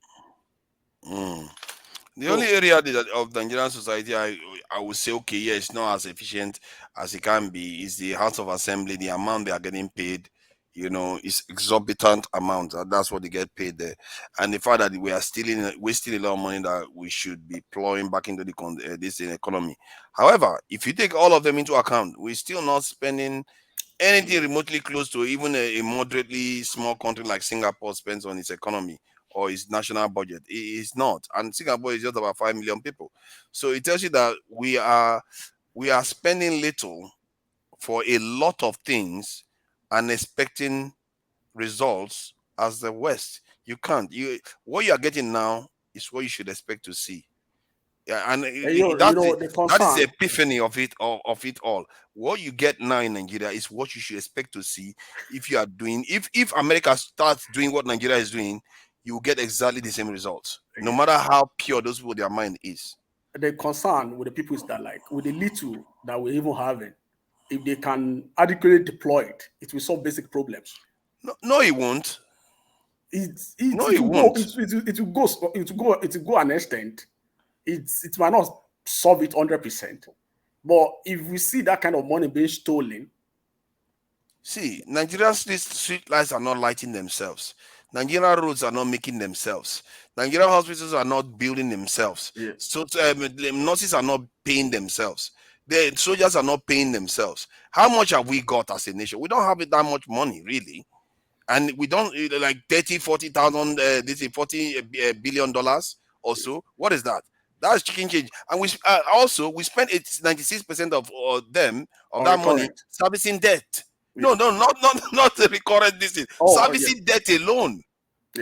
The only area of the Nigerian society I would say, okay, yeah, it's not as efficient as it can be, is the House of Assembly. The amount they are getting paid, is exorbitant amount. That's what they get paid there. And the fact that we are wasting a lot of money that we should be plowing back into this economy. However, if you take all of them into account, we're still not spending anything remotely close to even a moderately small country like Singapore spends on its economy or its national budget. It is not. And Singapore is just about 5 million people. So it tells you that we are spending little for a lot of things and expecting results as the West. You can't. What you are getting now is what you should expect to see. Yeah, and that is the epiphany of it all. What you get now in Nigeria is what you should expect to see if you are doing. If America starts doing what Nigeria is doing, you will get exactly the same results, no matter how pure those people their mind is. The concern with the people is that, like, with the little that we're even having, if they can adequately deploy it, it will solve basic problems. No, it won't. It will go an extent. It might not solve it 100%, but if we see that kind of money being stolen, Nigerian street lights are not lighting themselves. Nigerian roads are not making themselves. Nigerian hospitals are not building themselves. So nurses are not paying themselves. The soldiers are not paying themselves. How much have we got as a nation? We don't have that much money, really. And we don't, like 30, 40,000, $40 billion or so. What is that? That's chicken change. And we spent 96% of that money servicing debt. No, not the recurrent this thing. Servicing debt alone.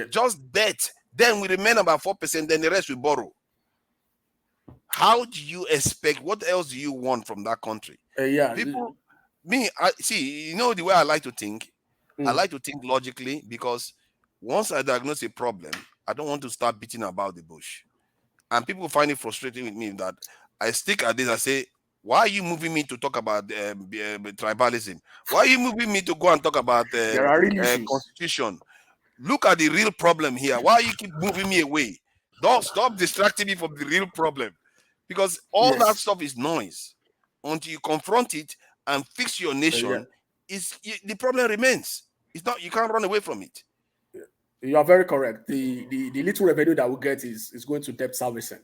Just debt. Then we remain about 4%, then the rest we borrow. How do you expect? What else do you want from that country? People, the way I like to think, I like to think logically, because once I diagnose a problem, I don't want to start beating about the bush. And people find it frustrating with me that I stick at this. I say, why are you moving me to talk about tribalism? Why are you moving me to go and talk about constitution? Look at the real problem here. Why you keep moving me away? Don't stop distracting me from the real problem. Because all that stuff is noise. Until you confront it and fix your nation, the problem remains. It's not. You can't run away from it. You are very correct. The little revenue that we get is going to debt servicing.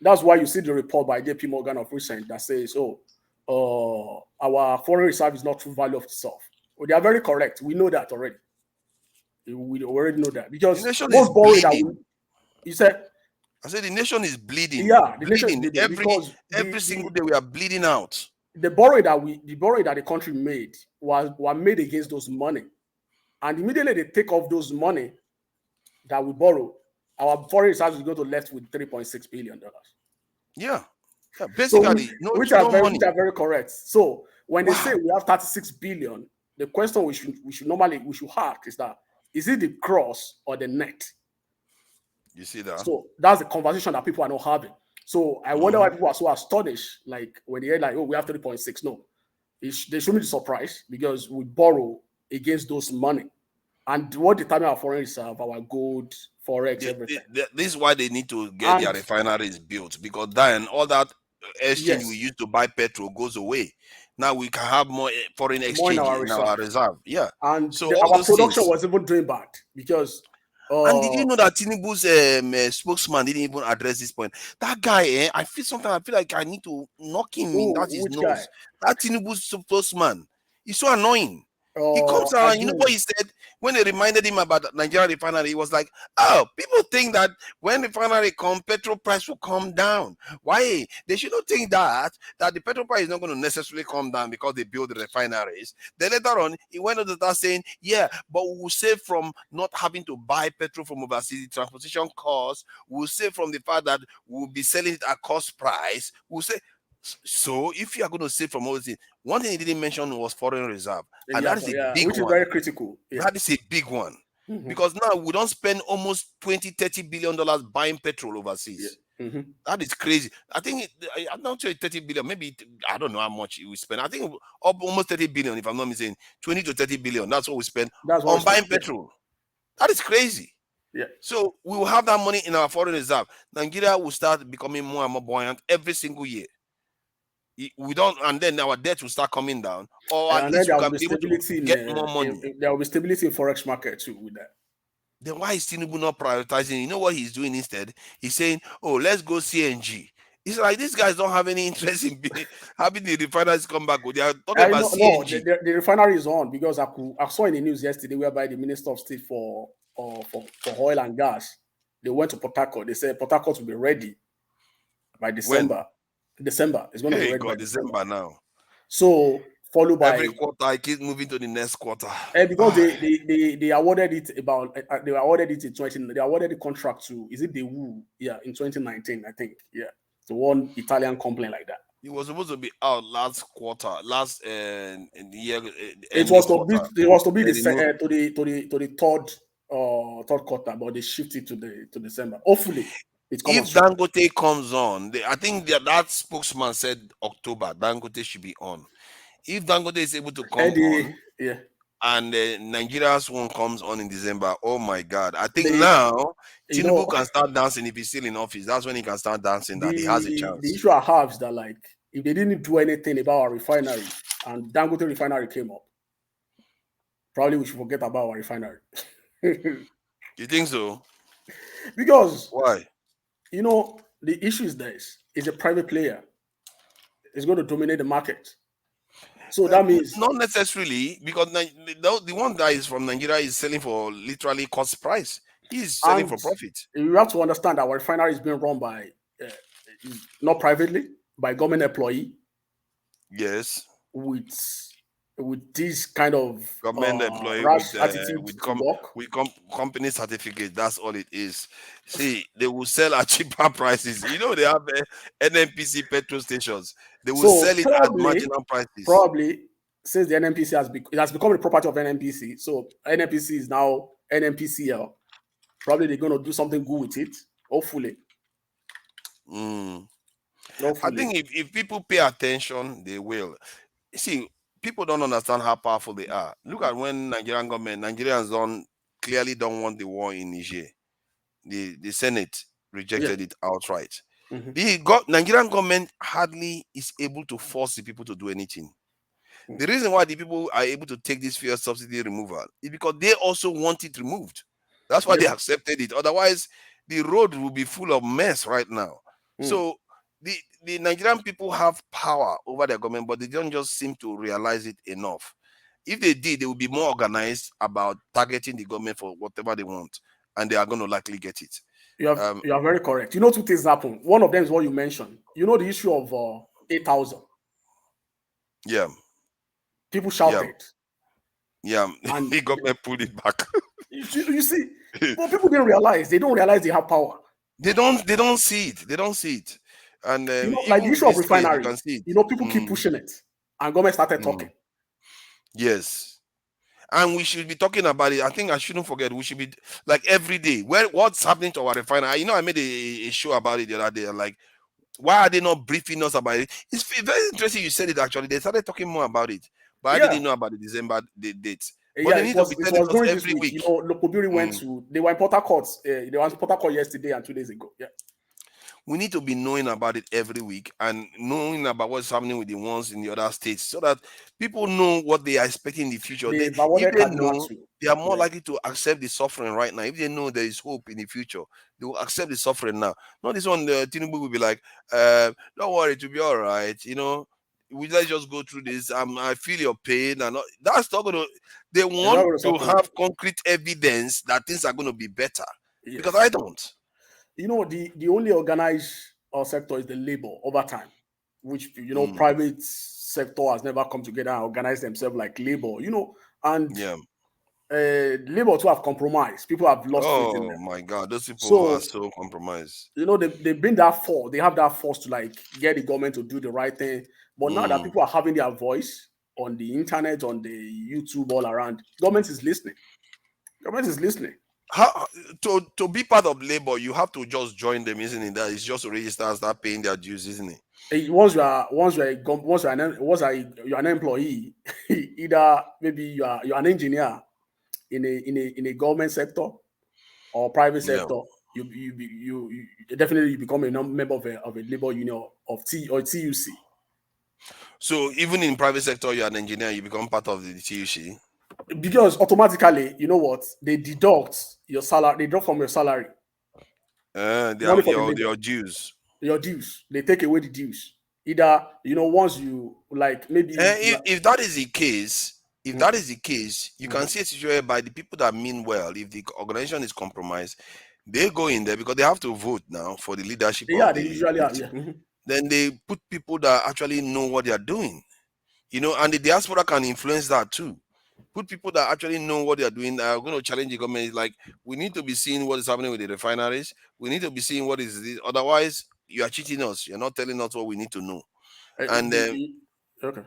That's why you see the report by JP Morgan of recent that says, our foreign reserve is not true value of itself. Well, they are very correct. We know that already. We already know that, because most borrowing that you said. I said the nation is bleeding. Yeah, the nation is bleeding every single day we are bleeding out. the borrowing that the country made were made against those money. And immediately they take off those money that we borrow, our foreign reserves is going to left with $3.6 billion. Yeah. Basically, so which are very correct. So when they Wow. say we have 36 billion, the question we should ask is that, is it the gross or the net? You see that? So that's the conversation that people are not having. So I wonder why people are so astonished, like when they hear like, oh, we have 3.6. No, they shouldn't be surprised because we borrow against those money. And what determines our foreign reserve, our gold, forex, everything. This is why they need to get their refineries built, because then all that exchange we used to buy petrol goes away. Now we can have more foreign exchange in our reserve. Yeah. And so our production was even doing bad because. And did you know that Tinubu's spokesman didn't even address this point? That guy, I feel like I need to knock him in his nose. Guy? That Tinubu's spokesman, he's so annoying. He comes around, you know what he said when they reminded him about Nigeria refinery? He was like, oh, people think that when refinery come, petrol price will come down. Why? They should not think that the petrol price is not going to necessarily come down because they build the refineries. Then later on, he went on to start saying, yeah, but we will save from not having to buy petrol from overseas, the transportation costs. We'll save from the fact that we'll be selling it at cost price. We'll say, so if you are going to save from all these, one thing he didn't mention was foreign reserve, and that is a big which one. Is very critical. Yeah. That is a big one because now we don't spend almost $20-30 billion buying petrol overseas. Yeah. That is crazy. I think I'm not sure 30 billion. Maybe I don't know how much we spend. I think almost 30 billion, if I'm not mistaken, 20 to 30 billion. That's what we spend on buying petrol. That is crazy. Yeah. So we will have that money in our foreign reserve. Nigeria will start becoming more and more buoyant every single year. We don't, and then our debt will start coming down, or at least we can be able to get more money. There will be stability in forex market too with that. Then why is Tinubu not prioritizing? You know what he's doing instead? He's saying, "Oh, let's go CNG." It's like these guys don't have any interest in having the refineries come back. They are talking about CNG. No, the refinery is on because I saw in the news yesterday whereby the Minister of State for oil and gas, they went to Port Harcourt. They said Port Harcourt will be ready by December. When? December is going to be ready by December now. So followed by every quarter, I keep moving to the next quarter. Because they awarded it in 20. They awarded the contract to, is it the Wu? Yeah, in 2019, I think. Yeah, the one Italian company like that. It was supposed to be out last quarter, last year. It was to be to the third quarter, but they shifted to December. Hopefully. If Dangote comes on, I think that spokesman said October. Dangote should be on. If Dangote is able to come on, and Nigeria's one comes on in December, oh my God! I think now Tinubu can start dancing if he's still in office. That's when he can start dancing. That he has a chance. The issue I have is that, like, if they didn't do anything about our refinery and Dangote refinery came up, probably we should forget about our refinery. You think so? Because why? You know, the issue is this: is a private player is going to dominate the market. So that means not necessarily, because the one that is from Nigeria is selling for literally cost price. He's selling for profit. You have to understand that our refinery is being run by not privately, by government employee. Yes. With this kind of government employee with company certificate. That's all it is. See, they will sell at cheaper prices. You know, they have NNPC petrol stations. They will sell it at marginal prices. Probably, since the NNPC has become the property of NNPC, so NNPC is now NNPCL. Probably they're going to do something good with it. Hopefully. I think if people pay attention, they will. See, people don't understand how powerful they are. Look at when Nigerians clearly don't want the war in Niger. The Senate rejected it outright. The Nigerian government hardly is able to force the people to do anything. The reason why the people are able to take this fuel subsidy removal is because they also want it removed. That's why they accepted it. Otherwise, the road will be full of mess right now. So the Nigerian people have power over their government, but they don't just seem to realize it enough. If they did, they would be more organized about targeting the government for whatever they want, and they are going to likely get it. You are very correct. You know, two things happen. One of them is what you mentioned. You know, the issue of 8,000. Yeah. People shouted. Yeah. And the government pulled it back. you see, but people didn't realize. They don't realize they have power. They don't see it. They don't see it. And You know, like the even with issue of this case, they refinery. can see it. You know, people keep pushing it, and government started talking. Yes. And we should be talking about it. I think I shouldn't forget. We should be like every day. What's happening to our refinery? You know, I made a show about it the other day. Like, why are they not briefing us about it? It's very interesting. You said it actually. They started talking more about it, but I didn't know about the December date. But they need to be telling us every week. You know, Lokobiri went to. They were in Port Harcourt. They were in Port Harcourt yesterday and 2 days ago. Yeah. We need to be knowing about it every week and knowing about what's happening with the ones in the other states so that people know what they are expecting in the future. If they know, they are more likely to accept the suffering right now. If they know there is hope in the future, they will accept the suffering now. Not this one, Tinubu will be like, don't worry, it will be all right. You know, let's just go through this. I feel your pain. And that's not going to, they want to have concrete evidence that things are going to be better. Yes. Because I don't. You know, the only organized sector is the labor over time, which, you know, private sector has never come together and organized themselves like labor, you know, and labor too have compromised. People have lost faith in them. Oh my God, those people are so compromised. You know, they've been that force. They have that force to like get the government to do the right thing. But now that people are having their voice on the internet, on the YouTube, all around, government is listening. Government is listening. How to be part of labor, you have to just join them, isn't it? That is just to register and start paying their dues, isn't it? Once you're an employee, either maybe you're an engineer in a government sector or private sector, you definitely become a member of a labor union of TUC. So even in private sector, you're an engineer, you become part of the TUC. Because automatically, you know what? They deduct your salary. They drop from your salary. Your dues. Your dues. They take away the dues. Either, you know, once you like maybe. If that is the case, you can see a situation by the people that mean well. If the organization is compromised, they go in there because they have to vote now for the leadership. They usually are. Yeah. Then they put people that actually know what they are doing. You know, and the diaspora can influence that too. Put people that actually know what they are doing. Are going to challenge the government. Like, we need to be seeing what is happening with the refineries. We need to be seeing what is this. Otherwise, you are cheating us. You're not telling us what we need to know. And okay,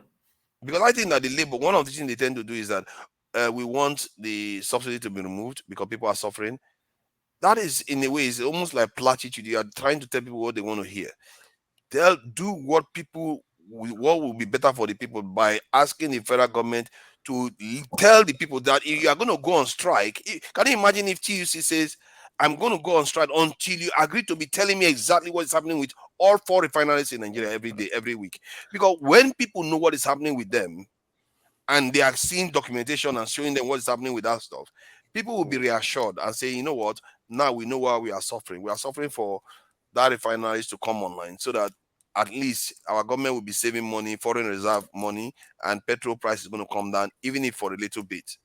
because I think that the labor, one of the things they tend to do is that we want the subsidy to be removed because people are suffering. That is, in a way, is almost like platitude. You are trying to tell people what they want to hear. They'll do what will be better for the people by asking the federal government to tell the people that if you are going to go on strike, can you imagine if TUC says, I'm going to go on strike until you agree to be telling me exactly what is happening with all 4 refineries in Nigeria every day, every week? Because when people know what is happening with them and they are seeing documentation and showing them what is happening with that stuff, people will be reassured and say, you know what, now we know why we are suffering. We are suffering for that refineries to come online so that at least our government will be saving money, foreign reserve money, and petrol price is going to come down, even if for a little bit,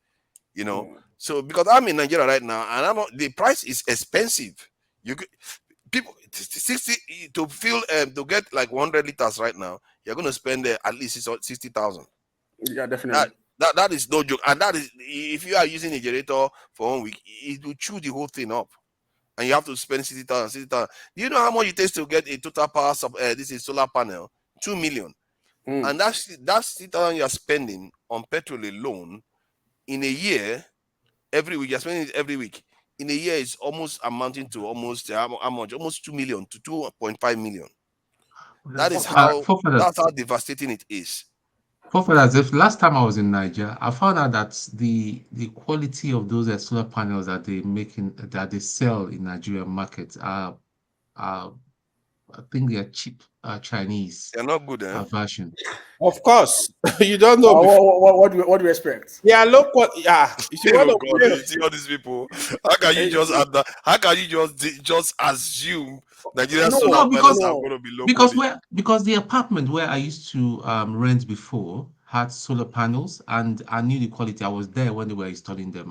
you know. So because I'm in Nigeria right now, and the price is expensive. You could, people 60 to fill to get like 100 liters right now, you're going to spend at least 60,000. Yeah, definitely. That is no joke, and that is if you are using a generator for 1 week, it will chew the whole thing up. And you have to spend 60,000. Do you know how much it takes to get a total power this is solar panel? 2 million. And that's 60,000 you're spending on petrol alone in a year. Every week you're spending it every week. In a year, it's almost amounting to almost how much? Almost 2 million to 2.5 million. That is how devastating it is. If last time I was in Niger, I found out that the quality of those solar panels that they sell in Nigerian markets are I think they are cheap Chinese. They're not good, version. Of course, you don't know. What do you expect? Yeah, look what. Yeah, you see all these people. How can you just add that? How can you just assume Nigerian solar panels are going to be low? Because the apartment where I used to rent before had solar panels, and I knew the quality. I was there when they were installing them.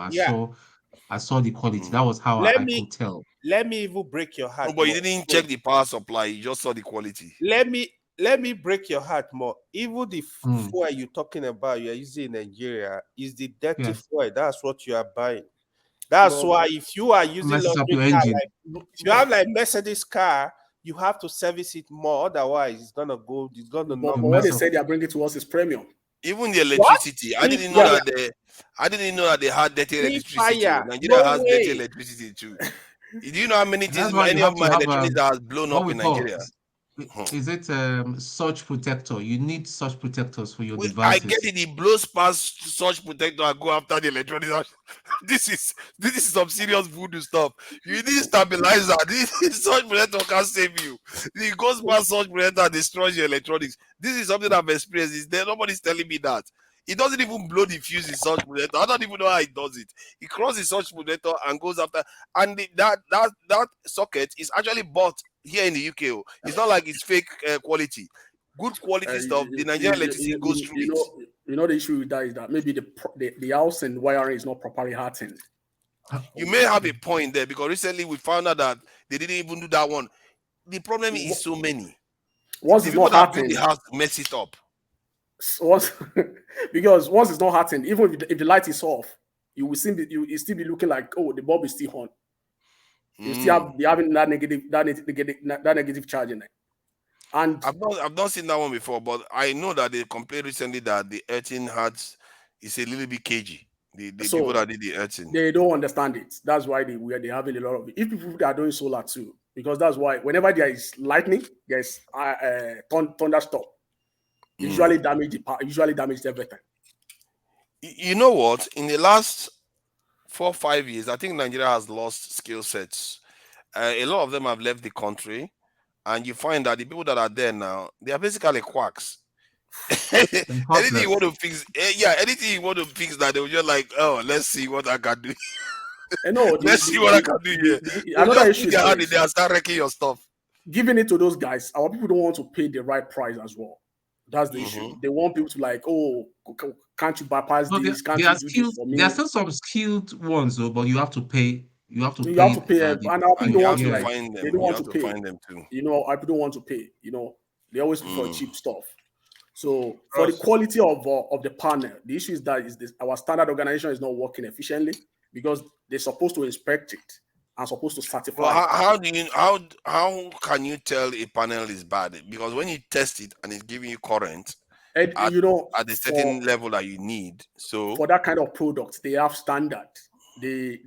I saw the quality. That was how I could tell. Let me even break your heart. No, but you didn't check the power supply. You just saw the quality. Let me let me break your heart more. Even the Mm. fuel you're talking about, you're using in Nigeria, is the dirty Yes. fuel. That's what you are buying. That's why if you are using Messes up luxury your car, engine. like if you have like Mercedes car, you have to service it more. Otherwise, it's gonna go. It's gonna But knock. what they say they are bringing to us is premium. Even the electricity, I didn't know Fire. that they had dirty Free electricity. fire. Nigeria No has dirty way. electricity too. Do you know how many things That's why you any have of to my have electronics has blown what up we in call Nigeria? is it surge protector. You need surge protectors for your I get devices. it. It blows past surge protector and go after the electronics. this is some serious voodoo stuff. You need stabilizer. This surge protector can't save you. It goes past surge protector and destroys your electronics. This is something I've experienced. Is there? Nobody's telling me that. It doesn't even blow the fuse in surge protector. I don't even know how it does it. It crosses surge protector and goes after. And that socket is actually bought here in the UK. It's not like it's fake quality. Good quality stuff. The Nigerian electricity goes through it. You know the issue with that is that maybe the house and wiring is not properly hardened. You may have a point there because recently we found out that they didn't even do that one. The problem is so many. Once the it's people not that build hardened, the house mess it up. Because once it's not hardened, even if the light is off, you will still be looking like, oh, the bulb is still on. You still be having that negative charge in it. And I've not seen that one before, but I know that they complained recently that the earthing is a little bit cagey. The people that did the earthing. They don't understand it. That's why they're having a lot of it. If people are doing solar too, because that's why whenever there is lightning, there's thunderstorm. Usually damage everything. You know what? In the last 4 or 5 years, I think Nigeria has lost skill sets. A lot of them have left the country, and you find that the people that are there now, they are basically quacks. Anything you want to fix, anything you want to fix, that they were just like, oh, let's see what I can do. Let's see what I can do here. Another issue is they start wrecking your stuff. Giving it to those guys, our people don't want to pay the right price as well. That's the issue. They want people to like, oh, can't you bypass this? Can't you do this for me? There are still some skilled ones though, but you have to pay. You have to pay. And our people don't want to find them. They don't want to pay. Find them too. You know, our people don't want to pay. You know, they always prefer cheap stuff. So for the quality of the panel, the issue is that our standard organization is not working efficiently because they're supposed to inspect it and supposed to certify. Well, how can you tell a panel is bad? Because when you test it and it's giving you current at a certain level that you need, so for that kind of product, they have standard. They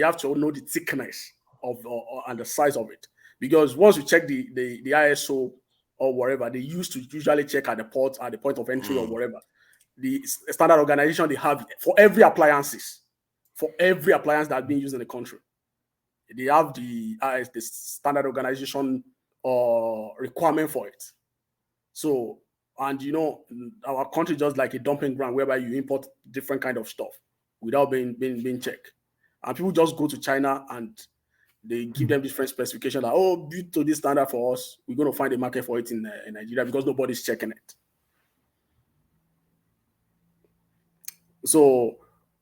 have to know the thickness of and the size of it, because once you check the ISO or whatever, they used to usually check at the point of entry or whatever. The standard organization, they have it for every appliance that's being used in the country. They have the standard organization requirement for it. So, and you know, our country just like a dumping ground whereby you import different kind of stuff without being checked. And people just go to China and they give them different specifications that, oh, build to this standard for us. We're going to find a market for it in Nigeria because nobody's checking it. So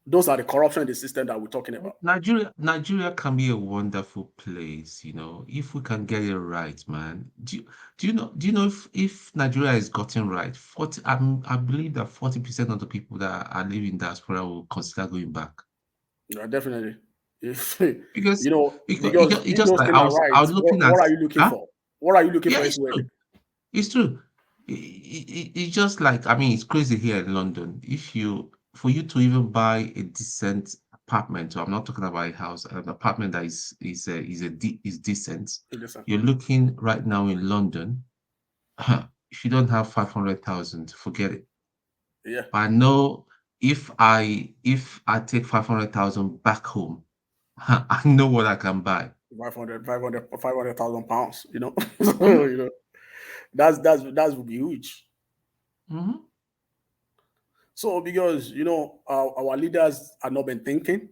those are the corruption in the system that we're talking about. Nigeria can be a wonderful place, you know, if we can get it right, man. Do you know if Nigeria is gotten right, I believe that 40% of the people that are living in diaspora will consider going back. Yeah, definitely. Because you know, because it just like I was looking at what are you looking for? What are you looking for? It's true. It's just like, I mean, it's crazy here in London. For you to even buy a decent apartment, so I'm not talking about a house, an apartment that is decent. You're looking right now in London. If you don't have 500,000, forget it. Yeah. But I know if I take 500,000 back home, I know what I can buy. 500,000 pounds. You know, you know, that would be huge. Mm-hmm. So because you know our leaders have not been thinking,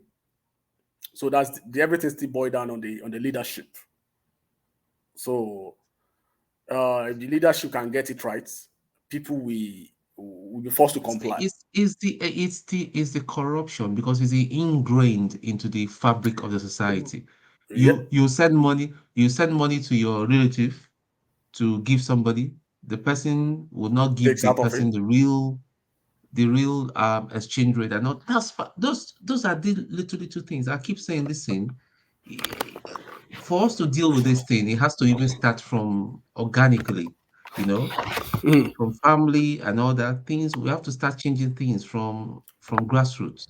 so that's everything still boiled down on the leadership. So if the leadership can get it right, people will be forced to comply. It's the corruption, because it's ingrained into the fabric of the society. You send money to your relative to give somebody. the person will not give Takes the out of person it. the real exchange rate and not those are the little things. I keep saying, listen, for us to deal with this thing, it has to even start from organically, you know, from family and all that things. We have to start changing things from grassroots,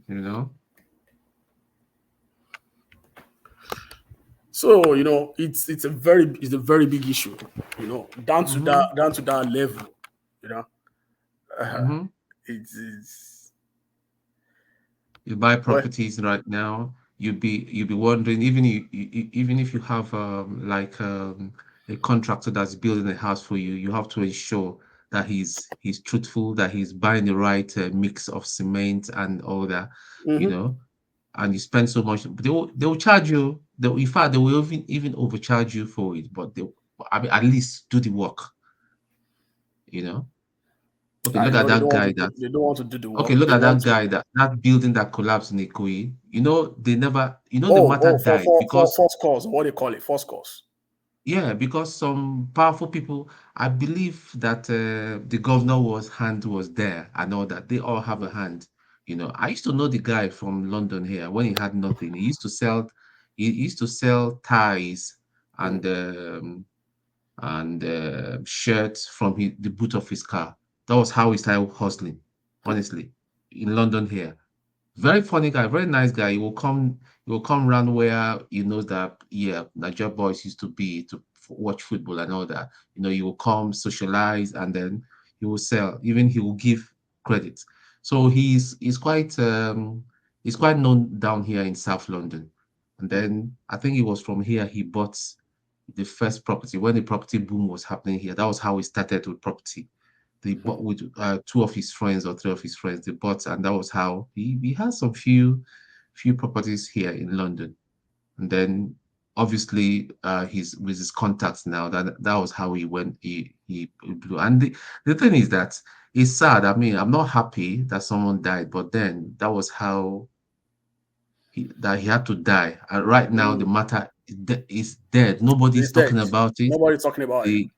you know. So it's a very big issue, down to that level, you know. It's You buy well, properties right now, you'd be wondering, even if you have a contractor that's building a house for you, you have to ensure that he's truthful, that he's buying the right mix of cement and all that, you know. And you spend so much, they will charge you. In fact, they will even overcharge you for it. But I mean, at least do the work, you know. Okay, look at they that don't want guy to do, that. they don't want to do the Okay, work. look They at that want to. guy that building that collapsed in Ikoyi. You know, they never. You know, the matter died For because first cause, what they call it, first cause. yeah, because some powerful people. I believe that the governor's hand was there and all that. They all have a hand. You know, I used to know the guy from London here when he had nothing. He used to sell. He used to sell ties and shirts from the boot of his car. That was how he started hustling. Honestly, in London here. Very funny guy, very nice guy. He will come around where he knows that Niger boys used to be to watch football and all that. You know, he will come, socialize, and then he will sell. Even he will give credit. So he's quite known down here in South London. And then I think it was from here he bought the first property when the property boom was happening here. That was how he started with property. They bought with two of his friends or three of his friends. They bought, and that was how he had some few properties here in London. And then obviously with his contacts now, that was how he went. He blew. And the thing is that it's sad. I mean, I'm not happy that someone died, but then that was how he had to die. And right now the matter is dead. Nobody's It's dead. talking about it. Nobody's talking about it.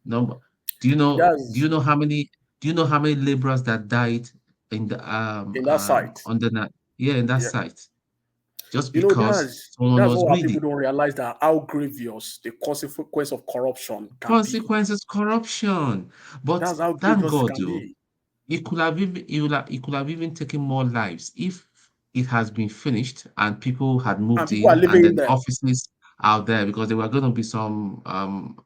No, do you know how many laborers that died in the in that site? on the night? Yeah, in that site. Just You know, because someone that's was what people greedy. don't realize, that how grievous the consequence of corruption can be. Consequences, corruption. But That's how thank grievous it God, can though, be. it could have even taken more lives if it has been finished and people had And moved people are in, and living in then there. offices out there, because there were going to be some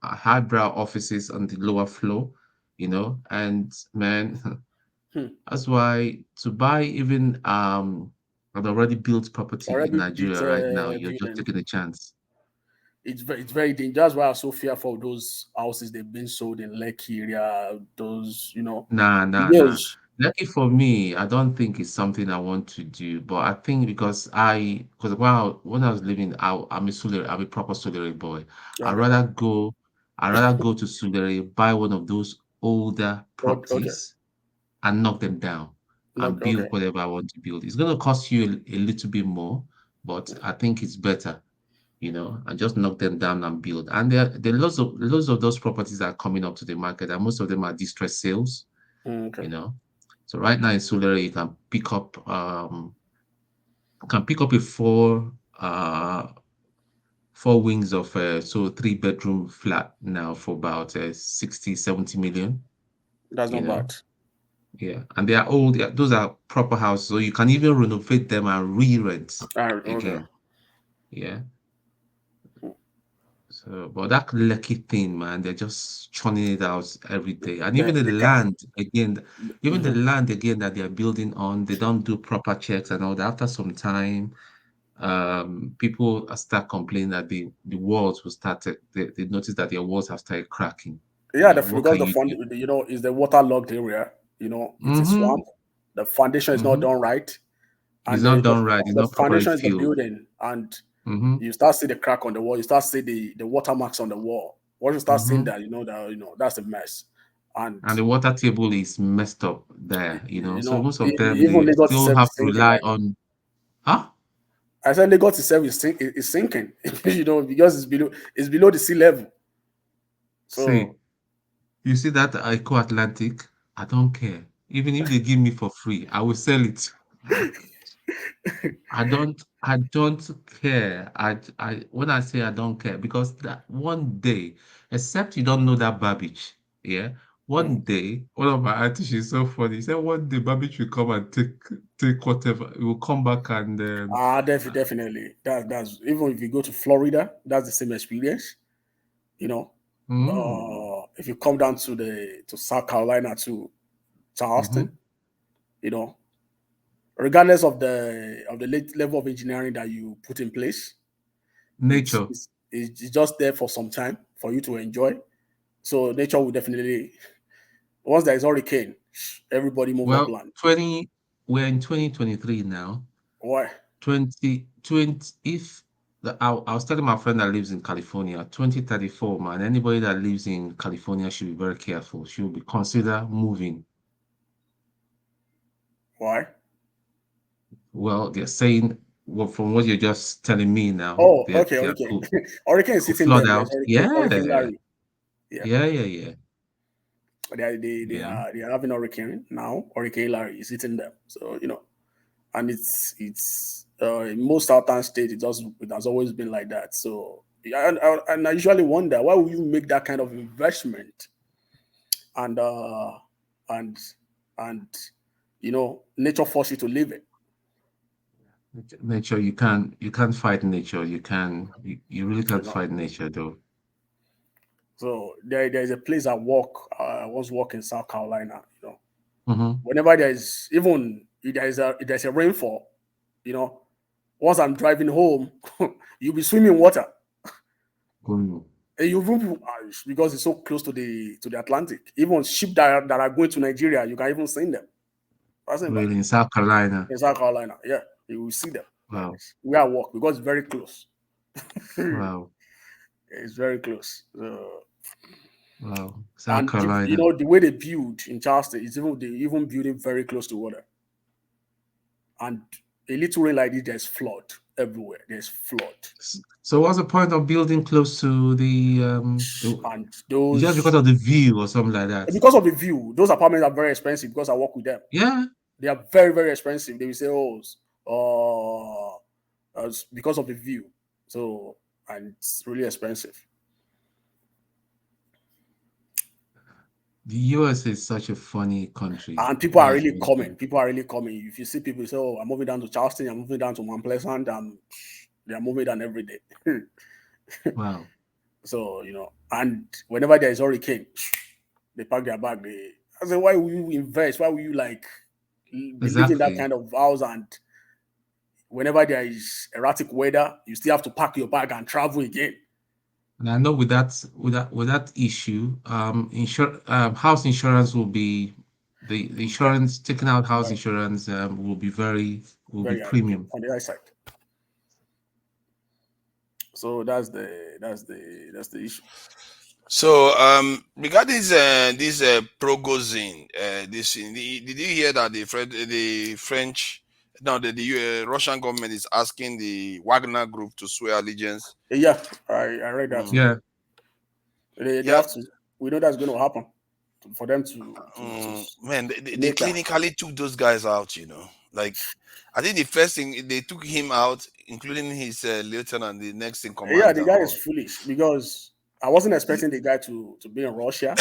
highbrow offices on the lower floor, you know. And man, that's why to buy even an already built property in Already Nigeria right now, built you're just building. taking a chance. It's very dangerous. That's why I'm so fearful of those houses they've been sold in Lekki area. Those, Nah. yes. Lucky for me, I don't think it's something I want to do. But I think because when I was living out, I'm a proper Sulere boy. I'd Okay. rather go to Sulere, buy one of those older Okay. properties and knock them down and build Okay. whatever I want to build. It's gonna cost you a little bit more, but I think it's better, you know, and just knock them down and build. And there are lots of those properties that are coming up to the market, and most of them are distress sales, Okay. you know. So right now in Sulere, you can pick up a four wings of 3-bedroom flat now for about 60-70 million. That's You not know, bad. yeah, and they are old. Those are proper houses, so you can even renovate them and re-rent Okay. again. Yeah. So, but that lucky thing, man, they're just churning it out every day. And even the They land again, that they're building on, they don't do proper checks and all that. After some time, people start complaining that the walls will start. They notice that their walls have started cracking. Yeah, What because can the you fund, do? is the waterlogged area. It's a swamp. The foundation is not done right, It's and not done right. It's the not properly foundation is the filled. building, and you start see the crack on the wall. You start see the watermarks on the wall. Once you start seeing that, that's a mess. And the water table is messed up there, you know. So most of them, even they Lagos still itself have is to sinking. rely Like, on. Huh? I said, Lagos itself is sinking. Because it's below the sea level. See, you see that Eco Atlantic? I don't care. Even if they give me for free, I will sell it. I don't care. When I say I don't care, because that one day, except you don't know that Babbage, yeah. One day, one of my aunties, she's so funny. He said one day Babbage will come and take whatever. He will come back and Definitely. That's even if you go to Florida, that's the same experience. You know, if you come down to South Carolina to Charleston, you know, regardless of the level of engineering that you put in place, nature. It's just there for some time for you to enjoy. So nature will definitely, once there is hurricane, everybody move upland. We're in 2023 now. Why? 2020, I was telling my friend that lives in California, 2034, man, anybody that lives in California should be very careful. Should be consider moving. Why? Well, they're saying, well, from what you're just telling me now. Oh, okay. Hurricane is sitting there. Out. Hurricane Larry. Yeah. They are having hurricane now. Hurricane Larry is hitting them. So and it's in most southern states it has always been like that. So and I usually wonder, why would you make that kind of investment? And nature force you to live it. Nature, you can't fight nature. You really can't fight nature though. So there's a place I was working in South Carolina, Mm-hmm. Whenever there's if there's a rainfall, once I'm driving home, you'll be swimming water. And because it's so close to the Atlantic. Even ships that are going to Nigeria, you can even see them. Really, in South Carolina? In South Carolina, yeah. You will see them. Wow. Where I work, because it's very close. Wow. It's very close. Wow. South Carolina. The way they build in Charleston is they even build it very close to water. And a little rain like this, there's flood everywhere. There's flood. So what's the point of building close to the and those just because of the view or something like that? Because of the view, those apartments are very expensive because I work with them. Yeah. They are very, very expensive. They will say, because of the view. So, and it's really expensive. The US is such a funny country. And people are really coming. People are really coming. If you see people say, I'm moving down to Charleston, I'm moving down to Mount Pleasant, they are moving down every day. Wow. So, and whenever there is hurricane, they pack their bag. I say, why will you invest? Why will you live in that kind of house? And whenever there is erratic weather, you still have to pack your bag and travel again. And I know with that issue, house insurance will be the insurance taking out house insurance will be very premium on the high side. So that's the issue. So regarding this Prigozhin, did you hear that the Russian government is asking the Wagner group to swear allegiance? Yeah, I read that. Yeah, they have to. We know that's going to happen for them to man, they clinically took those guys out. I think the first thing they took him out, including his lieutenant, the next in command. Yeah, the guy is foolish because I wasn't expecting the guy to be in Russia.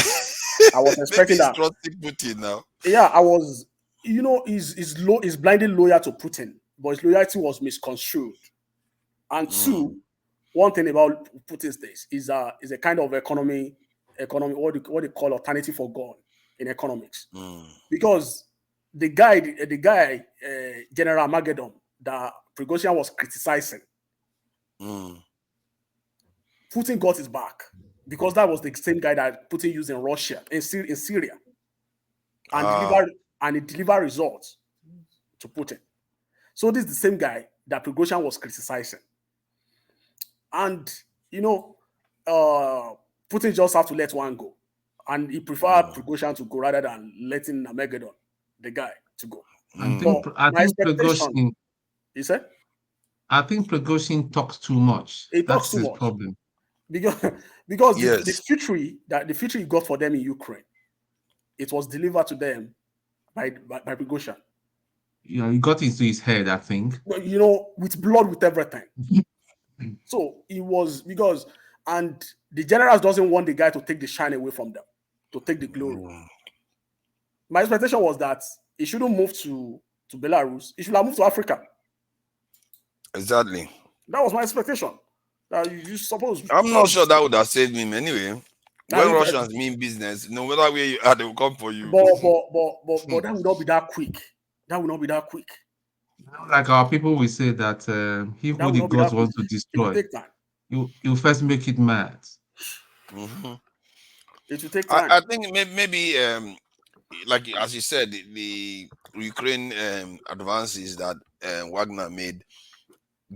I was expecting that. Putin now. Yeah, I was. He's blindly loyal to Putin, but his loyalty was misconstrued. And two, one thing about Putin's days is a kind of economy what they call alternative for God in economics, because the guy General Armageddon that Prigozhin was criticizing, Putin got his back because that was the same guy that Putin used in Russia in Syria, and it delivered results to Putin. So this is the same guy that Prigozhin was criticizing. And, Putin just have to let one go. And he preferred Prigozhin to go rather than letting Armageddon, the guy, to go. I think Prigozhin... You said? I think Prigozhin talks too much. He talks That's too his much. problem. because Yes. the victory he got for them in Ukraine, it was delivered to them by Prigozhin. You know, he got into his head, I think. You know, with blood, with everything. So it was because, and the generals doesn't want the guy to take the shine away from them, to take the glory. My expectation was that he shouldn't move to Belarus. He should have moved to Africa. Exactly. That was my expectation. You suppose. I'm not sure that would have saved him anyway. Now, When if- Russians mean business, no matter where you are, they will come for you. But that would not be that quick. That would not be that quick. Like our people will say that he That who will the not be gods that want quick. to It will destroy, take time. you first make it mad. It will take time. I think maybe like as you said, the Ukraine advances that Wagner made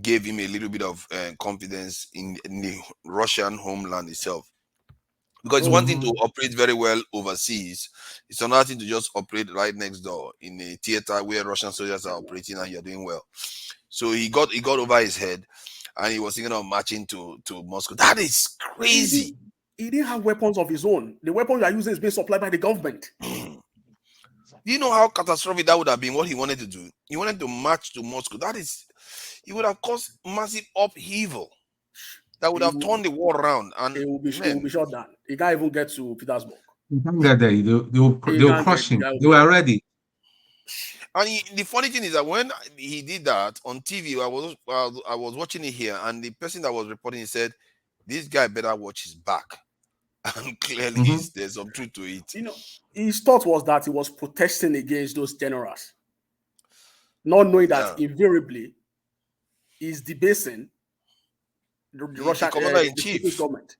gave him a little bit of confidence in the Russian homeland itself. Because it's one thing to operate very well overseas. It's another thing to just operate right next door in a theater where Russian soldiers are operating and you're doing well. So he got over his head and he was thinking of marching to Moscow. That is crazy. He didn't have weapons of his own. The weapon you are using is being supplied by the government. Do you know how catastrophic that would have been? What he wanted to do? He wanted to march to Moscow. It would have caused massive upheaval. That would have turned the war around, and it will be shut down. He can't even get to Petersburg. You can't get there. They will crush him. They were ready. And the funny thing is that when he did that on TV, I was watching it here, and the person that was reporting it said, "This guy better watch his back." And clearly, there's some truth to it. You know, his thought was that he was protesting against those generals, not knowing that invariably he's debasing the Russian commander-in-chief government.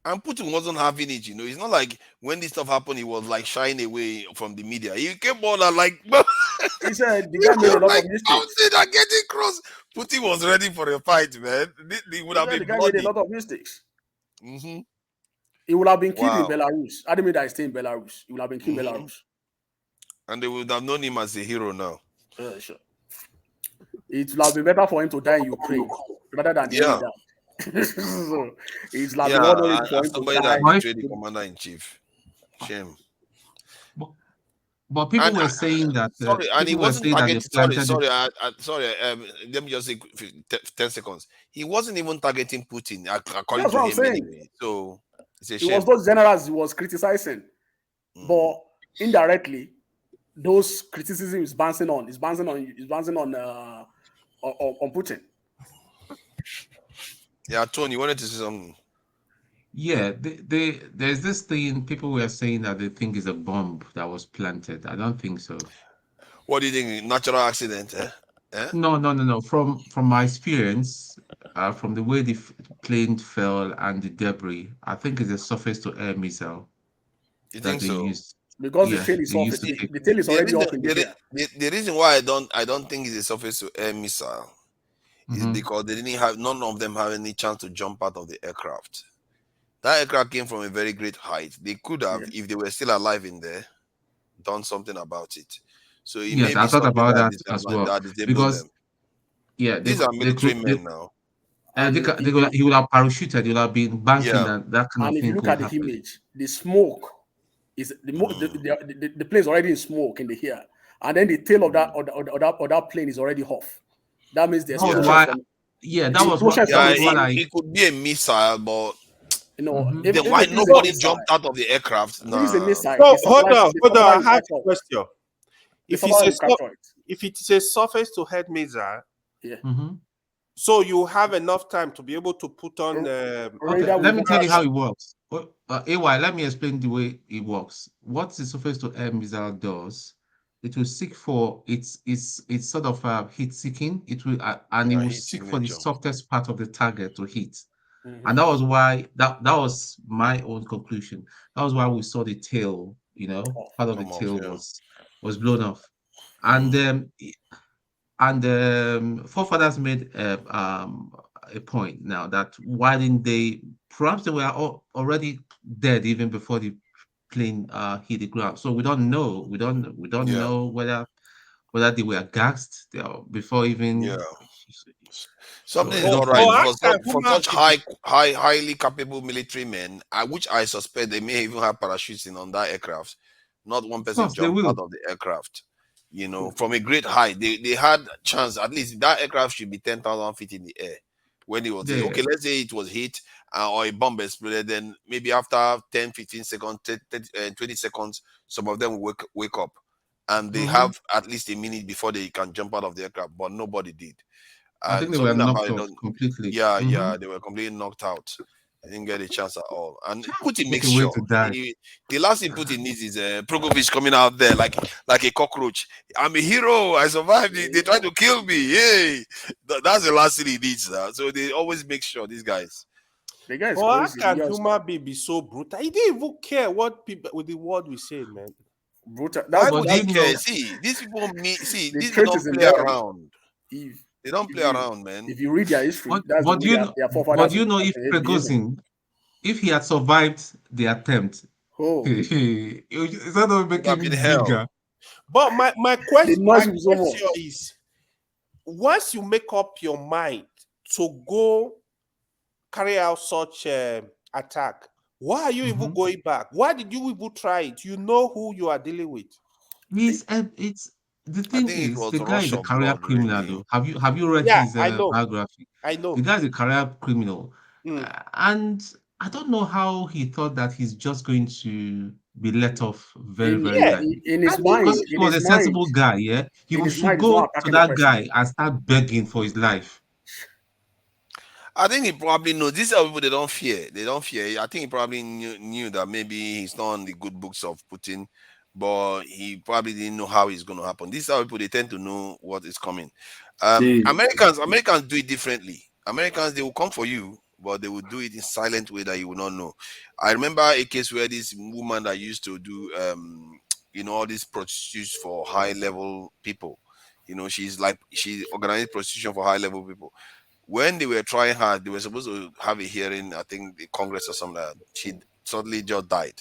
And Putin wasn't having it, you know. It's not like when this stuff happened, he was like shying away from the media. He came on and like, he said the guy made a lot of mistakes. Outside and getting cross. Putin was ready for a fight, man. He would have been the guy bloody. made a lot of mistakes. He would have been killed in Belarus. I didn't mean that I stay in Belarus. He would have been killed in Belarus. And they would have known him as a hero now. Sure. It would have been better for him to die in Ukraine rather than die. So it's like for him somebody to die. that betrayed the commander-in-chief. Shame. But people were saying that. Sorry, and he wasn't targeting. Sorry. Let me just say 10 seconds. He wasn't even targeting Putin, according That's to what I'm him saying. anyway. So it's a It shame. was those generals he was criticizing, but indirectly, those criticism is bouncing on Putin. Yeah, Tony, you wanted to say something? Yeah, there's this thing people were saying that they think is a bomb that was planted. I don't think so. What do you think? Natural accident? No. From my experience, from the way the plane fell and the debris, I think it's a surface-to-air missile. You think so? Used. Because the tail is off. The tail is already off in the air. The reason why I don't think it's a surface-to-air missile is because none of them have any chance to jump out of the aircraft. That aircraft came from a very great height. They could have, if they were still alive in there, done something about it. So it may be I thought about that as well. Because these are military men now. He would have parachuted. He would have been banking and that kind and of if thing. you look at the image, the smoke is the plane is already in smoke in the air, and then the tail of that plane is already off. That means there's it could be a missile, but why nobody jumped out of the aircraft? It is a missile. No, hold on. I have a question. If it's a surface-to-head missile, so you have enough time to be able to put on. Let me tell you how it works. AY, let me explain the way it works. What the surface-to-air missile does, it will seek for it's sort of heat seeking. It will and it will seek for the softest part of the target to hit. And that was why that was my own conclusion. That was why we saw the tail, part of the tail was blown off. And forefathers made a point now that why didn't they? Perhaps they were already dead even before the plane hit the ground. So we don't know. We don't know whether they were gassed before even Something is So, not right for Kuma, such highly capable military men, which I suspect they may even have parachutes on that aircraft. Not one person course, they jumped will. out of the aircraft. From a great height, they had chance. At least that aircraft should be 10,000 feet in the air when it was hit. Okay, let's say it was hit or a bomb exploded. Then maybe after 10, 15 seconds, 20 seconds, some of them wake up, and they have at least a minute before they can jump out of the aircraft. But nobody did. I think they were knocked off completely. Yeah, they were completely knocked out. They didn't get a chance at all. And Putin makes way sure. to die. The last thing Putin needs is Prigozhin coming out there like a cockroach. I'm a hero. I survived. They tried to kill me. Yay! That's the last thing he needs. So they always make sure, these guys. The guy is But how crazy. can Yes. human being be so brutal? He didn't even care what people with the word we say, man. Brutal. Why That's would what he care? See, these people The these trait people is don't in play them. around. They don't play around, man. If you read their history, But that's the do way you their know? forefathers. But do you know if behaving. Prigozhin, if he had survived the attempt, it's not going to make him bigger. But my question, noise was over. is, once you make up your mind to go carry out such attack, why are you even going back? Why did you even try it? You know who you are dealing with. The thing think it is, was the the guy rush is a of career blood, criminal, really. though. Have you read Yeah, his I know. biography? I know. The guy is a career criminal, and I don't know how he thought that he's just going to be let off very lightly. In his Because mind, if he was a sensible guy, he in his should mind, he's go not to attacking that the person. guy and start begging for his life. I think he probably knows. These are people they don't fear. They don't fear. I think he probably knew that maybe he's not on the good books of Putin, but he probably didn't know how it's going to happen. These are people they tend to know what is coming. Americans do it differently. Americans, they will come for you, but they will do it in silent way that you will not know. I remember a case where this woman that used to do all these prostitutes for high level people. She organized prostitution for high level people. When they were trying hard, they were supposed to have a hearing, I think the Congress or something like that. She suddenly just died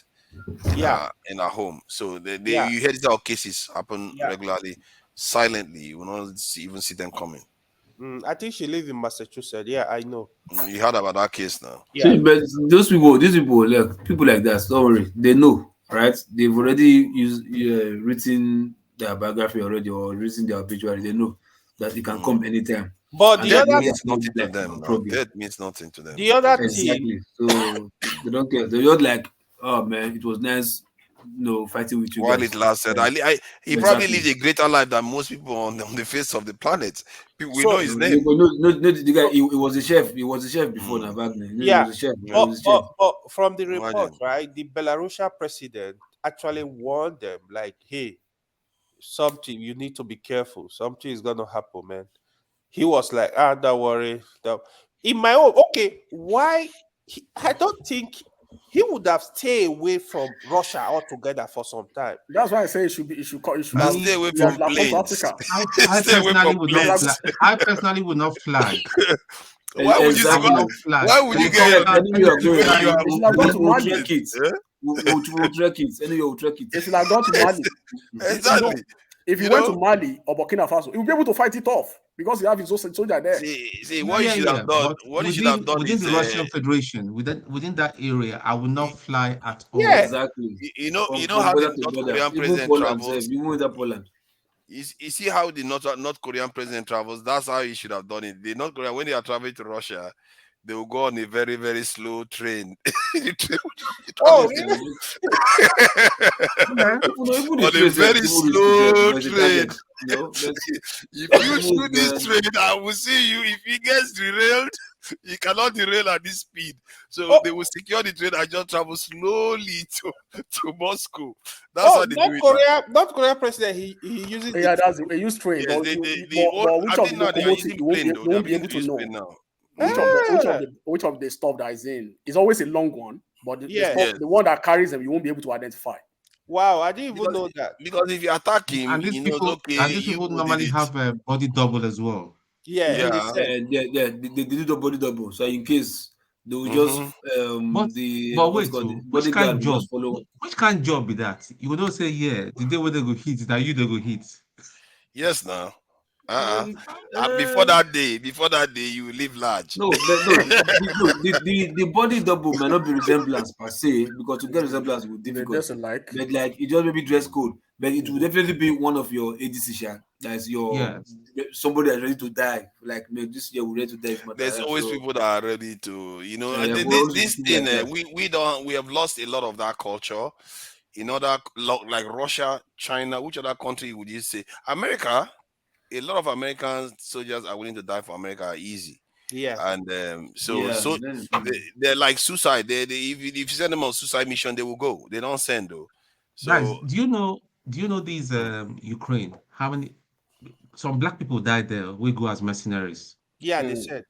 in her home. So you hear these cases happen regularly, silently. You will not even see them coming. I think she lives in Massachusetts. Yeah, I know. You heard about that case now. Yeah. See, but these people, like people like that, don't worry. They know, right? They've already written their biography already or written their obituary. They know that it can come anytime. But And the that other means nothing to them. No. That means nothing to them. The other exactly. thing, So they don't care. They're just like, oh man, it was nice, fighting with you While guys. it lasted, he probably lived a greater life than most people on the face of the planet. We know his name. No, the guy. He was a chef. He was a chef before now, Wagner. He was a chef. He was a chef. But from the report, right, the Belarusian president actually warned them, like, hey, something, you need to be careful. Something is gonna happen, man. He was like, don't worry. In my own, okay, why? I don't think he would have stayed away from Russia altogether for some time. That's why I say it should stay away from planes. I personally would not fly. Why would you fly? Why would you get We'll track it. Anyway, we'll track it. If you had gone to Mali, exactly. If you went to Mali or Burkina Faso, he would be able to fight it off because he have his own soldier there. See what you should have done. What you should have done within is the Russian Federation, within that area, I would not fly at all. Yeah, exactly. You know how the North Korean president travels. Even with Poland. You see how the North Korean president travels. That's how he should have done it. The North Korea, when they are traveling to Russia, they will go on a very, very slow train. Oh, really? On a very slow train. If you shoot this train, I will see you. If he gets derailed, he cannot derail at this speed. So they will secure the train and just travel slowly to Moscow. That's how they do it. North Korea president, he uses they use train. Yes, Which of the locomotive you won't be able to know. Which of the stuff that is in? It's always a long one, but the one that carries them, you won't be able to identify. Wow, I didn't even know that. Because if you attack him, and these people normally have a body double as well. They do body double. So in case they will just which kind of job? Which kind of job be that? You would not say, the day when they go hit, that you they go hit. Yes, now. Before that day, you live large. No, but no, the body double may not be resemblance per se, because to get resemblance will be difficult. But like it just maybe dress code, but it will definitely be one of your ADC. That's your somebody that's ready to die. Like this year we're ready to die. There's always people that are ready to, this thing. We have lost a lot of that culture. In other like Russia, China, which other country would you say? America? A lot of American soldiers are willing to die for America easy. Yeah. And they're like suicide. If you send them on suicide mission, they will go. They don't send though. So guys, do you know these Ukraine? How many some black people died there? We go as mercenaries. Yeah, they said.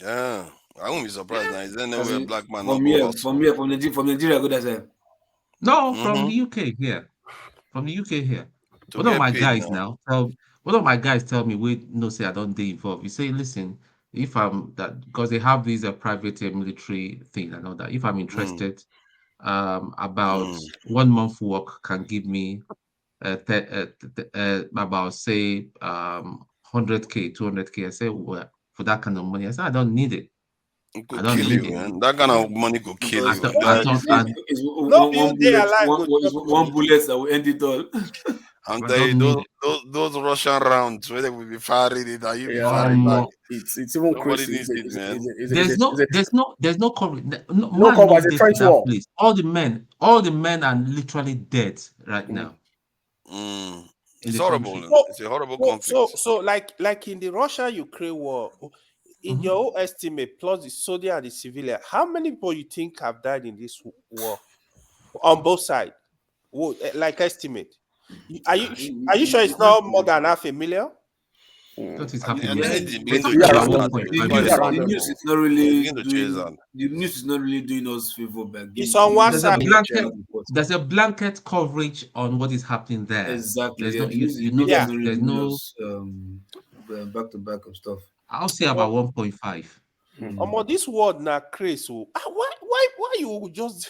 Yeah. I won't be surprised now. Is there no way a black man from Nigeria go there? No, from the UK here. From the UK here. One of my guys one of my guys tell me, wait, no, say I don't get involved. You say, listen, if I'm that, because they have these private military thing and all that. If I'm interested, about 1 month work can give me about say 100K, 200K. I say, well, for that kind of money, I said, I don't need it. It could kill you, man. That kind of money could kill you. One bullet that will end it all. I'm telling you, those Russian rounds where they will be firing it, and you be firing back. It's even crazy. There's no cover. No cover. It's a trench war. All the men are literally dead right now. It's horrible. It's a horrible conflict. So like in the Russia-Ukraine war, in your own estimate, plus the soldier and the civilian, how many people you think have died in this war on both sides? Like estimate. Are you sure it's not more than 500,000? That is happening. The news is not really doing us favor. It's on one side. There's a blanket coverage on what is happening there. Exactly. There's no back-to-back of stuff. I'll say about 1.5. This word now crazy. Why you just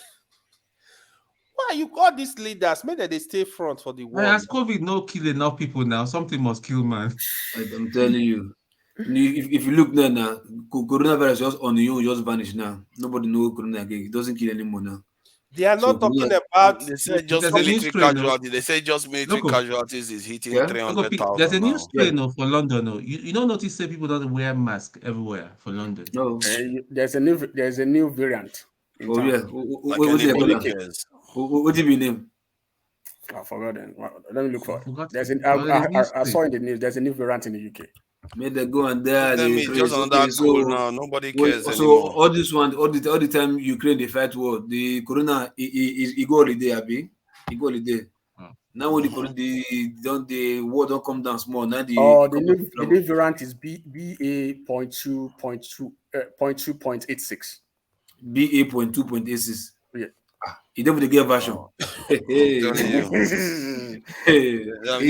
why you call these leaders? Maybe they stay front for the war. As COVID no kill enough people now, something must kill, man. I'm telling you. If you look now, coronavirus just on the own just vanish now. Nobody knows corona again. It doesn't kill anymore now. They are not talking about. They say just military casualties. They say just military casualties is hitting 300,000. There's a new strain for London. You don't notice that people don't wear masks everywhere for London. No, there's a new variant. Oh yeah. What did you name? I forgot. Let me look for it. I saw in the news. There's a new variant in the UK. Made they go and there. Just on that cool now. Nobody cares so anymore. All this one, all the time Ukraine they fight war. The corona, he go holiday, Abi. He go holiday. Now when the war don't come down small. Now the new variant is BA.2.86. BA.2.86. Yeah. You don't get version. I'm going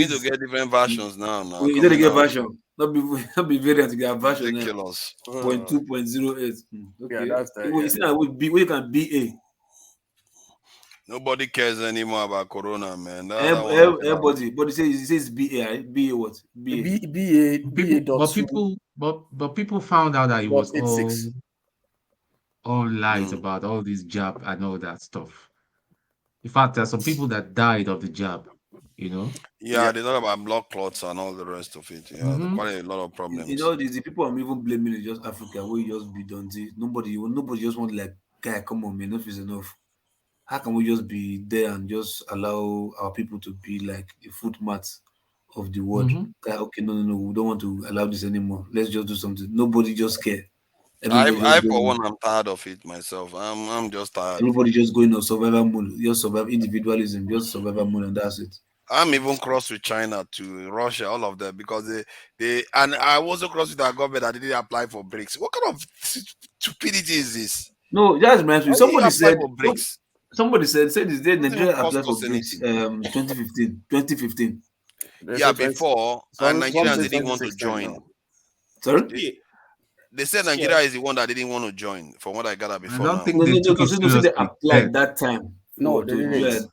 to get different versions now. You don't get version. Not be variant to get version. Ridiculous. 0.2.08. Okay. Yeah, that's the. You see now we can BA. Nobody cares anymore about corona, man. Everybody, but it says BA, right? BA what? BA. But people found out that it was all lies about all this jab and all that stuff. In fact, there's some people that died of the jab, Yeah, they talk about blood clots and all the rest of it. Yeah, quite a lot of problems. The people I'm even blaming is just Africa, where you just be done. Nobody just want like, guy, come on, man, enough is enough. How can we just be there and just allow our people to be like the footmat of the world? Okay, no, we don't want to allow this anymore. Let's just do something. Nobody just care. I for one, I'm tired of it myself. I'm just tired. Everybody just going on survival mode. Just survive individualism. Just survival mode, and that's it. I'm even cross with China to Russia, all of them, because they and I also cross with our government that didn't apply for Brics. What kind of stupidity is this? No, that's my answer. Somebody said this day Nigeria applied for Brics 2015. Yeah, before and Nigerians didn't want to join. Sorry? They said Nigeria is the one that didn't want to join, from what I gathered before. I don't think they applied that time. No, they didn't.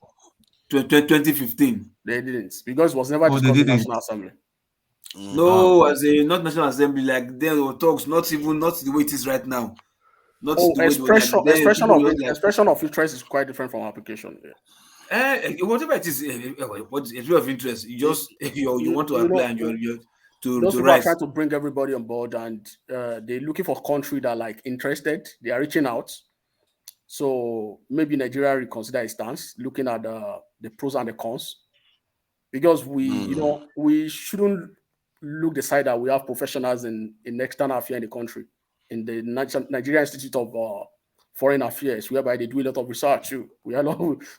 2015. They didn't, because it was never discussed in the National Assembly. No, as a not National Assembly, like there were talks, not the way it is right now. Not the way it was like then expression of interest is quite different from application. Yeah. Whatever it is, what's a of interest, you just you want to apply and you're to those people rise. are trying to bring everybody on board, and they're looking for country that are like interested. They are reaching out. So maybe Nigeria reconsider its stance, looking at the pros and the cons, because we shouldn't look the side that we have professionals in external affairs in the country, in the Nigeria Institute of Foreign Affairs, whereby they do a lot of research too.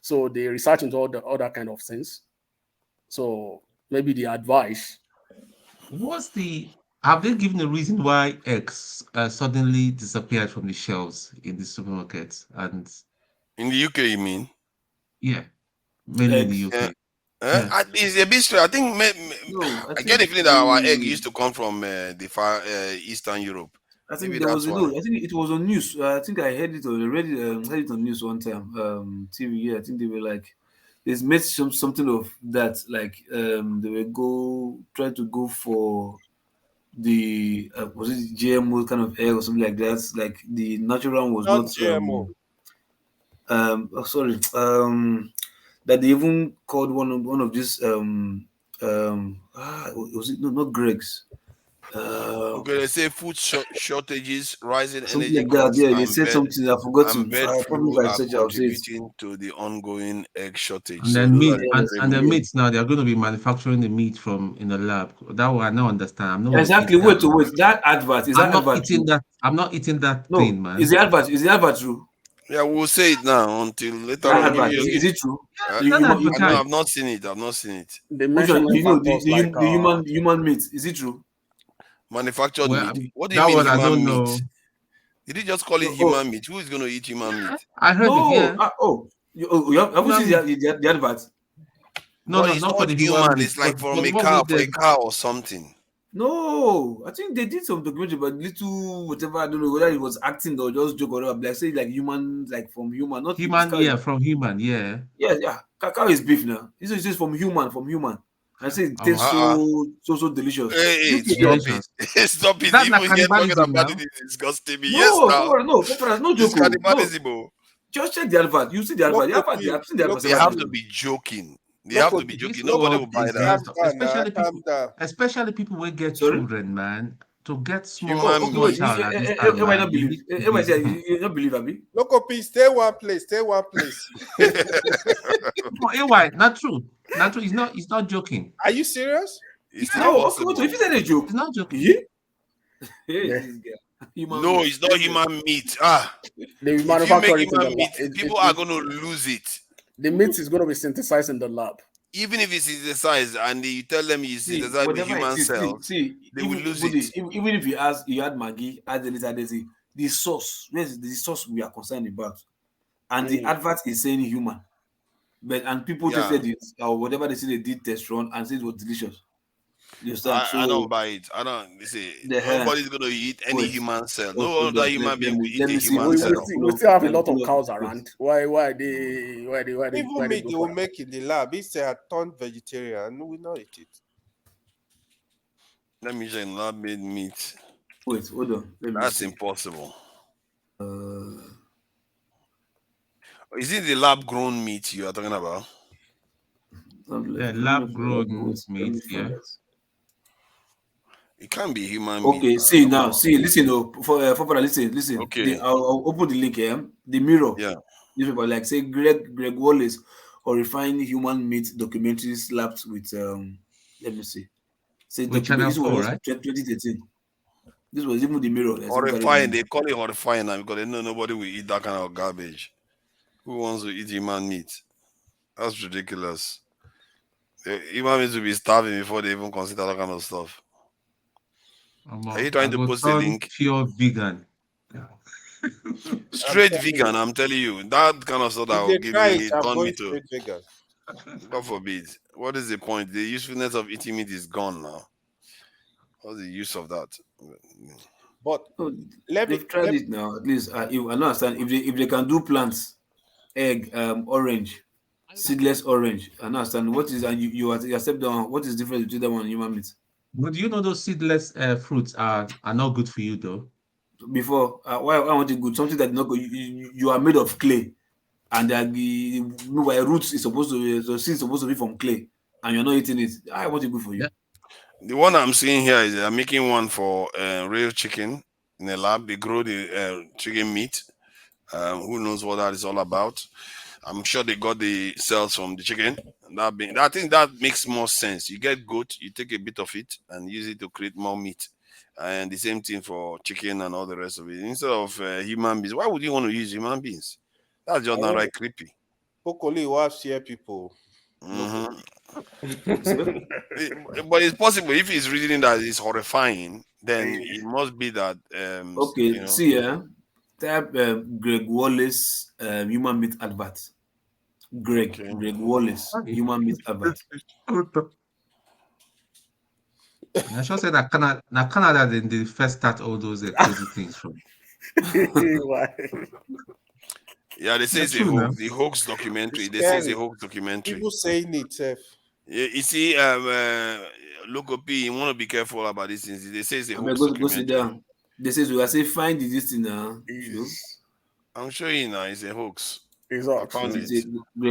So they research into all the other kind of things. So maybe the advice. Have they given a reason why eggs suddenly disappeared from the shelves in the supermarkets? And in the UK, you mean? Yeah, mainly in the UK. It's a bit strange. I think I get the feeling that our egg used to come from the far Eastern Europe. I think there was I think it was on news. I think I heard it already. Heard it on news one time. TV. Yeah, I think they were like, they made something of that. Like they were trying to go for the was it GMO kind of egg or something like that. Like the natural one was not GMO. Sorry. That they even called one of these was it not Greg's? Okay, they say food shortages, rising something energy like that. costs, Yeah, they said something. I forgot to. Probably are contributing to the ongoing egg shortage. And then meat, and the meats now, they are going to be manufacturing the meat in the lab. That one I don't understand. I'm not exactly. Wait. That advert is that advert? I'm not eating that thing, man. Is the advert true? Yeah, we'll say it now until later that on. Advert, is it true? I've not seen it. I've not seen it. The human meat, is it true? Manufactured meat. What do you mean human meat? Did he just call it human meat? Who is going to eat human meat? I heard it. Yeah. Have you seen the advert? No, it's not for the human. It's like from a cow or something. No, I think they did some documentary, but little whatever. I don't know whether it was acting or just joke or whatever. Like say like human, like from human, not human. Yeah, from human. Yeah. Yeah. Cow is beef now. This is just from human. I say it tastes so delicious. Hey, stop it! Stop it! That's even like here talking cannibalism about now. it is disgusting me. No, Yes, now. no joke. It's cannibalism. No. Just check the advert. You see the advert. I've seen the advert. They have to be joking. They have to be joking. Nobody will buy that. Especially people will get children, man. To get small child at this time, man. Not believe. You not believe, Abi? Local P, stay one place. No, not true. Not true. He's not joking. Are you serious? No, if it's a joke, he's not joking. Yeah. No, it's not human meat. They manufacture it in the lab. People are going to lose it. The meat is going to be synthesized in the lab. Even if it's synthesized and you tell them you synthesize with human cells, they will lose it. Even if you add Maggi, add the little the sauce, where's the sauce we are concerned about? And the advert is saying human. And people tested it or whatever they say they did test run and said it was delicious. I don't buy it. I don't say nobody's gonna eat any human cell. No other human being will eat a human cell. We still have a lot of cows around. Why they even meat they will make in the lab. If they are turned vegetarian, we will not eat it. Let me say lab made meat. Wait, hold on. That's impossible. Is it the lab grown meat you are talking about? Yeah, lab grown meat, yeah. It can't be human meat. Okay, listen, listen. Okay. I'll open the link here. The Mirror. Yeah. Newspaper, like say Greg Wallace horrifying human meat documentary slapped with let me see. Say with Channel 4, right? 2013. This was even the Mirror. Horrifying, they call it horrifying now because they know nobody will eat that kind of garbage. Who wants to eat human meat? That's ridiculous. Human meat will be starving before they even consider that kind of stuff. Are you trying to post a link? Pure vegan. Straight vegan, I'm telling you. That kind of stuff that will give me turn me to. God forbid. What is the point? The usefulness of eating meat is gone now. What's the use of that? But they've tried it now. At least I don't understand if they can do plants, egg, orange, seedless orange. I don't understand what is and you accept that one. What is the difference between that one and human meat? But do you know those seedless fruits are not good for you though? Before, why want it good? Something that not good. You are made of clay, and why roots is supposed to the seed is supposed to be from clay, and you're not eating it. I want it good for you. Yeah. The one I'm seeing here is they're making one for real chicken in a lab. They grow the chicken meat. Who knows what that is all about? I'm sure they got the cells from the chicken. I think that makes more sense. You get goat, you take a bit of it and use it to create more meat. And the same thing for chicken and all the rest of it. Instead of human beings, why would you want to use human beings? That's just not right creepy. Pokoli will share people. But it's possible if he's reading that it's horrifying, then it must be that. Okay, you know. see, type Greg Wallace human meat advert. Greg Wallace human meat advert. I should say that Canada they first start all those crazy things from. Yeah, they say it's a hoax. The hoax documentary. They say it's a hoax documentary. People saying it. Yeah, you see, Loco P, you want to be careful about these things. They say it's a hoax Go documentary. sit down. They say I say find this thing now. I'm sure you know it's a hoax. Greg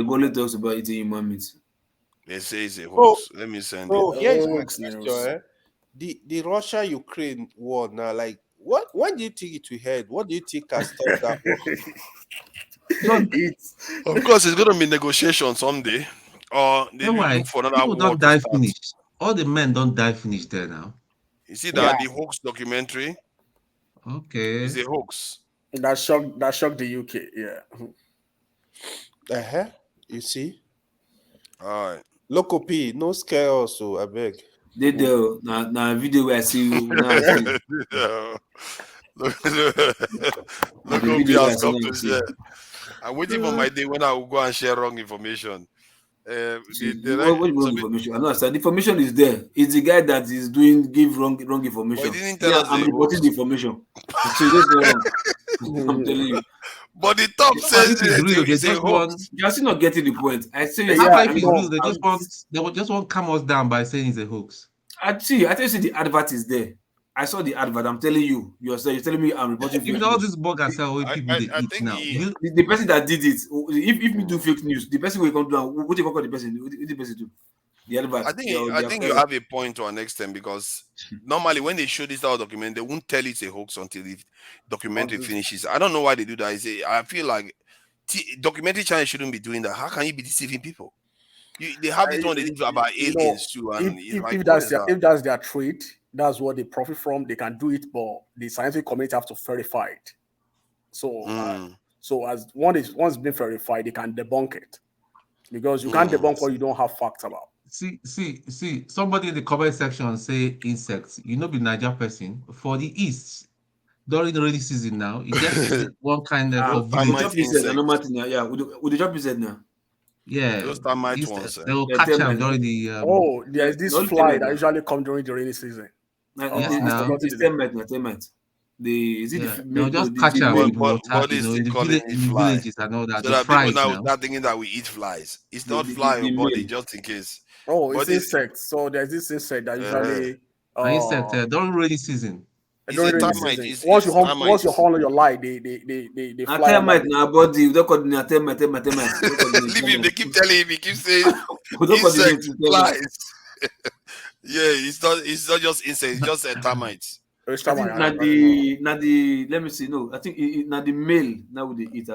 Wallace talks about eating human meat. They say it's a hoax. Let me send it. Here's my question. The Russia-Ukraine war now, like, when do you think it will end? What do you think has stopped that war? Of course, it's going to be negotiation someday. Or they will look for another People war don't to die start. finish. All the men don't die finish there now. You see that the hoax documentary? Okay. It's a hoax. That shocked the UK. Yeah. You see? All right. Loco P, no scare also, I beg. They do now video where I see you now. Loco P has come to share. I'm waiting for my day when I will go and share wrong information. What information? I know, sir. The information is there. It's the guy that is give wrong information. But he didn't tell us I'm the reporting the information. So just go wrong. I'm telling you. But the top says it's a hoax. You're still not getting the point. I say How about if it's real? They just want calm us down by saying it's a hoax. I tell you, the advert is there. I saw the advert. I'm telling you. You're telling me I'm reporting fake news. All these bloggers are what people they eat now. The person that did it, if we do fake news, the person will come down. What do you call the person? What the person do? The advert. I think you have a point to an extent because normally when they show this type of document, they won't tell it's a hoax until the documentary finishes. I don't know why they do that. I feel like documentary channel shouldn't be doing that. How can you be deceiving people? They have this one they do about aliens too. And if that's their trade, that's what they profit from. They can do it, but the scientific community have to verify it. So, so as once it's been verified, they can debunk it because you can't debunk what you don't have facts about. See. Somebody in the comment section say insects. You know, be Niger person for the East during the rainy season now. You get one kind of yeah. Would the job is now? Yeah, those termite ones. They will catch them during the. There's this fly that usually come during the rainy season. It's termite. They'll just catch them in the villages and all that. So that people now start thinking that we eat flies. It's not fly or body, just in case. It's insects. So there's this insect that usually insect during rainy season. Once you hold on your light, they fly. Termite now body. Don't call it termite. Leave him. They keep telling him. He keeps saying insects, flies. Yeah, it's not just insects. It's just termites. Let me see. No, I think now the male now with the eat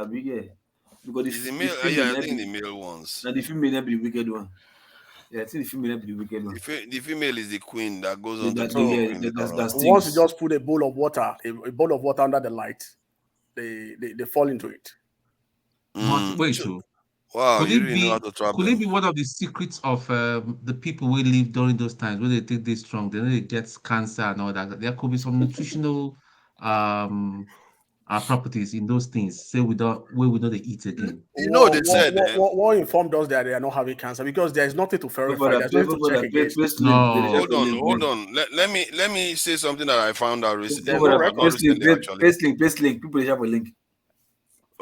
because the male. I think the male ones. Now the female will be the wicked one. Yeah, I think the female will be the wicked one. The female is the queen that goes on. Once you just put a bowl of water under the light, they fall into it. Wait, true. Wow, could it be one of the secrets of the people who live during those times when they take this strong, then they get cancer and all that? There could be some nutritional properties in those things. Say we know they eat again. They said what informed us that they are not having cancer because there is nothing to verify. There's nothing to check against. Hold on. Let me say something that I found out recently. Paste link. People have a link.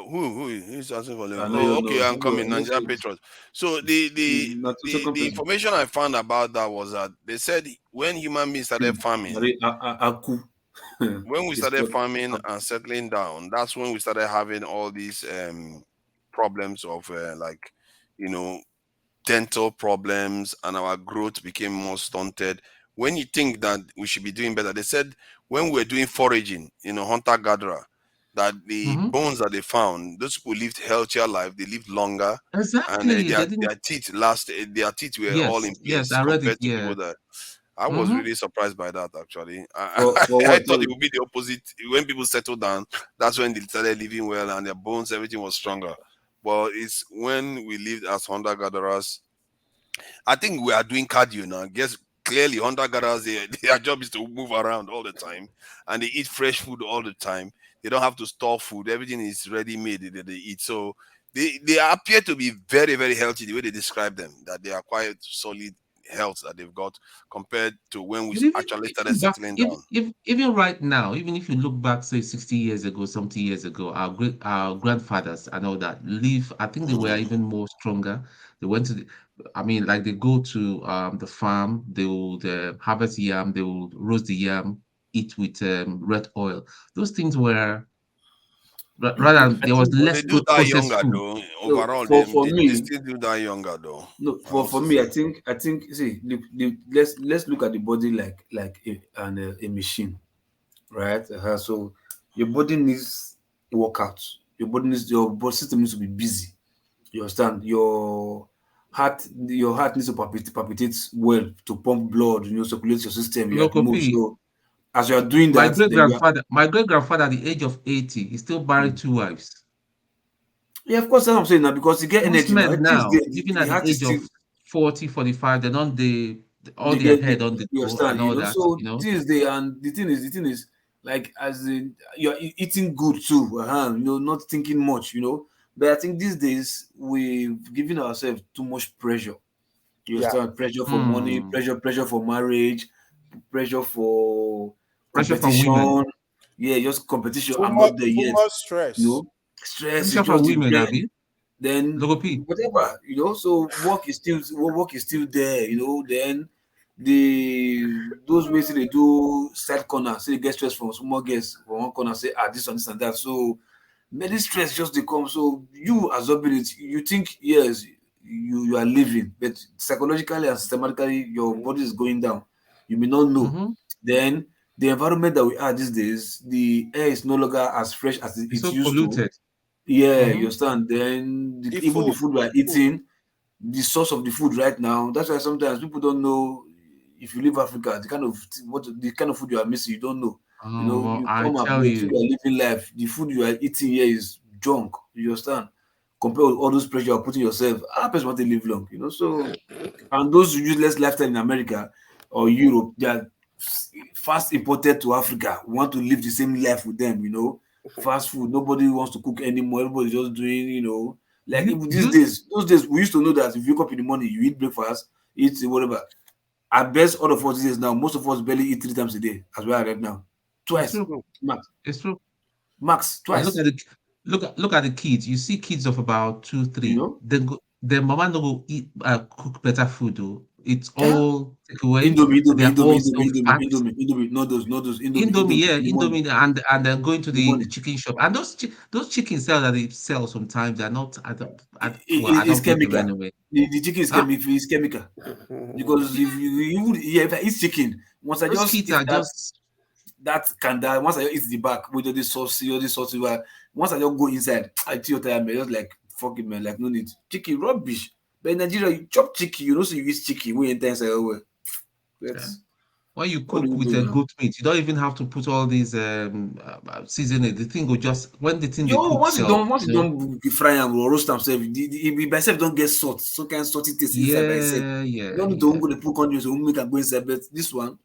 Who's asking for labor? I know Oh, you okay, know. I'm coming. Nigerian Patriots. So the information I found about that was that they said when human beings started farming, when we started farming and settling down, that's when we started having all these problems of like, you know, dental problems, and our growth became more stunted. When you think that we should be doing better, they said when we were doing foraging, you know, hunter gatherer, that the bones that they found, those people lived healthier life, they lived longer, and Exactly. They didn't. their teeth their teeth were all in Yes, place I read it. compared to Yeah. people that. I was really surprised by that actually. For I what? thought it would be the opposite. When people settled down, that's when they started living well and their bones, everything was stronger. But it's when we lived as hunter gatherers. I think we are doing cardio now. Guess clearly hunter gatherers, their job is to move around all the time, and they eat fresh food all the time. They don't have to store food. Everything is ready made that they eat. So they appear to be very, very healthy the way they describe them, that they are quite solid health that they've got compared to when we But actually started even back, settling if, down. if even right now, even if you look back, say 60 years ago, 70 years ago, our grandfathers and all that live. I think they were even more stronger. They went to I mean, like they go to the farm, they will harvest yam, they will roast the yam, eat with red oil. Those things were rather I there was think But they less do die processed younger food. though. no, Overall, for they me, still do die younger though. no, I for have to me, say. I think. See, let's look at the body like a machine, right? So your body needs a workout. Your body system needs to be busy. You understand? Your heart needs to palpitate well to pump blood. Circulate your system. You have Local moved. P, So as you are doing my that, great then you are. grandfather, my great grandfather at the age of 80, he still married 2 wives. Yeah, of course, that's what I'm saying now because you get Most energy now. men Things now, there, even the at the heart is age still. of 40, 45, they don't all They their get head on the you go and understand, all that, so things they and the thing is like as in you're eating good too, not thinking much, but I think these days we've given ourselves too much pressure. You Yeah. understand? Pressure for money, pressure for marriage, pressure for Pressure from women. competition. Yeah, just competition. Too I'm much, not there too yet. much stress. Stress is Pressure from just the women, bread. Abby. Then Local P. whatever, so work is still there, then those ways they do side corner, say they get stress from small girls from one corner, say this and this and that. So many stress just they come. So you absorbing it, you think yes, you are living, but psychologically and systematically your body is going down. You may not know. Then the environment that we are these days, the air is no longer as fresh as It's it so used to. polluted. Yeah, you understand. Then The even the food, food we are eating, the source of the food right now. That's why sometimes people don't know if you leave Africa, the kind of food you are missing, you don't know. Well, You I come tell abroad, so you, you are living life. The food you are eating here is junk. You understand? Compared with all those pressure you are putting yourself, how person want to live long, So, and those useless lifestyle in America or Europe, they are fast imported to Africa. We want to live the same life with them, Fast food. Nobody wants to cook anymore. Everybody's just doing, like do even these you days, those days we used to know that if you wake up in the morning, you eat breakfast, eat whatever. At best, all of us these days now, most of us barely eat 3 times a day, as we are right now. it's Twice, true. max. It's true. Max, And look twice. at the look at the kids. You see kids of about 2, 3. Their mama no go eat cook better food though. It's Yeah. all takeaway. Indomie, They Indomie, are Indomie, all so Indomie, Indomie, fat. Indomie, not those, Indomie, Indomie, Indomie, yeah, in the morning, Indomie, and then going to in the the morning. chicken shop. And those chicken cells that they sell sometimes they're not. I It's don't eat them chemical. anyway. The chicken Huh? is chemical. Because if I eat chicken, once I Those just kids eat are just that kanda, once I eat the back with all this saucy, once I just go inside, I tell you, man, just like fuck it, man, like no need. Chicken rubbish. But in Nigeria, you chop chicken, so you eat chicken, we enter inside well. yeah. When you What do cook you with do a now? goat meat, you don't even have to put all these seasoning. The thing will just when the thing they Yo, cook self, once you don't fry am or roast am sef, the by self don't get salt, some kind salty taste inside by itself. Yeah, You yeah, don't need to yeah. go dey put onions or make am go inside, but this one,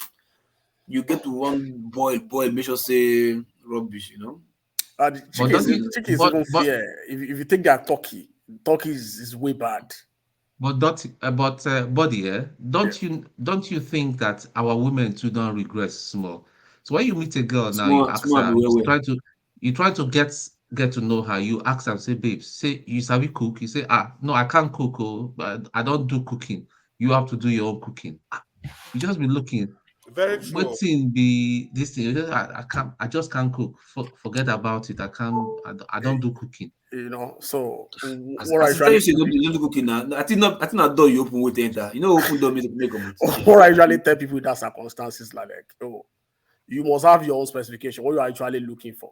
you get to one boil, make sure say rubbish. The But chicken don't is you? chicken is But even but fair. If you take that turkey is way bad. but don't body, yeah. Don't you think that our women too don't regress small? So when you meet a girl now, you ask Small be her, well well. you try to get get to know her, you ask her, say, babe, say you sabi cook. You say, no, I can't cook, but I don't do cooking. You have to do your own cooking. You just be looking. Very true. What thing be this thing? I can't. I just can't cook. Forget about it. I can't. I don't do cooking. You know. So what I usually say, don't do cooking now. I think that door you open with enter. You know, open door means make a move. What I usually tell people in that circumstances like, oh, you must have your own specification. What you are actually looking for.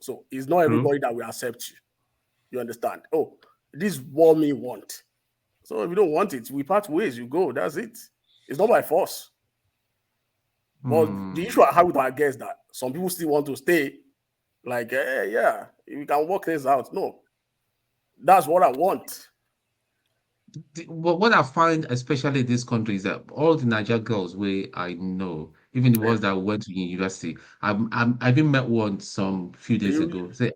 So it's not everybody that will accept you. You understand? Oh, this is what me want. So if you don't want it, we part ways. You go. That's it. It's not by force. But the issue I have with our guests that some people still want to stay. Like, yeah, we can work things out. No, that's what I want. What I find, especially in this country, is that all the Niger girls where I know, even the ones that went to university, I even met one some few days ago. Say,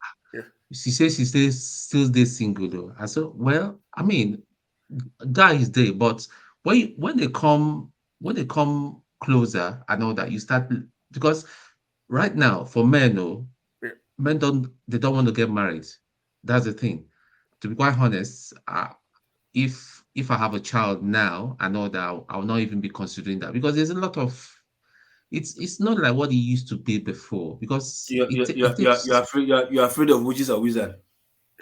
she says she still stays single though. I said, well, I mean, guy is there, but when they come closer and all that, you start, because right now for men, men don't want to get married. That's the thing. To be quite honest, if I have a child now, I know that I'll not even be considering that, because there's a lot of, it's not like what it used to be before, because you're afraid of witches or wizards.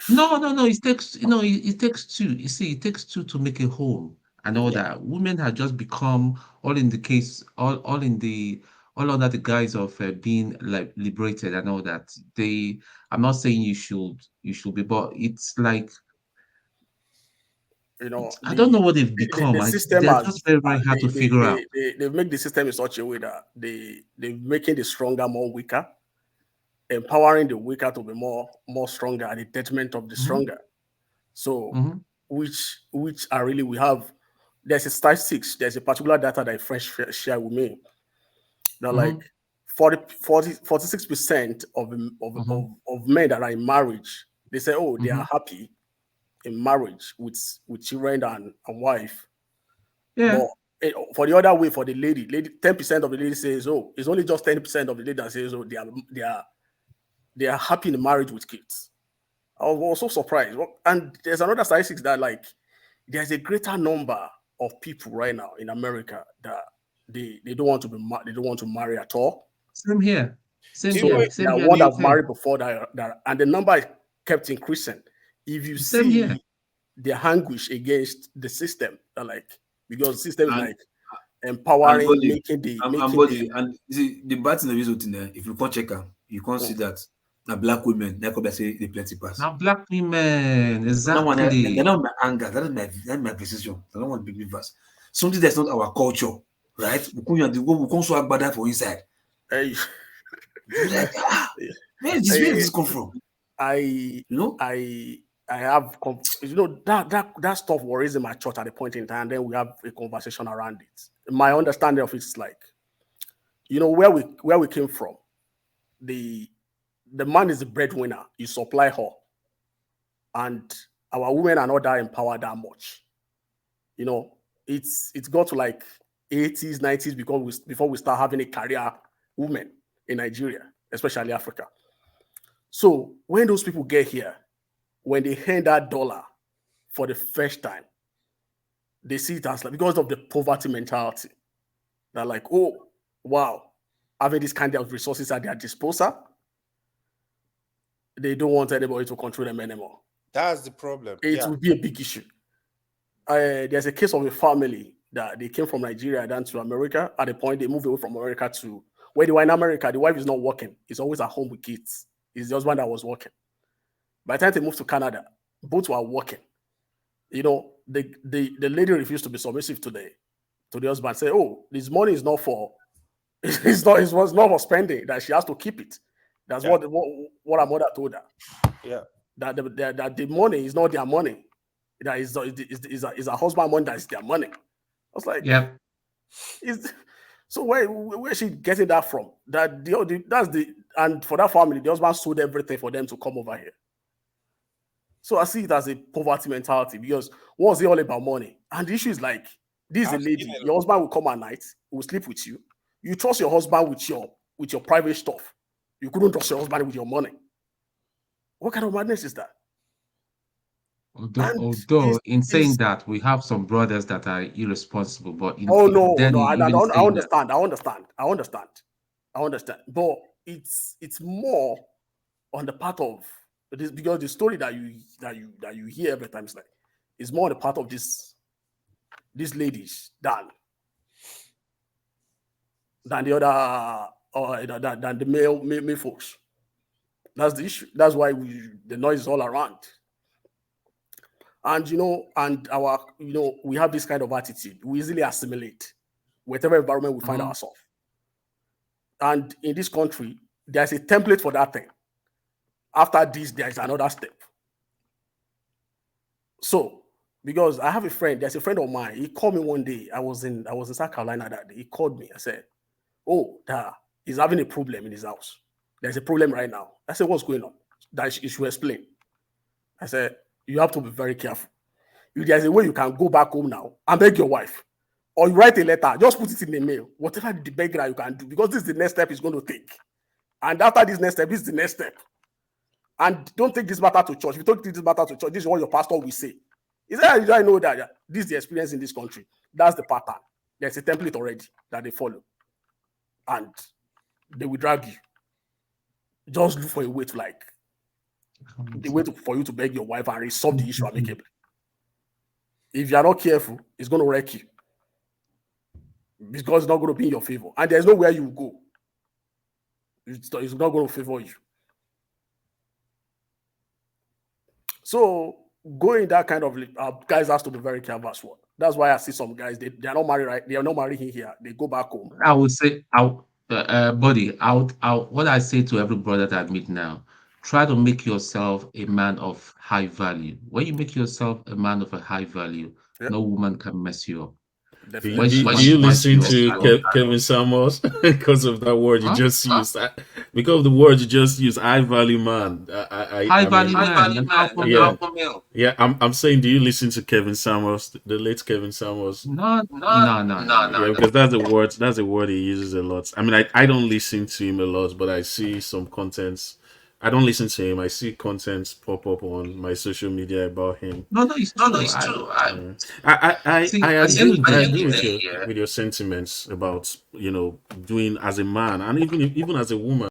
No. It takes two. You see, it takes two to make a home and all that. Women have just become all under the guise of being like liberated and all that. I'm not saying you should be, but it's like, I don't know what they've become. The system they're just very, very hard to figure out. They make the system in such a way that they're making the stronger more weaker, empowering the weaker to be more stronger at the detriment of the stronger. So, which are really, we have, there's a statistics, there's a particular data that a friend shared with me. That like 46% of men that are in marriage, they say, oh, they are happy in marriage with children and wife. Yeah. But for the other way, for the lady, 10% of the lady says, oh, it's only just 10% of the lady that says, oh, they are happy in marriage with kids. I was also surprised. And there's another statistics that like there's a greater number of people right now in America that they don't want to marry at all. Same here. They want to marry before that, and the number kept increasing. If you see the anguish against the system, like, because the system is like empowering, and the bad thing is if you can't check them, you can't see that now black women, they come say they plenty pass. Now black women, exactly. They're not my anger, that's my precision. I don't want to be verse. Something that's not our culture, right? We can't so agbada for inside. Hey. Where did this come from? I have, that stuff worries in my church at a point in time, and then we have a conversation around it. My understanding of it is like, where we came from. The man is the breadwinner. You supply her, and our women are not that empowered that much. It's got to like 80s, 90s before we start having a career woman in Nigeria, especially Africa. So when those people get here, when they hand that dollar for the first time, they see it as like, because of the poverty mentality, they're like, oh, wow, having this kind of resources at their disposal, they don't want anybody to control them anymore. That's the problem. It will be a big issue. There's a case of a family that they came from Nigeria down to America. At the point they moved away from America to where they were in America, the wife is not working. It's always at home with kids. It's the husband that was working. By the time they moved to Canada, both were working. The lady refused to be submissive to the husband. Say, oh, this money is not for, it was not for spending. That she has to keep it. That's what her mother told her. Yeah. That the money is not their money. That is a husband money that is their money. I was like, yeah. So where is she getting that from? And for that family, the husband sold everything for them to come over here. So I see it as a poverty mentality, because what's it all about money? And the issue is like, this is a lady, your husband will come at night, will sleep with you. You trust your husband with your private stuff. You couldn't trust your husband with your money. What kind of madness is that? Although in saying that, we have some brothers that are irresponsible, but Oh no, then I even understand. I understand. But it's more on the part of this, because the story that you hear every time is like, it's more on the part of these ladies than the other than the male folks. That's the issue. That's why the noise is all around. And we have this kind of attitude. We easily assimilate whatever environment we find ourselves. And in this country, there's a template for that thing. After this, there is another step. So, because I have a friend, there's a friend of mine. He called me one day. I was in South Carolina that day. He called me. I said, "Oh, he's having a problem in his house. There's a problem right now." I said, "What's going on?" That he should explain. I said, "You have to be very careful. If there's a way you can go back home now and beg your wife, or you write a letter, just put it in the mail, whatever the begging that you can do, because this is the next step he's going to take. And after this next step, this is the next step. And don't take this matter to church. If you don't take this matter to church, this is what your pastor will say." He said, "I know that this is the experience in this country. That's the pattern. There's a template already that they follow. And they will drag you. Just look for a way to for you to beg your wife and resolve the issue amicably. If you are not careful, it's going to wreck you. Because it's not going to be in your favor. And there's nowhere you will go. It's not going to favor you. So going that kind of guys has to be very careful as well. That's why I see some guys, they are not married, right? They are not married here. They go back home. I would say, buddy, what I say to every brother that I meet now, try to make yourself a man of high value. When you make yourself a man of a high value, no woman can mess you up. Do you listen to Kevin Samuels because of that word you just used? Because of the word you just used, high value man. High value man. Yeah, I'm saying, do you listen to Kevin Samuels, the late Kevin Samuels? No. Yeah, because that's a word he uses a lot. I mean, I don't listen to him a lot, but I see some contents. I don't listen to him. I see contents pop up on my social media about him. No, it's true. I agree with your sentiments about doing as a man and even as a woman.